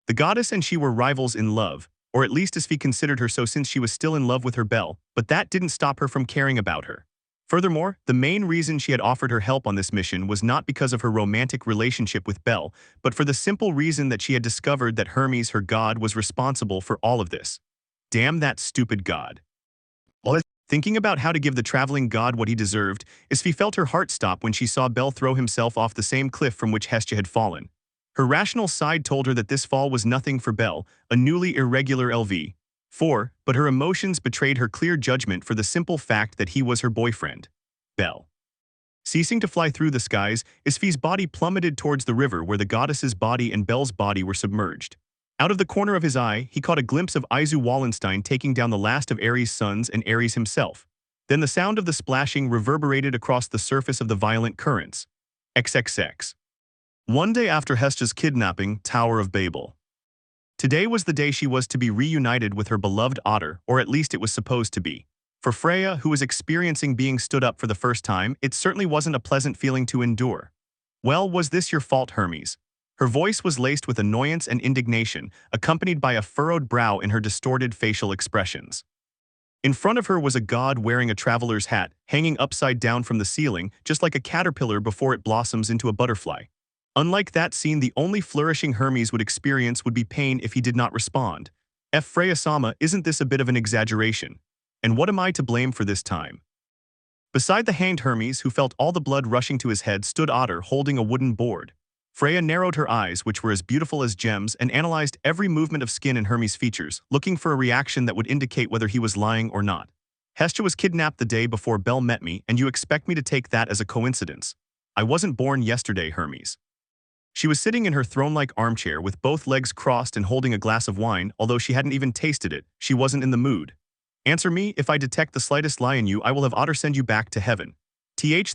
Speaker 1: The goddess and she were rivals in love, or at least Asfi considered her so since she was still in love with her Belle, but that didn't stop her from caring about her. Furthermore, the main reason she had offered her help on this mission was not because of her romantic relationship with Belle, but for the simple reason that she had discovered that Hermes, her god, was responsible for all of this. Damn that stupid god. Thinking about how to give the traveling god what he deserved, Asfi felt her heart stop when she saw Belle throw himself off the same cliff from which Hestia had fallen. Her rational side told her that this fall was nothing for Belle, a newly irregular LV4, but her emotions betrayed her clear judgment for the simple fact that he was her boyfriend, Belle. Ceasing to fly through the skies, Asfi's body plummeted towards the river where the goddess's body and Belle's body were submerged. Out of the corner of his eye, he caught a glimpse of Izu Wallenstein taking down the last of Ares' sons and Ares himself. Then the sound of the splashing reverberated across the surface of the violent currents. XXX. One day after Hestia's kidnapping, Tower of Babel. Today was the day she was to be reunited with her beloved otter, or at least it was supposed to be. For Freya, who was experiencing being stood up for the first time, it certainly wasn't a pleasant feeling to endure. Well, was this your fault, Hermes? Her voice was laced with annoyance and indignation, accompanied by a furrowed brow in her distorted facial expressions. In front of her was a god wearing a traveler's hat, hanging upside down from the ceiling, just like a caterpillar before it blossoms into a butterfly. Unlike that scene, the only flourishing Hermes would experience would be pain if he did not respond. Freya-sama, isn't this a bit of an exaggeration? And what am I to blame for this time? Beside the hanged Hermes, who felt all the blood rushing to his head, stood Otter holding a wooden board. Freya narrowed her eyes, which were as beautiful as gems, and analyzed every movement of skin in Hermes' features, looking for a reaction that would indicate whether he was lying or not. Hestia was kidnapped the day before Belle met me, and you expect me to take that as a coincidence. I wasn't born yesterday, Hermes. She was sitting in her throne-like armchair with both legs crossed and holding a glass of wine. Although she hadn't even tasted it, she wasn't in the mood. Answer me. If I detect the slightest lie in you, I will have Otter send you back to heaven.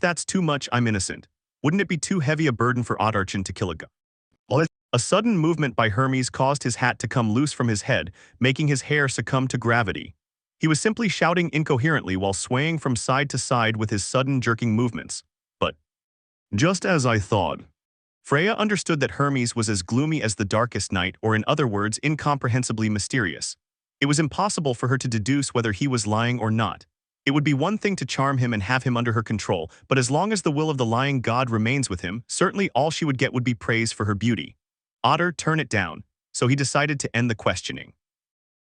Speaker 1: That's too much. I'm innocent. Wouldn't it be too heavy a burden for Ottarchin to kill a god? A sudden movement by Hermes caused his hat to come loose from his head, making his hair succumb to gravity. He was simply shouting incoherently while swaying from side to side with his sudden jerking movements. But just as I thought. Freya understood that Hermes was as gloomy as the darkest night, or in other words, incomprehensibly mysterious. It was impossible for her to deduce whether he was lying or not. It would be one thing to charm him and have him under her control, but as long as the will of the lying god remains with him, certainly all she would get would be praise for her beauty. Otter, turn it down. So he decided to end the questioning.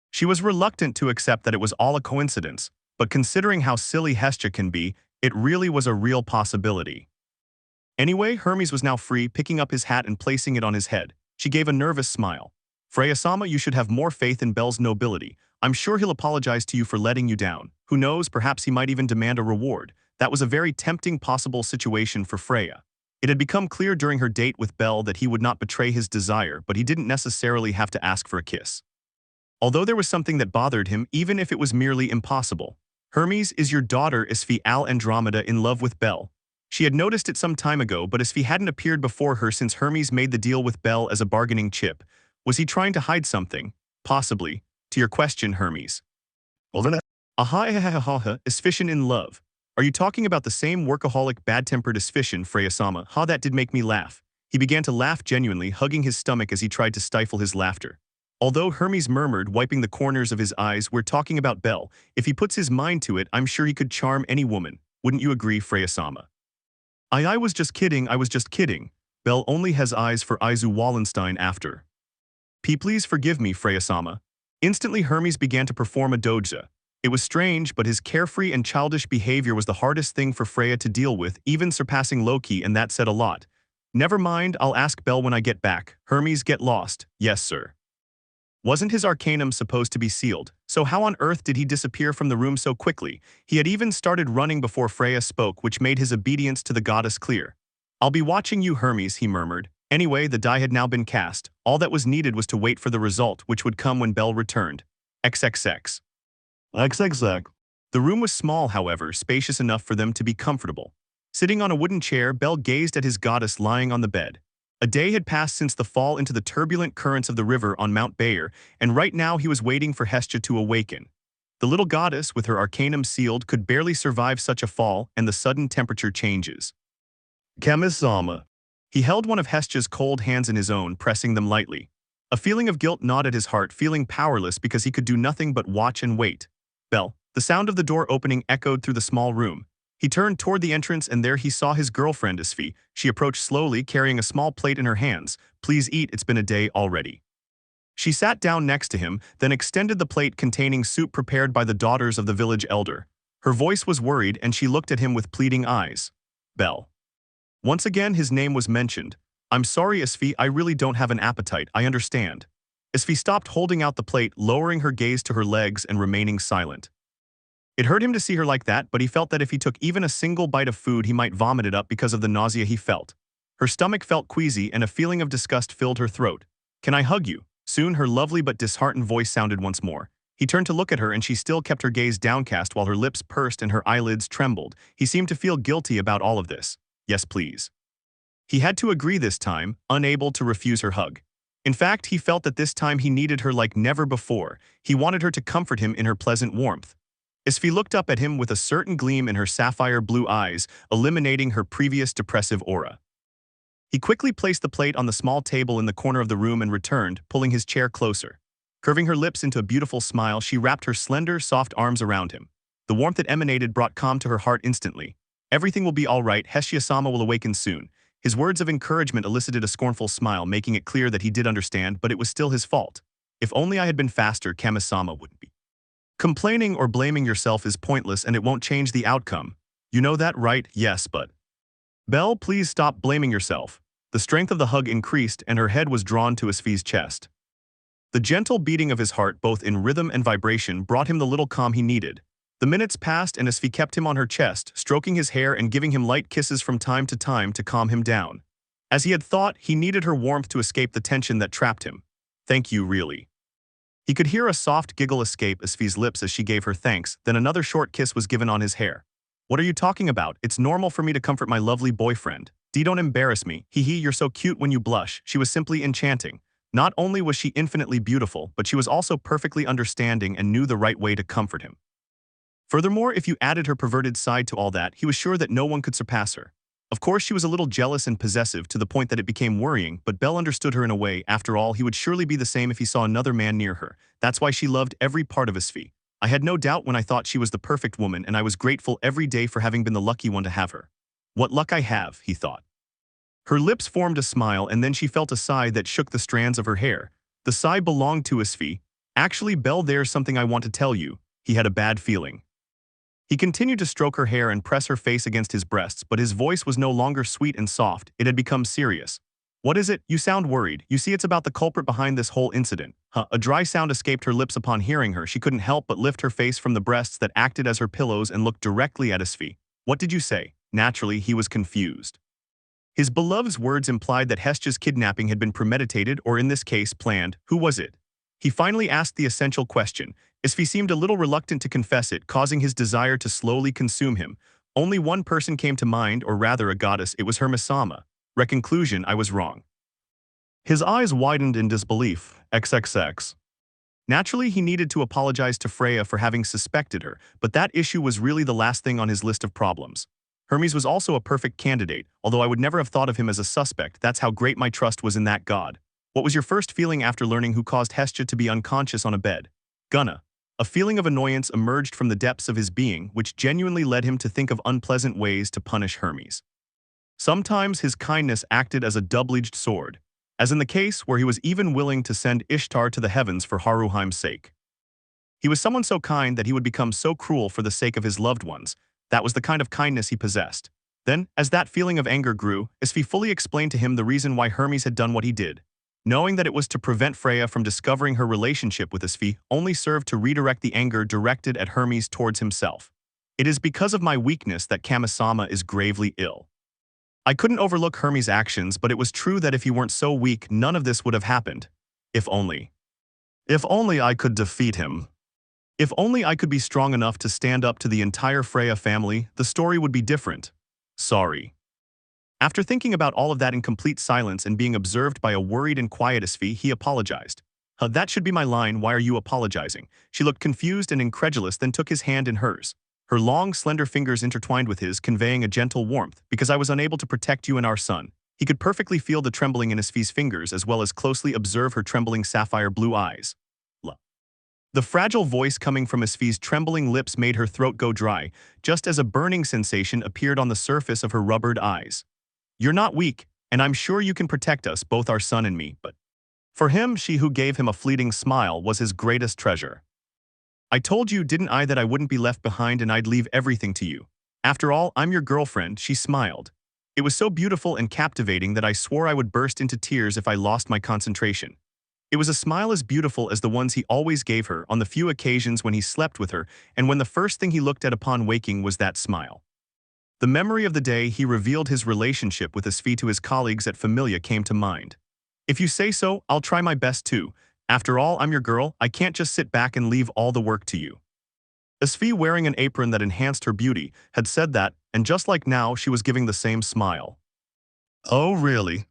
Speaker 1: She was reluctant to accept that it was all a coincidence, but considering how silly Hestia can be, it really was a real possibility. Anyway, Hermes was now free, picking up his hat and placing it on his head. She gave a nervous smile. Freya-sama, you should have more faith in Belle's nobility. I'm sure he'll apologize to you for letting you down. Who knows, perhaps he might even demand a reward. That was a very tempting possible situation for Freya. It had become clear during her date with Bell that he would not betray his desire, but he didn't necessarily have to ask for a kiss. Although there was something that bothered him, even if it was merely impossible. Hermes, is your daughter Asfi Al Andromeda in love with Bell? She had noticed it some time ago, but Asfi hadn't appeared before her since Hermes made the deal with Bell as a bargaining chip. Was he trying to hide something? Possibly. To your question, Hermes. Aha, Asfixian in love. Are you talking about the same workaholic, bad-tempered Asfixian, Freya-sama? Ha, that did make me laugh. He began to laugh genuinely, hugging his stomach as he tried to stifle his laughter. Although Hermes murmured, wiping the corners of his eyes, we're talking about Bell. If he puts his mind to it, I'm sure he could charm any woman. Wouldn't you agree, Freya-sama? I was just kidding. Bell only has eyes for Izu Wallenstein after. Please forgive me, Freya-sama. Instantly Hermes began to perform a doja. It was strange, but his carefree and childish behavior was the hardest thing for Freya to deal with, even surpassing Loki, and that said a lot. Never mind, I'll ask Bell when I get back. Hermes, get lost. Yes, sir. Wasn't his arcanum supposed to be sealed? So how on earth did he disappear from the room so quickly? He had even started running before Freya spoke, which made his obedience to the goddess clear. I'll be watching you, Hermes, he murmured. Anyway, the die had now been cast. All that was needed was to wait for the result, which would come when Bell returned. XXX. XXX. The room was small, however, spacious enough for them to be comfortable. Sitting on a wooden chair, Bell gazed at his goddess lying on the bed. A day had passed since the fall into the turbulent currents of the river on Mount Bayer, and right now he was waiting for Hestia to awaken. The little goddess, with her arcanum sealed, could barely survive such a fall and the sudden temperature changes. Kamisama. He held one of Hestia's cold hands in his own, pressing them lightly. A feeling of guilt gnawed at his heart, feeling powerless because he could do nothing but watch and wait. Bell. The sound of the door opening echoed through the small room. He turned toward the entrance and there he saw his girlfriend Asfi. She approached slowly, carrying a small plate in her hands. Please eat, it's been a day already. She sat down next to him, then extended the plate containing soup prepared by the daughters of the village elder. Her voice was worried and she looked at him with pleading eyes. Bell. Once again his name was mentioned. I'm sorry, Asfi, I really don't have an appetite, I understand. Asfi stopped holding out the plate, lowering her gaze to her legs and remaining silent. It hurt him to see her like that, but he felt that if he took even a single bite of food he might vomit it up because of the nausea he felt. Her stomach felt queasy and a feeling of disgust filled her throat. Can I hug you? Soon her lovely but disheartened voice sounded once more. He turned to look at her and she still kept her gaze downcast while her lips pursed and her eyelids trembled. He seemed to feel guilty about all of this. Yes, please. He had to agree this time, unable to refuse her hug. In fact, he felt that this time he needed her like never before. He wanted her to comfort him in her pleasant warmth. Asfi looked up at him with a certain gleam in her sapphire blue eyes, eliminating her previous depressive aura. He quickly placed the plate on the small table in the corner of the room and returned, pulling his chair closer. Curving her lips into a beautiful smile, she wrapped her slender, soft arms around him. The warmth that emanated brought calm to her heart instantly. Everything will be all right, Hestia-sama will awaken soon. His words of encouragement elicited a scornful smile, making it clear that he did understand, but it was still his fault. If only I had been faster, Kamisama wouldn't be. Complaining or blaming yourself is pointless and it won't change the outcome. You know that, right? Yes, but... Bell, please stop blaming yourself. The strength of the hug increased and her head was drawn to Asfi's chest. The gentle beating of his heart, both in rhythm and vibration, brought him the little calm he needed. The minutes passed and Asfi kept him on her chest, stroking his hair and giving him light kisses from time to calm him down. As he had thought, he needed her warmth to escape the tension that trapped him. Thank you, really. He could hear a soft giggle escape Asfi's lips as she gave her thanks, then another short kiss was given on his hair. What are you talking about? It's normal for me to comfort my lovely boyfriend. Don't embarrass me. Hee, you're so cute when you blush. She was simply enchanting. Not only was she infinitely beautiful, but she was also perfectly understanding and knew the right way to comfort him. Furthermore, if you added her perverted side to all that, he was sure that no one could surpass her. Of course, she was a little jealous and possessive to the point that it became worrying, but Bell understood her in a way. After all, he would surely be the same if he saw another man near her. That's why she loved every part of Asfi. I had no doubt when I thought she was the perfect woman, and I was grateful every day for having been the lucky one to have her. What luck I have, he thought. Her lips formed a smile, and then she felt a sigh that shook the strands of her hair. The sigh belonged to Asfi. Actually, Bell, there's something I want to tell you. He had a bad feeling. He continued to stroke her hair and press her face against his breasts, but his voice was no longer sweet and soft. It had become serious. What is it? You sound worried. You see, it's about the culprit behind this whole incident. A dry sound escaped her lips upon hearing her. She couldn't help but lift her face from the breasts that acted as her pillows and look directly at Asfi. What did you say? Naturally, he was confused. His beloved's words implied that Hestia's kidnapping had been premeditated or in this case planned. Who was it? He finally asked the essential question, as he seemed a little reluctant to confess it, causing his desire to slowly consume him. Only one person came to mind, or rather a goddess. It was Hermes. Conclusion, I was wrong. His eyes widened in disbelief. XXX. Naturally, he needed to apologize to Freya for having suspected her, but that issue was really the last thing on his list of problems. Hermes was also a perfect candidate, although I would never have thought of him as a suspect. That's how great my trust was in that god. What was your first feeling after learning who caused Hestia to be unconscious on a bed? Gunna. A feeling of annoyance emerged from the depths of his being, which genuinely led him to think of unpleasant ways to punish Hermes. Sometimes his kindness acted as a double-edged sword, as in the case where he was even willing to send Ishtar to the heavens for Haruheim's sake. He was someone so kind that he would become so cruel for the sake of his loved ones. That was the kind of kindness he possessed. Then, as that feeling of anger grew, Asfi fully explained to him the reason why Hermes had done what he did. Knowing that it was to prevent Freya from discovering her relationship with Asfi only served to redirect the anger directed at Hermes towards himself. It is because of my weakness that Kamisama is gravely ill. I couldn't overlook Hermes' actions, but it was true that if he weren't so weak, none of this would have happened. If only. If only I could defeat him. If only I could be strong enough to stand up to the entire Freya family, the story would be different. Sorry. After thinking about all of that in complete silence and being observed by a worried and quiet Asfi, he apologized. That should be my line, why are you apologizing? She looked confused and incredulous, then took his hand in hers. Her long, slender fingers intertwined with his, conveying a gentle warmth. Because I was unable to protect you and our son. He could perfectly feel the trembling in Asfi's fingers as well as closely observe her trembling sapphire blue eyes. The fragile voice coming from Asfi's trembling lips made her throat go dry, just as a burning sensation appeared on the surface of her rubbered eyes. You're not weak, and I'm sure you can protect us, both our son and me, but for him, she who gave him a fleeting smile was his greatest treasure. I told you, didn't I, that I wouldn't be left behind and I'd leave everything to you. After all, I'm your girlfriend, she smiled. It was so beautiful and captivating that I swore I would burst into tears if I lost my concentration. It was a smile as beautiful as the ones he always gave her on the few occasions when he slept with her and when the first thing he looked at upon waking was that smile. The memory of the day he revealed his relationship with Asfi to his colleagues at Familia came to mind. If you say so, I'll try my best too. After all, I'm your girl, I can't just sit back and leave all the work to you. Asfi, wearing an apron that enhanced her beauty, had said that, and just like now, she was giving the same smile. Oh, really?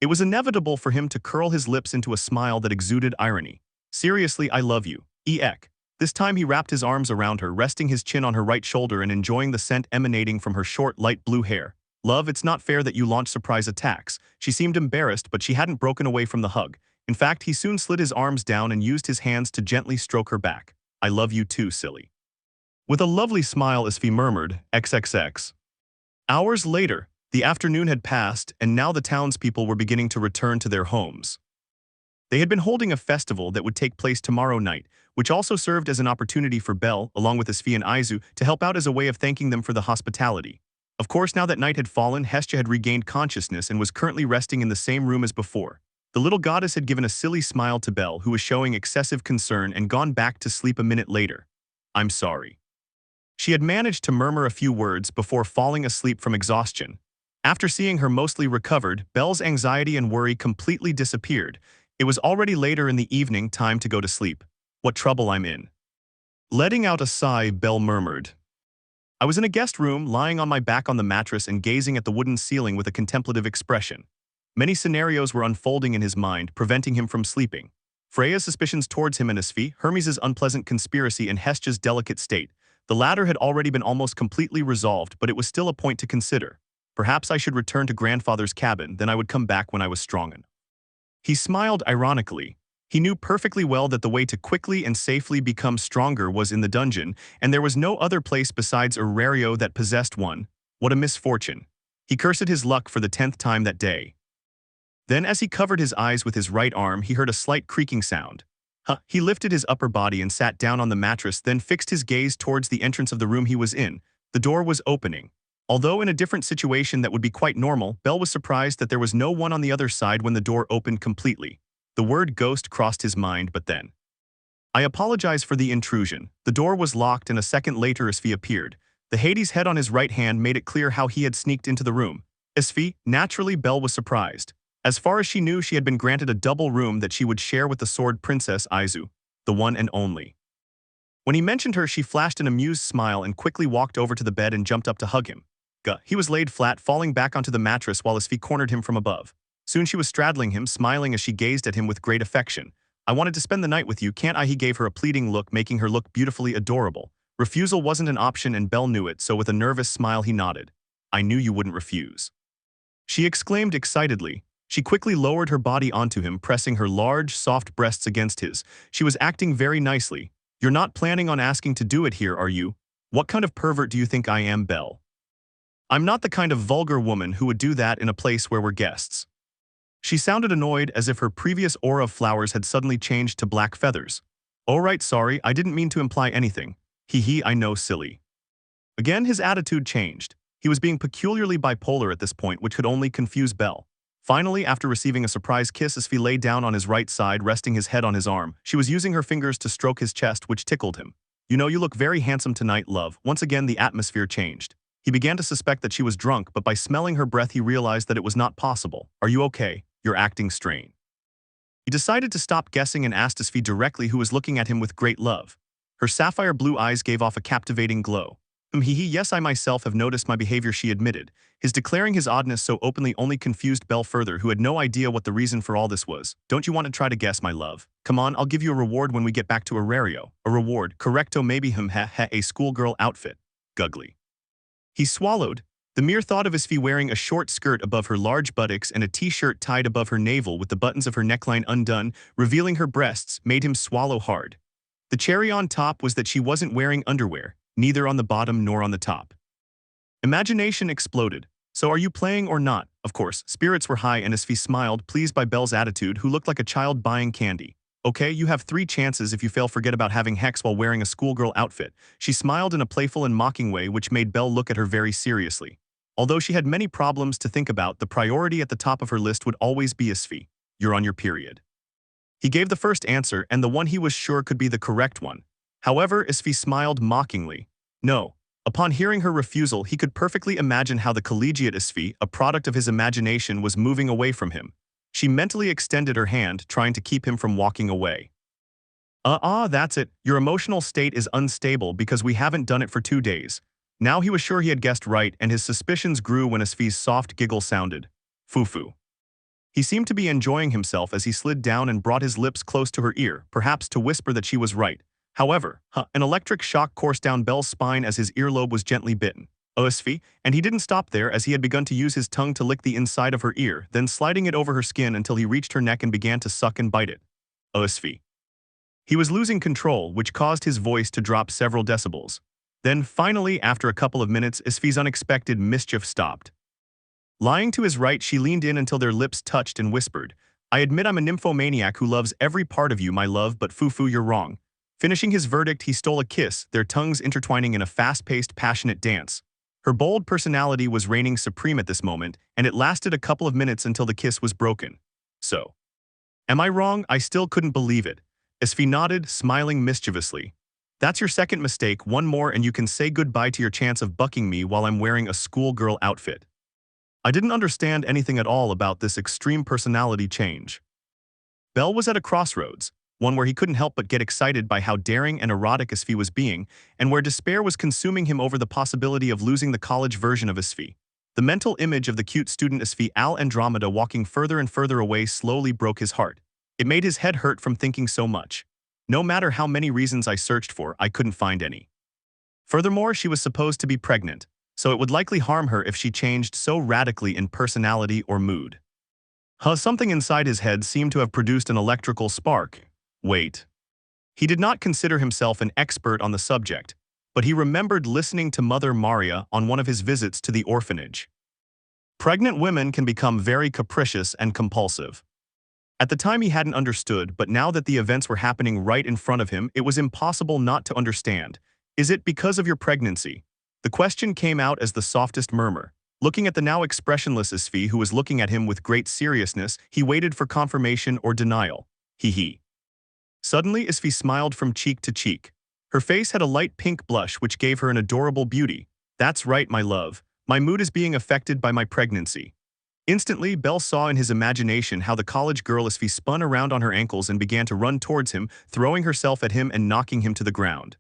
Speaker 1: It was inevitable for him to curl his lips into a smile that exuded irony. Seriously, I love you. Eek. This time he wrapped his arms around her, resting his chin on her right shoulder and enjoying the scent emanating from her short, light blue hair. Love, it's not fair that you launch surprise attacks. She seemed embarrassed, but she hadn't broken away from the hug. In fact, he soon slid his arms down and used his hands to gently stroke her back. I love you too, silly. With a lovely smile, Asfi murmured, XXX. Hours later, the afternoon had passed, and now the townspeople were beginning to return to their homes. They had been holding a festival that would take place tomorrow night, which also served as an opportunity for Bell, along with Asfi and Aizu, to help out as a way of thanking them for the hospitality. Of course, now that night had fallen, Hestia had regained consciousness and was currently resting in the same room as before. The little goddess had given a silly smile to Bell, who was showing excessive concern, and gone back to sleep a minute later. I'm sorry. She had managed to murmur a few words before falling asleep from exhaustion. After seeing her mostly recovered, Bell's anxiety and worry completely disappeared. It was already later in the evening, time to go to sleep. What trouble I'm in. Letting out a sigh, Bell murmured. I was in a guest room, lying on my back on the mattress and gazing at the wooden ceiling with a contemplative expression. Many scenarios were unfolding in his mind, preventing him from sleeping. Freya's suspicions towards him and Asfi, Hermes' unpleasant conspiracy, and Hestia's delicate state. The latter had already been almost completely resolved, but it was still a point to consider. Perhaps I should return to grandfather's cabin, then I would come back when I was strong enough. He smiled ironically. He knew perfectly well that the way to quickly and safely become stronger was in the dungeon, and there was no other place besides Aurario that possessed one. What a misfortune. He cursed his luck for the 10th time that day. Then, as he covered his eyes with his right arm, he heard a slight creaking sound. He lifted his upper body and sat down on the mattress, then fixed his gaze towards the entrance of the room he was in. The door was opening. Although in a different situation that would be quite normal, Bell was surprised that there was no one on the other side when the door opened completely. The word ghost crossed his mind, but then. I apologize for the intrusion. The door was locked, and a second later Asfi appeared. The Hades head on his right hand made it clear how he had sneaked into the room. Asfi, naturally Belle was surprised. As far as she knew, she had been granted a double room that she would share with the sword princess Aizu, the one and only. When he mentioned her, she flashed an amused smile and quickly walked over to the bed and jumped up to hug him. He was laid flat, falling back onto the mattress while Asfi cornered him from above. Soon she was straddling him, smiling as she gazed at him with great affection. "I wanted to spend the night with you, can't I?" He gave her a pleading look, making her look beautifully adorable. Refusal wasn't an option and Belle knew it, so with a nervous smile he nodded. "I knew you wouldn't refuse," she exclaimed excitedly. She quickly lowered her body onto him, pressing her large, soft breasts against his. She was acting very nicely. "You're not planning on asking to do it here, are you? What kind of pervert do you think I am, Belle? I'm not the kind of vulgar woman who would do that in a place where we're guests." She sounded annoyed, as if her previous aura of flowers had suddenly changed to black feathers. "All right, sorry, I didn't mean to imply anything. Hee, I know, silly." Again, his attitude changed. He was being peculiarly bipolar at this point, which could only confuse Belle. Finally, after receiving a surprise kiss, Asfi lay down on his right side, resting his head on his arm. She was using her fingers to stroke his chest, which tickled him. "You know, you look very handsome tonight, love." Once again, the atmosphere changed. He began to suspect that she was drunk, but by smelling her breath, he realized that it was not possible. "Are you okay? You're acting strange." He decided to stop guessing and asked Asfi directly, who was looking at him with great love. Her sapphire blue eyes gave off a captivating glow. Yes, I myself have noticed my behavior," she admitted. His declaring his oddness so openly only confused Belle further, who had no idea what the reason for all this was. "Don't you want to try to guess, my love? Come on, I'll give you a reward when we get back to Arario." "A reward? Correcto, maybe a schoolgirl outfit." Guggly. He swallowed. The mere thought of Asfi wearing a short skirt above her large buttocks and a t-shirt tied above her navel with the buttons of her neckline undone, revealing her breasts, made him swallow hard. The cherry on top was that she wasn't wearing underwear, neither on the bottom nor on the top. Imagination exploded. "So are you playing or not?" Of course, spirits were high and Asfi smiled, pleased by Belle's attitude, who looked like a child buying candy. "Okay, you have 3 chances. If you fail, forget about having sex while wearing a schoolgirl outfit." She smiled in a playful and mocking way, which made Belle look at her very seriously. Although she had many problems to think about, the priority at the top of her list would always be Asfi. "You're on your period." He gave the first answer, and the one he was sure could be the correct one. However, Asfi smiled mockingly. "No." Upon hearing her refusal, he could perfectly imagine how the collegiate Asfi, a product of his imagination, was moving away from him. She mentally extended her hand, trying to keep him from walking away. That's it. Your emotional state is unstable because we haven't done it for 2 days." Now he was sure he had guessed right, and his suspicions grew when Asfi's soft giggle sounded. "Foo-foo." He seemed to be enjoying himself as he slid down and brought his lips close to her ear, perhaps to whisper that she was right. However, an electric shock coursed down Belle's spine as his earlobe was gently bitten. Asfi, and he didn't stop there, as he had begun to use his tongue to lick the inside of her ear, then sliding it over her skin until he reached her neck and began to suck and bite it. Asfi. He was losing control, which caused his voice to drop several decibels. Then, finally, after a couple of minutes, Asfi's unexpected mischief stopped. Lying to his right, she leaned in until their lips touched and whispered, "I admit I'm a nymphomaniac who loves every part of you, my love, but foo-foo, you're wrong." Finishing his verdict, he stole a kiss, their tongues intertwining in a fast-paced, passionate dance. Her bold personality was reigning supreme at this moment, and it lasted a couple of minutes until the kiss was broken. "So, am I wrong?" I still couldn't believe it. Asfi nodded, smiling mischievously. "That's your second mistake. One more and you can say goodbye to your chance of bucking me while I'm wearing a schoolgirl outfit." I didn't understand anything at all about this extreme personality change. Belle was at a crossroads, one where he couldn't help but get excited by how daring and erotic Asfi was being, and where despair was consuming him over the possibility of losing the college version of Asfi. The mental image of the cute student Asfi Al Andromeda walking further and further away slowly broke his heart. It made his head hurt from thinking so much. No matter how many reasons I searched for, I couldn't find any. Furthermore, she was supposed to be pregnant, so it would likely harm her if she changed so radically in personality or mood. Something inside his head seemed to have produced an electrical spark. Wait. He did not consider himself an expert on the subject, but he remembered listening to Mother Maria on one of his visits to the orphanage. Pregnant women can become very capricious and compulsive. At the time he hadn't understood, but now that the events were happening right in front of him, it was impossible not to understand. "Is it because of your pregnancy?" The question came out as the softest murmur. Looking at the now expressionless Asfi, who was looking at him with great seriousness, he waited for confirmation or denial. Hee. Suddenly, Asfi smiled from cheek to cheek. Her face had a light pink blush which gave her an adorable beauty. "That's right, my love. My mood is being affected by my pregnancy. Instantly, Bell saw in his imagination how the college girl Asfi spun around on her ankles and began to run towards him, throwing herself at him and knocking him to the ground.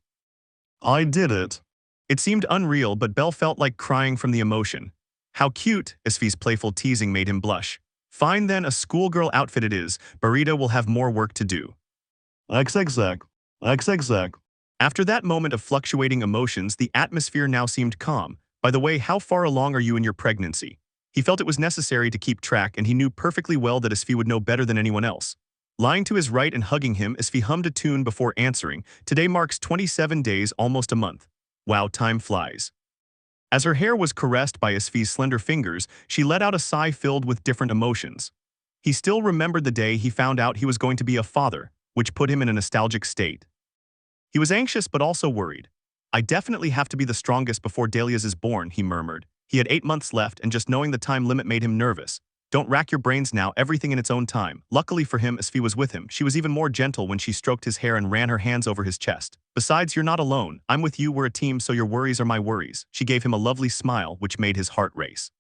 Speaker 1: I did it. It seemed unreal, but Bell felt like crying from the emotion. How cute, Asfi's playful teasing made him blush. Fine then, a schoolgirl outfit it is. Burrito will have more work to do. XXX. XXX. After that moment of fluctuating emotions, the atmosphere now seemed calm. By the way, how far along are you in your pregnancy? He felt it was necessary to keep track, and he knew perfectly well that Asfi would know better than anyone else. Lying to his right and hugging him, Asfi hummed a tune before answering. Today marks 27 days, almost a month. Wow, time flies. As her hair was caressed by Asfi's slender fingers, she let out a sigh filled with different emotions. He still remembered the day he found out he was going to be a father, which put him in a nostalgic state. He was anxious but also worried. I definitely have to be the strongest before Dahlia's is born, he murmured. He had 8 months left, and just knowing the time limit made him nervous. Don't rack your brains now, everything in its own time. Luckily for him, Asfi was with him. She was even more gentle when she stroked his hair and ran her hands over his chest. Besides, you're not alone. I'm with you, we're a team, so your worries are my worries. She gave him a lovely smile, which made his heart race.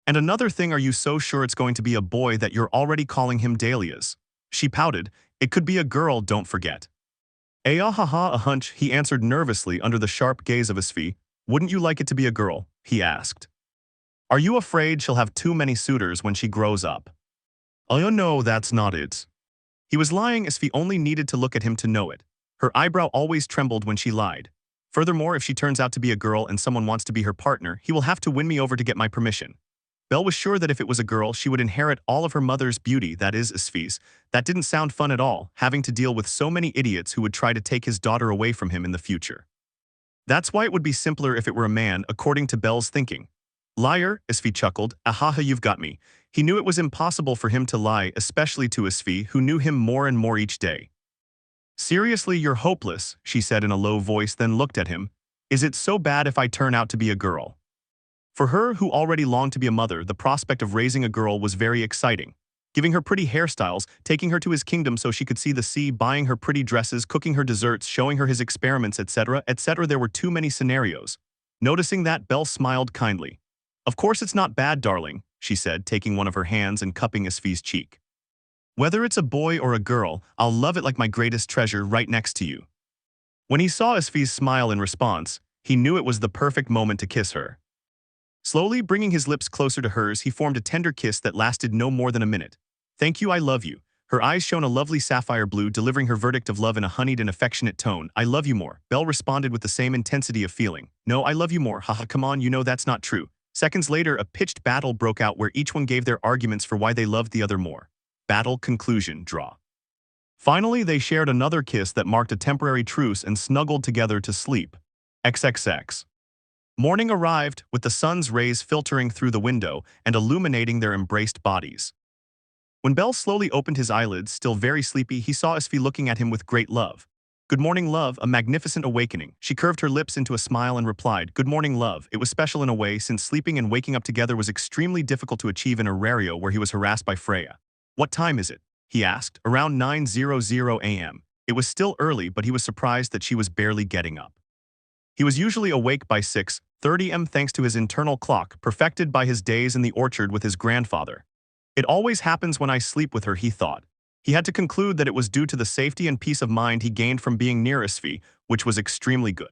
Speaker 1: And another thing, are you so sure it's going to be a boy that you're already calling him Dahlia's? She pouted. It could be a girl, don't forget. A hunch, he answered nervously under the sharp gaze of Asfi. Wouldn't you like it to be a girl? He asked. Are you afraid she'll have too many suitors when she grows up? Oh no, that's not it. He was lying. Asfi only needed to look at him to know it. Her eyebrow always trembled when she lied. Furthermore, if she turns out to be a girl and someone wants to be her partner, he will have to win me over to get my permission. Belle was sure that if it was a girl, she would inherit all of her mother's beauty, that is, Asfi's. That didn't sound fun at all, having to deal with so many idiots who would try to take his daughter away from him in the future. That's why it would be simpler if it were a man, according to Belle's thinking. Liar, Asfi chuckled. Ahaha, you've got me. He knew it was impossible for him to lie, especially to Asfi, who knew him more and more each day. Seriously, you're hopeless, she said in a low voice, then looked at him. Is it so bad if I turn out to be a girl? For her, who already longed to be a mother, the prospect of raising a girl was very exciting. Giving her pretty hairstyles, taking her to his kingdom so she could see the sea, buying her pretty dresses, cooking her desserts, showing her his experiments, etc., etc. There were too many scenarios. Noticing that, Belle smiled kindly. Of course it's not bad, darling, she said, taking one of her hands and cupping Asfi's cheek. Whether it's a boy or a girl, I'll love it like my greatest treasure right next to you. When he saw Asfi's smile in response, he knew it was the perfect moment to kiss her. Slowly bringing his lips closer to hers, he formed a tender kiss that lasted no more than a minute. Thank you, I love you. Her eyes shone a lovely sapphire blue, delivering her verdict of love in a honeyed and affectionate tone. I love you more. Belle responded with the same intensity of feeling. No, I love you more. Haha, come on, you know that's not true. Seconds later, a pitched battle broke out where each one gave their arguments for why they loved the other more. Battle, conclusion, draw. Finally, they shared another kiss that marked a temporary truce and snuggled together to sleep. XXX. Morning arrived, with the sun's rays filtering through the window and illuminating their embraced bodies. When Belle slowly opened his eyelids, still very sleepy, he saw Asfi looking at him with great love. Good morning, love, a magnificent awakening. She curved her lips into a smile and replied, Good morning, love. It was special in a way, since sleeping and waking up together was extremely difficult to achieve in Aurario, where he was harassed by Freya. What time is it? He asked. Around 9:00 a.m. It was still early, but he was surprised that she was barely getting up. He was usually awake by 6:30 am thanks to his internal clock, perfected by his days in the orchard with his grandfather. It always happens when I sleep with her, he thought. He had to conclude that it was due to the safety and peace of mind he gained from being near Asfi, which was extremely good.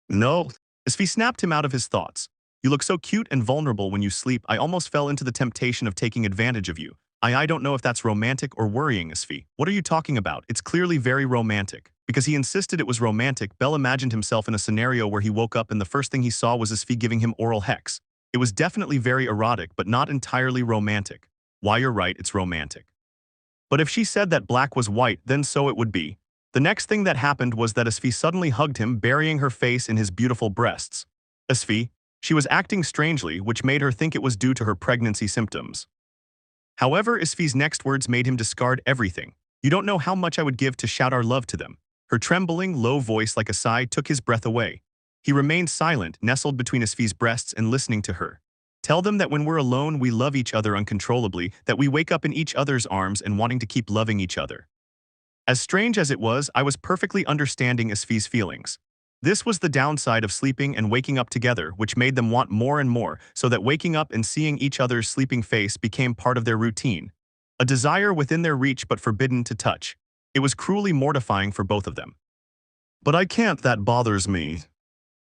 Speaker 1: No. Asfi snapped him out of his thoughts. You look so cute and vulnerable when you sleep, I almost fell into the temptation of taking advantage of you. I don't know if that's romantic or worrying, Asfi. What are you talking about? It's clearly very romantic. Because he insisted it was romantic, Belle imagined himself in a scenario where he woke up and the first thing he saw was Asfi giving him oral hex. It was definitely very erotic, but not entirely romantic. Why, you're right, it's romantic. But if she said that black was white, then so it would be. The next thing that happened was that Asfi suddenly hugged him, burying her face in his beautiful breasts. Asfi, she was acting strangely, which made her think it was due to her pregnancy symptoms. However, Asfi's next words made him discard everything. You don't know how much I would give to shout our love to them. Her trembling, low voice like a sigh took his breath away. He remained silent, nestled between Asfi's breasts and listening to her. Tell them that when we're alone, we love each other uncontrollably, that we wake up in each other's arms and wanting to keep loving each other. As strange as it was, I was perfectly understanding Asfi's feelings. This was the downside of sleeping and waking up together, which made them want more and more, so that waking up and seeing each other's sleeping face became part of their routine. A desire within their reach but forbidden to touch. It was cruelly mortifying for both of them. But I can't, that bothers me.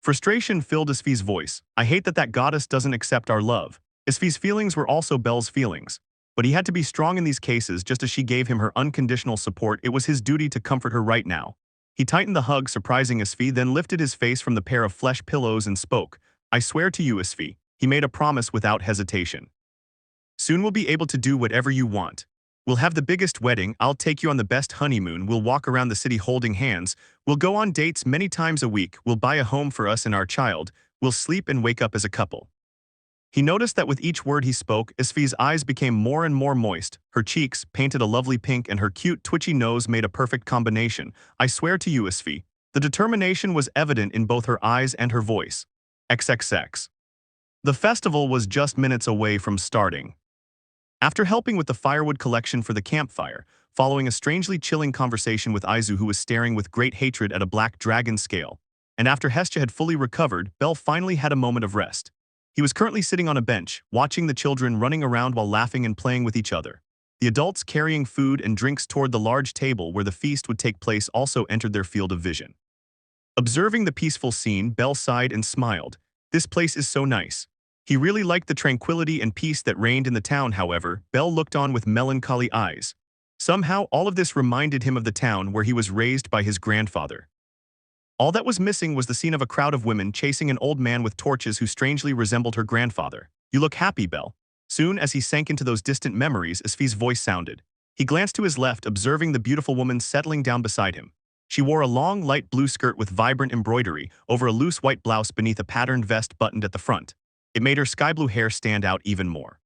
Speaker 1: Frustration filled Asfi's voice. I hate that goddess doesn't accept our love. Asfi's feelings were also Bell's feelings. But he had to be strong in these cases just as she gave him her unconditional support. It was his duty to comfort her right now. He tightened the hug, surprising Asfi, then lifted his face from the pair of flesh pillows and spoke. I swear to you, Asfi. He made a promise without hesitation. Soon we'll be able to do whatever you want. We'll have the biggest wedding, I'll take you on the best honeymoon, we'll walk around the city holding hands, we'll go on dates many times a week, we'll buy a home for us and our child, we'll sleep and wake up as a couple. He noticed that with each word he spoke, Asfi's eyes became more and more moist, her cheeks, painted a lovely pink, and her cute, twitchy nose made a perfect combination. I swear to you, Asfi. The determination was evident in both her eyes and her voice. XXX. The festival was just minutes away from starting. After helping with the firewood collection for the campfire, following a strangely chilling conversation with Aizu, who was staring with great hatred at a black dragon scale, and after Hestia had fully recovered, Bell finally had a moment of rest. He was currently sitting on a bench, watching the children running around while laughing and playing with each other. The adults carrying food and drinks toward the large table where the feast would take place also entered their field of vision. Observing the peaceful scene, Bell sighed and smiled. This place is so nice. He really liked the tranquility and peace that reigned in the town. However, Bell looked on with melancholy eyes. Somehow, all of this reminded him of the town where he was raised by his grandfather. All that was missing was the scene of a crowd of women chasing an old man with torches who strangely resembled her grandfather. You look happy, Bell. Soon as he sank into those distant memories, Asfi's voice sounded. He glanced to his left, observing the beautiful woman settling down beside him. She wore a long, light blue skirt with vibrant embroidery over a loose white blouse beneath a patterned vest buttoned at the front. It made her sky-blue hair stand out even more.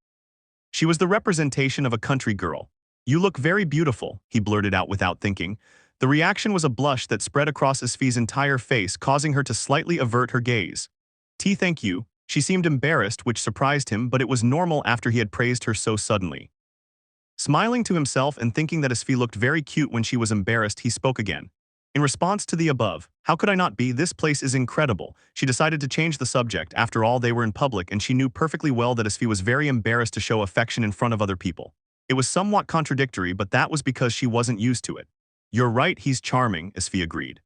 Speaker 1: She was the representation of a country girl. You look very beautiful, he blurted out without thinking. The reaction was a blush that spread across Asfi's entire face, causing her to slightly avert her gaze. Thank you. She seemed embarrassed, which surprised him, but it was normal after he had praised her so suddenly. Smiling to himself and thinking that Asfi looked very cute when she was embarrassed, he spoke again. In response to the above, how could I not be? This place is incredible. She decided to change the subject. After all, they were in public and she knew perfectly well that Asfi was very embarrassed to show affection in front of other people. It was somewhat contradictory, but that was because she wasn't used to it. You're right, he's charming, Asfi agreed.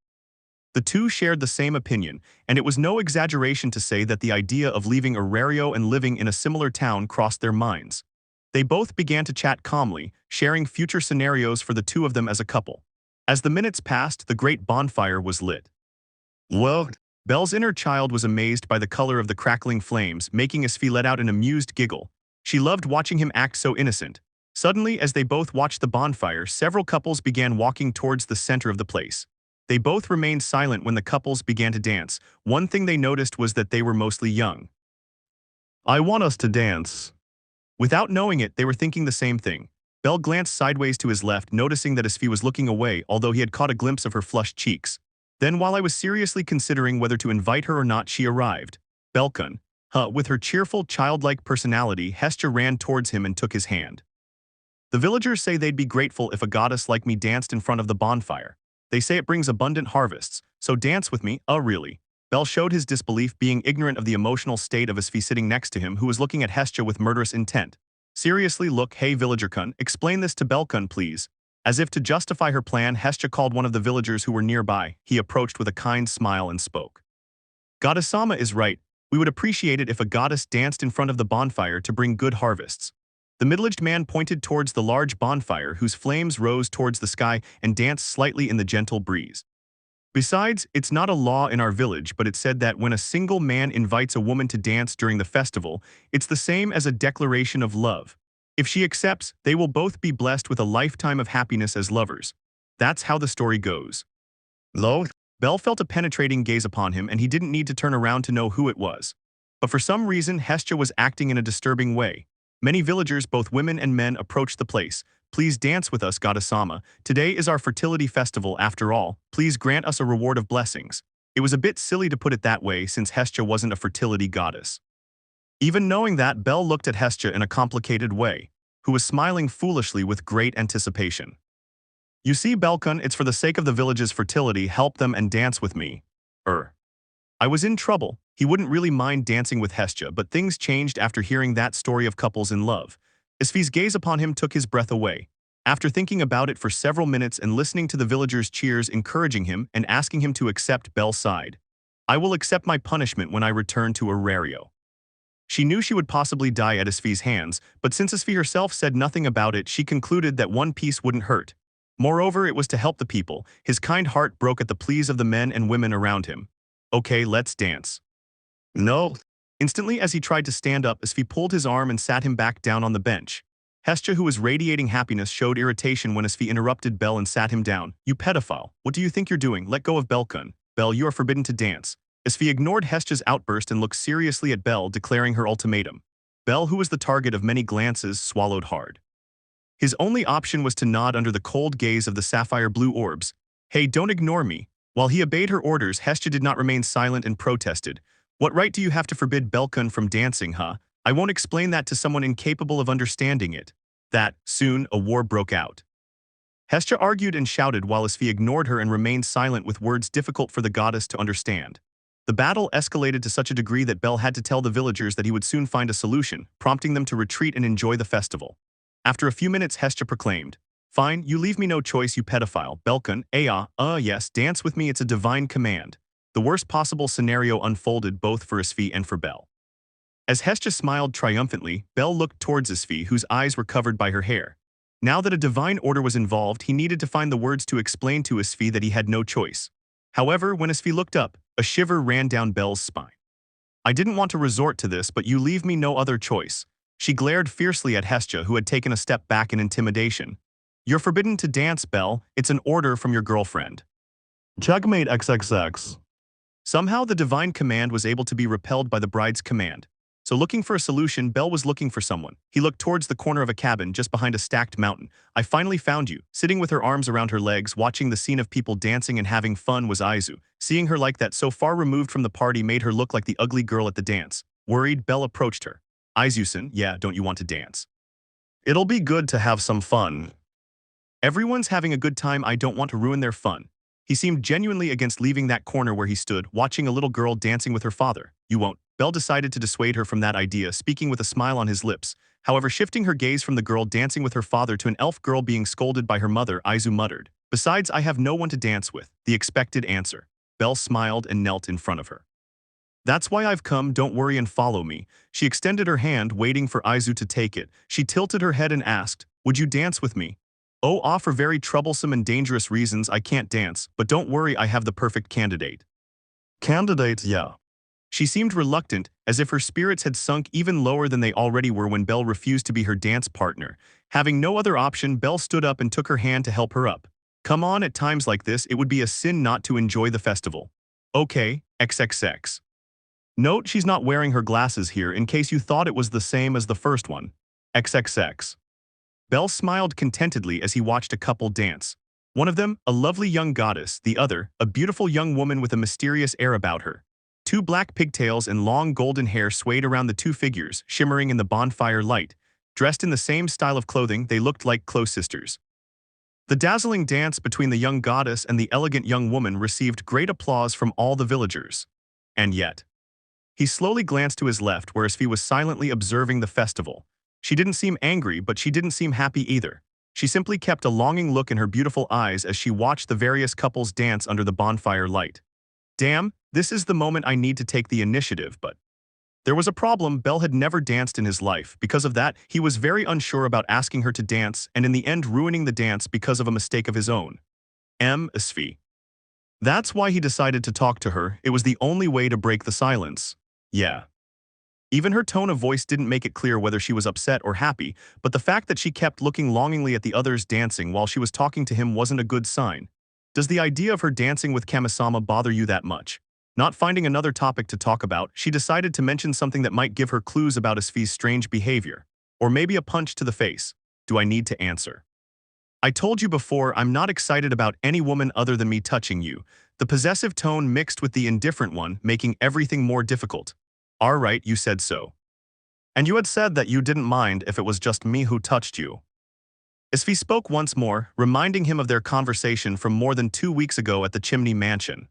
Speaker 1: The two shared the same opinion, and it was no exaggeration to say that the idea of leaving Aurario and living in a similar town crossed their minds. They both began to chat calmly, sharing future scenarios for the two of them as a couple. As the minutes passed, the great bonfire was lit. Well, Bell's inner child was amazed by the color of the crackling flames, making Asfi let out an amused giggle. She loved watching him act so innocent. Suddenly, as they both watched the bonfire, several couples began walking towards the center of the place. They both remained silent when the couples began to dance. One thing they noticed was that they were mostly young. I want us to dance. Without knowing it, they were thinking the same thing. Bell glanced sideways to his left, noticing that Asfi was looking away, although he had caught a glimpse of her flushed cheeks. Then, while I was seriously considering whether to invite her or not, she arrived. Belkun. With her cheerful, childlike personality, Hestia ran towards him and took his hand. The villagers say they'd be grateful if a goddess like me danced in front of the bonfire. They say it brings abundant harvests, so dance with me. Really? Bell showed his disbelief, being ignorant of the emotional state of Asfi sitting next to him, who was looking at Hestia with murderous intent. Seriously, look, hey villagerkun, explain this to Belkun, please. As if to justify her plan, Hestia called one of the villagers who were nearby. He approached with a kind smile and spoke. Goddess-sama is right. We would appreciate it if a goddess danced in front of the bonfire to bring good harvests. The middle-aged man pointed towards the large bonfire, whose flames rose towards the sky and danced slightly in the gentle breeze. Besides, it's not a law in our village, but it said that when a single man invites a woman to dance during the festival, it's the same as a declaration of love. If she accepts, they will both be blessed with a lifetime of happiness as lovers. That's how the story goes. Lo? Bell felt a penetrating gaze upon him, and he didn't need to turn around to know who it was. But for some reason, Hestia was acting in a disturbing way. Many villagers, both women and men, approached the place. Please dance with us, Goddess-sama. Today is our fertility festival after all. Please grant us a reward of blessings. It was a bit silly to put it that way since Hestia wasn't a fertility goddess. Even knowing that, Bell looked at Hestia in a complicated way, who was smiling foolishly with great anticipation. You see, Belkun, it's for the sake of the village's fertility, help them and dance with me. I was in trouble. He wouldn't really mind dancing with Hestia, but things changed after hearing that story of couples in love. Asfi's gaze upon him took his breath away. After thinking about it for several minutes and listening to the villagers' cheers encouraging him and asking him to accept, Bell sighed. I will accept my punishment when I return to Arario. She knew she would possibly die at Asfi's hands, but since Asfi herself said nothing about it, she concluded that one piece wouldn't hurt. Moreover, it was to help the people. His kind heart broke at the pleas of the men and women around him. Okay, let's dance. No. Instantly, as he tried to stand up, Asfi pulled his arm and sat him back down on the bench. Hestia, who was radiating happiness, showed irritation when Asfi interrupted Bell and sat him down. You pedophile. What do you think you're doing? Let go of Bellcun. Bell, you are forbidden to dance. Asfi ignored Hestia's outburst and looked seriously at Bell, declaring her ultimatum. Bell, who was the target of many glances, swallowed hard. His only option was to nod under the cold gaze of the sapphire-blue orbs. Hey, don't ignore me. While he obeyed her orders, Hestia did not remain silent and protested. What right do you have to forbid Bellcun from dancing, huh? I won't explain that to someone incapable of understanding it. Soon, a war broke out. Hestia argued and shouted while Asfi ignored her and remained silent with words difficult for the goddess to understand. The battle escalated to such a degree that Bell had to tell the villagers that he would soon find a solution, prompting them to retreat and enjoy the festival. After a few minutes, Hestia proclaimed, Fine, you leave me no choice, you pedophile. Bellcun, yes, dance with me, it's a divine command. The worst possible scenario unfolded both for Asfi and for Bell. As Hestia smiled triumphantly, Bell looked towards Asfi, whose eyes were covered by her hair. Now that a divine order was involved, he needed to find the words to explain to Asfi that he had no choice. However, when Asfi looked up, a shiver ran down Bell's spine. I didn't want to resort to this, but you leave me no other choice. She glared fiercely at Hestia, who had taken a step back in intimidation. You're forbidden to dance, Bell. It's an order from your girlfriend. Checkmate XXX. Somehow the divine command was able to be repelled by the bride's command. So looking for a solution, Bell was looking for someone. He looked towards the corner of a cabin just behind a stacked mountain. I finally found you. Sitting with her arms around her legs, watching the scene of people dancing and having fun was Aizu. Seeing her like that so far removed from the party made her look like the ugly girl at the dance. Worried, Bell approached her. Aizu-san, yeah, don't you want to dance? It'll be good to have some fun. Everyone's having a good time, I don't want to ruin their fun. He seemed genuinely against leaving that corner where he stood, watching a little girl dancing with her father. You won't. Bell decided to dissuade her from that idea, speaking with a smile on his lips. However, shifting her gaze from the girl dancing with her father to an elf girl being scolded by her mother, Aizu muttered. Besides, I have no one to dance with. The expected answer. Bell smiled and knelt in front of her. That's why I've come, don't worry and follow me. She extended her hand, waiting for Aizu to take it. She tilted her head and asked, would you dance with me? Oh, for very troublesome and dangerous reasons I can't dance, but don't worry, I have the perfect candidate. Candidate, yeah. She seemed reluctant, as if her spirits had sunk even lower than they already were when Bell refused to be her dance partner. Having no other option, Bell stood up and took her hand to help her up. Come on, at times like this, it would be a sin not to enjoy the festival. Okay, XXX. Note she's not wearing her glasses here in case you thought it was the same as the first one. XXX. Bell smiled contentedly as he watched a couple dance. One of them, a lovely young goddess, the other, a beautiful young woman with a mysterious air about her. Two black pigtails and long golden hair swayed around the two figures, shimmering in the bonfire light. Dressed in the same style of clothing, they looked like close sisters. The dazzling dance between the young goddess and the elegant young woman received great applause from all the villagers. And yet, he slowly glanced to his left where Asfi was silently observing the festival. She didn't seem angry, but she didn't seem happy either. She simply kept a longing look in her beautiful eyes as she watched the various couples dance under the bonfire light. Damn, this is the moment I need to take the initiative, but there was a problem. Bell had never danced in his life. Because of that, he was very unsure about asking her to dance and in the end ruining the dance because of a mistake of his own. Asfi. That's why he decided to talk to her. It was the only way to break the silence. Yeah. Even her tone of voice didn't make it clear whether she was upset or happy, but the fact that she kept looking longingly at the others dancing while she was talking to him wasn't a good sign. Does the idea of her dancing with Kamisama bother you that much? Not finding another topic to talk about, she decided to mention something that might give her clues about Asfi's strange behavior. Or maybe a punch to the face. Do I need to answer? I told you before, I'm not excited about any woman other than me touching you. The possessive tone mixed with the indifferent one, making everything more difficult. Alright, you said so. And you had said that you didn't mind if it was just me who touched you. Asfi spoke once more, reminding him of their conversation from more than 2 weeks ago at the Chimney Mansion.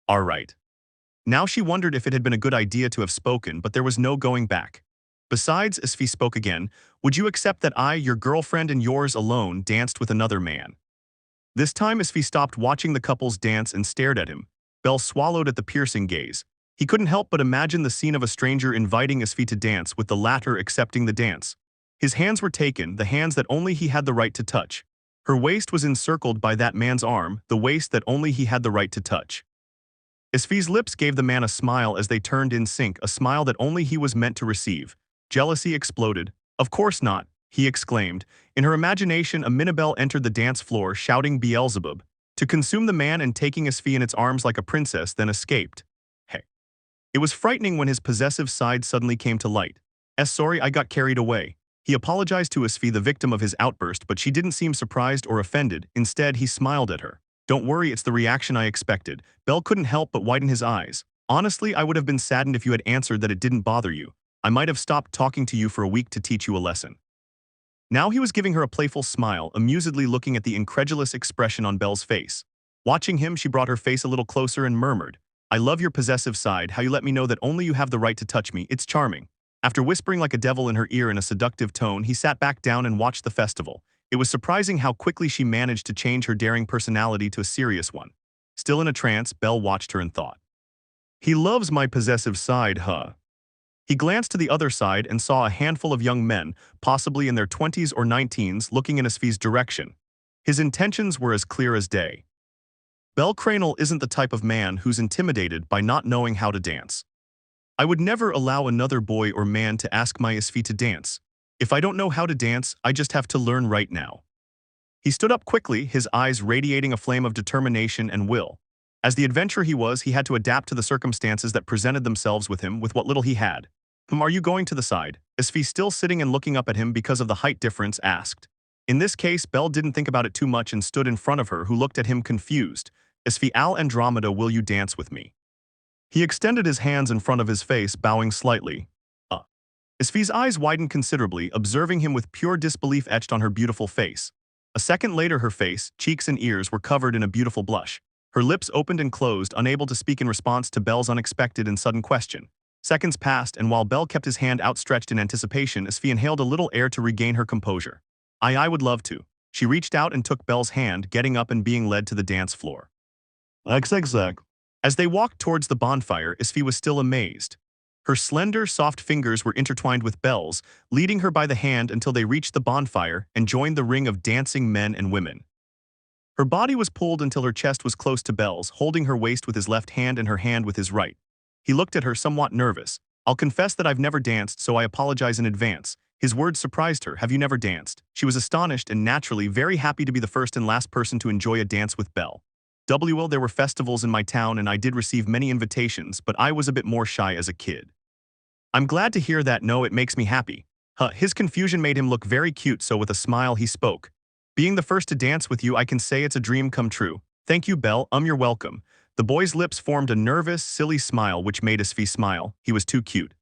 Speaker 1: Alright. Now she wondered if it had been a good idea to have spoken, but there was no going back. Besides, Asfi spoke again, would you accept that I, your girlfriend and yours alone, danced with another man? This time Asfi stopped watching the couples dance and stared at him. Bell swallowed at the piercing gaze. He couldn't help but imagine the scene of a stranger inviting Asfi to dance with the latter accepting the dance. His hands were taken, the hands that only he had the right to touch. Her waist was encircled by that man's arm, the waist that only he had the right to touch. Asfi's lips gave the man a smile as they turned in sync, a smile that only he was meant to receive. Jealousy exploded. Of course not, he exclaimed. In her imagination, a Minabelle entered the dance floor, shouting Beelzebub, to consume the man and taking Asfi in its arms like a princess, then escaped. Hey. It was frightening when his possessive side suddenly came to light. Sorry, I got carried away. He apologized to Asfi, the victim of his outburst, but she didn't seem surprised or offended. Instead, he smiled at her. Don't worry, it's the reaction I expected. Bell couldn't help but widen his eyes. Honestly, I would have been saddened if you had answered that it didn't bother you. I might have stopped talking to you for a week to teach you a lesson. Now he was giving her a playful smile, amusedly looking at the incredulous expression on Belle's face. Watching him, she brought her face a little closer and murmured, I love your possessive side, how you let me know that only you have the right to touch me, it's charming. After whispering like a devil in her ear in a seductive tone, he sat back down and watched the festival. It was surprising how quickly she managed to change her daring personality to a serious one. Still in a trance, Belle watched her and thought, he loves my possessive side, huh? He glanced to the other side and saw a handful of young men, possibly in their 20s or 19s, looking in Asfi's direction. His intentions were as clear as day. Bellcranel isn't the type of man who's intimidated by not knowing how to dance. I would never allow another boy or man to ask my Asfi to dance. If I don't know how to dance, I just have to learn right now. He stood up quickly, his eyes radiating a flame of determination and will. As the adventurer he was, he had to adapt to the circumstances that presented themselves with him with what little he had. Are you going to the side? Asfi, still sitting and looking up at him because of the height difference, asked. In this case, Bell didn't think about it too much and stood in front of her, who looked at him confused. Asfi Al Andromeda, will you dance with me? He extended his hands in front of his face, bowing slightly. Asfi's eyes widened considerably, observing him with pure disbelief etched on her beautiful face. A second later, her face, cheeks and ears were covered in a beautiful blush. Her lips opened and closed, unable to speak in response to Bell's unexpected and sudden question. Seconds passed, and while Bell kept his hand outstretched in anticipation, Asfi inhaled a little air to regain her composure. I would love to. She reached out and took Bell's hand, getting up and being led to the dance floor. Exact. As they walked towards the bonfire, Asfi was still amazed. Her slender, soft fingers were intertwined with Bell's, leading her by the hand until they reached the bonfire and joined the ring of dancing men and women. Her body was pulled until her chest was close to Bell's, holding her waist with his left hand and her hand with his right. He looked at her, somewhat nervous. I'll confess that I've never danced, so I apologize in advance. His words surprised her. Have you never danced? She was astonished and naturally very happy to be the first and last person to enjoy a dance with Bell. Well, there were festivals in my town and I did receive many invitations, but I was a bit more shy as a kid. I'm glad to hear that. No, it makes me happy. His confusion made him look very cute, so with a smile he spoke. Being the first to dance with you, I can say it's a dream come true. Thank you, Bell. You're welcome. The boy's lips formed a nervous, silly smile which made Asfi smile. He was too cute.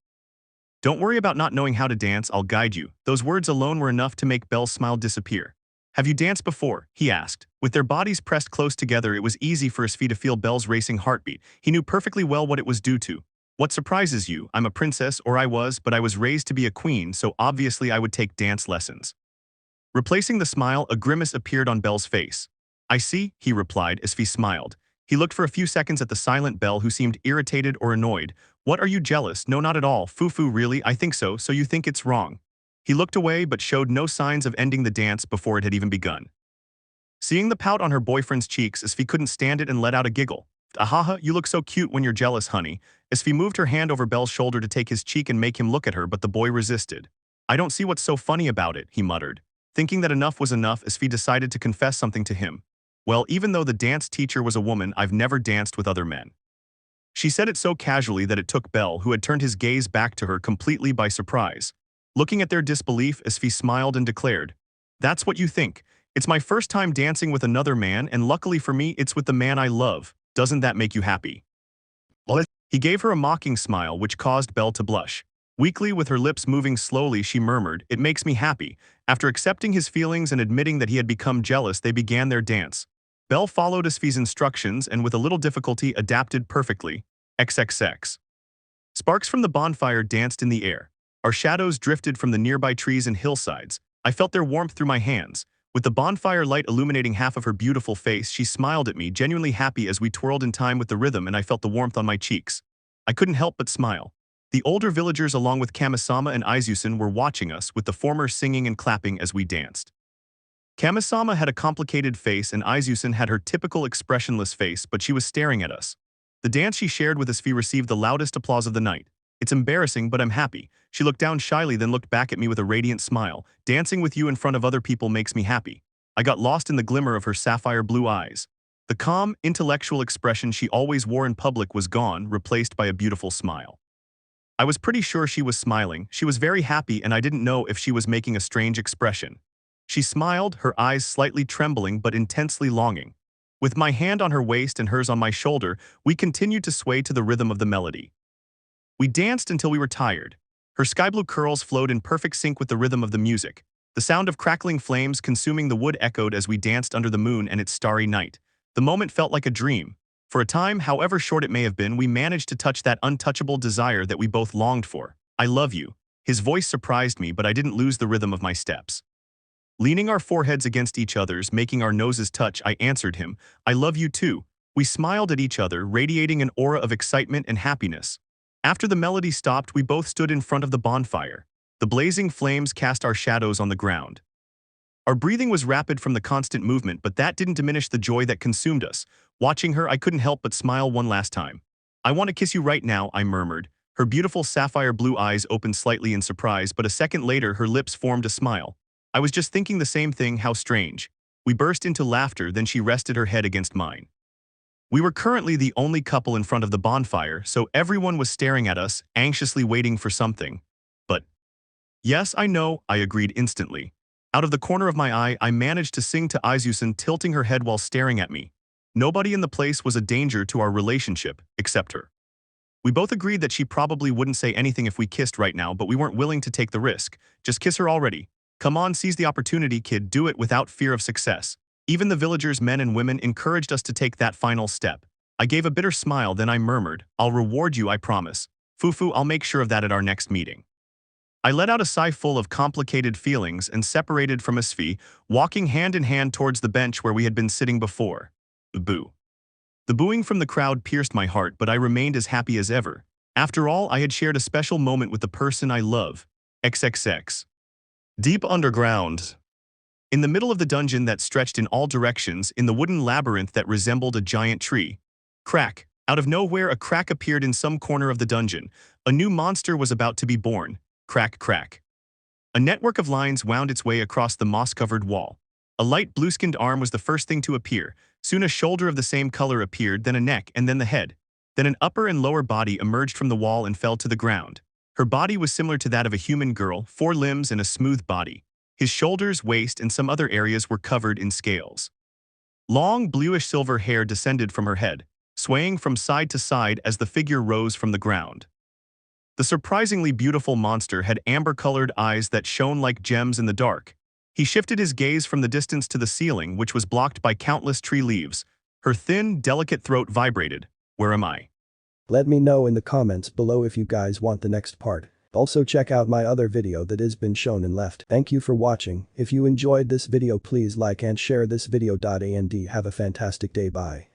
Speaker 1: Don't worry about not knowing how to dance, I'll guide you. Those words alone were enough to make Bell's smile disappear. Have you danced before? He asked. With their bodies pressed close together, it was easy for Asfi to feel Bell's racing heartbeat. He knew perfectly well what it was due to. What surprises you? I'm a princess, or I was, but I was raised to be a queen, so obviously I would take dance lessons. Replacing the smile, a grimace appeared on Bell's face. I see, he replied. Asfi smiled. He looked for a few seconds at the silent Bell, who seemed irritated or annoyed. What, are you jealous? No, not at all. Foo-foo, really? I think so you think it's wrong. He looked away but showed no signs of ending the dance before it had even begun. Seeing the pout on her boyfriend's cheeks, Asfi couldn't stand it and let out a giggle. Ahaha, you look so cute when you're jealous, honey. Asfi moved her hand over Bell's shoulder to take his cheek and make him look at her, but the boy resisted. I don't see what's so funny about it, he muttered. Thinking that enough was enough, Asfi decided to confess something to him. Well, even though the dance teacher was a woman, I've never danced with other men. She said it so casually that it took Bell, who had turned his gaze back to her, completely by surprise. Looking at their disbelief, Asfi smiled and declared, That's what you think. It's my first time dancing with another man, and luckily for me, it's with the man I love. Doesn't that make you happy? What? He gave her a mocking smile which caused Bell to blush. Weakly, with her lips moving slowly, she murmured, It makes me happy. After accepting his feelings and admitting that he had become jealous, they began their dance. Bell followed Asfi's instructions and with a little difficulty adapted perfectly. XXX. Sparks from the bonfire danced in the air. Our shadows drifted from the nearby trees and hillsides. I felt their warmth through my hands. With the bonfire light illuminating half of her beautiful face, she smiled at me, genuinely happy as we twirled in time with the rhythm, and I felt the warmth on my cheeks. I couldn't help but smile. The older villagers along with Kamisama and Izusen were watching us, with the former singing and clapping as we danced. Kamisama had a complicated face and Izusen had her typical expressionless face, but she was staring at us. The dance she shared with Asfi received the loudest applause of the night. It's embarrassing, but I'm happy. She looked down shyly, then looked back at me with a radiant smile. Dancing with you in front of other people makes me happy. I got lost in the glimmer of her sapphire blue eyes. The calm, intellectual expression she always wore in public was gone, replaced by a beautiful smile. I was pretty sure she was smiling. She was very happy, and I didn't know if she was making a strange expression. She smiled, her eyes slightly trembling but intensely longing. With my hand on her waist and hers on my shoulder, we continued to sway to the rhythm of the melody. We danced until we were tired. Her sky-blue curls flowed in perfect sync with the rhythm of the music. The sound of crackling flames consuming the wood echoed as we danced under the moon and its starry night. The moment felt like a dream. For a time, however short it may have been, we managed to touch that untouchable desire that we both longed for. I love you. His voice surprised me, but I didn't lose the rhythm of my steps. Leaning our foreheads against each other's, making our noses touch, I answered him, I love you too. We smiled at each other, radiating an aura of excitement and happiness. After the melody stopped, we both stood in front of the bonfire. The blazing flames cast our shadows on the ground. Our breathing was rapid from the constant movement, but that didn't diminish the joy that consumed us. Watching her, I couldn't help but smile one last time. I want to kiss you right now, I murmured. Her beautiful sapphire blue eyes opened slightly in surprise, but a second later her lips formed a smile. I was just thinking the same thing, how strange. We burst into laughter, then she rested her head against mine. We were currently the only couple in front of the bonfire, so everyone was staring at us, anxiously waiting for something. But, yes, I know, I agreed instantly. Out of the corner of my eye, I managed to sing to Izusen, tilting her head while staring at me. Nobody in the place was a danger to our relationship, except her. We both agreed that she probably wouldn't say anything if we kissed right now, but we weren't willing to take the risk. Just kiss her already. Come on, seize the opportunity, kid, do it without fear of success. Even the villagers, men and women, encouraged us to take that final step. I gave a bitter smile, then I murmured, I'll reward you, I promise. Fufu, I'll make sure of that at our next meeting. I let out a sigh full of complicated feelings and separated from Asfi, walking hand in hand towards the bench where we had been sitting before. Boo. The booing from the crowd pierced my heart, but I remained as happy as ever. After all, I had shared a special moment with the person I love. XXX. Deep underground. In the middle of the dungeon that stretched in all directions, in the wooden labyrinth that resembled a giant tree. Crack. Out of nowhere, a crack appeared in some corner of the dungeon. A new monster was about to be born. Crack, crack. A network of lines wound its way across the moss-covered wall. A light blue-skinned arm was the first thing to appear. Soon a shoulder of the same color appeared, then a neck, and then the head. Then an upper and lower body emerged from the wall and fell to the ground. Her body was similar to that of a human girl, 4 limbs and a smooth body. His shoulders, waist, and some other areas were covered in scales. Long, bluish-silver hair descended from her head, swaying from side to side as the figure rose from the ground. The surprisingly beautiful monster had amber-colored eyes that shone like gems in the dark. He shifted his gaze from the distance to the ceiling, which was blocked by countless tree leaves. Her thin, delicate throat vibrated. Where am I?
Speaker 2: Let me know in the comments below if you guys want the next part. Also check out my other video that has been shown and left. Thank you for watching. If you enjoyed this video, please like and share this video. And have a fantastic day. Bye.